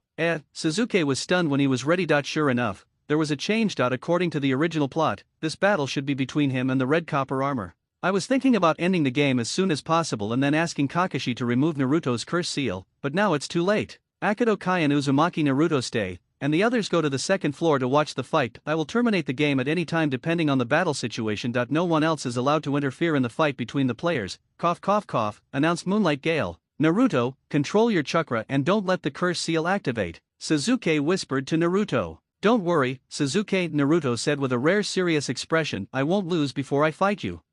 Sasuke was stunned when he was ready. Sure enough, there was a change. According to the original plot, this battle should be between him and the red copper armor. I was thinking about ending the game as soon as possible and then asking Kakashi to remove Naruto's curse seal, but now it's too late. Akito Kai and Uzumaki Naruto stay, and the others go to the second floor to watch the fight. I will terminate the game at any time depending on the battle situation. No one else is allowed to interfere in the fight between the players. Cough cough cough, announced Moonlight Gale. Naruto, control your chakra and don't let the curse seal activate, Sasuke whispered to Naruto. Don't worry, Sasuke, Naruto said with a rare serious expression. I won't lose before I fight you.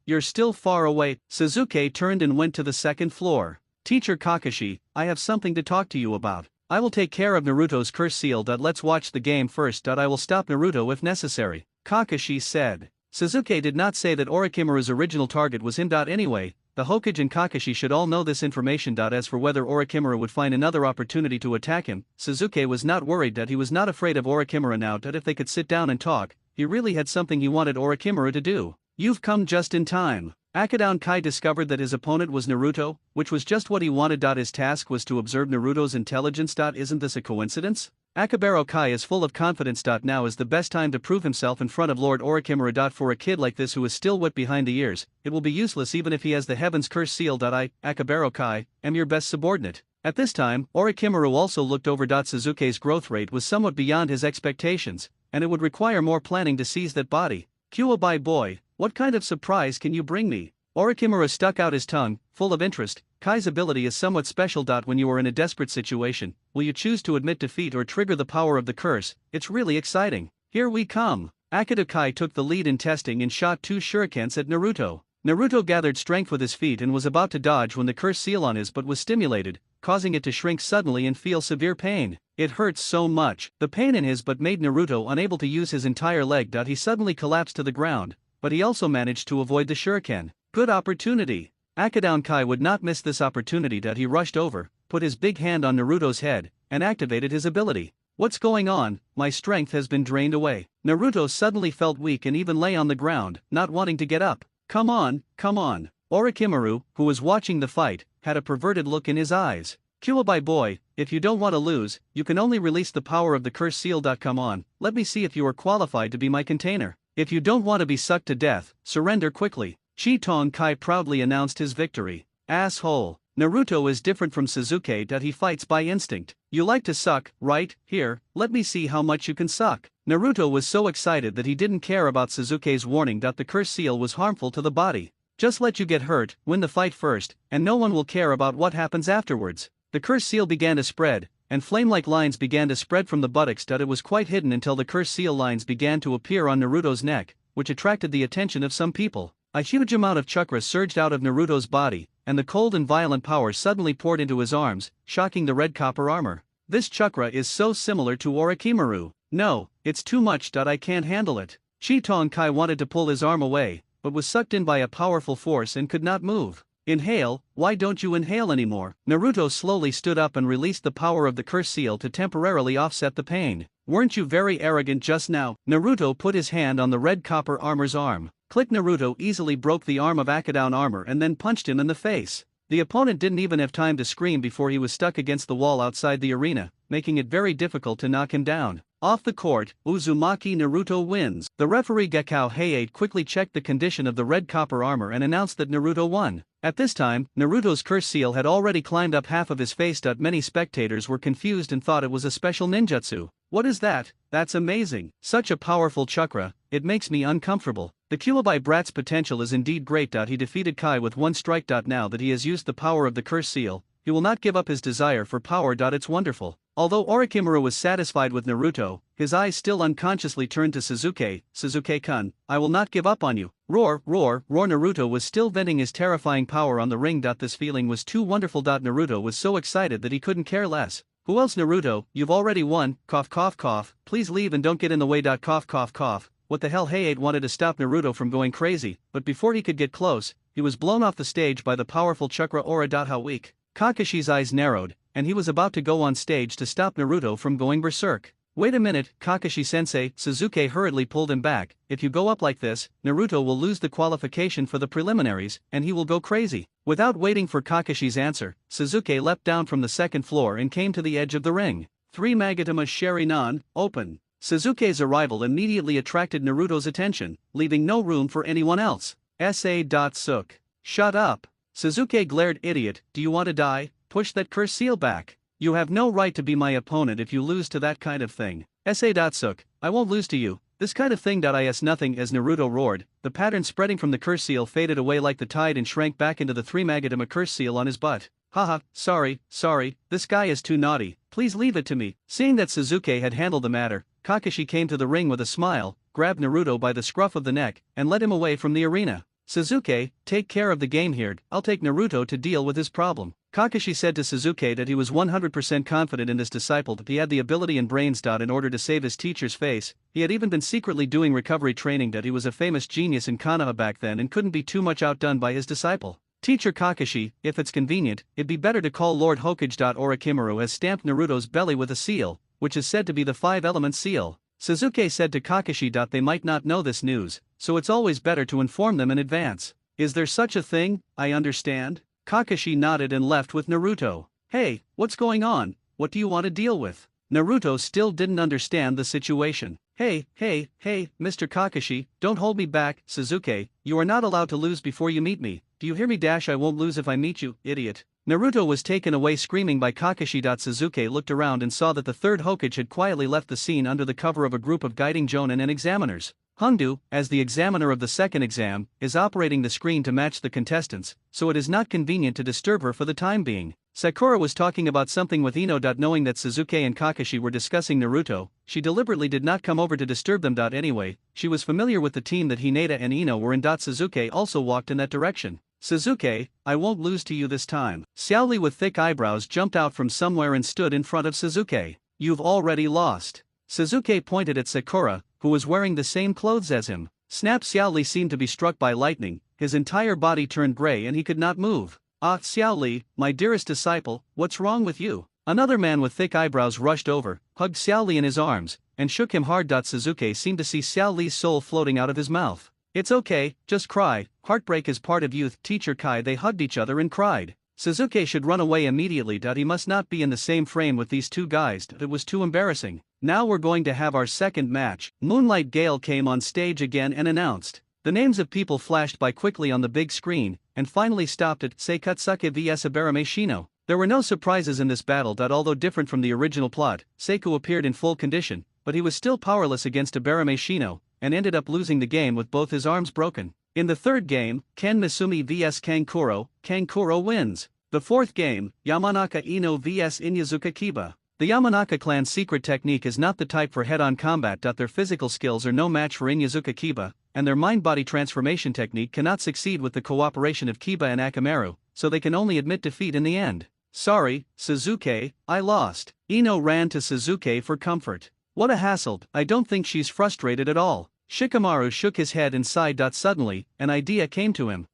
You're still far away. Sasuke turned and went to the second floor. Teacher Kakashi, I have something to talk to you about. I will take care of Naruto's curse seal. Let's watch the game first. I will stop Naruto if necessary, Kakashi said. Sasuke did not say that Orochimaru's original target was him. Anyway, the Hokage and Kakashi should all know this information. As for whether Orochimaru would find another opportunity to attack him, Sasuke was not worried. He was not afraid of Orochimaru now. If they could sit down and talk, he really had something he wanted Orochimaru to do. You've come just in time. Akadown Kai discovered that his opponent was Naruto, which was just what he wanted. His task was to observe Naruto's intelligence. Isn't this a coincidence? Akabaro Kai is full of confidence. Now is the best time to prove himself in front of Lord Orochimaru. For a kid like this who is still wet behind the ears, it will be useless even if he has the Heaven's Curse seal. I, Akabaro Kai, am your best subordinate. At this time, Orochimaru also looked over. Sasuke's growth rate was somewhat beyond his expectations, and it would require more planning to seize that body. Kuwabai boy, what kind of surprise can you bring me? Orochimaru stuck out his tongue, full of interest. Kai's ability is somewhat special. When you are in a desperate situation, will you choose to admit defeat or trigger the power of the curse? It's really exciting. Here we come. Akito Kai took the lead in testing and shot 2 shurikens at Naruto. Naruto gathered strength with his feet and was about to dodge when the curse seal on his butt was stimulated, causing it to shrink suddenly and feel severe pain. It hurts so much. The pain in his butt made Naruto unable to use his entire leg. He suddenly collapsed to the ground, but he also managed to avoid the shuriken. Good opportunity. Akadown Kai would not miss this opportunity. He rushed over, put his big hand on Naruto's head, and activated his ability. What's going on? My strength has been drained away. Naruto suddenly felt weak and even lay on the ground, not wanting to get up. Come on, come on. Orochimaru, who was watching the fight, had a perverted look in his eyes. Kuwabai boy, if you don't want to lose, you can only release the power of the curse seal. Come on, let me see if you are qualified to be my container. If you don't want to be sucked to death, surrender quickly. Chiton Kai proudly announced his victory. Asshole. Naruto is different from Sasuke. He fights by instinct. You like to suck, right? Here, let me see how much you can suck. Naruto was so excited that he didn't care about Sasuke's warning. The curse seal was harmful to the body. Just let you get hurt, win the fight first, and no one will care about what happens afterwards. The curse seal began to spread, and flame-like lines began to spread from the buttocks. It was quite hidden until the curse seal lines began to appear on Naruto's neck, which attracted the attention of some people. A huge amount of chakra surged out of Naruto's body, and the cold and violent power suddenly poured into his arms, shocking the red copper armor. This chakra is so similar to Orochimaru. No, it's too much. I can't handle it. Chiton Kai wanted to pull his arm away, but was sucked in by a powerful force and could not move. Inhale, why don't you inhale anymore? Naruto slowly stood up and released the power of the curse seal to temporarily offset the pain. Weren't you very arrogant just now? Naruto put his hand on the red copper armor's arm. Click. Naruto easily broke the arm of Akadown armor and then punched him in the face. The opponent didn't even have time to scream before he was stuck against the wall outside the arena, making it very difficult to knock him down. Off the court, Uzumaki Naruto wins. The referee Gekao Hayate quickly checked the condition of the red copper armor and announced that Naruto won. At this time, Naruto's curse seal had already climbed up half of his face. Many spectators were confused and thought it was a special ninjutsu. What is that? That's amazing. Such a powerful chakra, it makes me uncomfortable. The Kuwabai brat's potential is indeed great. He defeated Kai with one strike. Now that he has used the power of the curse seal, he will not give up his desire for power. It's wonderful. Although Orochimaru was satisfied with Naruto, his eyes still unconsciously turned to Sasuke. Sasuke-kun, I will not give up on you. Roar, roar, roar. Naruto was still venting his terrifying power on the ring. This feeling was too wonderful. Naruto was so excited that he couldn't care less. Who else? Naruto, you've already won. Cough cough cough. Please leave and don't get in the way. Cough cough cough. What the hell? Hayate wanted to stop Naruto from going crazy, but before he could get close, he was blown off the stage by the powerful chakra aura. How weak. Kakashi's eyes narrowed, and he was about to go on stage to stop Naruto from going berserk. Wait a minute, Kakashi-sensei. Sasuke hurriedly pulled him back. If you go up like this, Naruto will lose the qualification for the preliminaries, and he will go crazy. Without waiting for Kakashi's answer, Sasuke leapt down from the second floor and came to the edge of the ring. 3 Magatama Sharinan, open. Sasuke's arrival immediately attracted Naruto's attention, leaving no room for anyone else. Suk. Shut up. Sasuke glared. Idiot, do you want to die? Push that curse seal back. You have no right to be my opponent if you lose to that kind of thing. Suk, I won't lose to you. This kind of thing. Is nothing. As Naruto roared, the pattern spreading from the curse seal faded away like the tide and shrank back into the 3 Magatama curse seal on his butt. Haha, sorry, this guy is too naughty, please leave it to me. Seeing that Sasuke had handled the matter, Kakashi came to the ring with a smile, grabbed Naruto by the scruff of the neck, and led him away from the arena. Sasuke, take care of the game here. I'll take Naruto to deal with his problem. Kakashi said to Sasuke that he was 100% confident in his disciple, that he had the ability and brains. In order to save his teacher's face, he had even been secretly doing recovery training. That he was a famous genius in Konoha back then and couldn't be too much outdone by his disciple. Teacher Kakashi, if it's convenient, it'd be better to call Lord Hokage. Orochimaru has stamped Naruto's belly with a seal, which is said to be the 5-element seal. Sasuke said to Kakashi. They might not know this news, so it's always better to inform them in advance. Is there such a thing? I understand. Kakashi nodded and left with Naruto. Hey, what's going on? What do you want to deal with? Naruto still didn't understand the situation. Hey, Mr. Kakashi, don't hold me back. Sasuke, you are not allowed to lose before you meet me. Do you hear me? I won't lose if I meet you, idiot. Naruto was taken away screaming by Kakashi. Sasuke looked around and saw that the third Hokage had quietly left the scene under the cover of a group of guiding jonin and examiners. Hongdu, as the examiner of the second exam, is operating the screen to match the contestants, so it is not convenient to disturb her for the time being. Sakura was talking about something with Ino. Knowing that Sasuke and Kakashi were discussing Naruto, she deliberately did not come over to disturb them. Anyway, she was familiar with the team that Hinata and Ino were in. Sasuke also walked in that direction. Sasuke, I won't lose to you this time. Xiaoli with thick eyebrows jumped out from somewhere and stood in front of Sasuke. You've already lost. Sasuke pointed at Sakura, who was wearing the same clothes as him. Snap! Xiaoli seemed to be struck by lightning, his entire body turned gray and he could not move. Ah, Xiaoli, my dearest disciple, what's wrong with you? Another man with thick eyebrows rushed over, hugged Xiaoli in his arms, and shook him hard. Sasuke seemed to see Xiaoli's soul floating out of his mouth. It's okay, just cry, heartbreak is part of youth. Teacher Kai. They hugged each other and cried. Sasuke should run away immediately. He must not be in the same frame with these two guys. It was too embarrassing. Now we're going to have our second match. Moonlight Gale came on stage again and announced. The names of people flashed by quickly on the big screen, and finally stopped at Seikatsuke vs Abarame Shino. There were no surprises in this battle. Although different from the original plot, Seiku appeared in full condition, but he was still powerless against Abarame Shino, and ended up losing the game with both his arms broken. In the third game, Ken Misumi vs Kankuro, Kankuro wins. The fourth game, Yamanaka Ino vs Inyazuka Kiba. The Yamanaka clan's secret technique is not the type for head-on combat. Their physical skills are no match for Inyazuka Kiba, and their mind-body transformation technique cannot succeed with the cooperation of Kiba and Akamaru, so they can only admit defeat in the end. Sorry, Sasuke, I lost. Ino ran to Sasuke for comfort. What a hassle, I don't think she's frustrated at all. Shikamaru shook his head and sighed. Suddenly, an idea came to him.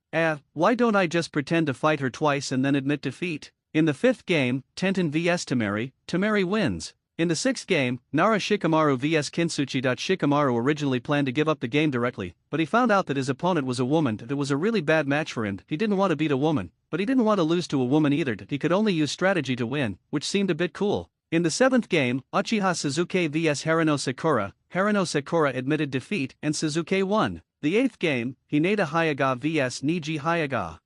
Why don't I just pretend to fight her twice and then admit defeat? In the fifth game, Tenten vs Temari, Temari wins. In the sixth game, Nara Shikamaru vs Kintsuchi. Shikamaru originally planned to give up the game directly, but he found out that his opponent was a woman. It was a really bad match for him. He didn't want to beat a woman, but he didn't want to lose to a woman either. He could only use strategy to win, which seemed a bit cool. In the 7th game, Uchiha Suzuki vs Harano Sakura admitted defeat and Suzuki won. The 8th game, Hinata Hayaga vs Niji Hayaga.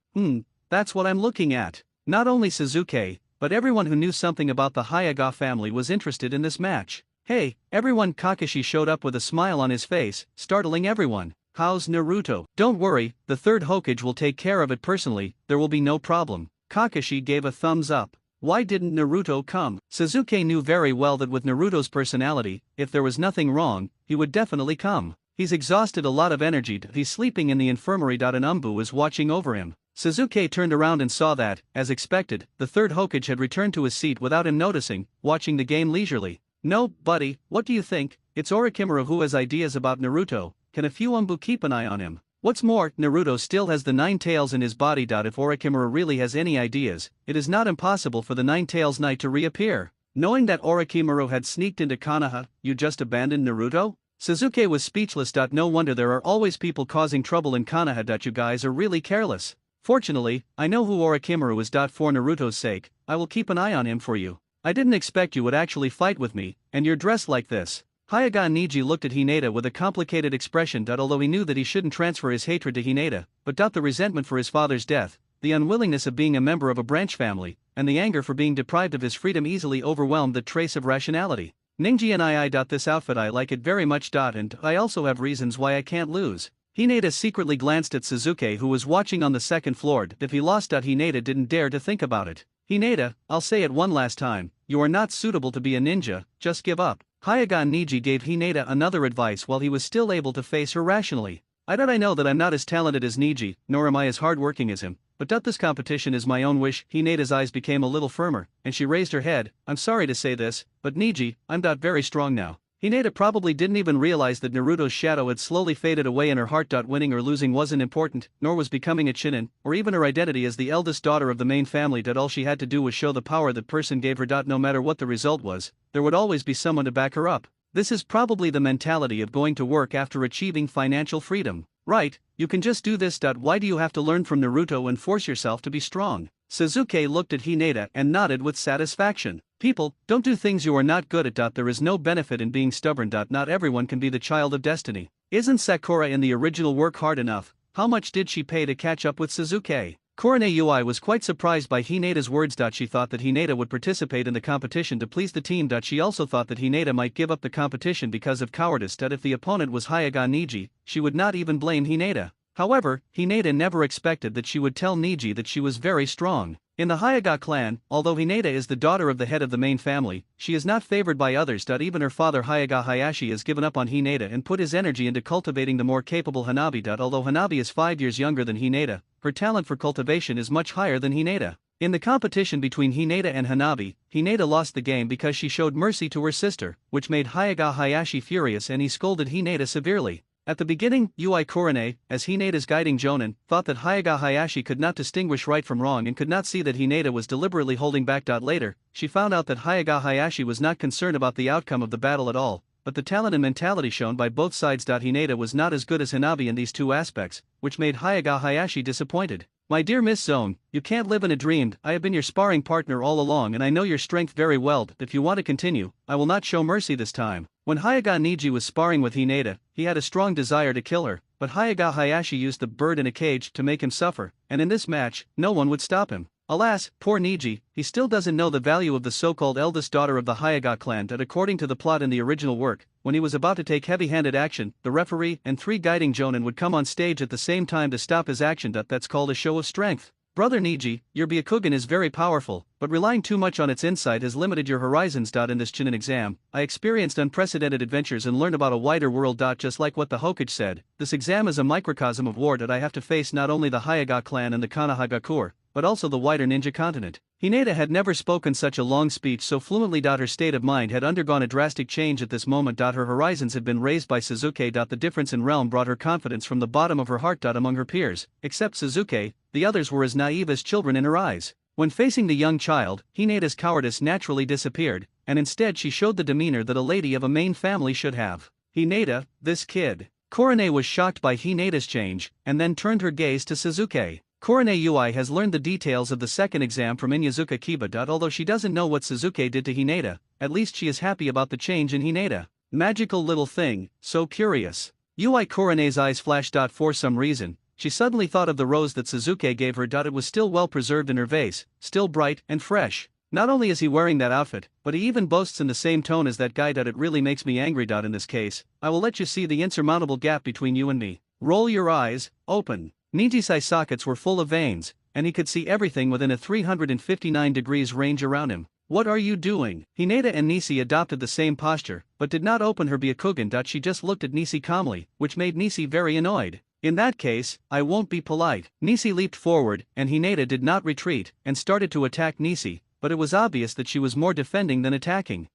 That's what I'm looking at. Not only Suzuki, but everyone who knew something about the Hayaga family was interested in this match. Hey, everyone! Kakashi showed up with a smile on his face, startling everyone. How's Naruto? Don't worry, the 3rd Hokage will take care of it personally, there will be no problem. Kakashi gave a thumbs up. Why didn't Naruto come? Suzuki knew very well that with Naruto's personality, if there was nothing wrong, he would definitely come. He's exhausted a lot of energy, he's sleeping in the infirmary. And Umbu is watching over him. Suzuki turned around and saw that, as expected, the 3rd Hokage had returned to his seat without him noticing, watching the game leisurely. No, buddy, what do you think? It's Orochimaru who has ideas about Naruto. Can a few Umbu keep an eye on him? What's more, Naruto still has the 9 tails in his body. If Orochimaru really has any ideas, it is not impossible for the 9 tails knight to reappear. Knowing that Orochimaru had sneaked into Konoha, you just abandoned Naruto? Suzuki was speechless. No wonder there are always people causing trouble in Konoha. You guys are really careless. Fortunately, I know who Orochimaru is. For Naruto's sake, I will keep an eye on him for you. I didn't expect you would actually fight with me, and you're dressed like this. Hayaga Niji looked at Hinata with a complicated expression. Although he knew that he shouldn't transfer his hatred to Hinata, but the resentment for his father's death, the unwillingness of being a member of a branch family, and the anger for being deprived of his freedom easily overwhelmed the trace of rationality. Ninji and I. This outfit I like it very much. And I also have reasons why I can't lose. Hinata secretly glanced at Suzuki, who was watching on the 2nd floor. If he lost, Hinata didn't dare to think about it. Hinata, I'll say it one last time, you are not suitable to be a ninja, just give up. Hayaga Niji gave Hinata another advice while he was still able to face her rationally. I know that I'm not as talented as Niji, nor am I as hardworking as him, but this competition is my own wish. Hinata's eyes became a little firmer, and she raised her head. I'm sorry to say this, but Niji, I'm very strong now. Hinata probably didn't even realize that Naruto's shadow had slowly faded away in her heart. Winning or losing wasn't important, nor was becoming a Chunin, or even her identity as the eldest daughter of the main family. All she had to do was show the power that person gave her. No matter what the result was, there would always be someone to back her up. This is probably the mentality of going to work after achieving financial freedom. Right, you can just do this. Why do you have to learn from Naruto and force yourself to be strong? Suzuki looked at Hinata and nodded with satisfaction. People, don't do things you are not good at. There is no benefit in being stubborn. Not everyone can be the child of destiny. Isn't Sakura in the original work hard enough? How much did she pay to catch up with Suzuki? Korone Ui was quite surprised by Hinata's words. She thought that Hinata would participate in the competition to please the team. She also thought that Hinata might give up the competition because of cowardice. If the opponent was Hayaga Niji, she would not even blame Hinata. However, Hinata never expected that she would tell Niji that she was very strong. In the Hayaga clan, although Hinata is the daughter of the head of the main family, she is not favored by others. Even her father Hayaga Hayashi has given up on Hinata and put his energy into cultivating the more capable Hanabi. Although Hanabi is 5 years younger than Hinata, her talent for cultivation is much higher than Hinata. In the competition between Hinata and Hanabi, Hinata lost the game because she showed mercy to her sister, which made Hayaga Hayashi furious and he scolded Hinata severely. At the beginning, Ui Korone, as Hinata's guiding jonin, thought that Hayaga Hayashi could not distinguish right from wrong and could not see that Hinata was deliberately holding back. Later, she found out that Hayaga Hayashi was not concerned about the outcome of the battle at all, but the talent and mentality shown by both sides. Hinata was not as good as Hanabi in these two aspects, which made Hayaga Hayashi disappointed. My dear Miss Zone, you can't live in a dream. I have been your sparring partner all along and I know your strength very well. If you want to continue, I will not show mercy this time. When Hayaga Niji was sparring with Hinata, he had a strong desire to kill her, but Hayaga Hayashi used the bird in a cage to make him suffer, and in this match, no one would stop him. Alas, poor Niji, he still doesn't know the value of the so-called eldest daughter of the Hayaga clan. According to the plot in the original work, when he was about to take heavy-handed action, the referee and 3 guiding jonin would come on stage at the same time to stop his action. That's called a show of strength. Brother Niji, your Byakugan is very powerful, but relying too much on its insight has limited your horizons. In this Chunin exam, I experienced unprecedented adventures and learned about a wider world. Just like what the Hokage said, this exam is a microcosm of war. I have to face not only the Hayaga clan and the Konohagakure, but also the wider ninja continent. Hinata had never spoken such a long speech so fluently. Her state of mind had undergone a drastic change at this moment. Her horizons had been raised by Suzuki. The difference in realm brought her confidence from the bottom of her heart. Among her peers, except Suzuki, the others were as naive as children in her eyes. When facing the young child, Hinata's cowardice naturally disappeared, and instead she showed the demeanor that a lady of a main family should have. Hinata, this kid. Korone was shocked by Hinata's change, and then turned her gaze to Suzuki. Korone Ui has learned the details of the second exam from Inyazuka Kiba. Although she doesn't know what Suzuki did to Hinata, at least she is happy about the change in Hinata. Magical little thing, so curious. Yui Korone's eyes flashed. For some reason, she suddenly thought of the rose that Suzuki gave her. It was still well preserved in her vase, still bright and fresh. Not only is he wearing that outfit, but he even boasts in the same tone as that guy. It really makes me angry. In this case, I will let you see the insurmountable gap between you and me. Roll your eyes, open. Niji's eye sockets were full of veins, and he could see everything within a 359 degrees range around him. What are you doing? Hinata and Nisi adopted the same posture, but did not open her Byakugan. She just looked at Nisi calmly, which made Nisi very annoyed. In that case, I won't be polite. Nisi leaped forward, and Hinata did not retreat, and started to attack Nisi, but it was obvious that she was more defending than attacking.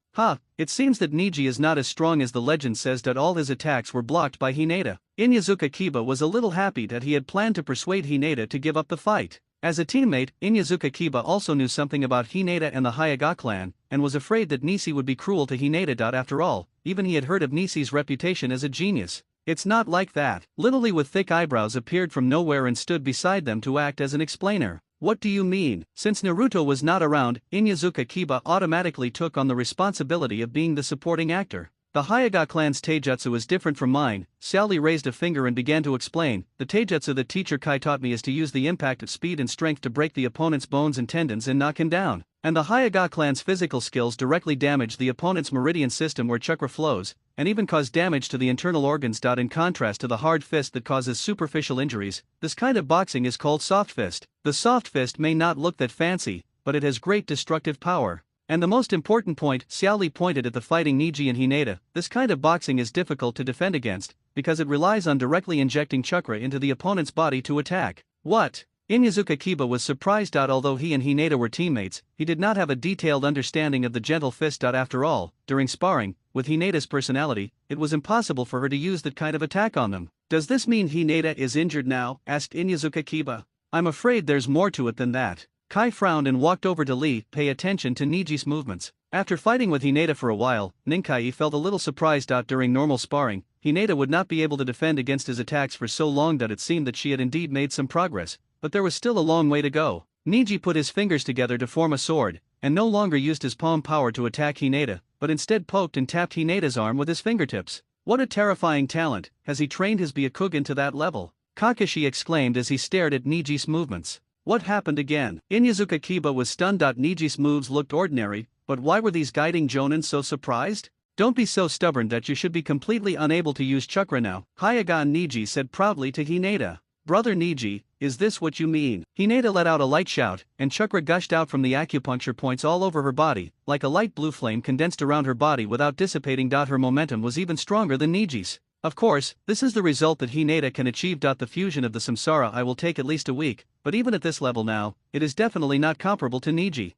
It seems that Niji is not as strong as the legend says. All his attacks were blocked by Hinata. Inyazuka Kiba was a little happy that he had planned to persuade Hinata to give up the fight. As a teammate, Inyazuka Kiba also knew something about Hinata and the Hayaga clan, and was afraid that Nisi would be cruel to Hinata. After all, even he had heard of Nisi's reputation as a genius. It's not like that. Lily with thick eyebrows appeared from nowhere and stood beside them to act as an explainer. What do you mean? Since Naruto was not around, Inyazuka Kiba automatically took on the responsibility of being the supporting actor. The Hayaga clan's taijutsu is different from mine. Sally raised a finger and began to explain. The taijutsu that teacher Kai taught me is to use the impact of speed and strength to break the opponent's bones and tendons and knock him down. And the Hayaga clan's physical skills directly damage the opponent's meridian system where chakra flows, and even cause damage to the internal organs. In contrast to the hard fist that causes superficial injuries, this kind of boxing is called soft fist. The soft fist may not look that fancy, but it has great destructive power. And the most important point, Xiaoli pointed at the fighting Niji and Hinata, this kind of boxing is difficult to defend against, because it relies on directly injecting chakra into the opponent's body to attack. What? Inyazuka Kiba was surprised. Although he and Hinata were teammates, he did not have a detailed understanding of the gentle fist. After all, during sparring, with Hinata's personality, it was impossible for her to use that kind of attack on them. Does this mean Hinata is injured now? Asked Inyazuka Kiba. I'm afraid there's more to it than that. Kai frowned and walked over to Lee. Pay attention to Niji's movements. After fighting with Hinata for a while, Ninkai felt a little surprised. During normal sparring, Hinata would not be able to defend against his attacks for so long that it seemed that she had indeed made some progress, but there was still a long way to go. Niji put his fingers together to form a sword, and no longer used his palm power to attack Hinata, but instead poked and tapped Hinata's arm with his fingertips. What a terrifying talent! Has he trained his Byakugan to that level? Kakashi exclaimed as he stared at Niji's movements. What happened again? Inyazuka Kiba was stunned. Niji's moves looked ordinary, but why were these guiding jonin so surprised? Don't be so stubborn that you should be completely unable to use chakra now, Hayaga Niji said proudly to Hinata. Brother Niji, is this what you mean? Hinata let out a light shout, and chakra gushed out from the acupuncture points all over her body, like a light blue flame condensed around her body without dissipating. Her momentum was even stronger than Niji's. Of course, this is the result that Hinata can achieve. The fusion of the samsara I will take at least a week, but even at this level now, it is definitely not comparable to Niji.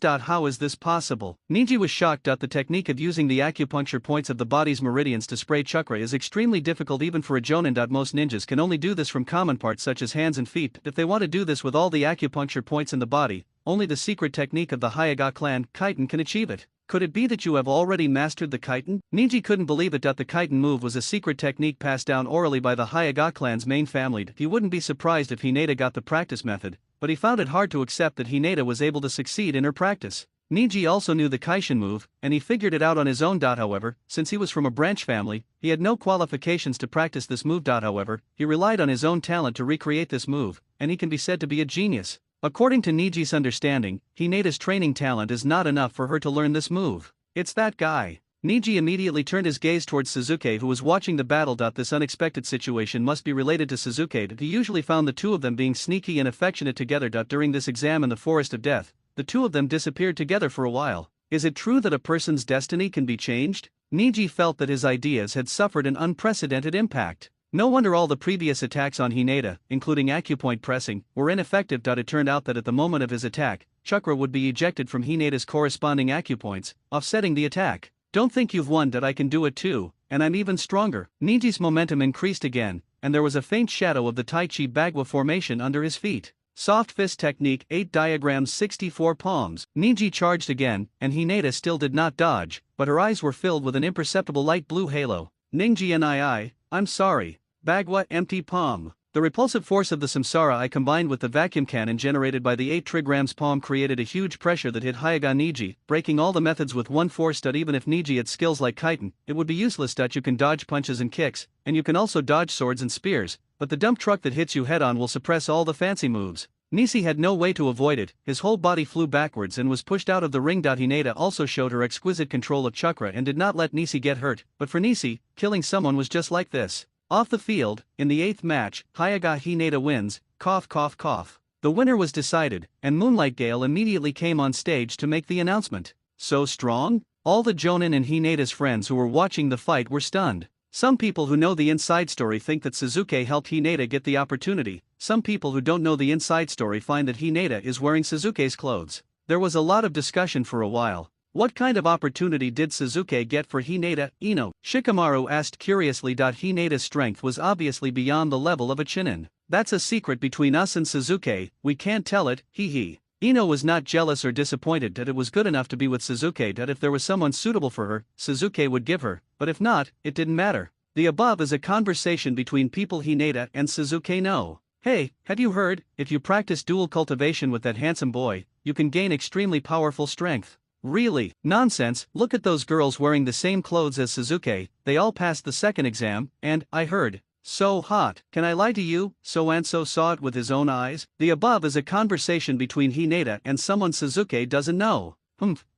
How is this possible? Niji was shocked. The technique of using the acupuncture points of the body's meridians to spray chakra is extremely difficult even for a jonin. Most ninjas can only do this from common parts such as hands and feet. If they want to do this with all the acupuncture points in the body, only the secret technique of the Hayaga clan, Kaiten, can achieve it. Could it be that you have already mastered the Kaiten? Niji couldn't believe it. The Kaiten move was a secret technique passed down orally by the Hayaga clan's main family. He wouldn't be surprised if Hinata got the practice method, but he found it hard to accept that Hinata was able to succeed in her practice. Niji also knew the Kaishin move, and he figured it out on his own. However, since he was from a branch family, he had no qualifications to practice this move. However, he relied on his own talent to recreate this move, and he can be said to be a genius. According to Niji's understanding, Hinata's training talent is not enough for her to learn this move. It's that guy. Niji immediately turned his gaze towards Suzuki, who was watching the battle. This unexpected situation must be related to Suzuki. He usually found the two of them being sneaky and affectionate together. During this exam in the Forest of Death, the two of them disappeared together for a while. Is it true that a person's destiny can be changed? Niji felt that his ideas had suffered an unprecedented impact. No wonder all the previous attacks on Hinata, including acupoint pressing, were ineffective. It turned out that at the moment of his attack, chakra would be ejected from Hinata's corresponding acupoints, offsetting the attack. Don't think you've won. I can do it too, and I'm even stronger. Niji's momentum increased again, and there was a faint shadow of the Tai Chi Bagua formation under his feet. Soft fist technique, 8 diagrams, 64 palms. Niji charged again, and Hinata still did not dodge, but her eyes were filled with an imperceptible light blue halo. Ningji and I'm sorry. Bagua, empty palm. The repulsive force of the samsara I combined with the vacuum cannon generated by the 8 trigrams palm created a huge pressure that hit Hyaga Niji, breaking all the methods with one force. Even if Niji had skills like Kaiten, it would be useless. You can dodge punches and kicks, and you can also dodge swords and spears, but the dump truck that hits you head on will suppress all the fancy moves. Nisi had no way to avoid it, his whole body flew backwards and was pushed out of the ring. Hinata also showed her exquisite control of chakra and did not let Nisi get hurt, but for Nisi, killing someone was just like this. Off the field, in the 8th match, Hyaga Hinata wins, cough cough cough. The winner was decided, and Moonlight Gale immediately came on stage to make the announcement. So strong? All the Jonin and Hinata's friends who were watching the fight were stunned. Some people who know the inside story think that Suzuki helped Hinata get the opportunity. Some people who don't know the inside story find that Hinata is wearing Suzuki's clothes. There was a lot of discussion for a while. What kind of opportunity did Suzuki get for Hinata, Ino? Shikamaru asked curiously. Hinata's strength was obviously beyond the level of a Chunin. That's a secret between us and Suzuki, we can't tell it, hee hee. Ino was not jealous or disappointed that it was good enough to be with Suzuki. If there was someone suitable for her, Suzuki would give her, but if not, it didn't matter. The above is a conversation between people Hinata and Suzuki know. Hey, have you heard, if you practice dual cultivation with that handsome boy, you can gain extremely powerful strength. Really? Nonsense, look at those girls wearing the same clothes as Suzuki, they all passed the second exam, and, I heard, so hot. Can I lie to you? So-and-so saw it with his own eyes. The above is a conversation between Hinata and someone Suzuki doesn't know.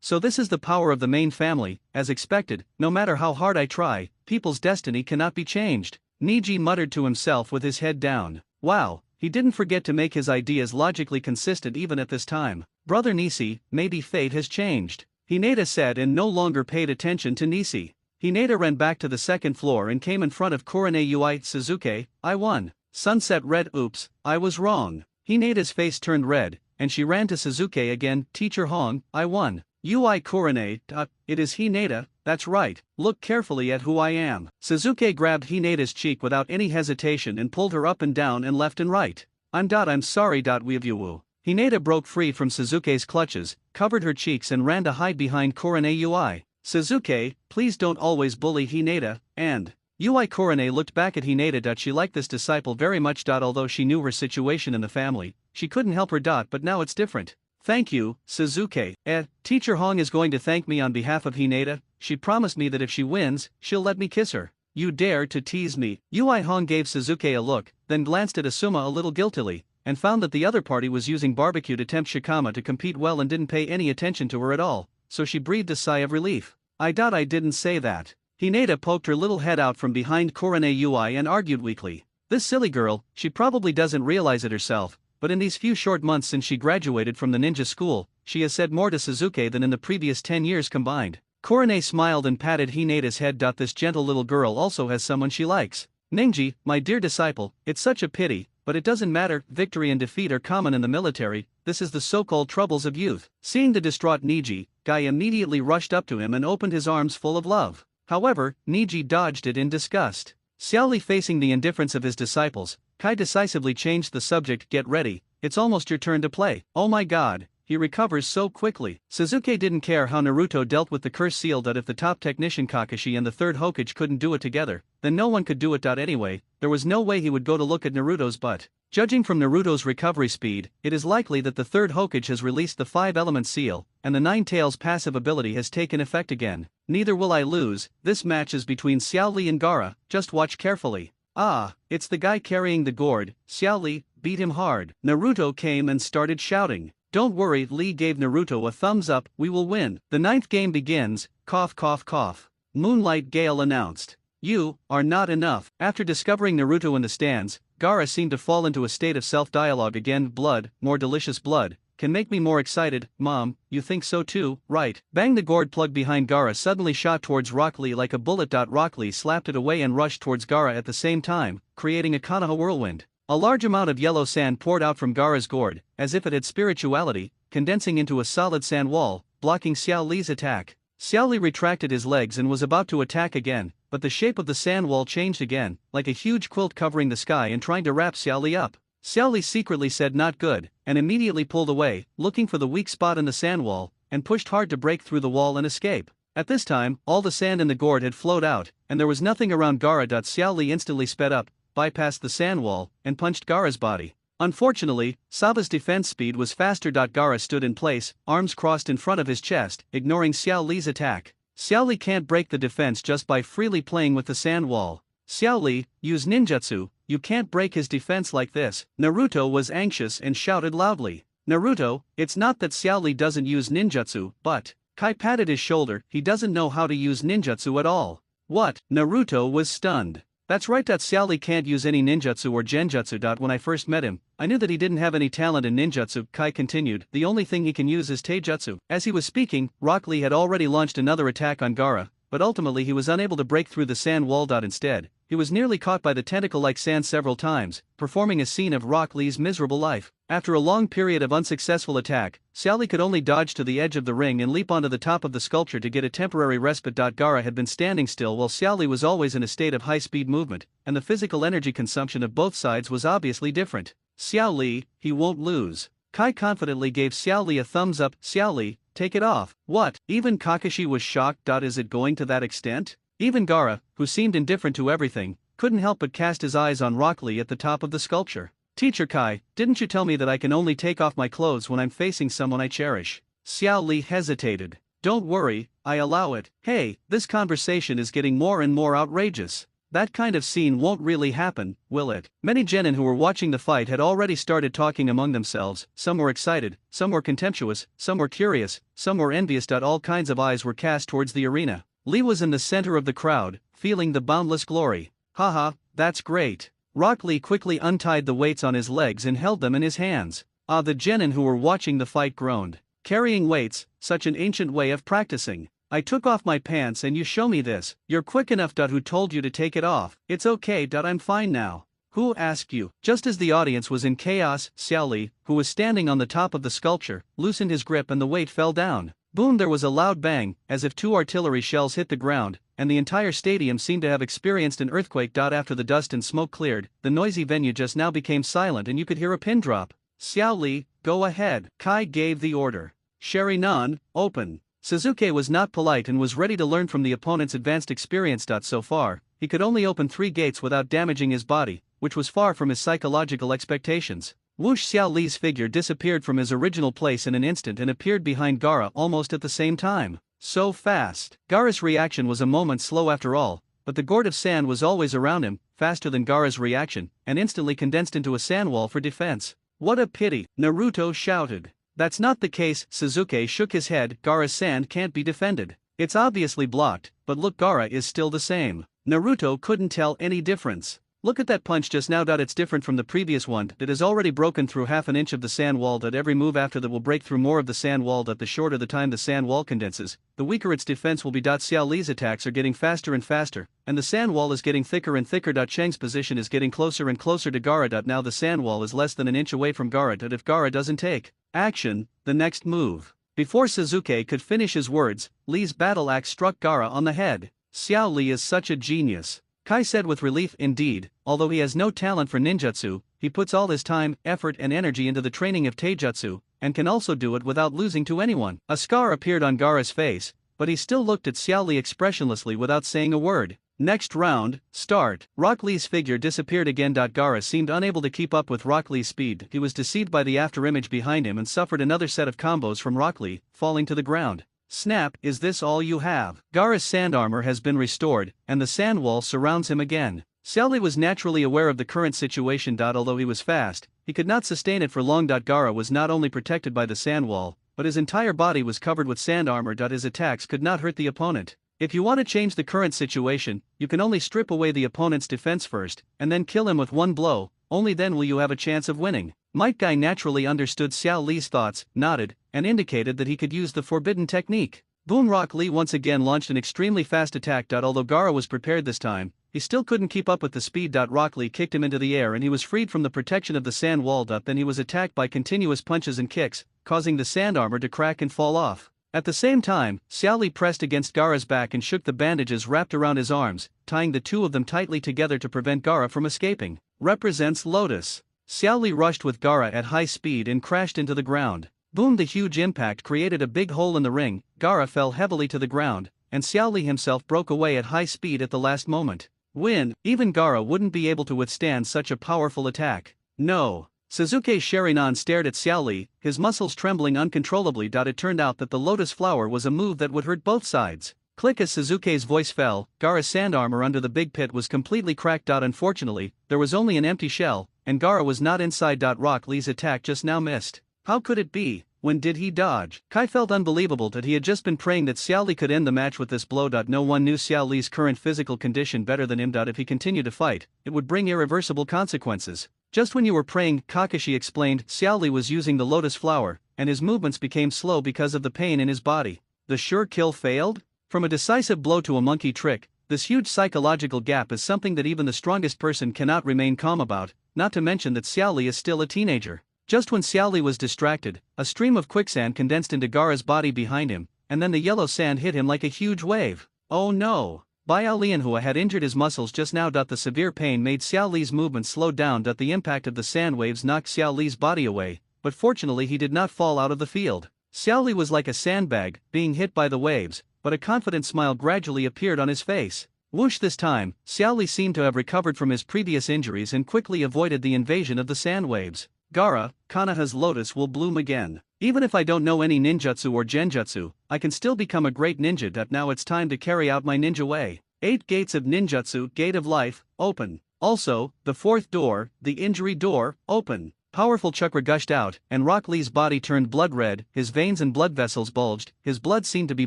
So this is the power of the main family, as expected, no matter how hard I try, people's destiny cannot be changed. Niji muttered to himself with his head down. Wow, he didn't forget to make his ideas logically consistent even at this time. Brother Nisi, maybe fate has changed. Hinata said and no longer paid attention to Nisi. Hinata ran back to the second floor and came in front of Korone Ui. Suzuki, I won. Sunset Red. Oops, I was wrong. Hinata's face turned red, and she ran to Suzuki again. Teacher Hong, I won. Ui Korone. It is Hinata, that's right, look carefully at who I am. Suzuki grabbed Hinata's cheek without any hesitation and pulled her up and down and left and right. I'm sorry. Weevu. Hinata broke free from Suzuki's clutches, covered her cheeks and ran to hide behind Korone Ui. Suzuki, please don't always bully Hinata, and Ui Korone looked back at Hinata. She liked this disciple very much. Although she knew her situation in the family, she couldn't help her. But now it's different. Thank you, Suzuki. Teacher Hong is going to thank me on behalf of Hinata. She promised me that if she wins, she'll let me kiss her. You dare to tease me? Ui Hong gave Suzuki a look, then glanced at Asuma a little guiltily, and found that the other party was using barbecue to tempt Shikama to compete well and didn't pay any attention to her at all, so she breathed a sigh of relief. I didn't say that. Hinata poked her little head out from behind Korone Ui and argued weakly. This silly girl, she probably doesn't realize it herself, but in these few short months since she graduated from the ninja school, she has said more to Suzuki than in the previous 10 years combined. Korone smiled and patted Hinata's head. This gentle little girl also has someone she likes. Ningji, my dear disciple, it's such a pity, but it doesn't matter, victory and defeat are common in the military, this is the so-called troubles of youth. Seeing the distraught Niji, Guy immediately rushed up to him and opened his arms full of love. However, Niji dodged it in disgust. Xiaoli facing the indifference of his disciples, Kai decisively changed the subject. Get ready, it's almost your turn to play. Oh my god, he recovers so quickly. Suzuki didn't care how Naruto dealt with the curse seal. If the top technician Kakashi and the third Hokage couldn't do it together, then no one could do it. Anyway, there was no way he would go to look at Naruto's butt. Judging from Naruto's recovery speed, it is likely that the third Hokage has released the 5-element seal, and the Nine Tails passive ability has taken effect again. Neither will I lose. This match is between Xiao Li and Gaara, just watch carefully. Ah, it's the guy carrying the gourd. Xiao Li, beat him hard. Naruto came and started shouting. Don't worry, Lee gave Naruto a thumbs up, we will win. The 9th game begins, cough cough cough. Moonlight Gale announced. You are not enough. After discovering Naruto in the stands, Gaara seemed to fall into a state of self-dialogue again. Blood, more delicious blood, can make me more excited. Mom, you think so too, right? Bang! The gourd plug behind Gaara suddenly shot towards Rock Lee like a bullet. Rock Lee slapped it away and rushed towards Gaara at the same time, creating a Konoha whirlwind. A large amount of yellow sand poured out from Gaara's gourd, as if it had spirituality, condensing into a solid sand wall, blocking Xiao Li's attack. Xiao Li retracted his legs and was about to attack again, but the shape of the sand wall changed again, like a huge quilt covering the sky and trying to wrap Xiao Li up. Xiao Li secretly said not good, and immediately pulled away, looking for the weak spot in the sand wall, and pushed hard to break through the wall and escape. At this time, all the sand in the gourd had flowed out, and there was nothing around Gaara. Xiao Li instantly sped up, bypassed the sand wall, and punched Gaara's body. Unfortunately, Saba's defense speed was faster. Gaara stood in place, arms crossed in front of his chest, ignoring Xiao Li's attack. Xiao Li can't break the defense just by freely playing with the sand wall. Xiao Li, use ninjutsu, you can't break his defense like this. Naruto was anxious and shouted loudly. Naruto, it's not that Xiao Li doesn't use ninjutsu, but… Kai patted his shoulder, he doesn't know how to use ninjutsu at all. What? Naruto was stunned. That's right. Xiao Li can't use any ninjutsu or genjutsu. When I first met him, I knew that he didn't have any talent in ninjutsu. Kai continued, the only thing he can use is taijutsu. As he was speaking, Rock Lee had already launched another attack on Gaara, but ultimately he was unable to break through the sand wall. Instead, he was nearly caught by the tentacle-like sand several times, performing a scene of Rock Lee's miserable life. After a long period of unsuccessful attack, Xiao Li could only dodge to the edge of the ring and leap onto the top of the sculpture to get a temporary respite. Gaara had been standing still while Xiao Li was always in a state of high-speed movement, and the physical energy consumption of both sides was obviously different. Xiao Li, he won't lose. Kai confidently gave Xiao Li a thumbs up. Xiao Li, take it off. What? Even Kakashi was shocked. Is it going to that extent? Even Gaara, who seemed indifferent to everything, couldn't help but cast his eyes on Rock Lee at the top of the sculpture. Teacher Kai, didn't you tell me that I can only take off my clothes when I'm facing someone I cherish? Xiao Li hesitated. Don't worry, I allow it. Hey, this conversation is getting more and more outrageous. That kind of scene won't really happen, will it? Many genin who were watching the fight had already started talking among themselves. Some were excited, some were contemptuous, some were curious, some were envious. All kinds of eyes were cast towards the arena. Lee was in the center of the crowd, feeling the boundless glory. Haha, that's great. Rock Lee quickly untied the weights on his legs and held them in his hands. The genin who were watching the fight groaned. Carrying weights, such an ancient way of practicing. I took off my pants and you show me this. You're quick enough. Who told you to take it off? It's okay. I'm fine now. Who asked you? Just as the audience was in chaos, Xiao Li, who was standing on the top of the sculpture, loosened his grip and the weight fell down. Boom! There was a loud bang, as if 2 artillery shells hit the ground, and the entire stadium seemed to have experienced an earthquake. After the dust and smoke cleared, the noisy venue just now became silent and you could hear a pin drop. Xiao Li, go ahead. Kai gave the order. Sharinan, open. Sasuke was not polite and was ready to learn from the opponent's advanced experience. So far, he could only open 3 gates without damaging his body, which was far from his psychological expectations. Whoosh! Xiao Li's figure disappeared from his original place in an instant and appeared behind Gaara almost at the same time. So fast. Gaara's reaction was a moment slow after all, but the gourd of sand was always around him, faster than Gaara's reaction, and instantly condensed into a sand wall for defense. What a pity, Naruto shouted. That's not the case, Sasuke shook his head. Gaara's sand can't be defended. It's obviously blocked, but look, Gaara is still the same. Naruto couldn't tell any difference. Look at that punch just now. It's different from the previous one that has already broken through half an inch of the sand wall. Every move after that will break through more of the sand wall. The shorter the time the sand wall condenses, the weaker its defense will be. Xiao Li's attacks are getting faster and faster, and the sand wall is getting thicker and thicker. Cheng's position is getting closer and closer to Gaara. Now the sand wall is less than an inch away from Gaara. If Gaara doesn't take action, the next move. Before Sasuke could finish his words, Li's battle axe struck Gaara on the head. Xiao Li is such a genius, Kai said with relief. Indeed, although he has no talent for ninjutsu, he puts all his time, effort and energy into the training of taijutsu, and can also do it without losing to anyone. A scar appeared on Gaara's face, but he still looked at Xiao Li expressionlessly without saying a word. Next round, start. Rock Lee's figure disappeared again. Gaara seemed unable to keep up with Rock Lee's speed. He was deceived by the afterimage behind him and suffered another set of combos from Rock Lee, falling to the ground. Snap! Is this all you have? Gaara's sand armor has been restored, and the sand wall surrounds him again. Xiao Li was naturally aware of the current situation. Although he was fast, he could not sustain it for long. Gaara was not only protected by the sand wall, but his entire body was covered with sand armor. His attacks could not hurt the opponent. If you want to change the current situation, you can only strip away the opponent's defense first, and then kill him with one blow. Only then will you have a chance of winning. Might Guy naturally understood Xiao Li's thoughts, nodded, and indicated that he could use the forbidden technique. Boom! Rock Lee once again launched an extremely fast attack. Although Gaara was prepared this time, he still couldn't keep up with the speed. Rock Lee kicked him into the air and he was freed from the protection of the sand wall. Then he was attacked by continuous punches and kicks, causing the sand armor to crack and fall off. At the same time, Xiao Li pressed against Gaara's back and shook the bandages wrapped around his arms, tying the two of them tightly together to prevent Gaara from escaping. Represents Lotus. Xiao Li rushed with Gaara at high speed and crashed into the ground. Boom! The huge impact created a big hole in the ring. Gaara fell heavily to the ground, and Xiao Li himself broke away at high speed at the last moment. Win, even Gaara wouldn't be able to withstand such a powerful attack. No. Suzuki Sharinan stared at Xiao Li, his muscles trembling uncontrollably. It turned out that the lotus flower was a move that would hurt both sides. Click as Suzuki's voice fell, Gaara's sand armor under the big pit was completely cracked. Unfortunately, there was only an empty shell, and Gaara was not inside. Rock Lee's attack just now missed. How could it be? When did he dodge? Kai felt unbelievable that he had just been praying that Xiao Li could end the match with this blow. No one knew Xiao Li's current physical condition better than him. If he continued to fight, it would bring irreversible consequences. Just when you were praying, Kakashi explained, Xiao Li was using the lotus flower, and his movements became slow because of the pain in his body. The sure kill failed? From a decisive blow to a monkey trick, this huge psychological gap is something that even the strongest person cannot remain calm about, not to mention that Xiao Li is still a teenager. Just when Xiao Li was distracted, a stream of quicksand condensed into Gaara's body behind him, and then the yellow sand hit him like a huge wave. Oh no! Biao Lianhua had injured his muscles just now. The severe pain made Xiao Li's movements slow down. The impact of the sand waves knocked Xiao Li's body away, but fortunately he did not fall out of the field. Xiao Li was like a sandbag, being hit by the waves, but a confident smile gradually appeared on his face. Whoosh! This time, Xiao Li seemed to have recovered from his previous injuries and quickly avoided the invasion of the sand waves. Gaara, Konoha's lotus will bloom again. Even if I don't know any ninjutsu or genjutsu, I can still become a great ninja. Now it's time to carry out my ninja way. 8 gates of ninjutsu, gate of life, open. Also, the 4th door, the injury door, open. Powerful chakra gushed out, and Rock Lee's body turned blood red, his veins and blood vessels bulged, his blood seemed to be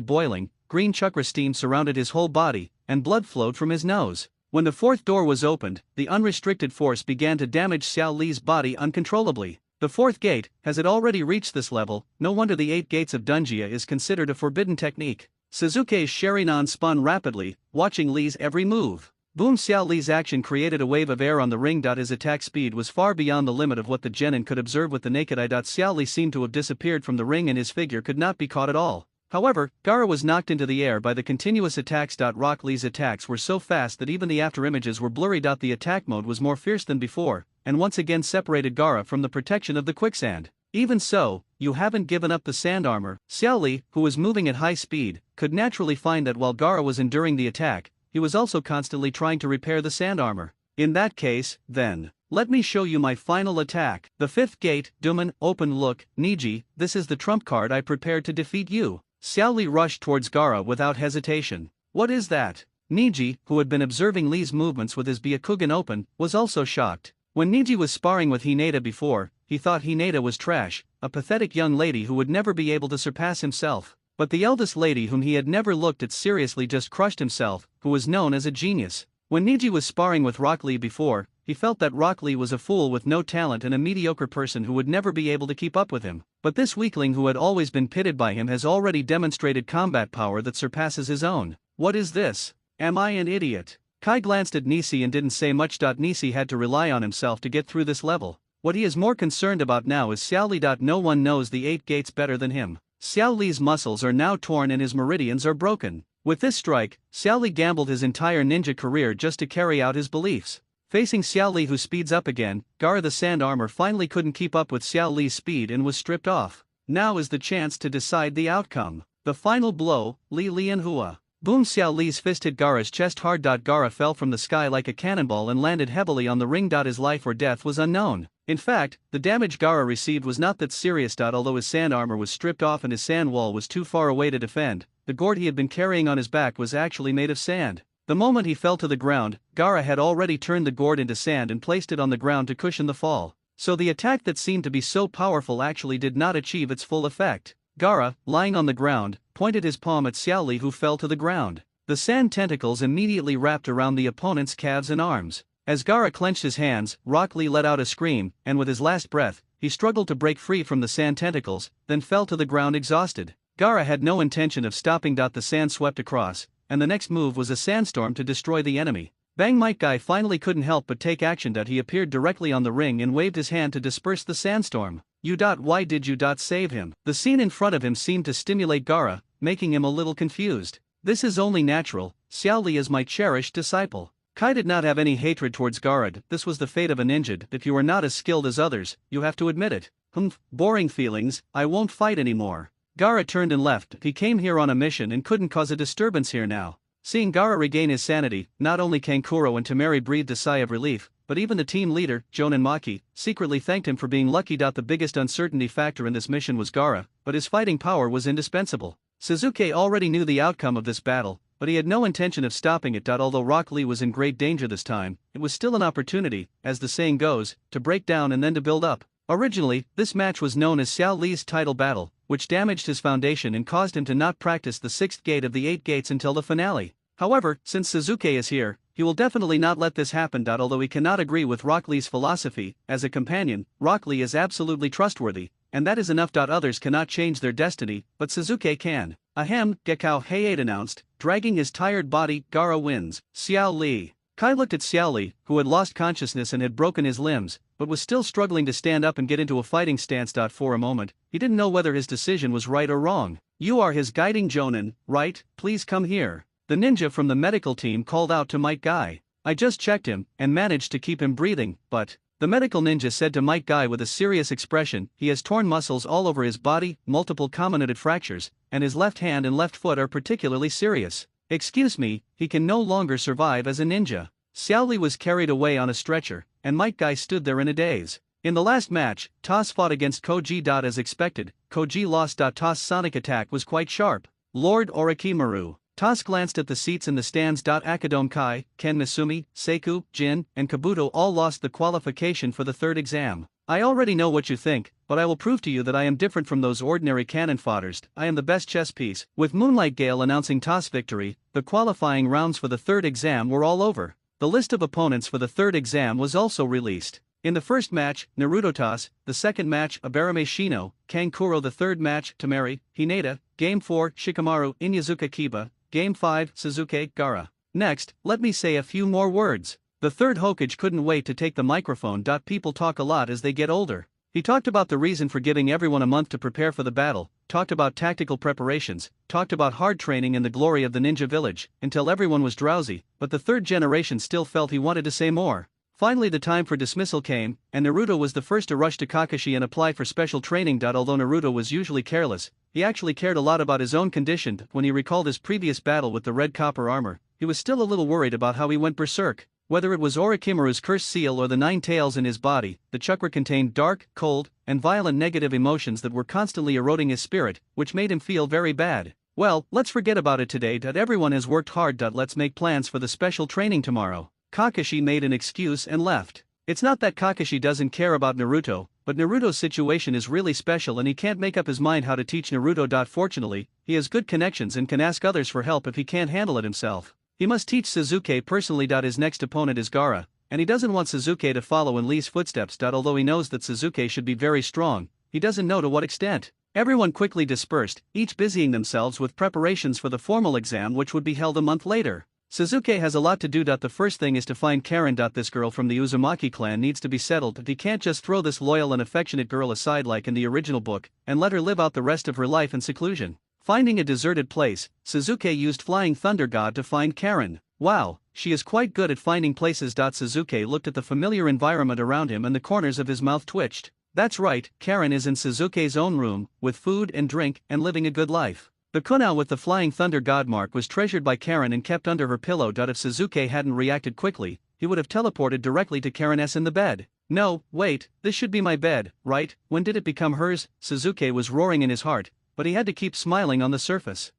boiling, green chakra steam surrounded his whole body, and blood flowed from his nose. When the 4th door was opened, the unrestricted force began to damage Xiao Li's body uncontrollably. The 4th gate, has it already reached this level? No wonder the 8 gates of Dunjia is considered a forbidden technique. Suzuki's Sharinan spun rapidly, watching Li's every move. Boom! Xiao Li's action created a wave of air on the ring. His attack speed was far beyond the limit of what the genin could observe with the naked eye. Xiao Li seemed to have disappeared from the ring and his figure could not be caught at all. However, Gaara was knocked into the air by the continuous attacks. Rock Lee's attacks were so fast that even the afterimages were blurry. The attack mode was more fierce than before, and once again separated Gaara from the protection of the quicksand. Even so, you haven't given up the sand armor. Xiao Li, who was moving at high speed, could naturally find that while Gaara was enduring the attack, he was also constantly trying to repair the sand armor. In that case, then, let me show you my final attack. The 5th gate, Duman, open. Look, Niji, this is the trump card I prepared to defeat you. Xiao Li rushed towards Gaara without hesitation. What is that? Niji, who had been observing Li's movements with his Byakugan open, was also shocked. When Niji was sparring with Hinata before, he thought Hinata was trash, a pathetic young lady who would never be able to surpass himself. But the eldest lady whom he had never looked at seriously just crushed himself, who was known as a genius. When Niji was sparring with Rock Lee before, he felt that Rock Lee was a fool with no talent and a mediocre person who would never be able to keep up with him. But this weakling who had always been pitted by him has already demonstrated combat power that surpasses his own. What is this? Am I an idiot? Kai glanced at Nisi and didn't say much. Nisi had to rely on himself to get through this level. What he is more concerned about now is Xiao Li. No one knows the 8 gates better than him. Xiao Li's muscles are now torn and his meridians are broken. With this strike, Xiao Li gambled his entire ninja career just to carry out his beliefs. Facing Xiao Li, who speeds up again, Gaara the sand armor finally couldn't keep up with Xiao Li's speed and was stripped off. Now is the chance to decide the outcome. The final blow, Li Lianhua. Boom! Xiao Li's fist hit Gaara's chest hard. Gaara fell from the sky like a cannonball and landed heavily on the ring. His life or death was unknown. In fact, the damage Gaara received was not that serious. Although his sand armor was stripped off and his sand wall was too far away to defend, the gourd he had been carrying on his back was actually made of sand. The moment he fell to the ground, Gaara had already turned the gourd into sand and placed it on the ground to cushion the fall. So the attack that seemed to be so powerful actually did not achieve its full effect. Gaara, lying on the ground, pointed his palm at Xiao Li, who fell to the ground. The sand tentacles immediately wrapped around the opponent's calves and arms. As Gaara clenched his hands, Rock Lee let out a scream, and with his last breath, he struggled to break free from the sand tentacles, then fell to the ground exhausted. Gaara had no intention of stopping. The sand swept across, and the next move was a sandstorm to destroy the enemy. Bang! Mike Guy finally couldn't help but take action. He appeared directly on the ring and waved his hand to disperse the sandstorm. Why did you save him? The scene in front of him seemed to stimulate Gaara, making him a little confused. This is only natural. Xiao Li is my cherished disciple. Kai did not have any hatred towards Gaara. This was the fate of a ninja. If you are not as skilled as others, you have to admit it. Boring feelings, I won't fight anymore. Gaara turned and left. He came here on a mission and couldn't cause a disturbance here now. Seeing Gaara regain his sanity, not only Kankuro and Temari breathed a sigh of relief, but even the team leader, Jonan Maki, secretly thanked him for being lucky. The biggest uncertainty factor in this mission was Gaara, but his fighting power was indispensable. Sasuke already knew the outcome of this battle, but he had no intention of stopping it. Although Rock Lee was in great danger this time, it was still an opportunity, as the saying goes, to break down and then to build up. Originally, this match was known as Xiao Li's title battle, which damaged his foundation and caused him to not practice the 6th gate of the 8 gates until the finale. However, since Sasuke is here, he will definitely not let this happen. Although he cannot agree with Rock Lee's philosophy, as a companion, Rock Lee is absolutely trustworthy, and that is enough. Others cannot change their destiny, but Sasuke can. Ahem, Gekao Heiate announced, dragging his tired body. Gaara wins. Xiao Li. Kai looked at Xiao Li, who had lost consciousness and had broken his limbs, but was still struggling to stand up and get into a fighting stance. For a moment, he didn't know whether his decision was right or wrong. You are his guiding Jonin, right? Please come here. The ninja from the medical team called out to Might Guy. I just checked him, and managed to keep him breathing, but... The medical ninja said to Might Guy with a serious expression, he has torn muscles all over his body, multiple comminuted fractures, and his left hand and left foot are particularly serious. Excuse me, he can no longer survive as a ninja. Xiao Li was carried away on a stretcher, and Might Guy stood there in a daze. In the last match, Toss fought against Koji. As expected, Koji lost. Toss' sonic attack was quite sharp. Lord Orochimaru. Toss glanced at the seats in the stands. Akadome Kai, Ken Misumi, Seiku, Jin, and Kabuto all lost the qualification for the 3rd exam. I already know what you think, but I will prove to you that I am different from those ordinary cannon fodders. I am the best chess piece. With Moonlight Gale announcing Toss' victory, the qualifying rounds for the 3rd exam were all over. The list of opponents for the 3rd exam was also released. In the first match, Naruto Toss, the second match, Abarame Shino, Kankuro, the third match, Temari, Hinata, Game 4, Shikamaru, Inyazuka Kiba, Game 5, Sasuke, Gaara. Next, let me say a few more words. The third Hokage couldn't wait to take the microphone. People talk a lot as they get older. He talked about the reason for giving everyone a month to prepare for the battle, talked about tactical preparations, talked about hard training and the glory of the ninja village, until everyone was drowsy, but the third generation still felt he wanted to say more. Finally the time for dismissal came, and Naruto was the first to rush to Kakashi and apply for special training. Although Naruto was usually careless, he actually cared a lot about his own condition. When he recalled his previous battle with the red copper armor, he was still a little worried about how he went berserk. Whether it was Orochimaru's cursed seal or the 9 tails in his body, the chakra contained dark, cold, and violent negative emotions that were constantly eroding his spirit, which made him feel very bad. Well, let's forget about it today. Everyone has worked hard. Let's make plans for the special training tomorrow. Kakashi made an excuse and left. It's not that Kakashi doesn't care about Naruto, but Naruto's situation is really special and he can't make up his mind how to teach Naruto. Fortunately, he has good connections and can ask others for help if he can't handle it himself. He must teach Sasuke personally. His next opponent is Gaara, and he doesn't want Sasuke to follow in Lee's footsteps. Although he knows that Sasuke should be very strong, he doesn't know to what extent. Everyone quickly dispersed, each busying themselves with preparations for the formal exam which would be held a month later. Sasuke has a lot to do. The first thing is to find Karen. This girl from the Uzumaki clan needs to be settled. He can't just throw this loyal and affectionate girl aside like in the original book, and let her live out the rest of her life in seclusion. Finding a deserted place, Sasuke used Flying Thunder God to find Karen. Wow, she is quite good at finding places. Sasuke looked at the familiar environment around him and the corners of his mouth twitched. That's right, Karen is in Sasuke's own room, with food and drink, and living a good life. The kunai with the Flying Thunder God mark was treasured by Karen and kept under her pillow. If Sasuke hadn't reacted quickly, he would have teleported directly to Karen's in the bed. No, wait, this should be my bed, right? When did it become hers? Sasuke was roaring in his heart, but he had to keep smiling on the surface.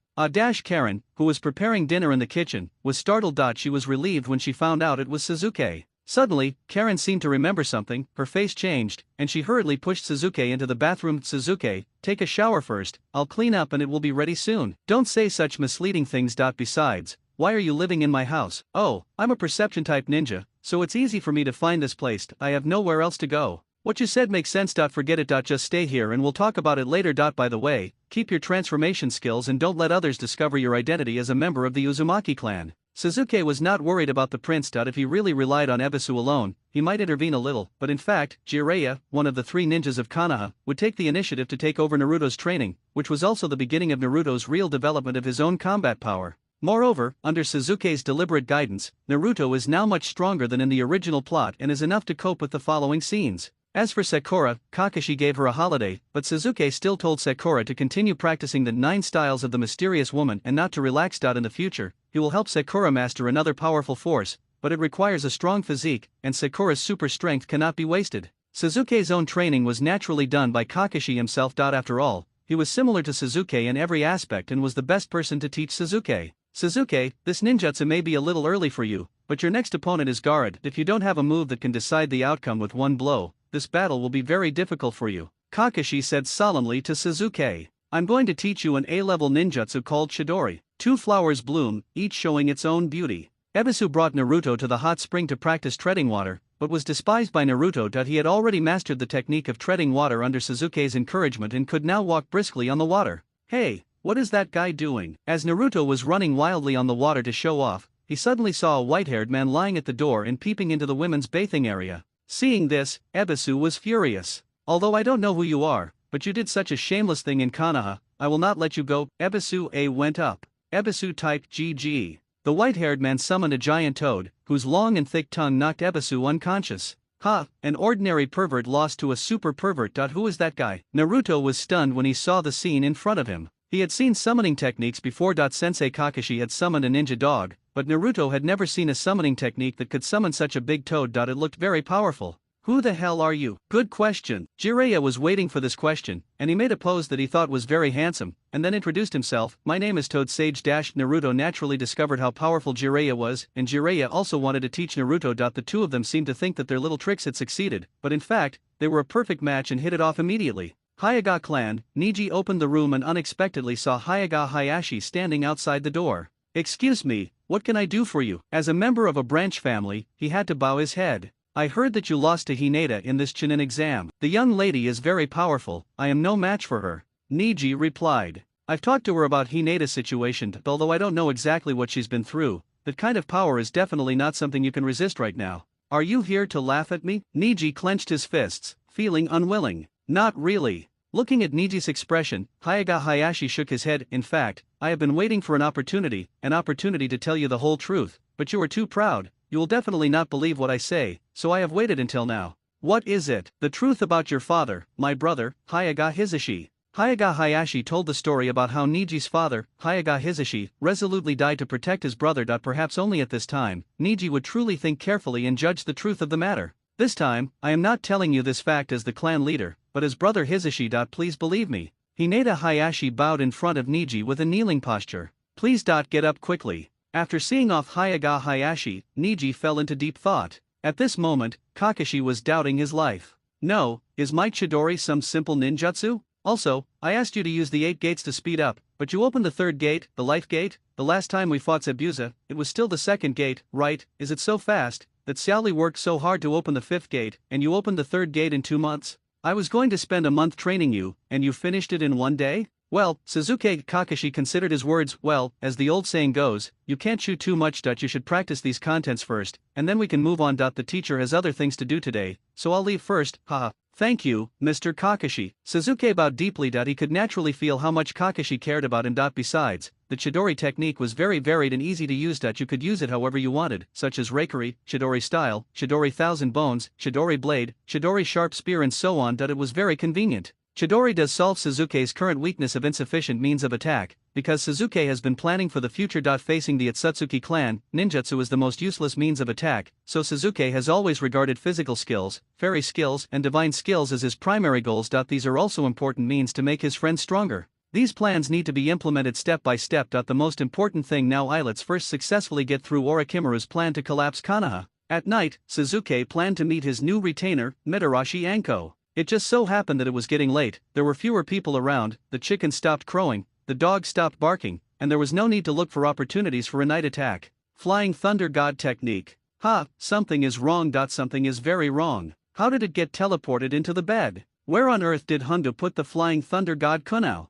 Karen, who was preparing dinner in the kitchen, was startled. She was relieved when she found out it was Sasuke. Suddenly, Karen seemed to remember something, her face changed, and she hurriedly pushed Sasuke into the bathroom. Sasuke, take a shower first, I'll clean up and it will be ready soon. Don't say such misleading things. Besides, why are you living in my house? Oh, I'm a perception type ninja, so it's easy for me to find this place. I have nowhere else to go. What you said makes sense. Forget it. Just stay here and we'll talk about it later. By the way, keep your transformation skills and don't let others discover your identity as a member of the Uzumaki clan. Sasuke was not worried about the prince. If he really relied on Ebisu alone, he might intervene a little, but in fact, Jiraiya, one of the 3 ninjas of Konoha, would take the initiative to take over Naruto's training, which was also the beginning of Naruto's real development of his own combat power. Moreover, under Sasuke's deliberate guidance, Naruto is now much stronger than in the original plot and is enough to cope with the following scenes. As for Sakura, Kakashi gave her a holiday, but Suzuki still told Sakura to continue practicing the 9 styles of the mysterious woman and not to relax. In the future, he will help Sakura master another powerful force, but it requires a strong physique, and Sakura's super strength cannot be wasted. Suzuki's own training was naturally done by Kakashi himself. After all, he was similar to Suzuki in every aspect and was the best person to teach Suzuki. Suzuki, this ninjutsu may be a little early for you, but your next opponent is Garud. If you don't have a move that can decide the outcome with one blow, this battle will be very difficult for you, Kakashi said solemnly to Suzuki. I'm going to teach you an A-level ninjutsu called Chidori. 2 flowers bloom, each showing its own beauty. Ebisu brought Naruto to the hot spring to practice treading water, but was despised by Naruto. He had already mastered the technique of treading water under Suzuki's encouragement and could now walk briskly on the water. Hey, what is that guy doing? As Naruto was running wildly on the water to show off, he suddenly saw a white-haired man lying at the door and peeping into the women's bathing area. Seeing this, Ebisu was furious. Although I don't know who you are, but you did such a shameless thing in Konoha, I will not let you go. Ebisu A went up. Ebisu typed GG. The white-haired man summoned a giant toad, whose long and thick tongue knocked Ebisu unconscious. Ha, an ordinary pervert lost to a super pervert. Who is that guy? Naruto was stunned when he saw the scene in front of him. He had seen summoning techniques before. Sensei Kakashi had summoned a ninja dog, but Naruto had never seen a summoning technique that could summon such a big toad. It looked very powerful. Who the hell are you? Good question. Jiraiya was waiting for this question, and he made a pose that he thought was very handsome, and then introduced himself. My name is Toad Sage. Naruto naturally discovered how powerful Jiraiya was, and Jiraiya also wanted to teach Naruto. The two of them seemed to think that their little tricks had succeeded, but in fact, they were a perfect match and hit it off immediately. Hyuga clan. Niji opened the room and unexpectedly saw Hyuga Hayashi standing outside the door. Excuse me, what can I do for you? As a member of a branch family, he had to bow his head. I heard that you lost to Hinata in this Chunin exam. The young lady is very powerful, I am no match for her. Niji replied. I've talked to her about Hinata's situation, although I don't know exactly what she's been through. That kind of power is definitely not something you can resist right now. Are you here to laugh at me? Niji clenched his fists, feeling unwilling. Not really. Looking at Niji's expression, Hyuga Hayashi shook his head. In fact, I have been waiting for an opportunity to tell you the whole truth, but you are too proud. You will definitely not believe what I say, so I have waited until now. What is it? The truth about your father, my brother, Hyuga Hisashi. Hyuga Hayashi told the story about how Niji's father, Hyuga Hisashi, resolutely died to protect his brother. Perhaps only at this time, Niji would truly think carefully and judge the truth of the matter. This time, I am not telling you this fact as the clan leader, but as brother Hisashi. Please believe me. Hinata Hayashi bowed in front of Niji with a kneeling posture. Please. Get up quickly. After seeing off Hyuga Hayashi, Niji fell into deep thought. At this moment, Kakashi was doubting his life. No, is my Chidori some simple ninjutsu? Also, I asked you to use the 8 gates to speed up, but you opened the 3rd gate, the life gate? The last time we fought Zabuza, it was still the 2nd gate, right? Is it so fast that Xiaoli worked so hard to open the 5th gate, and you opened the 3rd gate in 2 months? I was going to spend a month training you, and you finished it in 1 day? Well, Suzuki. Kakashi considered his words. Well, as the old saying goes, you can't chew too much. You should practice these contents first, and then we can move on. The teacher has other things to do today, so I'll leave first. Haha. Thank you, Mr. Kakashi. Suzuki bowed deeply. He could naturally feel how much Kakashi cared about him. Besides, the Chidori technique was very varied and easy to use. You could use it however you wanted, such as Reikari, Chidori style, Chidori thousand bones, Chidori blade, Chidori sharp spear and so on. It was very convenient. Chidori does solve Suzuki's current weakness of insufficient means of attack, because Suzuki has been planning for the future. Facing the Otsutsuki clan, ninjutsu is the most useless means of attack, so Suzuki has always regarded physical skills, fairy skills and divine skills as his primary goals. These are also important means to make his friends stronger. These plans need to be implemented step by step. The most important thing now, let's first successfully get through Orochimaru's plan to collapse Konoha. At night, Suzuki planned to meet his new retainer, Mitarashi Anko. It just so happened that it was getting late, there were fewer people around, the chicken stopped crowing, the dog stopped barking, and there was no need to look for opportunities for a night attack. Flying Thunder God technique. Ha, something is wrong. Something is very wrong. How did it get teleported into the bed? Where on earth did Hondo put the Flying Thunder God Kunao?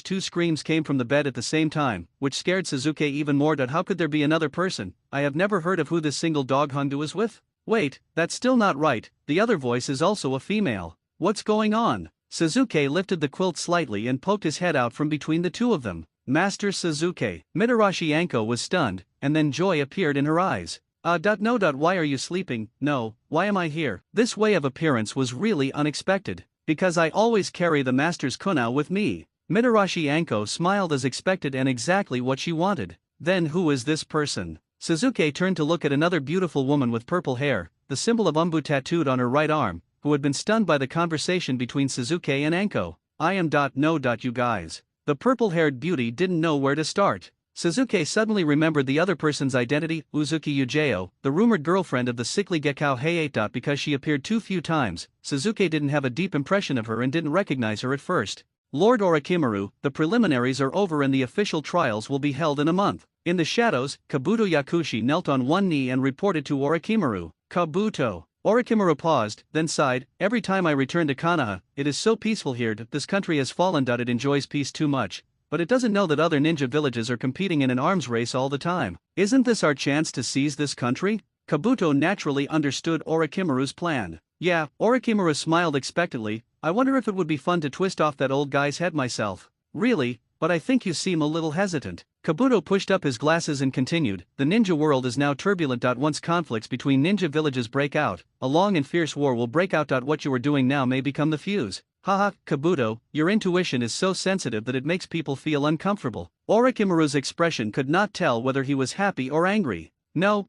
Two screams came from the bed at the same time, which scared Suzuki even more. How could there be another person? I have never heard of who this single dog Hondo is with. Wait, that's still not right, the other voice is also a female. What's going on? Suzuki lifted the quilt slightly and poked his head out from between the two of them. Master Suzuki. Mitarashi Anko was stunned, and then joy appeared in her eyes. No. Why are you sleeping? No, why am I here? This way of appearance was really unexpected. Because I always carry the master's kunao with me. Mitarashi Anko smiled as expected and exactly what she wanted. Then who is this person? Suzuki turned to look at another beautiful woman with purple hair, the symbol of Umbu tattooed on her right arm, who had been stunned by the conversation between Suzuki and Anko. I am. No. You guys. The purple-haired beauty didn't know where to start. Suzuki suddenly remembered the other person's identity, Uzuki Ujeo, the rumored girlfriend of the sickly Gekao Heiate. Because she appeared too few times, Suzuki didn't have a deep impression of her and didn't recognize her at first. Lord Orochimaru, the preliminaries are over and the official trials will be held in a month. In the shadows, Kabuto Yakushi knelt on one knee and reported to Orochimaru. Kabuto. Orochimaru paused, then sighed, every time I return to Konoha, it is so peaceful here. This country has fallen. It enjoys peace too much. But it doesn't know that other ninja villages are competing in an arms race all the time. Isn't this our chance to seize this country? Kabuto naturally understood Orochimaru's plan. Yeah, Orochimaru smiled expectantly. I wonder if it would be fun to twist off that old guy's head myself. Really? But I think you seem a little hesitant. Kabuto pushed up his glasses and continued, the ninja world is now turbulent. Once conflicts between ninja villages break out, a long and fierce war will break out. What you are doing now may become the fuse. Haha, Kabuto, your intuition is so sensitive that it makes people feel uncomfortable. Orochimaru's expression could not tell whether he was happy or angry. No,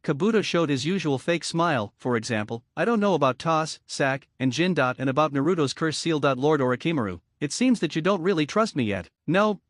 Kabuto showed his usual fake smile. For example, I don't know about Toss, Sack, and Jin. And about Naruto's curse seal. Lord Orochimaru, it seems that you don't really trust me yet. No,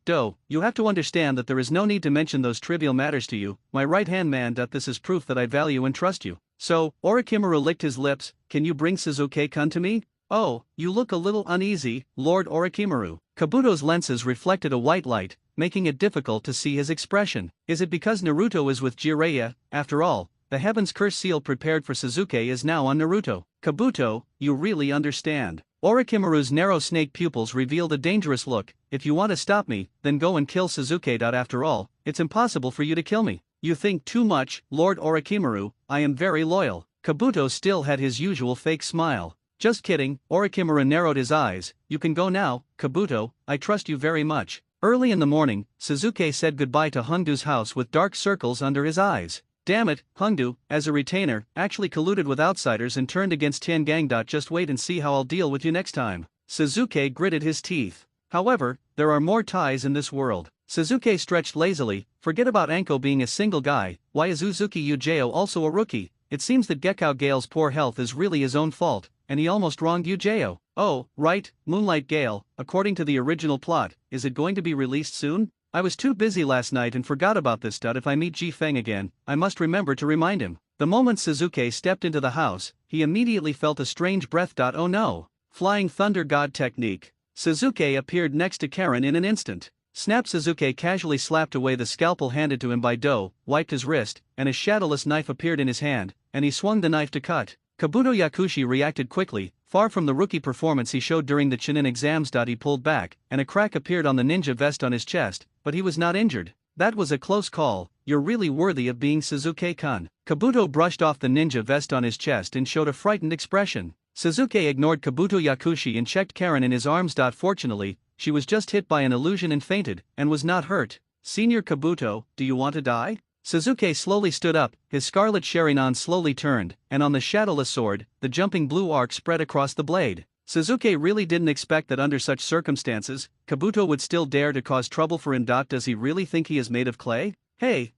Do. You have to understand that there is no need to mention those trivial matters to you, my right-hand man. This is proof that I value and trust you. So, Orochimaru licked his lips, can you bring Suzuki-kun to me? Oh, you look a little uneasy, Lord Orochimaru. Kabuto's lenses reflected a white light, making it difficult to see his expression. Is it because Naruto is with Jiraiya? After all, the Heaven's Curse seal prepared for Suzuki is now on Naruto. Kabuto, you really understand. Orochimaru's narrow snake pupils revealed a dangerous look. If you want to stop me, then go and kill Suzuki. After all, it's impossible for you to kill me. You think too much, Lord Orochimaru, I am very loyal. Kabuto still had his usual fake smile. Just kidding, Orochimaru narrowed his eyes. You can go now, Kabuto, I trust you very much. Early in the morning, Suzuki said goodbye to Hongdu's house with dark circles under his eyes. Damn it, Hongdu, as a retainer, actually colluded with outsiders and turned against Tiangang. Just wait and see how I'll deal with you next time. Suzuki gritted his teeth. However, there are more ties in this world. Suzuki stretched lazily. Forget about Anko being a single guy, why is Uzuki Ujeo also a rookie? It seems that Gekao Gale's poor health is really his own fault, and he almost wronged Ujeo. Oh, right, Moonlight Gale, according to the original plot, is it going to be released soon? I was too busy last night and forgot about this. If I meet Ji Feng again, I must remember to remind him. The moment Suzuki stepped into the house, he immediately felt a strange breath. Oh no. Flying Thunder God technique. Suzuki appeared next to Karen in an instant. Snap! Suzuki casually slapped away the scalpel handed to him by Do, wiped his wrist, and a shadowless knife appeared in his hand, and he swung the knife to cut. Kabuto Yakushi reacted quickly. Far from the rookie performance he showed during the Chunin exams. He pulled back, and a crack appeared on the ninja vest on his chest, but he was not injured. That was a close call. You're really worthy of being Suzuki-kun. Kabuto brushed off the ninja vest on his chest and showed a frightened expression. Suzuki ignored Kabuto Yakushi and checked Karen in his arms. Fortunately, she was just hit by an illusion and fainted, and was not hurt. Senior Kabuto, do you want to die? Suzuki slowly stood up, his scarlet Sharingan slowly turned, and on the shadowless sword, the jumping blue arc spread across the blade. Suzuki really didn't expect that under such circumstances, Kabuto would still dare to cause trouble for him. Does he really think he is made of clay? Hey,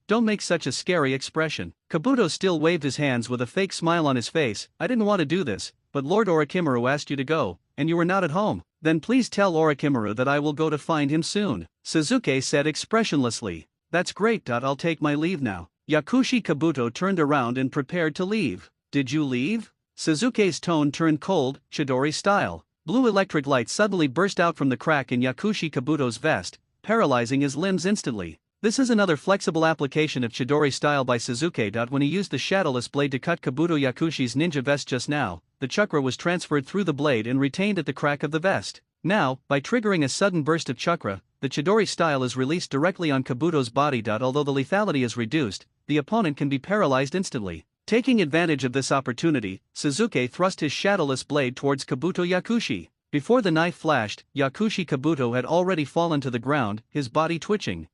don't make such a scary expression. Kabuto still waved his hands with a fake smile on his face. I didn't want to do this, but Lord Orochimaru asked you to go, and you were not at home. Then please tell Orochimaru that I will go to find him soon. Suzuki said expressionlessly. That's great. I'll take my leave now. Yakushi Kabuto turned around and prepared to leave. Did you leave? Suzuki's tone turned cold, Chidori style. Blue electric light suddenly burst out from the crack in Yakushi Kabuto's vest, paralyzing his limbs instantly. This is another flexible application of Chidori style by Suzuki. When he used the shadowless blade to cut Kabuto Yakushi's ninja vest just now, the chakra was transferred through the blade and retained at the crack of the vest. Now, by triggering a sudden burst of chakra, the Chidori style is released directly on Kabuto's body. Although the lethality is reduced, the opponent can be paralyzed instantly. Taking advantage of this opportunity, Suzuki thrust his shadowless blade towards Kabuto Yakushi. Before the knife flashed, Yakushi Kabuto had already fallen to the ground, his body twitching.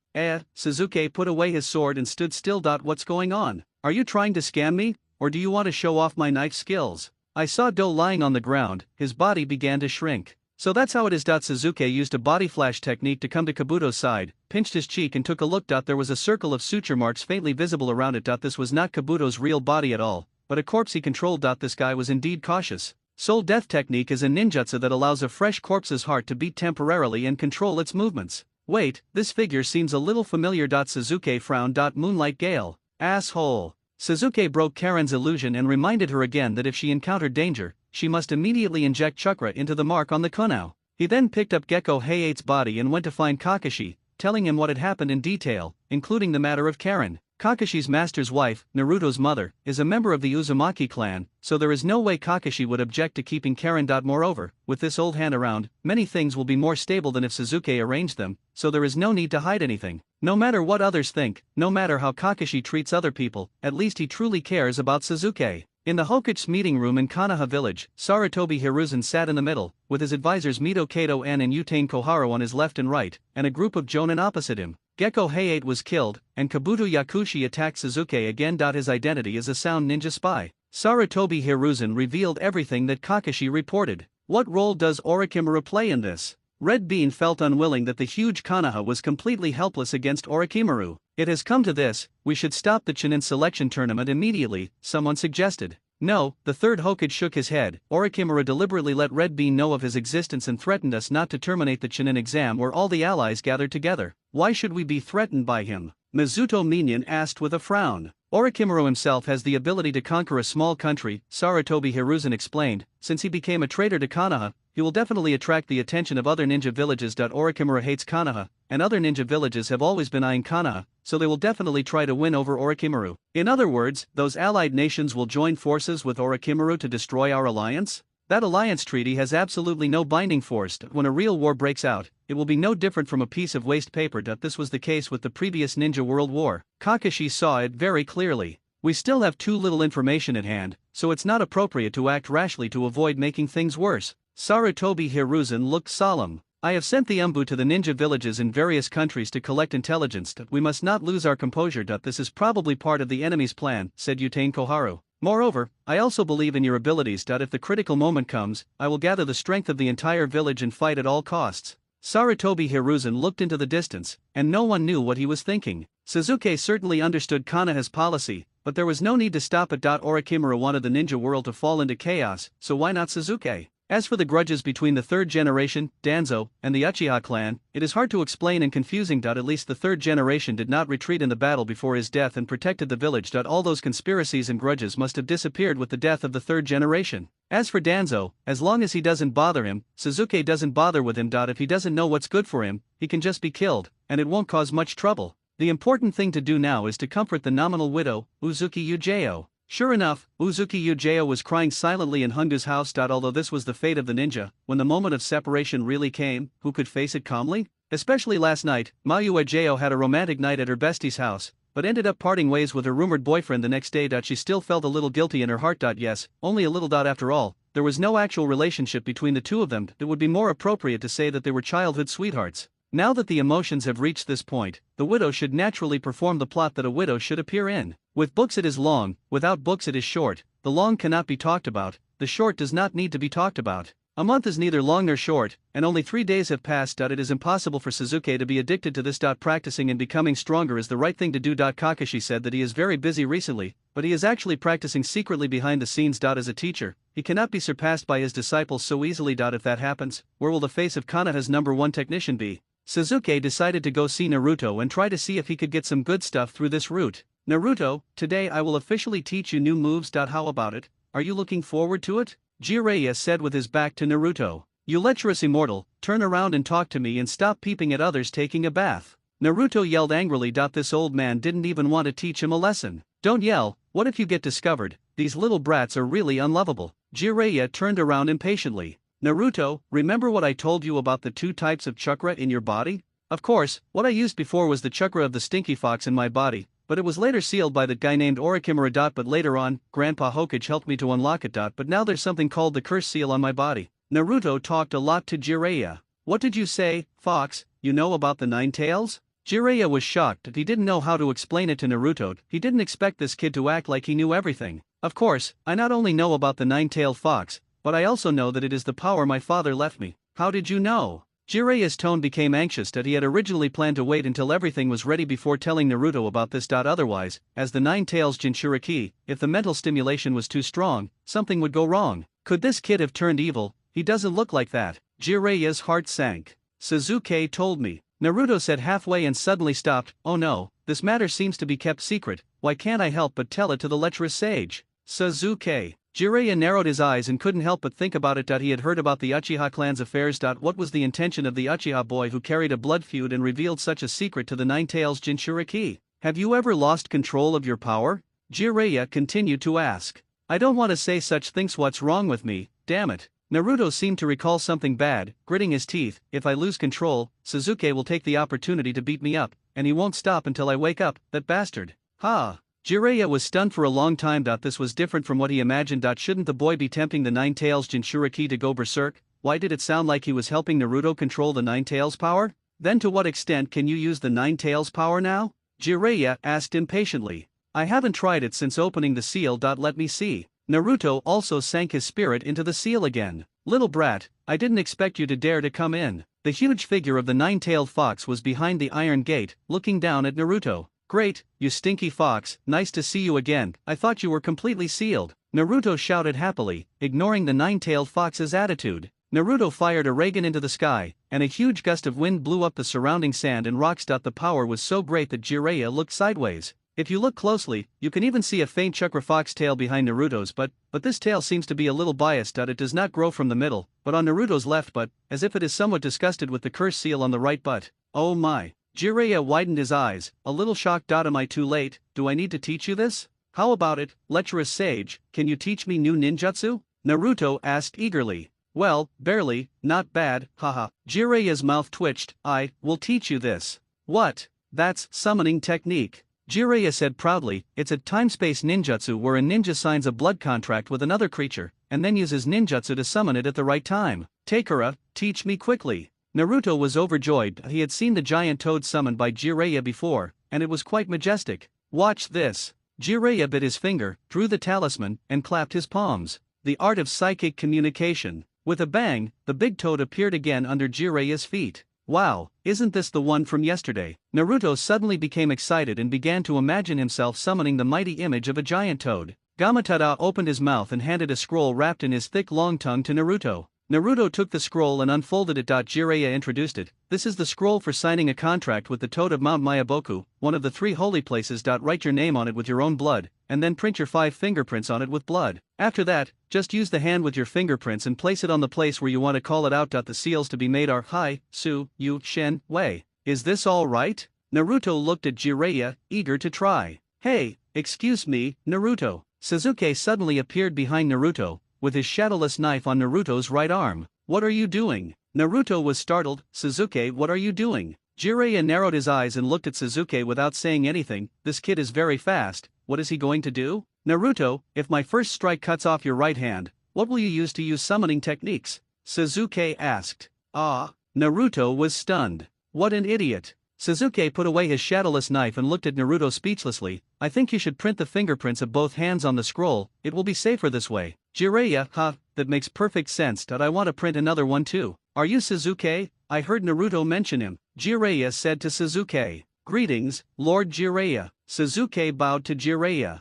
Suzuki put away his sword and stood still. What's going on? Are you trying to scam me, or do you want to show off my knife skills? I saw Do lying on the ground, his body began to shrink. So that's how it is. Suzuki used a body flash technique to come to Kabuto's side, pinched his cheek and took a look. There was a circle of suture marks faintly visible around it. This was not Kabuto's real body at all, but a corpse he controlled. This guy was indeed cautious. Soul Death Technique is a ninjutsu that allows a fresh corpse's heart to beat temporarily and control its movements. Wait, this figure seems a little familiar. Suzuki frowned. Moonlight Gale. Asshole. Suzuki broke Karen's illusion and reminded her again that if she encountered danger, she must immediately inject chakra into the mark on the kunao. He then picked up Gecko Heihei's body and went to find Kakashi, telling him what had happened in detail, including the matter of Karen. Kakashi's master's wife, Naruto's mother, is a member of the Uzumaki clan, so there is no way Kakashi would object to keeping Karen. Moreover, with this old hand around, many things will be more stable than if Suzuki arranged them, so there is no need to hide anything. No matter what others think, no matter how Kakashi treats other people, at least he truly cares about Suzuki. In the Hokuchi's meeting room in Konoha village, Sarutobi Hiruzen sat in the middle, with his advisors Mito Kato-en and Utane Koharu on his left and right, and a group of jonin opposite him. Gecko Heihei was killed, and Kabuto Yakushi attacked Suzuki again. His identity is a sound ninja spy. Sarutobi Hiruzen revealed everything that Kakashi reported. What role does Orochimaru play in this? Red Bean felt unwilling that the huge Konoha was completely helpless against Orochimaru. It has come to this, we should stop the Chunin selection tournament immediately, someone suggested. No, the third Hokage shook his head. Orochimaru deliberately let Red Bean know of his existence and threatened us not to terminate the Chunin exam where all the allies gathered together. Why should we be threatened by him? Mizuto Minion asked with a frown. Orochimaru himself has the ability to conquer a small country, Sarutobi Hiruzen explained. Since he became a traitor to Konoha, he will definitely attract the attention of other ninja villages. Orochimaru hates Konoha, and other ninja villages have always been eyeing Konoha, so they will definitely try to win over Orochimaru. In other words, those allied nations will join forces with Orochimaru to destroy our alliance? That alliance treaty has absolutely no binding force. When a real war breaks out, it will be no different from a piece of waste paper. This was the case with the previous Ninja World War. Kakashi saw it very clearly. We still have too little information at hand, so it's not appropriate to act rashly to avoid making things worse. Sarutobi Hiruzen looked solemn. I have sent the Umbu to the ninja villages in various countries to collect intelligence. We must not lose our composure. This is probably part of the enemy's plan, said Utane Koharu. Moreover, I also believe in your abilities. If the critical moment comes, I will gather the strength of the entire village and fight at all costs. Sarutobi Hiruzen looked into the distance, and no one knew what he was thinking. Suzuki certainly understood Konoha's policy, but there was no need to stop it. Orochimaru wanted the ninja world to fall into chaos, so why not Suzuki? As for the grudges between the third generation, Danzo, and the Uchiha clan, it is hard to explain and confusing. At least the third generation did not retreat in the battle before his death and protected the village. All those conspiracies and grudges must have disappeared with the death of the third generation. As for Danzo, as long as he doesn't bother him, Suzuki doesn't bother with him. If he doesn't know what's good for him, he can just be killed, and it won't cause much trouble. The important thing to do now is to comfort the nominal widow, Uzuki Ujeo. Sure enough, Uzuki Ujeo was crying silently in Hunga's house. Although this was the fate of the ninja, when the moment of separation really came, who could face it calmly? Especially last night, Mayu Ujeo had a romantic night at her bestie's house, but ended up parting ways with her rumored boyfriend the next day. She still felt a little guilty in her heart. Yes, only a little. After all, there was no actual relationship between the two of them. It would be more appropriate to say that they were childhood sweethearts. Now that the emotions have reached this point, the widow should naturally perform the plot that a widow should appear in. With books it is long, without books it is short. The long cannot be talked about, the short does not need to be talked about. A month is neither long nor short, and only 3 days have passed. It is impossible for Suzuki to be addicted to this. Practicing and becoming stronger is the right thing to do. Kakashi said that he is very busy recently, but he is actually practicing secretly behind the scenes. As a teacher, he cannot be surpassed by his disciples so easily. If that happens, where will the face of Konoha's #1 technician be? Suzuki decided to go see Naruto and try to see if he could get some good stuff through this route. Naruto, today I will officially teach you new moves. How about it? Are you looking forward to it? Jiraiya said with his back to Naruto. You lecherous immortal, turn around and talk to me and stop peeping at others taking a bath. Naruto yelled angrily. This old man didn't even want to teach him a lesson. Don't yell, what if you get discovered? These little brats are really unlovable. Jiraiya turned around impatiently. Naruto, remember what I told you about the 2 types of chakra in your body? Of course, what I used before was the chakra of the stinky fox in my body, but it was later sealed by that guy named Orochimaru. But later on, Grandpa Hokage helped me to unlock it. But now there's something called the curse seal on my body. Naruto talked a lot to Jiraiya. What did you say, Fox? You know about the 9 tails? Jiraiya was shocked that he didn't know how to explain it to Naruto. He didn't expect this kid to act like he knew everything. Of course, I not only know about the nine-tailed fox, but I also know that it is the power my father left me. How did you know? Jiraiya's tone became anxious that he had originally planned to wait until everything was ready before telling Naruto about this. Otherwise, as the nine tails Jinchuriki, if the mental stimulation was too strong, something would go wrong. Could this kid have turned evil? He doesn't look like that. Jiraiya's heart sank. Sasuke told me. Naruto said halfway and suddenly stopped. Oh no, this matter seems to be kept secret. Why can't I help but tell it to the lecherous sage? Sasuke. Jiraiya narrowed his eyes and couldn't help but think about it. He had heard about the Uchiha clan's affairs. What was the intention of the Uchiha boy who carried a blood feud and revealed such a secret to the nine tails Jinchuriki? Have you ever lost control of your power? Jiraiya continued to ask. I don't want to say such things. What's wrong with me, damn it? Naruto seemed to recall something bad, gritting his teeth. If I lose control, Sasuke will take the opportunity to beat me up, and he won't stop until I wake up, that bastard. Ha! Jiraiya was stunned for a long time. This was different from what he imagined. Shouldn't the boy be tempting the nine tails Jinchuriki to go berserk? Why did it sound like he was helping Naruto control the nine tails power? Then to what extent can you use the nine tails power now? Jiraiya asked impatiently. I haven't tried it since opening the seal. Let me see. Naruto also sank his spirit into the seal again. Little brat, I didn't expect you to dare to come in. The huge figure of the nine-tailed fox was behind the iron gate, looking down at Naruto. Great, you stinky fox, nice to see you again. I thought you were completely sealed. Naruto shouted happily, ignoring the nine-tailed fox's attitude. Naruto fired a Ragen into the sky, and a huge gust of wind blew up the surrounding sand and rocks. The power was so great that Jiraiya looked sideways. If you look closely, you can even see a faint chakra fox tail behind Naruto's, but this tail seems to be a little biased. It does not grow from the middle, but on Naruto's left butt, as if it is somewhat disgusted with the cursed seal on the right butt. Oh my. Jiraiya widened his eyes, a little shocked. Am I too late? Do I need to teach you this? How about it, lecherous sage, can you teach me new ninjutsu? Naruto asked eagerly. Well, barely, not bad, haha. Jiraiya's mouth twitched. I will teach you this. What? That's summoning technique. Jiraiya said proudly, it's a time-space ninjutsu where a ninja signs a blood contract with another creature, and then uses ninjutsu to summon it at the right time. Takara, teach me quickly. Naruto was overjoyed. He had seen the giant toad summoned by Jiraiya before, and it was quite majestic. Watch this. Jiraiya bit his finger, drew the talisman, and clapped his palms. The art of psychic communication. With a bang, the big toad appeared again under Jiraiya's feet. Wow, isn't this the one from yesterday? Naruto suddenly became excited and began to imagine himself summoning the mighty image of a giant toad. Gamatara opened his mouth and handed a scroll wrapped in his thick long tongue to Naruto. Naruto took the scroll and unfolded it. Jiraiya introduced it. This is the scroll for signing a contract with the Toad of Mount Mayaboku, one of the 3 holy places. Write your name on it with your own blood, and then print your 5 fingerprints on it with blood. After that, just use the hand with your fingerprints and place it on the place where you want to call it out. The seals to be made are Hai, Su, Yu, Shen, Wei. Is this all right? Naruto looked at Jiraiya, eager to try. Hey, excuse me, Naruto. Sasuke suddenly appeared behind Naruto, with his shadowless knife on Naruto's right arm. What are you doing? Naruto was startled. Sasuke, what are you doing? Jiraiya narrowed his eyes and looked at Sasuke without saying anything. This kid is very fast. What is he going to do? Naruto, if my first strike cuts off your right hand, what will you use to use summoning techniques? Sasuke asked. Ah. Naruto was stunned. What an idiot. Sasuke put away his shadowless knife and looked at Naruto speechlessly. I think you should print the fingerprints of both hands on the scroll, it will be safer this way. Jiraiya, that makes perfect sense. I want to print another one too. Are you Sasuke? I heard Naruto mention him. Jiraiya said to Sasuke. Greetings, Lord Jiraiya. Sasuke bowed to Jiraiya.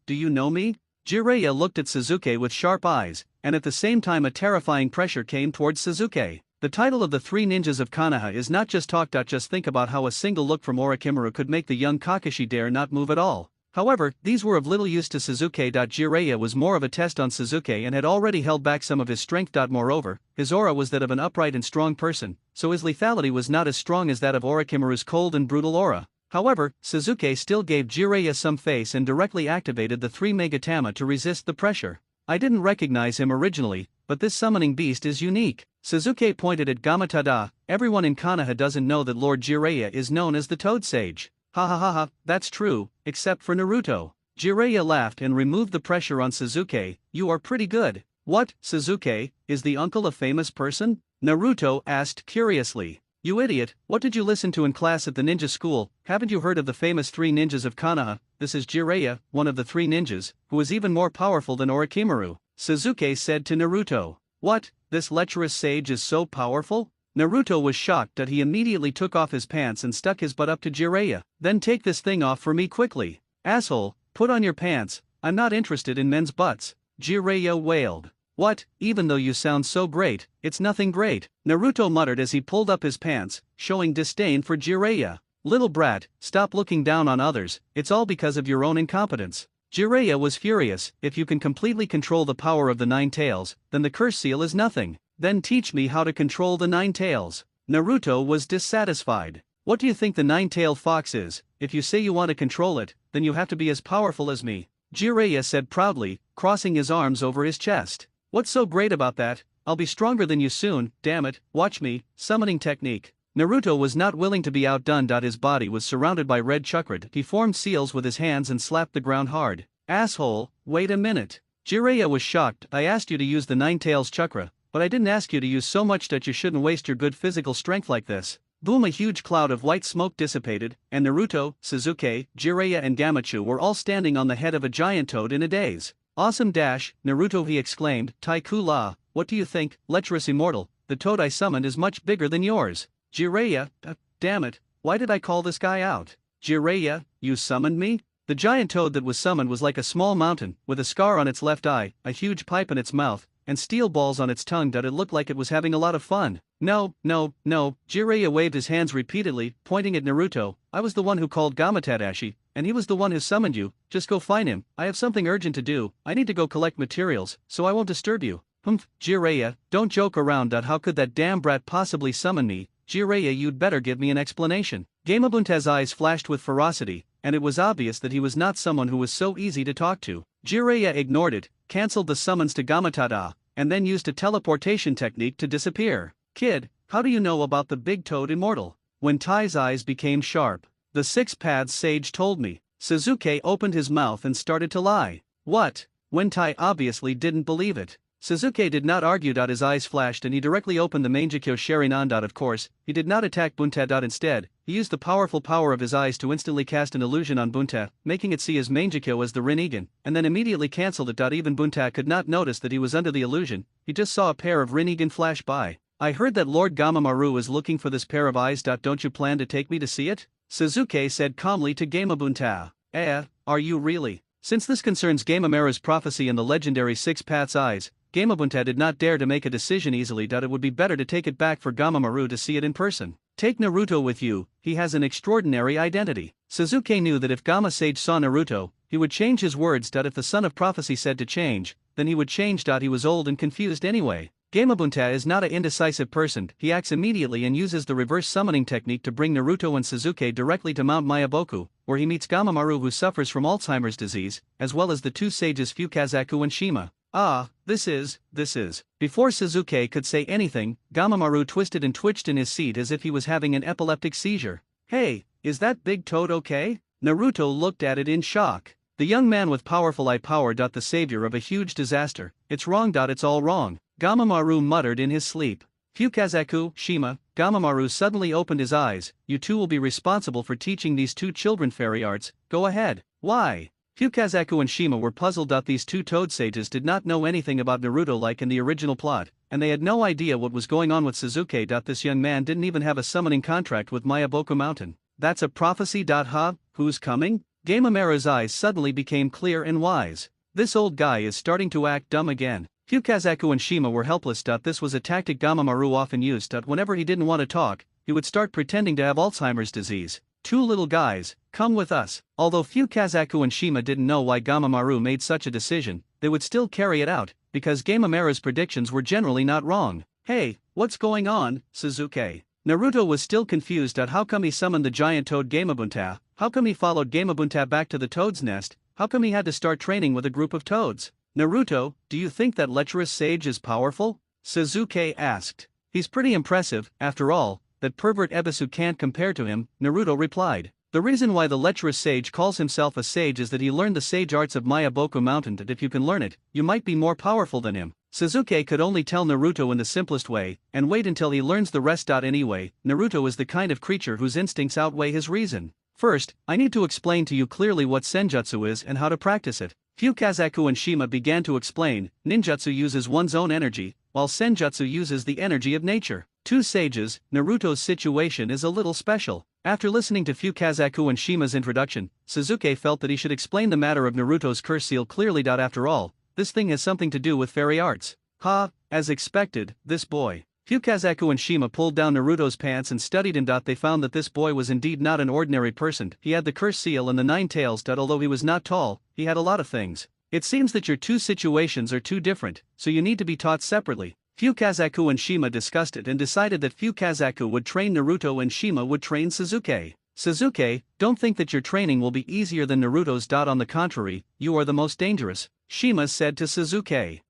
Do you know me? Jiraiya looked at Sasuke with sharp eyes, and at the same time a terrifying pressure came towards Sasuke. The title of the 3 ninjas of Konoha is not just talk. Just think about how a single look from Orochimaru could make the young Kakashi dare not move at all. However, these were of little use to Sasuke. Jiraiya was more of a test on Sasuke and had already held back some of his strength. Moreover, his aura was that of an upright and strong person, so his lethality was not as strong as that of Orochimaru's cold and brutal aura. However, Sasuke still gave Jiraiya some face and directly activated the 3 Megatama to resist the pressure. I didn't recognize him originally, but this summoning beast is unique. Sasuke pointed at Gamatara. Everyone in Konoha doesn't know that Lord Jiraiya is known as the Toad Sage. Ha, that's true, except for Naruto. Jiraiya laughed and removed the pressure on Sasuke. You are pretty good. What, Sasuke, is the uncle a famous person? Naruto asked curiously. You idiot, what did you listen to in class at the ninja school? Haven't you heard of the famous 3 ninjas of Konoha? This is Jiraiya, one of the 3 ninjas, who is even more powerful than Orochimaru, Sasuke said to Naruto. What, this lecherous sage is so powerful? Naruto was shocked that he immediately took off his pants and stuck his butt up to Jiraiya. Then take this thing off for me quickly. Asshole, put on your pants, I'm not interested in men's butts, Jiraiya wailed. What, even though you sound so great, it's nothing great, Naruto muttered as he pulled up his pants, showing disdain for Jiraiya. Little brat, stop looking down on others, it's all because of your own incompetence. Jiraiya was furious. If you can completely control the power of the 9 tails, then the curse seal is nothing. Then teach me how to control the 9 tails. Naruto was dissatisfied. What do you think the 9-tailed fox is? If you say you want to control it, then you have to be as powerful as me, Jiraiya said proudly, crossing his arms over his chest. What's so great about that? I'll be stronger than you soon, damn it, watch me, summoning technique. Naruto was not willing to be outdone. His body was surrounded by red chakra. He formed seals with his hands and slapped the ground hard. Asshole, wait a minute. Jiraiya was shocked. I asked you to use the 9 tails chakra, but I didn't ask you to use so much that you shouldn't waste your good physical strength like this. Boom, a huge cloud of white smoke dissipated, and Naruto, Sasuke, Jiraiya and Gamachu were all standing on the head of a giant toad in a daze. Awesome dash, Naruto, he exclaimed. Taiku La, what do you think, lecherous immortal? The toad I summoned is much bigger than yours. Jiraiya, damn it, why did I call this guy out? Jiraiya, you summoned me? The giant toad that was summoned was like a small mountain, with a scar on its left eye, a huge pipe in its mouth, and steel balls on its tongue. It looked like it was having a lot of fun. No, Jiraiya waved his hands repeatedly, pointing at Naruto. I was the one who called Gamatadashi, and he was the one who summoned you. Just go find him. I have something urgent to do. I need to go collect materials, so I won't disturb you. Humph, Jiraiya, don't joke around. How could that damn brat possibly summon me? Jiraiya, you'd better give me an explanation. Gamabunta's eyes flashed with ferocity, and it was obvious that he was not someone who was so easy to talk to. Jiraiya ignored it, cancelled the summons to Gamatada, and then used a teleportation technique to disappear. Kid, how do you know about the big toad immortal? When Tai's eyes became sharp, the 6 paths sage told me. Sasuke opened his mouth and started to lie. What? When Tai obviously didn't believe it. Sasuke did not argue. His eyes flashed and he directly opened the Mangekyo Sharingan. Of course, he did not attack Bunta. Instead, he used the powerful power of his eyes to instantly cast an illusion on Bunta, making it see his Mangekyo as the Rinnegan, and then immediately cancelled it. Even Bunta could not notice that he was under the illusion, he just saw a pair of Rinnegan flash by. I heard that Lord Gamamaru is looking for this pair of eyes. Don't you plan to take me to see it? Sasuke said calmly to Gamabunta. Are you really? Since this concerns Gamamara's prophecy and the legendary 6 paths eyes, Gamabunta did not dare to make a decision easily. It would be better to take it back for Gamamaru to see it in person. Take Naruto with you, he has an extraordinary identity. Sasuke knew that if Gama Sage saw Naruto, he would change his words. If the son of prophecy said to change, then he would change. He was old and confused anyway. Gamabunta is not an indecisive person. He acts immediately and uses the reverse summoning technique to bring Naruto and Sasuke directly to Mount Mayaboku, where he meets Gamamaru, who suffers from Alzheimer's disease, as well as the 2 sages Fukazaku and Shima. This is. Before Sasuke could say anything, Gamamaru twisted and twitched in his seat as if he was having an epileptic seizure. Hey, is that big toad okay? Naruto looked at it in shock. The young man with powerful eye power. The savior of a huge disaster. It's wrong. It's all wrong, Gamamaru muttered in his sleep. Fukazaku, Shima, Gamamaru suddenly opened his eyes. You two will be responsible for teaching these 2 children fairy arts. Go ahead. Why? Fukazaku and Shima were puzzled. These 2 toad sages did not know anything about Naruto like in the original plot, and they had no idea what was going on with Sasuke. This young man didn't even have a summoning contract with Mayaboku Mountain. That's a prophecy. Who's coming? Gamamara's eyes suddenly became clear and wise. This old guy is starting to act dumb again. Fukazaku and Shima were helpless. This was a tactic Gamamaru often used. Whenever he didn't want to talk, he would start pretending to have Alzheimer's disease. 2 little guys, come with us. Although Fukazaku and Shima didn't know why Gamamaru made such a decision, they would still carry it out, because Gamamara's predictions were generally not wrong. Hey, what's going on, Sasuke? Naruto was still confused. How come he summoned the giant toad Gamabunta? How come he followed Gamabunta back to the toad's nest? How come he had to start training with a group of toads? Naruto, do you think that lecherous sage is powerful? Sasuke asked. He's pretty impressive, after all. That pervert Ebisu can't compare to him, Naruto replied. The reason why the lecherous sage calls himself a sage is that he learned the sage arts of Mayaboku Mountain. That if you can learn it, you might be more powerful than him. Sasuke could only tell Naruto in the simplest way, and wait until he learns the rest. Anyway, Naruto is the kind of creature whose instincts outweigh his reason. First, I need to explain to you clearly what senjutsu is and how to practice it. Fukazaku and Shima began to explain. Ninjutsu uses one's own energy, while senjutsu uses the energy of nature. Two sages, Naruto's situation is a little special. After listening to Fukazaku and Shima's introduction, Sasuke felt that he should explain the matter of Naruto's curse seal clearly. After all, this thing has something to do with fairy arts. As expected, this boy. Fukazaku and Shima pulled down Naruto's pants and studied him. They found that this boy was indeed not an ordinary person. He had the curse seal and the 9 tails. Although he was not tall, he had a lot of things. It seems that your two situations are too different, so you need to be taught separately. Fukazaku and Shima discussed it and decided that Fukazaku would train Naruto and Shima would train Sasuke. Sasuke, don't think that your training will be easier than Naruto's. On the contrary, you are the most dangerous, Shima said to Sasuke.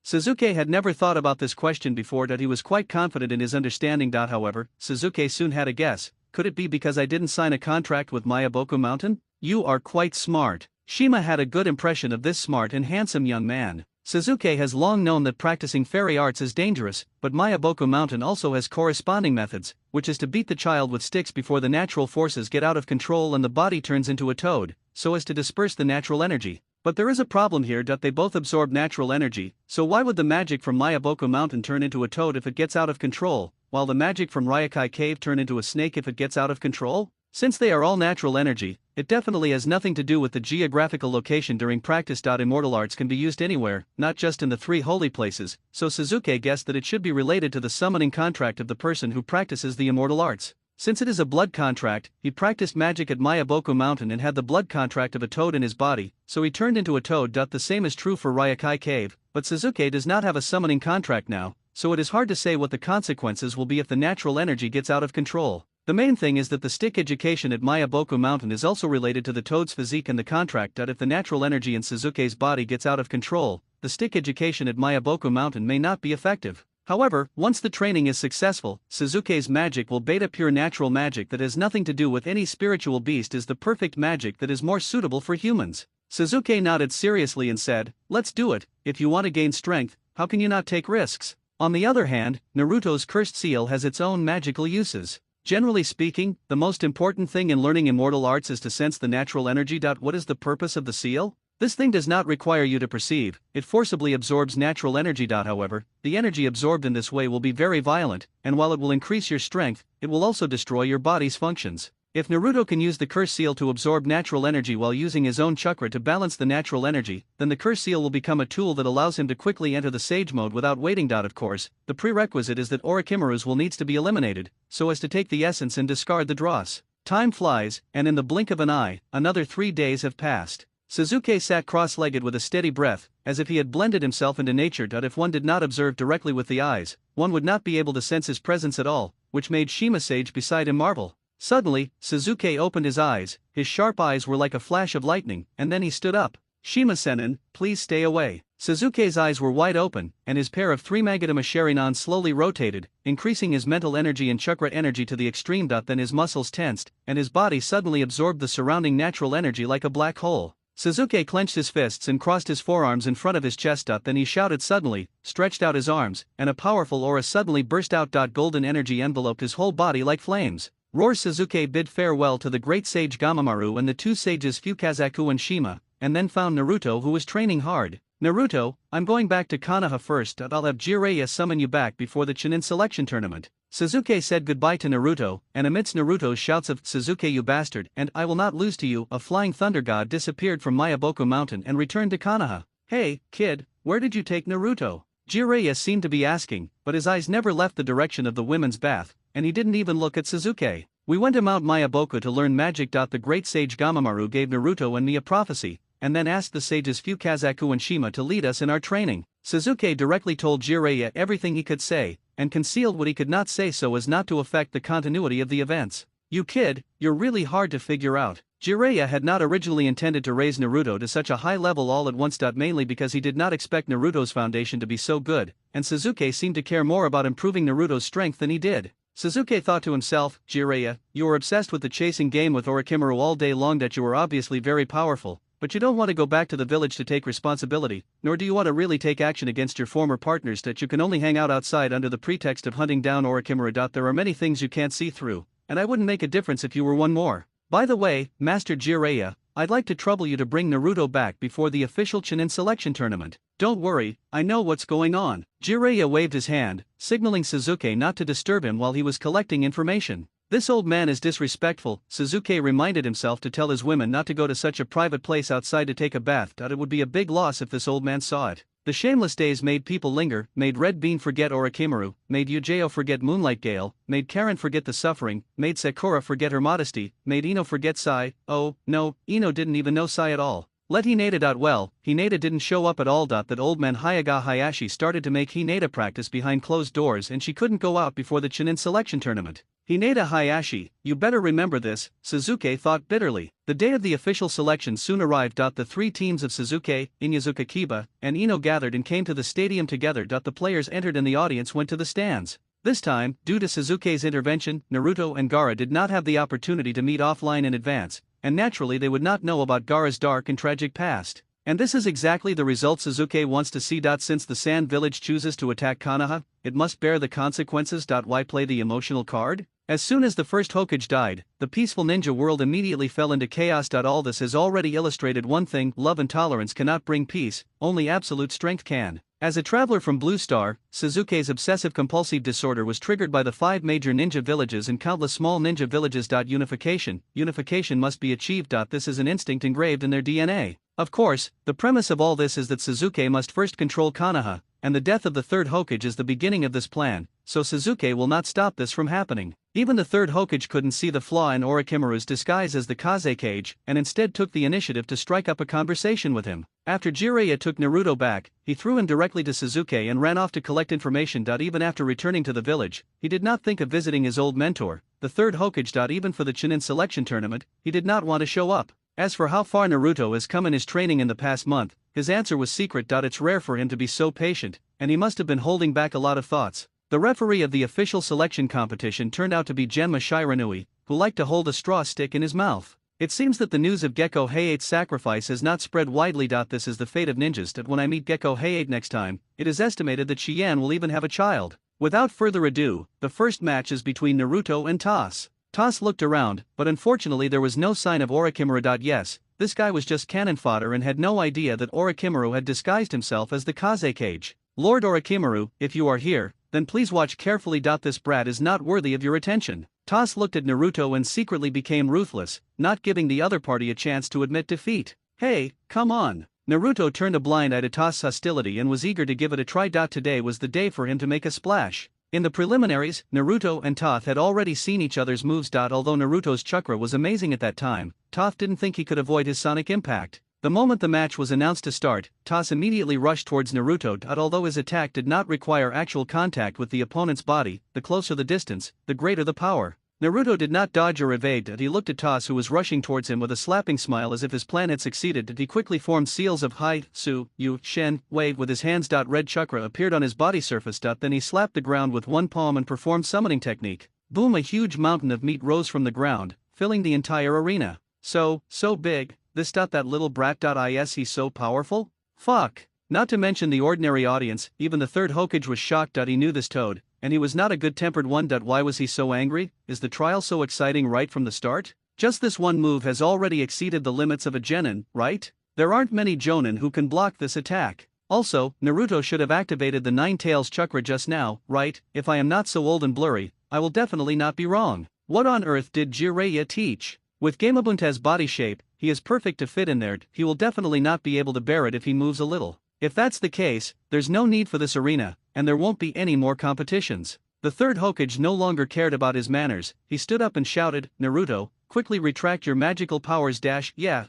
Sasuke had never thought about this question before. He was quite confident in his understanding. However, Sasuke soon had a guess. Could it be because I didn't sign a contract with Mayaboku Mountain? You are quite smart. Shima had a good impression of this smart and handsome young man. Sasuke has long known that practicing fairy arts is dangerous, but Mayaboku Mountain also has corresponding methods, which is to beat the child with sticks before the natural forces get out of control and the body turns into a toad, so as to disperse the natural energy. But there is a problem here. They both absorb natural energy, so why would the magic from Mayaboku Mountain turn into a toad if it gets out of control, while the magic from Ryokai Cave turn into a snake if it gets out of control? Since they are all natural energy, it definitely has nothing to do with the geographical location during practice. Immortal arts can be used anywhere, not just in the 3 holy places, so Sasuke guessed that it should be related to the summoning contract of the person who practices the immortal arts. Since it is a blood contract, he practiced magic at Mayaboku Mountain and had the blood contract of a toad in his body, so he turned into a toad. The same is true for Ryokai Cave, but Sasuke does not have a summoning contract now, so it is hard to say what the consequences will be if the natural energy gets out of control. The main thing is that the stick education at Mayaboku Mountain is also related to the toad's physique and the contract. If the natural energy in Sasuke's body gets out of control, the stick education at Mayaboku Mountain may not be effective. However, once the training is successful, Sasuke's magic will beta pure natural magic that has nothing to do with any spiritual beast is the perfect magic that is more suitable for humans. Sasuke nodded seriously and said, "Let's do it. If you want to gain strength, how can you not take risks?" On the other hand, Naruto's cursed seal has its own magical uses. Generally speaking, the most important thing in learning immortal arts is to sense the natural energy. What is the purpose of the seal? This thing does not require you to perceive, it forcibly absorbs natural energy. However, the energy absorbed in this way will be very violent, and while it will increase your strength, it will also destroy your body's functions. If Naruto can use the curse seal to absorb natural energy while using his own chakra to balance the natural energy, then the curse seal will become a tool that allows him to quickly enter the sage mode without waiting. Of course, the prerequisite is that Orochimaru's will needs to be eliminated, so as to take the essence and discard the dross. Time flies, and in the blink of an eye, another 3 days have passed. Sasuke sat cross-legged with a steady breath, as if he had blended himself into nature. If one did not observe directly with the eyes, one would not be able to sense his presence at all, which made Shima sage beside him marvel. Suddenly, Sasuke opened his eyes, his sharp eyes were like a flash of lightning, and then he stood up. "Shima-senin, please stay away." Sasuke's eyes were wide open, and his pair of 3 Magatama Sharingan slowly rotated, increasing his mental energy and chakra energy to the extreme. Then his muscles tensed, and his body suddenly absorbed the surrounding natural energy like a black hole. Sasuke clenched his fists and crossed his forearms in front of his chest. Then he shouted suddenly, stretched out his arms, and a powerful aura suddenly burst out. Golden energy enveloped his whole body like flames. Roar! Sasuke bid farewell to the great sage Gamamaru and the 2 sages Fukazaku and Shima, and then found Naruto, who was training hard. "Naruto, I'm going back to Konoha first. I'll have Jiraiya summon you back before the Chunin selection tournament." Sasuke said goodbye to Naruto, and amidst Naruto's shouts of "Sasuke, you bastard," and "I will not lose to you," a flying thunder god disappeared from Mayaboku Mountain and returned to Konoha. "Hey, kid, where did you take Naruto?" Jiraiya seemed to be asking, but his eyes never left the direction of the women's bath, and he didn't even look at Sasuke. "We went to Mount Mayaboku to learn magic. The great sage Gamamaru gave Naruto and me a prophecy, and then asked the sages Fukazaku and Shima to lead us in our training." Sasuke directly told Jiraiya everything he could say, and concealed what he could not say so as not to affect the continuity of the events. "You kid, you're really hard to figure out." Jiraiya had not originally intended to raise Naruto to such a high level all at once. Mainly because he did not expect Naruto's foundation to be so good, and Sasuke seemed to care more about improving Naruto's strength than he did. Sasuke thought to himself, "Jiraiya, you are obsessed with the chasing game with Orochimaru all day long. That you are obviously very powerful, but you don't want to go back to the village to take responsibility, nor do you want to really take action against your former partners that you can only hang out outside under the pretext of hunting down Orochimaru. There are many things you can't see through, and I wouldn't make a difference if you were one more. By the way, Master Jiraiya, I'd like to trouble you to bring Naruto back before the official Chunin selection tournament. Don't worry, I know what's going on. Jiraiya waved his hand, signaling Sasuke not to disturb him while he was collecting information. This old man is disrespectful, Sasuke reminded himself to tell his women not to go to such a private place outside to take a bath. It would be a big loss if this old man saw it. The shameless days made people linger, made Red Bean forget Orochimaru, made Yujao forget Moonlight Gale, made Karen forget the suffering, made Sakura forget her modesty, made Ino forget Sai. Oh, no, Ino didn't even know Sai at all. Let Hinata. Well, Hinata didn't show up at all. That old man Hyuga Hayashi started to make Hinata practice behind closed doors and she couldn't go out before the Chunin selection tournament. Hinata Hayashi, you better remember this, Sasuke thought bitterly. The day of the official selection soon arrived. The three teams of Sasuke, Inyazuka Kiba, and Ino gathered and came to the stadium together. The players entered and the audience went to the stands. This time, due to Sasuke's intervention, Naruto and Gaara did not have the opportunity to meet offline in advance, and naturally they would not know about Gaara's dark and tragic past. And this is exactly the result Sasuke wants to see. Since the Sand Village chooses to attack Konoha, it must bear the consequences. Why play the emotional card? As soon as the first Hokage died, the peaceful ninja world immediately fell into chaos. All this has already illustrated one thing: love and tolerance cannot bring peace, only absolute strength can. As a traveler from Blue Star, Sasuke's obsessive-compulsive disorder was triggered by the 5 major ninja villages and countless small ninja villages. Unification must be achieved. This is an instinct engraved in their DNA. Of course, the premise of all this is that Sasuke must first control Konoha, and the death of the third Hokage is the beginning of this plan, so Sasuke will not stop this from happening. Even the third Hokage couldn't see the flaw in Orochimaru's disguise as the Kazekage, and instead took the initiative to strike up a conversation with him. After Jiraiya took Naruto back, he threw him directly to Sasuke and ran off to collect information. Even after returning to the village, he did not think of visiting his old mentor, the third Hokage. Even for the Chunin selection tournament, he did not want to show up. As for how far Naruto has come in his training in the past month, his answer was secret. It's rare for him to be so patient, and he must have been holding back a lot of thoughts. The referee of the official selection competition turned out to be Genma Shiranui, who liked to hold a straw stick in his mouth. It seems that the news of Gekko Hayate's sacrifice has not spread widely. This is the fate of ninjas. When I meet Gekko Hayate next time, it is estimated that Chien will even have a child. Without further ado, the first match is between Naruto and Toss. Toss looked around, but unfortunately there was no sign of Orochimaru. Yes, this guy was just cannon fodder and had no idea that Orochimaru had disguised himself as the Kazekage. Lord Orochimaru, if you are here, then please watch carefully. This brat is not worthy of your attention. Toss looked at Naruto and secretly became ruthless, not giving the other party a chance to admit defeat. Hey, come on. Naruto turned a blind eye to Toss' hostility and was eager to give it a try. Today was the day for him to make a splash. In the preliminaries, Naruto and Toph had already seen each other's moves. Although Naruto's chakra was amazing at that time, Toph didn't think he could avoid his sonic impact. The moment the match was announced to start, Toss immediately rushed towards Naruto. Although his attack did not require actual contact with the opponent's body, the closer the distance, the greater the power. Naruto did not dodge or evade. He looked at Toss, who was rushing towards him with a slapping smile as if his plan had succeeded. He quickly formed seals of Hai, Su, Yu, Shen, Wei with his hands. Red chakra appeared on his body surface. Then he slapped the ground with one palm and performed summoning technique. Boom! A huge mountain of meat rose from the ground, filling the entire arena. So big, this. That little brat. Is he so powerful? Fuck! Not to mention the ordinary audience, even the third Hokage was shocked. He knew this toad, and he was not a good-tempered one. Why was he so angry? Is the trial so exciting right from the start? Just this one move has already exceeded the limits of a genin, right? There aren't many jonin who can block this attack. Also, Naruto should have activated the Nine Tails chakra just now, right? If I am not so old and blurry, I will definitely not be wrong. What on earth did Jiraiya teach? With Gamabunta's body shape, he is perfect to fit in there. He will definitely not be able to bear it if he moves a little. If that's the case, there's no need for this arena, and there won't be any more competitions. The third Hokage no longer cared about his manners. He stood up and shouted, Naruto, quickly retract your magical powers. Yeah.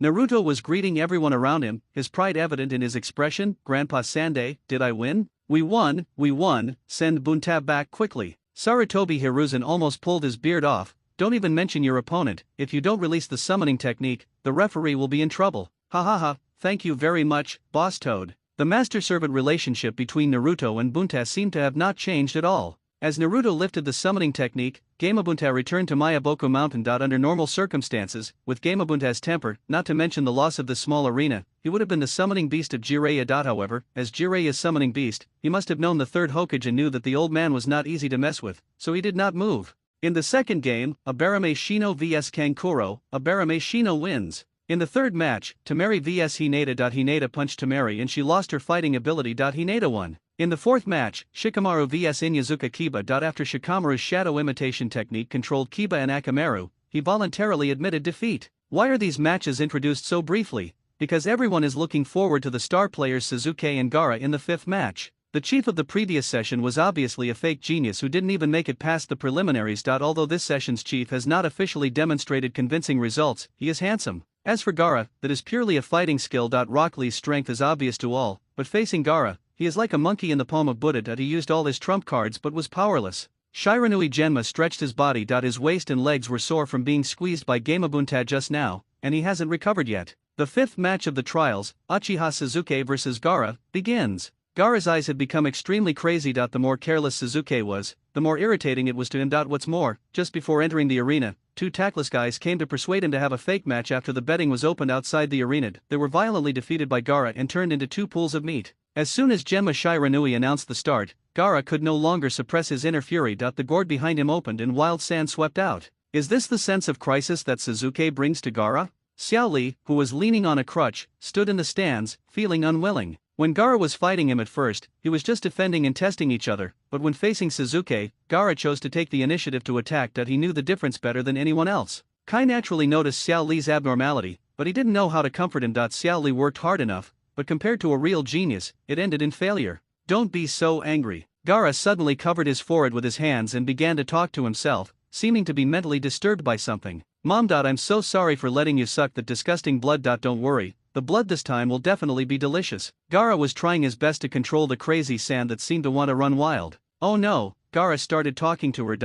Naruto was greeting everyone around him, his pride evident in his expression. Grandpa Sande, did I win? We won. Send Bunta back quickly. Sarutobi Hiruzen almost pulled his beard off. Don't even mention your opponent. If you don't release the summoning technique, the referee will be in trouble. Ha. Thank you very much, Boss Toad. The master-servant relationship between Naruto and Bunta seemed to have not changed at all. As Naruto lifted the summoning technique, Gamabunta returned to Mayaboku Mountain. Under normal circumstances, with Gamabunta's temper, not to mention the loss of this small arena, he would have been the summoning beast of Jiraiya. However, as Jiraiya's summoning beast, he must have known the third Hokage and knew that the old man was not easy to mess with, so he did not move. In the second game, Abarame Shino vs Kankuro, Abarame Shino wins. In the third match, Temari vs Hinata. Hinata punched Temari and she lost her fighting ability. Hinata won. In the fourth match, Shikamaru vs Inyazuka Kiba. After Shikamaru's shadow imitation technique controlled Kiba and Akamaru, he voluntarily admitted defeat. Why are these matches introduced so briefly? Because everyone is looking forward to the star players Sasuke and Gaara in the fifth match. The chief of the previous session was obviously a fake genius who didn't even make it past the preliminaries. Although this session's chief has not officially demonstrated convincing results, he is handsome. As for Gaara, that is purely a fighting skill. Rock Lee's strength is obvious to all, but facing Gaara, he is like a monkey in the palm of Buddha. He used all his trump cards but was powerless. Shiranui Genma stretched his body. His waist and legs were sore from being squeezed by Gamabunta just now, and he hasn't recovered yet. The fifth match of the trials, Uchiha Sasuke vs Gaara, begins. Gaara's eyes had become extremely crazy. The more careless Sasuke was, the more irritating it was to him. What's more, just before entering the arena, two tactless guys came to persuade him to have a fake match. After the betting was opened outside the arena, they were violently defeated by Gaara and turned into two pools of meat. As soon as Genma Shiranui announced the start, Gaara could no longer suppress his inner fury. The gourd behind him opened and wild sand swept out. Is this the sense of crisis that Sasuke brings to Gaara? Xiao Li, who was leaning on a crutch, stood in the stands, feeling unwilling. When Gaara was fighting him at first, he was just defending and testing each other, but when facing Sasuke, Gaara chose to take the initiative to attack. He knew the difference better than anyone else. Kai naturally noticed Xiao Li's abnormality, but he didn't know how to comfort him. Xiao Li worked hard enough, but compared to a real genius, it ended in failure. Don't be so angry. Gaara suddenly covered his forehead with his hands and began to talk to himself, seeming to be mentally disturbed by something. Mom. I'm so sorry for letting you suck that disgusting blood. Don't worry, the blood this time will definitely be delicious. Gaara was trying his best to control the crazy sand that seemed to want to run wild. Oh no, Gaara started talking to her.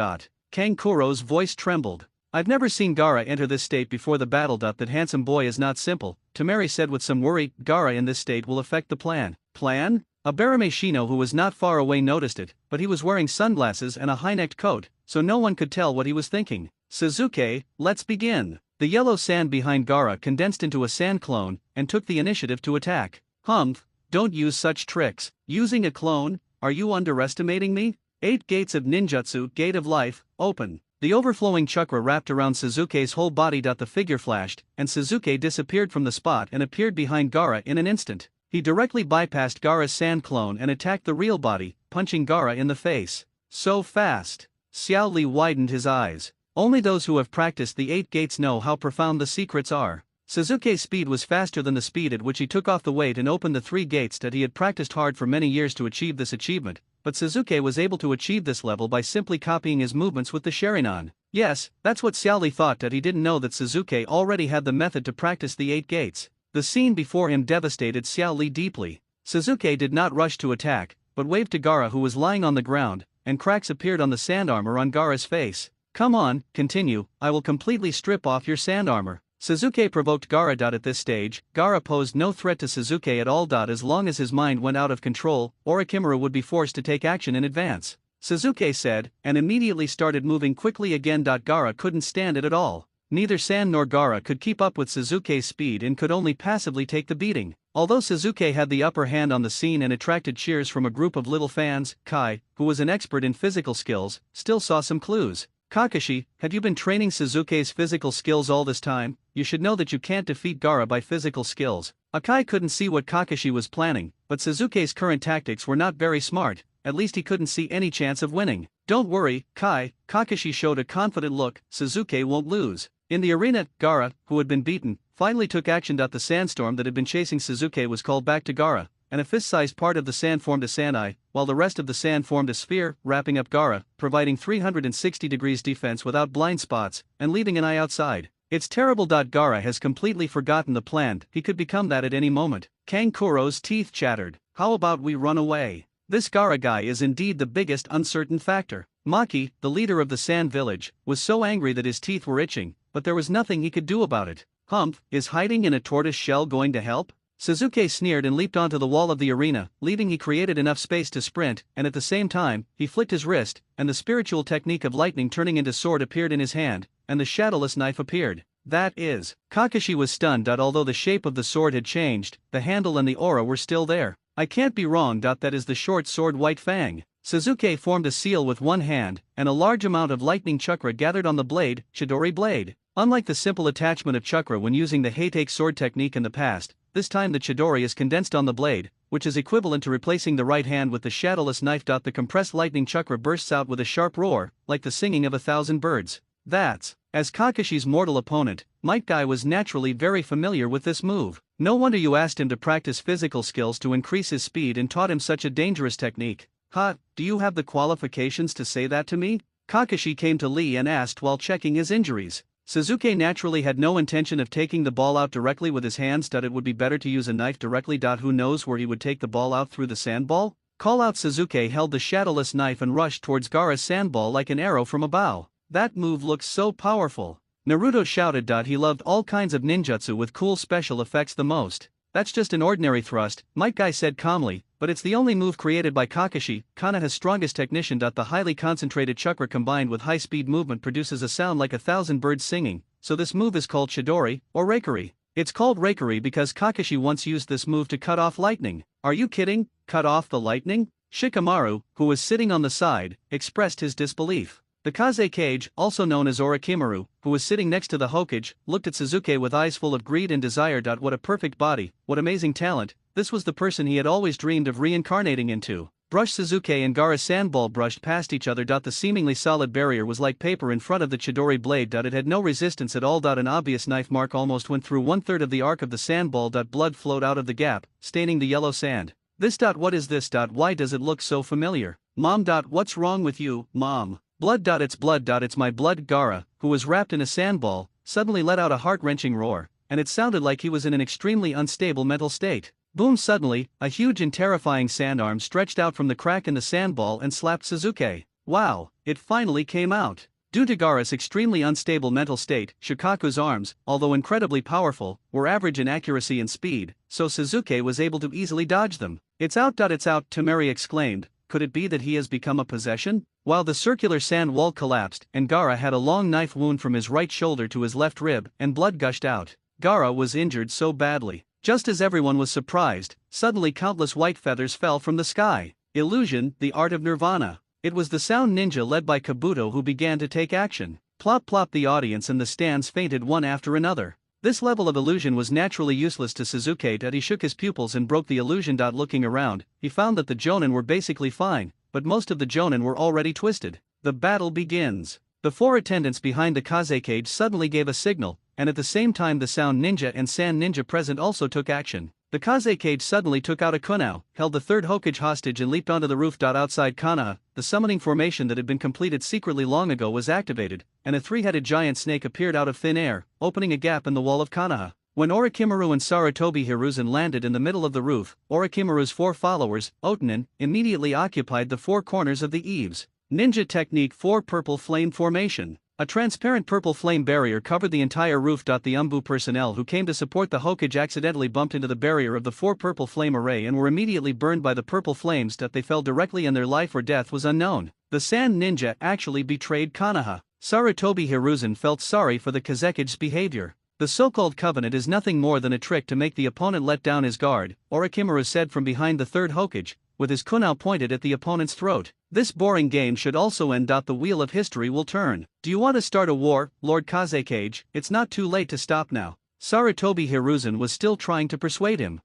Kankuro's voice trembled. I've never seen Gaara enter this state before the battle. That handsome boy is not simple, Temari said with some worry. Gaara in this state will affect the plan. Plan? Abarame Shino, who was not far away, noticed it, but he was wearing sunglasses and a high-necked coat, so no one could tell what he was thinking. Sasuke, let's begin. The yellow sand behind Gaara condensed into a sand clone and took the initiative to attack. Humph, don't use such tricks. Using a clone? Are you underestimating me? 8 gates of ninjutsu. Gate of life, open. The overflowing chakra wrapped around Sasuke's whole body. The figure flashed, and Sasuke disappeared from the spot and appeared behind Gaara in an instant. He directly bypassed Gaara's sand clone and attacked the real body, punching Gaara in the face. So fast. Xiao Li widened his eyes. Only those who have practiced the 8 gates know how profound the secrets are. Sasuke's speed was faster than the speed at which he took off the weight and opened the 3 gates. He had practiced hard for many years to achieve this achievement, but Sasuke was able to achieve this level by simply copying his movements with the Sharingan. Yes, that's what Xiao Li thought. He didn't know that Sasuke already had the method to practice the 8 gates. The scene before him devastated Xiao Li deeply. Sasuke did not rush to attack, but waved to Gaara, who was lying on the ground, and cracks appeared on the sand armor on Gaara's face. Come on, continue, I will completely strip off your sand armor. Sasuke provoked Gaara. At this stage, Gaara posed no threat to Sasuke at all. As long as his mind went out of control, Orochimaru would be forced to take action in advance. Sasuke said, and immediately started moving quickly again. Gaara couldn't stand it at all. Neither Sand nor Gaara could keep up with Sasuke's speed and could only passively take the beating. Although Sasuke had the upper hand on the scene and attracted cheers from a group of little fans, Kai, who was an expert in physical skills, still saw some clues. Kakashi, have you been training Sasuke's physical skills all this time? You should know that you can't defeat Gaara by physical skills. Akai couldn't see what Kakashi was planning, but Sasuke's current tactics were not very smart, at least he couldn't see any chance of winning. Don't worry, Kai, Kakashi showed a confident look, Sasuke won't lose. In the arena, Gaara, who had been beaten, finally took action. The sandstorm that had been chasing Sasuke was called back to Gaara, and a fist-sized part of the sand formed a sand eye, while the rest of the sand formed a sphere, wrapping up Gaara, providing 360 degrees defense without blind spots, and leaving an eye outside. It's terrible. Gaara has completely forgotten the plan, he could become that at any moment. Kankuro's teeth chattered. How about we run away? This Gaara guy is indeed the biggest uncertain factor. Maki, the leader of the sand village, was so angry that his teeth were itching, but there was nothing he could do about it. Humph, is hiding in a tortoise shell going to help? Suzuki sneered and leaped onto the wall of the arena, leaving he created enough space to sprint, and at the same time, he flicked his wrist, and the spiritual technique of lightning turning into sword appeared in his hand, and the shadowless knife appeared. That is, Kakashi was stunned. Although the shape of the sword had changed, the handle and the aura were still there. I can't be wrong. That is the short sword White Fang. Suzuki formed a seal with one hand, and a large amount of lightning chakra gathered on the blade, Chidori blade. Unlike the simple attachment of chakra when using the Heitake sword technique in the past, this time the Chidori is condensed on the blade, which is equivalent to replacing the right hand with the shadowless knife. The compressed lightning chakra bursts out with a sharp roar, like the singing of 1,000 birds. That's, as Kakashi's mortal opponent, Might Guy was naturally very familiar with this move. No wonder you asked him to practice physical skills to increase his speed and taught him such a dangerous technique. Ha, do you have the qualifications to say that to me? Kakashi came to Lee and asked while checking his injuries. Suzuki naturally had no intention of taking the ball out directly with his hands. It would be better to use a knife directly. Who knows where he would take the ball out through the sandball? Call out. Suzuki held the shadowless knife and rushed towards Gaara's sandball like an arrow from a bow. That move looks so powerful. Naruto shouted. He loved all kinds of ninjutsu with cool special effects the most. That's just an ordinary thrust, Might Guy said calmly, but it's the only move created by Kakashi, Konoha's strongest technician. The highly concentrated chakra combined with high-speed movement produces a sound like 1,000 birds singing, so this move is called Chidori, or Reikiri. It's called Reikiri because Kakashi once used this move to cut off lightning. Are you kidding? Cut off the lightning? Shikamaru, who was sitting on the side, expressed his disbelief. The Kazekage, also known as Orochimaru, who was sitting next to the Hokage, looked at Suzuki with eyes full of greed and desire. What a perfect body, what amazing talent, this was the person he had always dreamed of reincarnating into. Suzuki and Gaara's sandball brushed past each other. The seemingly solid barrier was like paper in front of the Chidori blade. It had no resistance at all. An obvious knife mark almost went through 1/3 of the arc of the sandball. Blood flowed out of the gap, staining the yellow sand. This. What is this? Why does it look so familiar? Mom. What's wrong with you, Mom? Blood. It's blood. It's my blood. Gaara, who was wrapped in a sandball, suddenly let out a heart-wrenching roar, and it sounded like he was in an extremely unstable mental state. Boom! Suddenly, a huge and terrifying sand arm stretched out from the crack in the sandball and slapped Suzuki. Wow, it finally came out. Due to Gaara's extremely unstable mental state, Shikaku's arms, although incredibly powerful, were average in accuracy and speed, so Suzuki was able to easily dodge them. It's out. It's out, Temari exclaimed. Could it be that he has become a possession? While the circular sand wall collapsed and Gaara had a long knife wound from his right shoulder to his left rib and blood gushed out, Gaara was injured so badly. Just as everyone was surprised, suddenly countless white feathers fell from the sky. Illusion, the art of nirvana. It was the sound ninja led by Kabuto who began to take action. Plop plop, the audience and the stands fainted one after another. This level of illusion was naturally useless to Suzuki. He shook his pupils and broke the illusion. Looking around, he found that the Jonin were basically fine, but most of the Jonin were already twisted. The battle begins. The four attendants behind the Kazekage suddenly gave a signal, and at the same time the sound ninja and sand ninja present also took action. The Kazekage suddenly took out a kunao, held the third Hokage hostage and leaped onto the roof. Outside Konoha, the summoning formation that had been completed secretly long ago was activated, and a three-headed giant snake appeared out of thin air, opening a gap in the wall of Konoha. When Orochimaru and Sarutobi Hiruzen landed in the middle of the roof, Orochimaru's four followers, Otonin, immediately occupied the four corners of the eaves. Ninja Technique 4 Purple Flame Formation. A transparent purple flame barrier covered the entire roof. The Umbu personnel who came to support the Hokage accidentally bumped into the barrier of the 4 purple flame array and were immediately burned by the purple flames. They fell directly and their life or death was unknown. The sand ninja actually betrayed Konoha. Sarutobi Hiruzen felt sorry for the Kazekage's behavior. The so-called covenant is nothing more than a trick to make the opponent let down his guard, Orochimaru said from behind the third Hokage, with his kunao pointed at the opponent's throat. This boring game should also end. The wheel of history will turn. Do you want to start a war, Lord Kazekage? It's not too late to stop now. Sarutobi Hiruzen was still trying to persuade him.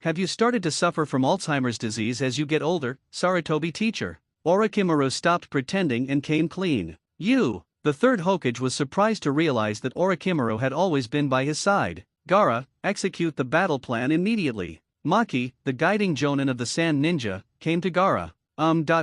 Have you started to suffer from Alzheimer's disease as you get older, Sarutobi teacher? Orochimaru stopped pretending and came clean. The third Hokage was surprised to realize that Orochimaru had always been by his side. Gaara, execute the battle plan immediately. Maki, the guiding jonin of the sand ninja, came to Gaara.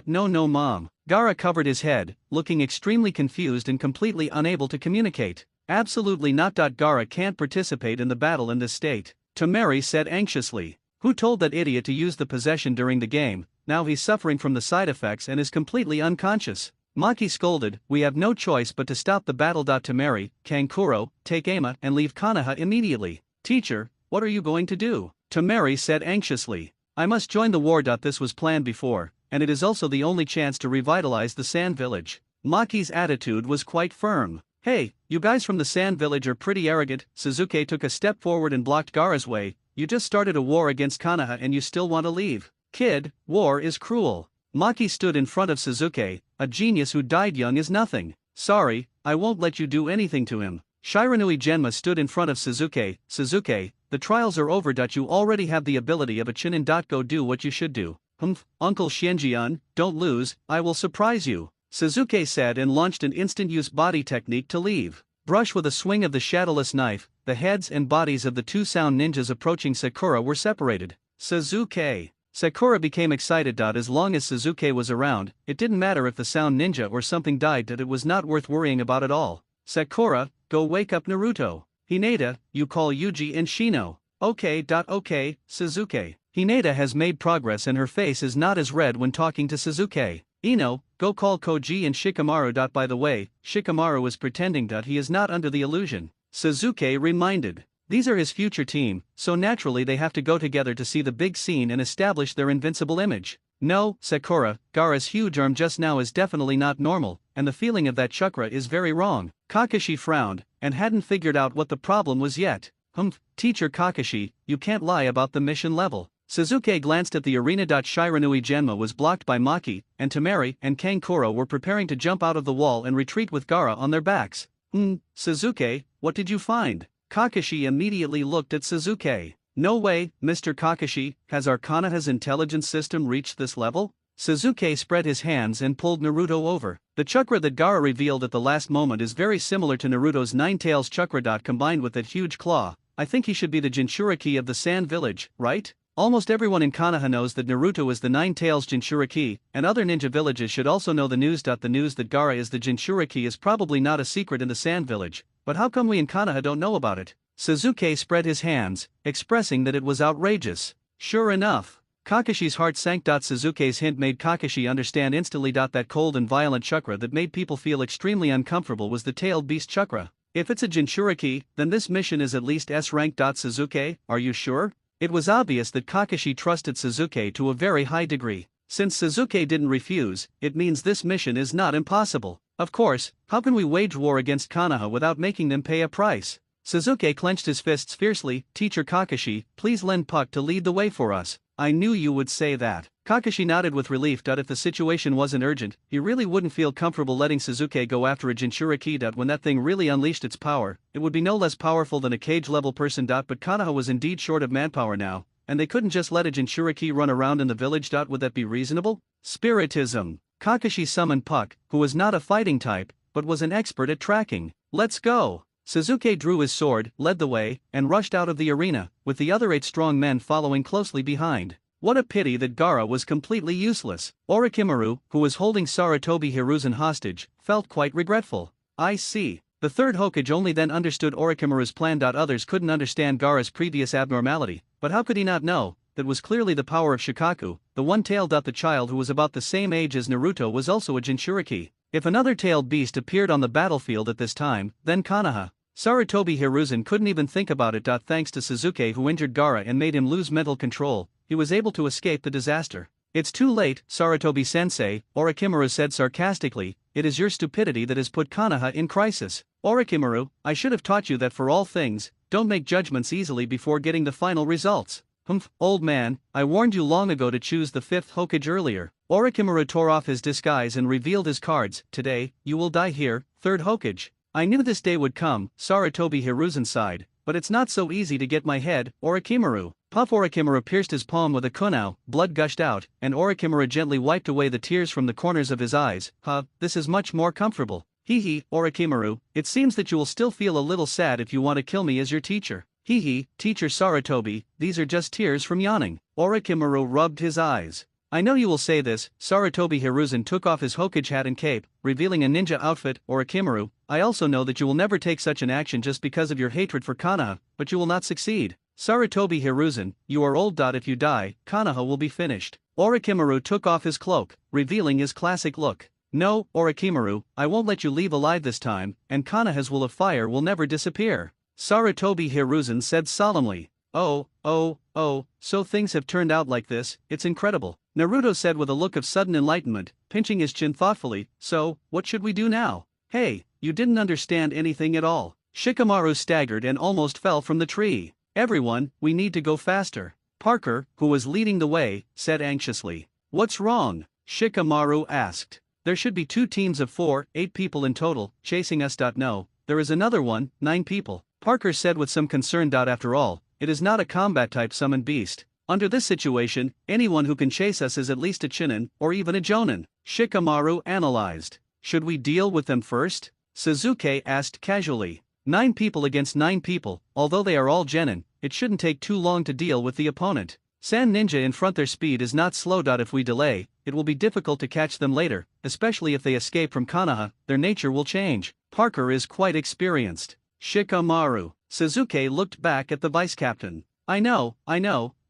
No mom. Gaara covered his head, looking extremely confused and completely unable to communicate. Absolutely not. Gaara can't participate in the battle in this state. Temari said anxiously. Who told that idiot to use the possession during the game? Now he's suffering from the side effects and is completely unconscious. Maki scolded, we have no choice but to stop the battle. Temari, Kankuro, take Ama and leave Konoha immediately. Teacher, what are you going to do? Tamari said anxiously. I must join the war. This was planned before, and it is also the only chance to revitalize the Sand Village. Maki's attitude was quite firm. Hey, you guys from the Sand Village are pretty arrogant. Suzuki took a step forward and blocked Gaara's way. You just started a war against Konoha and you still want to leave. Kid, war is cruel. Maki stood in front of Suzuki. A genius who died young is nothing. Sorry, I won't let you do anything to him. Shiranui Genma stood in front of Suzuki. Suzuki, the trials are over. You already have the ability of a Chunin. Go do what you should do. Uncle Xianjian, don't lose, I will surprise you, Suzuki said and launched an instant-use body technique to leave. Brush with a swing of the shadowless knife, the heads and bodies of the two sound ninjas approaching Sakura were separated. Suzuki. Sakura became excited. As long as Suzuki was around, it didn't matter if the sound ninja or something died. It was not worth worrying about at all. Sakura, go wake up Naruto. Hinata, you call Yuji and Shino. Okay, Suzuki. Hinata has made progress and her face is not as red when talking to Suzuki. Ino, go call Koji and Shikamaru. By the way, Shikamaru is pretending he is not under the illusion. Suzuki reminded. These are his future team, so naturally they have to go together to see the big scene and establish their invincible image. No, Sakura, Gaara's huge arm just now is definitely not normal, and the feeling of that chakra is very wrong. Kakashi frowned, and hadn't figured out what the problem was yet. Teacher Kakashi, you can't lie about the mission level. Suzuki glanced at the arena. Shiranui Genma was blocked by Maki, and Tamari and Kankuro were preparing to jump out of the wall and retreat with Gaara on their backs. Suzuki, what did you find? Kakashi immediately looked at Suzuki. No way, Mr. Kakashi, has our Konoha's intelligence system reached this level? Suzuki spread his hands and pulled Naruto over. The chakra that Gaara revealed at the last moment is very similar to Naruto's Nine Tails chakra. Combined with that huge claw, I think he should be the Jinchuriki of the Sand Village, right? Almost everyone in Konoha knows that Naruto is the Nine Tails Jinchuriki, and other ninja villages should also know the news. The news that Gaara is the Jinchuriki is probably not a secret in the Sand Village, but how come we in Konoha don't know about it? Suzuki spread his hands, expressing that it was outrageous. Sure enough, Kakashi's heart sank. Suzuki's hint made Kakashi understand instantly. That cold and violent chakra that made people feel extremely uncomfortable was the tailed beast chakra. If it's a Jinchuriki, then this mission is at least S rank. Suzuki, are you sure? It was obvious that Kakashi trusted Suzuki to a very high degree. Since Suzuki didn't refuse, it means this mission is not impossible. Of course, how can we wage war against Konoha without making them pay a price? Suzuki clenched his fists fiercely. Teacher Kakashi, please lend Puck to lead the way for us. I knew you would say that. Kakashi nodded with relief. If the situation wasn't urgent, he really wouldn't feel comfortable letting Suzuki go after a Jinchuriki. When that thing really unleashed its power, it would be no less powerful than a cage-level person. But Konoha was indeed short of manpower now, and they couldn't just let a Jinchuriki run around in the village. Would that be reasonable? Spiritism. Kakashi summoned Puck, who was not a fighting type, but was an expert at tracking. Let's go. Suzuki drew his sword, led the way, and rushed out of the arena, with the other 8 strong men following closely behind. What a pity that Gaara was completely useless. Orochimaru, who was holding Sarutobi Hiruzen hostage, felt quite regretful. I see. The third Hokage only then understood Orochimaru's plan. Others couldn't understand Gaara's previous abnormality, but how could he not know? That was clearly the power of Shikaku, the one-tailed. The child who was about the same age as Naruto was also a Jinchuriki. If another tailed beast appeared on the battlefield at this time, then Konoha. Sarutobi Hiruzen couldn't even think about it. Thanks to Suzuki, who injured Gaara and made him lose mental control, he was able to escape the disaster. It's too late, Sarutobi-sensei, Orochimaru said sarcastically. It is your stupidity that has put Konoha in crisis. Orochimaru, I should have taught you that for all things, don't make judgments easily before getting the final results. Old man, I warned you long ago to choose the 5th Hokage earlier. Orochimaru tore off his disguise and revealed his cards. Today, you will die here, 3rd Hokage. I knew this day would come, Sarutobi Hiruzen sighed, but it's not so easy to get my head, Orochimaru. Puff. Orochimaru pierced his palm with a kunai, blood gushed out, and Orochimaru gently wiped away the tears from the corners of his eyes. This is much more comfortable. Hee, Orochimaru, it seems that you will still feel a little sad if you want to kill me as your teacher. Hee, Teacher Sarutobi, these are just tears from yawning. Orochimaru rubbed his eyes. I know you will say this. Sarutobi Hiruzen took off his Hokage hat and cape, revealing a ninja outfit. Orochimaru, I also know that you will never take such an action just because of your hatred for Konoha, but you will not succeed. Sarutobi Hiruzen, you are old. If you die, Konoha will be finished. Orochimaru took off his cloak, revealing his classic look. No, Orochimaru, I won't let you leave alive this time, and Konoha's will of fire will never disappear. Sarutobi Hiruzen said solemnly. Oh, Oh, so things have turned out like this, it's incredible, Naruto said with a look of sudden enlightenment, pinching his chin thoughtfully. So, what should we do now? Hey, you didn't understand anything at all. Shikamaru staggered and almost fell from the tree. Everyone, we need to go faster. Parker, who was leading the way, said anxiously. What's wrong? Shikamaru asked. There should be 2 teams of 4, 8 people in total, chasing us. No, there is another one, 9 people. Parker said with some concern. After all, it is not a combat type summoned beast. Under this situation, anyone who can chase us is at least a Chunin, or even a Jonin. Shikamaru analyzed. Should we deal with them first? Sasuke asked casually. 9 people against 9 people, although they are all genin, it shouldn't take too long to deal with the opponent. Sand Ninja in front, their speed is not slow. If we delay, it will be difficult to catch them later, especially if they escape from Konoha, their nature will change. Parker is quite experienced. Shikamaru. Sasuke looked back at the vice captain. I know,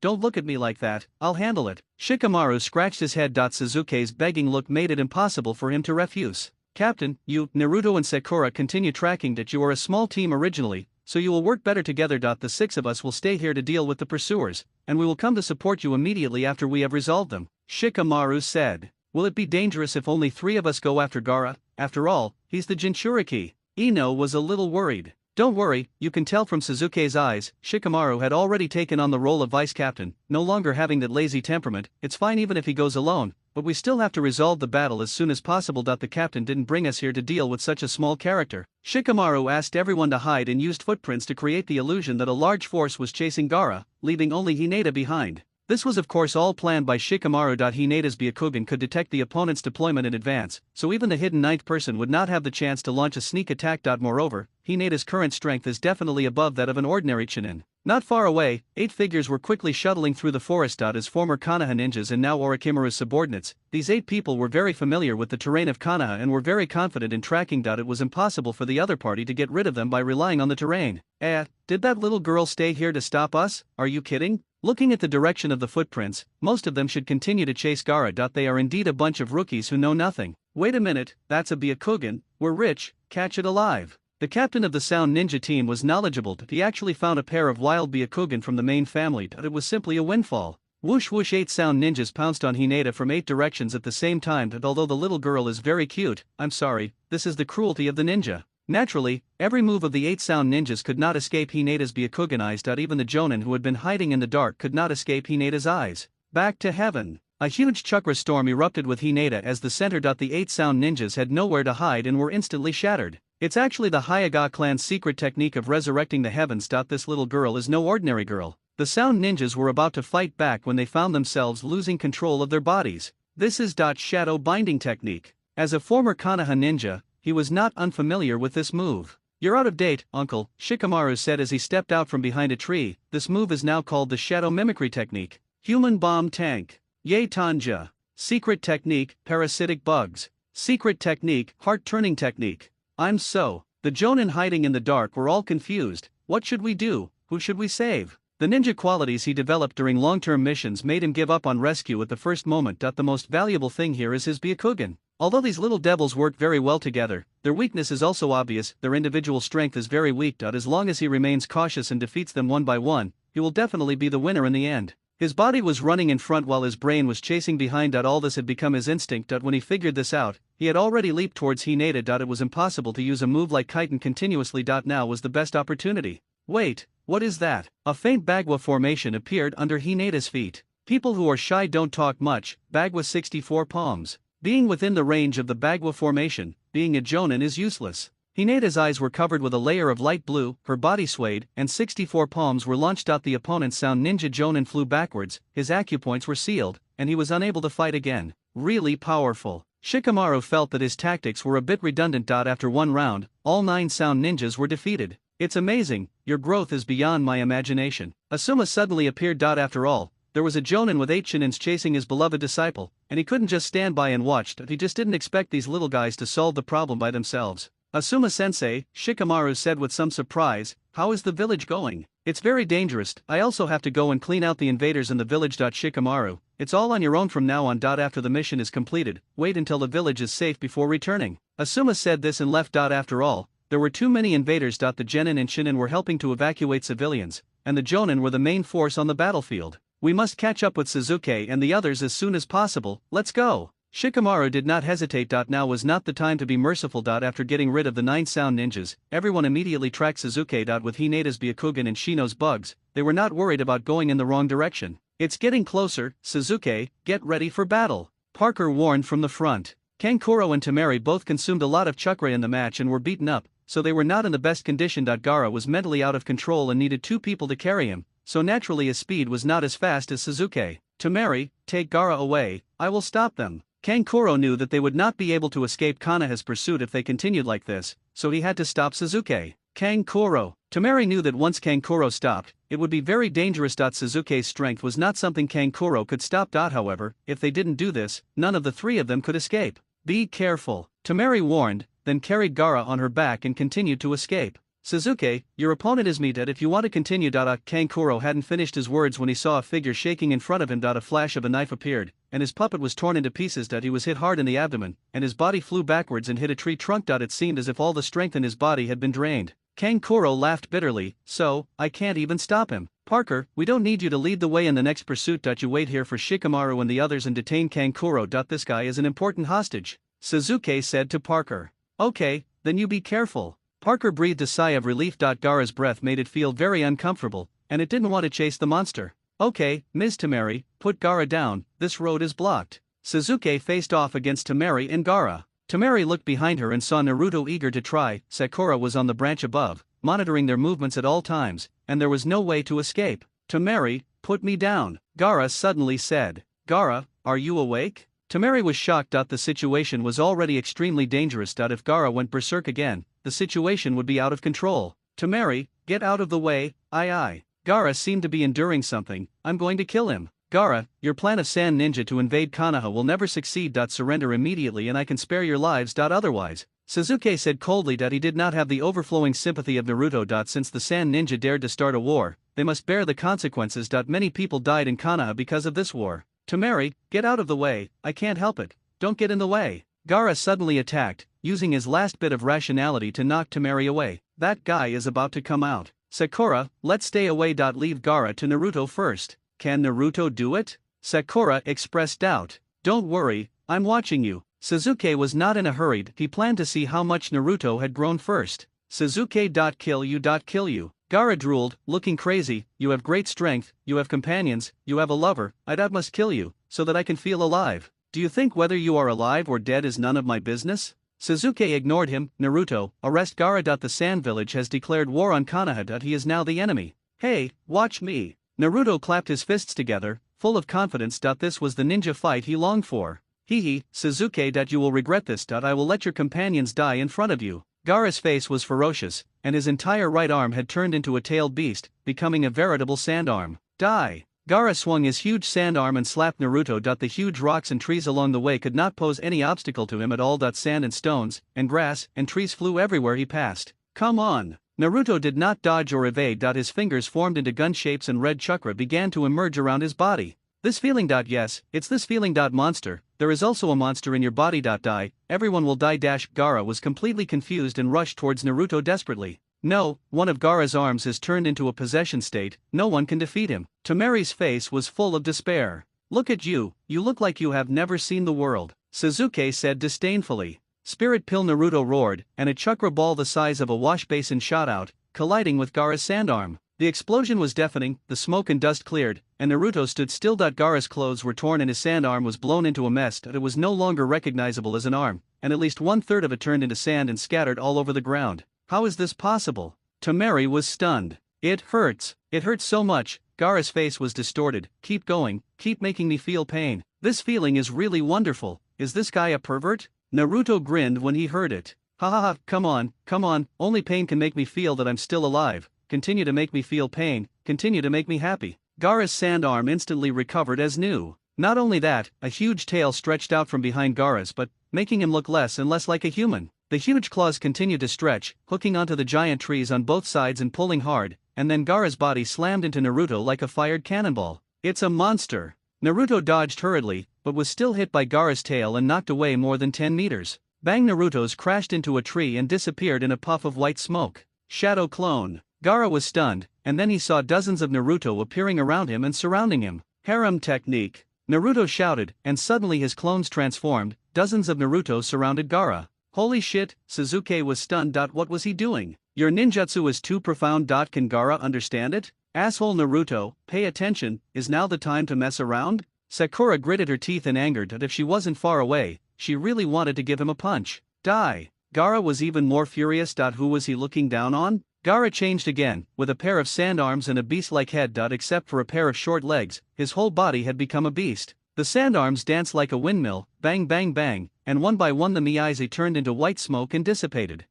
don't look at me like that, I'll handle it. Shikamaru scratched his head. Sasuke's begging look made it impossible for him to refuse. Captain, you, Naruto and Sakura continue tracking. You are a small team originally, so you will work better together. The 6 of us will stay here to deal with the pursuers, and we will come to support you immediately after we have resolved them, Shikamaru said. Will it be dangerous if only 3 of us go after Gaara? After all, he's the Jinchuriki. Ino was a little worried. Don't worry, you can tell from Sasuke's eyes, Shikamaru had already taken on the role of vice captain, no longer having that lazy temperament. It's fine even if he goes alone, but we still have to resolve the battle as soon as possible. The captain didn't bring us here to deal with such a small character. Shikamaru asked everyone to hide and used footprints to create the illusion that a large force was chasing Gaara, leaving only Hinata behind. This was of course all planned by Shikamaru. Hinata's Byakugan could detect the opponent's deployment in advance, so even the hidden 9th person would not have the chance to launch a sneak attack. Moreover, Hinata's current strength is definitely above that of an ordinary Chunin. Not far away, 8 figures were quickly shuttling through the forest. As former Konoha ninjas and now Orochimaru's subordinates, these 8 people were very familiar with the terrain of Konoha and were very confident in tracking. It was impossible for the other party to get rid of them by relying on the terrain. Did that little girl stay here to stop us? Are you kidding? Looking at the direction of the footprints, most of them should continue to chase Gaara. They are indeed a bunch of rookies who know nothing. Wait a minute, that's a Byakugan, we're rich, catch it alive. The captain of the Sound Ninja team was knowledgeable. He actually found a pair of wild Byakugan from the main family. It was simply a windfall. Whoosh whoosh, 8 Sound Ninjas pounced on Hinata from 8 directions at the same time. Although the little girl is very cute, I'm sorry, this is the cruelty of the ninja. Naturally, every move of the 8 Sound Ninjas could not escape Hinata's Byakugan eyes. Even the Jonin who had been hiding in the dark could not escape Hinata's eyes. Back to heaven. A huge chakra storm erupted with Hinata as the center. The 8 Sound Ninjas had nowhere to hide and were instantly shattered. It's actually the Hyuga clan's secret technique of resurrecting the heavens. This little girl is no ordinary girl. The Sound Ninjas were about to fight back when they found themselves losing control of their bodies. This is Shadow Binding technique. As a former Konoha ninja, he was not unfamiliar with this move. You're out of date, uncle, Shikamaru said as he stepped out from behind a tree. This move is now called the Shadow Mimicry technique. Human Bomb Tank. Yay Tanja. Secret technique, Parasitic Bugs. Secret technique, Heart-Turning technique. The Jonin hiding in the dark were all confused. What should we do? Who should we save? The ninja qualities he developed during long-term missions made him give up on rescue at the first moment. The most valuable thing here is his Byakugan. Although these little devils work very well together, their weakness is also obvious. Their individual strength is very weak. As long as he remains cautious and defeats them one by one, he will definitely be the winner in the end. His body was running in front while his brain was chasing behind. All this had become his instinct. When he figured this out, he had already leaped towards Hinata. It was impossible to use a move like Kiten continuously. Now was the best opportunity. Wait, what is that? A faint Bagua formation appeared under Hinata's feet. People who are shy don't talk much. Bagua 64 palms. Being within the range of the Bagua formation, being a Jonin is useless. Hinata's eyes were covered with a layer of light blue, her body swayed, and 64 palms were launched out. The opponent's Sound Ninja Jonin flew backwards, his acupoints were sealed, and he was unable to fight again. Really powerful. Shikamaru felt that his tactics were a bit redundant. After one round, all 9 Sound Ninjas were defeated. It's amazing, your growth is beyond my imagination. Asuma suddenly appeared. After all, there was a Jonin with 8 Chunins chasing his beloved disciple, and he couldn't just stand by and watch. He just didn't expect these little guys to solve the problem by themselves. Asuma-sensei, Shikamaru said with some surprise, how is the village going? It's very dangerous. I also have to go and clean out the invaders in the village. Shikamaru, it's all on your own from now on. After the mission is completed, wait until the village is safe before returning. Asuma said this and left. After all, there were too many invaders. The Genin and Shinin were helping to evacuate civilians, and the Jonin were the main force on the battlefield. We must catch up with Sasuke and the others as soon as possible, let's go. Shikamaru did not hesitate. Now was not the time to be merciful. After getting rid of the 9 sound ninjas, everyone immediately tracked Sasuke. With Hinata's Byakugan and Shino's bugs, they were not worried about going in the wrong direction. It's getting closer, Sasuke, get ready for battle, Parker warned from the front. Kankuro and Temari both consumed a lot of chakra in the match and were beaten up, so they were not in the best condition. Gaara was mentally out of control and needed 2 people to carry him, so naturally his speed was not as fast as Sasuke. Temari, take Gaara away, I will stop them. Kankuro knew that they would not be able to escape Konoha's pursuit if they continued like this, so he had to stop Sasuke. Kankuro. Temari knew that once Kankuro stopped, it would be very dangerous. Sasuke's strength was not something Kankuro could stop. However, if they didn't do this, none of the 3 of them could escape. Be careful, Temari warned, then carried Gaara on her back and continued to escape. Sasuke, your opponent is me. If you want to continue. Kankuro hadn't finished his words when he saw a figure shaking in front of him. A flash of a knife appeared, and his puppet was torn into pieces. He was hit hard in the abdomen, and his body flew backwards and hit a tree trunk. It seemed as if all the strength in his body had been drained. Kankuro laughed bitterly, so, I can't even stop him. Parker, we don't need you to lead the way in the next pursuit. You wait here for Shikamaru and the others and detain Kankuro. This guy is an important hostage, Sasuke said to Parker. Okay, then you be careful. Parker breathed a sigh of relief. Gaara's breath made it feel very uncomfortable, and it didn't want to chase the monster. Okay, Ms. Temari, put Gaara down, this road is blocked. Sasuke faced off against Temari and Gaara. Temari looked behind her and saw Naruto eager to try. Sakura was on the branch above, monitoring their movements at all times, and there was no way to escape. Temari, put me down, Gaara suddenly said. Gaara, are you awake? Temari was shocked. The situation was already extremely dangerous. If Gaara went berserk again, the situation would be out of control. Temari, get out of the way, aye. Gaara seemed to be enduring something, I'm going to kill him. Gaara, your plan of Sand Ninja to invade Konoha will never succeed. Surrender immediately and I can spare your lives. Otherwise, Sasuke said coldly that he did not have the overflowing sympathy of Naruto. Since the Sand Ninja dared to start a war, they must bear the consequences. Many people died in Konoha because of this war. Temari, get out of the way, I can't help it, don't get in the way. Gaara suddenly attacked, using his last bit of rationality to knock Temari away. That guy is about to come out. Sakura, let's stay away. Leave Gaara to Naruto first. Can Naruto do it? Sakura expressed doubt. Don't worry, I'm watching you. Sasuke was not in a hurry. He planned to see how much Naruto had grown first. Sasuke. Kill you. Gaara drooled, looking crazy. You have great strength, you have companions, you have a lover. I must kill you, so that I can feel alive. Do you think whether you are alive or dead is none of my business? Sasuke ignored him. Naruto, arrest Gaara. The Sand Village has declared war on Konoha. He is now the enemy. Hey, watch me. Naruto clapped his fists together, full of confidence. This was the ninja fight he longed for. Hee, Sasuke. You will regret this. I will let your companions die in front of you. Gaara's face was ferocious, and his entire right arm had turned into a tailed beast, becoming a veritable sand arm. Die! Gaara swung his huge sand arm and slapped Naruto. The huge rocks and trees along the way could not pose any obstacle to him at all. Sand and stones, and grass, and trees flew everywhere he passed. Come on! Naruto did not dodge or evade. His fingers formed into gun shapes and red chakra began to emerge around his body. This feeling. Yes, it's this feeling. Monster, there is also a monster in your body. Die, everyone will die. Gaara was completely confused and rushed towards Naruto desperately. No, one of Gaara's arms has turned into a possession state, no one can defeat him. Temari's face was full of despair. Look at you look like you have never seen the world, Sasuke said disdainfully. Spirit Pill. Naruto roared, and a chakra ball the size of a wash basin shot out, colliding with Gaara's sand arm. The explosion was deafening, the smoke and dust cleared, and Naruto stood still. Gaara's clothes were torn and his sand arm was blown into a mess. It was no longer recognizable as an arm, and at least 1/3 of it turned into sand and scattered all over the ground. How is this possible? Temari was stunned. It hurts so much. Gaara's face was distorted. Keep going, keep making me feel pain. This feeling is really wonderful. Is this guy a pervert? Naruto grinned when he heard it. Ha ha ha, come on, only pain can make me feel that I'm still alive. Continue to make me feel pain, continue to make me happy. Gaara's sand arm instantly recovered as new. Not only that, a huge tail stretched out from behind Gaara's, but making him look less and less like a human. The huge claws continued to stretch, hooking onto the giant trees on both sides and pulling hard, and then Gaara's body slammed into Naruto like a fired cannonball. It's a monster. Naruto dodged hurriedly, but was still hit by Gaara's tail and knocked away more than 10 meters. Bang! Naruto's crashed into a tree and disappeared in a puff of white smoke. Shadow clone. Gaara was stunned, and then he saw dozens of Naruto appearing around him and surrounding him. Harem technique. Naruto shouted, and suddenly his clones transformed. Dozens of Naruto surrounded Gaara. Holy shit, Sasuke was stunned. What was he doing? Your ninjutsu is too profound. Can Gaara understand it? Asshole Naruto, pay attention, is now the time to mess around? Sakura gritted her teeth in anger that if she wasn't far away, she really wanted to give him a punch. Die. Gaara was even more furious. Who was he looking down on? Gaara changed again, with a pair of sand arms and a beast-like head. Except for a pair of short legs, his whole body had become a beast. The sand arms danced like a windmill, bang bang bang, and one by one the Miyaize turned into white smoke and dissipated.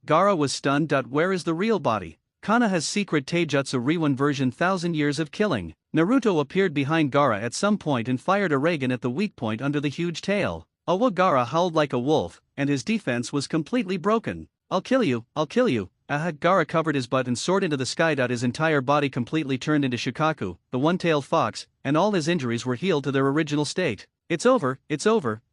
Gaara was stunned. Where is the real body? Konoha's secret taijutsu Reborn version 1000 years of killing. Naruto appeared behind Gaara at some point and fired a Ragen at the weak point under the huge tail. Gaara howled like a wolf, and his defense was completely broken. I'll kill you, I'll kill you. Gaara covered his butt and soared into the sky. His entire body completely turned into Shikaku, the one-tailed fox, and all his injuries were healed to their original state. It's over,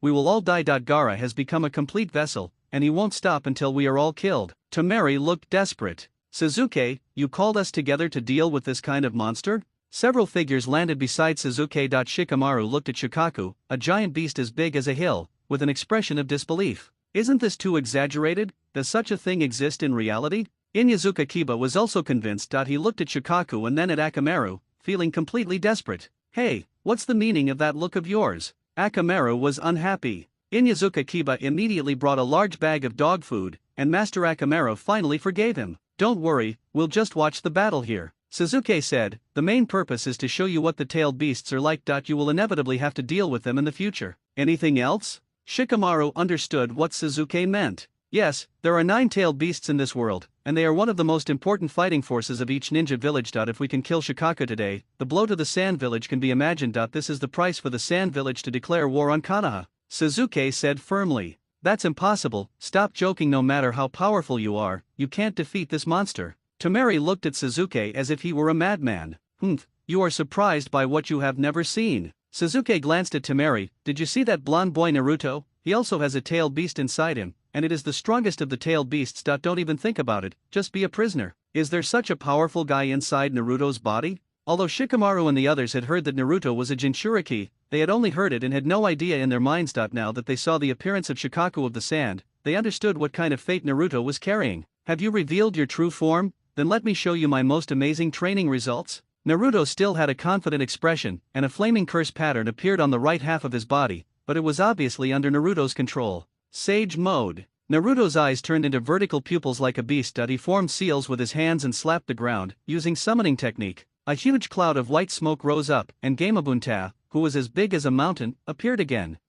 we will all die. Gaara has become a complete vessel, and he won't stop until we are all killed. Temari looked desperate. Sasuke, you called us together to deal with this kind of monster? Several figures landed beside Sasuke. Shikamaru looked at Shikaku, a giant beast as big as a hill, with an expression of disbelief. Isn't this too exaggerated? Does such a thing exist in reality? Inyazuka Kiba was also convinced. He looked at Shikaku and then at Akamaru, feeling completely desperate. Hey, what's the meaning of that look of yours? Akamaru was unhappy. Inyazuka Kiba immediately brought a large bag of dog food, and Master Akamaru finally forgave him. Don't worry, we'll just watch the battle here. Sasuke said, the main purpose is to show you what the tailed beasts are like. You will inevitably have to deal with them in the future. Anything else? Shikamaru understood what Sasuke meant. Yes, there are 9 tailed beasts in this world, and they are one of the most important fighting forces of each ninja village. If we can kill Shikaku today, the blow to the Sand Village can be imagined. This is the price for the Sand Village to declare war on Konoha. Sasuke said firmly. That's impossible, stop joking. No matter how powerful you are, you can't defeat this monster. Temari looked at Sasuke as if he were a madman. You are surprised by what you have never seen. Sasuke glanced at Temari. Did you see that blonde boy Naruto? He also has a tailed beast inside him, and it is the strongest of the tailed beasts. Don't even think about it, just be a prisoner. Is there such a powerful guy inside Naruto's body? Although Shikamaru and the others had heard that Naruto was a Jinchuriki, they had only heard it and had no idea in their minds. Now that they saw the appearance of Shikaku of the Sand, they understood what kind of fate Naruto was carrying. Have you revealed your true form? Then let me show you my most amazing training results. Naruto still had a confident expression, and a flaming curse pattern appeared on the right half of his body, but it was obviously under Naruto's control. Sage mode. Naruto's eyes turned into vertical pupils like a beast. He formed seals with his hands and slapped the ground, using summoning technique. A huge cloud of white smoke rose up, and Gamabunta, who was as big as a mountain, appeared again.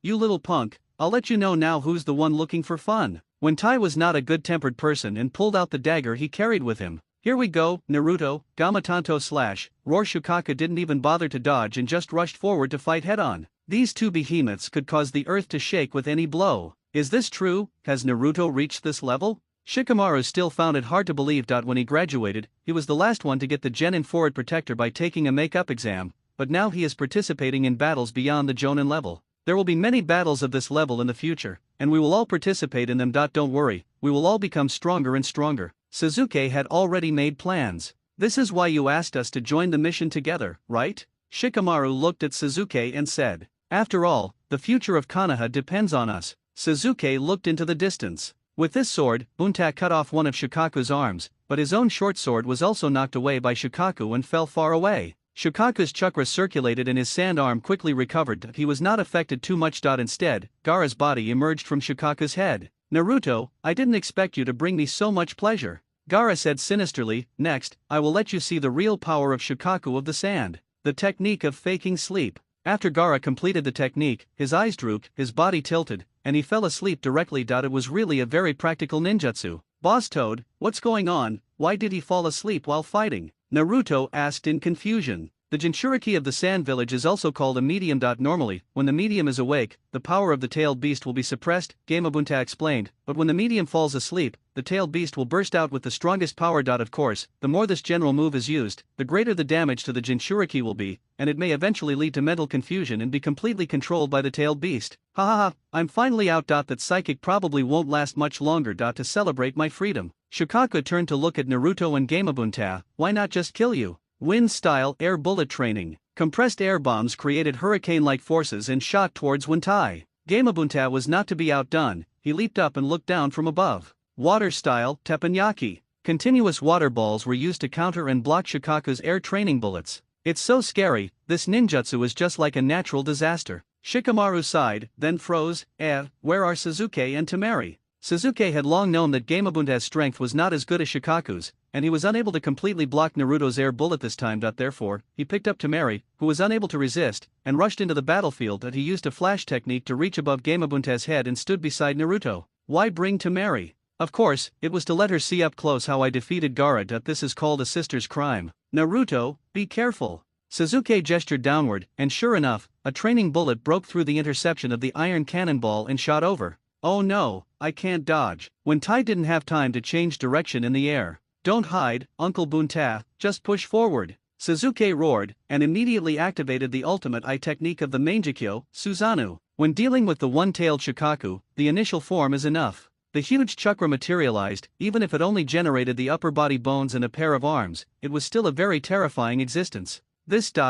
You little punk, I'll let you know now who's the one looking for fun. When Tai was not a good-tempered person and pulled out the dagger he carried with him. Here we go, Naruto, Gamatanto / Roar. Shikaku didn't even bother to dodge and just rushed forward to fight head-on. These two behemoths could cause the earth to shake with any blow. Is this true? Has Naruto reached this level? Shikamaru still found it hard to believe. When he graduated, he was the last one to get the Genin Forward Protector by taking a make-up exam, but now he is participating in battles beyond the Jonin level. There will be many battles of this level in the future, and we will all participate in them. Don't worry, we will all become stronger and stronger. Sasuke had already made plans. This is why you asked us to join the mission together, right? Shikamaru looked at Sasuke and said, after all, the future of Konoha depends on us. Sasuke looked into the distance. With this sword, Bunta cut off one of Shikaku's arms, but his own short sword was also knocked away by Shikaku and fell far away. Shikaku's chakra circulated and his sand arm quickly recovered. He was not affected too much. Instead, Gaara's body emerged from Shikaku's head. Naruto, I didn't expect you to bring me so much pleasure. Gaara said sinisterly. Next, I will let you see the real power of Shikaku of the Sand. The technique of faking sleep. After Gaara completed the technique, his eyes drooped, his body tilted, and he fell asleep directly. It was really a very practical ninjutsu. Boss Toad, what's going on? Why did he fall asleep while fighting? Naruto asked in confusion. The Jinchuriki of the Sand Village is also called a medium. Normally, when the medium is awake, the power of the tailed beast will be suppressed, Gamabunta explained, but when the medium falls asleep, the tailed beast will burst out with the strongest power. Of course, the more this general move is used, the greater the damage to the Jinchuriki will be, and it may eventually lead to mental confusion and be completely controlled by the tailed beast. Ha ha ha, I'm finally out. That psychic probably won't last much longer. To celebrate my freedom, Shikaka turned to look at Naruto and Gamabunta. Why not just kill you? Wind-style air bullet training. Compressed air bombs created hurricane-like forces and shot towards Wentai. Gamabunta was not to be outdone. He leaped up and looked down from above. Water-style teppanyaki. Continuous water balls were used to counter and block Shikaku's air training bullets. It's so scary, this ninjutsu is just like a natural disaster. Shikamaru sighed, then froze. Where are Sasuke and Temari? Sasuke had long known that Gamabunta's strength was not as good as Shikaku's, and he was unable to completely block Naruto's air bullet this time. Therefore, he picked up Temari, who was unable to resist, and rushed into the battlefield. He used a flash technique to reach above Gamabunta's head and stood beside Naruto. Why bring Temari? Of course, it was to let her see up close how I defeated Gaara. This is called a sister's crime. Naruto, be careful. Sasuke gestured downward, and sure enough, a training bullet broke through the interception of the iron cannonball and shot over. Oh no, I can't dodge. Wentai didn't have time to change direction in the air. Don't hide, Uncle Bunta, just push forward. Sasuke roared, and immediately activated the ultimate eye technique of the Mangekyo, Susanoo. When dealing with the one-tailed Shikaku, the initial form is enough. The huge chakra materialized. Even if it only generated the upper body bones and a pair of arms, it was still a very terrifying existence.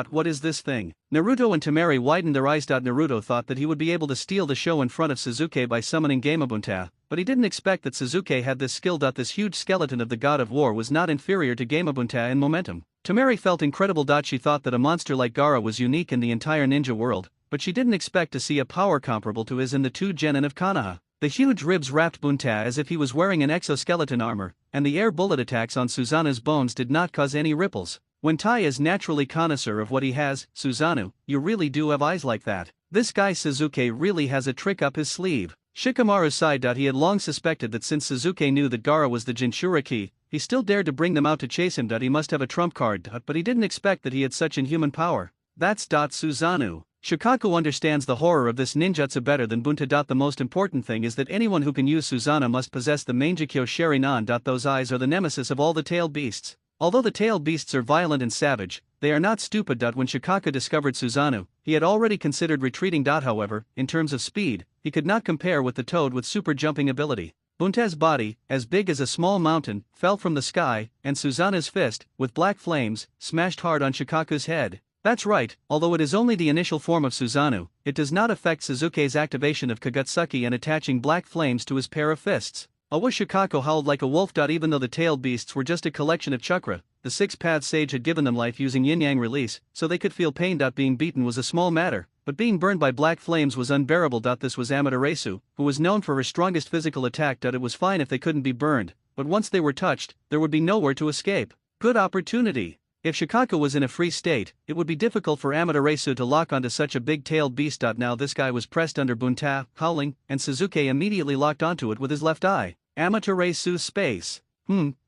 What is this thing? Naruto and Temari widened their eyes. Naruto thought that he would be able to steal the show in front of Sasuke by summoning Gamabunta, but he didn't expect that Sasuke had this skill. This huge skeleton of the god of war was not inferior to Gamabunta in momentum. Temari felt incredible. She thought that a monster like Gaara was unique in the entire ninja world, but she didn't expect to see a power comparable to his in the two genin of Konoha. The huge ribs wrapped Bunta as if he was wearing an exoskeleton armor, and the air bullet attacks on Susanoo's bones did not cause any ripples. Wentai is naturally connoisseur of what he has. Susanoo, you really do have eyes like that. This guy Sasuke really has a trick up his sleeve. Shikamaru sighed. He had long suspected that since Sasuke knew that Gaara was the Jinchuriki, he still dared to bring them out to chase him. He must have a trump card. But he didn't expect that he had such inhuman power. That's Susanoo. Shikaku understands the horror of this ninjutsu better than Bunta. The most important thing is that anyone who can use Susanoo must possess the Mangekyo Sharinan. Those eyes are the nemesis of all the tailed beasts. Although the tailed beasts are violent and savage, they are not stupid. When Shikaku discovered Susanoo, he had already considered retreating. However, in terms of speed, he could not compare with the toad with super jumping ability. Bunta's body, as big as a small mountain, fell from the sky, and Susanoo's fist, with black flames, smashed hard on Shikaku's head. That's right, although it is only the initial form of Susanoo, it does not affect Sasuke's activation of Kagutsuki and attaching black flames to his pair of fists. Shikaku howled like a wolf. Even though the tailed beasts were just a collection of chakra, the six-path sage had given them life using yin-yang release, so they could feel pain. Being beaten was a small matter, but being burned by black flames was unbearable. This was Amaterasu, who was known for her strongest physical attack. It was fine if they couldn't be burned, but once they were touched, there would be nowhere to escape. Good opportunity. If Shikaku was in a free state, it would be difficult for Amaterasu to lock onto such a big-tailed beast. Now this guy was pressed under Bunta, howling, and Sasuke immediately locked onto it with his left eye. Amaterasu space.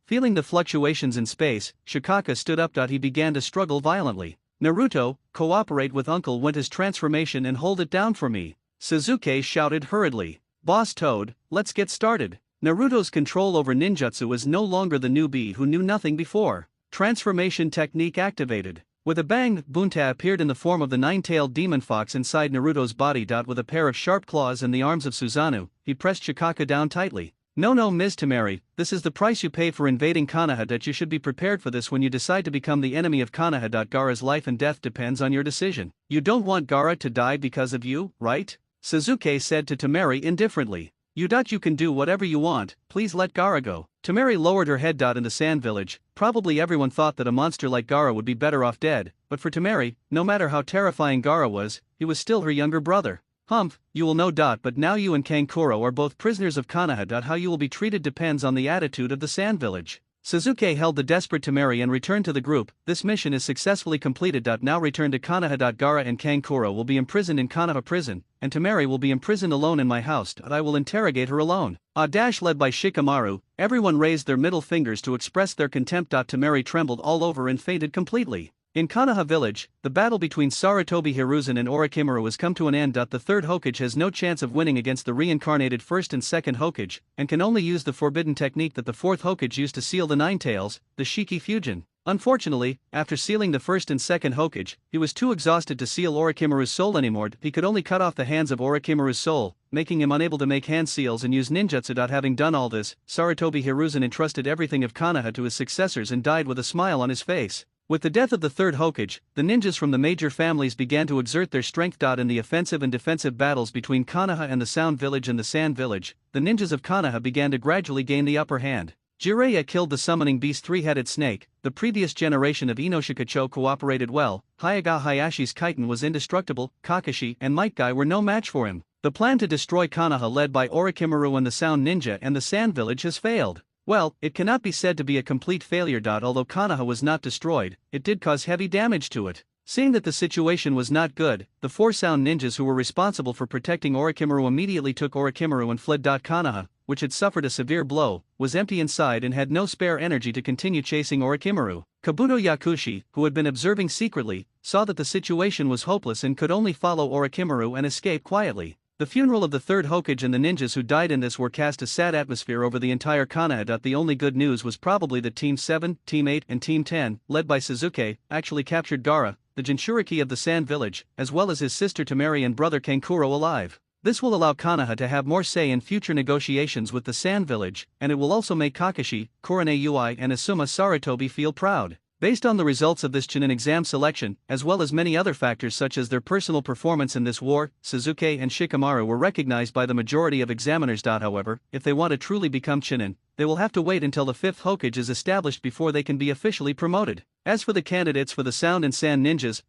Feeling the fluctuations in space, Shikaka stood up. He began to struggle violently. Naruto, cooperate with Uncle Wenta's transformation and hold it down for me. Sasuke shouted hurriedly. Boss Toad, let's get started. Naruto's control over ninjutsu is no longer the newbie who knew nothing before. Transformation technique activated. With a bang, Bunta appeared in the form of the nine-tailed demon fox inside Naruto's body. With a pair of sharp claws and the arms of Susanoo, he pressed Shikaka down tightly. No, Ms. Temari, this is the price you pay for invading Konoha. You should be prepared for this when you decide to become the enemy of Konoha. Gaara's life and death depends on your decision. You don't want Gaara to die because of you, right? Sasuke said to Temari indifferently. You can do whatever you want, please let Gaara go. Temari lowered her head. In the Sand Village, probably everyone thought that a monster like Gaara would be better off dead, but for Temari, no matter how terrifying Gaara was, he was still her younger brother. Humph, you will know. But now you and Kankuro are both prisoners of Konoha. How you will be treated depends on the attitude of the Sand Village. Sasuke held the desperate Temari and returned to the group. This mission is successfully completed. Now return to Konoha. Gaara and Kankuro will be imprisoned in Konoha prison, and Temari will be imprisoned alone in my house. I will interrogate her alone. Led by Shikamaru, everyone raised their middle fingers to express their contempt. Temari trembled all over and fainted completely. In Konoha village, the battle between Sarutobi Hiruzen and Orochimaru has come to an end. The third Hokage has no chance of winning against the reincarnated first and second Hokage, and can only use the forbidden technique that the fourth Hokage used to seal the Nine Tails, the Shiki Fusion. Unfortunately, after sealing the first and second Hokage, he was too exhausted to seal Orochimaru's soul anymore. He could only cut off the hands of Orochimaru's soul, making him unable to make hand seals and use ninjutsu. Having done all this, Sarutobi Hiruzen entrusted everything of Konoha to his successors and died with a smile on his face. With the death of the third Hokage, the ninjas from the major families began to exert their strength. In the offensive and defensive battles between Konoha and the Sound Village and the Sand Village, the ninjas of Konoha began to gradually gain the upper hand. Jiraiya killed the summoning beast three-headed snake. The previous generation of Inoshikacho cooperated well. Hyuga Hayashi's chitin was indestructible. Kakashi and Might Guy were no match for him. The plan to destroy Konoha led by Orochimaru and the Sound Ninja and the Sand Village has failed. Well, it cannot be said to be a complete failure. Although Konoha was not destroyed, it did cause heavy damage to it. Seeing that the situation was not good, the four Sound Ninjas who were responsible for protecting Orochimaru immediately took Orochimaru and fled. Konoha, which had suffered a severe blow, was empty inside and had no spare energy to continue chasing Orochimaru. Kabuto Yakushi, who had been observing secretly, saw that the situation was hopeless and could only follow Orochimaru and escape quietly. The funeral of the third Hokage and the ninjas who died in this war cast a sad atmosphere over the entire Konoha. The only good news was probably that Team 7, Team 8 and Team 10, led by Sasuke, actually captured Gaara, the Jinchuriki of the Sand Village, as well as his sister Temari and brother Kankuro alive. This will allow Konoha to have more say in future negotiations with the Sand Village, and it will also make Kakashi, Kurone Ui and Asuma Sarutobi feel proud. Based on the results of this Chunin exam selection, as well as many other factors such as their personal performance in this war, Sasuke and Shikamaru were recognized by the majority of examiners. However, if they want to truly become Chunin, they will have to wait until the fifth Hokage is established before they can be officially promoted. As for the candidates for the Sound and Sand Ninjas,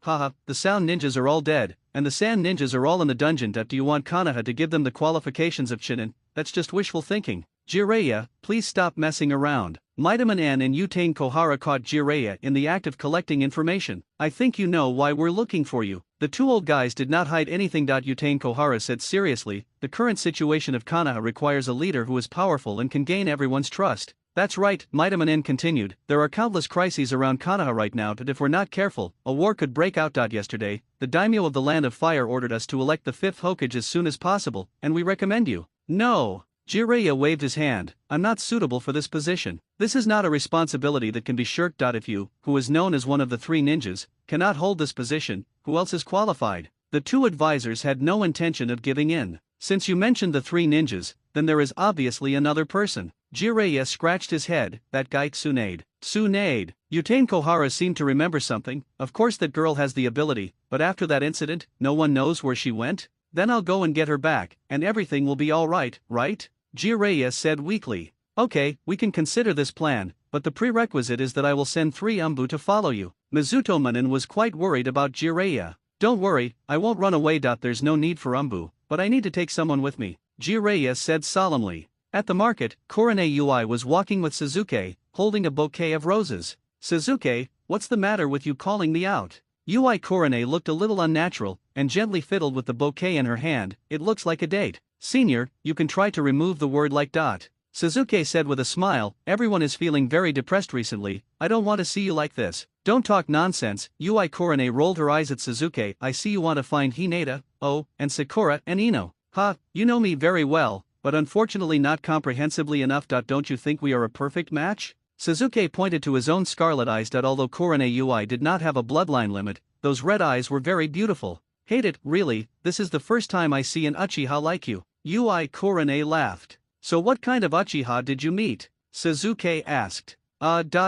the Sound Ninjas are all dead, and the Sand Ninjas are all in the dungeon. Do you want Konoha to give them the qualifications of Chunin? That's just wishful thinking. Jiraiya, please stop messing around. Mightyman N and Utain Kohara caught Jiraiya in the act of collecting information. I think you know why we're looking for you. The two old guys did not hide anything. Utain Kohara said seriously, the current situation of Konoha requires a leader who is powerful and can gain everyone's trust. That's right, Mightyman N continued, there are countless crises around Konoha right now, but if we're not careful, a war could break out. Yesterday, the daimyo of the Land of Fire ordered us to elect the fifth Hokage as soon as possible, and we recommend you. No. Jiraiya waved his hand, I'm not suitable for this position. This is not a responsibility that can be shirked. If you, who is known as one of the three ninjas, cannot hold this position, who else is qualified? The two advisors had no intention of giving in. Since you mentioned the three ninjas, then there is obviously another person. Jiraiya scratched his head, that guy Tsunade. Tsunade. Utain Kohara seemed to remember something. Of course that girl has the ability, but after that incident, no one knows where she went? Then I'll go and get her back, and everything will be alright, right? Jiraiya said weakly. Okay, we can consider this plan, but the prerequisite is that I will send 3 Umbu to follow you. Mizuto Manin was quite worried about Jiraiya. Don't worry, I won't run away. There's no need for Umbu, but I need to take someone with me, Jiraiya said solemnly. At the market, Kurone Ui was walking with Sasuke, holding a bouquet of roses. Sasuke, what's the matter with you calling me out? Ui Kurone looked a little unnatural, and gently fiddled with the bouquet in her hand. It looks like a date. Senior, you can try to remove the word like dot. Sasuke said with a smile, everyone is feeling very depressed recently, I don't want to see you like this. Don't talk nonsense. Ui Kurone rolled her eyes at Sasuke. I see you want to find Hinata, oh, and Sakura and Ino. You know me very well, but unfortunately not comprehensively enough. Don't you think we are a perfect match? Sasuke pointed to his own scarlet eyes. Although Kurone Ui did not have a bloodline limit, those red eyes were very beautiful. Hate it, really, this is the first time I see an Uchiha like you. Ui Kurone laughed. So what kind of Uchiha did you meet? Sasuke asked.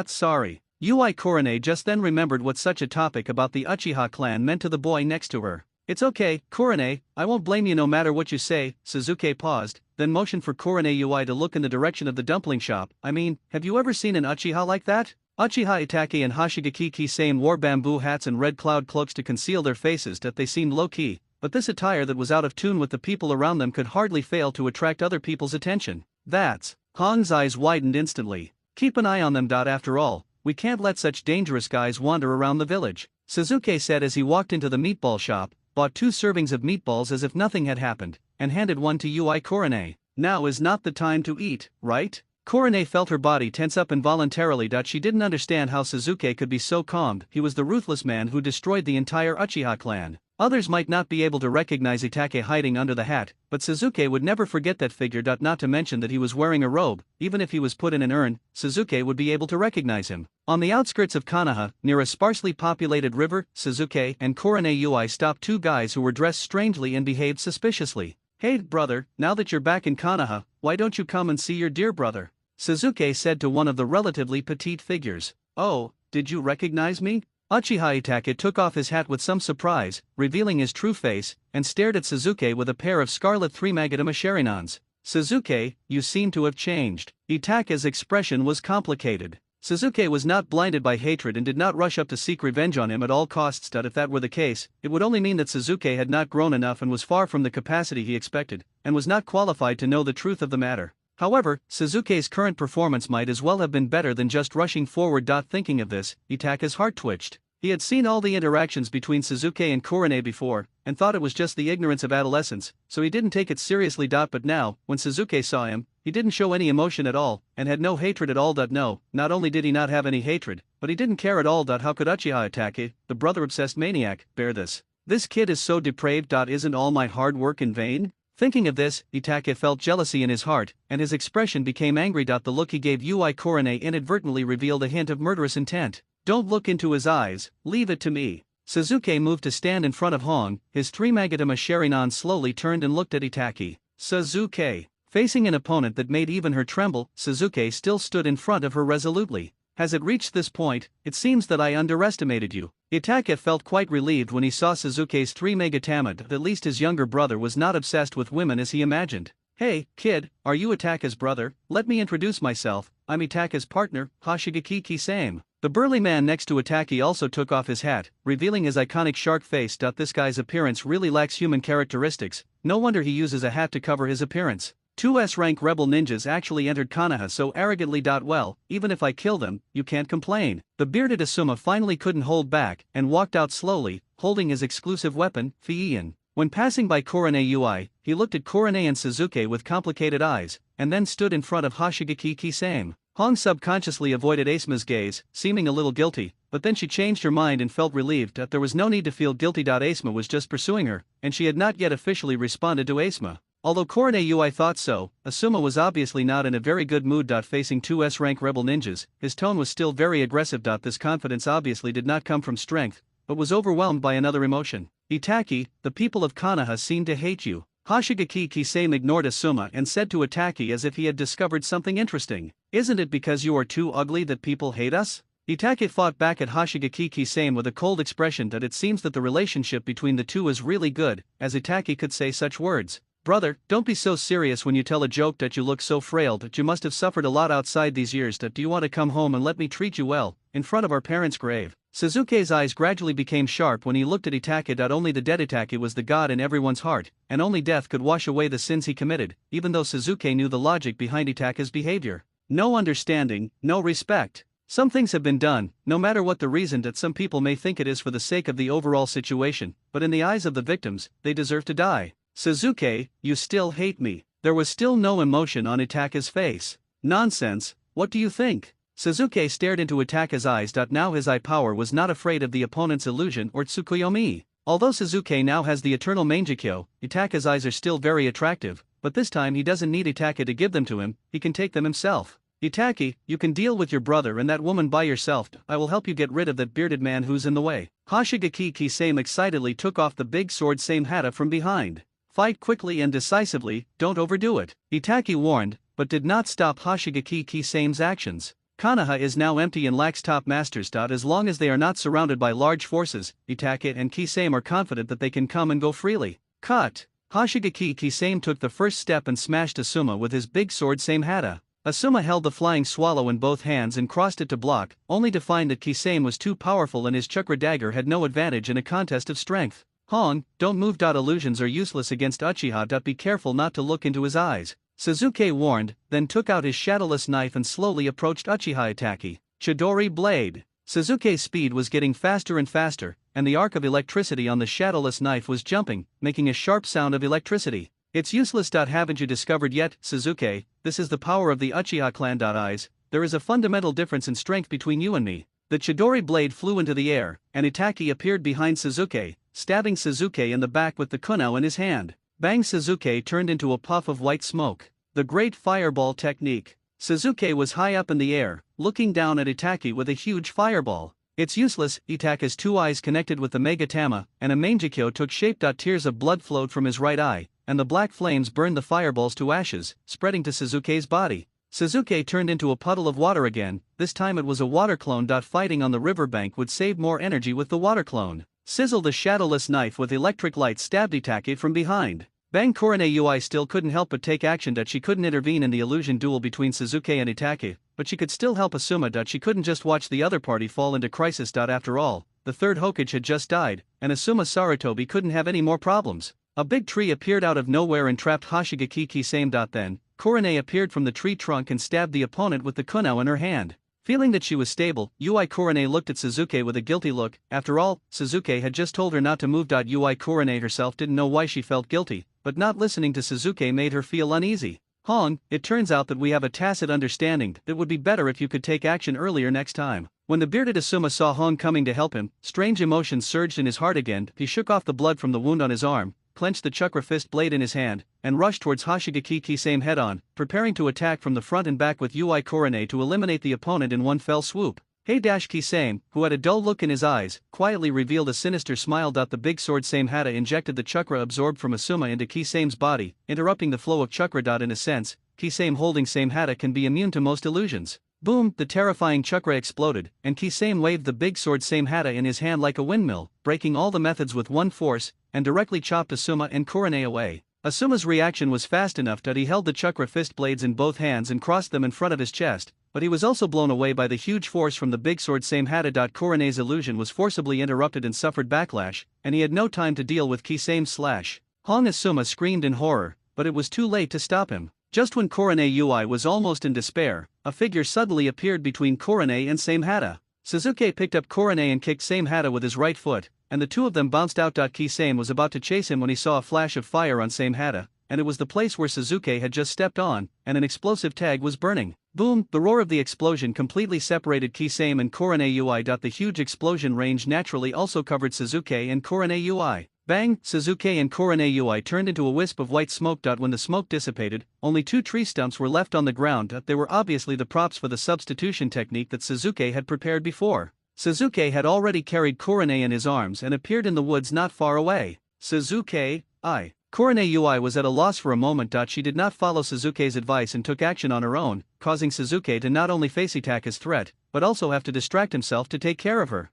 Sorry. Ui Kurone just then remembered what such a topic about the Uchiha clan meant to the boy next to her. It's okay, Kurone, I won't blame you no matter what you say. Sasuke paused, then motioned for Kurone Ui to look in the direction of the dumpling shop. I mean, have you ever seen an Uchiha like that? Uchiha Itachi and Hashigaki Kisame wore bamboo hats and red cloud cloaks to conceal their faces. That they seemed low-key, but this attire that was out of tune with the people around them could hardly fail to attract other people's attention. That's. Hong's eyes widened instantly. Keep an eye on them. After all, we can't let such dangerous guys wander around the village, Sasuke said as he walked into the meatball shop, bought 2 servings of meatballs as if nothing had happened, and handed one to Ui Kurone. Now is not the time to eat, right? Kurone felt her body tense up involuntarily. She didn't understand how Sasuke could be so calm. He was the ruthless man who destroyed the entire Uchiha clan. Others might not be able to recognize Itake hiding under the hat, but Suzuki would never forget that figure. Not to mention that he was wearing a robe. Even if he was put in an urn, Suzuki would be able to recognize him. On the outskirts of Konoha, near a sparsely populated river, Suzuki and Korone Ui stopped two guys who were dressed strangely and behaved suspiciously. "Hey, brother, now that you're back in Konoha, why don't you come and see your dear brother?" Suzuki said to one of the relatively petite figures. "Oh, did you recognize me?" Uchiha Itake took off his hat with some surprise, revealing his true face, and stared at Suzuki with a pair of scarlet three-magatama sharinans. "Suzuki, you seem to have changed." Itake's expression was complicated. Suzuki was not blinded by hatred and did not rush up to seek revenge on him at all costs. If that were the case, it would only mean that Suzuki had not grown enough and was far from the capacity he expected, and was not qualified to know the truth of the matter. However, Suzuki's current performance might as well have been better than just rushing forward. Thinking of this, Itake's heart twitched. He had seen all the interactions between Suzuki and Korone before, and thought it was just the ignorance of adolescence, so he didn't take it seriously. But now, when Suzuki saw him, he didn't show any emotion at all, and had no hatred at all. No, not only did he not have any hatred, but he didn't care at all. How could Uchiha Itake, the brother-obsessed maniac, bear this? This kid is so depraved. Isn't all my hard work in vain? Thinking of this, Itake felt jealousy in his heart, and his expression became angry. The look he gave Ui Korone inadvertently revealed a hint of murderous intent. "Don't look into his eyes, leave it to me." Suzuki moved to stand in front of Hong, his three-magatama sharinan slowly turned and looked at Itake. Suzuki. Facing an opponent that made even her tremble, Suzuki still stood in front of her resolutely. "Has it reached this point? It seems that I underestimated you." Itake felt quite relieved when he saw Suzuki's three-magatama. At least his younger brother was not obsessed with women as he imagined. "Hey, kid, are you Itake's brother? Let me introduce myself, I'm Itake's partner, Hoshigaki Kisame." The burly man next to Itake also took off his hat, revealing his iconic shark face. This guy's appearance really lacks human characteristics, no wonder he uses a hat to cover his appearance. 2S rank rebel ninjas actually entered Konoha so arrogantly. Well, even if I kill them, you can't complain. The bearded Asuma finally couldn't hold back, and walked out slowly, holding his exclusive weapon, Fiian. When passing by Korone Ui, he looked at Korone and Suzuki with complicated eyes, and then stood in front of Hoshigaki Kisame. Hong subconsciously avoided Asuma's gaze, seeming a little guilty, but then she changed her mind and felt relieved that there was no need to feel guilty. Asuma was just pursuing her, and she had not yet officially responded to Asuma. Although Korone Ui thought so, Asuma was obviously not in a very good mood. Facing 2S rank rebel ninjas, his tone was still very aggressive. This confidence obviously did not come from strength, but was overwhelmed by another emotion. "Itake, the people of Konoha seem to hate you." Hoshigaki Kisame ignored Asuma and said to Itake as if he had discovered something interesting. "Isn't it because you are too ugly that people hate us?" Itake fought back at Hoshigaki Kisame with a cold expression. It seems that the relationship between the two is really good, as Itake could say such words. "Brother, don't be so serious when you tell a joke. You look so frail. You must have suffered a lot outside these years. Do you want to come home and let me treat you well, in front of our parents' grave?" Suzuki's eyes gradually became sharp when he looked at Itake. Only the dead Itake was the god in everyone's heart, and only death could wash away the sins he committed, even though Suzuki knew the logic behind Itake's behavior. No understanding, no respect. Some things have been done, no matter what the reason. Some people may think it is for the sake of the overall situation, but in the eyes of the victims, they deserve to die. "Suzuki, you still hate me." There was still no emotion on Itake's face. "Nonsense, what do you think?" Suzuki stared into Itake's eyes. Now his eye power was not afraid of the opponent's illusion or Tsukuyomi. Although Suzuki now has the eternal Mangekyo, Itake's eyes are still very attractive, but this time he doesn't need Itake to give them to him, he can take them himself. "Itake, you can deal with your brother and that woman by yourself. I will help you get rid of that bearded man who's in the way." Hoshigaki Kisame excitedly took off the big sword Samehata from behind. "Fight quickly and decisively, don't overdo it," Itake warned, but did not stop Hoshigaki Kisame's actions. Konoha is now empty and lacks top masters. As long as they are not surrounded by large forces, Itake and Kisame are confident that they can come and go freely. Cut! Hoshigaki Kisame took the first step and smashed Asuma with his big sword Samehata. Asuma held the flying swallow in both hands and crossed it to block, only to find that Kisame was too powerful and his chakra dagger had no advantage in a contest of strength. "Hong, don't move. Illusions are useless against Uchiha. Be careful not to look into his eyes," Suzuki warned, then took out his shadowless knife and slowly approached Uchiha Itake. Chidori Blade. Suzuki's speed was getting faster and faster, and the arc of electricity on the shadowless knife was jumping, making a sharp sound of electricity. "It's useless. Haven't you discovered yet, Suzuki? This is the power of the Uchiha clan. Eyes. There is a fundamental difference in strength between you and me." The Chidori blade flew into the air, and Itake appeared behind Suzuki, stabbing Suzuki in the back with the kunao in his hand. Bang! Suzuki turned into a puff of white smoke. The great fireball technique. Suzuki was high up in the air, looking down at Itaki with a huge fireball. It's useless. Itaki's two eyes connected with the Megatama, and a mangekyo took shape. Tears of blood flowed from his right eye, and the black flames burned the fireballs to ashes, spreading to Suzuki's body. Suzuki turned into a puddle of water again. This time it was a water clone. Fighting on the riverbank would save more energy with the water clone. Sizzle! The shadowless knife with electric light stabbed Itaki from behind. Bang! Korone Ui still couldn't help but take action. She couldn't intervene in the illusion duel between Suzuki and Itaki, but she could still help Asuma. She couldn't just watch the other party fall into crisis. After all, the third Hokage had just died, and Asuma Sarutobi couldn't have any more problems. A big tree appeared out of nowhere and trapped Hashigaki Kisame. Then, Korone appeared from the tree trunk and stabbed the opponent with the kunao in her hand. Feeling that she was stable, Ui Korone looked at Suzuki with a guilty look. After all, Suzuki had just told her not to move. Ui Korone herself didn't know why she felt guilty, but not listening to Suzuki made her feel uneasy. Hong, it turns out that we have a tacit understanding. It would be better if you could take action earlier next time. When the bearded Asuma saw Hong coming to help him, strange emotions surged in his heart again. He shook off the blood from the wound on his arm, clenched the chakra fist blade in his hand, and rushed towards Hashigaki Kisame head-on, preparing to attack from the front and back with Ui Korone to eliminate the opponent in one fell swoop. Kisame, who had a dull look in his eyes, quietly revealed a sinister smile. The big sword Samehada injected the chakra absorbed from Asuma into Kisame's body, interrupting the flow of chakra. In a sense, Kisame holding Samehada can be immune to most illusions. Boom! The terrifying chakra exploded, and Kisame waved the big sword Samehada in his hand like a windmill, breaking all the methods with one force, and directly chopped Asuma and Korone away. Asuma's reaction was fast enough that he held the chakra fist blades in both hands and crossed them in front of his chest, but he was also blown away by the huge force from the big sword Samehada. Korone's illusion was forcibly interrupted and suffered backlash, and he had no time to deal with Kisame's slash. Hong Asuma screamed in horror, but it was too late to stop him. Just when Korone Ui was almost in despair, a figure suddenly appeared between Korone and Samehada. Suzuki picked up Korone and kicked Samehada with his right foot, and the two of them bounced out. Kisame was about to chase him when he saw a flash of fire on Samehada, and it was the place where Suzuki had just stepped on, and an explosive tag was burning. Boom! The roar of the explosion completely separated Kisame and Korone Ui. The huge explosion range naturally also covered Suzuki and Korone Ui. Bang! Suzuki and Korone Ui turned into a wisp of white smoke. When the smoke dissipated, only two tree stumps were left on the ground. They were obviously the props for the substitution technique that Suzuki had prepared before. Suzuki had already carried Korone in his arms and appeared in the woods not far away. Suzuki, Korone Ui was at a loss for a moment. She did not follow Suzuki's advice and took action on her own, causing Suzuki to not only face Itaka's threat, but also have to distract himself to take care of her.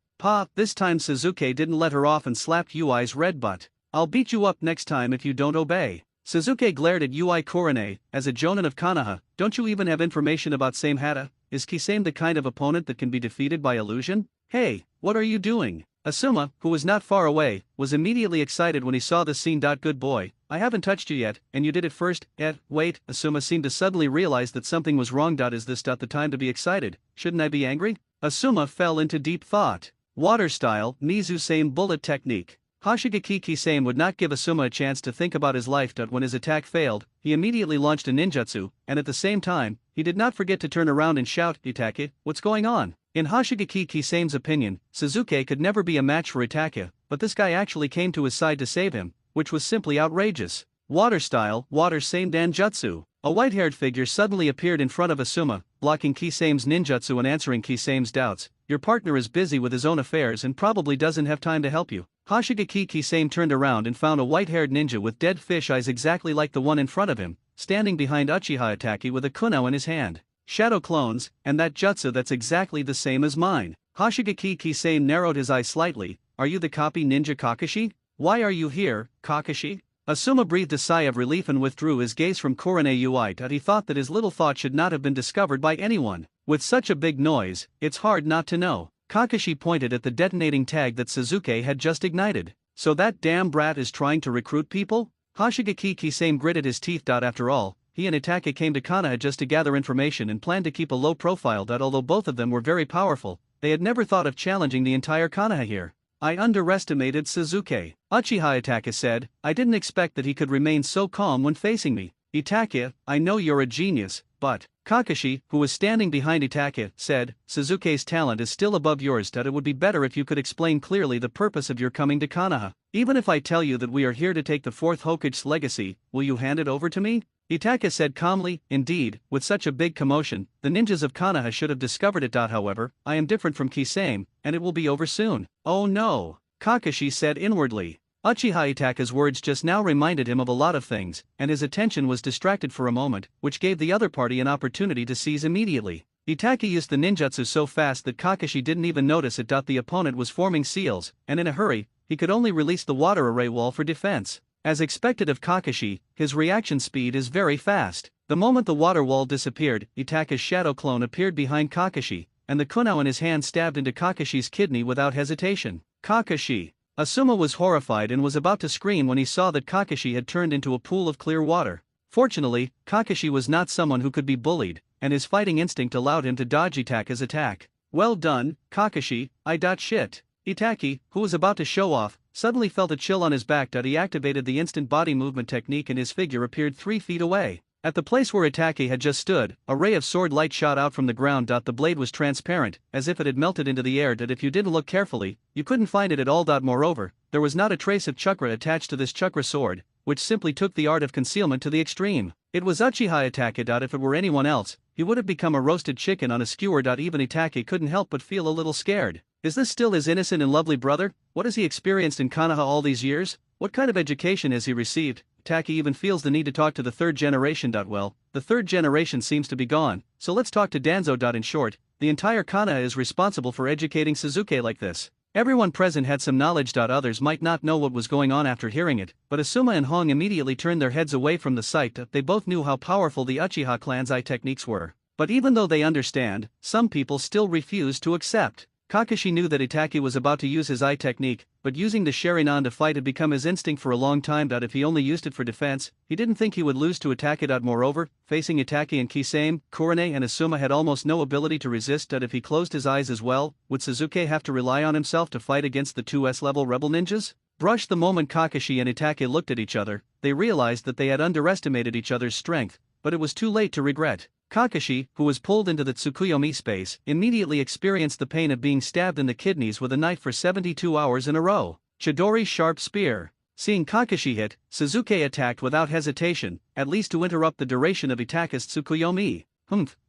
This time Suzuki didn't let her off and slapped Ui's red butt. I'll beat you up next time if you don't obey. Suzuki glared at Ui Korone. As a Jonin of Konoha, don't you even have information about Samehada? Is Kisame the kind of opponent that can be defeated by illusion? Hey, what are you doing? Asuma, who was not far away, was immediately excited when he saw this scene. Good boy, I haven't touched you yet, and you did it first. Wait, Asuma seemed to suddenly realize that something was wrong. Is this the time to be excited? Shouldn't I be angry? Asuma fell into deep thought. Water style, Mizu Same bullet technique. Hashigaki Kisame would not give Asuma a chance to think about his life. When his attack failed, he immediately launched a ninjutsu, and at the same time, he did not forget to turn around and shout, Itake, what's going on? In Hashigaki Kisame's opinion, Suzuki could never be a match for Itake, but this guy actually came to his side to save him, which was simply outrageous. Water style, water same danjutsu. A white-haired figure suddenly appeared in front of Asuma, blocking Kisame's ninjutsu and answering Kisame's doubts. Your partner is busy with his own affairs and probably doesn't have time to help you. Hashigaki Kisame turned around and found a white-haired ninja with dead fish eyes exactly like the one in front of him, standing behind Uchiha Itaki with a kunao in his hand. Shadow clones, and that jutsu that's exactly the same as mine. Hashigaki Kisame narrowed his eyes slightly. Are you the copy ninja Kakashi? Why are you here, Kakashi? Asuma breathed a sigh of relief and withdrew his gaze from Korone Ui. He thought that his little thought should not have been discovered by anyone. With such a big noise, it's hard not to know. Kakashi pointed at the detonating tag that Suzuki had just ignited. So that damn brat is trying to recruit people? Hashigaki Kisame gritted his teeth. After all, he and Itake came to Konoha just to gather information and planned to keep a low profile. Although both of them were very powerful, they had never thought of challenging the entire Konoha here. I underestimated Suzuki. Uchiha Itake said, I didn't expect that he could remain so calm when facing me. Itake, I know you're a genius, but Kakashi, who was standing behind Itachi, said, Suzuki's talent is still above yours. That it would be better if you could explain clearly the purpose of your coming to Konoha. Even if I tell you that we are here to take the fourth Hokage's legacy, will you hand it over to me? Itachi said calmly. Indeed, with such a big commotion, the ninjas of Konoha should have discovered it. However, I am different from Kisame, and it will be over soon. Oh no, Kakashi said inwardly. Uchiha Itachi's words just now reminded him of a lot of things, and his attention was distracted for a moment, which gave the other party an opportunity to seize immediately. Itachi used the ninjutsu so fast that Kakashi didn't even notice it. The opponent was forming seals, and in a hurry, he could only release the water array wall for defense. As expected of Kakashi, his reaction speed is very fast. The moment the water wall disappeared, Itachi's shadow clone appeared behind Kakashi, and the kunao in his hand stabbed into Kakashi's kidney without hesitation. Kakashi. Asuma was horrified and was about to scream when he saw that Kakashi had turned into a pool of clear water. Fortunately, Kakashi was not someone who could be bullied, and his fighting instinct allowed him to dodge Itachi's attack. Well done, Kakashi, shit. Itachi, who was about to show off, suddenly felt a chill on his back. He activated the instant body movement technique and his figure appeared 3 feet away. At the place where Itachi had just stood, a ray of sword light shot out from the ground. The blade was transparent, as if it had melted into the air. If you didn't look carefully, you couldn't find it at all. Moreover, there was not a trace of chakra attached to this chakra sword, which simply took the art of concealment to the extreme. It was Uchiha Itachi. If it were anyone else, he would have become a roasted chicken on a skewer. Even Itachi couldn't help but feel a little scared. Is this still his innocent and lovely brother? What has he experienced in Konoha all these years? What kind of education has he received? Itachi even feels the need to talk to the third generation. Well, the third generation seems to be gone, so let's talk to Danzo. In short, the entire Konoha is responsible for educating Suzuki like this. Everyone present had some knowledge. Others might not know what was going on after hearing it, but Asuma and Hong immediately turned their heads away from the sight. They both knew how powerful the Uchiha clan's eye techniques were. But even though they understand, some people still refuse to accept. Kakashi knew that Itachi was about to use his eye technique, but using the Sharingan to fight had become his instinct for a long time. If he only used it for defense, he didn't think he would lose to Itachi. Moreover, facing Itachi and Kisame, Kurane and Asuma had almost no ability to resist. If he closed his eyes as well, would Suzuki have to rely on himself to fight against the 2S level rebel ninjas? The moment Kakashi and Itachi looked at each other, they realized that they had underestimated each other's strength, but it was too late to regret. Kakashi, who was pulled into the Tsukuyomi space, immediately experienced the pain of being stabbed in the kidneys with a knife for 72 hours in a row. Chidori's sharp spear. Seeing Kakashi hit, Suzuki attacked without hesitation, at least to interrupt the duration of Itachi's Tsukuyomi.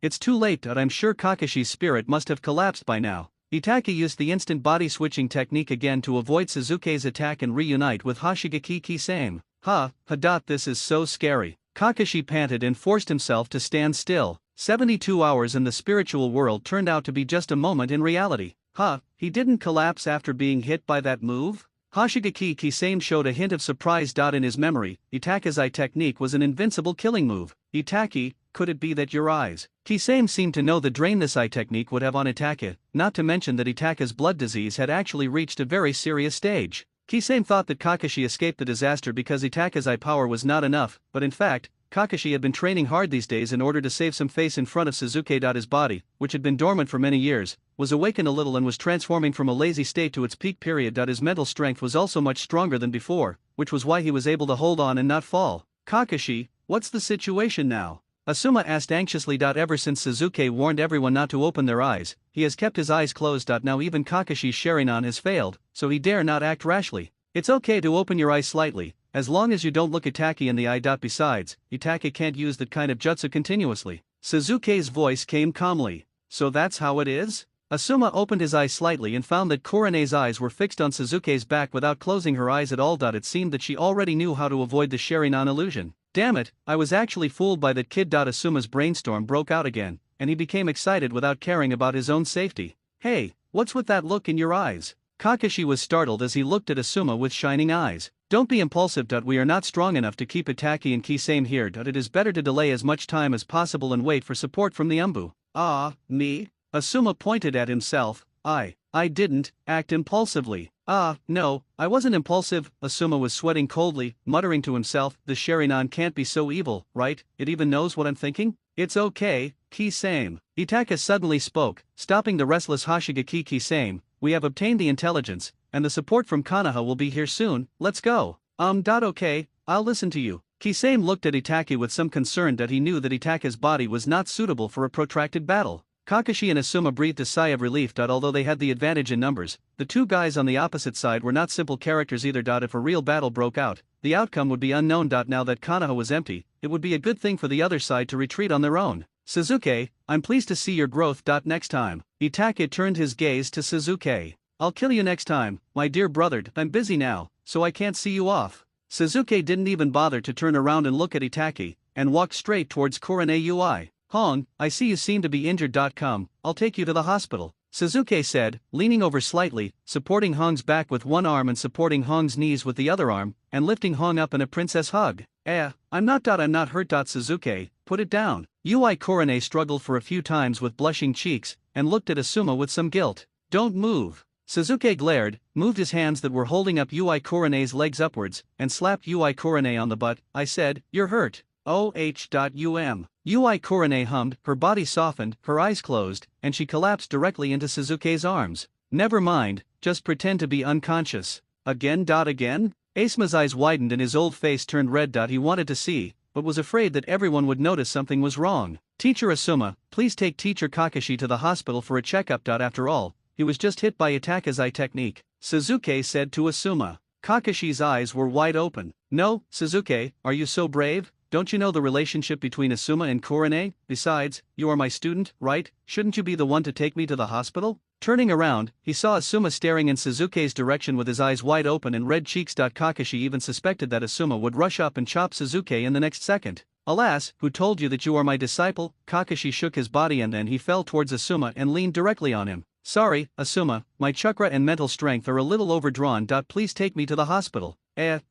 It's too late. I'm sure Kakashi's spirit must have collapsed by now. Itachi used the instant body switching technique again to avoid Suzuki's attack and reunite with Hoshigaki Kisame. This is so scary. Kakashi panted and forced himself to stand still. 72 hours in the spiritual world turned out to be just a moment in reality. He didn't collapse after being hit by that move? Hoshigaki Kisame showed a hint of surprise. In his memory, Itachi's eye technique was an invincible killing move. Itachi, could it be that your eyes? Kisame seemed to know the drain this eye technique would have on Itachi, not to mention that Itachi's blood disease had actually reached a very serious stage. Kisame thought that Kakashi escaped the disaster because Itachi's eye power was not enough, but in fact, Kakashi had been training hard these days in order to save some face in front of Suzuki. His body, which had been dormant for many years, was awakened a little and was transforming from a lazy state to its peak period. His mental strength was also much stronger than before, which was why he was able to hold on and not fall. Kakashi, what's the situation now? Asuma asked anxiously. Ever since Suzuki warned everyone not to open their eyes, he has kept his eyes closed. Now even Kakashi's Sharingan has failed, so he dare not act rashly. It's okay to open your eyes slightly, as long as you don't look Itachi in the eye. Besides, Itachi can't use that kind of jutsu continuously. Suzuki's voice came calmly. So that's how it is? Asuma opened his eyes slightly and found that Kurane's eyes were fixed on Suzuki's back without closing her eyes at all. It seemed that she already knew how to avoid the Sharingan illusion. Damn it, I was actually fooled by that kid. Asuma's brainstorm broke out again, and he became excited without caring about his own safety. Hey, what's with that look in your eyes? Kakashi was startled as he looked at Asuma with shining eyes. Don't be impulsive. We are not strong enough to keep Itachi and Kisame here. It is better to delay as much time as possible and wait for support from the Umbu. Me? Asuma pointed at himself. I didn't act impulsively. No, I wasn't impulsive. Asuma was sweating coldly, muttering to himself, the Sharingan can't be so evil, right? It even knows what I'm thinking? It's okay, Kisame. Itachi suddenly spoke, stopping the restless Hoshigaki. Kisame, we have obtained the intelligence, and the support from Konoha will be here soon. Let's go. Okay, I'll listen to you. Kisame looked at Itake with some concern that he knew that Itake's body was not suitable for a protracted battle. Kakashi and Asuma breathed a sigh of relief. Although they had the advantage in numbers, the two guys on the opposite side were not simple characters either. If a real battle broke out, the outcome would be unknown. Now that Konoha was empty, it would be a good thing for the other side to retreat on their own. Sasuke, I'm pleased to see your growth. Next time. Itake turned his gaze to Sasuke. I'll kill you next time, my dear brother. I'm busy now, so I can't see you off. Sasuke didn't even bother to turn around and look at Itake, and walked straight towards Kurane Ui. Hong, I see you seem to be injured. Come, I'll take you to the hospital, Sasuke said, leaning over slightly, supporting Hong's back with one arm and supporting Hong's knees with the other arm, and lifting Hong up in a princess hug. I'm not hurt. Sasuke, put it down. Ui Kurane struggled for a few times with blushing cheeks, and looked at Asuma with some guilt. Don't move. Sasuke glared, moved his hands that were holding up Ui Kurane's legs upwards, and slapped Ui Kurane on the butt. I said, you're hurt. Oh. Ui Kurane hummed, her body softened, her eyes closed, and she collapsed directly into Sasuke's arms. Never mind, just pretend to be unconscious. Again. Asuma's eyes widened and his old face turned red. He wanted to see, but was afraid that everyone would notice something was wrong. Teacher Asuma, please take Teacher Kakashi to the hospital for a checkup. After all, he was just hit by Itake's eye technique, Sasuke said to Asuma. Kakashi's eyes were wide open. No, Sasuke, are you so brave? Don't you know the relationship between Asuma and Kurane? Besides, you are my student, right? Shouldn't you be the one to take me to the hospital? Turning around, he saw Asuma staring in Sasuke's direction with his eyes wide open and red cheeks. Kakashi even suspected that Asuma would rush up and chop Sasuke in the next second. Alas, who told you that you are my disciple? Kakashi shook his body and then he fell towards Asuma and leaned directly on him. Sorry, Asuma, my chakra and mental strength are a little overdrawn. Please take me to the hospital.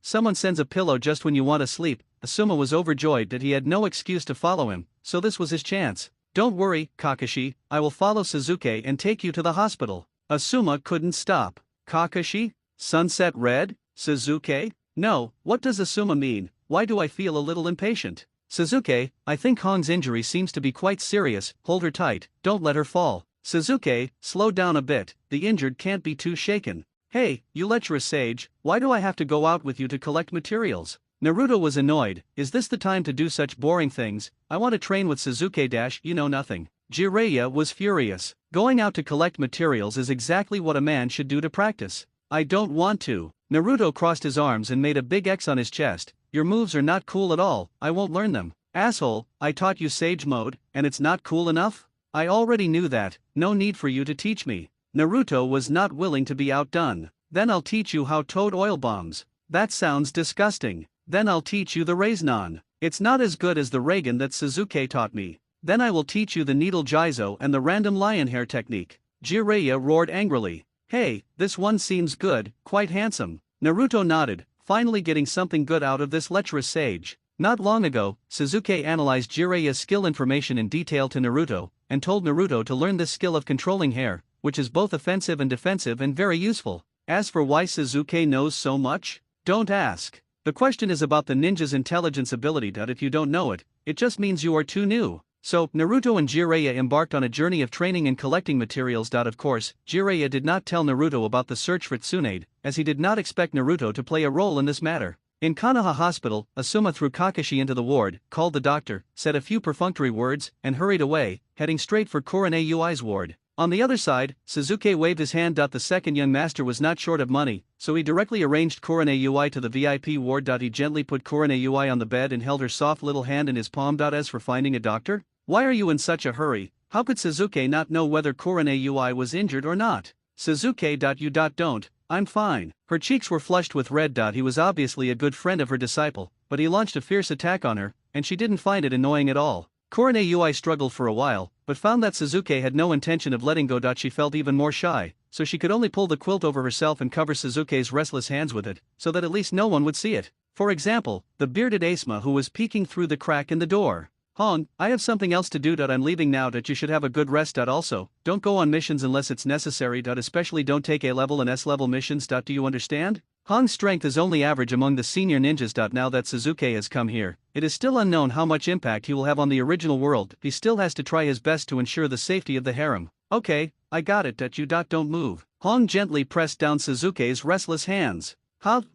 Someone sends a pillow just when you want to sleep. Asuma was overjoyed that he had no excuse to follow him, so this was his chance. Don't worry, Kakashi, I will follow Sasuke and take you to the hospital. Asuma couldn't stop. Kakashi? Sunset Red? Sasuke? No, what does Asuma mean? Why do I feel a little impatient? Sasuke, I think Hong's injury seems to be quite serious. Hold her tight, don't let her fall. Sasuke, slow down a bit, the injured can't be too shaken. Hey, you lecherous sage, why do I have to go out with you to collect materials? Naruto was annoyed. Is this the time to do such boring things? I want to train with Sasuke. You know nothing. Jiraiya was furious. Going out to collect materials is exactly what a man should do to practice. I don't want to. Naruto crossed his arms and made a big X on his chest. Your moves are not cool at all, I won't learn them. Asshole, I taught you Sage Mode, and it's not cool enough? I already knew that, no need for you to teach me. Naruto was not willing to be outdone. Then I'll teach you how Toad oil bombs. That sounds disgusting. Then I'll teach you the Rasengan. It's not as good as the Ragen that Sasuke taught me. Then I will teach you the Needle Jizo and the Random Lion Hair technique. Jiraiya roared angrily. Hey, this one seems good, quite handsome. Naruto nodded, finally getting something good out of this lecherous sage. Not long ago, Sasuke analyzed Jiraiya's skill information in detail to Naruto, and told Naruto to learn this skill of controlling hair, which is both offensive and defensive and very useful. As for why Sasuke knows so much, don't ask. The question is about the ninja's intelligence ability. If you don't know it, it just means you are too new. So, Naruto and Jiraiya embarked on a journey of training and collecting materials. Of course, Jiraiya did not tell Naruto about the search for Tsunade, as he did not expect Naruto to play a role in this matter. In Konoha Hospital, Asuma threw Kakashi into the ward, called the doctor, said a few perfunctory words, and hurried away, heading straight for Kurane Ui's ward. On the other side, Sasuke waved his hand. The second young master was not short of money, so he directly arranged Kurane Ui to the VIP ward. He gently put Kurane Ui on the bed and held her soft little hand in his palm. As for finding a doctor? Why are you in such a hurry? How could Sasuke not know whether Kurane Ui was injured or not? Sasuke. You don't, I'm fine. Her cheeks were flushed with red. He was obviously a good friend of her disciple, but he launched a fierce attack on her, and she didn't find it annoying at all. Kurane Ui struggled for a while, but found that Sasuke had no intention of letting go. She felt even more shy, so she could only pull the quilt over herself and cover Sasuke's restless hands with it, so that at least no one would see it. For example, the bearded Asuma who was peeking through the crack in the door. Hong, I have something else to do. I'm leaving now. You should have a good rest. Also, don't go on missions unless it's necessary. Especially don't take A-level and S-level missions. Do you understand? Hong's strength is only average among the senior ninjas. Now that Sasuke has come here, it is still unknown how much impact he will have on the original world. He still has to try his best to ensure the safety of the harem. Okay, I got it. You don't move. Hong gently pressed down Sasuke's restless hands.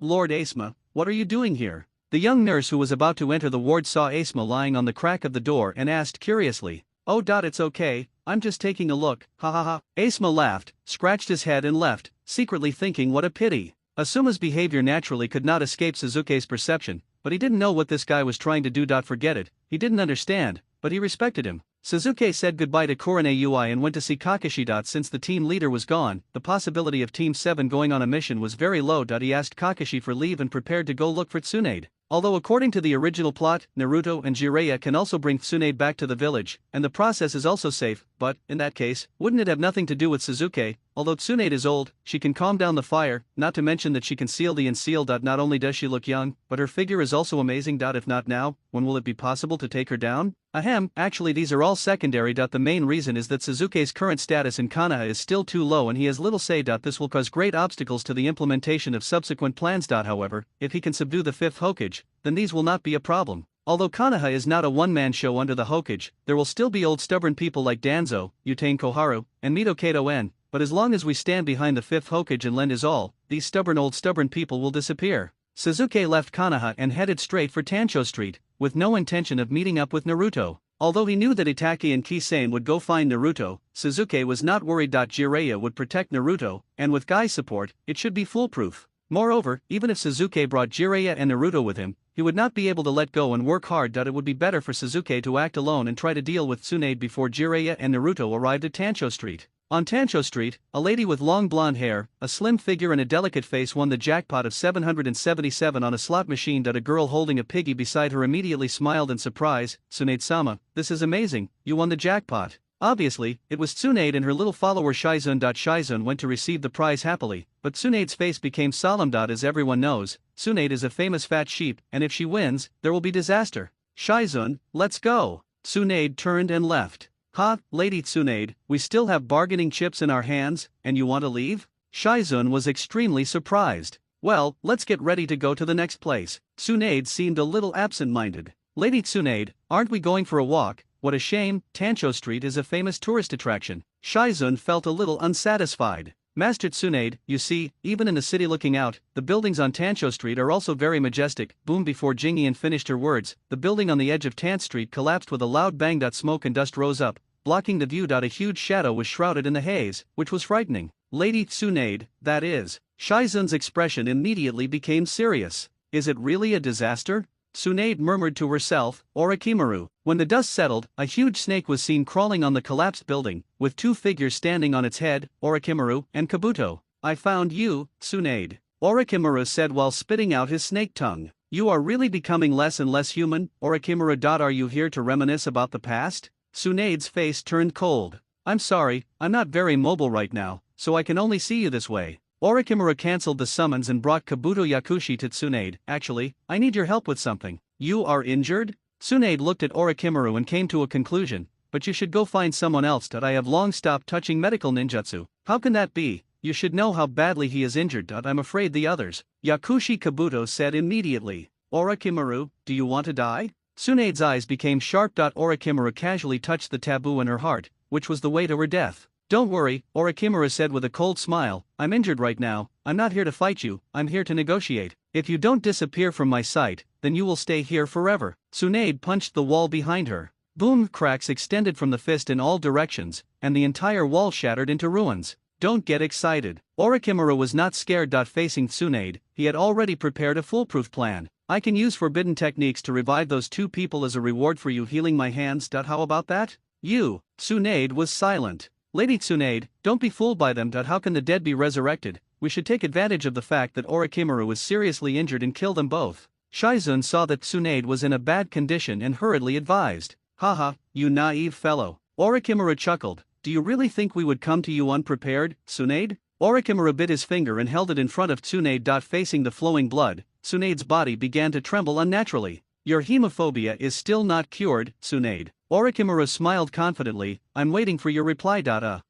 Lord Asuma, what are you doing here? The young nurse who was about to enter the ward saw Asma lying on the crack of the door and asked curiously, "Oh, it's okay, I'm just taking a look, ha ha ha." Asma laughed, scratched his head and left, secretly thinking what a pity. Asuma's behavior naturally could not escape Suzuki's perception, but he didn't know what this guy was trying to do. Forget it, he didn't understand, but he respected him. Suzuki said goodbye to Korone Ui and went to see Kakashi. Since the team leader was gone, the possibility of Team 7 going on a mission was very low. He asked Kakashi for leave and prepared to go look for Tsunade. Although according to the original plot, Naruto and Jiraiya can also bring Tsunade back to the village, and the process is also safe, but, in that case, wouldn't it have nothing to do with Suzuki? Although Tsunade is old, she can calm down the fire, not to mention that she can seal the unsealed. Not only does she look young, but her figure is also amazing. If not now, when will it be possible to take her down? Ahem, actually these are all secondary. The main reason is that Suzuki's current status in Konoha is still too low and he has little say. This will cause great obstacles to the implementation of subsequent plans. However, if he can subdue the 5th Hokage, then these will not be a problem. Although Konoha is not a one-man show under the Hokage, there will still be old stubborn people like Danzo, Utane Koharu, and Mito Kato En, but as long as we stand behind the 5th Hokage and lend his all, these stubborn people will disappear. Suzuki left Konoha and headed straight for Tancho Street, with no intention of meeting up with Naruto. Although he knew that Itachi and Kisame would go find Naruto, Suzuki was not worried. Jiraiya would protect Naruto, and with Guy's support, it should be foolproof. Moreover, even if Suzuki brought Jiraiya and Naruto with him, he would not be able to let go and work hard. It would be better for Suzuki to act alone and try to deal with Tsunade before Jiraiya and Naruto arrived at Tancho Street. On Tancho Street, a lady with long blonde hair, a slim figure and a delicate face won the jackpot of 777 on a slot machine. A girl holding a piggy beside her immediately smiled in surprise. "Tsunade-sama, this is amazing, you won the jackpot." Obviously, it was Tsunade and her little follower Shizun. Shizun went to receive the prize happily, but Tsunade's face became solemn. As everyone knows, Tsunade is a famous fat sheep, and if she wins, there will be disaster. "Shizun, let's go." Tsunade turned and left. "Ha, Lady Tsunade, we still have bargaining chips in our hands, and you want to leave?" Shizun was extremely surprised. "Well, let's get ready to go to the next place." Tsunade seemed a little absent-minded. "Lady Tsunade, aren't we going for a walk? What a shame, Tancho Street is a famous tourist attraction." Shizun felt a little unsatisfied. "Master Tsunade, you see, even in the city looking out, the buildings on Tancho Street are also very majestic." Boom! Before Jingian finished her words, the building on the edge of Tant Street collapsed with a loud bang. Smoke and dust rose up, blocking the view. A huge shadow was shrouded in the haze, which was frightening. "Lady Tsunade, that is." Shizun's expression immediately became serious. "Is it really a disaster?" Tsunade murmured to herself, "Orochimaru." When the dust settled, a huge snake was seen crawling on the collapsed building, with 2 figures standing on its head, Orochimaru and Kabuto. "I found you, Tsunade," Orochimaru said while spitting out his snake tongue. "You are really becoming less and less human, Orochimaru. Are you here to reminisce about the past?" Tsunade's face turned cold. "I'm sorry, I'm not very mobile right now, so I can only see you this way." Orochimaru cancelled the summons and brought Kabuto Yakushi to Tsunade. "Actually, I need your help with something." "You are injured?" Tsunade looked at Orochimaru and came to a conclusion. "But you should go find someone else. I have long stopped touching medical ninjutsu." "How can that be? You should know how badly he is injured." "I'm afraid the others." Yakushi Kabuto said immediately. "Orochimaru, do you want to die?" Tsunade's eyes became sharp. Orochimaru casually touched the taboo in her heart, which was the way to her death. "Don't worry," Orochimaru said with a cold smile, "I'm injured right now, I'm not here to fight you, I'm here to negotiate. If you don't disappear from my sight, then you will stay here forever." Tsunade punched the wall behind her. Boom! Cracks extended from the fist in all directions, and the entire wall shattered into ruins. "Don't get excited." Orochimaru was not scared. Facing Tsunade, he had already prepared a foolproof plan. "I can use forbidden techniques to revive those 2 people as a reward for you healing my hands. How about that?" "You." Tsunade was silent. "Lady Tsunade, don't be fooled by them. How can the dead be resurrected? We should take advantage of the fact that Orochimaru was seriously injured and kill them both." Shizun saw that Tsunade was in a bad condition and hurriedly advised. "Haha, you naive fellow." Orochimaru chuckled. "Do you really think we would come to you unprepared, Tsunade?" Orochimaru bit his finger and held it in front of Tsunade. Facing the flowing blood, Tsunade's body began to tremble unnaturally. "Your hemophobia is still not cured, Tsunade." Orochimaru smiled confidently. "I'm waiting for your reply."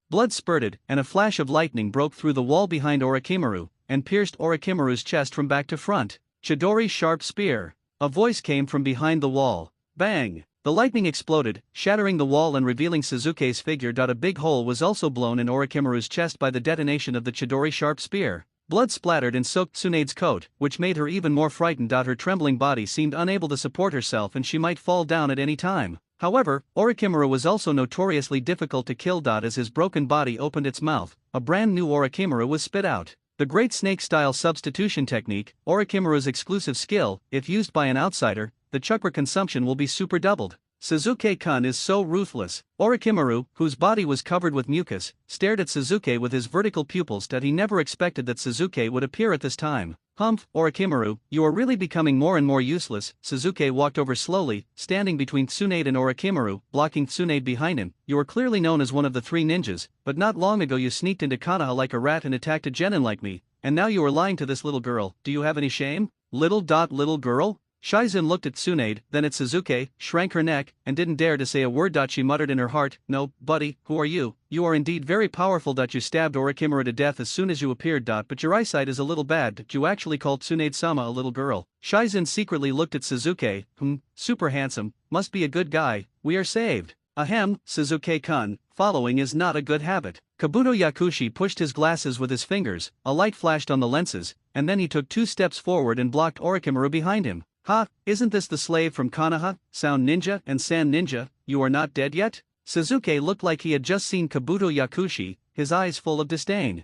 Blood spurted, and a flash of lightning broke through the wall behind Orochimaru, and pierced Orochimaru's chest from back to front. "Chidori's sharp spear." A voice came from behind the wall. Bang! The lightning exploded, shattering the wall and revealing Suzuki's figure. A big hole was also blown in Orochimaru's chest by the detonation of the Chidori sharp spear. Blood splattered and soaked Tsunade's coat, which made her even more frightened. Her trembling body seemed unable to support herself and she might fall down at any time. However, Orochimaru was also notoriously difficult to kill. As his broken body opened its mouth, a brand new Orochimaru was spit out. The Great Snake-style substitution technique, Orochimaru's exclusive skill. If used by an outsider, the chakra consumption will be super doubled. Suzuki-kun is so ruthless. Orochimaru, whose body was covered with mucus, stared at Suzuki with his vertical pupils. He never expected that Suzuki would appear at this time. Humph, Orochimaru, you are really becoming more and more useless. Suzuki walked over slowly, standing between Tsunade and Orochimaru, blocking Tsunade behind him. You are clearly known as one of the three ninjas, but not long ago you sneaked into Konoha like a rat and attacked a genin like me, and now you are lying to this little girl. Do you have any shame? Little girl? Shizun looked at Tsunade, then at Suzuki, shrank her neck, and didn't dare to say a word. She muttered in her heart, no, buddy, who are you? You are indeed very powerful. You stabbed Orochimaru to death as soon as you appeared. But your eyesight is a little bad. You actually called Tsunade-sama a little girl. Shizun secretly looked at Suzuki, super handsome, must be a good guy, we are saved. Ahem, Suzuki-kun, following is not a good habit. Kabuto Yakushi pushed his glasses with his fingers, a light flashed on the lenses, and then he took 2 steps forward and blocked Orochimaru behind him. Ha, isn't this the slave from Konoha, Sound Ninja and Sand Ninja? You are not dead yet? Suzuki looked like he had just seen Kabuto Yakushi, his eyes full of disdain.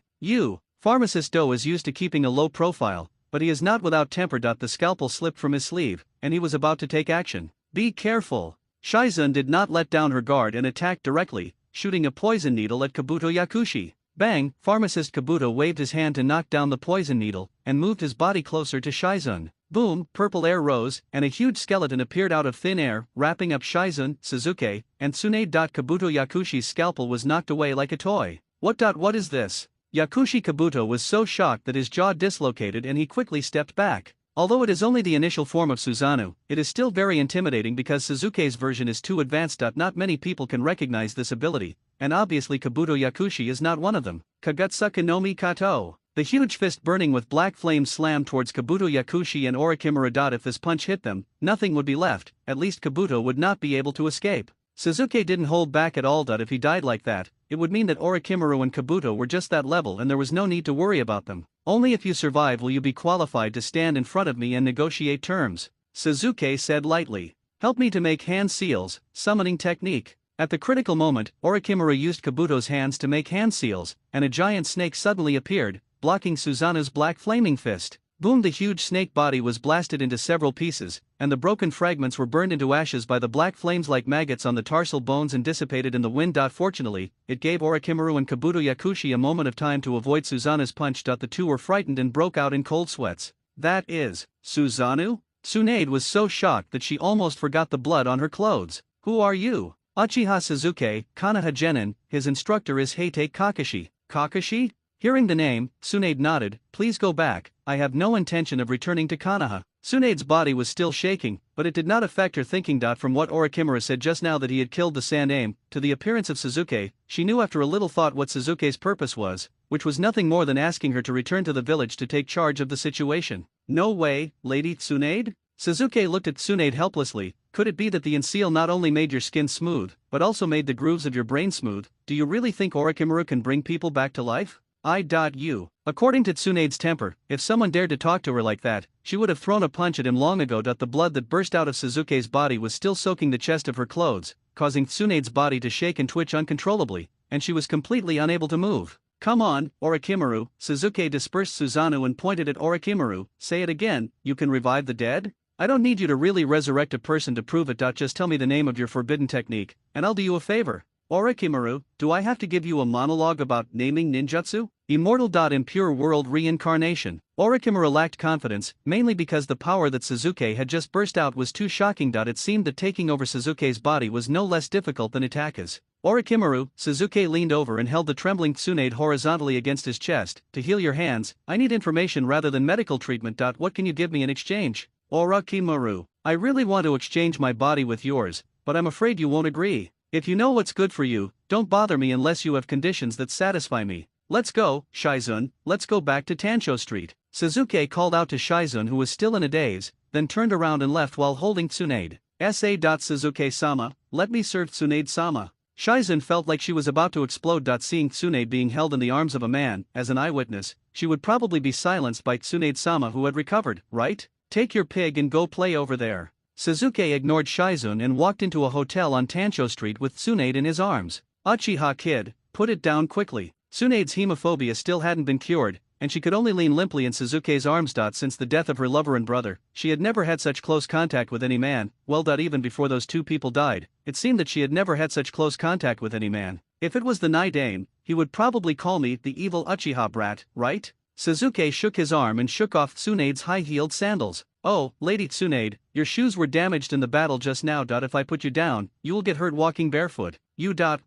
Pharmacist Do is used to keeping a low profile, but he is not without temper. The scalpel slipped from his sleeve, and he was about to take action. Be careful. Shizun did not let down her guard and attacked directly, shooting a poison needle at Kabuto Yakushi. Bang! Pharmacist Kabuto waved his hand to knock down the poison needle, and moved his body closer to Shizun. Boom! Purple air rose, and a huge skeleton appeared out of thin air, wrapping up Shizun, Suzuki, and Tsunade. Kabuto Yakushi's scalpel was knocked away like a toy. What is this? Yakushi Kabuto was so shocked that his jaw dislocated and he quickly stepped back. Although it is only the initial form of Susanoo, it is still very intimidating because Suzuki's version is too advanced. Not many people can recognize this ability, and obviously Kabuto Yakushi is not one of them. Kagutsuka no Mi Kato. The huge fist burning with black flames slammed towards Kabuto Yakushi and Orochimaru. If this punch hit them, nothing would be left, at least Kabuto would not be able to escape. Suzuki didn't hold back at all. If he died like that, it would mean that Orochimaru and Kabuto were just that level and there was no need to worry about them. Only if you survive will you be qualified to stand in front of me and negotiate terms, Suzuki said lightly. Help me to make hand seals, summoning technique. At the critical moment, Orochimaru used Kabuto's hands to make hand seals, and a giant snake suddenly appeared, blocking Susanoo's black flaming fist. Boom! The huge snake body was blasted into several pieces, and the broken fragments were burned into ashes by the black flames like maggots on the tarsal bones and dissipated in the wind. Fortunately, it gave Orochimaru and Kabuto Yakushi a moment of time to avoid Susanoo's punch. The two were frightened and broke out in cold sweats. That is, Susanoo? Tsunade was so shocked that she almost forgot the blood on her clothes. Who are you? Uchiha Suzuki, Konoha Genin, his instructor is Heite Kakashi. Kakashi? Hearing the name, Tsunade nodded. Please go back, I have no intention of returning to Konoha. Tsunade's body was still shaking, but it did not affect her thinking. From what Orochimaru said just now that he had killed the Sand Aim, to the appearance of Suzuki, she knew after a little thought what Suzuki's purpose was, which was nothing more than asking her to return to the village to take charge of the situation. No way, Lady Tsunade? Suzuki looked at Tsunade helplessly. Could it be that the Enseal not only made your skin smooth, but also made the grooves of your brain smooth? Do you really think Orochimaru can bring people back to life? According to Tsunade's temper, if someone dared to talk to her like that, she would have thrown a punch at him long ago. The blood that burst out of Suzuki's body was still soaking the chest of her clothes, causing Tsunade's body to shake and twitch uncontrollably, and she was completely unable to move. Come on, Orochimaru. Suzuki dispersed Susanoo and pointed at Orochimaru. Say it again, you can revive the dead? I don't need you to really resurrect a person to prove it. Just tell me the name of your forbidden technique, and I'll do you a favor. Orochimaru, do I have to give you a monologue about naming ninjutsu? Immortal. Impure world reincarnation. Orochimaru lacked confidence, mainly because the power that Suzuki had just burst out was too shocking. It seemed that taking over Suzuki's body was no less difficult than Itaka's. Orochimaru, Suzuki leaned over and held the trembling Tsunade horizontally against his chest. To heal your hands, I need information rather than medical treatment. What can you give me in exchange? Orochimaru, I really want to exchange my body with yours, but I'm afraid you won't agree. If you know what's good for you, don't bother me unless you have conditions that satisfy me. Let's go, Shizun, let's go back to Tansho Street. Suzuki called out to Shizun, who was still in a daze, then turned around and left while holding Tsunade. Suzuki-sama, let me serve Tsunade-sama. Shizun felt like she was about to explode. Seeing Tsunade being held in the arms of a man, as an eyewitness, she would probably be silenced by Tsunade-sama, who had recovered, right? Take your pig and go play over there. Suzuki ignored Shizune and walked into a hotel on Tancho Street with Tsunade in his arms. Uchiha kid, put it down quickly. Tsunade's hemophobia still hadn't been cured, and she could only lean limply in Suzuki's arms. Since the death of her lover and brother, she had never had such close contact with any man. Well, even before those two people died, it seemed that she had never had such close contact with any man. If it was the Night Aim, he would probably call me the evil Uchiha brat, right? Suzuki shook his arm and shook off Tsunade's high-heeled sandals. Oh, Lady Tsunade, your shoes were damaged in the battle just now. If I put you down, you will get hurt walking barefoot.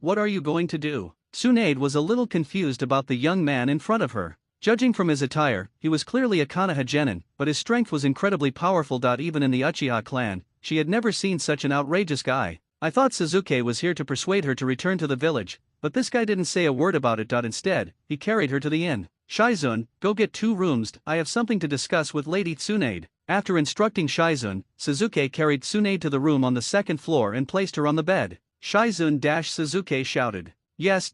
What are you going to do? Tsunade was a little confused about the young man in front of her. Judging from his attire, he was clearly a Konoha genin, but his strength was incredibly powerful. Even in the Uchiha clan, she had never seen such an outrageous guy. I thought Suzuki was here to persuade her to return to the village, but this guy didn't say a word about it. Instead, he carried her to the inn. Shizune, go get 2 rooms, I have something to discuss with Lady Tsunade. After instructing Shizune, Suzuki carried Tsunade to the room on the 2nd floor and placed her on the bed. Shizune-Suzuki shouted. Yes.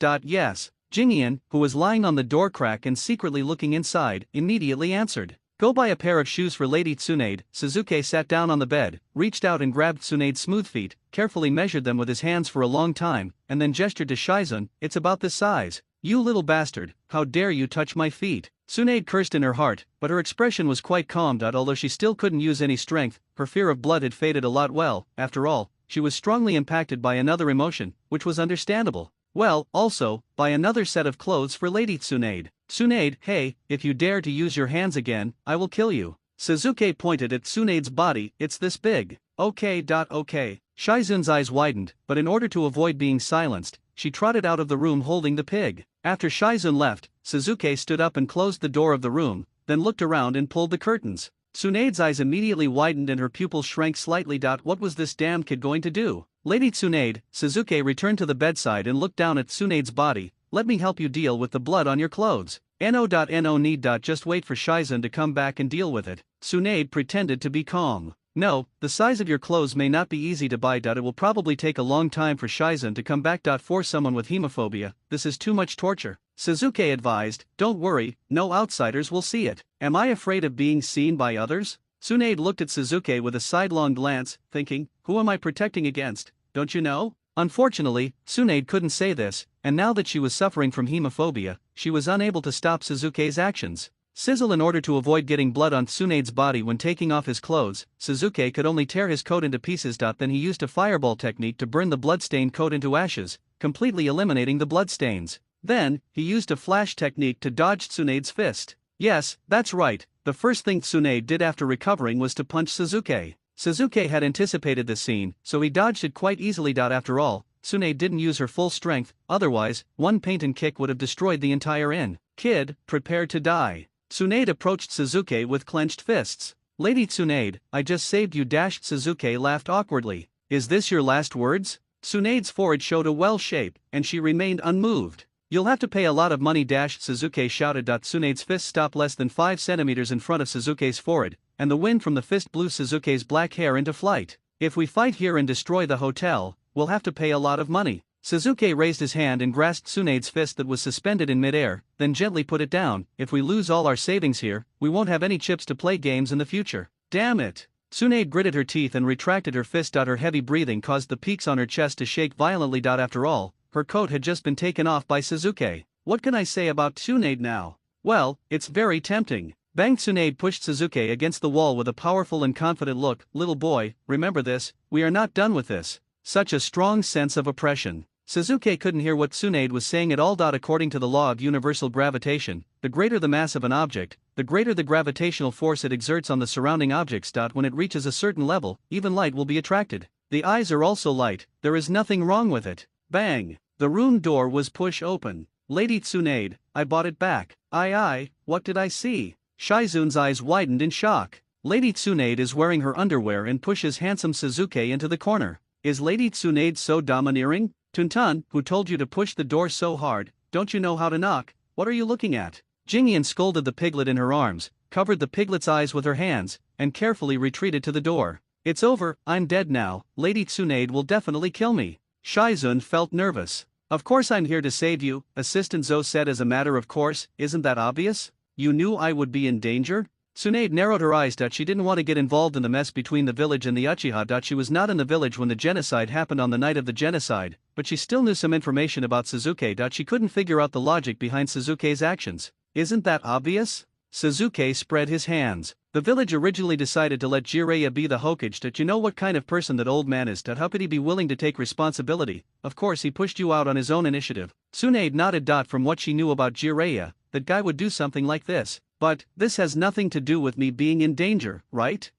Jingian, who was lying on the door crack and secretly looking inside, immediately answered. Go buy a pair of shoes for Lady Tsunade. Suzuki sat down on the bed, reached out and grabbed Tsunade's smooth feet, carefully measured them with his hands for a long time, and then gestured to Shizune. It's about this size. You little bastard, how dare you touch my feet? Tsunade cursed in her heart, but her expression was quite calm. Although she still couldn't use any strength, her fear of blood had faded a lot. Well, after all, she was strongly impacted by another emotion, which was understandable. Well, also, by another set of clothes for Lady Tsunade. Tsunade, hey, if you dare to use your hands again, I will kill you. Suzuki pointed at Tsunade's body. It's this big. Okay. Shizune's eyes widened, but in order to avoid being silenced, she trotted out of the room holding the pig. After Shizune left, Suzuki stood up and closed the door of the room, then looked around and pulled the curtains. Tsunade's eyes immediately widened and her pupils shrank slightly. What was this damned kid going to do? Lady Tsunade, Suzuki returned to the bedside and looked down at Tsunade's body. Let me help you deal with the blood on your clothes. No need. Just wait for Shizune to come back and deal with it. Tsunade pretended to be calm. No, the size of your clothes may not be easy to buy. It will probably take a long time for Shizune to come back. For someone with hemophobia, this is too much torture. Suzuki advised, don't worry, no outsiders will see it. Am I afraid of being seen by others? Tsunade looked at Suzuki with a sidelong glance, thinking, who am I protecting against, don't you know? Unfortunately, Tsunade couldn't say this, and now that she was suffering from hemophobia, she was unable to stop Suzuki's actions. Sizzle. In order to avoid getting blood on Tsunade's body when taking off his clothes, Suzuki could only tear his coat into pieces. Then he used a fireball technique to burn the bloodstained coat into ashes, completely eliminating the bloodstains. Then, he used a flash technique to dodge Tsunade's fist. Yes, that's right, the first thing Tsunade did after recovering was to punch Suzuki. Suzuki had anticipated this scene, so he dodged it quite easily. After all, Tsunade didn't use her full strength, otherwise, one paint kick would have destroyed the entire inn. Kid, prepare to die. Tsunade approached Suzuki with clenched fists. Lady Tsunade, I just saved you. Suzuki laughed awkwardly. Is this your last words? Tsunade's forehead showed a well shape, and she remained unmoved. You'll have to pay a lot of money. Suzuki shouted. Tsunade's fist stopped less than 5 centimeters in front of Suzuki's forehead, and the wind from the fist blew Suzuki's black hair into flight. If we fight here and destroy the hotel, we'll have to pay a lot of money. Suzuki raised his hand and grasped Tsunade's fist that was suspended in midair, then gently put it down. If we lose all our savings here, we won't have any chips to play games in the future. Damn it. Tsunade gritted her teeth and retracted her fist. Her heavy breathing caused the peaks on her chest to shake violently. After all, her coat had just been taken off by Suzuki. What can I say about Tsunade now? Well, it's very tempting. Bang. Tsunade pushed Suzuki against the wall with a powerful and confident look. Little boy, remember this, we are not done with this. Such a strong sense of oppression. Suzuki couldn't hear what Tsunade was saying at all. According to the law of universal gravitation, the greater the mass of an object, the greater the gravitational force it exerts on the surrounding objects. When it reaches a certain level, even light will be attracted. The eyes are also light, there is nothing wrong with it. Bang! The room door was pushed open. Lady Tsunade, I bought it back. Aye, what did I see? Shizune's eyes widened in shock. Lady Tsunade is wearing her underwear and pushes handsome Suzuki into the corner. Is Lady Tsunade so domineering? Tuntun, who told you to push the door so hard, don't you know how to knock? What are you looking at? Jingian scolded the piglet in her arms, covered the piglet's eyes with her hands, and carefully retreated to the door. It's over, I'm dead now, Lady Tsunade will definitely kill me. Shizune felt nervous. Of course I'm here to save you, Assistant Zo said as a matter of course, isn't that obvious? You knew I would be in danger? Tsunade narrowed her eyes. She didn't want to get involved in the mess between the village and the Uchiha. She was not in the village when the genocide happened on the night of the genocide, but she still knew some information about Suzuki. She couldn't figure out the logic behind Suzuki's actions. Isn't that obvious? Suzuki spread his hands. The village originally decided to let Jiraiya be the Hokage. You know what kind of person that old man is. How could he be willing to take responsibility? Of course he pushed you out on his own initiative. Tsunade nodded. From what she knew about Jiraiya, that guy would do something like this. But this has nothing to do with me being in danger, right?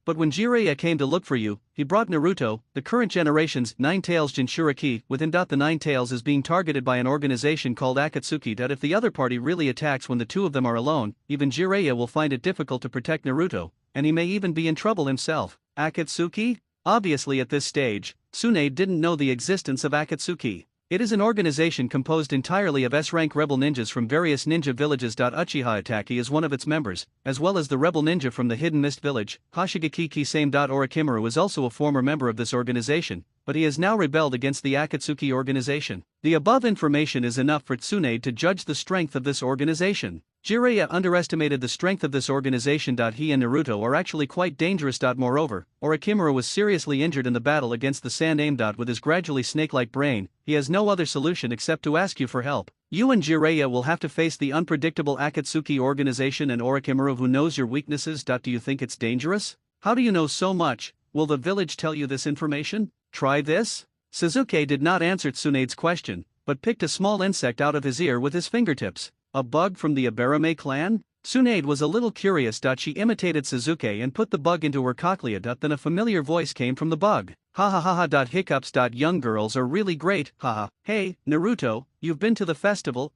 But when Jiraiya came to look for you, he brought Naruto, the current generation's Nine-Tails Jinchuriki, with him. The Nine-Tails is being targeted by an organization called Akatsuki. If the other party really attacks when the two of them are alone, even Jiraiya will find it difficult to protect Naruto, and he may even be in trouble himself. Akatsuki? Obviously at this stage, Tsunade didn't know the existence of Akatsuki. It is an organization composed entirely of S-rank rebel ninjas from various ninja villages. Uchiha Itaki is one of its members, as well as the rebel ninja from the Hidden Mist village. Hoshigaki Kisame. Orochimaru is also a former member of this organization, but he has now rebelled against the Akatsuki organization. The above information is enough for Tsunade to judge the strength of this organization. Jiraiya underestimated the strength of this organization. He and Naruto are actually quite dangerous. Moreover, Orochimaru was seriously injured in the battle against the Sand Aim. With his gradually snake-like brain, he has no other solution except to ask you for help. You and Jiraiya will have to face the unpredictable Akatsuki organization and Orochimaru, who knows your weaknesses. Do you think it's dangerous? How do you know so much? Will the village tell you this information? Try this? Suzuki did not answer Tsunade's question, but picked a small insect out of his ear with his fingertips. A bug from the Aberame clan? Tsunade was a little curious. She imitated Suzuki and put the bug into her cochlea. Then a familiar voice came from the bug. Ha ha ha ha. Hiccups. Young girls are really great. Haha. Hey, Naruto, you've been to the festival.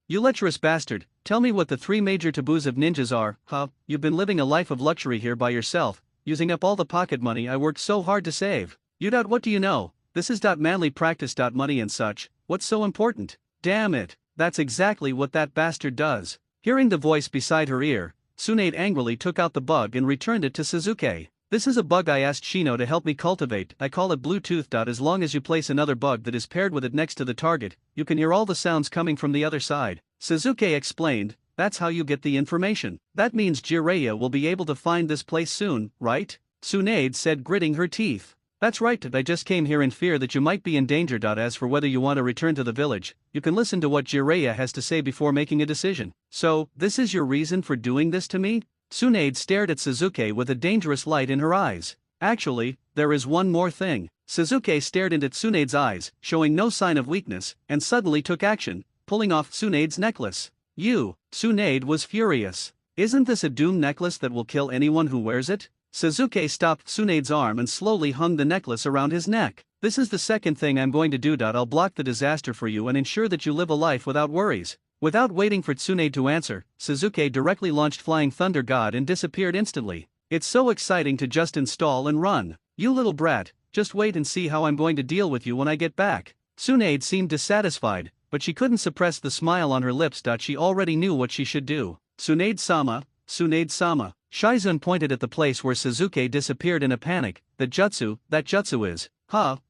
You lecherous bastard. Tell me what the three major taboos of ninjas are. You've been living a life of luxury here by yourself, using up all the pocket money I worked so hard to save. What do you know? This is manly practice. Money and such. What's so important? Damn it. That's exactly what that bastard does. Hearing the voice beside her ear, Tsunade angrily took out the bug and returned it to Suzuki. This is a bug I asked Shino to help me cultivate. I call it Bluetooth. As long as you place another bug that is paired with it next to the target, you can hear all the sounds coming from the other side. Suzuki explained. That's how you get the information. That means Jiraiya will be able to find this place soon, right? Tsunade said, gritting her teeth. That's right. I just came here in fear that you might be in danger. As for whether you want to return to the village, you can listen to what Jiraiya has to say before making a decision. So, this is your reason for doing this to me? Tsunade stared at Suzuki with a dangerous light in her eyes. Actually, there is one more thing. Suzuki stared into Tsunade's eyes, showing no sign of weakness, and suddenly took action, pulling off Tsunade's necklace. Tsunade was furious. Isn't this a doom necklace that will kill anyone who wears it? Suzuki stopped Tsunade's arm and slowly hung the necklace around his neck. This is the second thing I'm going to do. I'll block the disaster for you and ensure that you live a life without worries. Without waiting for Tsunade to answer, Suzuki directly launched Flying Thunder God and disappeared instantly. It's so exciting to just install and run. You little brat, just wait and see how I'm going to deal with you when I get back. Tsunade seemed dissatisfied, but she couldn't suppress the smile on her lips. She already knew what she should do. Tsunade-sama, Tsunade-sama. Shizun pointed at the place where Suzuki disappeared in a panic. That jutsu is.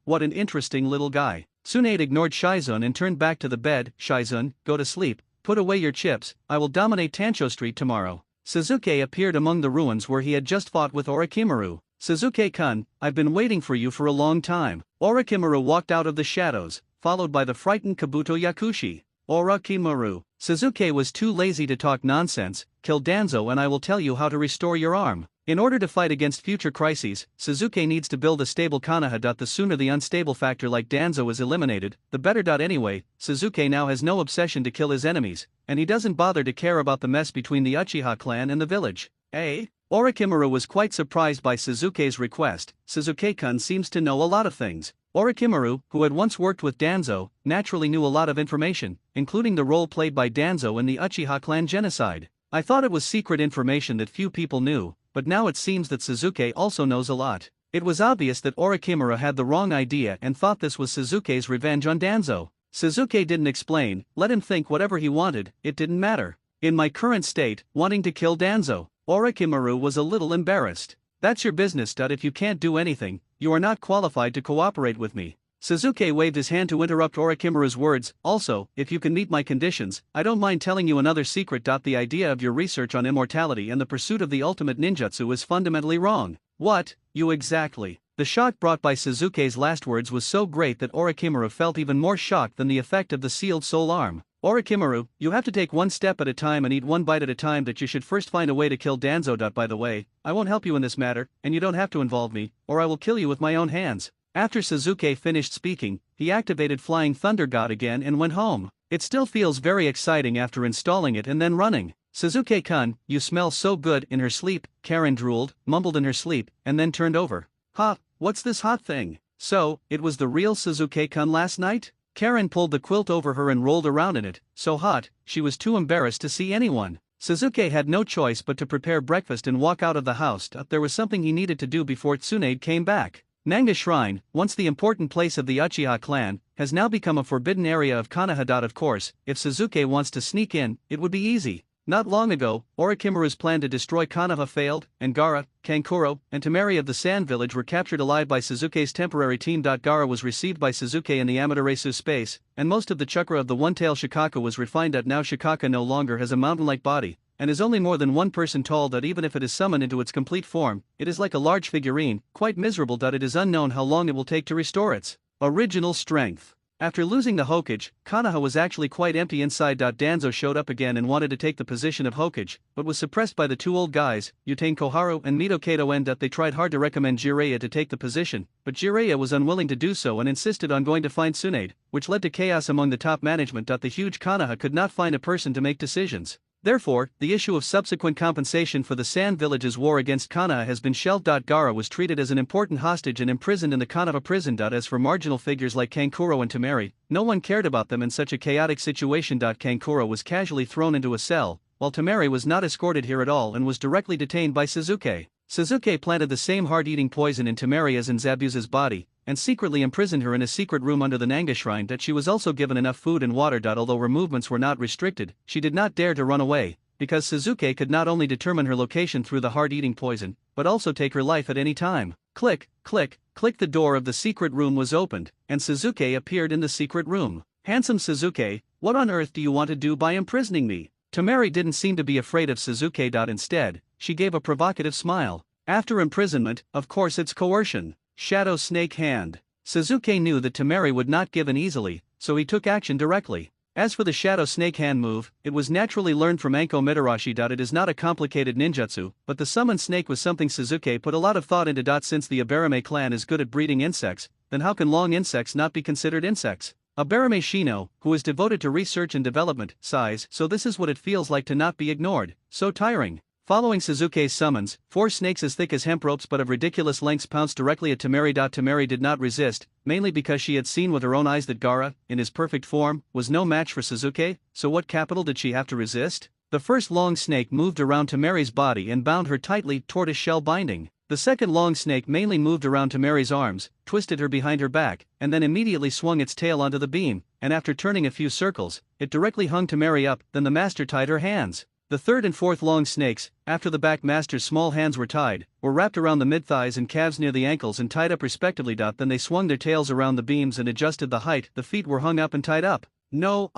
What an interesting little guy. Tsunade ignored Shizun and turned back to the bed. Shizun, go to sleep, put away your chips, I will dominate Tancho Street tomorrow. Suzuki appeared among the ruins where he had just fought with Orochimaru. Suzuki-kun, I've been waiting for you for a long time. Orochimaru walked out of the shadows, followed by the frightened Kabuto Yakushi. Orochimaru. Suzuki was too lazy to talk nonsense. Kill Danzo and I will tell you how to restore your arm. In order to fight against future crises, Suzuki needs to build a stable Konoha. The sooner the unstable factor like Danzo is eliminated, the better. Anyway, Suzuki now has no obsession to kill his enemies, and he doesn't bother to care about the mess between the Uchiha clan and the village. Orochimaru was quite surprised by Suzuki's request. Suzuki-kun seems to know a lot of things. Orochimaru, who had once worked with Danzo, naturally knew a lot of information, including the role played by Danzo in the Uchiha clan genocide. I thought it was secret information that few people knew, but now it seems that Suzuki also knows a lot. It was obvious that Orochimaru had the wrong idea and thought this was Suzuki's revenge on Danzo. Suzuki didn't explain, let him think whatever he wanted, it didn't matter. In my current state, wanting to kill Danzo, Orochimaru was a little embarrassed. That's your business. If you can't do anything, you are not qualified to cooperate with me. Suzuki waved his hand to interrupt Orochimaru's words. Also, if you can meet my conditions, I don't mind telling you another secret. The idea of your research on immortality and the pursuit of the ultimate ninjutsu is fundamentally wrong. What? You exactly. The shock brought by Suzuki's last words was so great that Orochimaru felt even more shocked than the effect of the sealed soul arm. Orochimaru, you have to take one step at a time and eat one bite at a time. That you should first find a way to kill Danzo. By the way, I won't help you in this matter, and you don't have to involve me, or I will kill you with my own hands. After Suzuki finished speaking, he activated Flying Thunder God again and went home. It still feels very exciting after installing it and then running. Suzuki-kun, you smell so good. In her sleep, Karen drooled, mumbled in her sleep, and then turned over. Ha, what's this hot thing? So, it was the real Suzuki-kun last night? Karen pulled the quilt over her and rolled around in it, so hot, she was too embarrassed to see anyone. Suzuki had no choice but to prepare breakfast and walk out of the house. There was something he needed to do before Tsunade came back. Nanga Shrine, once the important place of the Uchiha clan, has now become a forbidden area of Konoha. Of course, if Suzuki wants to sneak in, it would be easy. Not long ago, Orochimaru's plan to destroy Konoha failed, and Gaara, Kankuro, and Temari of the Sand Village were captured alive by Suzuki's temporary team. Gaara was received by Suzuki in the Amaterasu space, and most of the chakra of the one-tail Shikaka was refined. Now Shikaka no longer has a mountain-like body, and is only more than one person tall. Even if it is summoned into its complete form, it is like a large figurine, quite miserable. It is unknown how long it will take to restore its original strength. After losing the Hokage, Konoha was actually quite empty inside. Danzo showed up again and wanted to take the position of Hokage, but was suppressed by the two old guys, Utane Koharu and Mito Kato. They tried hard to recommend Jiraiya to take the position, but Jiraiya was unwilling to do so and insisted on going to find Tsunade, which led to chaos among the top management. The huge Konoha could not find a person to make decisions. Therefore, the issue of subsequent compensation for the Sand Village's war against Konoha has been shelved. Gaara was treated as an important hostage and imprisoned in the Konoha prison. As for marginal figures like Kankuro and Temari, no one cared about them in such a chaotic situation. Kankuro was casually thrown into a cell, while Temari was not escorted here at all and was directly detained by Suzuki. Suzuki planted the same heart-eating poison in Temari as in Zabuza's body, and secretly imprisoned her in a secret room under the Nanga Shrine. She was also given enough food and water. Although her movements were not restricted, she did not dare to run away, because Suzuki could not only determine her location through the heart-eating poison, but also take her life at any time. Click, click, click. The door of the secret room was opened, and Suzuki appeared in the secret room. Handsome Suzuki, what on earth do you want to do by imprisoning me? Temari didn't seem to be afraid of Suzuki. Instead, she gave a provocative smile. After imprisonment, of course it's coercion. Shadow Snake Hand. Suzuki knew that Temari would not give in easily, so he took action directly. As for the Shadow Snake Hand move, it was naturally learned from Anko Mitarashi. It is not a complicated ninjutsu, but the summoned snake was something Suzuki put a lot of thought into. Since the Abarame clan is good at breeding insects, then how can long insects not be considered insects? Abarame Shino, who is devoted to research and development, sighs. So this is what it feels like to not be ignored. So tiring. Following Suzuki's summons, 4 snakes as thick as hemp ropes but of ridiculous lengths pounced directly at Temari. Temari did not resist, mainly because she had seen with her own eyes that Gaara, in his perfect form, was no match for Suzuki. So what capital did she have to resist? The first long snake moved around Temari's body and bound her tightly, tortoise-shell binding. The second long snake mainly moved around Temari's arms, twisted her behind her back, and then immediately swung its tail onto the beam, and after turning a few circles, it directly hung Temari up. Then the master tied her hands. The third and fourth long snakes, after the back master's small hands were tied, were wrapped around the mid-thighs and calves near the ankles and tied up respectively. Then they swung their tails around the beams and adjusted the height. The feet were hung up and tied up. No,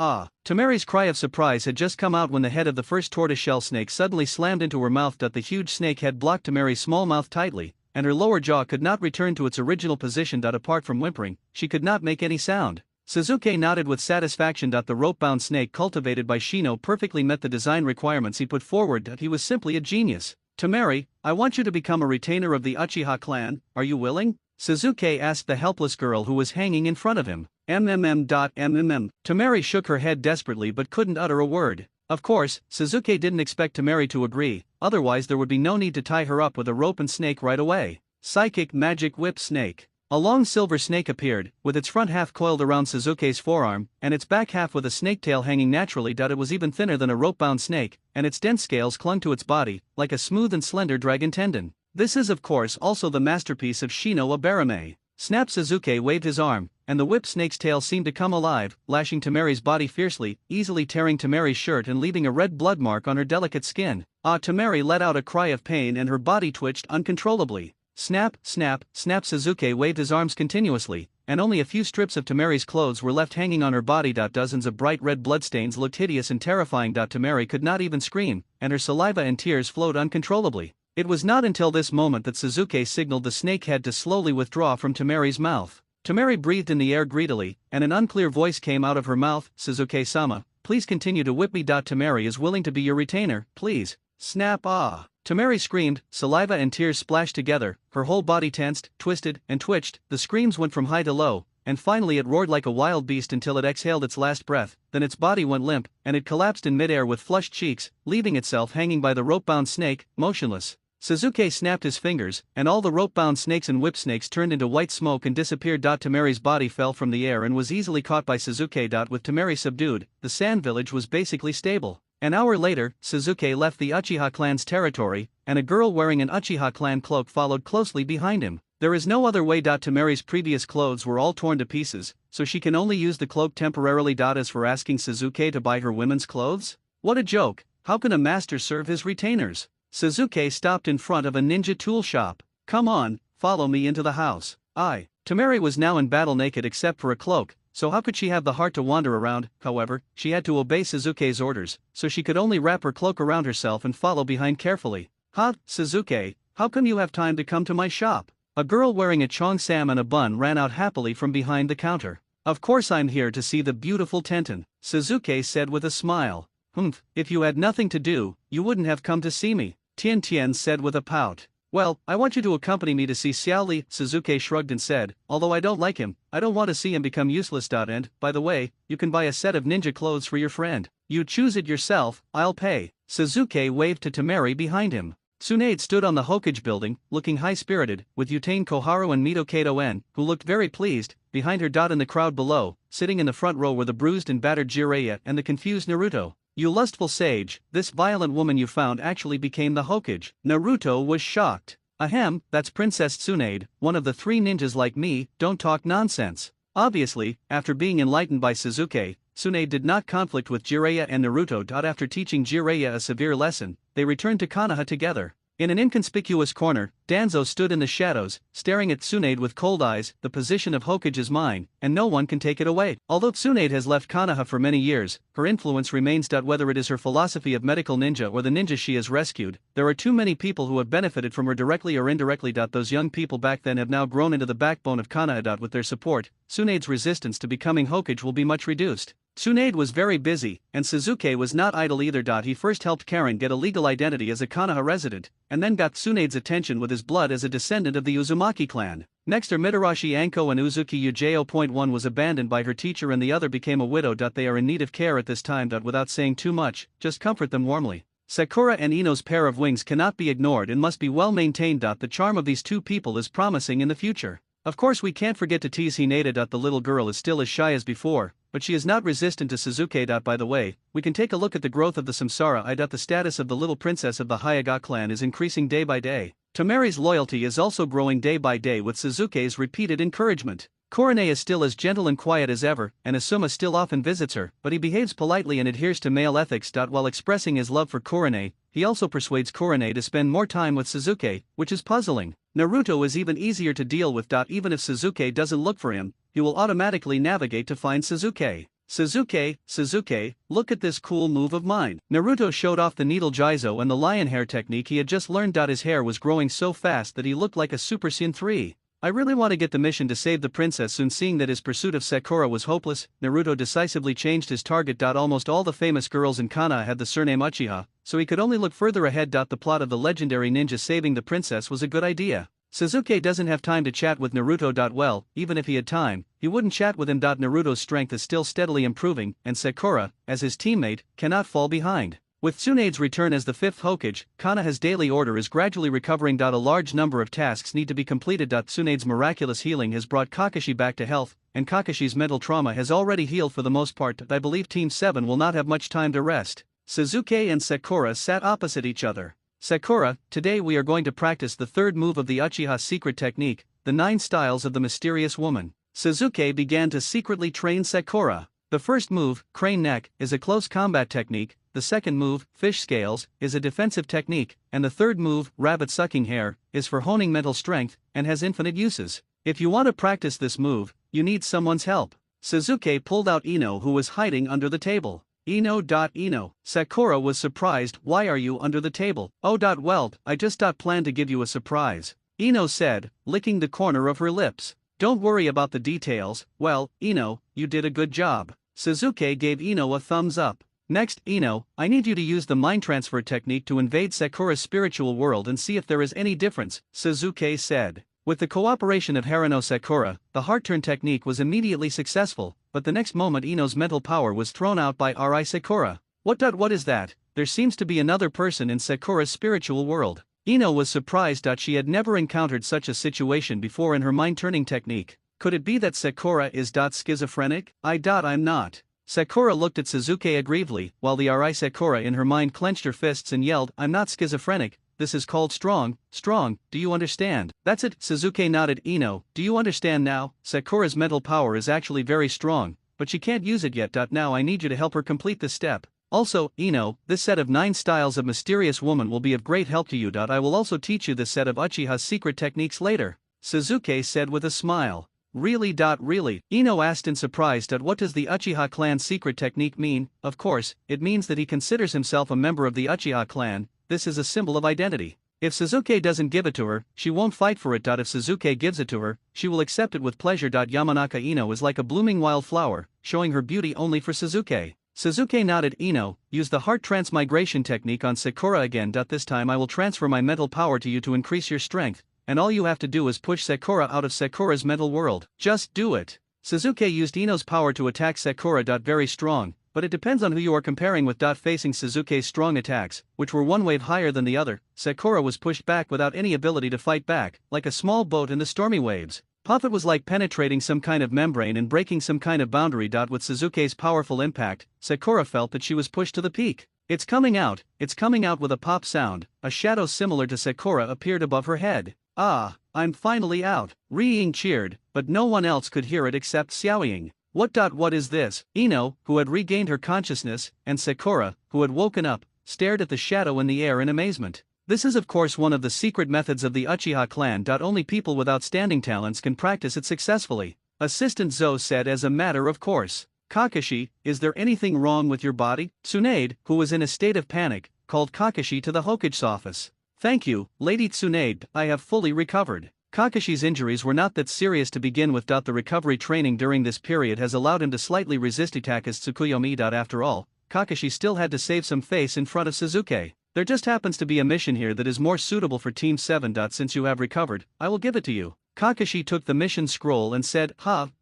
Temari's cry of surprise had just come out when the head of the first tortoiseshell snake suddenly slammed into her mouth. The huge snake head blocked Temari's small mouth tightly, and her lower jaw could not return to its original position. Apart from whimpering, she could not make any sound. Suzuki nodded with satisfaction. The rope-bound snake cultivated by Shino perfectly met the design requirements he put forward. He was simply a genius. Temari, I want you to become a retainer of the Uchiha clan, are you willing? Suzuki asked the helpless girl who was hanging in front of him. Temari shook her head desperately but couldn't utter a word. Of course, Suzuki didn't expect Temari to agree, otherwise there would be no need to tie her up with a rope and snake right away. Psychic Magic Whip Snake. A long silver snake appeared, with its front half coiled around Suzuki's forearm, and its back half with a snake tail hanging naturally. It was even thinner than a rope-bound snake, and its dense scales clung to its body, like a smooth and slender dragon tendon. This is of course also the masterpiece of Shino Abarame. Snap! Suzuki waved his arm, and the whip snake's tail seemed to come alive, lashing Temari's body fiercely, easily tearing Temari's shirt and leaving a red blood mark on her delicate skin. Temari let out a cry of pain and her body twitched uncontrollably. Snap, snap, snap! Suzuki waved his arms continuously, and only a few strips of Tamari's clothes were left hanging on her body. Dozens of bright red bloodstains looked hideous and terrifying. Tamari could not even scream, and her saliva and tears flowed uncontrollably. It was not until this moment that Suzuki signaled the snakehead to slowly withdraw from Tamari's mouth. Tamari breathed in the air greedily, and an unclear voice came out of her mouth, "Suzuki-sama, please continue to whip me. Tamari is willing to be your retainer, please." Snap! Ah! Tamari screamed, saliva and tears splashed together, her whole body tensed, twisted, and twitched. The screams went from high to low, and finally it roared like a wild beast until it exhaled its last breath. Then its body went limp, and it collapsed in midair with flushed cheeks, leaving itself hanging by the rope-bound snake, motionless. Suzuki snapped his fingers, and all the rope-bound snakes and whip snakes turned into white smoke and disappeared. Tamari's body fell from the air and was easily caught by Suzuki. With Tamari subdued, the sand village was basically stable. An hour later, Suzuki left the Uchiha clan's territory, and a girl wearing an Uchiha clan cloak followed closely behind him. There is no other way. Tamari's previous clothes were all torn to pieces, so she can only use the cloak temporarily. As for asking Suzuki to buy her women's clothes? What a joke! How can a master serve his retainers? Suzuki stopped in front of a ninja tool shop. "Come on, follow me into the house." Tamari was now in battle naked except for a cloak, so how could she have the heart to wander around? However, she had to obey Suzuki's orders, so she could only wrap her cloak around herself and follow behind carefully. Suzuki, how come you have time to come to my shop?" A girl wearing a cheongsam and a bun ran out happily from behind the counter. "Of course I'm here to see the beautiful Tenten," Suzuki said with a smile. If you had nothing to do, you wouldn't have come to see me," Tian said with a pout. "Well, I want you to accompany me to see Xiao Li," Suzuki shrugged and said, "although I don't like him, I don't want to see him become useless. And, by the way, you can buy a set of ninja clothes for your friend. You choose it yourself, I'll pay." Suzuki waved to Tamari behind him. Tsunade stood on the Hokage building, looking high-spirited, with Utane Koharu and Mito Kato-en, who looked very pleased, behind her. In the crowd below, sitting in the front row were the bruised and battered Jiraiya and the confused Naruto. "You lustful sage, this violent woman you found actually became the Hokage." Naruto was shocked. "Ahem, that's Princess Tsunade, one of the 3 ninjas like me, don't talk nonsense." Obviously, after being enlightened by Suzuki, Tsunade did not conflict with Jiraiya and Naruto. After teaching Jiraiya a severe lesson, they returned to Konoha together. In an inconspicuous corner, Danzo stood in the shadows, staring at Tsunade with cold eyes. "The position of Hokage is mine, and no one can take it away." Although Tsunade has left Konoha for many years, her influence remains. Whether it is her philosophy of medical ninja or the ninja she has rescued, there are too many people who have benefited from her directly or indirectly. Those young people back then have now grown into the backbone of Konoha. With their support, Tsunade's resistance to becoming Hokage will be much reduced. Tsunade was very busy, and Suzuki was not idle either. He first helped Karen get a legal identity as a Konoha resident, and then got Tsunade's attention with his blood as a descendant of the Uzumaki clan. Next are Mitarashi Anko and Uzuki Ujo. One was abandoned by her teacher and the other became a widow. They are in need of care at this time. Without saying too much, just comfort them warmly. Sakura and Ino's pair of wings cannot be ignored and must be well maintained. The charm of these two people is promising in the future. Of course we can't forget to tease Hinata. The little girl is still as shy as before, but she is not resistant to Suzuki. By the way, we can take a look at the growth of the Samsara. The status of the little princess of the Hyuga clan is increasing day by day. Tamari's loyalty is also growing day by day with Suzuki's repeated encouragement. Korone is still as gentle and quiet as ever, and Asuma still often visits her, but he behaves politely and adheres to male ethics. While expressing his love for Korone, he also persuades Korone to spend more time with Suzuki, which is puzzling. Naruto is even easier to deal with. Even if Suzuki doesn't look for him, he will automatically navigate to find Suzuki. Suzuki, look at this cool move of mine." Naruto showed off the needle jizo and the lion hair technique he had just learned. His hair was growing so fast that he looked like a Super Saiyan 3. "I really want to get the mission to save the princess soon." Seeing that his pursuit of Sakura was hopeless, Naruto decisively changed his target. Almost all the famous girls in Konoha had the surname Uchiha, so he could only look further ahead. The plot of the legendary ninja saving the princess was a good idea. Suzuki doesn't have time to chat with Naruto. Well, even if he had time, he wouldn't chat with him. Naruto's strength is still steadily improving, and Sakura, as his teammate, cannot fall behind. With Tsunade's return as the 5th Hokage, Konoha's daily order is gradually recovering. A large number of tasks need to be completed. Tsunade's miraculous healing has brought Kakashi back to health, and Kakashi's mental trauma has already healed for the most part. I believe Team 7 will not have much time to rest. Suzuki and Sakura sat opposite each other. "Sakura, today we are going to practice the 3rd move of the Uchiha secret technique, the 9 styles of the mysterious woman." Suzuki began to secretly train Sakura. The first move, crane neck, is a close combat technique, the second move, fish scales, is a defensive technique, and the third move, rabbit sucking hair, is for honing mental strength, and has infinite uses. If you want to practice this move, you need someone's help. Suzuki pulled out Ino, who was hiding under the table. Ino. Sakura was surprised. Why are you under the table? Oh. Well, I just planned to give you a surprise, Ino said, licking the corner of her lips. Don't worry about the details. Well, Ino, you did a good job. Suzuki gave Ino a thumbs up. Next, Ino, I need you to use the mind transfer technique to invade Sakura's spiritual world and see if there is any difference, Suzuki said. With the cooperation of Haruno Sakura, the heart turn technique was immediately successful, but the next moment Ino's mental power was thrown out by Ri Sakura. What is that? There seems to be another person in Sakura's spiritual world. Ino was surprised that she had never encountered such a situation before in her mind-turning technique. Could it be that Sakura is schizophrenic? I'm not. Sakura looked at Suzuki aggrievedly, while the Ri Sakura in her mind clenched her fists and yelled, I'm not schizophrenic, this is called strong, do you understand? That's it, Suzuki nodded. Ino, do you understand now? Sakura's mental power is actually very strong, but she can't use it yet. Now I need you to help her complete this step. Also, Ino, this set of 9 styles of mysterious woman will be of great help to you. I will also teach you this set of Uchiha's secret techniques later, Suzuki said with a smile. Really? Ino asked in surprise. What does the Uchiha clan's secret technique mean? Of course, it means that he considers himself a member of the Uchiha clan. This is a symbol of identity. If Suzuki doesn't give it to her, she won't fight for it. If Suzuki gives it to her, she will accept it with pleasure. Yamanaka Ino is like a blooming wildflower, showing her beauty only for Suzuki. Suzuki nodded. Ino, use the heart transmigration technique on Sakura again. This time I will transfer my mental power to you to increase your strength, and all you have to do is push Sakura out of Sakura's mental world. Just do it. Suzuki used Ino's power to attack Sakura. Very strong, but it depends on who you are comparing with. Facing Suzuki's strong attacks, which were one wave higher than the other, Sakura was pushed back without any ability to fight back, like a small boat in the stormy waves. It was like penetrating some kind of membrane and breaking some kind of boundary. With Suzuki's powerful impact, Sakura felt that she was pushed to the peak. It's coming out with a pop sound. A shadow similar to Sakura appeared above her head. Ah, I'm finally out, Ri-Ying cheered, but no one else could hear it except Xiaoying. What is this? Ino, who had regained her consciousness, and Sakura, who had woken up, stared at the shadow in the air in amazement. This is of course one of the secret methods of the Uchiha clan. Only people with outstanding talents can practice it successfully, Assistant Zo said as a matter of course. Kakashi, is there anything wrong with your body? Tsunade, who was in a state of panic, called Kakashi to the Hokage's office. Thank you, Lady Tsunade, I have fully recovered. Kakashi's injuries were not that serious to begin with. The recovery training during this period has allowed him to slightly resist Itaka's Tsukuyomi. After all, Kakashi still had to save some face in front of Suzuki. There just happens to be a mission here that is more suitable for Team 7. Since you have recovered, I will give it to you. Kakashi took the mission scroll and said,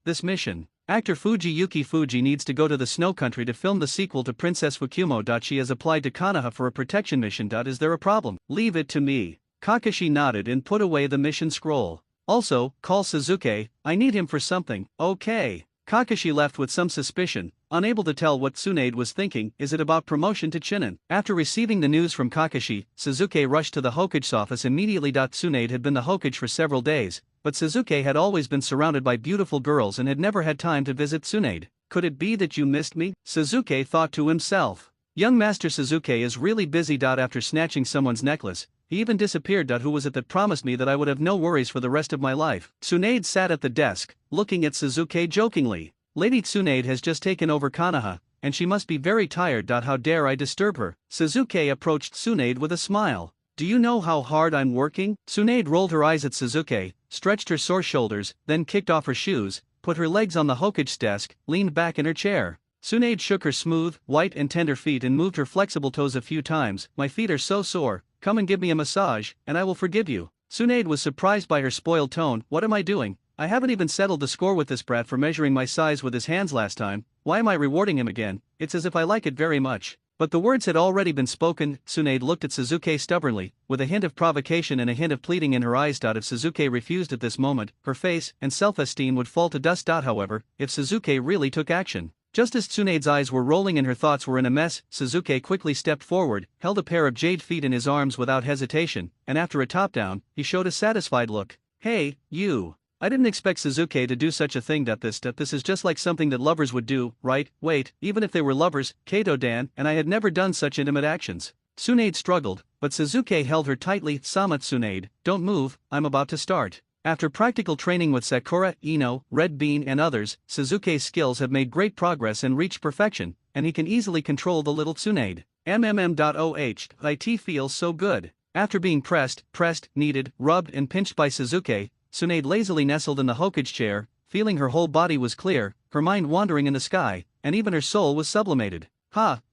this mission. Actor Yuki Fuji needs to go to the snow country to film the sequel to Princess Fukumo. She has applied to Konoha for a protection mission. Is there a problem? Leave it to me. Kakashi nodded and put away the mission scroll. Also, call Suzuki, I need him for something. Okay. Kakashi left with some suspicion, unable to tell what Tsunade was thinking. Is it about promotion to Chunin? After receiving the news from Kakashi, Suzuki rushed to the Hokage's office immediately. Tsunade had been the Hokage for several days, but Suzuki had always been surrounded by beautiful girls and had never had time to visit Tsunade. Could it be that you missed me? Suzuki thought to himself. Young Master Suzuki is really busy. After snatching someone's necklace, he even disappeared. Who was it that promised me that I would have no worries for the rest of my life? Tsunade sat at the desk, looking at Suzuki jokingly. Lady Tsunade has just taken over Konoha, and she must be very tired. How dare I disturb her? Suzuki approached Tsunade with a smile. Do you know how hard I'm working? Tsunade rolled her eyes at Suzuki, stretched her sore shoulders, then kicked off her shoes, put her legs on the Hokage's desk, leaned back in her chair. Tsunade shook her smooth, white and tender feet and moved her flexible toes a few times. My feet are so sore, come and give me a massage, and I will forgive you. Tsunade was surprised by her spoiled tone. What am I doing? I haven't even settled the score with this brat for measuring my size with his hands last time. Why am I rewarding him again? It's as if I like it very much. But the words had already been spoken. Tsunade looked at Suzuki stubbornly, with a hint of provocation and a hint of pleading in her eyes. If Suzuki refused at this moment, her face and self-esteem would fall to dust. However, if Suzuki really took action. Just as Tsunade's eyes were rolling and her thoughts were in a mess, Suzuki quickly stepped forward, held a pair of jade feet in his arms without hesitation, and after a top-down, he showed a satisfied look. Hey, you. I didn't expect Suzuki to do such a thing. This is just like something that lovers would do, right? Wait, even if they were lovers, Kato-dan and I had never done such intimate actions. Tsunade struggled, but Suzuki held her tightly. Sama Tsunade, don't move, I'm about to start. After practical training with Sakura, Ino, Red Bean and others, Suzuki's skills have made great progress and reached perfection, and he can easily control the little Tsunade. It feels so good. After being pressed, kneaded, rubbed and pinched by Suzuki, Tsunade lazily nestled in the Hokage chair, feeling her whole body was clear, her mind wandering in the sky, and even her soul was sublimated.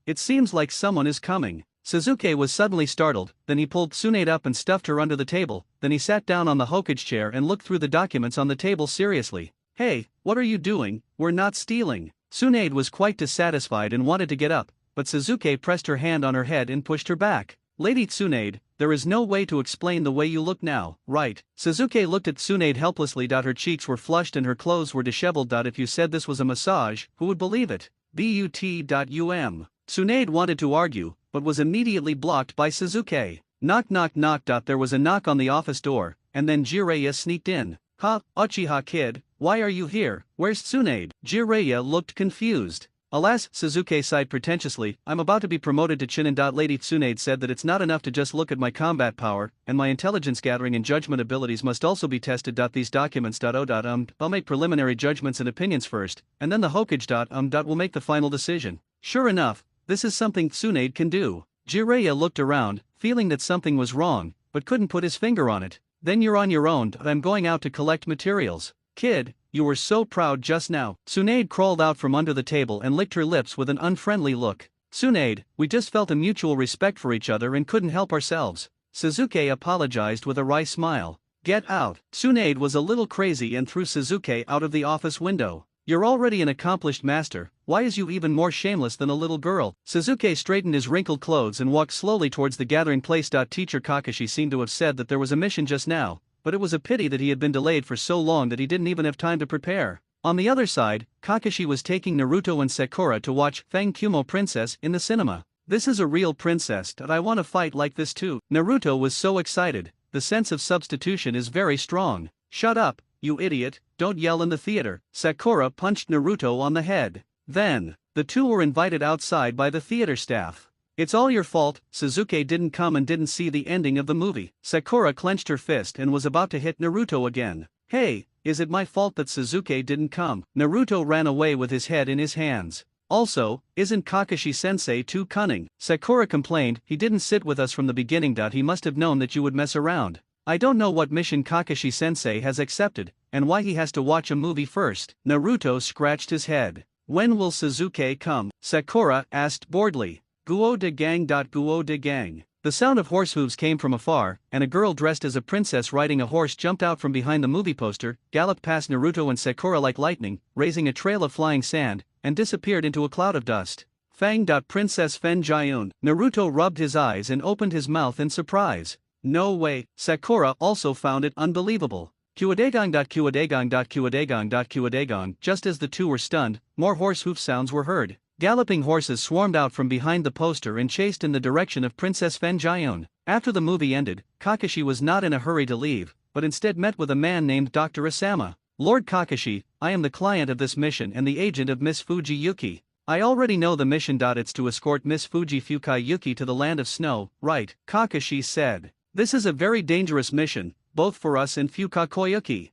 It seems like someone is coming. Suzuki was suddenly startled, then he pulled Tsunade up and stuffed her under the table, then he sat down on the Hokage chair and looked through the documents on the table seriously. Hey, what are you doing? We're not stealing. Tsunade was quite dissatisfied and wanted to get up, but Suzuki pressed her hand on her head and pushed her back. Lady Tsunade, there is no way to explain the way you look now, right? Suzuki looked at Tsunade helplessly. Her cheeks were flushed and her clothes were disheveled. If you said this was a massage, who would believe it? Tsunade wanted to argue, but was immediately blocked by Suzuki. Knock knock knock. There was a knock on the office door, and then Jiraiya sneaked in. Uchiha kid, why are you here? Where's Tsunade? Jiraiya looked confused. Alas, Suzuki sighed pretentiously, I'm about to be promoted to Chunin. Lady Tsunade said that it's not enough to just look at my combat power, and my intelligence gathering and judgment abilities must also be tested. These documents. I'll make preliminary judgments and opinions first, and then the Hokage. Will make the final decision. Sure enough, this is something Tsunade can do. Jiraiya looked around, feeling that something was wrong, but couldn't put his finger on it. Then you're on your own. I'm going out to collect materials. Kid, you were so proud just now. Tsunade crawled out from under the table and licked her lips with an unfriendly look. Tsunade, we just felt a mutual respect for each other and couldn't help ourselves. Suzuki apologized with a wry smile. Get out. Tsunade was a little crazy and threw Suzuki out of the office window. You're already an accomplished master, why is you even more shameless than a little girl? Suzuki straightened his wrinkled clothes and walked slowly towards the gathering place. Teacher Kakashi seemed to have said that there was a mission just now, but it was a pity that he had been delayed for so long that he didn't even have time to prepare. On the other side, Kakashi was taking Naruto and Sakura to watch Fang Kumo Princess in the cinema. This is a real princess, and I want to fight like this too. Naruto was so excited, the sense of substitution is very strong. Shut up, you idiot, don't yell in the theater. Sakura punched Naruto on the head. Then, the two were invited outside by the theater staff. It's all your fault, Suzuki didn't come and didn't see the ending of the movie. Sakura clenched her fist and was about to hit Naruto again. Hey, is it my fault that Suzuki didn't come? Naruto ran away with his head in his hands. Also, isn't Kakashi-sensei too cunning? Sakura complained, he didn't sit with us from the beginning. He must have known that you would mess around. I don't know what mission Kakashi-sensei has accepted, and why he has to watch a movie first. Naruto scratched his head. When will Suzuki come? Sakura asked boredly. Guo de gang. Guo de gang. The sound of horse hooves came from afar, and a girl dressed as a princess riding a horse jumped out from behind the movie poster, galloped past Naruto and Sakura like lightning, raising a trail of flying sand, and disappeared into a cloud of dust. Fang. Princess Fen Jiun. Naruto rubbed his eyes and opened his mouth in surprise. No way. Sakura also found it unbelievable. Kuwadegang. Just as the two were stunned, more horse hoof sounds were heard. Galloping horses swarmed out from behind the poster and chased in the direction of Princess Fen Jiun. After the movie ended, Kakashi was not in a hurry to leave, but instead met with a man named Dr. Asama. Lord Kakashi, I am the client of this mission and the agent of Miss Fuji Yuki. I already know the mission. It's to escort Miss Fuji Fukai Yuki to the land of snow, right? Kakashi said. This is a very dangerous mission, both for us and Fukai Koyuki.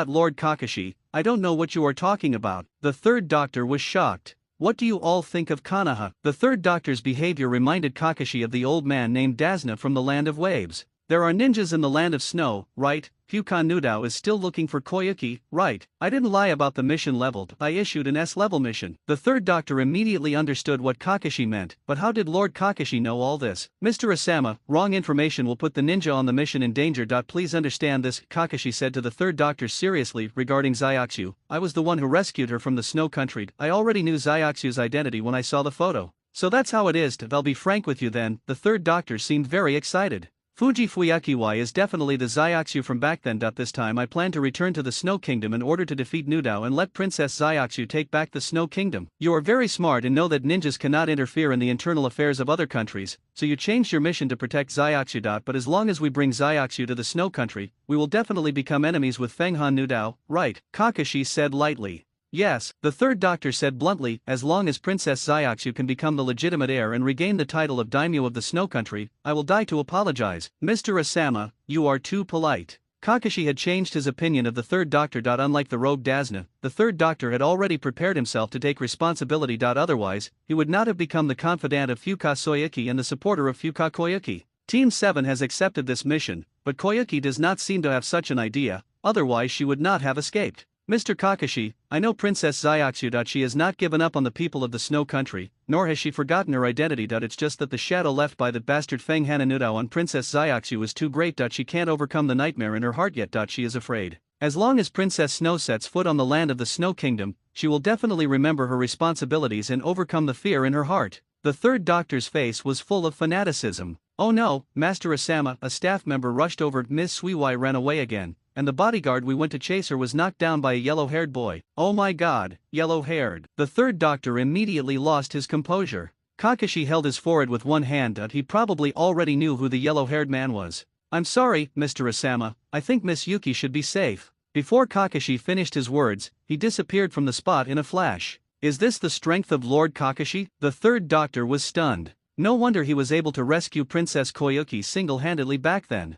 Lord Kakashi, I don't know what you are talking about. The third doctor was shocked. What do you all think of Konoha? The third doctor's behavior reminded Kakashi of the old man named Dasna from the land of waves. There are ninjas in the land of snow, right? Fukan Nudao is still looking for Koyuki, right? I didn't lie about the mission level. I issued an S-level mission. The third doctor immediately understood what Kakashi meant, but how did Lord Kakashi know all this? Mr. Asama, wrong information will put the ninja on the mission in danger. Please understand this, Kakashi said to the third doctor seriously regarding Zyaxu. I was the one who rescued her from the snow country. I already knew Zyaxu's identity when I saw the photo. So that's how it is. I'll be frank with you then. The third doctor seemed very excited. Fuji Fuyakiwai is definitely the Zyaxu from back then. This time I plan to return to the Snow Kingdom in order to defeat Nudao and let Princess Zyaxu take back the Snow Kingdom. You are very smart and know that ninjas cannot interfere in the internal affairs of other countries, so you changed your mission to protect Zyaxu. But as long as we bring Zyaxu to the Snow Country, we will definitely become enemies with Fenghan Nudao, right? Kakashi said lightly. Yes, the third doctor said bluntly, as long as Princess Zyaxu can become the legitimate heir and regain the title of daimyo of the Snow Country, I will die to apologize. Mr. Asama, you are too polite. Kakashi had changed his opinion of the third doctor. Unlike the rogue Dasna, the third doctor had already prepared himself to take responsibility. Otherwise, he would not have become the confidant of Fuka Soyuki and the supporter of Fuka Koyuki. Team 7 has accepted this mission, but Koyuki does not seem to have such an idea, otherwise she would not have escaped. Mr. Kakashi, I know Princess Zyaksu. She has not given up on the people of the Snow Country, nor has she forgotten her identity. It's just that the shadow left by that bastard Feng Hananudao on Princess Zyaksu is too great. She can't overcome the nightmare in her heart yet. She is afraid. As long as Princess Snow sets foot on the land of the Snow Kingdom, she will definitely remember her responsibilities and overcome the fear in her heart. The third doctor's face was full of fanaticism. Oh no, Master Asama, a staff member rushed over. Miss Suiwai ran away again, and the bodyguard we went to chase her was knocked down by a yellow-haired boy. Oh my god, yellow-haired. The third doctor immediately lost his composure. Kakashi held his forehead with one hand. He probably already knew who the yellow-haired man was. I'm sorry, Mr. Asama, I think Miss Yuki should be safe. Before Kakashi finished his words, he disappeared from the spot in a flash. Is this the strength of Lord Kakashi? The third doctor was stunned. No wonder he was able to rescue Princess Koyuki single-handedly back then.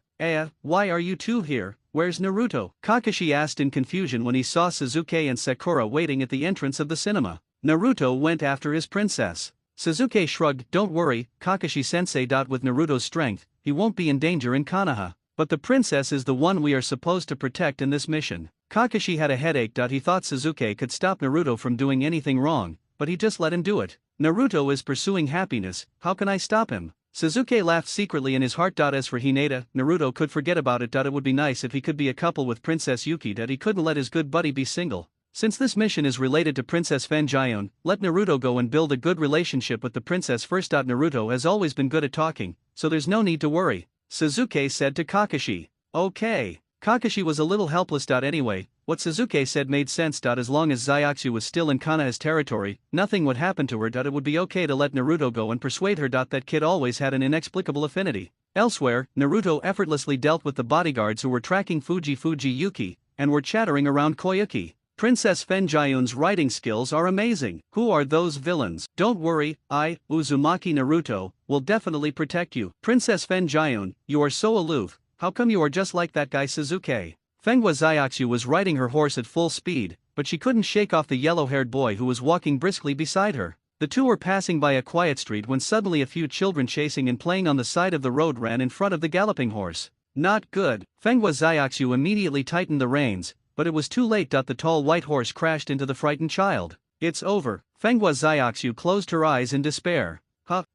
Why are you two here? Where's Naruto? Kakashi asked in confusion when he saw Sasuke and Sakura waiting at the entrance of the cinema. Naruto went after his princess. Sasuke shrugged. Don't worry, Kakashi-sensei. With Naruto's strength, he won't be in danger in Konoha. But the princess is the one we are supposed to protect in this mission. Kakashi had a headache. He thought Sasuke could stop Naruto from doing anything wrong, but he just let him do it. Naruto is pursuing happiness, how can I stop him? Sasuke laughed secretly in his heart. As for Hinata, Naruto could forget about it. It would be nice if he could be a couple with Princess Yuki. He couldn't let his good buddy be single. Since this mission is related to Princess Fenjion, let Naruto go and build a good relationship with the princess first. Naruto has always been good at talking, so there's no need to worry, Sasuke said to Kakashi. Okay. Kakashi was a little helpless. Anyway, what Sasuke said made sense. As long as Zyaksu was still in Konoha's territory, nothing would happen to her. It would be okay to let Naruto go and persuade her. That kid always had an inexplicable affinity. Elsewhere, Naruto effortlessly dealt with the bodyguards who were tracking Fuji Yuki, and were chattering around Koyuki. Princess Fenjion's writing skills are amazing. Who are those villains? Don't worry, I, Uzumaki Naruto, will definitely protect you. Princess Fenjion, you are so aloof. How come you are just like that guy Sasuke? Fengwa Zyaksu was riding her horse at full speed, but she couldn't shake off the yellow-haired boy who was walking briskly beside her. The two were passing by a quiet street when suddenly a few children chasing and playing on the side of the road ran in front of the galloping horse. Not good. Fengwa Zyaksu immediately tightened the reins, but it was too late. The tall white horse crashed into the frightened child. It's over. Fengwa Zyaksu closed her eyes in despair.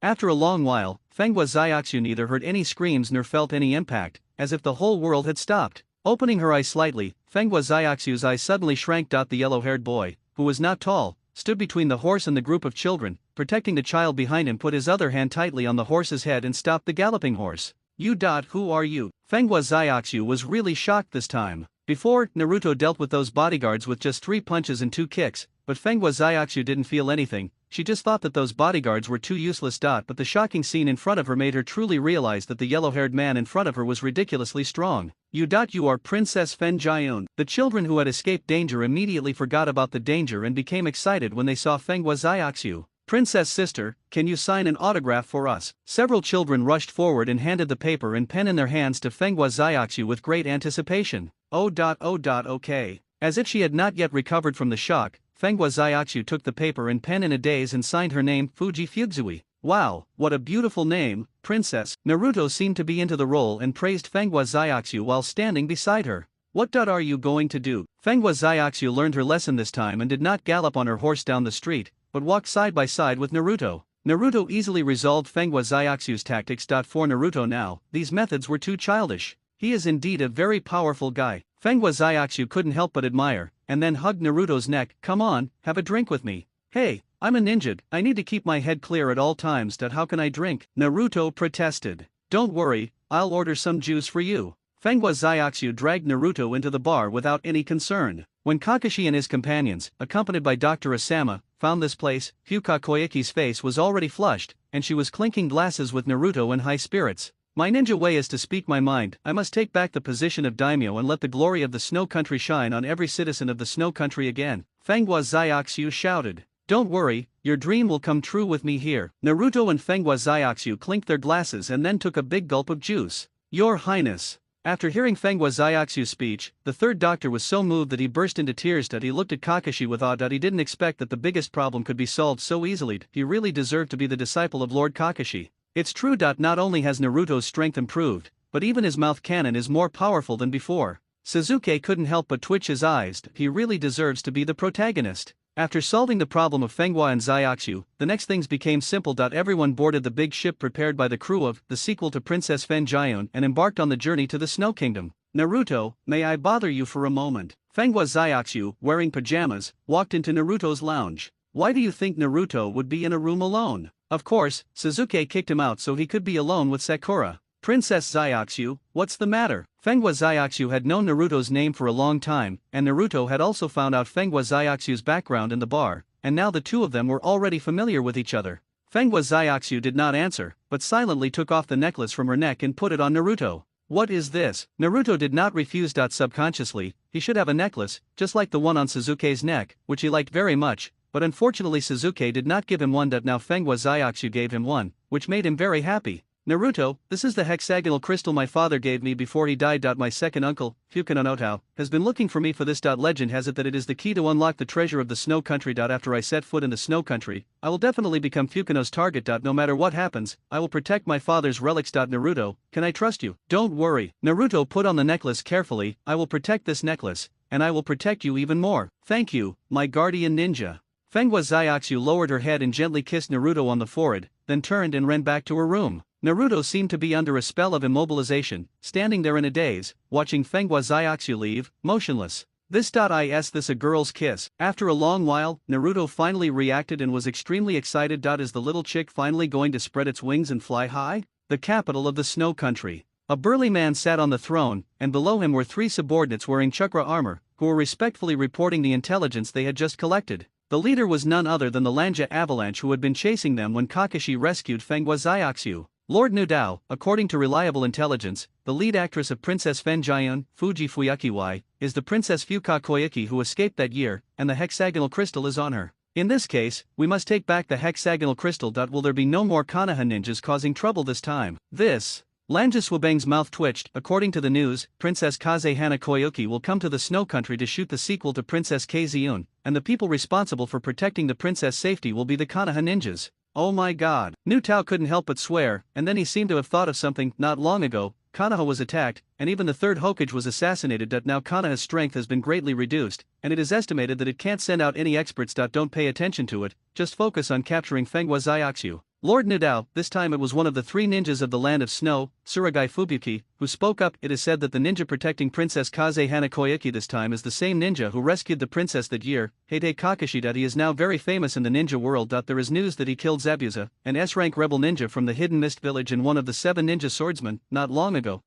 After a long while, Fengwa Zyaksu neither heard any screams nor felt any impact, as if the whole world had stopped. Opening her eyes slightly, Fengwa Zyaksu's eyes suddenly shrank. The yellow-haired boy, who was not tall, stood between the horse and the group of children, protecting the child behind him. Put his other hand tightly on the horse's head and stopped the galloping horse. Who are you? Fengwa Zyaksu was really shocked this time. Before, Naruto dealt with those bodyguards with just 3 punches and 2 kicks, but Fengwa Zyaksu didn't feel anything. She just thought that those bodyguards were too useless. But the shocking scene in front of her made her truly realize that the yellow-haired man in front of her was ridiculously strong. You are Princess Fenjion. The children who had escaped danger immediately forgot about the danger and became excited when they saw Fengwa Zyaksu. Princess sister, can you sign an autograph for us? Several children rushed forward and handed the paper and pen in their hands to Fengwa Zyaksu with great anticipation. Okay. As if she had not yet recovered from the shock, Fengwa Zyaksu took the paper and pen in a daze and signed her name, Fuji Fugzui. Wow, what a beautiful name, Princess. Naruto seemed to be into the role and praised Fengwa Zyaksu while standing beside her. What are you going to do? Fengwa Zyaksu learned her lesson this time and did not gallop on her horse down the street, but walked side by side with Naruto. Naruto easily resolved Fengwa Zyaksu's tactics. For Naruto now, these methods were too childish. He is indeed a very powerful guy. Fengwa Zyaksu couldn't help but admire, and then hugged Naruto's neck. Come on, have a drink with me. Hey, I'm a ninja, I need to keep my head clear at all times. How can I drink? Naruto protested. Don't worry, I'll order some juice for you. Fengwa Zyaksu dragged Naruto into the bar without any concern. When Kakashi and his companions, accompanied by Dr. Asama, found this place, Fuka Koyuki's face was already flushed, and she was clinking glasses with Naruto in high spirits. My ninja way is to speak my mind. I must take back the position of daimyo and let the glory of the Snow Country shine on every citizen of the Snow Country again. Fengwa Zyaksu shouted. Don't worry, your dream will come true with me here. Naruto and Fengwa Zyaksu clinked their glasses and then took a big gulp of juice. Your Highness. After hearing Fengwa Zyaxu's speech, the third doctor was so moved that he burst into tears. He looked at Kakashi with awe. He didn't expect that the biggest problem could be solved so easily. He really deserved to be the disciple of Lord Kakashi. It's true. Not only has Naruto's strength improved, but even his mouth cannon is more powerful than before. Sasuke couldn't help but twitch his eyes. He really deserves to be the protagonist. After solving the problem of Fengwa and Zyaxu, the next things became simple. Everyone boarded the big ship prepared by the crew of the sequel to Princess Fengyun and embarked on the journey to the Snow Kingdom. Naruto, may I bother you for a moment? Fengwa Zyaxu, wearing pajamas, walked into Naruto's lounge. Why do you think Naruto would be in a room alone? Of course, Sasuke kicked him out so he could be alone with Sakura. Princess Zyaxu, what's the matter? Fengwa Zyaxu had known Naruto's name for a long time, and Naruto had also found out Fengwa Zyaxu's background in the bar, and now the two of them were already familiar with each other. Fengwa Zyaxu did not answer, but silently took off the necklace from her neck and put it on Naruto. What is this? Naruto did not refuse. Subconsciously, he should have a necklace, just like the one on Sasuke's neck, which he liked very much, but unfortunately Sasuke did not give him one. Now Fengwa Zyaxu gave him one, which made him very happy. Naruto, this is the hexagonal crystal my father gave me before he died. My second uncle, Fukuno, has been looking for me for this. Legend has it that it is the key to unlock the treasure of the Snow Country. After I set foot in the Snow Country, I will definitely become Fukuno's target. No matter what happens, I will protect my father's relics. Naruto, can I trust you? Don't worry. Naruto put on the necklace carefully. I will protect this necklace, and I will protect you even more. Thank you, my guardian ninja. Fengwa Zyaxu lowered her head and gently kissed Naruto on the forehead, then turned and ran back to her room. Naruto seemed to be under a spell of immobilization, standing there in a daze, watching Fengwa Zyaxu leave, motionless. Is this a girl's kiss? After a long while, Naruto finally reacted and was extremely excited. Is the little chick finally going to spread its wings and fly high? The capital of the Snow Country. A burly man sat on the throne, and below him were three subordinates wearing chakra armor, who were respectfully reporting the intelligence they had just collected. The leader was none other than the Lanja Avalanche who had been chasing them when Kakashi rescued Fengwa Zyaxu. Lord Nudao, according to reliable intelligence, the lead actress of Princess Fengyun, Fuji Fuyakiwai, is the Princess Fuka Koyuki who escaped that year, and the hexagonal crystal is on her. In this case, we must take back the hexagonal crystal. Will there be no more Konoha ninjas causing trouble this time? Lanja Swabang's mouth twitched. According to the news, Princess Kaze Hana Koyuki will come to the Snow Country to shoot the sequel to Princess Kazeun, and the people responsible for protecting the princess' safety will be the Konoha ninjas. Oh my god. Nu Tao couldn't help but swear, and then he seemed to have thought of something. Not long ago, Konoha was attacked, and even the third Hokage was assassinated. Now Konoha's strength has been greatly reduced, and it is estimated that it can't send out any experts. Don't pay attention to it, just focus on capturing Fengwa Zyaxu. Lord Nudao, this time it was one of the three ninjas of the Land of Snow, Tsurugi Fubuki, who spoke up. It is said that the ninja protecting Princess Kaze Hana Koyuki this time is the same ninja who rescued the princess that year, Heite Kakashi. He is now very famous in the ninja world. There is news that he killed Zabuza, an S-rank rebel ninja from the Hidden Mist Village and one of the 7 ninja swordsmen, not long ago.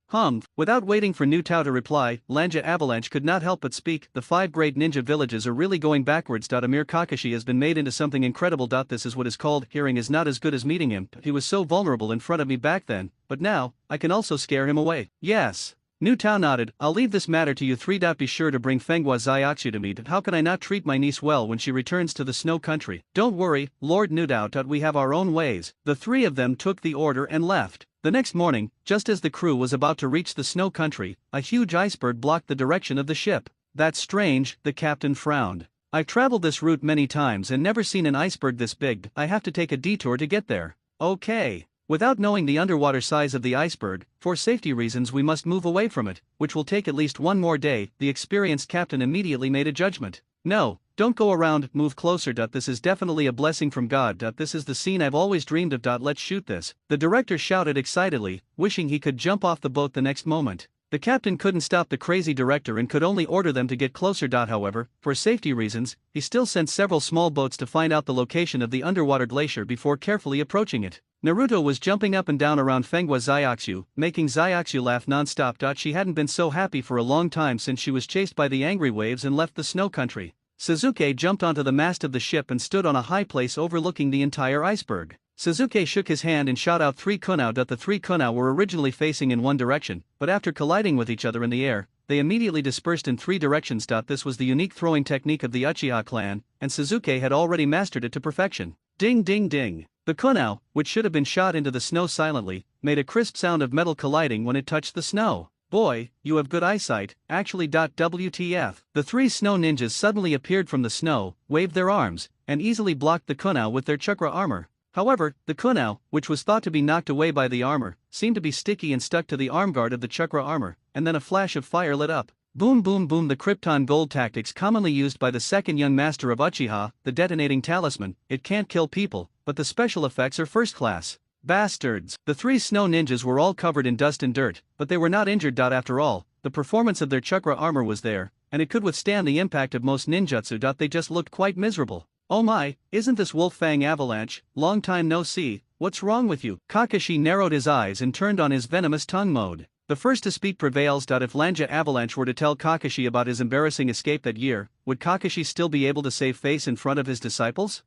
Without waiting for Nu Tao to reply, Lanja Avalanche could not help but speak. The 5 great ninja villages are really going backwards. Amir Kakashi has been made into something incredible. This is what is called hearing is not as good as meeting him. He was so vulnerable in front of me back then, but now, I can also scare him away. Yes. Nu Tao nodded. I'll leave this matter to you three. Be sure to bring Fengwa Zyaxu to me. How can I not treat my niece well when she returns to the Snow Country? Don't worry, Lord Nudao. We have our own ways. The three of them took the order and left. The next morning, just as the crew was about to reach the Snow Country, a huge iceberg blocked the direction of the ship. That's strange, the captain frowned. I've traveled this route many times and never seen an iceberg this big. I have to take a detour to get there. Okay. Without knowing the underwater size of the iceberg, for safety reasons we must move away from it, which will take at least one more day. The experienced captain immediately made a judgment. No, don't go around, move closer. This is definitely a blessing from God. This is the scene I've always dreamed of. Let's shoot this. The director shouted excitedly, wishing he could jump off the boat the next moment. The captain couldn't stop the crazy director and could only order them to get closer. However, for safety reasons, he still sent several small boats to find out the location of the underwater glacier before carefully approaching it. Naruto was jumping up and down around Fengwa Zyaxu, making Zyaxu laugh non-stop. She hadn't been so happy for a long time since she was chased by the angry waves and left the Snow Country. Sasuke jumped onto the mast of the ship and stood on a high place overlooking the entire iceberg. Sasuke shook his hand and shot out 3 kunao. The 3 kunao were originally facing in one direction, but after colliding with each other in the air, they immediately dispersed in 3 directions. This was the unique throwing technique of the Uchiha clan, and Sasuke had already mastered it to perfection. Ding ding ding. The kunao, which should have been shot into the snow silently, made a crisp sound of metal colliding when it touched the snow. Boy, you have good eyesight, actually. WTF. The three snow ninjas suddenly appeared from the snow, waved their arms, and easily blocked the kunao with their chakra armor. However, the kunao, which was thought to be knocked away by the armor, seemed to be sticky and stuck to the armguard of the chakra armor, and then a flash of fire lit up. Boom boom boom. The Krypton gold tactics commonly used by the second young master of Uchiha, the detonating talisman. It can't kill people, but the special effects are first class. Bastards. The three snow ninjas were all covered in dust and dirt, but they were not injured. After all, the performance of their chakra armor was there, and it could withstand the impact of most ninjutsu. They just looked quite miserable. Oh my, isn't this Wolf Fang Avalanche? Long time no see, what's wrong with you? Kakashi narrowed his eyes and turned on his venomous tongue mode. The first to speak prevails. If Lanja Avalanche were to tell Kakashi about his embarrassing escape that year, would Kakashi still be able to save face in front of his disciples?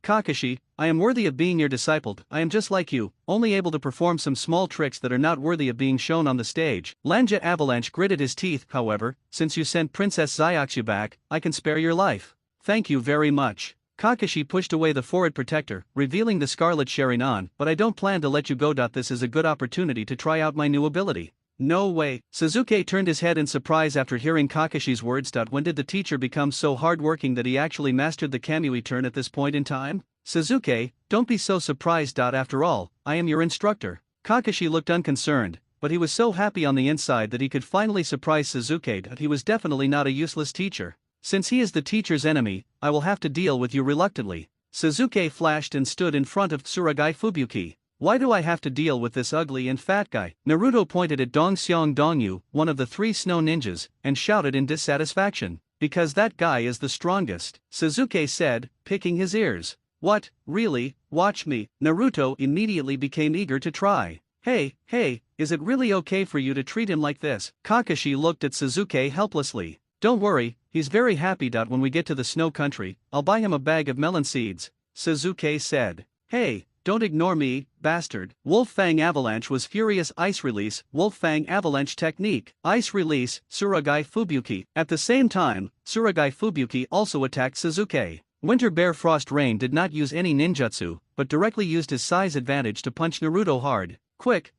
Kakashi, I am worthy of being your disciple. I am just like you, only able to perform some small tricks that are not worthy of being shown on the stage. Lanja Avalanche gritted his teeth. However, since you sent Princess Zyaksu back, I can spare your life. Thank you very much. Kakashi pushed away the forehead protector, revealing the scarlet Sharingan. But I don't plan to let you go. This is a good opportunity to try out my new ability. No way. Sasuke turned his head in surprise after hearing Kakashi's words. When did the teacher become so hardworking that he actually mastered the Kamui turn at this point in time? Sasuke, don't be so surprised. After all, I am your instructor. Kakashi looked unconcerned, but he was so happy on the inside that he could finally surprise Sasuke that he was definitely not a useless teacher. Since he is the teacher's enemy, I will have to deal with you reluctantly. Sasuke flashed and stood in front of Tsurugi Fubuki. Why do I have to deal with this ugly and fat guy? Naruto pointed at Dongseong Dongyu, one of the three snow ninjas, and shouted in dissatisfaction. Because that guy is the strongest, Sasuke said, picking his ears. What, really? Watch me. Naruto immediately became eager to try. Hey, is it really okay for you to treat him like this? Kakashi looked at Sasuke helplessly. Don't worry, he's very happy. When we get to the snow country, I'll buy him a bag of melon seeds, Sasuke said. Hey, don't ignore me, bastard. Wolf Fang Avalanche was furious. Ice release, Wolf Fang Avalanche technique. Ice release, Tsurugi Fubuki. At the same time, Tsurugi Fubuki also attacked Sasuke. Winter Bear Frost Rain did not use any ninjutsu, but directly used his size advantage to punch Naruto hard. Quick,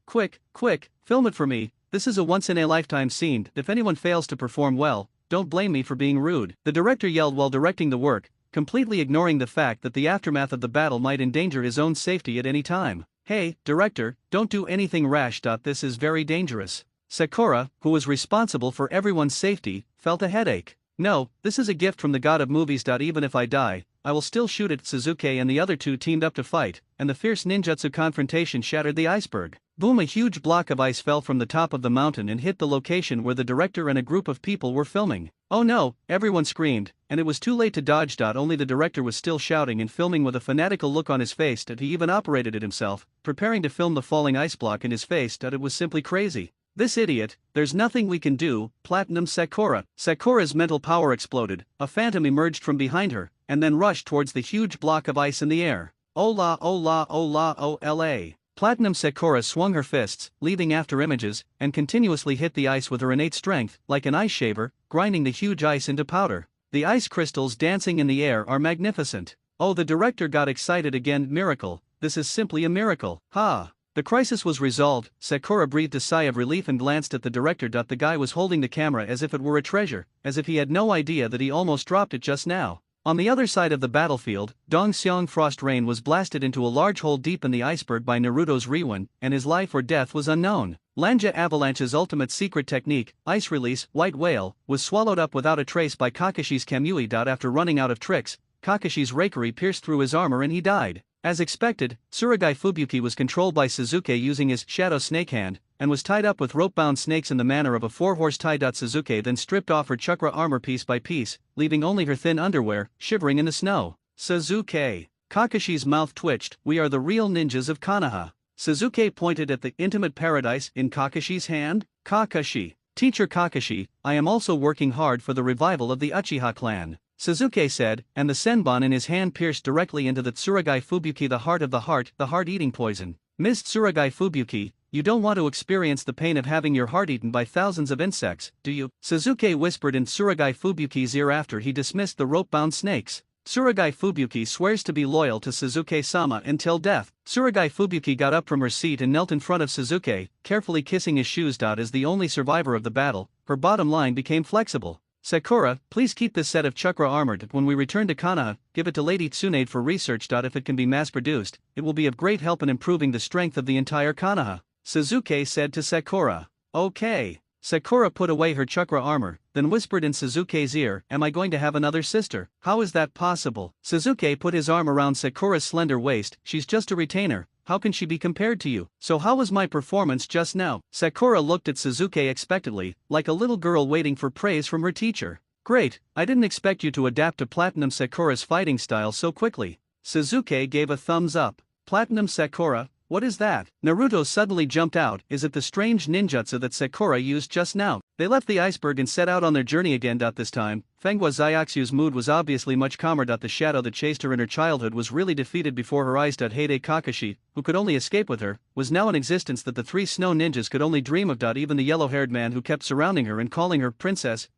film it for me. This is a once-in-a-lifetime scene. If anyone fails to perform well, don't blame me for being rude. The director yelled while directing the work, completely ignoring the fact that the aftermath of the battle might endanger his own safety at any time. Hey, director, don't do anything rash. This is very dangerous. Sakura, who was responsible for everyone's safety, felt a headache. No, this is a gift from the god of movies. Even if I die, I will still shoot it. Sasuke and the other two teamed up to fight, and the fierce ninjutsu confrontation shattered the iceberg. Boom! A huge block of ice fell from the top of the mountain and hit the location where the director and a group of people were filming. Oh no, everyone screamed, and it was too late to dodge. Only the director was still shouting and filming with a fanatical look on his face. He even operated it himself, preparing to film the falling ice block in his face. It was simply crazy. This idiot, there's nothing we can do. Platinum Sakura. Sakura's mental power exploded, a phantom emerged from behind her, and then rushed towards the huge block of ice in the air. Ola ola ola ola. Platinum Sakura swung her fists, leaving after images, and continuously hit the ice with her innate strength, like an ice shaver, grinding the huge ice into powder. The ice crystals dancing in the air are magnificent. Oh, the director got excited again. Miracle, this is simply a miracle. Ha! The crisis was resolved. Sakura breathed a sigh of relief and glanced at the director. The guy was holding the camera as if it were a treasure, as if he had no idea that he almost dropped it just now. On the other side of the battlefield, Dongseong Frost Rain was blasted into a large hole deep in the iceberg by Naruto's Riwin, and his life or death was unknown. Lanja Avalanche's ultimate secret technique, Ice Release, White Whale, was swallowed up without a trace by Kakashi's Kamui. After running out of tricks, Kakashi's Reikiri pierced through his armor and he died. As expected, Tsurugi Fubuki was controlled by Sasuke using his Shadow Snake Hand, and was tied up with rope-bound snakes in the manner of a four-horse tie. Sasuke then stripped off her chakra armor piece by piece, leaving only her thin underwear, shivering in the snow. Sasuke. Kakashi's mouth twitched. We are the real ninjas of Konoha. Sasuke pointed at the intimate paradise in Kakashi's hand. Kakashi. Teacher Kakashi, I am also working hard for the revival of the Uchiha clan, Sasuke said, and the senbon in his hand pierced directly into the Tsurugi Fubuki. The heart-eating poison. Ms. Tsurugi Fubuki, you don't want to experience the pain of having your heart eaten by thousands of insects, do you? Sasuke whispered in Tsurugi Fubuki's ear after he dismissed the rope-bound snakes. Tsurugi Fubuki swears to be loyal to Suzuki-sama until death. Tsurugi Fubuki got up from her seat and knelt in front of Suzuki, carefully kissing his shoes. As the only survivor of the battle, her bottom line became flexible. Sakura, please keep this set of chakra armored. When we return to Konoha, give it to Lady Tsunade for research. If it can be mass-produced, it will be of great help in improving the strength of the entire Konoha, Suzuki said to Sakura. Okay. Sakura put away her chakra armor, then whispered in Suzuki's ear, am I going to have another sister? How is that possible? Suzuki put his arm around Sakura's slender waist, she's just a retainer, how can she be compared to you? So how was my performance just now? Sakura looked at Suzuki expectantly, like a little girl waiting for praise from her teacher. Great, I didn't expect you to adapt to Platinum Sakura's fighting style so quickly. Suzuki gave a thumbs up. Platinum Sakura? What is that? Naruto suddenly jumped out. Is it the strange ninjutsu that Sakura used just now? They left the iceberg and set out on their journey again. This time, Fengwa Zyuxu's mood was obviously much calmer. The shadow that chased her in her childhood was really defeated before her eyes. Heide Kakashi, who could only escape with her, was now in existence that the three snow ninjas could only dream of. Even the yellow-haired man who kept surrounding her and calling her princess,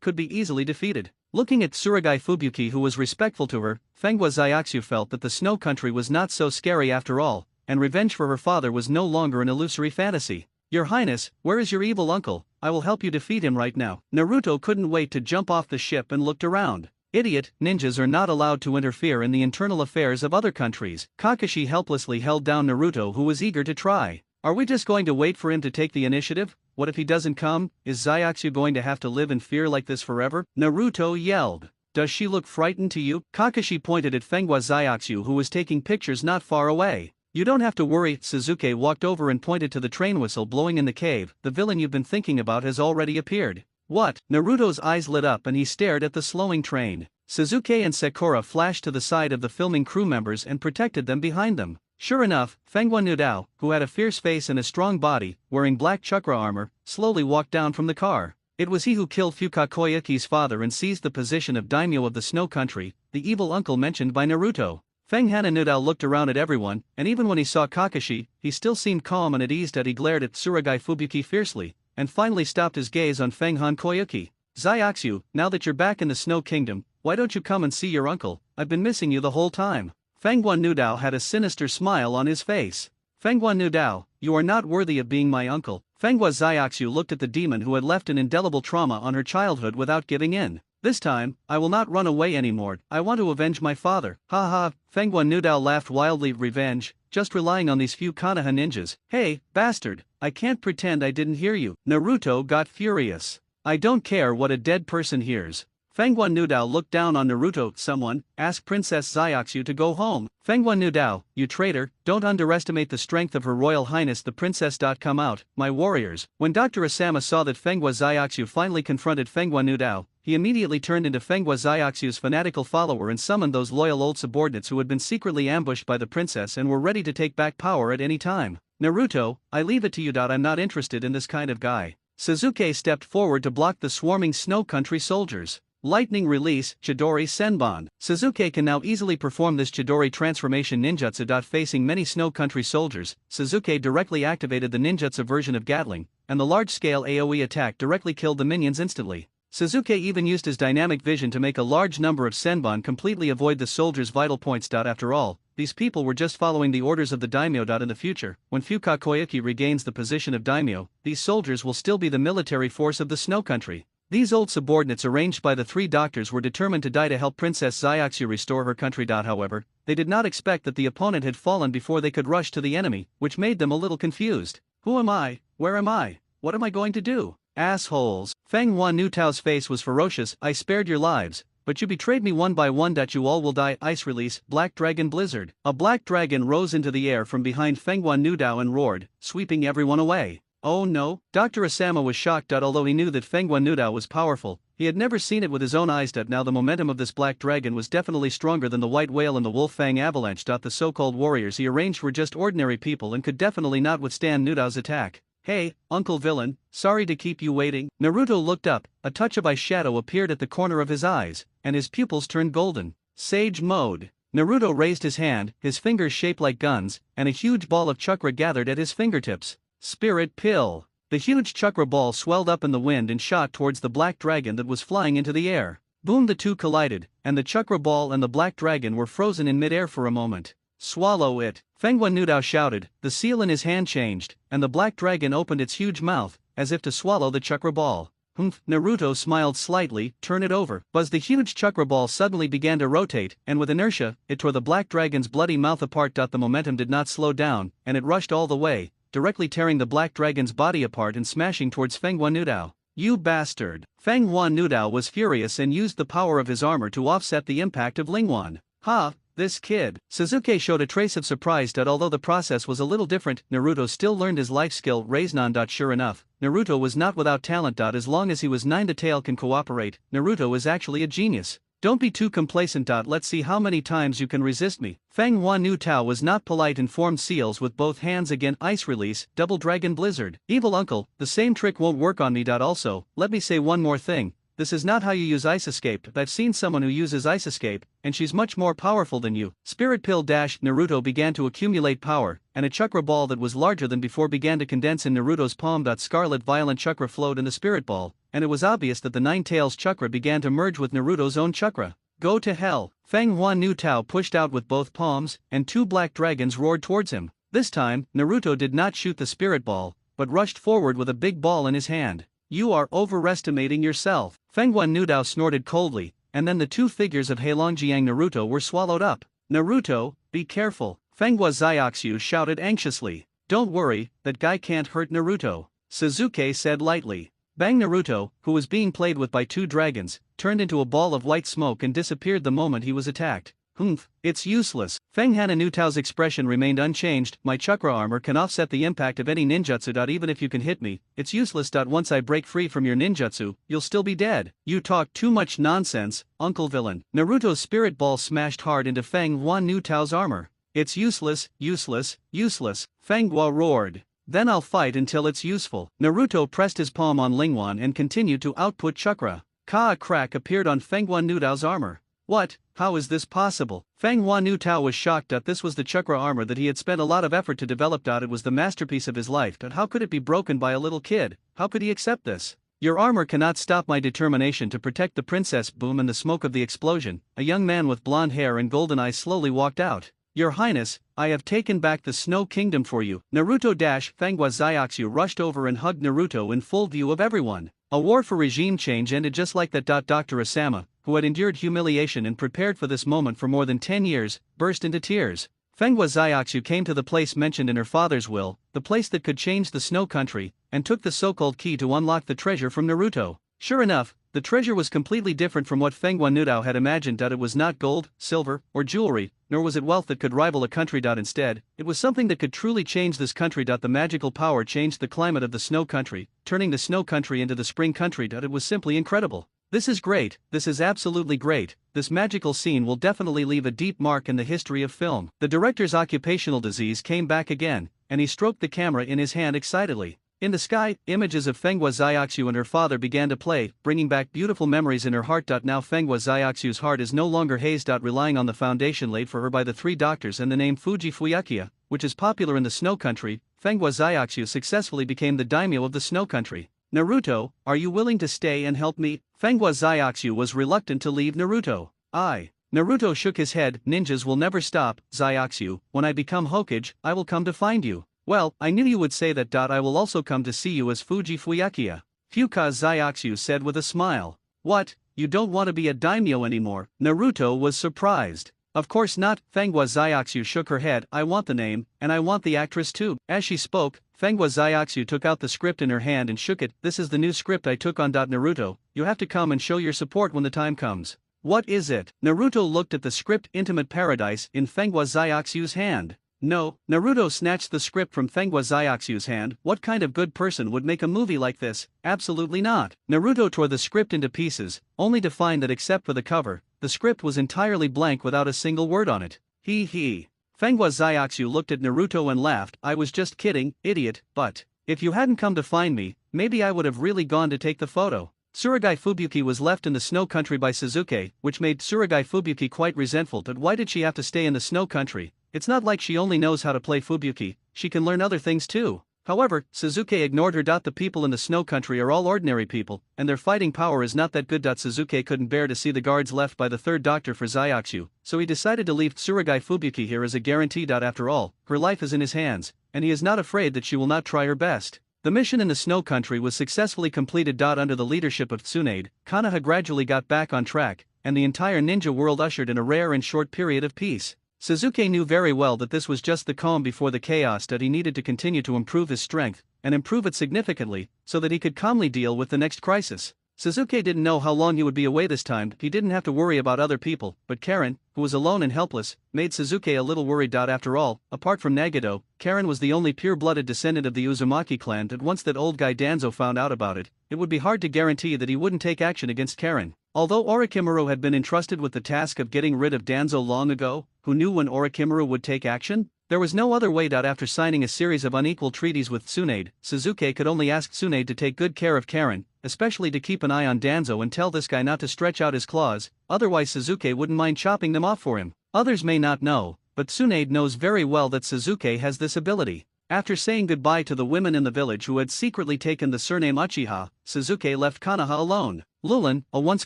could be easily defeated. Looking at Tsurugi Fubuki, who was respectful to her, Fengwa Zyuxu felt that the snow country was not so scary after all, and revenge for her father was no longer an illusory fantasy. Your Highness, where is your evil uncle? I will help you defeat him right now. Naruto couldn't wait to jump off the ship and looked around. Idiot, ninjas are not allowed to interfere in the internal affairs of other countries. Kakashi helplessly held down Naruto, who was eager to try. Are we just going to wait for him to take the initiative? What if he doesn't come? Is Zyuxu going to have to live in fear like this forever? Naruto yelled. Does she look frightened to you? Kakashi pointed at Fengwa Zyuxu, who was taking pictures not far away. You don't have to worry. Suzuki walked over and pointed to the train whistle blowing in the cave. The villain you've been thinking about has already appeared. What? Naruto's eyes lit up and he stared at the slowing train. Suzuki and Sakura flashed to the side of the filming crew members and protected them behind them. Sure enough, Fengwa Nudao, who had a fierce face and a strong body, wearing black chakra armor, slowly walked down from the car. It was he who killed Fuka Koyuki's father and seized the position of daimyo of the Snow Country, the evil uncle mentioned by Naruto. Feng Hananudao looked around at everyone, and even when he saw Kakashi, he still seemed calm and at ease. He glared at Tsurugi Fubuki fiercely, and finally stopped his gaze on Feng Han Koyuki. Zyuxu, now that you're back in the Snow Kingdom, why don't you come and see your uncle? I've been missing you the whole time. Fengwa Nudao had a sinister smile on his face. Fengwa Nudao, you are not worthy of being my uncle. Fengwa Zyuxu looked at the demon who had left an indelible trauma on her childhood without giving in. This time, I will not run away anymore. I want to avenge my father. Ha ha, Fengwa Nudao laughed wildly. Revenge, just relying on these few Konoha ninjas. Hey, bastard, I can't pretend I didn't hear you. Naruto got furious. I don't care what a dead person hears. Fengwa Nudao looked down on Naruto. Someone, ask Princess Zyuxu to go home. Fengwa Nudao, you traitor, don't underestimate the strength of Her Royal Highness the Princess. Come out, my warriors. When Dr. Asama saw that Fengwa Zyuxu finally confronted Fengwa Nudao, he immediately turned into Fengwa Zyuxu's fanatical follower and summoned those loyal old subordinates who had been secretly ambushed by the princess and were ready to take back power at any time. Naruto, I leave it to you. I'm not interested in this kind of guy. Suzuki stepped forward to block the swarming Snow Country soldiers. Lightning Release, Chidori Senbon. Suzuki can now easily perform this Chidori transformation ninjutsu. Facing many Snow Country soldiers, Suzuki directly activated the ninjutsu version of Gatling, and the large-scale AoE attack directly killed the minions instantly. Suzuki even used his dynamic vision to make a large number of Senbon completely avoid the soldiers' vital points. After all, these people were just following the orders of the daimyo. In the future, when Fuka Koyuki regains the position of daimyo, these soldiers will still be the military force of the Snow Country. These old subordinates arranged by the three doctors were determined to die to help Princess Zyuxu restore her country. However, they did not expect that the opponent had fallen before they could rush to the enemy, which made them a little confused. Who am I? Where am I? What am I going to do? Assholes. Feng Huan Nutao's face was ferocious. I spared your lives, but you betrayed me one by one. You all will die. Ice Release, Black Dragon Blizzard. A black dragon rose into the air from behind Feng Huan Nutao and roared, sweeping everyone away. Oh no, Dr. Asama was shocked. Although he knew that Feng Huan Nutao was powerful, he had never seen it with his own eyes. Now the momentum of this black dragon was definitely stronger than the white whale and the wolf fang avalanche. The so-called warriors he arranged were just ordinary people and could definitely not withstand Nutao's attack. Hey, Uncle Villain, sorry to keep you waiting. Naruto looked up, a touch of ice shadow appeared at the corner of his eyes, and his pupils turned golden. Sage Mode. Naruto raised his hand, his fingers shaped like guns, and a huge ball of chakra gathered at his fingertips. Spirit Pill. The huge chakra ball swelled up in the wind and shot towards the black dragon that was flying into the air. Boom, the two collided, and the chakra ball and the black dragon were frozen in midair for a moment. Swallow it, Fengwan Nudao shouted. The seal in his hand changed, and the black dragon opened its huge mouth, as if to swallow the chakra ball. Humph, Naruto smiled slightly. Turn it over. Buzz, the huge chakra ball suddenly began to rotate, and with inertia, it tore the black dragon's bloody mouth apart. The momentum did not slow down, and it rushed all the way, directly tearing the black dragon's body apart and smashing towards Fengwan Nudao. You bastard! Fengwan Nudao was furious and used the power of his armor to offset the impact of Lingwan. Ha! This kid. Sasuke showed a trace of surprise. Although the process was a little different, Naruto still learned his life skill Raiznan. Sure enough, Naruto was not without talent. As long as he was 9, the tail can cooperate. Naruto is actually a genius. Don't be too complacent. Let's see how many times you can resist me. Fengwan Nudao was not polite and formed seals with both hands again. Ice release, double dragon blizzard. Evil uncle, the same trick won't work on me. Also, let me say one more thing. This is not how you use Ice Escape. I've seen someone who uses Ice Escape, and she's much more powerful than you. Spirit Pill. Naruto began to accumulate power, and a chakra ball that was larger than before began to condense in Naruto's palm. Scarlet violent chakra flowed in the spirit ball, and it was obvious that the Nine Tails chakra began to merge with Naruto's own chakra. Go to hell. Fengwan Nudao pushed out with both palms, and 2 black dragons roared towards him. This time, Naruto did not shoot the spirit ball, but rushed forward with a big ball in his hand. You are overestimating yourself. Fengwan Nudao snorted coldly, and then the 2 figures of Heilongjiang Naruto were swallowed up. Naruto, be careful, Fengwa Xiaoxu shouted anxiously. Don't worry, that guy can't hurt Naruto, Sasuke said lightly. Bang! Naruto, who was being played with by 2 dragons, turned into a ball of white smoke and disappeared the moment he was attacked. Humph, it's useless. Fenghana Nutao's expression remained unchanged. My chakra armor can offset the impact of any ninjutsu. Even if you can hit me, it's useless. Once I break free from your ninjutsu, you'll still be dead. You talk too much nonsense, Uncle Villain. Naruto's spirit ball smashed hard into Fengwan Nutao's armor. It's useless, useless, useless, Fenghua roared. Then I'll fight until it's useful. Naruto pressed his palm on Lingwan and continued to output chakra. A crack appeared on Fengwan Nutao's armor. What? How is this possible? Fengwan Nutao was shocked. This was the chakra armor that he had spent a lot of effort to develop. It was the masterpiece of his life. How could it be broken by a little kid? How could he accept this? Your armor cannot stop my determination to protect the princess. Boom! In the smoke of the explosion, a young man with blonde hair and golden eyes slowly walked out. Your Highness, I have taken back the Snow Kingdom for you. Naruto Fengwa Xiaoxu rushed over and hugged Naruto in full view of everyone. A war for regime change ended just like that. Dr. Asama, who had endured humiliation and prepared for this moment for more than 10 years, burst into tears. Fengwa Xiaoxu came to the place mentioned in her father's will, the place that could change the Snow Country, and took the so-called key to unlock the treasure from Naruto. Sure enough, the treasure was completely different from what Fengwan Nudao had imagined. It was not gold, silver, or jewelry, nor was it wealth that could rival a country. Instead, it was something that could truly change this country. The magical power changed the climate of the Snow Country, turning the Snow Country into the Spring Country. It was simply incredible. This is great, this is absolutely great. This magical scene will definitely leave a deep mark in the history of film. The director's occupational disease came back again, and he stroked the camera in his hand excitedly. In the sky, images of Fengwa Xiaoxu and her father began to play, bringing back beautiful memories in her heart. Now Fengwa Xiaoxu's heart is no longer hazed. Relying on the foundation laid for her by the 3 doctors and the name Fuji Fuyakia, which is popular in the Snow Country, Fengwa Xiaoxu successfully became the daimyo of the Snow Country. Naruto, are you willing to stay and help me? Fengwa Xiaoxu was reluctant to leave Naruto. Naruto shook his head. Ninjas will never stop, Xiaoxu. When I become Hokage, I will come to find you. Well, I knew you would say that. I will also come to see you as Fuji Fuyakia. Fuka Xiaoxu said with a smile. What, you don't want to be a daimyo anymore? Naruto was surprised. Of course not, Fengwa Xiaoxu shook her head. I want the name, and I want the actress too. As she spoke, Fengwa Xiaoxu took out the script in her hand and shook it. This is the new script I took on. Naruto, you have to come and show your support when the time comes. What is it? Naruto looked at the script Intimate Paradise in Fengwa Xiaoxu's hand. No, Naruto snatched the script from Fengwa Xiaoxu's hand. What kind of good person would make a movie like this? Absolutely not. Naruto tore the script into pieces, only to find that except for the cover, the script was entirely blank without a single word on it. Hee. Fengwa Xiaoxu looked at Naruto and laughed. I was just kidding, idiot, but if you hadn't come to find me, maybe I would have really gone to take the photo. Tsurugi Fubuki was left in the Snow Country by Sasuke, which made Tsurugi Fubuki quite resentful. But why did she have to stay in the Snow Country? It's not like she only knows how to play Fubuki, she can learn other things too. However, Suzuki ignored her. The people in the snow country are all ordinary people, and their fighting power is not that good. Suzuki couldn't bear to see the guards left by the third doctor for Zyakushu, so he decided to leave Tsurugai Fubuki here as a guarantee. After all, her life is in his hands, and he is not afraid that she will not try her best. The mission in the snow country was successfully completed. Under the leadership of Tsunade, Konoha gradually got back on track, and the entire ninja world ushered in a rare and short period of peace. Suzuki knew very well that this was just the calm before the chaos. He needed to continue to improve his strength, and improve it significantly, so that he could calmly deal with the next crisis. Suzuki didn't know how long he would be away this time. He didn't have to worry about other people, but Karen, who was alone and helpless, made Suzuki a little worried. After all, apart from Nagito, Karen was the only pure-blooded descendant of the Uzumaki clan. Once that old guy Danzo found out about it, it would be hard to guarantee that he wouldn't take action against Karen. Although Orochimaru had been entrusted with the task of getting rid of Danzo long ago, who knew when Orochimaru would take action? There was no other way. After signing a series of unequal treaties with Tsunade, Suzuki could only ask Tsunade to take good care of Karen, especially to keep an eye on Danzo and tell this guy not to stretch out his claws, otherwise Suzuki wouldn't mind chopping them off for him. Others may not know, but Tsunade knows very well that Suzuki has this ability. After saying goodbye to the women in the village who had secretly taken the surname Uchiha, Suzuki left Konoha alone. Lulin, a once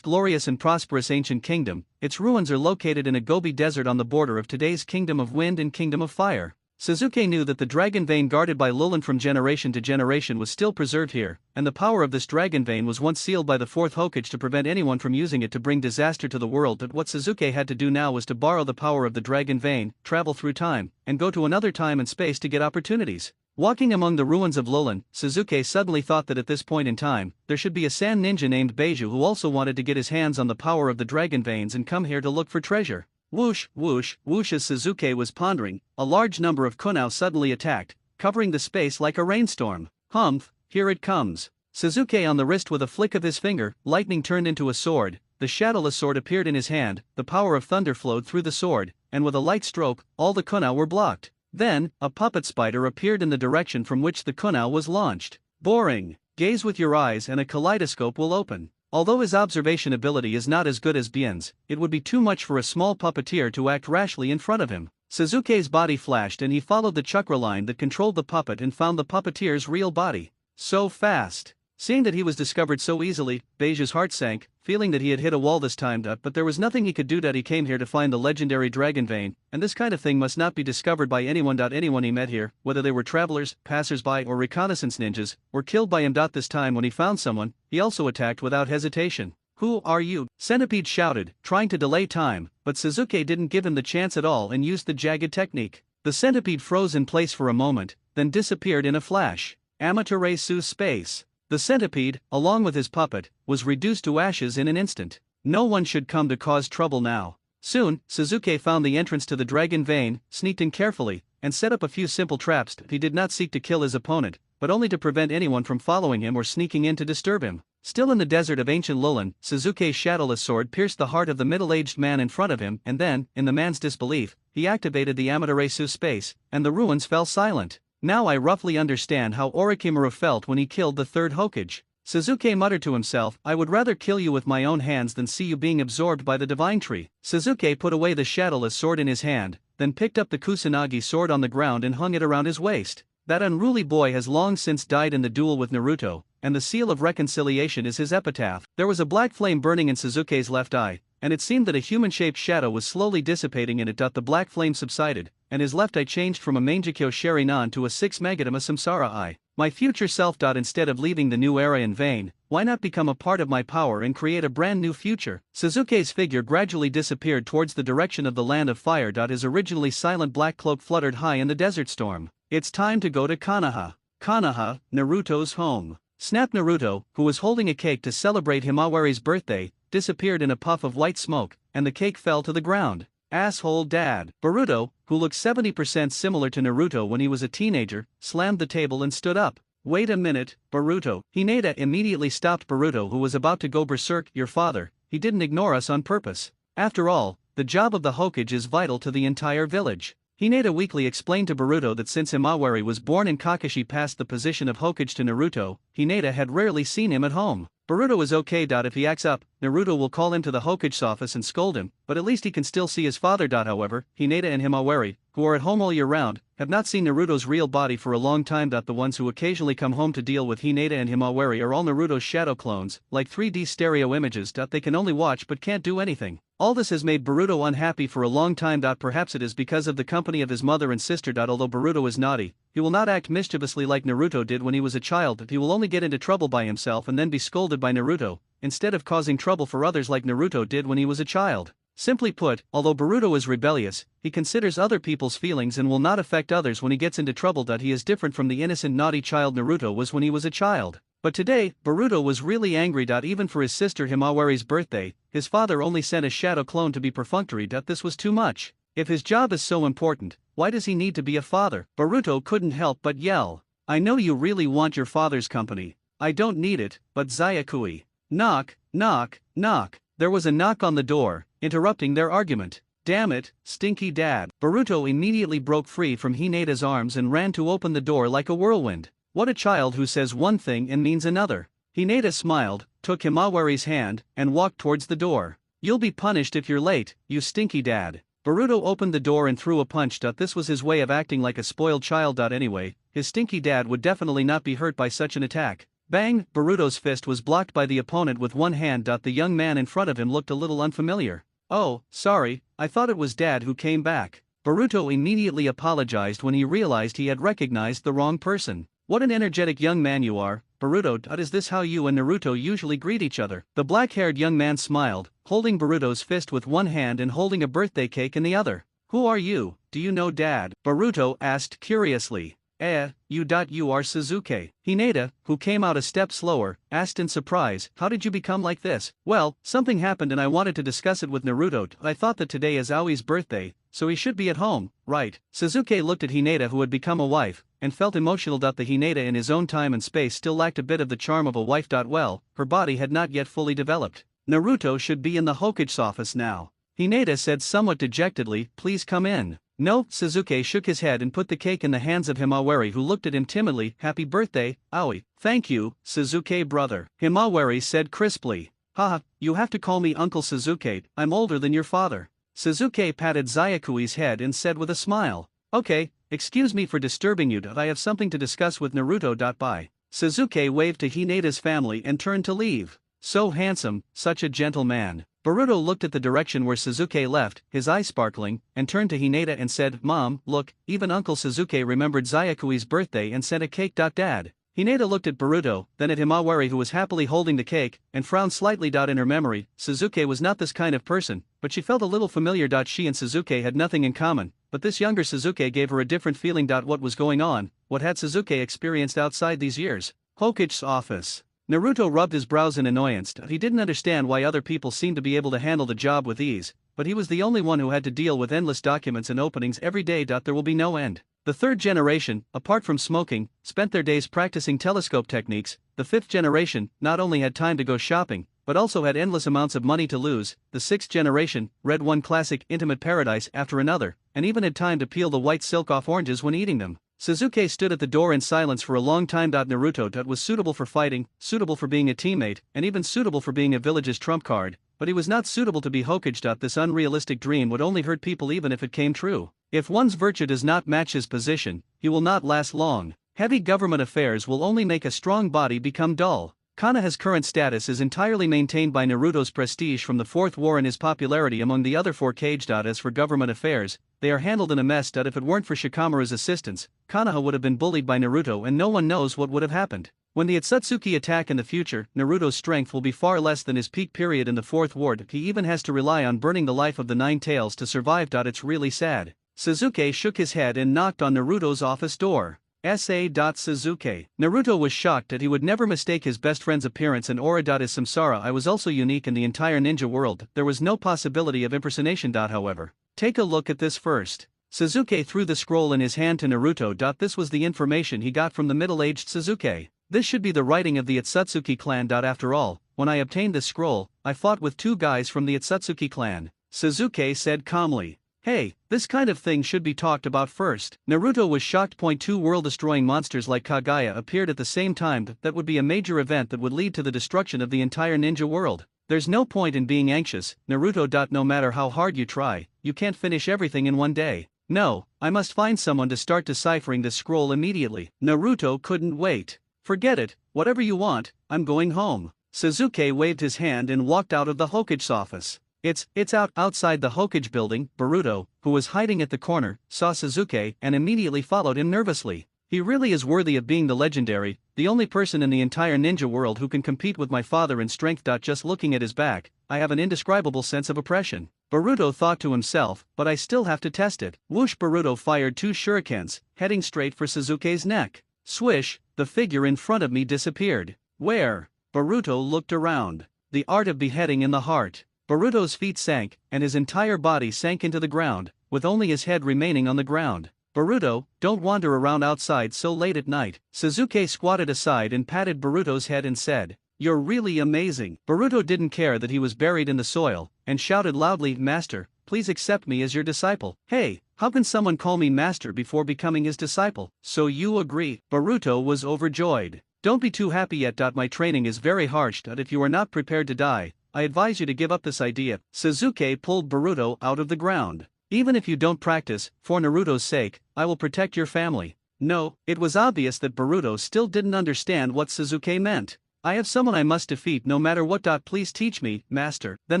glorious and prosperous ancient kingdom, its ruins are located in a Gobi desert on the border of today's Kingdom of Wind and Kingdom of Fire. Suzuki knew that the dragon vein guarded by Lulin from generation to generation was still preserved here, and the power of this dragon vein was once sealed by the fourth Hokage to prevent anyone from using it to bring disaster to the world. But what Suzuki had to do now was to borrow the power of the dragon vein, travel through time, and go to another time and space to get opportunities. Walking among the ruins of Lulin, Suzuki suddenly thought that at this point in time, there should be a sand ninja named Beiju who also wanted to get his hands on the power of the dragon veins and come here to look for treasure. Whoosh, whoosh, whoosh. As Suzuki was pondering, a large number of kunao suddenly attacked, covering the space like a rainstorm. Humph, here it comes. Suzuki on the wrist with a flick of his finger, lightning turned into a sword, the shadowless sword appeared in his hand, the power of thunder flowed through the sword, and with a light stroke, all the kunao were blocked. Then, a puppet spider appeared in the direction from which the kunao was launched. Boring. Gaze with your eyes and a kaleidoscope will open. Although his observation ability is not as good as Bien's, it would be too much for a small puppeteer to act rashly in front of him. Suzuki's body flashed and he followed the chakra line that controlled the puppet and found the puppeteer's real body. So fast. Seeing that he was discovered so easily, Beiju's heart sank, feeling that he had hit a wall this time. But there was nothing he could do. He came here to find the legendary dragon vein, and this kind of thing must not be discovered by anyone. Anyone he met here, whether they were travelers, passers-by or reconnaissance ninjas, were killed by him. This time when he found someone, he also attacked without hesitation. Who are you? Centipede shouted, trying to delay time, but Suzuki didn't give him the chance at all and used the jagged technique. The centipede froze in place for a moment, then disappeared in a flash. Amaterasu space. The centipede, along with his puppet, was reduced to ashes in an instant. No one should come to cause trouble now. Soon, Suzuki found the entrance to the dragon vein, sneaked in carefully, and set up a few simple traps. He did not seek to kill his opponent, but only to prevent anyone from following him or sneaking in to disturb him. Still in the desert of ancient Lulin, Suzuki's shadowless sword pierced the heart of the middle-aged man in front of him, and then, in the man's disbelief, he activated the Amaterasu space, and the ruins fell silent. Now I roughly understand how Orochimaru felt when he killed the third Hokage. Suzuki muttered to himself, I would rather kill you with my own hands than see you being absorbed by the divine tree. Suzuki put away the shadowless sword in his hand, then picked up the Kusanagi sword on the ground and hung it around his waist. That unruly boy has long since died in the duel with Naruto, and the seal of reconciliation is his epitaph. There was a black flame burning in Suzuki's left eye, and it seemed that a human-shaped shadow was slowly dissipating in it. The black flame subsided, and his left eye changed from a Mangekyo Sharinan to a 6 Magatama Samsara eye. My future self. Instead of leaving the new era in vain, why not become a part of my power and create a brand new future? Suzuki's figure gradually disappeared towards the direction of the land of fire. His originally silent black cloak fluttered high in the desert storm. It's time to go to Konoha. Konoha, Naruto's home. Snap. Naruto, who was holding a cake to celebrate Himawari's birthday, disappeared in a puff of white smoke, and the cake fell to the ground. Asshole dad. Boruto, who looked 70% similar to Naruto when he was a teenager, slammed the table and stood up. Wait a minute, Boruto. Hinata immediately stopped Boruto, who was about to go berserk. Your father, he didn't ignore us on purpose. After all, the job of the Hokage is vital to the entire village. Hinata weakly explained to Boruto that since Himawari was born in Kakashi passed the position of Hokage to Naruto, Hinata had rarely seen him at home. Boruto is okay. If he acts up, Naruto will call him to the Hokage's office and scold him, but at least he can still see his father. However, Hinata and Himawari, who are at home all year round, have not seen Naruto's real body for a long time. The ones who occasionally come home to deal with Hinata and Himawari are all Naruto's shadow clones, like 3D stereo images. They can only watch but can't do anything. All this has made Boruto unhappy for a long time. Perhaps it is because of the company of his mother and sister. Although Boruto is naughty, he will not act mischievously like Naruto did when he was a child. He will only get into trouble by himself and then be scolded by Naruto, instead of causing trouble for others like Naruto did when he was a child. Simply put, although Boruto is rebellious, he considers other people's feelings and will not affect others when he gets into trouble. He is different from the innocent naughty child Naruto was when he was a child. But today, Boruto was really angry. Even for his sister Himawari's birthday, his father only sent a shadow clone to be perfunctory. This was too much. If his job is so important, why does he need to be a father? Boruto couldn't help but yell. I know you really want your father's company. I don't need it, but Zayakui. Knock, knock, knock. There was a knock on the door, interrupting their argument. Damn it, stinky dad. Boruto immediately broke free from Hinata's arms and ran to open the door like a whirlwind. What a child who says one thing and means another. Hinata smiled, took Himawari's hand, and walked towards the door. You'll be punished if you're late, you stinky dad. Boruto opened the door and threw a punch. This was his way of acting like a spoiled child. Anyway, his stinky dad would definitely not be hurt by such an attack. Bang! Boruto's fist was blocked by the opponent with one hand. The young man in front of him looked a little unfamiliar. Oh, sorry, I thought it was Dad who came back. Boruto immediately apologized when he realized he had recognized the wrong person. What an energetic young man you are, Boruto. Is this how you and Naruto usually greet each other? The black-haired young man smiled, holding Boruto's fist with one hand and holding a birthday cake in the other. Who are you? Do you know Dad? Boruto asked curiously. You are Sasuke. Hinata, who came out a step slower, asked in surprise, how did you become like this? Well, something happened and I wanted to discuss it with Naruto. I thought that today is Aoi's birthday, so he should be at home, right? Sasuke looked at Hinata, who had become a wife, and felt emotional. The Hinata in his own time and space still lacked a bit of the charm of a wife. Well, her body had not yet fully developed. Naruto should be in the Hokage's office now. Hinata said somewhat dejectedly, please come in. No, Sasuke shook his head and put the cake in the hands of Himawari, who looked at him timidly. Happy birthday, Aoi. Thank you, Sasuke brother. Himawari said crisply. Haha, you have to call me Uncle Sasuke, I'm older than your father. Sasuke patted Zayakui's head and said with a smile. Okay, excuse me for disturbing you. I have something to discuss with Naruto. Bye. Sasuke waved to Hinata's family and turned to leave. So handsome, such a gentle man. Boruto looked at the direction where Sasuke left, his eyes sparkling, and turned to Hinata and said, Mom, look, even Uncle Sasuke remembered Zayakui's birthday and sent a cake. Dad. Hinata looked at Boruto, then at Himawari, who was happily holding the cake, and frowned slightly. In her memory, Sasuke was not this kind of person, but she felt a little familiar. She and Sasuke had nothing in common, but this younger Sasuke gave her a different feeling. What was going on? What had Sasuke experienced outside these years? Hokage's office. Naruto rubbed his brows in annoyance. He didn't understand why other people seemed to be able to handle the job with ease, but he was the only one who had to deal with endless documents and openings every day. There will be no end. The third generation, apart from smoking, spent their days practicing telescope techniques. The fifth generation not only had time to go shopping, but also had endless amounts of money to lose. The sixth generation read one classic intimate paradise after another, and even had time to peel the white silk off oranges when eating them. Sasuke stood at the door in silence for a long time. Naruto was suitable for fighting, suitable for being a teammate, and even suitable for being a village's trump card, but he was not suitable to be Hokage. This unrealistic dream would only hurt people even if it came true. If one's virtue does not match his position, he will not last long. Heavy government affairs will only make a strong body become dull. Konoha's current status is entirely maintained by Naruto's prestige from the Fourth War and his popularity among the other four Kage. As for government affairs, they are handled in a mess. If it weren't for Shikamaru's assistance, Konoha would have been bullied by Naruto and no one knows what would have happened. When the Otsutsuki attack in the future, Naruto's strength will be far less than his peak period in the Fourth War. He even has to rely on burning the life of the Nine Tails to survive. It's really sad. Sasuke shook his head and knocked on Naruto's office door. Sasuke. Naruto was shocked that he would never mistake his best friend's appearance and aura. As Samsara, I was also unique in the entire ninja world. There was no possibility of impersonation. However, take a look at this first. Sasuke threw the scroll in his hand to Naruto. This was the information he got from the middle-aged Sasuke. This should be the writing of the Otsutsuki clan. After all, when I obtained this scroll, I fought with two guys from the Otsutsuki clan. Sasuke said calmly. Hey, this kind of thing should be talked about first. Naruto was shocked. Two world-destroying monsters like Kagaya appeared at the same time. That would be a major event that would lead to the destruction of the entire ninja world. There's no point in being anxious, Naruto. No matter how hard you try, you can't finish everything in one day. No, I must find someone to start deciphering this scroll immediately. Naruto couldn't wait. Forget it, whatever you want, I'm going home. Sasuke waved his hand and walked out of the Hokage's office. It's outside the Hokage building. Boruto, who was hiding at the corner, saw Sasuke and immediately followed him nervously. He really is worthy of being the legendary, the only person in the entire ninja world who can compete with my father in strength. Just looking at his back, I have an indescribable sense of oppression. Boruto thought to himself, but I still have to test it. Whoosh! Boruto fired 2 shurikens, heading straight for Sasuke's neck. Swish, the figure in front of me disappeared. Where? Boruto looked around. The art of beheading in the heart. Boruto's feet sank, and his entire body sank into the ground, with only his head remaining on the ground. Boruto, don't wander around outside so late at night. Sasuke squatted aside and patted Boruto's head and said, "You're really amazing." Boruto didn't care that he was buried in the soil, and shouted loudly, "Master, please accept me as your disciple." "Hey, how can someone call me master before becoming his disciple?" "So you agree?" Boruto was overjoyed. "Don't be too happy yet. My training is very harsh. If you are not prepared to die, I advise you to give up this idea." Sasuke pulled Boruto out of the ground. "Even if you don't practice, for Naruto's sake, I will protect your family." No, it was obvious that Boruto still didn't understand what Sasuke meant. "I have someone I must defeat no matter what. Please teach me, master." Then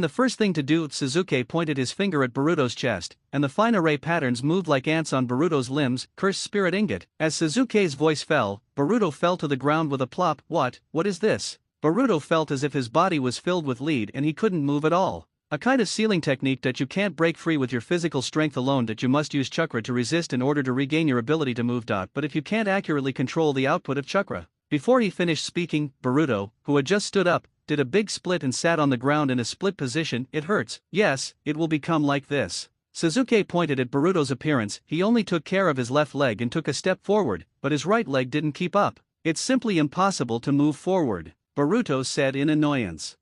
the first thing to do, Sasuke pointed his finger at Boruto's chest, and the fine array patterns moved like ants on Boruto's limbs. Cursed spirit ingot. As Sasuke's voice fell, Boruto fell to the ground with a plop. What is this?" Boruto felt as if his body was filled with lead and he couldn't move at all. A kind of sealing technique that you can't break free with your physical strength alone, that you must use chakra to resist in order to regain your ability to move. But if you can't accurately control the output of chakra. Before he finished speaking, Boruto, who had just stood up, did a big split and sat on the ground in a split position. "It hurts." "Yes, it will become like this." Sasuke pointed at Boruto's appearance. He only took care of his left leg and took a step forward, but his right leg didn't keep up. "It's simply impossible to move forward," Boruto said in annoyance.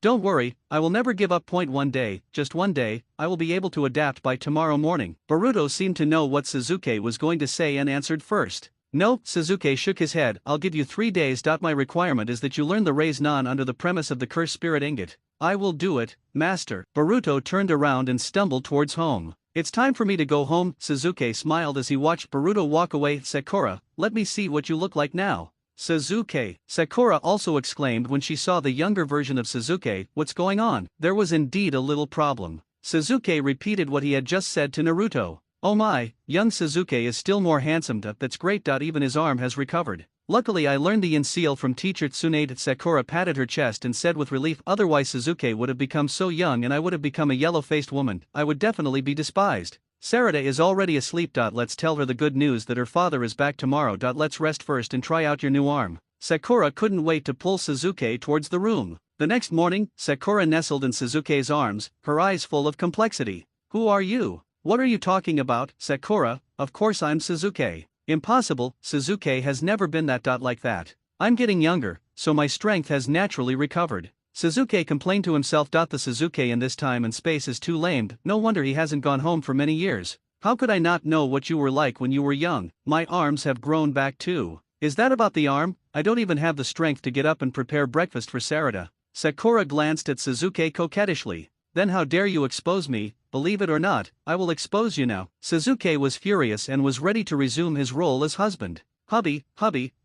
Don't worry, I will never give up. One day, just one day, I will be able to adapt by tomorrow morning." Boruto seemed to know what Sasuke was going to say and answered first. "No." Sasuke shook his head. "I'll give you 3 days. My requirement is that you learn the Raise Nan under the premise of the cursed spirit ingot." "I will do it, master." Boruto turned around and stumbled towards home. "It's time for me to go home." Sasuke smiled as he watched Boruto walk away. "Sakura, let me see what you look like now." "Sasuke!" Sakura also exclaimed when she saw the younger version of Sasuke. "What's going on?" There was indeed a little problem. Sasuke repeated what he had just said to Naruto. "Oh my, young Sasuke is still more handsome. That's great. Even his arm has recovered. Luckily I learned the yin seal from teacher Tsunade." Sakura patted her chest and said with relief, "Otherwise Sasuke would have become so young and I would have become a yellow-faced woman. I would definitely be despised." "Sarada is already asleep. Let's tell her the good news that her father is back tomorrow. Let's rest first and try out your new arm." Sakura couldn't wait to pull Sasuke towards the room. The next morning, Sakura nestled in Sasuke's arms, her eyes full of complexity. "Who are you? What are you talking about?" "Sakura, of course I'm Sasuke." "Impossible, Sasuke has never been that. Like that. I'm getting younger, so my strength has naturally recovered." Sasuke complained to himself. The Sasuke in this time and space is too lamed. No wonder he hasn't gone home for many years. How could I not know what you were like when you were young? My arms have grown back too. Is that about the arm? I don't even have the strength to get up and prepare breakfast for Sarada. Sakura glanced at Sasuke coquettishly. "Then how dare you expose me? Believe it or not, I will expose you now." Sasuke was furious and was ready to resume his role as husband. Hubby,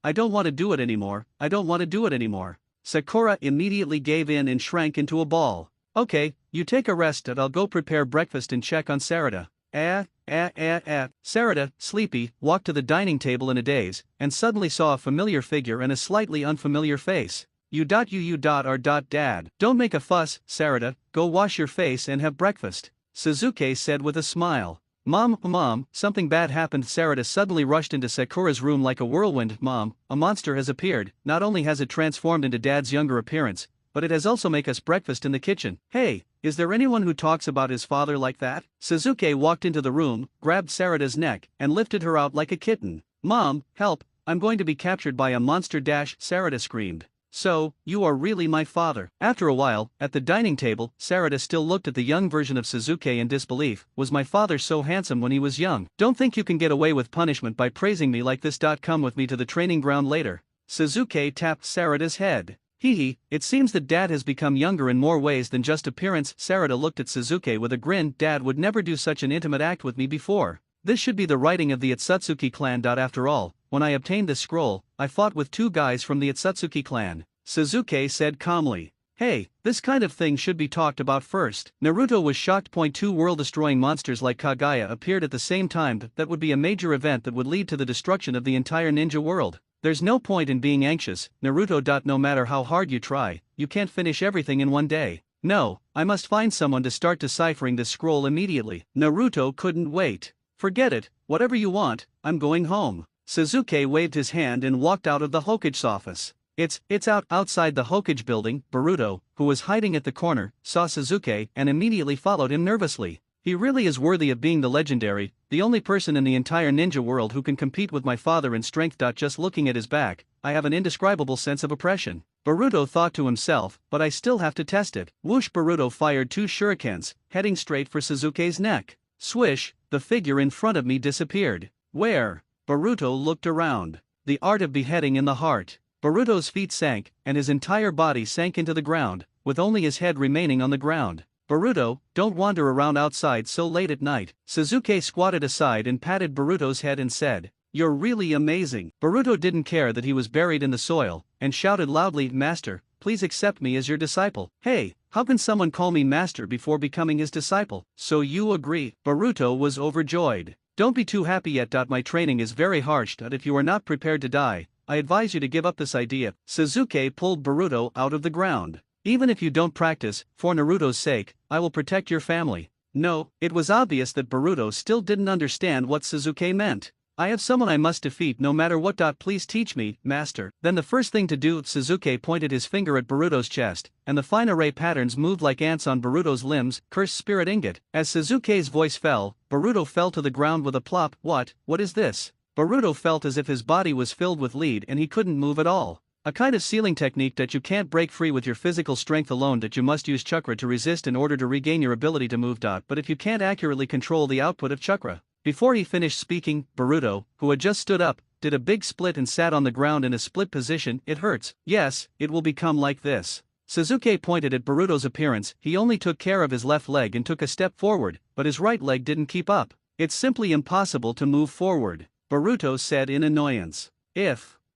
I don't want to do it anymore. I don't want to do it anymore." Sakura immediately gave in and shrank into a ball. "Okay, you take a rest. I'll go prepare breakfast and check on Sarada." Sarada, sleepy, walked to the dining table in a daze, and suddenly saw a familiar figure and a slightly unfamiliar face. You are dad. "Don't make a fuss, Sarada, go wash your face and have breakfast," Sasuke said with a smile. Mom, something bad happened." Sarada suddenly rushed into Sakura's room like a whirlwind. "Mom, a monster has appeared. Not only has it transformed into Dad's younger appearance, but it has also made us breakfast in the kitchen." "Hey, is there anyone who talks about his father like that?" Sasuke walked into the room, grabbed Sarada's neck, and lifted her out like a kitten. "Mom, help, I'm going to be captured by a monster." Sarada screamed. "So, you are really my father." After a while, at the dining table, Sarada still looked at the young version of Sasuke in disbelief. "Was my father so handsome when he was young? Don't think you can get away with punishment by praising me like this. Come with me to the training ground later." Sasuke tapped Sarada's head. Hee hee, it seems that Dad has become younger in more ways than just appearance. Sarada looked at Suzuki with a grin. Dad would never do such an intimate act with me before. This should be the writing of the Itsutsuki clan. After all, when I obtained this scroll, I fought with 2 guys from the Itsutsuki clan. Suzuki said calmly. Hey, this kind of thing should be talked about first. Naruto was shocked. 2 world-destroying monsters like Kagaya appeared at the same time. That would be a major event that would lead to the destruction of the entire ninja world. There's no point in being anxious, Naruto. No matter how hard you try, you can't finish everything in one day. No, I must find someone to start deciphering this scroll immediately. Naruto couldn't wait. Forget it, whatever you want, I'm going home. Suzuki waved his hand and walked out of the Hokage's office. It's outside the Hokage building. Boruto, who was hiding at the corner, saw Suzuki and immediately followed him nervously. He really is worthy of being the legendary, the only person in the entire ninja world who can compete with my father in strength. Just looking at his back, I have an indescribable sense of oppression. Boruto thought to himself, but I still have to test it. Whoosh! Boruto fired 2 shurikens, heading straight for Suzuki's neck. Swish, the figure in front of me disappeared. Where? Boruto looked around. The art of beheading in the heart. Boruto's feet sank, and his entire body sank into the ground, with only his head remaining on the ground. Boruto, don't wander around outside so late at night. Suzuki squatted aside and patted Boruto's head and said, You're really amazing. Boruto didn't care that he was buried in the soil, and shouted loudly, Master, please accept me as your disciple. Hey, how can someone call me master before becoming his disciple? So you agree? Boruto was overjoyed. Don't be too happy yet. My training is very harsh. If you are not prepared to die, I advise you to give up this idea. Suzuki pulled Boruto out of the ground. Even if you don't practice, for Naruto's sake, I will protect your family. No, it was obvious that Boruto still didn't understand what Suzuki meant. I have someone I must defeat no matter what. Please teach me, master. Then the first thing to do, Suzuki pointed his finger at Boruto's chest, and the fine array patterns moved like ants on Boruto's limbs. Cursed spirit ingot. As Suzuki's voice fell, Boruto fell to the ground with a plop. What is this? Boruto felt as if his body was filled with lead and he couldn't move at all. A kind of sealing technique that you can't break free with your physical strength alone, that you must use chakra to resist in order to regain your ability to move. But if you can't accurately control the output of chakra. Before he finished speaking, Boruto, who had just stood up, did a big split and sat on the ground in a split position. It hurts. Yes, it will become like this. Suzuki pointed at Boruto's appearance. He only took care of his left leg and took a step forward, but his right leg didn't keep up. It's simply impossible to move forward, Boruto said in annoyance.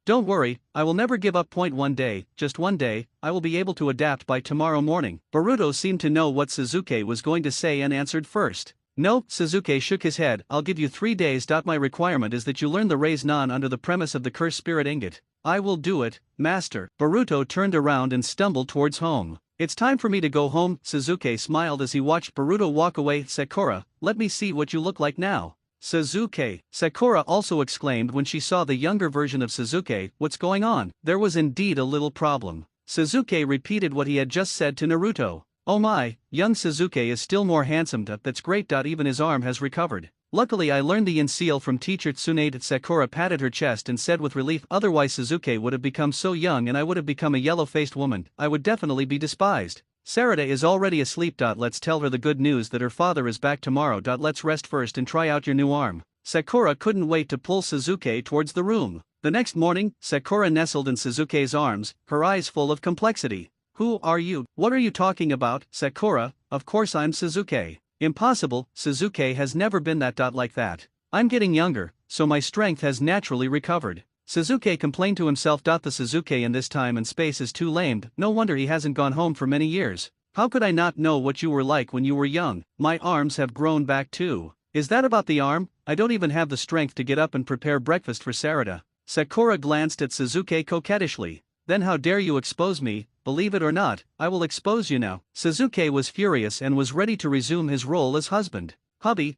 Don't worry, I will never give up. One day, just one day, I will be able to adapt by tomorrow morning. Boruto seemed to know what Suzuki was going to say and answered first. No, Suzuki shook his head. I'll give you 3 days. My requirement is that you learn the Raise Nan under the premise of the cursed spirit ingot. I will do it, master. Boruto turned around and stumbled towards home. It's time for me to go home. Suzuki smiled as he watched Boruto walk away. Sakura, let me see what you look like now. Suzuki, Sakura also exclaimed when she saw the younger version of Suzuki. What's going on? There was indeed a little problem. Suzuki repeated what he had just said to Naruto. Oh my, young Suzuki is still more handsome. That's great. Even his arm has recovered. Luckily I learned the yin seal from teacher Tsunade. Sakura patted her chest and said with relief, otherwise Suzuki would have become so young and I would have become a yellow-faced woman. I would definitely be despised. Sarada is already asleep. Let's tell her the good news that her father is back tomorrow. Let's rest first and try out your new arm. Sakura couldn't wait to pull Suzuki towards the room. The next morning, Sakura nestled in Suzuki's arms, her eyes full of complexity. Who are you? What are you talking about? Sakura, of course I'm Suzuki. Impossible, Suzuki has never been that. Like that. I'm getting younger, so my strength has naturally recovered. Suzuki complained to himself. The Suzuki in this time and space is too lamed. No wonder he hasn't gone home for many years. How could I not know what you were like when you were young? My arms have grown back too. Is that about the arm? I don't even have the strength to get up and prepare breakfast for Sarada. Sakura glanced at Suzuki coquettishly. Then how dare you expose me? Believe it or not, I will expose you now. Suzuki was furious and was ready to resume his role as husband. Hubby,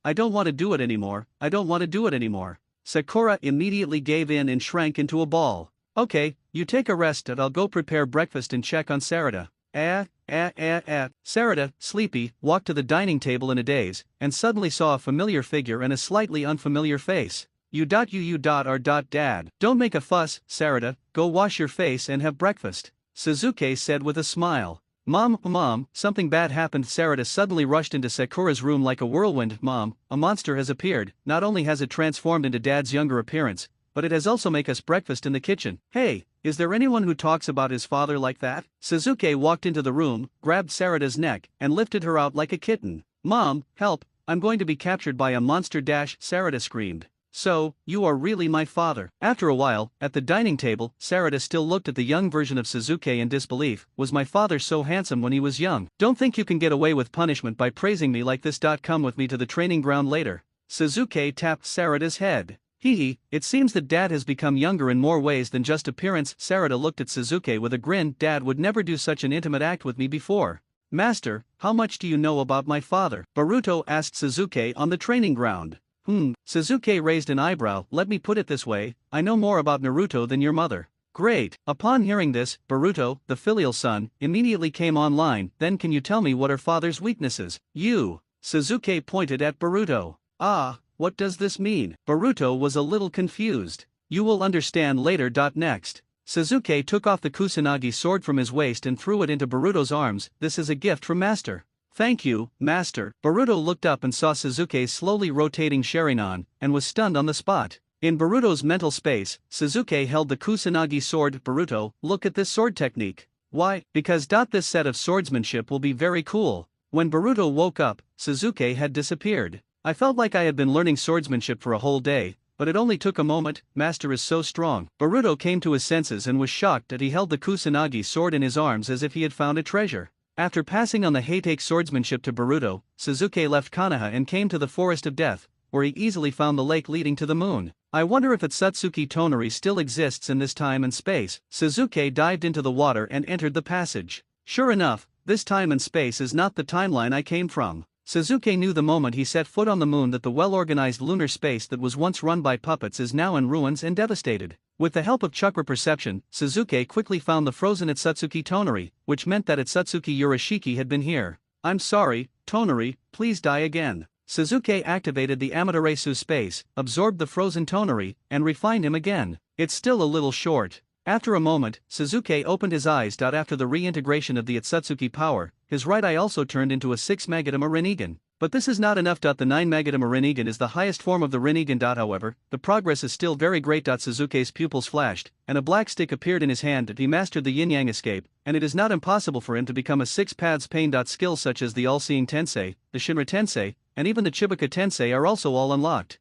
I don't want to do it anymore. Sakura immediately gave in and shrank into a ball. Okay, you take a rest and I'll go prepare breakfast and check on Sarada. Sarada, sleepy, walked to the dining table in a daze, and suddenly saw a familiar figure and a slightly unfamiliar face. You are dad. Don't make a fuss, Sarada, go wash your face and have breakfast. Suzuki said with a smile. Mom, something bad happened. Sarada suddenly rushed into Sakura's room like a whirlwind. Mom, a monster has appeared. Not only has it transformed into Dad's younger appearance, but it has also make us breakfast in the kitchen. Hey, is there anyone who talks about his father like that? Suzuki walked into the room, grabbed Sarada's neck, and lifted her out like a kitten. Mom, help, I'm going to be captured by a monster dash, Sarada screamed. So, you are really my father. After a while, at the dining table, Sarada still looked at the young version of Suzuki in disbelief. Was my father so handsome when he was young? Don't think you can get away with punishment by praising me like this. Come with me to the training ground later. Suzuki tapped Sarada's head. Hee, it seems that Dad has become younger in more ways than just appearance. Sarada looked at Suzuki with a grin. Dad would never do such an intimate act with me before. Master, how much do you know about my father? Boruto asked Suzuki on the training ground. Suzuki raised an eyebrow. Let me put it this way, I know more about Naruto than your mother. Great. Upon hearing this, Boruto, the filial son, immediately came online. Then can you tell me what are father's weaknesses? You. Suzuki pointed at Boruto. Ah, what does this mean? Boruto was a little confused. You will understand later. Next. Suzuki took off the Kusanagi sword from his waist and threw it into Boruto's arms. This is a gift from Master. Thank you, Master. Boruto looked up and saw Suzuki's slowly rotating Sharingan, and was stunned on the spot. In Boruto's mental space, Suzuki held the Kusanagi sword. Boruto, look at this sword technique. Why? Because this set of swordsmanship will be very cool. When Boruto woke up, Suzuki had disappeared. I felt like I had been learning swordsmanship for a whole day, but it only took a moment. Master is so strong. Boruto came to his senses and was shocked that he held the Kusanagi sword in his arms as if he had found a treasure. After passing on the Heitake swordsmanship to Boruto, Suzuki left Konoha and came to the Forest of Death, where he easily found the lake leading to the moon. I wonder if Atsutsuki Tonari still exists in this time and space. Suzuki dived into the water and entered the passage. Sure enough, this time and space is not the timeline I came from. Suzuki knew the moment he set foot on the moon that the well-organized lunar space that was once run by puppets is now in ruins and devastated. With the help of chakra perception, Suzuki quickly found the frozen Atsutsuki Tonari, which meant that Atsutsuki Urashiki had been here. I'm sorry, Tonari, please die again. Suzuki activated the Amaterasu space, absorbed the frozen Tonari, and refined him again. It's still a little short. After a moment, Suzuki opened his eyes. After the reintegration of the Atsutsuki power, his right eye also turned into a 6 Magatama Rinnegan. But this is not enough. The 9 Magatama Rinnegan is the highest form of the Rinnegan. However, the progress is still very great. Suzuki's pupils flashed, and a black stick appeared in his hand. He mastered the yin-yang escape, and it is not impossible for him to become a 6 paths pain. Skills such as the all-seeing tensei, the Shinra tensei, and even the Chibuka tensei are also all unlocked.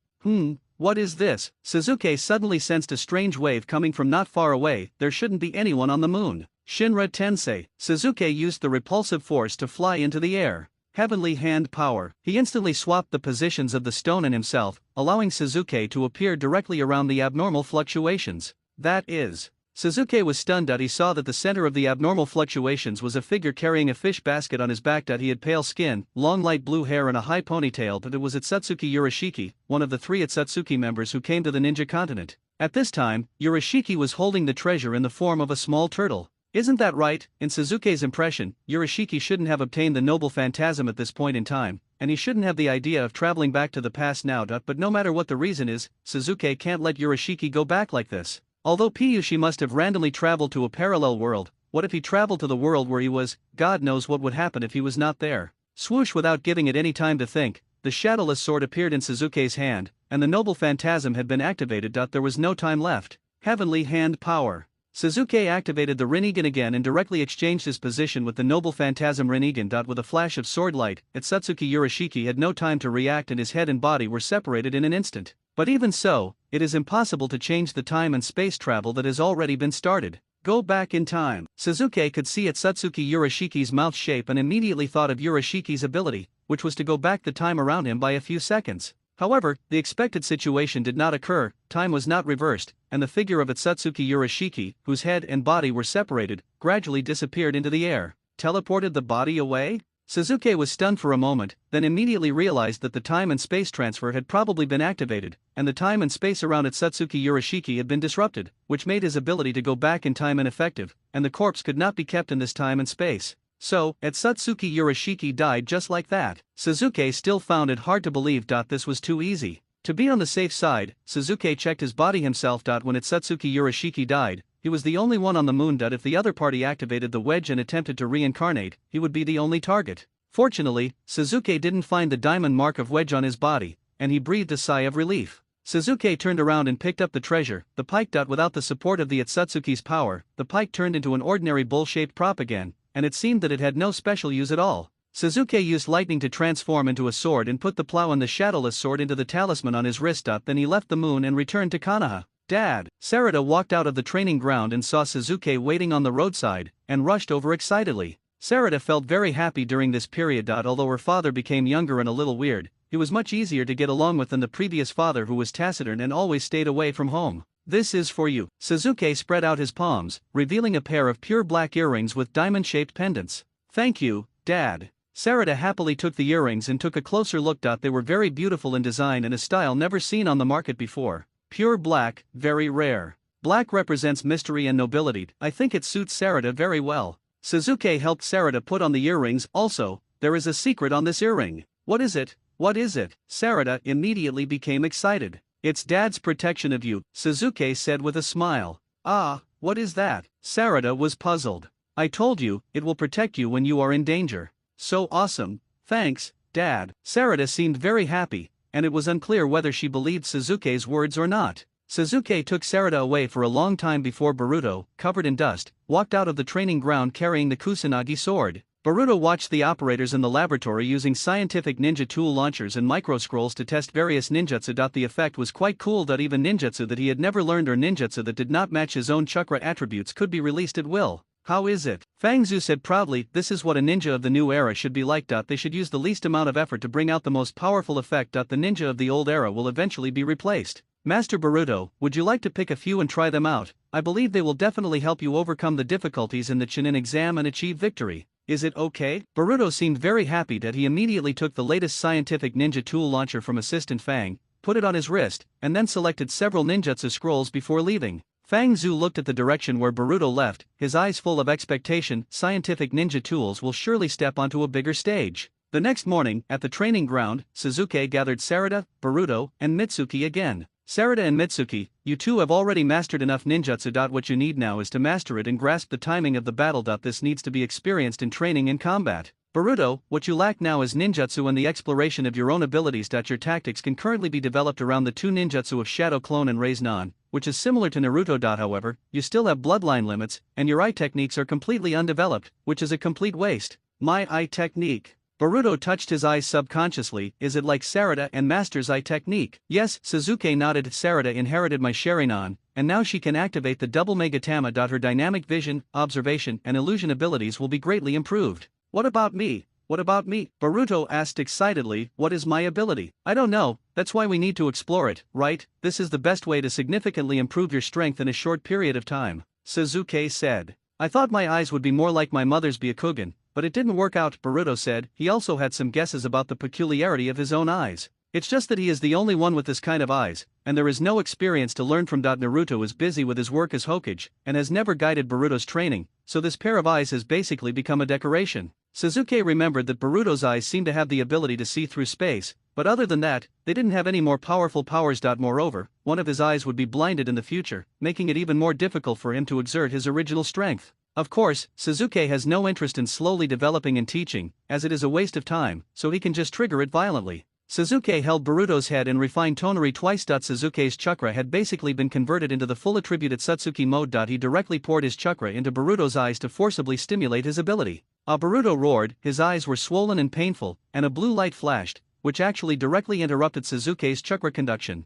What is this? Suzuki suddenly sensed a strange wave coming from not far away. There shouldn't be anyone on the moon. Shinra tensei. Suzuki used the repulsive force to fly into the air. Heavenly hand power. He instantly swapped the positions of the stone and himself, allowing Suzuki to appear directly around the abnormal fluctuations. That is. Suzuki was stunned. He saw that the center of the abnormal fluctuations was a figure carrying a fish basket on his back. He had pale skin, long light blue hair and a high ponytail. It was Atsutsuki Urashiki, one of the 3 Atsutsuki members who came to the ninja continent. At this time, Urashiki was holding the treasure in the form of a small turtle. Isn't that right? In Suzuki's impression, Urashiki shouldn't have obtained the noble phantasm at this point in time, and he shouldn't have the idea of traveling back to the past now. But no matter what the reason is, Suzuki can't let Urashiki go back like this. Although Piyushi must have randomly traveled to a parallel world, what if he traveled to the world where he was? God knows what would happen if he was not there. Swoosh! Without giving it any time to think, the shadowless sword appeared in Suzuki's hand, and the noble phantasm had been activated. There was no time left. Heavenly hand power. Suzuki activated the Rinnegan again and directly exchanged his position with the noble phantasm Rinnegan. With a flash of sword light, Atsutsuki Urashiki had no time to react and his head and body were separated in an instant. But even so, it is impossible to change the time and space travel that has already been started. Go back in time. Suzuki could see Atsutsuki Urashiki's mouth shape and immediately thought of Urashiki's ability, which was to go back the time around him by a few seconds. However, the expected situation did not occur, time was not reversed, and the figure of Atsutsuki Urashiki, whose head and body were separated, gradually disappeared into the air. Teleported the body away? Suzuki was stunned for a moment, then immediately realized that the time and space transfer had probably been activated, and the time and space around Atsutsuki Urashiki had been disrupted, which made his ability to go back in time ineffective, and the corpse could not be kept in this time and space. So, Atsutsuki Urashiki died just like that. Suzuki still found it hard to believe. This was too easy. To be on the safe side, Suzuki checked his body himself. When Atsutsuki Urashiki died, he was the only one on the moon. If the other party activated the wedge and attempted to reincarnate, he would be the only target. Fortunately, Suzuki didn't find the diamond mark of wedge on his body, and he breathed a sigh of relief. Suzuki turned around and picked up the treasure, the pike. Without the support of the Otsutsuki's power, the pike turned into an ordinary bowl-shaped prop again, and it seemed that it had no special use at all. Suzuki used lightning to transform into a sword and put the plow and the shadowless sword into the talisman on his wrist. Then he left the moon and returned to Konoha. Dad! Sarada walked out of the training ground and saw Suzuki waiting on the roadside, and rushed over excitedly. Sarada felt very happy during this period. Although her father became younger and a little weird, he was much easier to get along with than the previous father, who was taciturn and always stayed away from home. This is for you. Suzuki spread out his palms, revealing a pair of pure black earrings with diamond-shaped pendants. Thank you, Dad. Sarada happily took the earrings and took a closer look. They were very beautiful in design and a style never seen on the market before. Pure black, very rare. Black represents mystery and nobility. I think it suits Sarada very well. Suzuki helped Sarada put on the earrings. Also, there is a secret on this earring. What is it? What is it? Sarada immediately became excited. It's Dad's protection of you, Suzuki said with a smile. Ah, what is that? Sarada was puzzled. I told you, it will protect you when you are in danger. So awesome. Thanks, Dad. Sarada seemed very happy, and it was unclear whether she believed Suzuki's words or not. Suzuki took Sarada away for a long time before Boruto, covered in dust, walked out of the training ground carrying the Kusanagi sword. Boruto watched the operators in the laboratory using scientific ninja tool launchers and microscrolls to test various ninjutsu. The effect was quite cool. Even ninjutsu that he had never learned or ninjutsu that did not match his own chakra attributes could be released at will. How is it? Fangzu said proudly, this is what a ninja of the new era should be like. They should use the least amount of effort to bring out the most powerful effect. The ninja of the old era will eventually be replaced. Master Boruto, would you like to pick a few and try them out? I believe they will definitely help you overcome the difficulties in the Chunin exam and achieve victory. Is it okay? Boruto seemed very happy that he immediately took the latest scientific ninja tool launcher from Assistant Fang, put it on his wrist, and then selected several ninjutsu scrolls before leaving. Fang Zhu looked at the direction where Boruto left, his eyes full of expectation. Scientific ninja tools will surely step onto a bigger stage. The next morning, at the training ground, Suzuki gathered Sarada, Boruto, and Mitsuki again. Sarada and Mitsuki, you two have already mastered enough ninjutsu. What you need now is to master it and grasp the timing of the battle. This needs to be experienced in training and combat. Boruto, what you lack now is ninjutsu and the exploration of your own abilities. Your tactics can currently be developed around the two ninjutsu of Shadow Clone and Raise Non, which is similar to Naruto. However, you still have bloodline limits, and your eye techniques are completely undeveloped, which is a complete waste. My eye technique. Boruto touched his eyes subconsciously. Is it like Sarada and Master's eye technique? Yes, Suzuki nodded. Sarada inherited my Sharingan, and now she can activate the double Megatama. Her dynamic vision, observation, and illusion abilities will be greatly improved. What about me? What about me? Boruto asked excitedly, what is my ability? I don't know, that's why we need to explore it, right? This is the best way to significantly improve your strength in a short period of time, Suzuki said. I thought my eyes would be more like my mother's Byakugan, but it didn't work out, Boruto said. He also had some guesses about the peculiarity of his own eyes. It's just that he is the only one with this kind of eyes, and there is no experience to learn from. Naruto is busy with his work as Hokage, and has never guided Boruto's training, so this pair of eyes has basically become a decoration. Suzuki remembered that Boruto's eyes seemed to have the ability to see through space, but other than that, they didn't have any more powerful powers. Moreover, one of his eyes would be blinded in the future, making it even more difficult for him to exert his original strength. Of course, Suzuki has no interest in slowly developing and teaching, as it is a waste of time, so he can just trigger it violently. Suzuki held Boruto's head and refined Tonari twice. Suzuki's chakra had basically been converted into the full attributed Satsuki mode. He directly poured his chakra into Boruto's eyes to forcibly stimulate his ability. Boruto roared, his eyes were swollen and painful, and a blue light flashed, which actually directly interrupted Suzuki's chakra conduction.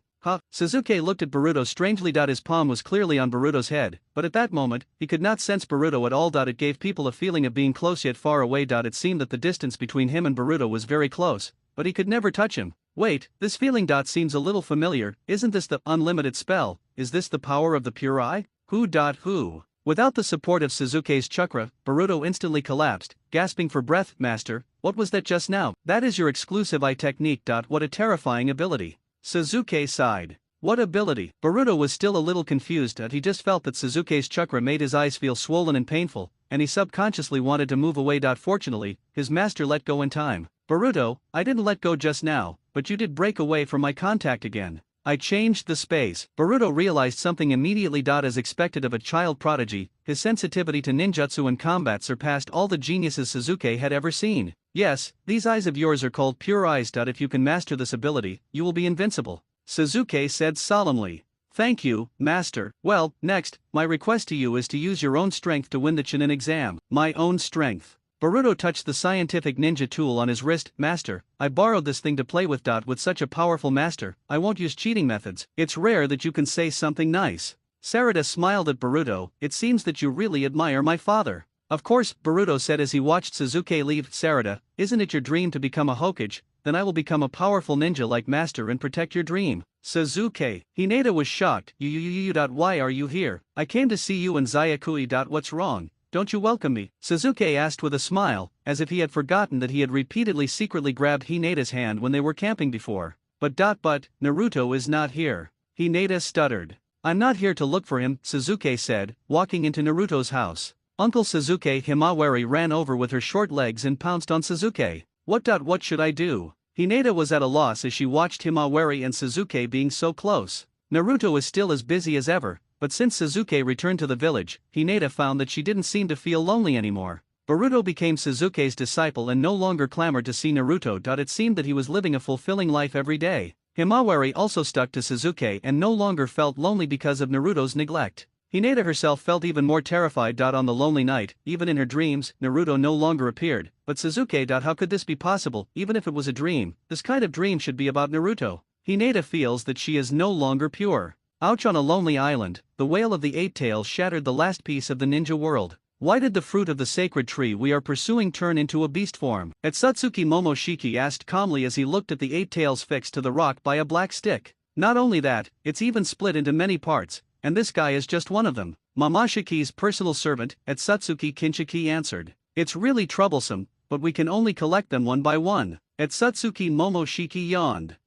Suzuki looked at Boruto strangely. His palm was clearly on Boruto's head, but at that moment, he could not sense Boruto at all. It gave people a feeling of being close yet far away. It seemed that the distance between him and Boruto was very close, but he could never touch him. Wait, this feeling. Seems a little familiar. Isn't this the unlimited spell? Is this the power of the pure eye? Who? Without the support of Suzuki's chakra, Boruto instantly collapsed, gasping for breath. Master, what was that just now? That is your exclusive eye technique. What a terrifying ability. Suzuki sighed. What ability? Boruto was still a little confused. He just felt that Suzuki's chakra made his eyes feel swollen and painful, and he subconsciously wanted to move away. Fortunately, his master let go in time. Boruto, I didn't let go just now, but you did break away from my contact again. I changed the space. Boruto realized something immediately. As expected of a child prodigy, his sensitivity to ninjutsu and combat surpassed all the geniuses Suzuki had ever seen. Yes, these eyes of yours are called pure eyes. If you can master this ability, you will be invincible. Suzuki said solemnly. Thank you, master. Well, next, my request to you is to use your own strength to win the Chunin exam. My own strength. Boruto touched the scientific ninja tool on his wrist. Master, I borrowed this thing to play with. With such a powerful master, I won't use cheating methods. It's rare that you can say something nice. Sarada smiled at Boruto. It seems that you really admire my father. Of course, Boruto said as he watched Suzuki leave. Sarada, isn't it your dream to become a Hokage? Then I will become a powerful ninja like master and protect your dream. Suzuki. Hinata was shocked. Why are you here? I came to see you and Zayakui. What's wrong? Don't you welcome me? Suzuki asked with a smile, as if he had forgotten that he had repeatedly secretly grabbed Hinata's hand when they were camping before. But Naruto is not here. Hinata stuttered. I'm not here to look for him, Suzuki said, walking into Naruto's house. Uncle Suzuki Himawari ran over with her short legs and pounced on Suzuki. What should I do? Hinata was at a loss as she watched Himawari and Suzuki being so close. Naruto is still as busy as ever, but since Suzuki returned to the village, Hinata found that she didn't seem to feel lonely anymore. Boruto became Suzuki's disciple and no longer clamored to see Naruto. It seemed that he was living a fulfilling life every day. Himawari also stuck to Suzuki and no longer felt lonely because of Naruto's neglect. Hinata herself felt even more terrified. On the lonely night, even in her dreams, Naruto no longer appeared. But Suzuki. How could this be possible? Even if it was a dream, this kind of dream should be about Naruto. Hinata feels that she is no longer pure. Ouch! On a lonely island, the wail of the eight tails shattered the last piece of the ninja world. Why did the fruit of the sacred tree we are pursuing turn into a beast form? Satsuki Momoshiki asked calmly as he looked at the eight tails fixed to the rock by a black stick. Not only that, it's even split into many parts, and this guy is just one of them. Momoshiki personal servant, Satsuki Kinshiki answered. It's really troublesome, but we can only collect them one by one. Satsuki Momoshiki yawned.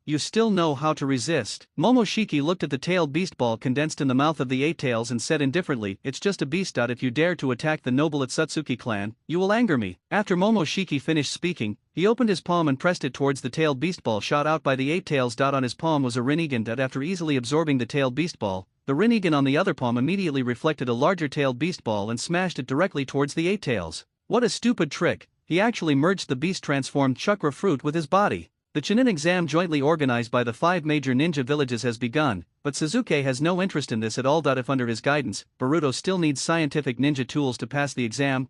You still know how to resist. Momoshiki looked at the tailed beast ball condensed in the mouth of the eight tails and said indifferently, it's just a beast. If you dare to attack the noble Satsuki clan, you will anger me. After Momoshiki finished speaking, he opened his palm and pressed it towards the tailed beast ball shot out by the eight tails. On his palm was a Rinnegan. After easily absorbing the tailed beast ball, the Rinnegan on the other palm immediately reflected a larger tailed beast ball and smashed it directly towards the eight tails. What a stupid trick! He actually merged the beast transformed chakra fruit with his body. The Chunin exam jointly organized by the 5 major ninja villages has begun, but Suzuki has no interest in this at all. If under his guidance, Boruto still needs scientific ninja tools to pass the exam,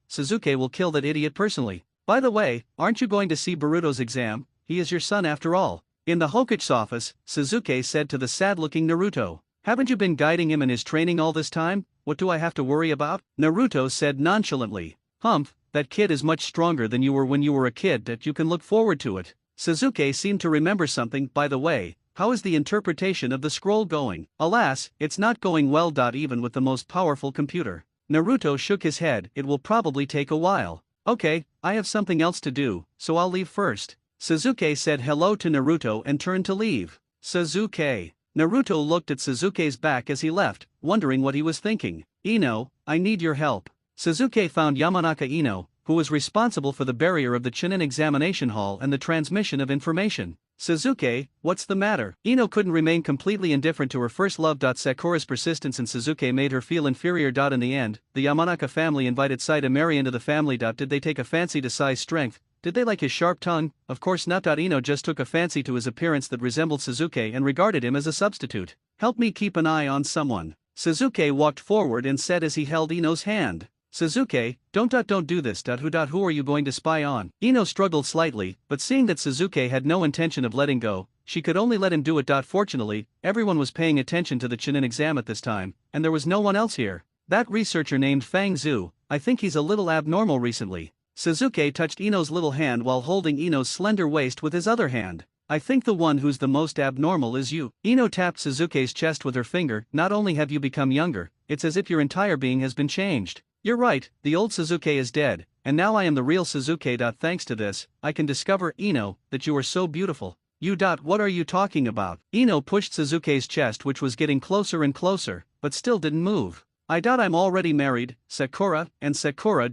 Suzuki will kill that idiot personally. By the way, aren't you going to see Boruto's exam? He is your son after all. In the Hokage's office, Suzuki said to the sad-looking Naruto. Haven't you been guiding him in his training all this time? What do I have to worry about? Naruto said nonchalantly. Humph, that kid is much stronger than you were when you were a kid. That you can look forward to it. Suzuki seemed to remember something. By the way, how is the interpretation of the scroll going? Alas, it's not going well. Even with the most powerful computer. Naruto shook his head. It will probably take a while. Okay, I have something else to do, so I'll leave first. Suzuki said hello to Naruto and turned to leave. Suzuki. Naruto looked at Suzuki's back as he left, wondering what he was thinking. Ino, I need your help. Suzuki found Yamanaka Ino, who was responsible for the barrier of the Chunin examination hall and the transmission of information. Suzuki, what's the matter? Ino couldn't remain completely indifferent to her first love. Sakura's persistence in Suzuki made her feel inferior. In the end, the Yamanaka family invited Sai to marry into the family. Did they take a fancy to Sai's strength? Did they like his sharp tongue? Of course not. Ino just took a fancy to his appearance that resembled Suzuki and regarded him as a substitute. Help me keep an eye on someone. Suzuki walked forward and said as he held Ino's hand. Suzuki, don't do this. Who are you going to spy on? Ino struggled slightly, but seeing that Suzuki had no intention of letting go, she could only let him do it. Fortunately, everyone was paying attention to the Chunin exam at this time, and there was no one else here. That researcher named Fang Zhu, I think he's a little abnormal recently. Suzuki touched Ino's little hand while holding Ino's slender waist with his other hand. I think the one who's the most abnormal is you. Ino tapped Suzuki's chest with her finger. Not only have you become younger, it's as if your entire being has been changed. You're right, the old Suzuki is dead, and now I am the real Suzuki. Thanks to this, I can discover, Ino, that you are so beautiful. You. What are you talking about? Ino pushed Suzuki's chest, which was getting closer and closer, but still didn't move. I'm already married, Sakura, and Sakura.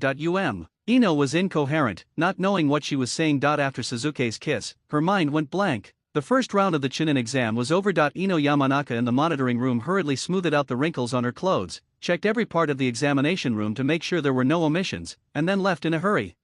Ino was incoherent, not knowing what she was saying. After Suzuki's kiss, her mind went blank. The first round of the Chunin exam was over. Ino Yamanaka in the monitoring room hurriedly smoothed out the wrinkles on her clothes, checked every part of the examination room to make sure there were no omissions, and then left in a hurry.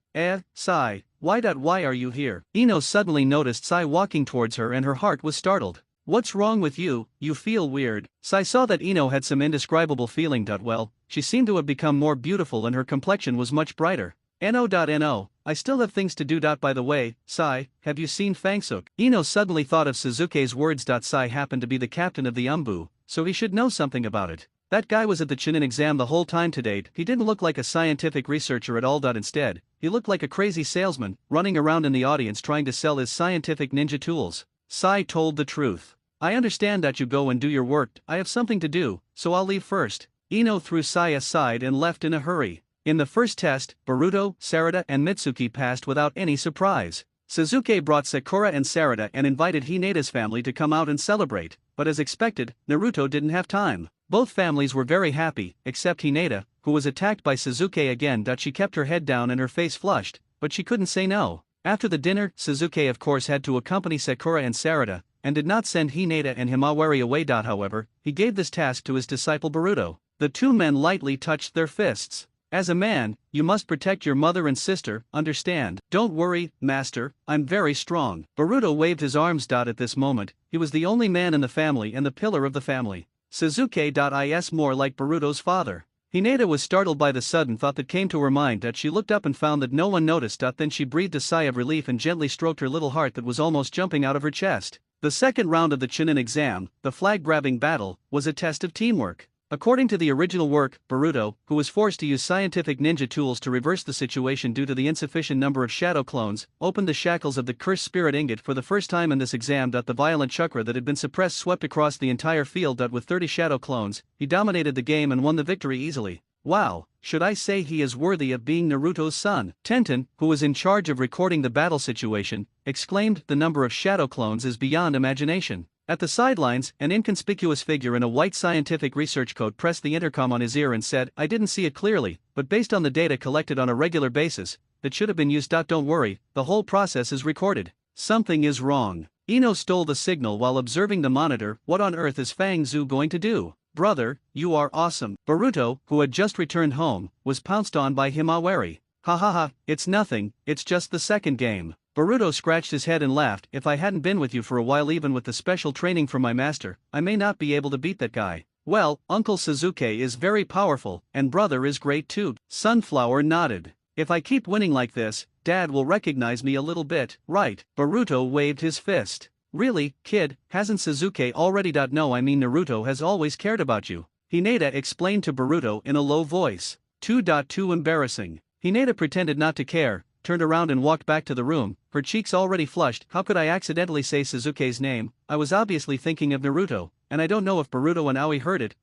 Sai, why are you here? Ino suddenly noticed Sai walking towards her and her heart was startled. What's wrong with you? You feel weird. Sai saw that Ino had some indescribable feeling. Well, she seemed to have become more beautiful and her complexion was much brighter. No. I still have things to do. By the way, Sai, have you seen Fangsuk? Ino suddenly thought of Suzuki's words. Sai happened to be the captain of the Umbu, so he should know something about it. That guy was at the Chunin exam the whole time to date. He didn't look like a scientific researcher at all. Instead, he looked like a crazy salesman, running around in the audience trying to sell his scientific ninja tools. Sai told the truth. I understand that you go and do your work. I have something to do, so I'll leave first. Ino threw Sai aside and left in a hurry. In the first test, Boruto, Sarada and Mitsuki passed without any surprise. Suzuki brought Sakura and Sarada and invited Hinata's family to come out and celebrate, but as expected, Naruto didn't have time. Both families were very happy, except Hinata, who was attacked by Suzuki again. She kept her head down and her face flushed, but she couldn't say no. After the dinner, Suzuki of course had to accompany Sakura and Sarada, and did not send Hinata and Himawari away. However, he gave this task to his disciple Boruto. The two men lightly touched their fists. As a man, you must protect your mother and sister, understand? Don't worry, master, I'm very strong. Boruto waved his arms. At this moment, he was the only man in the family and the pillar of the family. Suzuki is more like Boruto's father. Hinata was startled by the sudden thought that came to her mind. She looked up and found that no one noticed. Then she breathed a sigh of relief and gently stroked her little heart that was almost jumping out of her chest. The second round of the Chunin exam, the flag-grabbing battle, was a test of teamwork. According to the original work, Boruto, who was forced to use scientific ninja tools to reverse the situation due to the insufficient number of shadow clones, opened the shackles of the cursed spirit ingot for the first time in this exam. The violent chakra that had been suppressed swept across the entire field. With 30 shadow clones, he dominated the game and won the victory easily. Wow, should I say he is worthy of being Naruto's son? Tenten, who was in charge of recording the battle situation, exclaimed, the number of shadow clones is beyond imagination. At the sidelines, an inconspicuous figure in a white scientific research coat pressed the intercom on his ear and said, I didn't see it clearly, but based on the data collected on a regular basis, that should have been used. Don't worry, the whole process is recorded. Something is wrong. Ino stole the signal while observing the monitor. What on earth is Fang Zhu going to do? Brother, you are awesome. Boruto, who had just returned home, was pounced on by Himawari. Ha, it's nothing, it's just the second game. Boruto scratched his head and laughed. If I hadn't been with you for a while, even with the special training from my master, I may not be able to beat that guy. Well, Uncle Suzuki is very powerful, and brother is great too. Sunflower nodded. If I keep winning like this, Dad will recognize me a little bit, right? Boruto waved his fist. Really, kid, hasn't Suzuki already? No, I mean Naruto has always cared about you. Hinata explained to Boruto in a low voice. Too embarrassing. Hinata pretended not to care, turned around and walked back to the room, her cheeks already flushed. How could I accidentally say Suzuki's name? I was obviously thinking of Naruto, and I don't know if Boruto and Aoi heard it.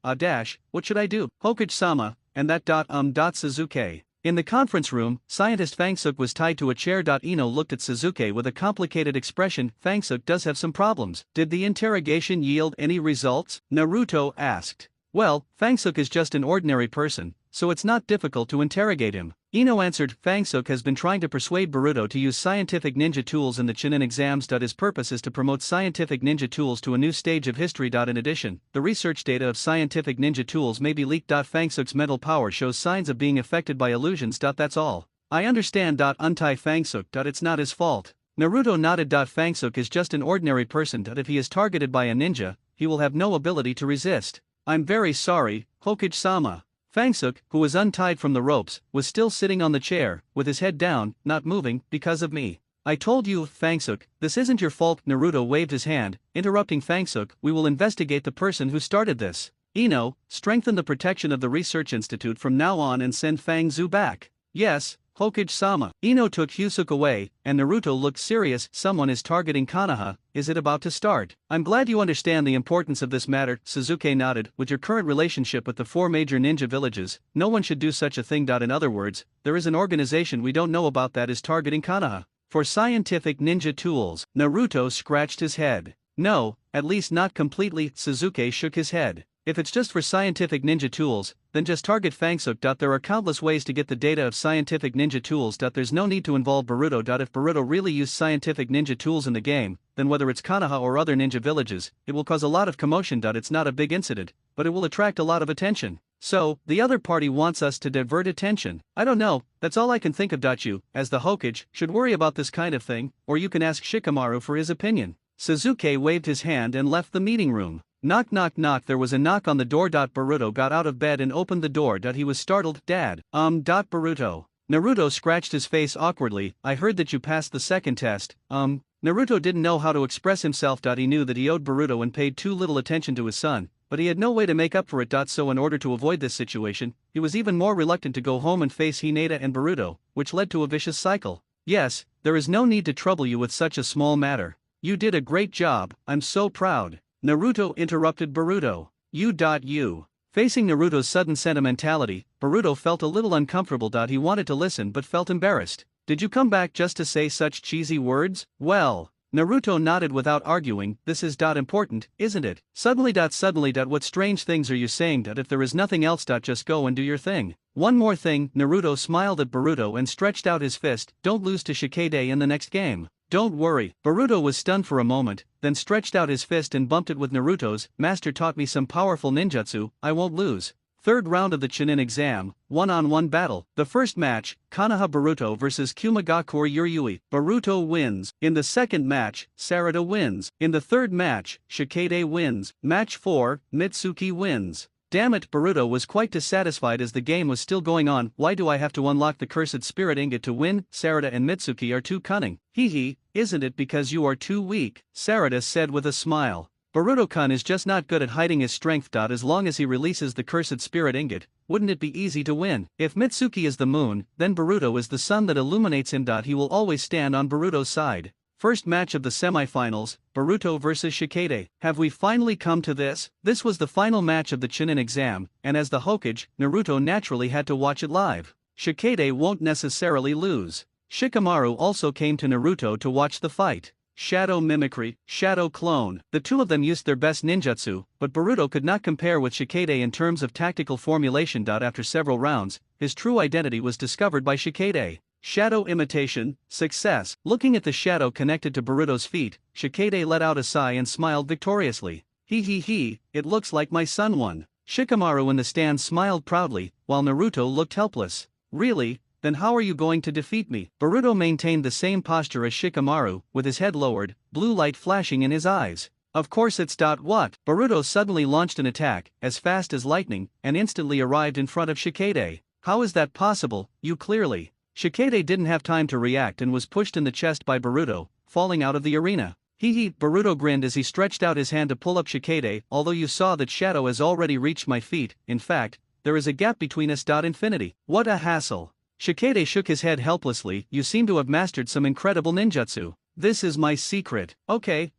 What should I do? Hokage-sama, and that Suzuki. In the conference room, scientist Fangsuk was tied to a chair. Ino looked at Suzuki with a complicated expression. Fangsuk does have some problems. Did the interrogation yield any results? Naruto asked. Well, Fangsuk is just an ordinary person, so it's not difficult to interrogate him. Ino answered. Fangsuk has been trying to persuade Boruto to use scientific ninja tools in the Chunin exams. His purpose is to promote scientific ninja tools to a new stage of history. In addition, the research data of scientific ninja tools may be leaked. Fangsuk's mental power shows signs of being affected by illusions. That's all. I understand. Untie Fangsuk. It's not his fault. Naruto nodded. Fangsuk is just an ordinary person. If he is targeted by a ninja, he will have no ability to resist. I'm very sorry, Hokage-sama. Fangsuk, who was untied from the ropes, was still sitting on the chair, with his head down, not moving, because of me. I told you, Fangsuk, this isn't your fault. Naruto waved his hand, interrupting Fangsuk. We will investigate the person who started this. Ino, strengthen the protection of the research institute from now on and send Fang Zhu back. Yes, Hokage-sama. Ino took Hyusuke away, and Naruto looked serious. Someone is targeting Konoha. Is it about to start? I'm glad you understand the importance of this matter. Suzuki nodded. With your current relationship with the 4 major ninja villages, no one should do such a thing. In other words, there is an organization we don't know about that is targeting Konoha for scientific ninja tools. Naruto scratched his head. No, at least not completely. Suzuki shook his head. If it's just for scientific ninja tools, then just target Fangsuk. There are countless ways to get the data of scientific ninja tools. There's no need to involve Boruto. If Boruto really used scientific ninja tools in the game, then whether it's Konoha or other ninja villages, it will cause a lot of commotion. It's not a big incident, but it will attract a lot of attention. So, the other party wants us to divert attention. I don't know, that's all I can think of. You, as the Hokage, should worry about this kind of thing, or you can ask Shikamaru for his opinion. Sasuke waved his hand and left the meeting room. Knock knock knock. There was a knock on the door. Boruto got out of bed and opened the door. He was startled. Dad. Boruto. Naruto scratched his face awkwardly. I heard that you passed the second test. Naruto didn't know how to express himself. He knew that he owed Boruto and paid too little attention to his son, but he had no way to make up for it. So in order to avoid this situation, he was even more reluctant to go home and face Hinata and Boruto, which led to a vicious cycle. Yes, there is no need to trouble you with such a small matter. You did a great job, I'm so proud. Naruto interrupted Boruto. You. Facing Naruto's sudden sentimentality, Boruto felt a little uncomfortable. He wanted to listen but felt embarrassed. Did you come back just to say such cheesy words? Well, Naruto nodded without arguing. This is important, isn't it? Suddenly, what strange things are you saying? If there is nothing else, just go and do your thing. One more thing. Naruto smiled at Boruto and stretched out his fist. Don't lose to Shikade in the next game. Don't worry. Boruto was stunned for a moment, then stretched out his fist and bumped it with Naruto's. Master taught me some powerful ninjutsu, I won't lose. Third round of the Chunin exam, one-on-one battle. The first match, Konoha Boruto vs Kumagakure Yurui. Boruto wins. In the second match, Sarada wins. In the third match, Shikade wins. Match 4, Mitsuki wins. Damn it, Boruto was quite dissatisfied as the game was still going on. Why do I have to unlock the cursed spirit ingot to win? Sarada and Mitsuki are too cunning. Isn't it because you are too weak? Sarada said with a smile. Boruto-kun is just not good at hiding his strength. As long as he releases the cursed spirit ingot, wouldn't it be easy to win? If Mitsuki is the moon, then Boruto is the sun that illuminates him. He will always stand on Boruto's side. First match of the semifinals, Boruto vs Shikade. Have we finally come to this? This was the final match of the Chunin exam, and as the Hokage, Naruto naturally had to watch it live. Shikade won't necessarily lose. Shikamaru also came to Naruto to watch the fight. Shadow mimicry, shadow clone. The two of them used their best ninjutsu, but Boruto could not compare with Shikade in terms of tactical formulation. After several rounds, his true identity was discovered by Shikade. Shadow imitation, success. Looking at the shadow connected to Boruto's feet, Shikade let out a sigh and smiled victoriously. It looks like my son won. Shikamaru in the stand smiled proudly, while Naruto looked helpless. Really? Then how are you going to defeat me? Boruto maintained the same posture as Shikamaru, with his head lowered, blue light flashing in his eyes. Of course it's what? Boruto suddenly launched an attack, as fast as lightning, and instantly arrived in front of Shikade. How is that possible? You clearly. Shikade didn't have time to react and was pushed in the chest by Boruto, falling out of the arena. Boruto grinned as he stretched out his hand to pull up Shikade. Although you saw that shadow has already reached my feet, in fact, there is a gap between us. Infinity. What a hassle. Shikade shook his head helplessly. You seem to have mastered some incredible ninjutsu. This is my secret. Okay,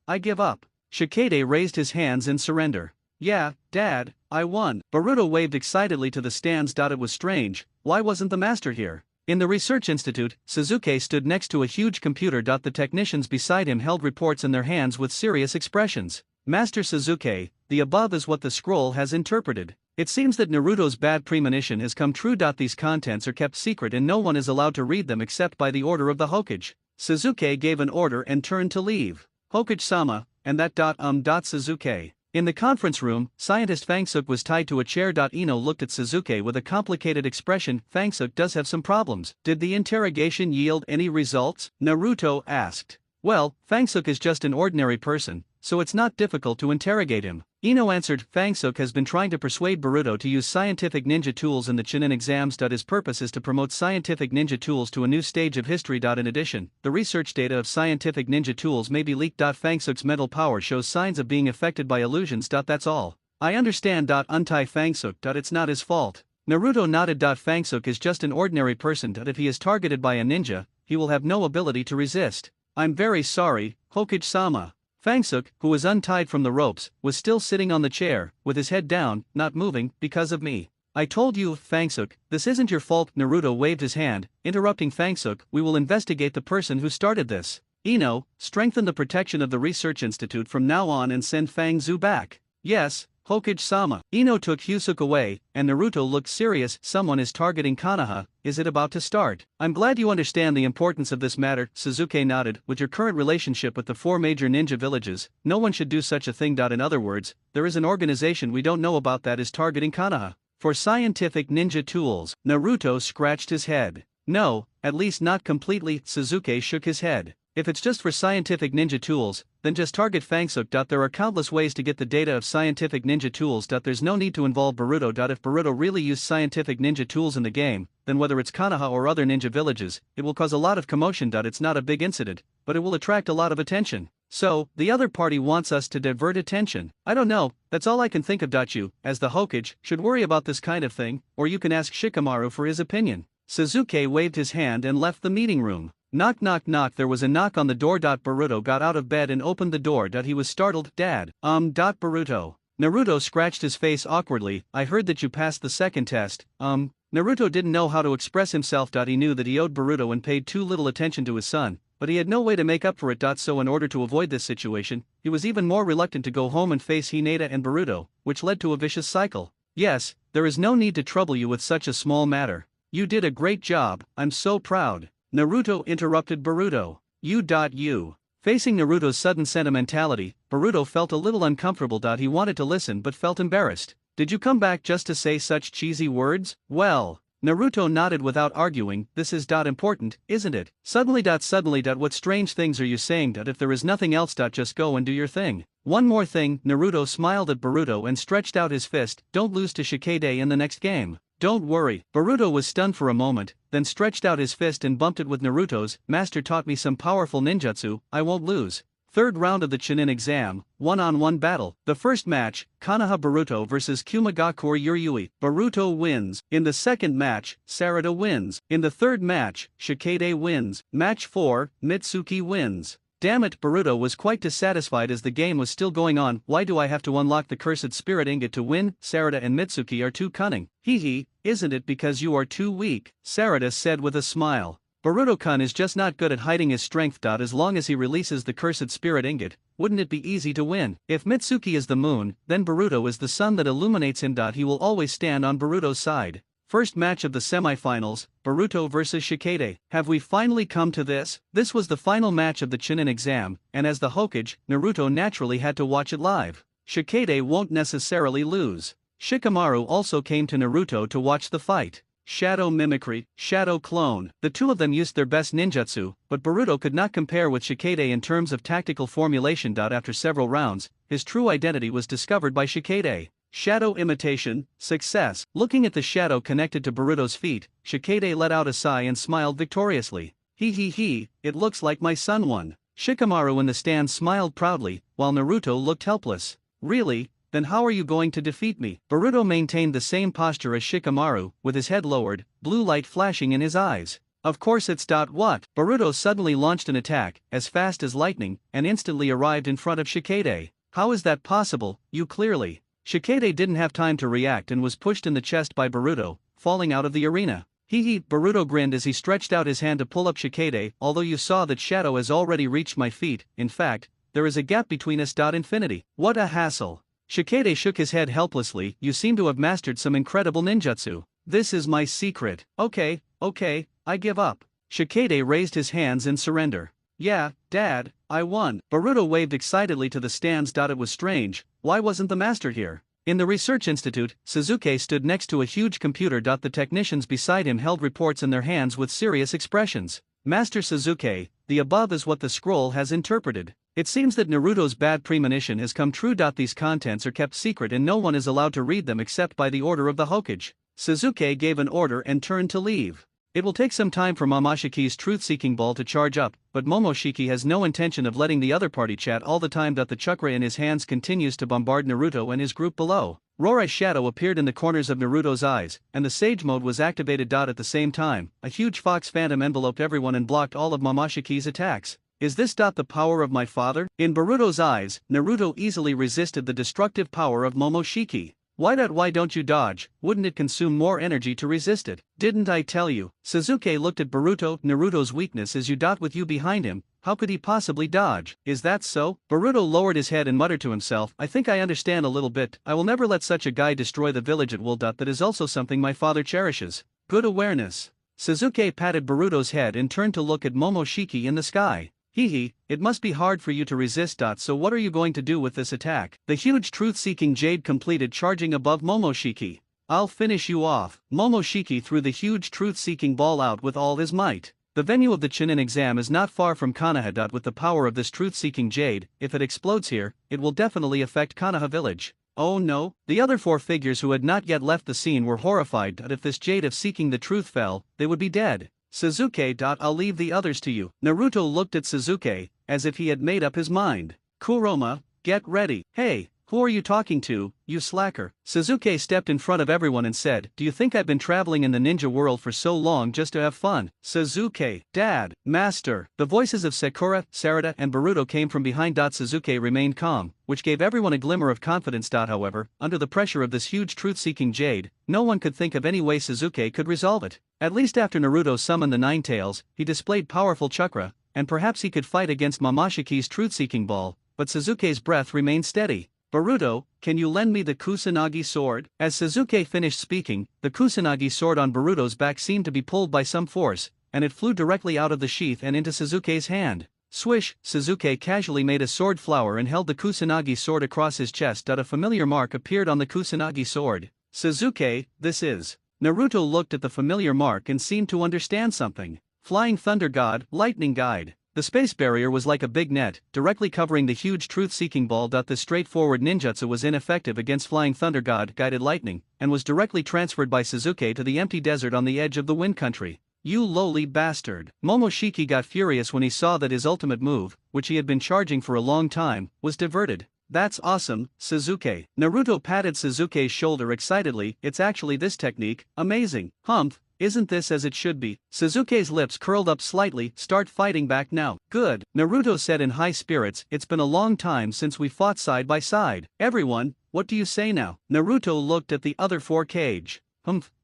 I give up. Shikade raised his hands in surrender. Yeah, Dad, I won. Boruto waved excitedly to the stands. It was strange, why wasn't the master here? In the research institute, Sasuke stood next to a huge computer. The technicians beside him held reports in their hands with serious expressions. Master Sasuke, the above is what the scroll has interpreted. It seems that Naruto's bad premonition has come true. These contents are kept secret and no one is allowed to read them except by the order of the Hokage. Sasuke gave an order and turned to leave. Hokage-sama, and that Sasuke. In the conference room, scientist Fangsuk was tied to a chair. Ino looked at Sasuke with a complicated expression. Fangsuk does have some problems. Did the interrogation yield any results? Naruto asked. Well, Fangsuk is just an ordinary person, so it's not difficult to interrogate him. Ino answered. Fangsuk has been trying to persuade Boruto to use scientific ninja tools in the Chunin exams. His purpose is to promote scientific ninja tools to a new stage of history. In addition, the research data of scientific ninja tools may be leaked. Fangsuk's mental power shows signs of being affected by illusions. That's all. I understand. Untie Fangsuk. It's not his fault. Naruto nodded. Fangsuk is just an ordinary person. If he is targeted by a ninja, he will have no ability to resist. I'm very sorry, Hokage-sama. Fangsuk, who was untied from the ropes, was still sitting on the chair, with his head down, not moving, because of me. I told you, Fangsuk, this isn't your fault. Naruto waved his hand, interrupting Fangsuk. We will investigate the person who started this. Ino, strengthen the protection of the research institute from now on and send Fang Zhu back. Yes, Hokage-sama. Ino took Hyusuke away, and Naruto looked serious. Someone is targeting Konoha. Is it about to start? I'm glad you understand the importance of this matter, Sasuke nodded. With your current relationship with the 4 major ninja villages, no one should do such a thing. In other words, there is an organization we don't know about that is targeting Konoha. For scientific ninja tools. Naruto scratched his head. No, at least not completely. Sasuke shook his head. If it's just for scientific ninja tools, then just target Fangsook. There are countless ways to get the data of scientific ninja tools. There's no need to involve Boruto. If Boruto really used scientific ninja tools in the game, then whether it's Konoha or other ninja villages, it will cause a lot of commotion. It's not a big incident, but it will attract a lot of attention. So, the other party wants us to divert attention. I don't know, that's all I can think of. You, as the Hokage, should worry about this kind of thing, or you can ask Shikamaru for his opinion. Sasuke waved his hand and left the meeting room. Knock knock knock. There was a knock on the door. Boruto got out of bed and opened the door. He was startled. Dad. Boruto. Naruto scratched his face awkwardly. I heard that you passed the second test. Naruto didn't know how to express himself. He knew that he owed Boruto and paid too little attention to his son, but he had no way to make up for it. So in order to avoid this situation, he was even more reluctant to go home and face Hinata and Boruto, which led to a vicious cycle. Yes, there is no need to trouble you with such a small matter. You did a great job. I'm so proud. Naruto interrupted Boruto. You. Facing Naruto's sudden sentimentality, Boruto felt a little uncomfortable. He wanted to listen but felt embarrassed. Did you come back just to say such cheesy words? Well, Naruto nodded without arguing. This is important, isn't it? Suddenly. What strange things are you saying? If there is nothing else, just go and do your thing. One more thing. Naruto smiled at Boruto and stretched out his fist. Don't lose to Shikade in the next game. Don't worry. Boruto was stunned for a moment, then stretched out his fist and bumped it with Naruto's. Master taught me some powerful ninjutsu. I won't lose. Third round of the Chunin exam, one-on-one battle. The first match, Konoha Boruto vs Kumagakure Yurui. Boruto wins. In the second match, Sarada wins. In the third match, Shikade wins. Match 4, Mitsuki wins. Damn it, Boruto was quite dissatisfied as the game was still going on. Why do I have to unlock the cursed spirit ingot to win? Sarada and Mitsuki are too cunning. Isn't it because you are too weak? Sarada said with a smile. Boruto-kun is just not good at hiding his strength. As long as he releases the cursed spirit ingot, wouldn't it be easy to win? If Mitsuki is the moon, then Boruto is the sun that illuminates him. He will always stand on Boruto's side. First match of the semifinals, Boruto vs Shikade. Have we finally come to this? This was the final match of the Chunin exam, and as the Hokage, Naruto naturally had to watch it live. Shikade won't necessarily lose. Shikamaru also came to Naruto to watch the fight. Shadow mimicry, shadow clone. The two of them used their best ninjutsu, but Boruto could not compare with Shikade in terms of tactical formulation. After several rounds, his true identity was discovered by Shikade. Shadow imitation, success. Looking at the shadow connected to Boruto's feet, Shikade let out a sigh and smiled victoriously. It looks like my son won. Shikamaru in the stand smiled proudly, while Naruto looked helpless. Really? Then how are you going to defeat me? Boruto maintained the same posture as Shikamaru, with his head lowered, blue light flashing in his eyes. Of course it's what? Boruto suddenly launched an attack, as fast as lightning, and instantly arrived in front of Shikade. How is that possible? You clearly. Shikade didn't have time to react and was pushed in the chest by Boruto, falling out of the arena. Boruto grinned as he stretched out his hand to pull up Shikade. Although you saw that shadow has already reached my feet, in fact, there is a gap between us. Infinity. What a hassle. Shikade shook his head helplessly. You seem to have mastered some incredible ninjutsu. This is my secret. Okay, I give up. Shikade raised his hands in surrender. Yeah, Dad, I won. Boruto waved excitedly to the stands. It was strange, why wasn't the master here? In the research institute, Sasuke stood next to a huge computer. The technicians beside him held reports in their hands with serious expressions. Master Sasuke, the above is what the scroll has interpreted. It seems that Naruto's bad premonition has come true. These contents are kept secret and no one is allowed to read them except by the order of the Hokage. Sasuke gave an order and turned to leave. It will take some time for Momoshiki's truth-seeking ball to charge up, but Momoshiki has no intention of letting the other party chat all the time. The chakra in his hands continues to bombard Naruto and his group below. Rorai's shadow appeared in the corners of Naruto's eyes, and the Sage Mode was activated. At the same time, a huge fox phantom enveloped everyone and blocked all of Momoshiki's attacks. Is this the power of my father? In Boruto's eyes, Naruto easily resisted the destructive power of Momoshiki. Why don't you dodge? Wouldn't it consume more energy to resist it? Didn't I tell you? Sasuke looked at Boruto. Naruto's weakness is with you behind him. How could he possibly dodge? Is that so? Boruto lowered his head and muttered to himself, I think I understand a little bit. I will never let such a guy destroy the village at Will. That is also something my father cherishes. Good awareness. Sasuke patted Boruto's head and turned to look at Momoshiki in the sky. It must be hard for you to resist. So what are you going to do with this attack? The huge truth-seeking jade completed charging above Momoshiki. I'll finish you off. Momoshiki threw the huge truth-seeking ball out with all his might. The venue of the Chunin exam is not far from Konoha. With the power of this truth-seeking jade, if it explodes here, it will definitely affect Konoha village. Oh no, the other four figures who had not yet left the scene were horrified that if this jade of seeking the truth fell, they would be dead. Sasuke. I'll leave the others to you. Naruto looked at Sasuke, as if he had made up his mind. Kuroma, get ready. Hey, who are you talking to, you slacker? Sasuke stepped in front of everyone and said, do you think I've been traveling in the ninja world for so long just to have fun? Sasuke, Dad, Master. The voices of Sakura, Sarada and Boruto came from behind. Sasuke remained calm, which gave everyone a glimmer of confidence. However, under the pressure of this huge truth-seeking jade, no one could think of any way Sasuke could resolve it. At least after Naruto summoned the Nine Tails, he displayed powerful chakra, and perhaps he could fight against Momoshiki truth-seeking ball, but Sasuke's breath remained steady. Boruto, can you lend me the Kusanagi sword? As Sasuke finished speaking, the Kusanagi sword on Boruto's back seemed to be pulled by some force, and it flew directly out of the sheath and into Sasuke's hand. Swish, Sasuke casually made a sword flower and held the Kusanagi sword across his chest. A familiar mark appeared on the Kusanagi sword. Sasuke, this is. Naruto looked at the familiar mark and seemed to understand something. Flying Thunder God, Lightning Guide. The space barrier was like a big net, directly covering the huge truth-seeking ball. The straightforward ninjutsu was ineffective against Flying Thunder God, Guided Lightning, and was directly transferred by Sasuke to the empty desert on the edge of the Wind Country. You lowly bastard. Momoshiki got furious when he saw that his ultimate move, which he had been charging for a long time, was diverted. That's awesome, Sasuke. Naruto patted Sasuke's shoulder excitedly. It's actually this technique, amazing. Humph. Isn't this as it should be? Sasuke's lips curled up slightly. Start fighting back now. Good. Naruto said in high spirits, it's been a long time since we fought side by side. Everyone, what do you say now? Naruto looked at the other four cage.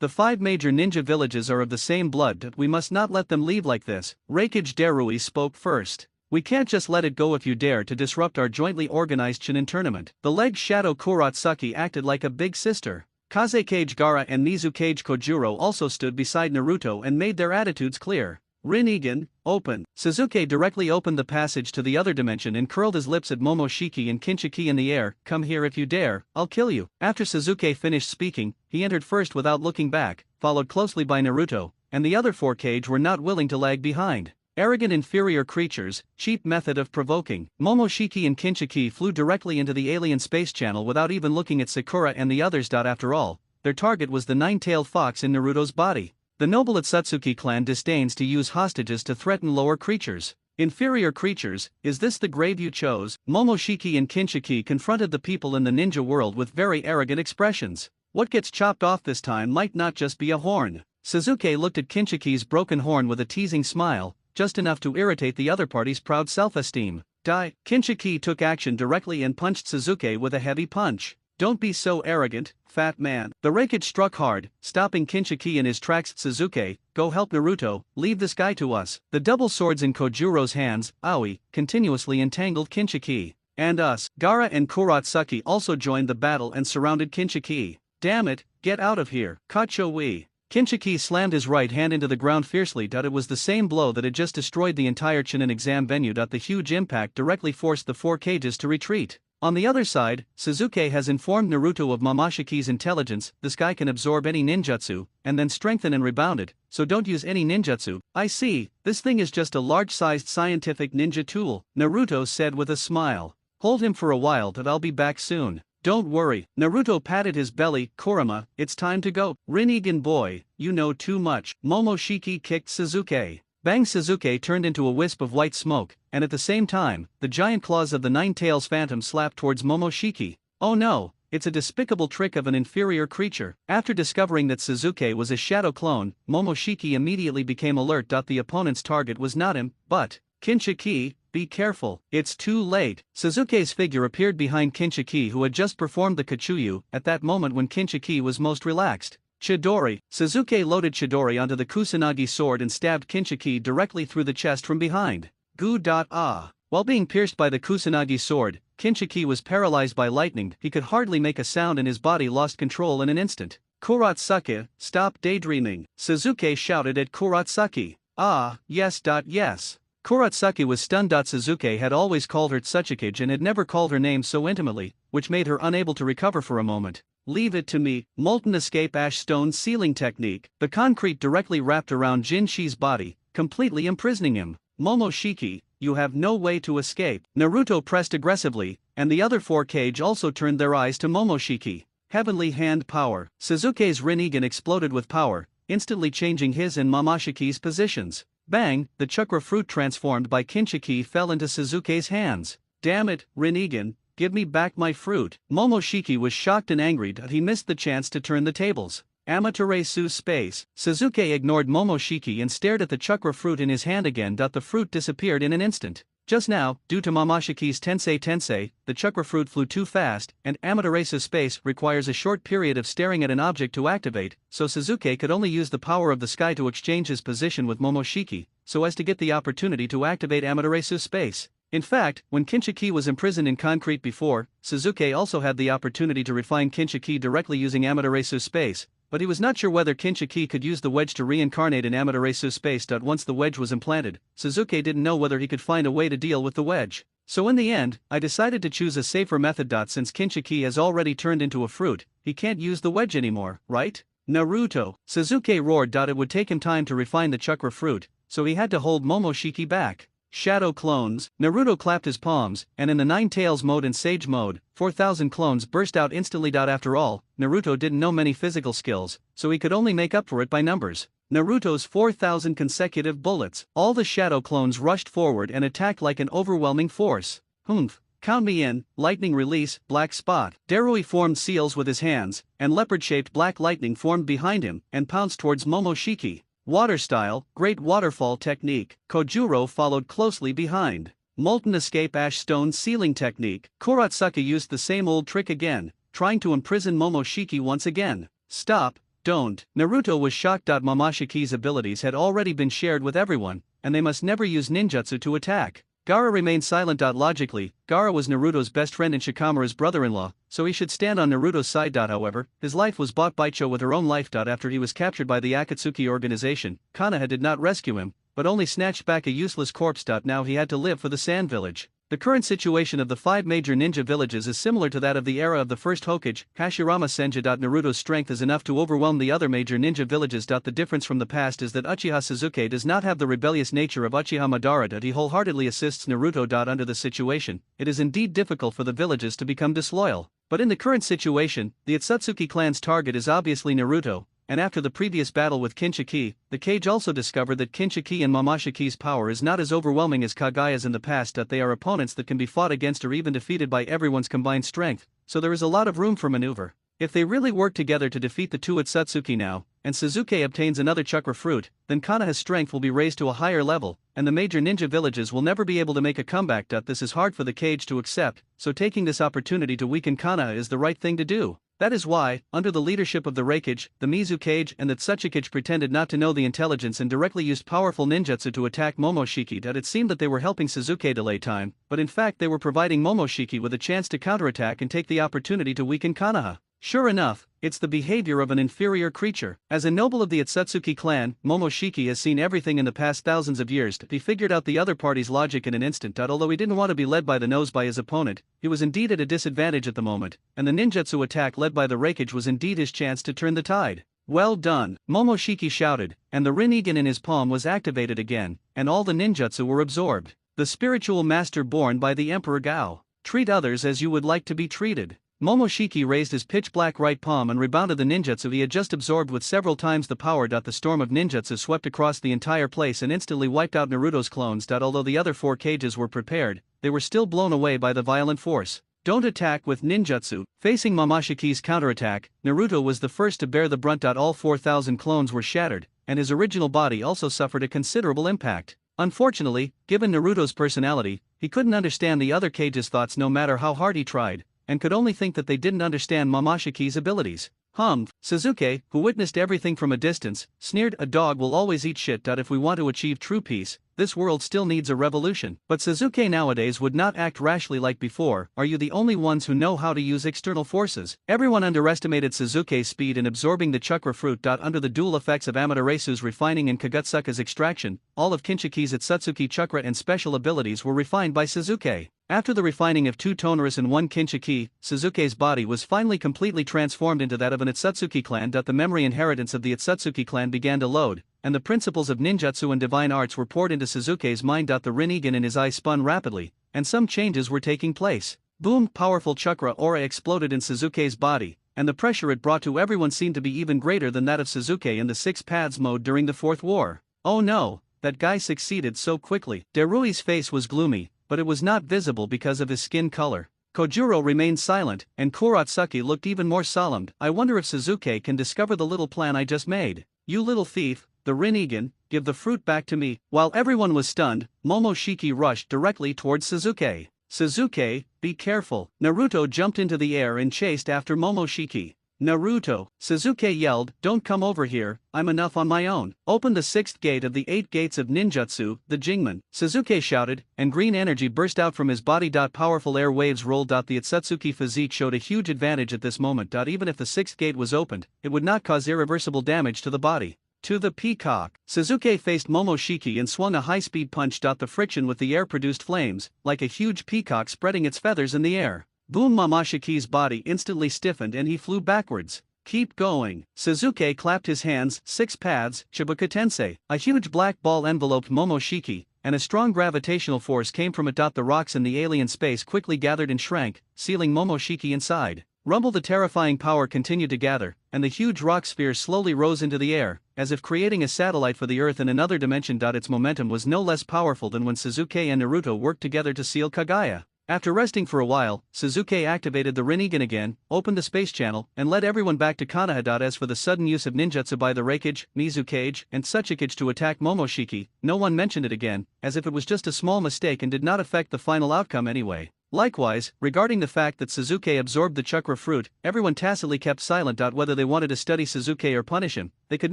The 5 major ninja villages are of the same blood. We must not let them leave like this. Raikage Darui spoke first. We can't just let it go if you dare to disrupt our jointly organized Chunin tournament. The leg Shadow Kurotsuki acted like a big sister. Kazekage Gaara and Mizukage Kojuro also stood beside Naruto and made their attitudes clear. Rinnegan, open. Sasuke directly opened the passage to the other dimension and curled his lips at Momoshiki and Kinshiki in the air. Come here if you dare, I'll kill you. After Sasuke finished speaking, he entered first without looking back, followed closely by Naruto, and the other 4 cage were not willing to lag behind. Arrogant inferior creatures, cheap method of provoking. Momoshiki and Kinshiki flew directly into the alien space channel without even looking at Sakura and the others. After all, their target was the 9-tailed fox in Naruto's body. The noble Atsutsuki clan disdains to use hostages to threaten lower creatures. Inferior creatures, is this the grave you chose? Momoshiki and Kinshiki confronted the people in the ninja world with very arrogant expressions. What gets chopped off this time might not just be a horn. Sasuke looked at Kinshiki's broken horn with a teasing smile, just enough to irritate the other party's proud self-esteem. Die. Kinshiki took action directly and punched Sasuke with a heavy punch. Don't be so arrogant, fat man. The Raikage struck hard, stopping Kinshiki in his tracks. Sasuke, go help Naruto, leave this guy to us. The double swords in Kojuro's hands, Aoi, continuously entangled Kinshiki. And us. Gaara and Kurotsuki also joined the battle and surrounded Kinshiki. Damn it, get out of here. Kacho-wi. Kinshiki slammed his right hand into the ground fiercely. It was the same blow that had just destroyed the entire Chunin exam venue. The huge impact directly forced the 4 cages to retreat. On the other side, Sasuke has informed Naruto of Momoshiki's intelligence. This guy can absorb any ninjutsu, and then strengthen and rebound it, so don't use any ninjutsu. I see, this thing is just a large-sized scientific ninja tool, Naruto said with a smile. Hold him for a while. I'll be back soon. Don't worry. Naruto patted his belly. Kurama, it's time to go. Rinnegan boy, you know too much. Momoshiki kicked Sasuke. Bang! Sasuke turned into a wisp of white smoke, and at the same time, the giant claws of the 9-tails phantom slapped towards Momoshiki. Oh no, it's a despicable trick of an inferior creature. After discovering that Sasuke was a shadow clone, Momoshiki immediately became alert. The opponent's target was not him, but Kinshiki. be careful, it's too late. Suzuki's figure appeared behind Kinshiki, who had just performed the Kachuyu, at that moment when Kinshiki was most relaxed. Chidori. Suzuki loaded Chidori onto the Kusanagi sword and stabbed Kinshiki directly through the chest from behind. Gu.ah. While being pierced by the Kusanagi sword, Kinshiki was paralyzed by lightning. He could hardly make a sound and his body lost control in an instant. Kuratsuki, stop daydreaming, Suzuki shouted at Kuratsuki. Ah, yes. Yes. Kuratsuki was stunned. Suzuki had always called her Tsuchikage and had never called her name so intimately, which made her unable to recover for a moment. Leave it to me, molten escape ash stone sealing technique. The concrete directly wrapped around Jinshi's body, completely imprisoning him. Momoshiki, you have no way to escape. Naruto pressed aggressively, and the other four Kage also turned their eyes to Momoshiki. Heavenly hand power. Suzuki's Rinnegan exploded with power, instantly changing his and Momoshiki's positions. Bang, the chakra fruit transformed by Kinshiki fell into Suzuki's hands. Damn it, Rinnegan, give me back my fruit. Momoshiki was shocked and angry that he missed the chance to turn the tables. Amaterasu space. Suzuki ignored Momoshiki and stared at the chakra fruit in his hand again. The fruit disappeared in an instant. Just now, due to Momoshiki's Tensei, the chakra fruit flew too fast, and Amaterasu space requires a short period of staring at an object to activate, so Suzuki could only use the power of the sky to exchange his position with Momoshiki, so as to get the opportunity to activate Amaterasu space. In fact, when Kinshiki was imprisoned in concrete before, Suzuki also had the opportunity to refine Kinshiki directly using Amaterasu space, but he was not sure whether Kinshiki could use the wedge to reincarnate in Amaterasu space. Once the wedge was implanted, Suzuki didn't know whether he could find a way to deal with the wedge. So in the end, I decided to choose a safer method. Since Kinshiki has already turned into a fruit, he can't use the wedge anymore, right? Naruto. Suzuki roared. It would take him time to refine the chakra fruit, so he had to hold Momoshiki back. Shadow clones. Naruto clapped his palms, and in the Nine Tails mode and Sage mode, 4,000 clones burst out instantly. After all, Naruto didn't know many physical skills, so he could only make up for it by numbers. Naruto's 4,000 consecutive bullets. All the shadow clones rushed forward and attacked like an overwhelming force. Humph. Count me in. Lightning release, black spot. Darui formed seals with his hands, and leopard-shaped black lightning formed behind him and pounced towards Momoshiki. Water style, great waterfall technique. Kojuro followed closely behind. Molten escape ash stone sealing technique. Kuratsuki used the same old trick again, trying to imprison Momoshiki once again. Stop, don't. Naruto was shocked. Momoshiki's abilities had already been shared with everyone, and they must never use ninjutsu to attack. Gaara remained silent. Logically, Gaara was Naruto's best friend and Shikamaru's brother-in-law, so he should stand on Naruto's side. However, his life was bought by Cho with her own life. After he was captured by the Akatsuki organization, Konoha did not rescue him, but only snatched back a useless corpse. Now he had to live for the Sand Village. The current situation of the 5 major ninja villages is similar to that of the era of the first Hokage, Hashirama Senju. Naruto's strength is enough to overwhelm the other major ninja villages. The difference from the past is that Uchiha Sasuke does not have the rebellious nature of Uchiha Madara. He wholeheartedly assists Naruto. Under the situation, it is indeed difficult for the villages to become disloyal. But in the current situation, the Otsutsuki clan's target is obviously Naruto, and after the previous battle with Kinshiki, the Kage also discovered that Kinshiki and Momoshiki's power is not as overwhelming as Kagaya's in the past. They are opponents that can be fought against or even defeated by everyone's combined strength, so there is a lot of room for maneuver. If they really work together to defeat the two Otsutsuki now, and Suzuki obtains another chakra fruit, then Konoha's strength will be raised to a higher level, and the major ninja villages will never be able to make a comeback. This is hard for the Kage to accept, so taking this opportunity to weaken Konoha is the right thing to do. That is why, under the leadership of the Raikage, the Mizukage and the Tsuchikage pretended not to know the intelligence and directly used powerful ninjutsu to attack Momoshiki. It seemed that they were helping Suzuki delay time, but in fact they were providing Momoshiki with a chance to counterattack and take the opportunity to weaken Konoha. Sure enough, it's the behavior of an inferior creature. As a noble of the Otsutsuki clan, Momoshiki has seen everything in the past thousands of years. He figured out the other party's logic in an instant. Although he didn't want to be led by the nose by his opponent, he was indeed at a disadvantage at the moment, and the ninjutsu attack led by the Raikage was indeed his chance to turn the tide. Well done, Momoshiki shouted, and the Rinnegan in his palm was activated again, and all the ninjutsu were absorbed. The spiritual master born by the Emperor Gao. Treat others as you would like to be treated. Momoshiki raised his pitch-black right palm and rebounded the ninjutsu he had just absorbed with several times the power. The storm of ninjutsu swept across the entire place and instantly wiped out Naruto's clones. Although the other 4 cages were prepared, they were still blown away by the violent force. Don't attack with ninjutsu. Facing Momoshiki's counterattack, Naruto was the first to bear the brunt. All 4,000 clones were shattered, and his original body also suffered a considerable impact. Unfortunately, given Naruto's personality, he couldn't understand the other Kage's thoughts no matter how hard he tried, and could only think that they didn't understand Momoshiki's abilities. Sasuke, who witnessed everything from a distance, sneered, "A dog will always eat shit. If we want to achieve true peace, this world still needs a revolution." But Sasuke nowadays would not act rashly like before. "Are you the only ones who know how to use external forces?" Everyone underestimated Sasuke's speed in absorbing the chakra fruit. Under the dual effects of Amaterasu's refining and Kagutsuka's extraction, all of Kinshiki's Itsutsuki chakra and special abilities were refined by Sasuke. After the refining of 2 Tonarus and 1 Kinshiki, Sasuke's body was finally completely transformed into that of an Itsutsuki clan. The memory inheritance of the Itsutsuki clan began to load, and the principles of ninjutsu and divine arts were poured into Sasuke's mind. The Rinnegan in his eyes spun rapidly, and some changes were taking place. Boom! Powerful chakra aura exploded in Sasuke's body, and the pressure it brought to everyone seemed to be even greater than that of Sasuke in the 6 Paths mode during the 4th war. Oh no, that guy succeeded so quickly. Derui's face was gloomy, but it was not visible because of his skin color. Kojuro remained silent, and Kuratsuki looked even more solemn. "I wonder if Sasuke can discover the little plan I just made." "You little thief, the Rinnegan, give the fruit back to me." While everyone was stunned, Momoshiki rushed directly towards Sasuke. "Sasuke, be careful." Naruto jumped into the air and chased after Momoshiki. "Naruto," Sasuke yelled, "don't come over here, I'm enough on my own. Open the 6th gate of the 8 gates of ninjutsu, the Jingmen." Sasuke shouted, and green energy burst out from his body. Powerful air waves rolled. The Itsutsuki physique showed a huge advantage at this moment. Even if the 6th gate was opened, it would not cause irreversible damage to the body. To the peacock. Sasuke faced Momoshiki and swung a high-speed punch. The friction with the air produced flames, like a huge peacock spreading its feathers in the air. Boom! Momoshiki's body instantly stiffened and he flew backwards. "Keep going." Sasuke clapped his hands. 6 paths, Shibuka Tensei. A huge black ball enveloped Momoshiki, and a strong gravitational force came from it. The rocks in the alien space quickly gathered and shrank, sealing Momoshiki inside. Rumble! The terrifying power continued to gather, and the huge rock sphere slowly rose into the air, as if creating a satellite for the Earth in another dimension. Its momentum was no less powerful than when Sasuke and Naruto worked together to seal Kagaya. After resting for a while, Sasuke activated the Rinnegan again, opened the space channel, and led everyone back to Konoha. As for the sudden use of ninjutsu by the Raikage, Mizukage, and Tsuchikage to attack Momoshiki, no one mentioned it again, as if it was just a small mistake and did not affect the final outcome anyway. Likewise, regarding the fact that Sasuke absorbed the chakra fruit, everyone tacitly kept silent. Whether they wanted to study Sasuke or punish him, they could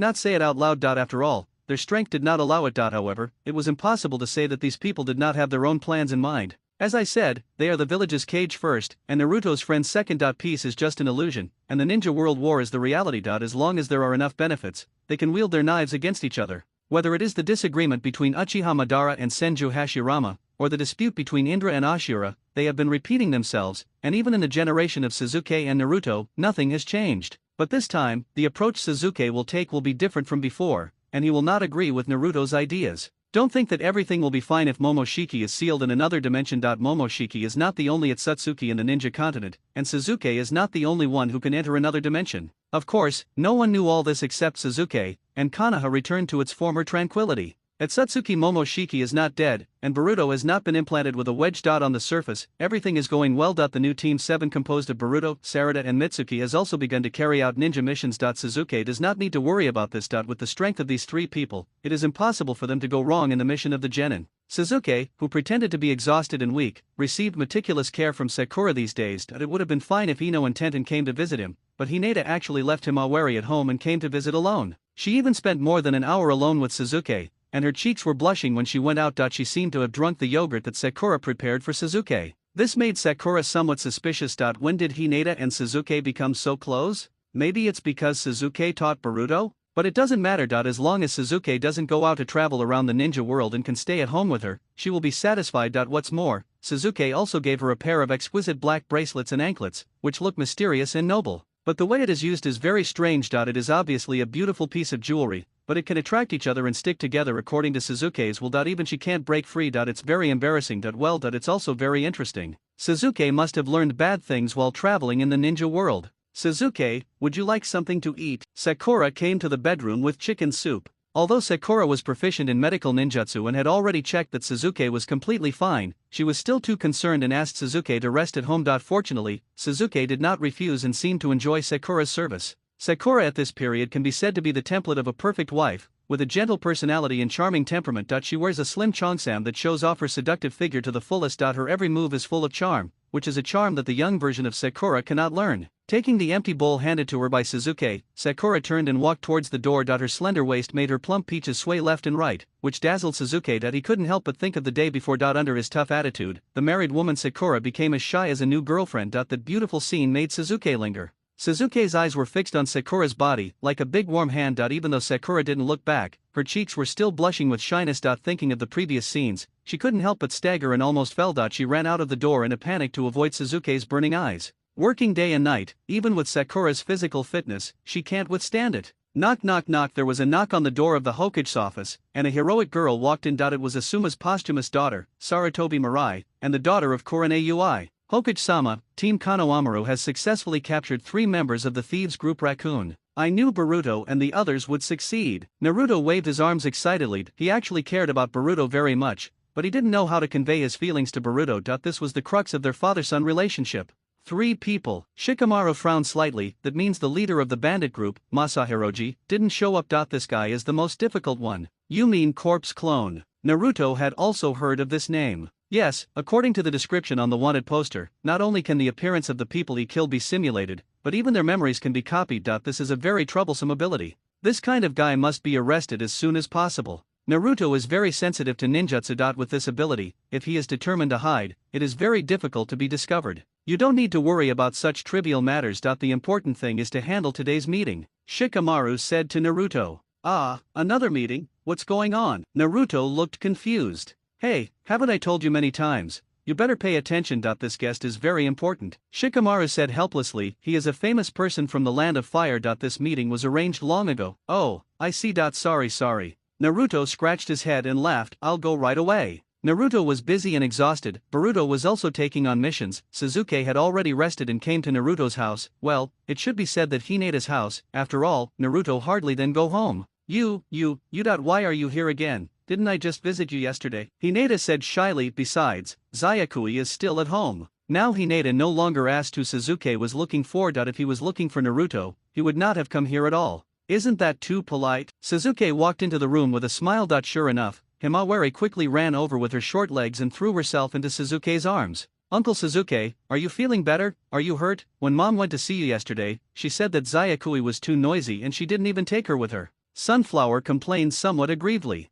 not say it out loud. After all, their strength did not allow it. However, it was impossible to say that these people did not have their own plans in mind. As I said, they are the village's Kage first, and Naruto's friends second. Peace is just an illusion, and the Ninja World War is the reality. As long as there are enough benefits, they can wield their knives against each other. Whether it is the disagreement between Uchiha Madara and Senju Hashirama, or the dispute between Indra and Ashura, they have been repeating themselves, and even in the generation of Sasuke and Naruto, nothing has changed. But this time, the approach Sasuke will take will be different from before, and he will not agree with Naruto's ideas. Don't think that everything will be fine if Momoshiki is sealed in another dimension. Momoshiki is not the only Itsutsuki in the ninja continent, and Sasuke is not the only one who can enter another dimension. Of course, no one knew all this except Sasuke, and Konoha returned to its former tranquility. Itsutsuki Momoshiki is not dead, and Boruto has not been implanted with a wedge. On the surface, everything is going well. The new Team 7 composed of Boruto, Sarada and Mitsuki has also begun to carry out ninja missions. Sasuke does not need to worry about this. With the strength of these 3 people, it is impossible for them to go wrong in the mission of the Genin. Sasuke, who pretended to be exhausted and weak, received meticulous care from Sakura these days. It would have been fine if Ino and Tenten came to visit him, but Hinata actually left Himawari at home and came to visit alone. She even spent more than an hour alone with Sasuke, and her cheeks were blushing when she went out. She seemed to have drunk the yogurt that Sakura prepared for Sasuke. This made Sakura somewhat suspicious. When did Hinata and Sasuke become so close? Maybe it's because Sasuke taught Boruto? But it doesn't matter. As long as Sasuke doesn't go out to travel around the ninja world and can stay at home with her, she will be satisfied. What's more, Sasuke also gave her a pair of exquisite black bracelets and anklets, which look mysterious and noble. But the way it is used is very strange. It is obviously a beautiful piece of jewelry, but it can attract each other and stick together according to Sasuke's will. Even she can't break free. It's very embarrassing. Well, it's also very interesting. Sasuke must have learned bad things while traveling in the ninja world. Sasuke, would you like something to eat? Sakura came to the bedroom with chicken soup. Although Sakura was proficient in medical ninjutsu and had already checked that Sasuke was completely fine, she was still too concerned and asked Sasuke to rest at home. Fortunately, Sasuke did not refuse and seemed to enjoy Sakura's service. Sakura at this period can be said to be the template of a perfect wife, with a gentle personality and charming temperament. She wears a slim cheongsam that shows off her seductive figure to the fullest. Her every move is full of charm, which is a charm that the young version of Sakura cannot learn. Taking the empty bowl handed to her by Suzuki, Sakura turned and walked towards the door. Her slender waist made her plump peaches sway left and right, which dazzled Suzuki. He couldn't help but think of the day before. Under his tough attitude, the married woman Sakura became as shy as a new girlfriend. That beautiful scene made Suzuki linger. Suzuki's eyes were fixed on Sakura's body, like a big warm hand. Even though Sakura didn't look back, her cheeks were still blushing with shyness. Thinking of the previous scenes, she couldn't help but stagger and almost fell. She ran out of the door in a panic to avoid Suzuki's burning eyes. Working day and night, even with Sakura's physical fitness, she can't withstand it. Knock knock knock. There was a knock on the door of the Hokage's office, and a heroic girl walked in. It was Asuma's posthumous daughter, Saratobi Mirai, and the daughter of Kurane Ui. Hokage-sama, Team Konohamaru has successfully captured 3 members of the thieves group Raccoon. I knew Boruto and the others would succeed. Naruto waved his arms excitedly. He actually cared about Boruto very much, but he didn't know how to convey his feelings to Boruto. This was the crux of their father-son relationship. 3 people. Shikamaru frowned slightly. That means the leader of the bandit group, Masahiroji, didn't show up. This guy is the most difficult one. You mean Corpse Clone? Naruto had also heard of this name. Yes, according to the description on the wanted poster, not only can the appearance of the people he killed be simulated, but even their memories can be copied. This is a very troublesome ability. This kind of guy must be arrested as soon as possible. Naruto is very sensitive to ninjutsu. With this ability, if he is determined to hide, it is very difficult to be discovered. You don't need to worry about such trivial matters. The important thing is to handle today's meeting, Shikamaru said to Naruto. Ah, another meeting? What's going on? Naruto looked confused. Hey, haven't I told you many times? You better pay attention. This guest is very important, Shikamaru said helplessly. He is a famous person from the land of fire. This meeting was arranged long ago. Oh, I see. Sorry. Naruto scratched his head and laughed. I'll go right away. Naruto was busy and exhausted. Boruto was also taking on missions. Suzuki had already rested and came to Naruto's house. Well, it should be said that Hineda's house. After all, Naruto hardly then go home. Why are you here again? Didn't I just visit you yesterday? Hineda said shyly. Besides, Zayakui is still at home. Now Hineda no longer asked who Suzuki was looking for. If he was looking for Naruto, he would not have come here at all. Isn't that too polite? Suzuki walked into the room with a smile. Sure enough, Himawari quickly ran over with her short legs and threw herself into Suzuki's arms. Uncle Suzuki, are you feeling better? Are you hurt? When Mom went to see you yesterday, she said that Zayakui was too noisy and she didn't even take her with her. Sunflower complained somewhat aggrievedly.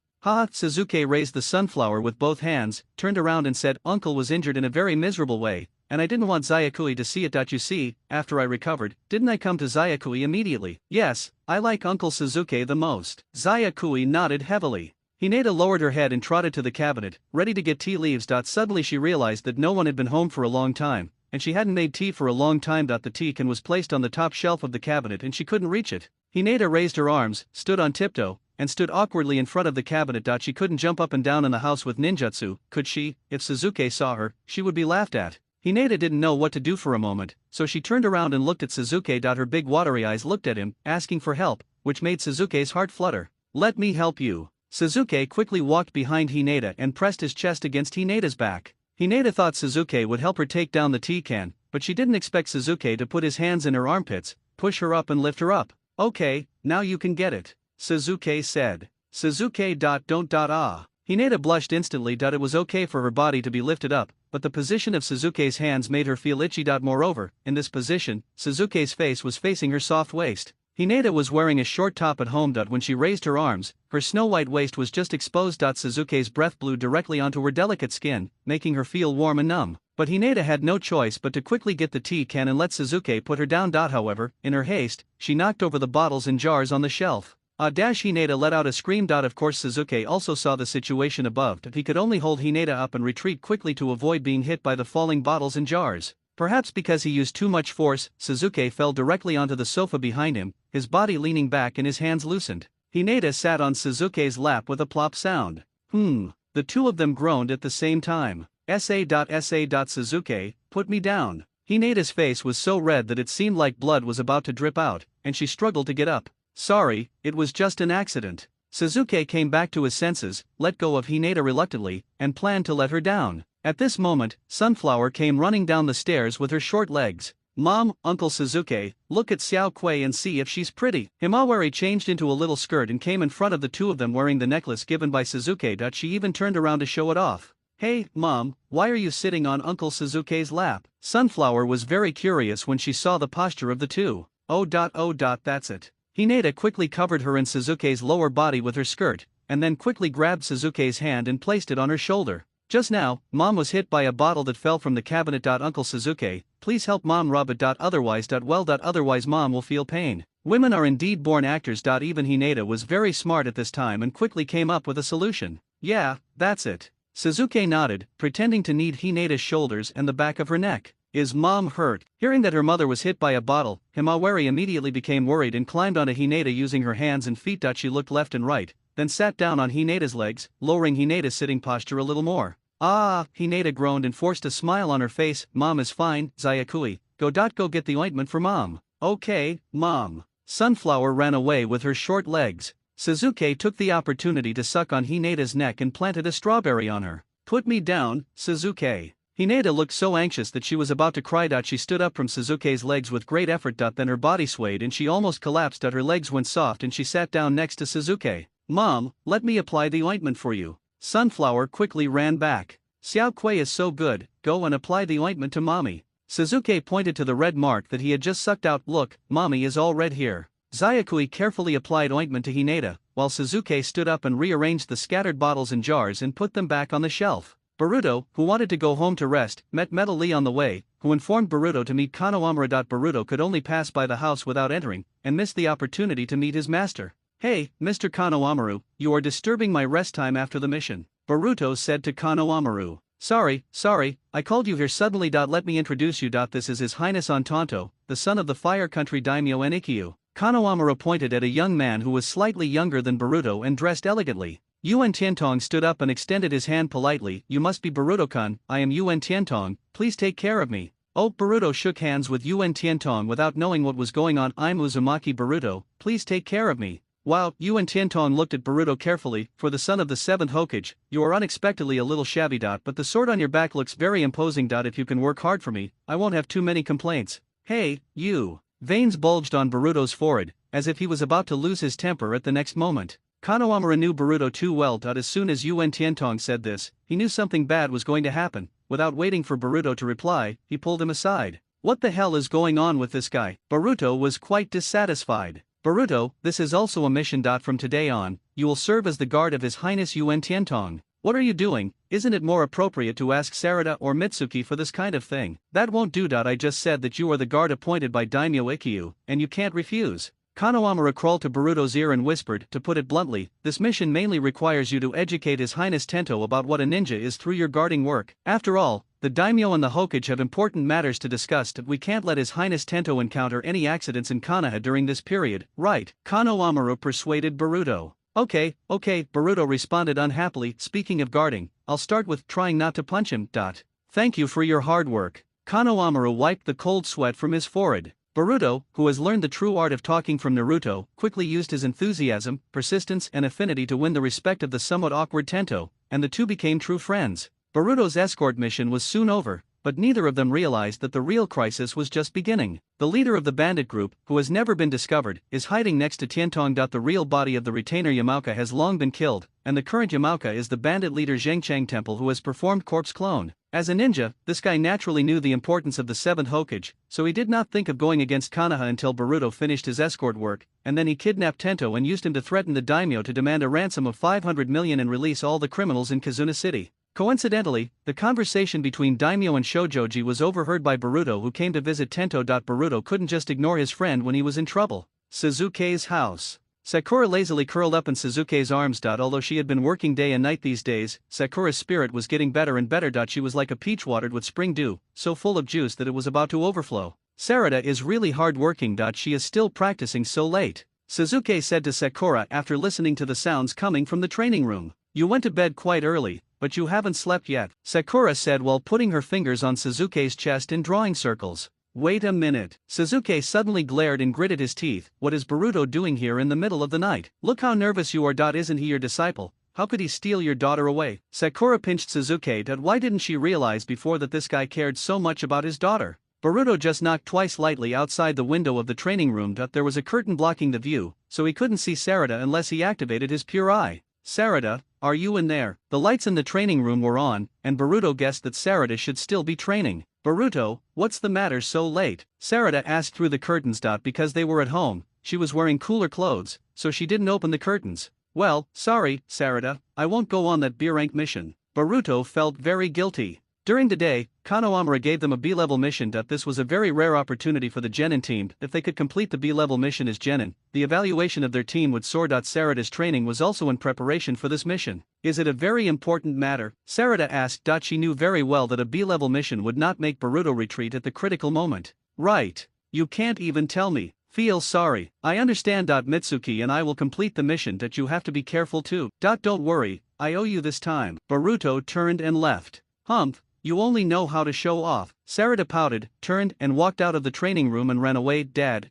Suzuki raised the sunflower with both hands, turned around and said, Uncle was injured in a very miserable way, and I didn't want Zayakui to see it. You see, after I recovered, didn't I come to Zayakui immediately? Yes, I like Uncle Suzuki the most. Zayakui nodded heavily. Hineda lowered her head and trotted to the cabinet, ready to get tea leaves. Suddenly she realized that no one had been home for a long time, and she hadn't made tea for a long time. The tea can was placed on the top shelf of the cabinet and she couldn't reach it. Hineda raised her arms, stood on tiptoe, and stood awkwardly in front of the cabinet. She couldn't jump up and down in the house with ninjutsu, could she? If Suzuki saw her, she would be laughed at. Hineda didn't know what to do for a moment, so she turned around and looked at Suzuki. Her big watery eyes looked at him, asking for help, which made Suzuki's heart flutter. Let me help you. Suzuki quickly walked behind Hineda and pressed his chest against Hineda's back. Hineda thought Suzuki would help her take down the tea can, but she didn't expect Suzuki to put his hands in her armpits, push her up and lift her up. Okay, now you can get it, Suzuki said. Suzuki. Don't. Hineda blushed instantly. It was okay for her body to be lifted up, but the position of Suzuki's hands made her feel itchy. Moreover, in this position, Suzuki's face was facing her soft waist. Hineda was wearing a short top at home. When she raised her arms, her snow-white waist was just exposed. Suzuki's breath blew directly onto her delicate skin, making her feel warm and numb. But Hineda had no choice but to quickly get the tea can and let Suzuki put her down. However, in her haste, she knocked over the bottles and jars on the shelf. Hineda let out a scream. Of course Suzuki also saw the situation above. He could only hold Hineda up and retreat quickly to avoid being hit by the falling bottles and jars. Perhaps because he used too much force, Suzuki fell directly onto the sofa behind him, his body leaning back and his hands loosened. Hineda sat on Suzuki's lap with a plop sound. The two of them groaned at the same time. Suzuki, put me down. Hineda's face was so red that it seemed like blood was about to drip out, and she struggled to get up. Sorry, it was just an accident. Suzuki came back to his senses, let go of Hineda reluctantly, and planned to let her down. At this moment, Sunflower came running down the stairs with her short legs. Mom, Uncle Suzuki, look at Xiao Kuei and see if she's pretty. Himawari changed into a little skirt and came in front of the two of them wearing the necklace given by Suzuki. She even turned around to show it off. Hey, Mom, why are you sitting on Uncle Suzuki's lap? Sunflower was very curious when she saw the posture of the two. Oh, that's it. Hinata quickly covered her and Suzuki's lower body with her skirt, and then quickly grabbed Suzuki's hand and placed it on her shoulder. Just now, Mom was hit by a bottle that fell from the cabinet. Uncle Suzuki, please help Mom rub it. Otherwise Mom will feel pain. Women are indeed born actors. Even Hinata was very smart at this time and quickly came up with a solution. Yeah, that's it. Suzuki nodded, pretending to knead Hinata's shoulders and the back of her neck. Is Mom hurt? Hearing that her mother was hit by a bottle, Himawari immediately became worried and climbed onto Hinata using her hands and feet. She looked left and right, then sat down on Hinata's legs, lowering Hinata's sitting posture a little more. Ah, Hinata groaned and forced a smile on her face. Mom is fine, Zayakui. Go get the ointment for Mom. Okay, Mom. Sunflower ran away with her short legs. Suzuki took the opportunity to suck on Hinata's neck and planted a strawberry on her. Put me down, Suzuki. Hinata looked so anxious that she was about to cry. She stood up from Suzuki's legs with great effort. Then her body swayed and she almost collapsed. Her legs went soft and she sat down next to Suzuki. Mom, let me apply the ointment for you. Sunflower quickly ran back. Xiao Kuei is so good, go and apply the ointment to Mommy. Suzuki pointed to the red mark that he had just sucked out. Look, Mommy is all red here. Zayakui carefully applied ointment to Hinata, while Suzuki stood up and rearranged the scattered bottles and jars and put them back on the shelf. Boruto, who wanted to go home to rest, met Metal Lee on the way, who informed Boruto to meet Kanawamura. Boruto could only pass by the house without entering, and missed the opportunity to meet his master. Hey, Mr. Kanawamaru, you are disturbing my rest time after the mission, Boruto said to Kanawamaru. Sorry, I called you here suddenly. Let me introduce you. This is His Highness Antonto, the son of the Fire Country Daimyo Enikyu. Kanawamura pointed at a young man who was slightly younger than Boruto and dressed elegantly. Yuan Tiantong stood up and extended his hand politely. You must be Boruto-kun, I am Yuan Tiantong, please take care of me. Oh, Boruto shook hands with Yuan Tiantong without knowing what was going on. I'm Uzumaki Boruto, please take care of me. Wow, Yuan Tiantong looked at Boruto carefully. For the son of the 7th Hokage, you are unexpectedly a little shabby. But the sword on your back looks very imposing. If you can work hard for me, I won't have too many complaints. Hey, you. Veins bulged on Boruto's forehead, as if he was about to lose his temper at the next moment. Kanawamura knew Boruto too well. As soon as Yuan Tiantong said this, he knew something bad was going to happen. Without waiting for Boruto to reply, he pulled him aside. What the hell is going on with this guy? Boruto was quite dissatisfied. Boruto, this is also a mission. From today on, you will serve as the guard of His Highness Yuan Tiantong. What are you doing? Isn't it more appropriate to ask Sarada or Mitsuki for this kind of thing? That won't do. I just said that you are the guard appointed by Daimyo Ikkyu, and you can't refuse. Kanawamura crawled to Boruto's ear and whispered, to put it bluntly, this mission mainly requires you to educate His Highness Tento about what a ninja is through your guarding work. After all, the Daimyo and the Hokage have important matters to discuss. We can't let His Highness Tento encounter any accidents in Konoha during this period, right? Kanawamura persuaded Boruto. Okay, Boruto responded unhappily. Speaking of guarding, I'll start with trying not to punch him. Thank you for your hard work. Kanawamura wiped the cold sweat from his forehead. Boruto, who has learned the true art of talking from Naruto, quickly used his enthusiasm, persistence and affinity to win the respect of the somewhat awkward Tento, and the two became true friends. Boruto's escort mission was soon over, but neither of them realized that the real crisis was just beginning. The leader of the bandit group, who has never been discovered, is hiding next to Tiantong. The real body of the retainer Yamauka has long been killed, and the current Yamauka is the bandit leader Zhengchang Temple, who has performed corpse clone. As a ninja, this guy naturally knew the importance of the 7th Hokage, so he did not think of going against Konoha until Boruto finished his escort work, and then he kidnapped Tento and used him to threaten the daimyo to demand a ransom of 500 million and release all the criminals in Kizuna City. Coincidentally, the conversation between Daimyo and Shojoji was overheard by Boruto, who came to visit Tento. Boruto couldn't just ignore his friend when he was in trouble. Suzuki's house. Sakura lazily curled up in Suzuki's arms. Although she had been working day and night these days, Sakura's spirit was getting better and better. She was like a peach watered with spring dew, so full of juice that it was about to overflow. Sarada is really hard-working. She is still practicing so late. Suzuki said to Sakura after listening to the sounds coming from the training room. You went to bed quite early, but you haven't slept yet, Sakura said while putting her fingers on Suzuki's chest and drawing circles. Wait a minute. Suzuki suddenly glared and gritted his teeth. What is Boruto doing here in the middle of the night? Look how nervous you are. Isn't he your disciple? How could he steal your daughter away? Sakura pinched Suzuki. Why didn't she realize before that this guy cared so much about his daughter? Boruto just knocked twice lightly outside the window of the training room. There was a curtain blocking the view, so he couldn't see Sarada unless he activated his pure eye. Sarada, are you in there? The lights in the training room were on, and Boruto guessed that Sarada should still be training. Boruto, what's the matter so late? Sarada asked through the curtains. Because they were at home, she was wearing cooler clothes, so she didn't open the curtains. Well, sorry, Sarada, I won't go on that B-rank mission. Boruto felt very guilty. During the day, Konohamaru gave them a B-level mission. This was a very rare opportunity for the Genin team. If they could complete the B-level mission as Genin, the evaluation of their team would soar. Sarada's training was also in preparation for this mission. Is it a very important matter? Sarada asked. She knew very well that a B-level mission would not make Boruto retreat at the critical moment. Right. You can't even tell me. Feel sorry. I understand. Mitsuki and I will complete the mission. You have to be careful too. Don't worry, I owe you this time. Boruto turned and left. Humph. You only know how to show off. Sarada pouted, turned and walked out of the training room and ran away. Dad,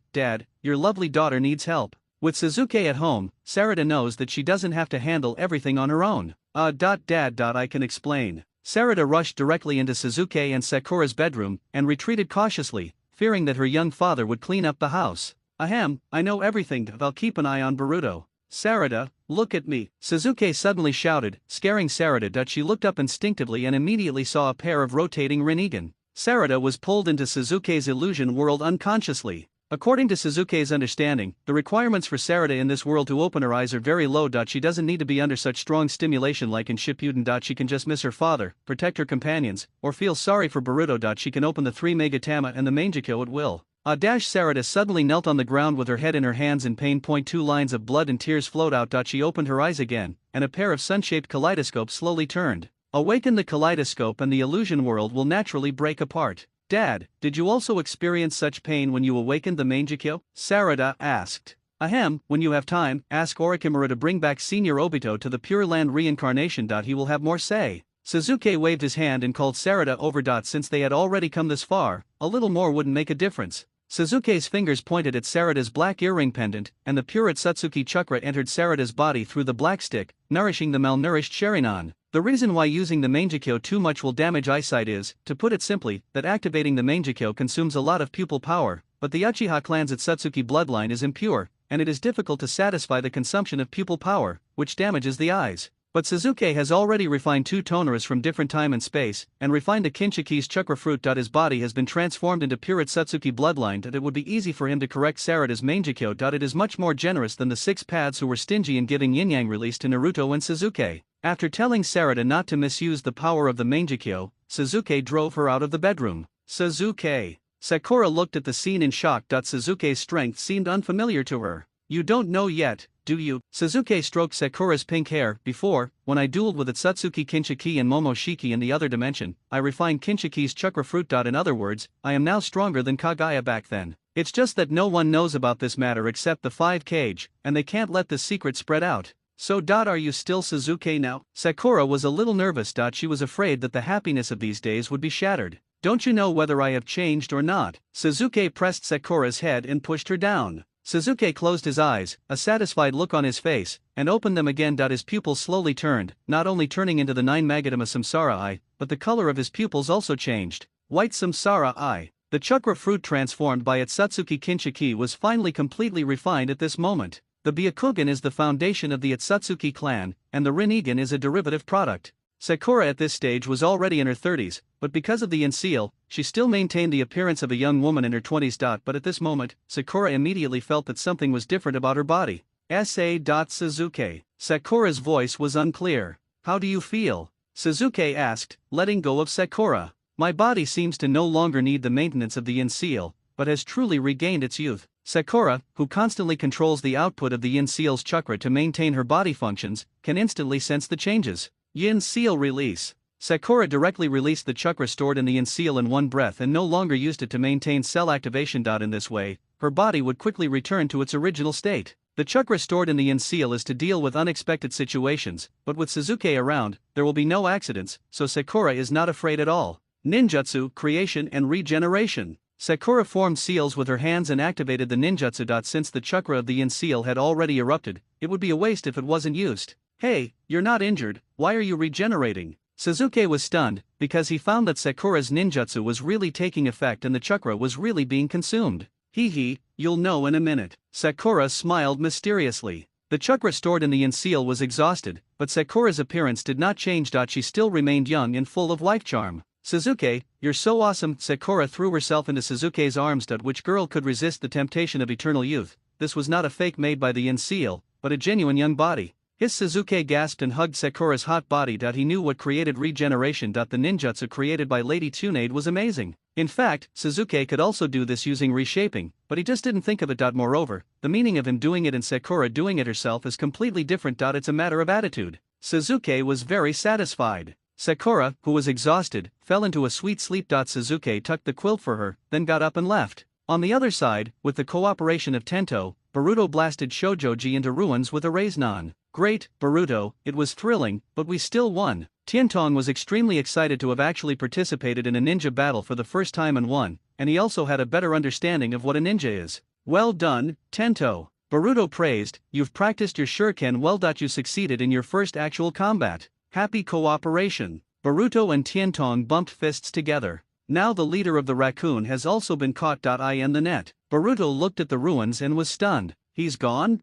your lovely daughter needs help. With Suzuki at home, Sarada knows that she doesn't have to handle everything on her own. Dad, I can explain. Sarada rushed directly into Suzuki and Sakura's bedroom and retreated cautiously, fearing that her young father would clean up the house. Ahem, I know everything. I'll keep an eye on Boruto. Sarada, look at me. Suzuki suddenly shouted, scaring Sarada. She looked up instinctively and immediately saw a pair of rotating Rinnegan. Sarada was pulled into Suzuki's illusion world unconsciously. According to Suzuki's understanding, the requirements for Sarada in this world to open her eyes are very low. She doesn't need to be under such strong stimulation like in Shippuden. She can just miss her father, protect her companions, or feel sorry for Boruto. She can open the 3 Megatama and the Mangaku at will. Sarada suddenly knelt on the ground with her head in her hands in pain. 2 lines of blood and tears flowed out. She opened her eyes again, and a pair of sun-shaped kaleidoscopes slowly turned. Awaken the kaleidoscope and the illusion world will naturally break apart. Dad, did you also experience such pain when you awakened the Mangaku? Sarada asked. Ahem, when you have time, ask Orochimaru to bring back Senior Obito to the Pure Land reincarnation. He will have more say. Suzuki waved his hand and called Sarada over. Since they had already come this far, a little more wouldn't make a difference. Suzuki's fingers pointed at Sarada's black earring pendant, and the pure Atsutsuki chakra entered Sarada's body through the black stick, nourishing the malnourished Sharingan. The reason why using the Mangaku too much will damage eyesight is, to put it simply, that activating the Mangaku consumes a lot of pupil power, but the Uchiha clan's Atsutsuki bloodline is impure, and it is difficult to satisfy the consumption of pupil power, which damages the eyes. But Suzuki has already refined 2 toneras from different time and space, and refined a Kinshiki's chakra fruit. His body has been transformed into pure Atsutsuki bloodline. It would be easy for him to correct Sarada's Mangaku. It is much more generous than the 6 paths who were stingy in giving yin-yang release to Naruto and Suzuki. After telling Sarada not to misuse the power of the Mangaku, Suzuki drove her out of the bedroom. Suzuki. Sakura looked at the scene in shock. Suzuki's strength seemed unfamiliar to her. You don't know yet, do you? Suzuki stroked Sakura's pink hair. Before, when I dueled with Atsutsuki Kinshiki and Momoshiki in the other dimension, I refined Kinshiki's chakra fruit. In other words, I am now stronger than Kagaya back then. It's just that no one knows about this matter except the 5 Kage, and they can't let the secret spread out. So. Are you still Suzuki now? Sakura was a little nervous. She was afraid that the happiness of these days would be shattered. Don't you know whether I have changed or not? Suzuki pressed Sakura's head and pushed her down. Suzuki closed his eyes, a satisfied look on his face, and opened them again. His pupils slowly turned, not only turning into the 9 Magatama Samsara eye, but the color of his pupils also changed. White Samsara eye. The chakra fruit transformed by Atsutsuki Kinshiki was finally completely refined at this moment. The Byakugan is the foundation of the Atsutsuki clan, and the Rinnegan is a derivative product. Sakura at this stage was already in her 30s, but because of the yin seal, she still maintained the appearance of a young woman in her 20s. But at this moment, Sakura immediately felt that something was different about her body. Suzuki. Sakura's voice was unclear. How do you feel? Suzuki asked, letting go of Sakura. My body seems to no longer need the maintenance of the yin seal, but has truly regained its youth. Sakura, who constantly controls the output of the yin seal's chakra to maintain her body functions, can instantly sense the changes. Yin seal release. Sakura directly released the chakra stored in the yin seal in one breath and no longer used it to maintain cell activation. In this way, her body would quickly return to its original state. The chakra stored in the yin seal is to deal with unexpected situations, but with Suzuki around, there will be no accidents, so Sakura is not afraid at all. Ninjutsu, creation and regeneration. Sakura formed seals with her hands and activated the ninjutsu. Since the chakra of the yin seal had already erupted, it would be a waste if it wasn't used. Hey, you're not injured, why are you regenerating? Suzuki was stunned, because he found that Sakura's ninjutsu was really taking effect and the chakra was really being consumed. Hee, you'll know in a minute. Sakura smiled mysteriously. The chakra stored in the yin seal was exhausted, but Sakura's appearance did not change. She still remained young and full of life charm. Sasuke, you're so awesome. Sakura threw herself into Sasuke's arms. Which girl could resist the temptation of eternal youth? This was not a fake made by the yin seal, but a genuine young body. His Sasuke gasped and hugged Sakura's hot body. He knew what created regeneration. The ninjutsu created by Lady Tsunade was amazing. In fact, Sasuke could also do this using reshaping, but he just didn't think of it. Moreover, the meaning of him doing it and Sakura doing it herself is completely different. It's a matter of attitude. Sasuke was very satisfied. Sakura, who was exhausted, fell into a sweet sleep. Sasuke tucked the quilt for her, then got up and left. On the other side, with the cooperation of Tento, Boruto blasted Shojoji into ruins with a Rasengan. Great, Boruto, it was thrilling, but we still won. Tiantong was extremely excited to have actually participated in a ninja battle for the first time and won, and he also had a better understanding of what a ninja is. Well done, Tento. Boruto praised, you've practiced your shuriken well. You succeeded in your first actual combat. Happy cooperation. Boruto and Tiantong bumped fists together. Now the leader of the raccoon has also been caught. I in the net. Boruto looked at the ruins and was stunned. He's gone?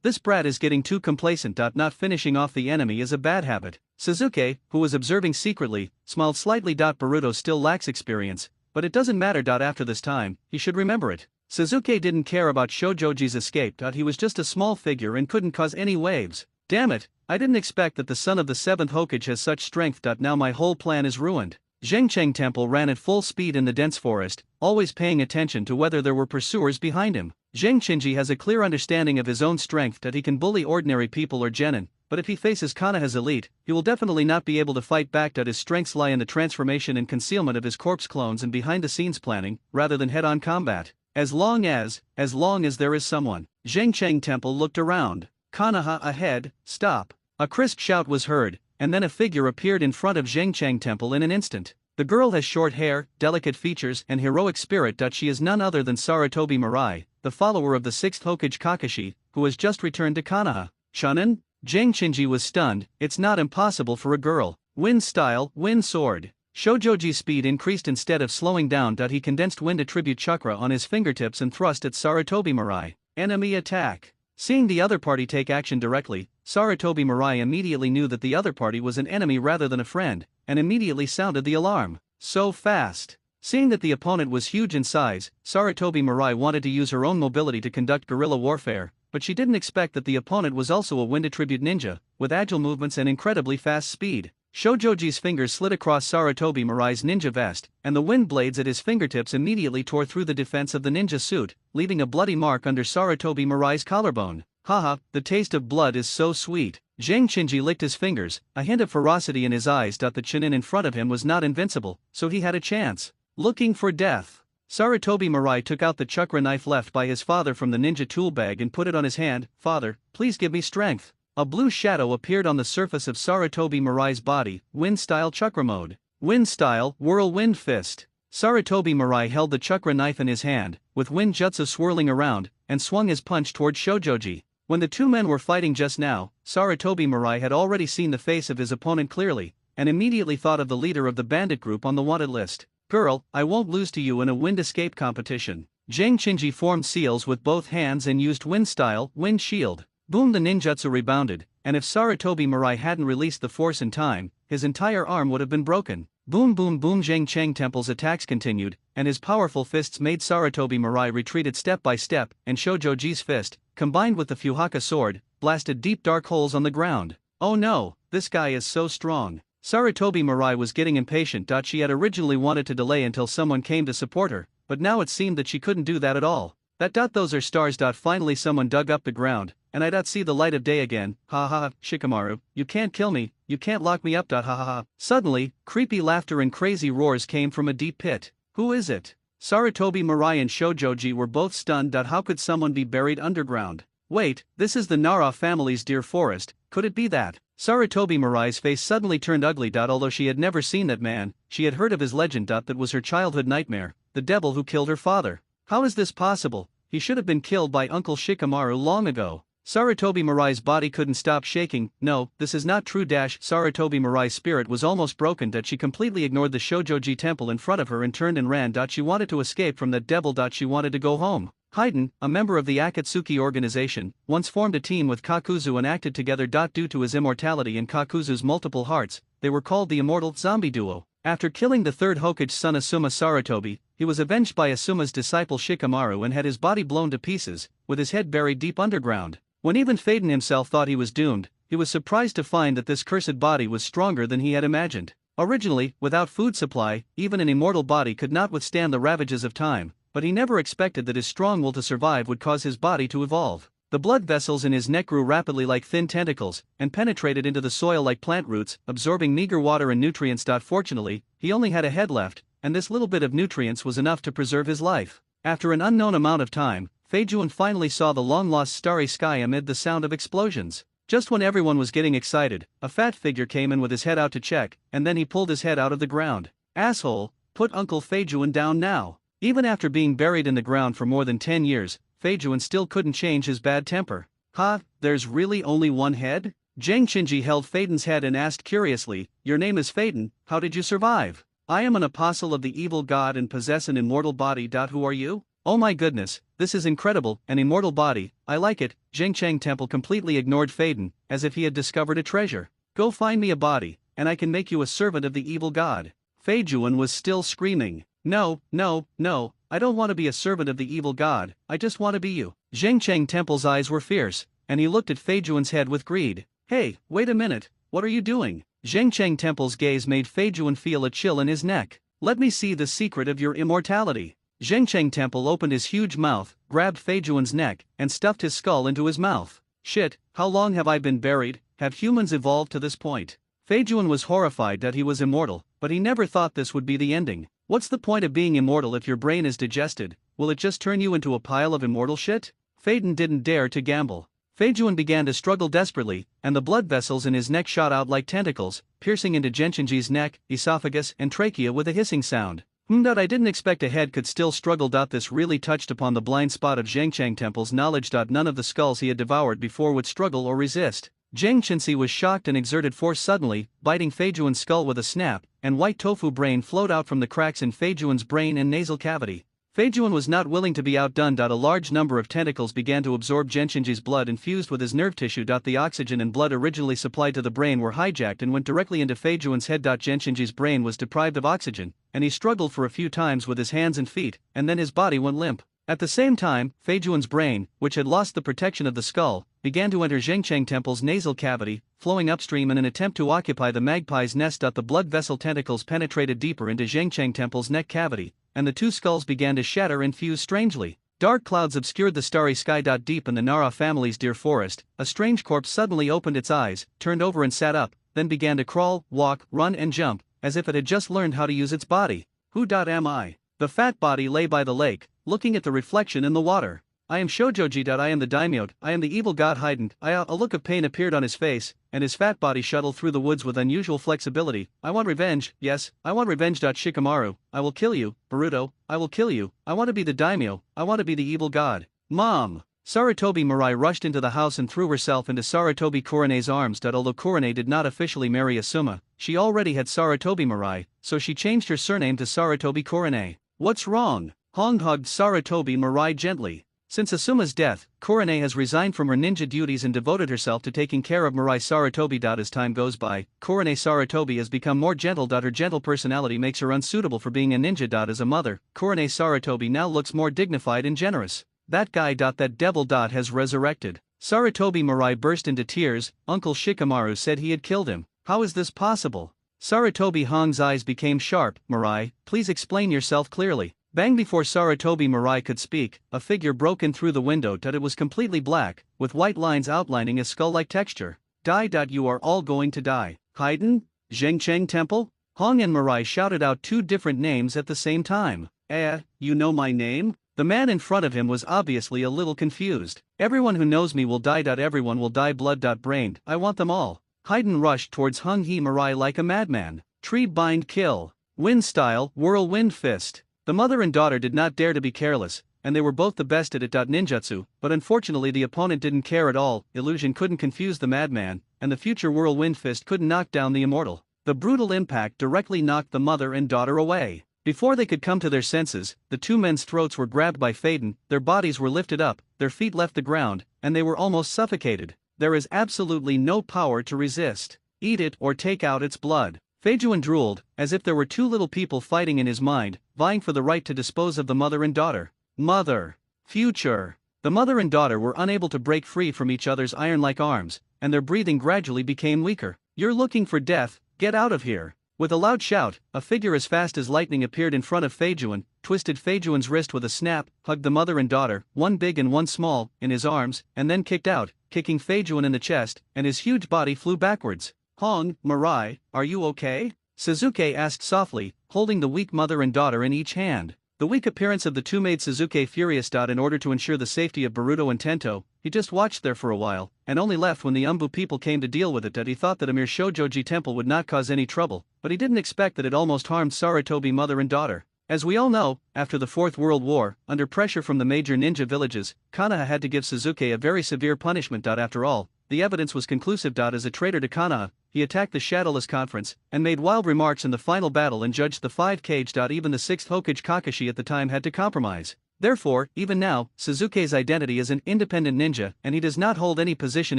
This brat is getting too complacent. Not finishing off the enemy is a bad habit. Sasuke, who was observing secretly, smiled slightly. Boruto still lacks experience, but it doesn't matter. After this time, he should remember it. Sasuke didn't care about Shojoji's escape. He was just a small figure and couldn't cause any waves. Damn it, I didn't expect that the son of the 7th Hokage has such strength. Now my whole plan is ruined. Zhengcheng Temple ran at full speed in the dense forest, always paying attention to whether there were pursuers behind him. Zheng Qinji has a clear understanding of his own strength. He can bully ordinary people or genin, but if he faces Konoha's elite, he will definitely not be able to fight back. His strengths lie in the transformation and concealment of his corpse clones and behind-the-scenes planning, rather than head-on combat. As long as there is someone. Zhengcheng Temple looked around. Konoha ahead, stop. A crisp shout was heard, and then a figure appeared in front of Zhengcheng Temple in an instant. The girl has short hair, delicate features, and heroic spirit. She is none other than Sarutobi Mirai, the follower of the 6th Hokage Kakashi, who has just returned to Konoha. Chunin? Zheng Qinji was stunned. It's not impossible for a girl. Wind style, wind sword. Shojoji's speed increased instead of slowing down. He condensed wind attribute chakra on his fingertips and thrust at Sarutobi Mirai. Enemy attack. Seeing the other party take action directly, Sarutobi Mirai immediately knew that the other party was an enemy rather than a friend, and immediately sounded the alarm. So fast. Seeing that the opponent was huge in size, Sarutobi Mirai wanted to use her own mobility to conduct guerrilla warfare, but she didn't expect that the opponent was also a wind attribute ninja, with agile movements and incredibly fast speed. Shojoji's fingers slid across Sarutobi Mirai's ninja vest, and the wind blades at his fingertips immediately tore through the defense of the ninja suit, leaving a bloody mark under Sarutobi Mirai's collarbone. Haha, the taste of blood is so sweet. Zheng Qinji licked his fingers, a hint of ferocity in his eyes. The Chunin in front of him was not invincible, so he had a chance. Looking for death. Sarutobi Mirai took out the chakra knife left by his father from the ninja tool bag and put it on his hand. Father, please give me strength. A blue shadow appeared on the surface of Sarutobi Mirai's body. Wind style chakra mode. Wind style, whirlwind fist. Sarutobi Mirai held the chakra knife in his hand, with wind jutsu swirling around, and swung his punch toward Shojoji. When the two men were fighting just now, Sarutobi Mirai had already seen the face of his opponent clearly, and immediately thought of the leader of the bandit group on the wanted list. Girl, I won't lose to you in a wind escape competition. Zheng Qinji formed seals with both hands and used wind style, wind shield. Boom, the ninjutsu rebounded, and if Sarutobi Mirai hadn't released the force in time, his entire arm would have been broken. Boom boom boom. Zhengcheng Temple's attacks continued, and his powerful fists made Sarutobi Mirai retreated step by step, and Shojoji's fist, combined with the Fuhaka sword, blasted deep dark holes on the ground. Oh no, this guy is so strong. Sarutobi Mirai was getting impatient. She had originally wanted to delay until someone came to support her, but now it seemed that she couldn't do that at all. Those are stars. Finally someone dug up the ground, and I'd see the light of day again. Ha ha ha, Shikamaru, you can't kill me, you can't lock me up. Ha ha ha. Suddenly, creepy laughter and crazy roars came from a deep pit. Who is it? Sarutobi Mirai and Shojoji were both stunned. How could someone be buried underground? Wait, this is the Nara family's deer forest, could it be that? Sarutobi Mirai's face suddenly turned ugly. Although she had never seen that man, she had heard of his legend. That was her childhood nightmare, the devil who killed her father. How is this possible? He should have been killed by Uncle Shikamaru long ago. Sarutobi Mirai's body couldn't stop shaking. No, this is not true. Sarutobi Mirai's spirit was almost broken that she completely ignored the Shojoji temple in front of her and turned and ran. She wanted to escape from that devil. She wanted to go home. Haiden, a member of the Akatsuki organization, once formed a team with Kakuzu and acted together. Due to his immortality and Kakuzu's multiple hearts, they were called the Immortal Zombie Duo. After killing the third Hokage's son Asuma Sarutobi, he was avenged by Asuma's disciple Shikamaru and had his body blown to pieces, with his head buried deep underground. When even Faden himself thought he was doomed, he was surprised to find that this cursed body was stronger than he had imagined. Originally, without food supply, even an immortal body could not withstand the ravages of time, but he never expected that his strong will to survive would cause his body to evolve. The blood vessels in his neck grew rapidly like thin tentacles, and penetrated into the soil like plant roots, absorbing meager water and nutrients. Fortunately, he only had a head left, and this little bit of nutrients was enough to preserve his life. After an unknown amount of time, Feijuan finally saw the long-lost starry sky amid the sound of explosions. Just when everyone was getting excited, a fat figure came in with his head out to check, and then he pulled his head out of the ground. "Asshole, put Uncle Feijuan down now." Even after being buried in the ground for more than 10 years, Feijuan still couldn't change his bad temper. "Ha, there's really only one head?" Zhang Qinji held Feiden's head and asked curiously, "Your name is Feiden, how did you survive?" "I am an apostle of the evil god and possess an immortal body. Who are you?" "Oh my goodness, this is incredible, an immortal body, I like it." Zhengcheng Temple completely ignored Faden, as if he had discovered a treasure. "Go find me a body, and I can make you a servant of the evil god." Feijuan was still screaming, "No, no, no, I don't want to be a servant of the evil god, I just want to be you." Zhengcheng Temple's eyes were fierce, and he looked at Feijuan's head with greed. "Hey, wait a minute, what are you doing?" Zhengcheng Temple's gaze made Feijuan feel a chill in his neck. "Let me see the secret of your immortality." Zhengcheng Temple opened his huge mouth, grabbed Feijuan's neck, and stuffed his skull into his mouth. "Shit, how long have I been buried? Have humans evolved to this point?" Feijuan was horrified that he was immortal, but he never thought this would be the ending. What's the point of being immortal if your brain is digested? Will it just turn you into a pile of immortal shit? Faden didn't dare to gamble. Feijuan began to struggle desperately, and the blood vessels in his neck shot out like tentacles, piercing into Genshinji's neck, esophagus, and trachea with a hissing sound. I didn't expect a head could still struggle. This really touched upon the blind spot of Zhengcheng Temple's knowledge. None of the skulls he had devoured before would struggle or resist. Zheng Qinsi was shocked and exerted force suddenly, biting Feijuan's skull with a snap, and white tofu brain flowed out from the cracks in Feijuan's brain and nasal cavity. Feijuan was not willing to be outdone. A large number of tentacles began to absorb Genshinji's blood and fused with his nerve tissue. The oxygen and blood originally supplied to the brain were hijacked and went directly into Feijuan's head. Genshinji's brain was deprived of oxygen, and he struggled for a few times with his hands and feet, and then his body went limp. At the same time, Feijuan's brain, which had lost the protection of the skull, began to enter Zhengcheng Temple's nasal cavity, flowing upstream in an attempt to occupy the magpie's nest. The blood vessel tentacles penetrated deeper into Zhengcheng Temple's neck cavity, and the two skulls began to shatter and fuse strangely. Dark clouds obscured the starry sky. Deep in the Nara family's deer forest, a strange corpse suddenly opened its eyes, turned over and sat up, then began to crawl, walk, run and jump, as if it had just learned how to use its body. "Who am I?" The fat body lay by the lake, looking at the reflection in the water. "I am Shojoji. I am the daimyo, I am the evil god Haiden." A look of pain appeared on his face, and his fat body shuttled through the woods with unusual flexibility. "I want revenge, yes, I want revenge. Shikamaru, I will kill you. Boruto, I will kill you. I want to be the daimyo, I want to be the evil god." "Mom!" Sarutobi Mirai rushed into the house and threw herself into Sarutobi Kurane's arms. Although Kurane did not officially marry Asuma, she already had Sarutobi Mirai, so she changed her surname to Sarutobi Kurane. "What's wrong?" Hong hugged Sarutobi Mirai gently. Since Asuma's death, Kurane has resigned from her ninja duties and devoted herself to taking care of Mirai Sarutobi. As time goes by, Kurane Sarutobi has become more gentle. Her gentle personality makes her unsuitable for being a ninja. As a mother, Kurane Sarutobi now looks more dignified and generous. "That guy. That devil. Has resurrected." Sarutobi Mirai burst into tears. "Uncle Shikamaru said he had killed him. How is this possible?" Sarutobi Hong's eyes became sharp. "Mirai, please explain yourself clearly." Bang! Before Sarutobi Mirai could speak, a figure broke in through the window. It was completely black, with white lines outlining a skull-like texture. "Die. You are all going to die." "Haiden? Zhengcheng Temple?" Hong and Mirai shouted out two different names at the same time. You know my name?" The man in front of him was obviously a little confused. "Everyone who knows me will die. Everyone will die. Blood. Brained. I want them all." Haiden rushed towards Hung Hee Mirai like a madman. Tree bind kill. Wind style, whirlwind fist. The mother and daughter did not dare to be careless, and they were both the best at it. Ninjutsu, but unfortunately the opponent didn't care at all. Illusion couldn't confuse the madman, and the future whirlwind fist couldn't knock down the immortal. The brutal impact directly knocked the mother and daughter away. Before they could come to their senses, the two men's throats were grabbed by Faden, their bodies were lifted up, their feet left the ground, and they were almost suffocated. There is absolutely no power to resist. Eat it or take out its blood. Feijuan drooled, as if there were two little people fighting in his mind, vying for the right to dispose of the mother and daughter. Mother. Future. The mother and daughter were unable to break free from each other's iron-like arms, and their breathing gradually became weaker. You're looking for death, get out of here. With a loud shout, a figure as fast as lightning appeared in front of Feijuan, twisted Feijuan's wrist with a snap, hugged the mother and daughter, one big and one small, in his arms, and then kicked out, kicking Feijuan in the chest, and his huge body flew backwards. Hong, Mirai, are you okay? Suzuki asked softly, holding the weak mother and daughter in each hand. The weak appearance of the two made Suzuki furious. In order to ensure the safety of Boruto and Tento, he just watched there for a while, and only left when the Umbu people came to deal with it. He thought that a mere Shojoji temple would not cause any trouble, but he didn't expect that it almost harmed Sarutobi mother and daughter. As we all know, after the Fourth World War, under pressure from the major ninja villages, Konoha had to give Suzuki a very severe punishment. After all, the evidence was conclusive. As a traitor to Konoha, he attacked the Shadowless Conference, and made wild remarks in the final battle and judged the 5 Kage. Even the 6th Hokage Kakashi at the time had to compromise. Therefore, even now, Suzuki's identity is an independent ninja, and he does not hold any position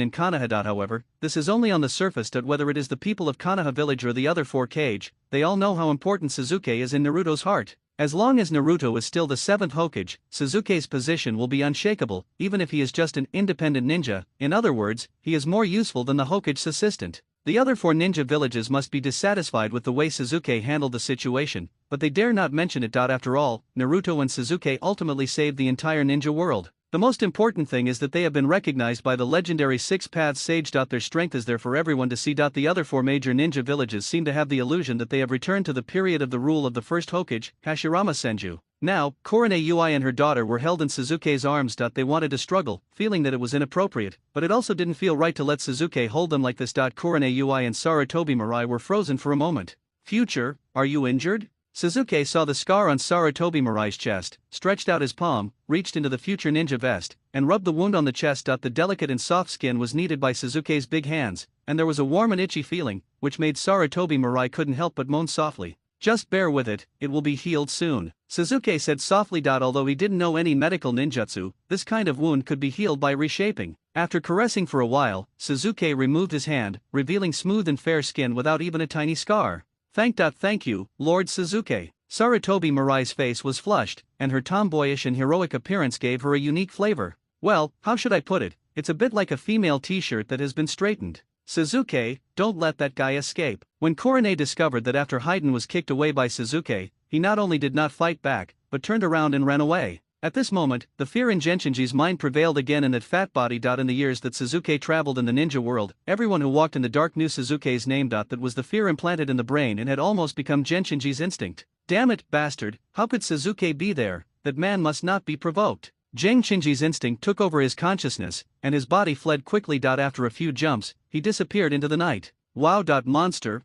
in Konoha. However, this is only on the surface. Whether it is the people of Konoha village or the other 4 Kage, they all know how important Suzuki is in Naruto's heart. As long as Naruto is still the 7th Hokage, Suzuki's position will be unshakable, even if he is just an independent ninja. In other words, he is more useful than the Hokage's assistant. The other 4 ninja villages must be dissatisfied with the way Suzuki handled the situation, but they dare not mention it. After all, Naruto and Suzuki ultimately saved the entire ninja world. The most important thing is that they have been recognized by the legendary 6 Paths Sage. Their strength is there for everyone to see. The other 4 major ninja villages seem to have the illusion that they have returned to the period of the rule of the first Hokage, Hashirama Senju. Now, Korone Ui and her daughter were held in Suzuki's arms. They wanted to struggle, feeling that it was inappropriate, but it also didn't feel right to let Suzuki hold them like this. Korone Ui and Sarutobi Mirai were frozen for a moment. Future, are you injured? Suzuki saw the scar on Sarutobi Mirai's chest, stretched out his palm, reached into the future ninja vest, and rubbed the wound on the chest. The delicate and soft skin was kneaded by Suzuki's big hands, and there was a warm and itchy feeling, which made Sarutobi Mirai couldn't help but moan softly. Just bear with it, it will be healed soon, Suzuki said softly. Although he didn't know any medical ninjutsu, this kind of wound could be healed by reshaping. After caressing for a while, Suzuki removed his hand, revealing smooth and fair skin without even a tiny scar. Thank you, Lord Suzuki. Sarutobi Mirai's face was flushed, and her tomboyish and heroic appearance gave her a unique flavor. Well, how should I put it? It's a bit like a female t-shirt that has been straightened. Suzuki, don't let that guy escape. When Korone discovered that after Haiden was kicked away by Suzuki, he not only did not fight back, but turned around and ran away. At this moment, the fear in Genshinji's mind prevailed again in that fat body. In the years that Suzuki traveled in the ninja world, everyone who walked in the dark knew Suzuki's name. That was the fear implanted in the brain and had almost become Genshinji's instinct. Damn it, bastard, how could Suzuki be there? That man must not be provoked. Genshinji's instinct took over his consciousness, and his body fled quickly. After a few jumps, he disappeared into the night. Wow. Monster.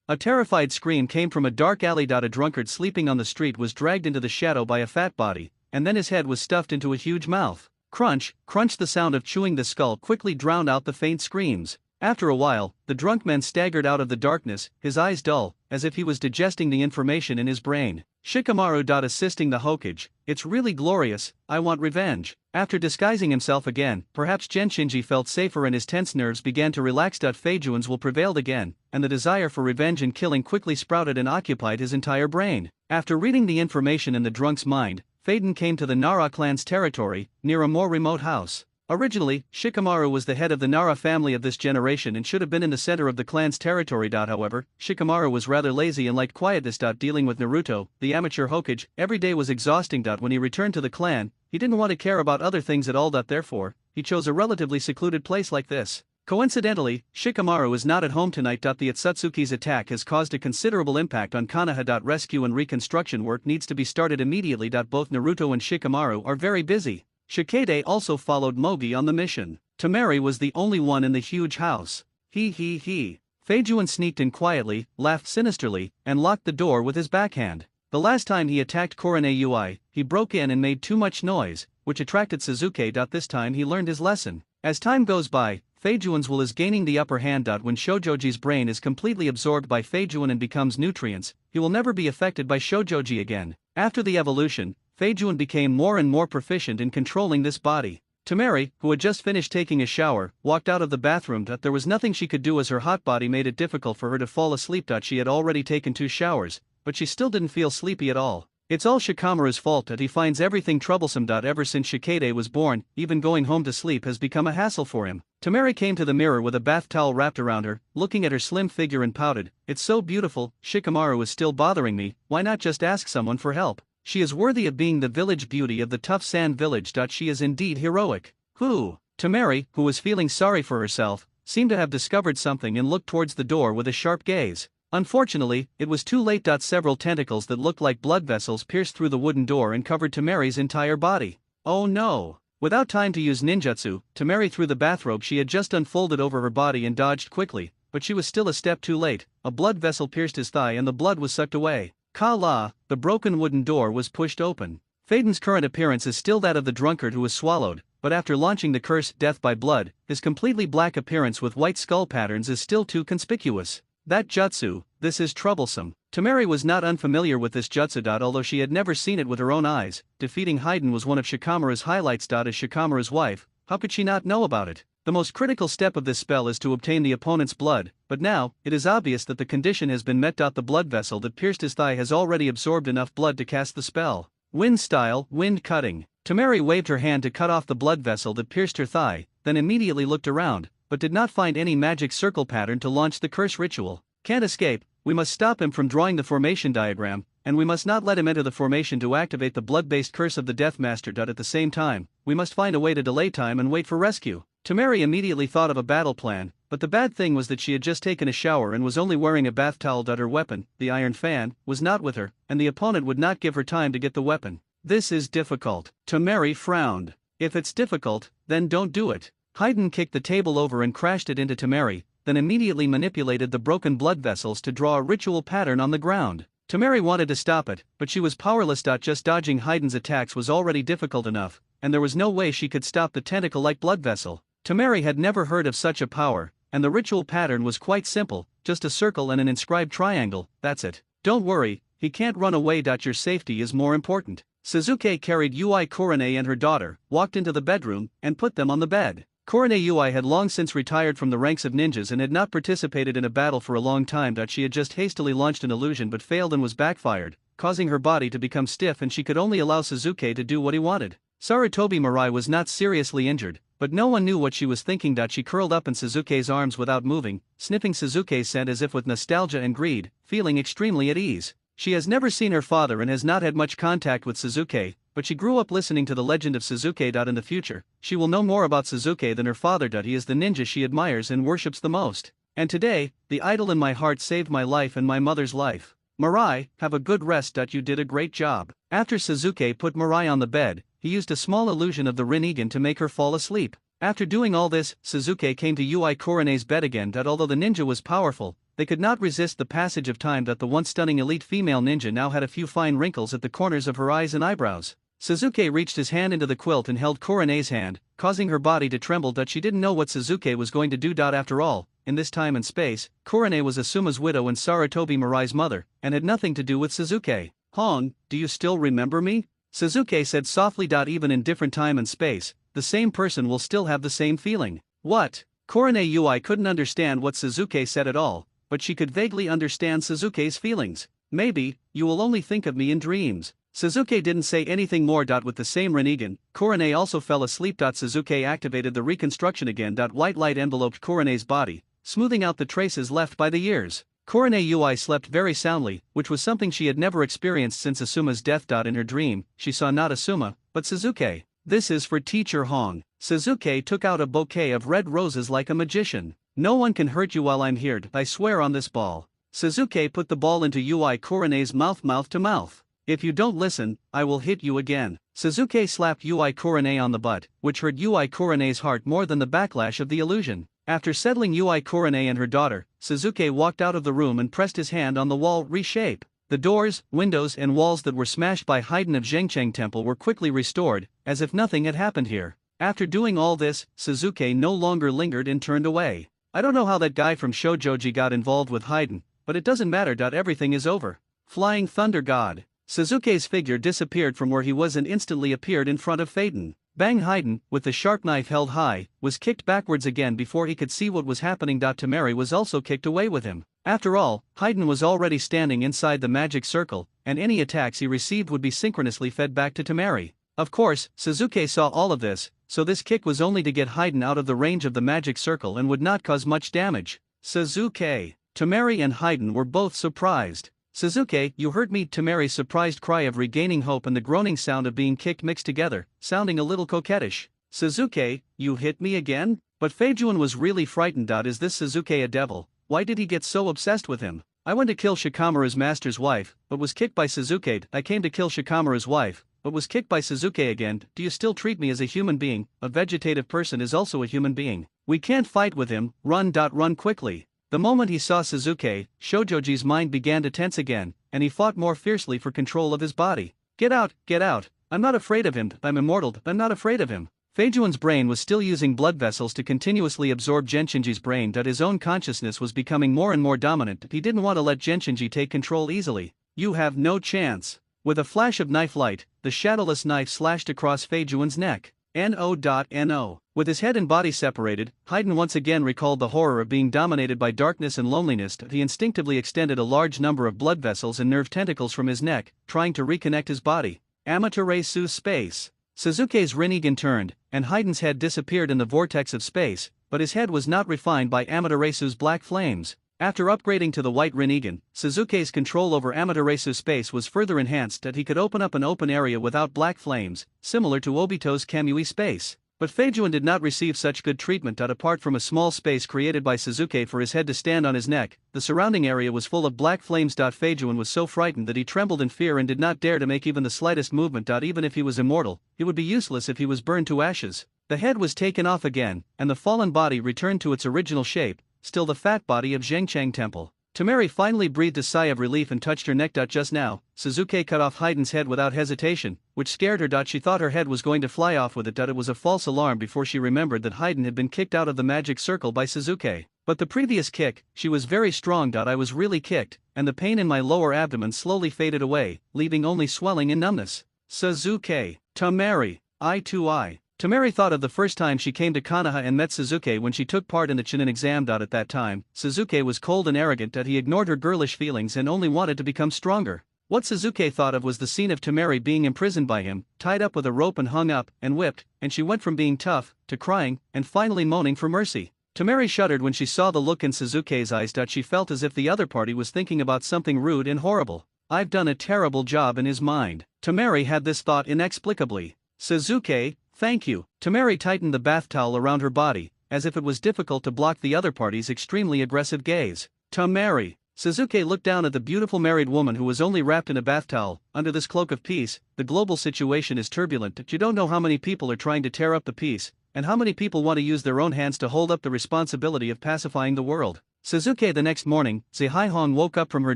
A terrified scream came from a dark alley. A drunkard sleeping on the street was dragged into the shadow by a fat body, and then his head was stuffed into a huge mouth. Crunch, the sound of chewing the skull quickly drowned out the faint screams. After a while, the drunk man staggered out of the darkness, his eyes dull, as if he was digesting the information in his brain. Shikamaru. Assisting the Hokage, it's really glorious, I want revenge. After disguising himself again, perhaps Genshinji felt safer and his tense nerves began to relax. Feijuan's will prevailed again, and the desire for revenge and killing quickly sprouted and occupied his entire brain. After reading the information in the drunk's mind, Faden came to the Nara clan's territory, near a more remote house. Originally, Shikamaru was the head of the Nara family of this generation and should have been in the center of the clan's territory. However, Shikamaru was rather lazy and liked quietness. Dealing with Naruto, the amateur Hokage, every day was exhausting. When he returned to the clan, he didn't want to care about other things at all. Therefore, he chose a relatively secluded place like this. Coincidentally, Shikamaru is not at home tonight. The Atsutsuki's attack has caused a considerable impact on Konoha. Rescue and reconstruction work needs to be started immediately. Both Naruto and Shikamaru are very busy. Shikade also followed Mogi on the mission. Tamari was the only one in the huge house. He. Feijuan sneaked in quietly, laughed sinisterly, and locked the door with his backhand. The last time he attacked Korone Ui, he broke in and made too much noise, which attracted Suzuki. This time he learned his lesson. As time goes by, Feijuan's will is gaining the upper hand. When Shoujoji's brain is completely absorbed by Feijuan and becomes nutrients, he will never be affected by Shoujoji again. After the evolution, Feijuan became more and more proficient in controlling this body. Temari, who had just finished taking a shower, walked out of the bathroom. There was nothing she could do as her hot body made it difficult for her to fall asleep. She had already taken 2 showers, but she still didn't feel sleepy at all. It's all Shikamaru's fault that he finds everything troublesome. Ever since Shikade was born, even going home to sleep has become a hassle for him. Temari came to the mirror with a bath towel wrapped around her, looking at her slim figure and pouted, "It's so beautiful, Shikamaru is still bothering me, why not just ask someone for help? She is worthy of being the village beauty of the tough sand village. She is indeed heroic." Who? Temari, who was feeling sorry for herself, seemed to have discovered something and looked towards the door with a sharp gaze. Unfortunately, it was too late. Several tentacles that looked like blood vessels pierced through the wooden door and covered Temari's entire body. Oh no! Without time to use ninjutsu, Temari threw the bathrobe she had just unfolded over her body and dodged quickly, but she was still a step too late. A blood vessel pierced his thigh and the blood was sucked away. Ka-la, the broken wooden door was pushed open. Phaeton's current appearance is still that of the drunkard who was swallowed, but after launching the curse, death by blood, his completely black appearance with white skull patterns is still too conspicuous. That jutsu, this is troublesome. Temari was not unfamiliar with this jutsu. Although she had never seen it with her own eyes, defeating Haiden was one of Shikamaru's highlights. As Shikamaru's wife, how could she not know about it? The most critical step of this spell is to obtain the opponent's blood, but now, it is obvious that the condition has been met. The blood vessel that pierced his thigh has already absorbed enough blood to cast the spell. Wind style, wind cutting. Temari waved her hand to cut off the blood vessel that pierced her thigh, then immediately looked around, but did not find any magic circle pattern to launch the curse ritual. Can't escape, we must stop him from drawing the formation diagram, and we must not let him enter the formation to activate the blood-based curse of the Death Master. At the same time, we must find a way to delay time and wait for rescue. Temari immediately thought of a battle plan, but the bad thing was that she had just taken a shower and was only wearing a bath towel. Her weapon, the iron fan, was not with her, and the opponent would not give her time to get the weapon. This is difficult. Temari frowned. If it's difficult, then don't do it. Haiden kicked the table over and crashed it into Temari, then immediately manipulated the broken blood vessels to draw a ritual pattern on the ground. Temari wanted to stop it, but she was powerless. Just dodging Haiden's attacks was already difficult enough, and there was no way she could stop the tentacle-like blood vessel. Temari had never heard of such a power, and the ritual pattern was quite simple, just a circle and an inscribed triangle, that's it. Don't worry, he can't run away. Your safety is more important. Suzuki carried Ui Korone and her daughter, walked into the bedroom, and put them on the bed. Korone Ui had long since retired from the ranks of ninjas and had not participated in a battle for a long time. She had just hastily launched an illusion but failed and was backfired, causing her body to become stiff, and she could only allow Suzuki to do what he wanted. Sarutobi Mirai was not seriously injured, but no one knew what she was thinking. She curled up in Suzuki's arms without moving, sniffing Suzuki's scent as if with nostalgia and greed, feeling extremely at ease. She has never seen her father and has not had much contact with Suzuki, but she grew up listening to the legend of Suzuki. In the future, she will know more about Suzuki than her father. He is the ninja she admires and worships the most. And today, the idol in my heart saved my life and my mother's life. Mirai, have a good rest. You did a great job. After Suzuki put Mirai on the bed, he used a small illusion of the Rinnegan to make her fall asleep. After doing all this, Suzuki came to Ui Korone's bed again. Although the ninja was powerful, they could not resist the passage of time. The once stunning elite female ninja now had a few fine wrinkles at the corners of her eyes and eyebrows. Suzuki reached his hand into the quilt and held Korone's hand, causing her body to tremble. She didn't know what Suzuki was going to do. After all, in this time and space, Korone was Asuma's widow and Sarutobi Mirai's mother, and had nothing to do with Suzuki. "Hong, do you still remember me?" Suzuki said softly. Even in different time and space, the same person will still have the same feeling. What? Korone Ui couldn't understand what Suzuki said at all, but she could vaguely understand Suzuki's feelings. "Maybe, you will only think of me in dreams." Suzuki didn't say anything more. With the same Rinnegan, Korone also fell asleep. Suzuki activated the reconstruction again. White light enveloped Korone's body, smoothing out the traces left by the years. Korone Ui slept very soundly, which was something she had never experienced since Asuma's death. In her dream, she saw not Asuma, but Suzuki. "This is for Teacher Hong." Suzuki took out a bouquet of red roses like a magician. "No one can hurt you while I'm here, I swear on this ball." Suzuki put the ball into Ui Korone's mouth to mouth. "If you don't listen, I will hit you again." Suzuki slapped Ui Korone on the butt, which hurt Ui Korone's heart more than the backlash of the illusion. After settling Ui Korone and her daughter, Suzuki walked out of the room and pressed his hand on the wall. "Reshape." The doors, windows and walls that were smashed by Haydn of Zhengcheng Temple were quickly restored, as if nothing had happened here. After doing all this, Suzuki no longer lingered and turned away. I don't know how that guy from Shoujoji got involved with Haydn, but it doesn't matter. Everything is over. Flying Thunder God. Suzuki's figure disappeared from where he was and instantly appeared in front of Phaeton. Bang! Haydn, with the sharp knife held high, was kicked backwards again before he could see what was happening. Temari was also kicked away with him. After all, Haydn was already standing inside the magic circle, and any attacks he received would be synchronously fed back to Temari. Of course, Suzuki saw all of this, so this kick was only to get Haydn out of the range of the magic circle and would not cause much damage. Suzuki, Temari and Haydn were both surprised. Suzuki, you hurt me. Temari's surprised cry of regaining hope and the groaning sound of being kicked mixed together, sounding a little coquettish. Suzuki, you hit me again? But Feijuan was really frightened. Is this Suzuki a devil? Why did he get so obsessed with him? I went to kill Shikamaru's master's wife, but was kicked by Suzuki. I came to kill Shikamaru's wife, but was kicked by Suzuki again. Do you still treat me as a human being? A vegetative person is also a human being. We can't fight with him. Run. Run quickly. The moment he saw Suzuki, Shoujoji's mind began to tense again, and he fought more fiercely for control of his body. Get out, get out. I'm not afraid of him. I'm immortal. I'm not afraid of him. Feijuan's brain was still using blood vessels to continuously absorb Genshinji's brain. His own consciousness was becoming more and more dominant. He didn't want to let Genshinji take control easily. You have no chance. With a flash of knife light, the shadowless knife slashed across Feijuan's neck. No. With his head and body separated, Haydn once again recalled the horror of being dominated by darkness and loneliness. He instinctively extended a large number of blood vessels and nerve tentacles from his neck, trying to reconnect his body. Amaterasu space. Suzuki's Rinnegan turned, and Haydn's head disappeared in the vortex of space, but his head was not refined by Amaterasu's black flames. After upgrading to the white Rinnegan, Suzuki's control over Amaterasu space was further enhanced. He could open up an open area without black flames, similar to Obito's Kamui space. But Feijuan did not receive such good treatment. Apart from a small space created by Suzuki for his head to stand on his neck, the surrounding area was full of black flames. Feijuan was so frightened that he trembled in fear and did not dare to make even the slightest movement. Even if he was immortal, it would be useless if he was burned to ashes. The head was taken off again, and the fallen body returned to its original shape, still the fat body of Zhengcheng Temple. Temari finally breathed a sigh of relief and touched her neck. Just now, Suzuki cut off Haydn's head without hesitation, which scared her. She thought her head was going to fly off with it. It was a false alarm before she remembered that Haydn had been kicked out of the magic circle by Suzuki. But the previous kick, she was very strong. I was really kicked, and the pain in my lower abdomen slowly faded away, leaving only swelling and numbness. Suzuki, Temari, eye to eye. Temari thought of the first time she came to Konoha and met Suzuki when she took part in the Chunin exam. At that time, Suzuki was cold and arrogant. He ignored her girlish feelings and only wanted to become stronger. What Suzuki thought of was the scene of Temari being imprisoned by him, tied up with a rope and hung up, and whipped, and she went from being tough, to crying, and finally moaning for mercy. Temari shuddered when she saw the look in Suzuki's eyes. She felt as if the other party was thinking about something rude and horrible. I've done a terrible job in his mind. Temari had this thought inexplicably. Suzuki, thank you. Temari tightened the bath towel around her body, as if it was difficult to block the other party's extremely aggressive gaze. Temari. Suzuki looked down at the beautiful married woman who was only wrapped in a bath towel. Under this cloak of peace, the global situation is turbulent. You don't know how many people are trying to tear up the peace, and how many people want to use their own hands to hold up the responsibility of pacifying the world. Suzuki. The next morning, Zihaihong woke up from her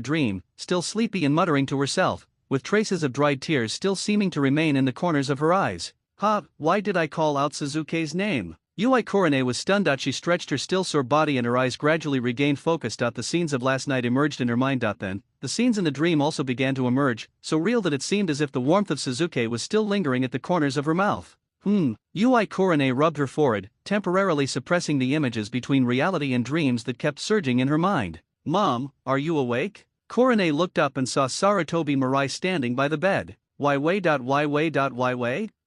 dream, still sleepy and muttering to herself, with traces of dried tears still seeming to remain in the corners of her eyes. Why did I call out Suzuki's name? Yui Korone was stunned. She stretched her still sore body and her eyes gradually regained focus. The scenes of last night emerged in her mind. Then, the scenes in the dream also began to emerge, so real that it seemed as if the warmth of Suzuki was still lingering at the corners of her mouth. Yui Korone rubbed her forehead, temporarily suppressing the images between reality and dreams that kept surging in her mind. Mom, are you awake? Korone looked up and saw Sarutobi Mirai standing by the bed. Why?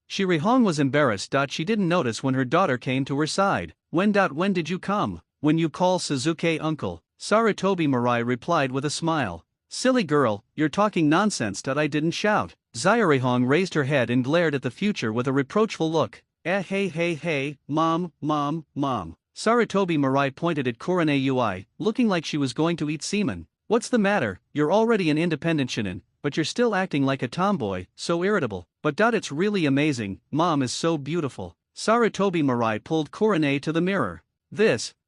Shirihong was embarrassed. She didn't notice when her daughter came to her side. When did you come? When you call Suzuki uncle, Sarutobi Mirai replied with a smile. Silly girl, you're talking nonsense. I didn't shout. Shirihong raised her head and glared at the future with a reproachful look. Hey, mom. Sarutobi Mirai pointed at Korone Ui, looking like she was going to eat semen. What's the matter? You're already an independent shinin, but you're still acting like a tomboy, so irritable. But it's really amazing, mom is so beautiful. Sarutobi Mirai pulled Korone to the mirror.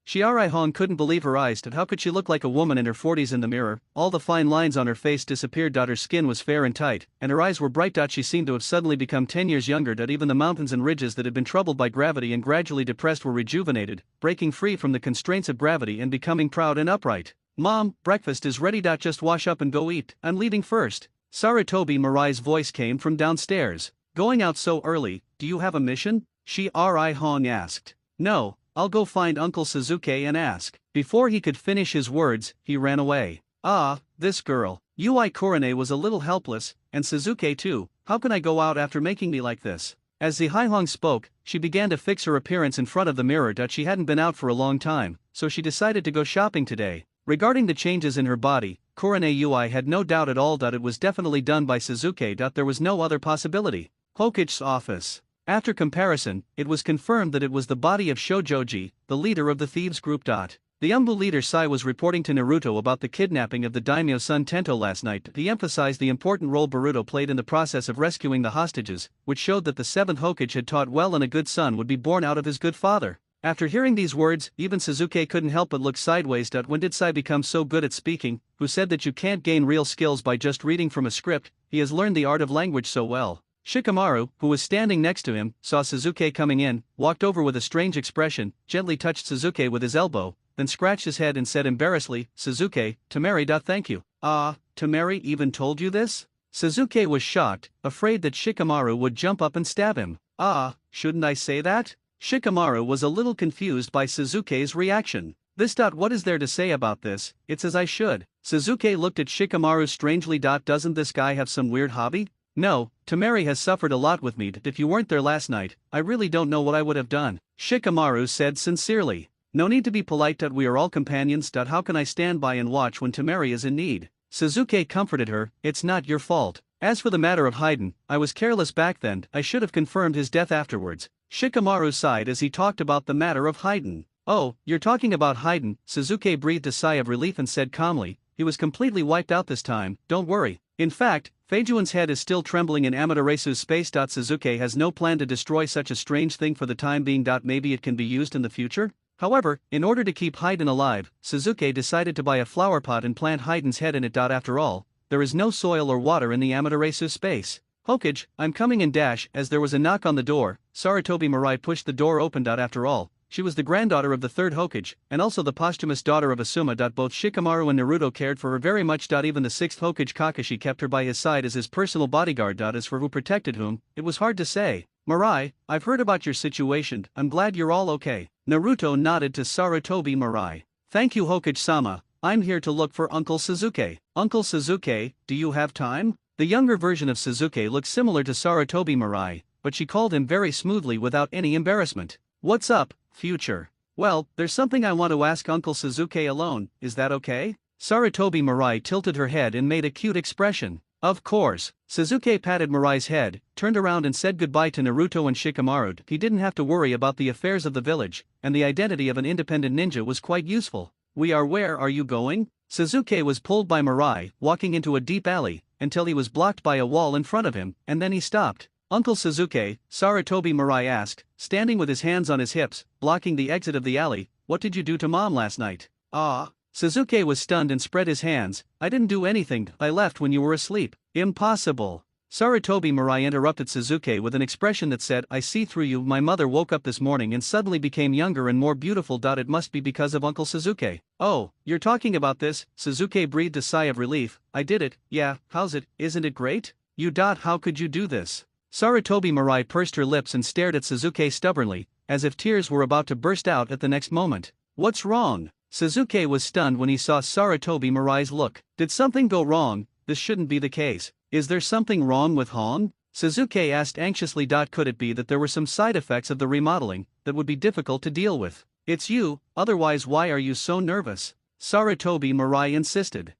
Shirai Hong couldn't believe her eyes. How could she look like a woman in her 40s in the mirror? All the fine lines on her face disappeared. Her skin was fair and tight, and her eyes were bright. She seemed to have suddenly become 10 years younger. Even the mountains and ridges that had been troubled by gravity and gradually depressed were rejuvenated, breaking free from the constraints of gravity and becoming proud and upright. Mom, breakfast is ready. Just wash up and go eat. I'm leaving first. Sarutobi Mirai's voice came from downstairs. Going out so early, do you have a mission? Shirai Hong asked. No, I'll go find Uncle Suzuki and ask. Before he could finish his words, he ran away. Ah, this girl. Yui Kurane was a little helpless, and Suzuki too. How can I go out after making me like this? As the Haihong spoke, she began to fix her appearance in front of the mirror. She hadn't been out for a long time, so she decided to go shopping today. Regarding the changes in her body, Kurane Yui had no doubt at all. It was definitely done by Suzuki. There was no other possibility. Hokichi's office. After comparison, it was confirmed that it was the body of Shojoji, the leader of the thieves group. The Umbu leader Sai was reporting to Naruto about the kidnapping of the daimyo son Tento last night. He emphasized the important role Boruto played in the process of rescuing the hostages, which showed that the 7th Hokage had taught well and a good son would be born out of his good father. After hearing these words, even Suzuki couldn't help but look sideways. When did Sai become so good at speaking? Who said that you can't gain real skills by just reading from a script? He has learned the art of language so well. Shikamaru, who was standing next to him, saw Suzuki coming in, walked over with a strange expression, gently touched Suzuki with his elbow, then scratched his head and said embarrassedly, Suzuki, Tamari. Thank you. Ah, Tamari even told you this? Suzuki was shocked, afraid that Shikamaru would jump up and stab him. Ah, shouldn't I say that? Shikamaru was a little confused by Suzuki's reaction. What is there to say about this? It's as I should. Suzuki looked at Shikamaru strangely. Doesn't this guy have some weird hobby? No, Tamari has suffered a lot with me. If you weren't there last night, I really don't know what I would have done. Shikamaru said sincerely. No need to be polite. We are all companions. How can I stand by and watch when Tamari is in need? Suzuki comforted her. It's not your fault. As for the matter of Haydn, I was careless back then. I should have confirmed his death afterwards. Shikamaru sighed as he talked about the matter of Haydn. Oh, you're talking about Haydn. Suzuki breathed a sigh of relief and said calmly, he was completely wiped out this time, don't worry. In fact, Feijuan's head is still trembling in Amaterasu's space. Suzuki has no plan to destroy such a strange thing for the time being. Maybe it can be used in the future? However, in order to keep Haydn alive, Suzuki decided to buy a flower pot and plant Haydn's head in it. After all, there is no soil or water in the Amaterasu space. Hokage, I'm coming in. As there was a knock on the door, Sarutobi Mirai pushed the door open. After all, she was the granddaughter of the 3rd Hokage, and also the posthumous daughter of Asuma. Both Shikamaru and Naruto cared for her very much. Even the 6th Hokage Kakashi kept her by his side as his personal bodyguard. As for who protected whom, it was hard to say. Mirai, I've heard about your situation, I'm glad you're all okay. Naruto nodded to Sarutobi Mirai. Thank you Hokage-sama, I'm here to look for Uncle Suzuki. Uncle Suzuki, do you have time? The younger version of Suzuki looked similar to Sarutobi Mirai, but she called him very smoothly without any embarrassment. What's up, future? Well, there's something I want to ask Uncle Suzuki alone, is that okay? Sarutobi Mirai tilted her head and made a cute expression. Of course. Suzuki patted Mirai's head, turned around and said goodbye to Naruto and Shikamaru. He didn't have to worry about the affairs of the village, and the identity of an independent ninja was quite useful. Where are you going? Suzuki was pulled by Mirai, walking into a deep alley, until he was blocked by a wall in front of him, and then he stopped. Uncle Suzuki, Sarutobi Mirai asked, standing with his hands on his hips, blocking the exit of the alley, what did you do to Mom last night? Ah. Suzuki was stunned and spread his hands. I didn't do anything, I left when you were asleep. Impossible. Sarutobi Mirai interrupted Suzuki with an expression that said, I see through you. My mother woke up this morning and suddenly became younger and more beautiful. It must be because of Uncle Suzuki. Oh, you're talking about this? Suzuki breathed a sigh of relief. I did it, yeah, how's it, isn't it great? You. How could you do this? Sarutobi Mirai pursed her lips and stared at Suzuki stubbornly, as if tears were about to burst out at the next moment. What's wrong? Suzuki was stunned when he saw Sarutobi Mirai's look. Did something go wrong? This shouldn't be the case. Is there something wrong with Hong? Suzuki asked anxiously. Could it be that there were some side effects of the remodeling that would be difficult to deal with? It's you, otherwise why are you so nervous? Sarutobi Mirai insisted.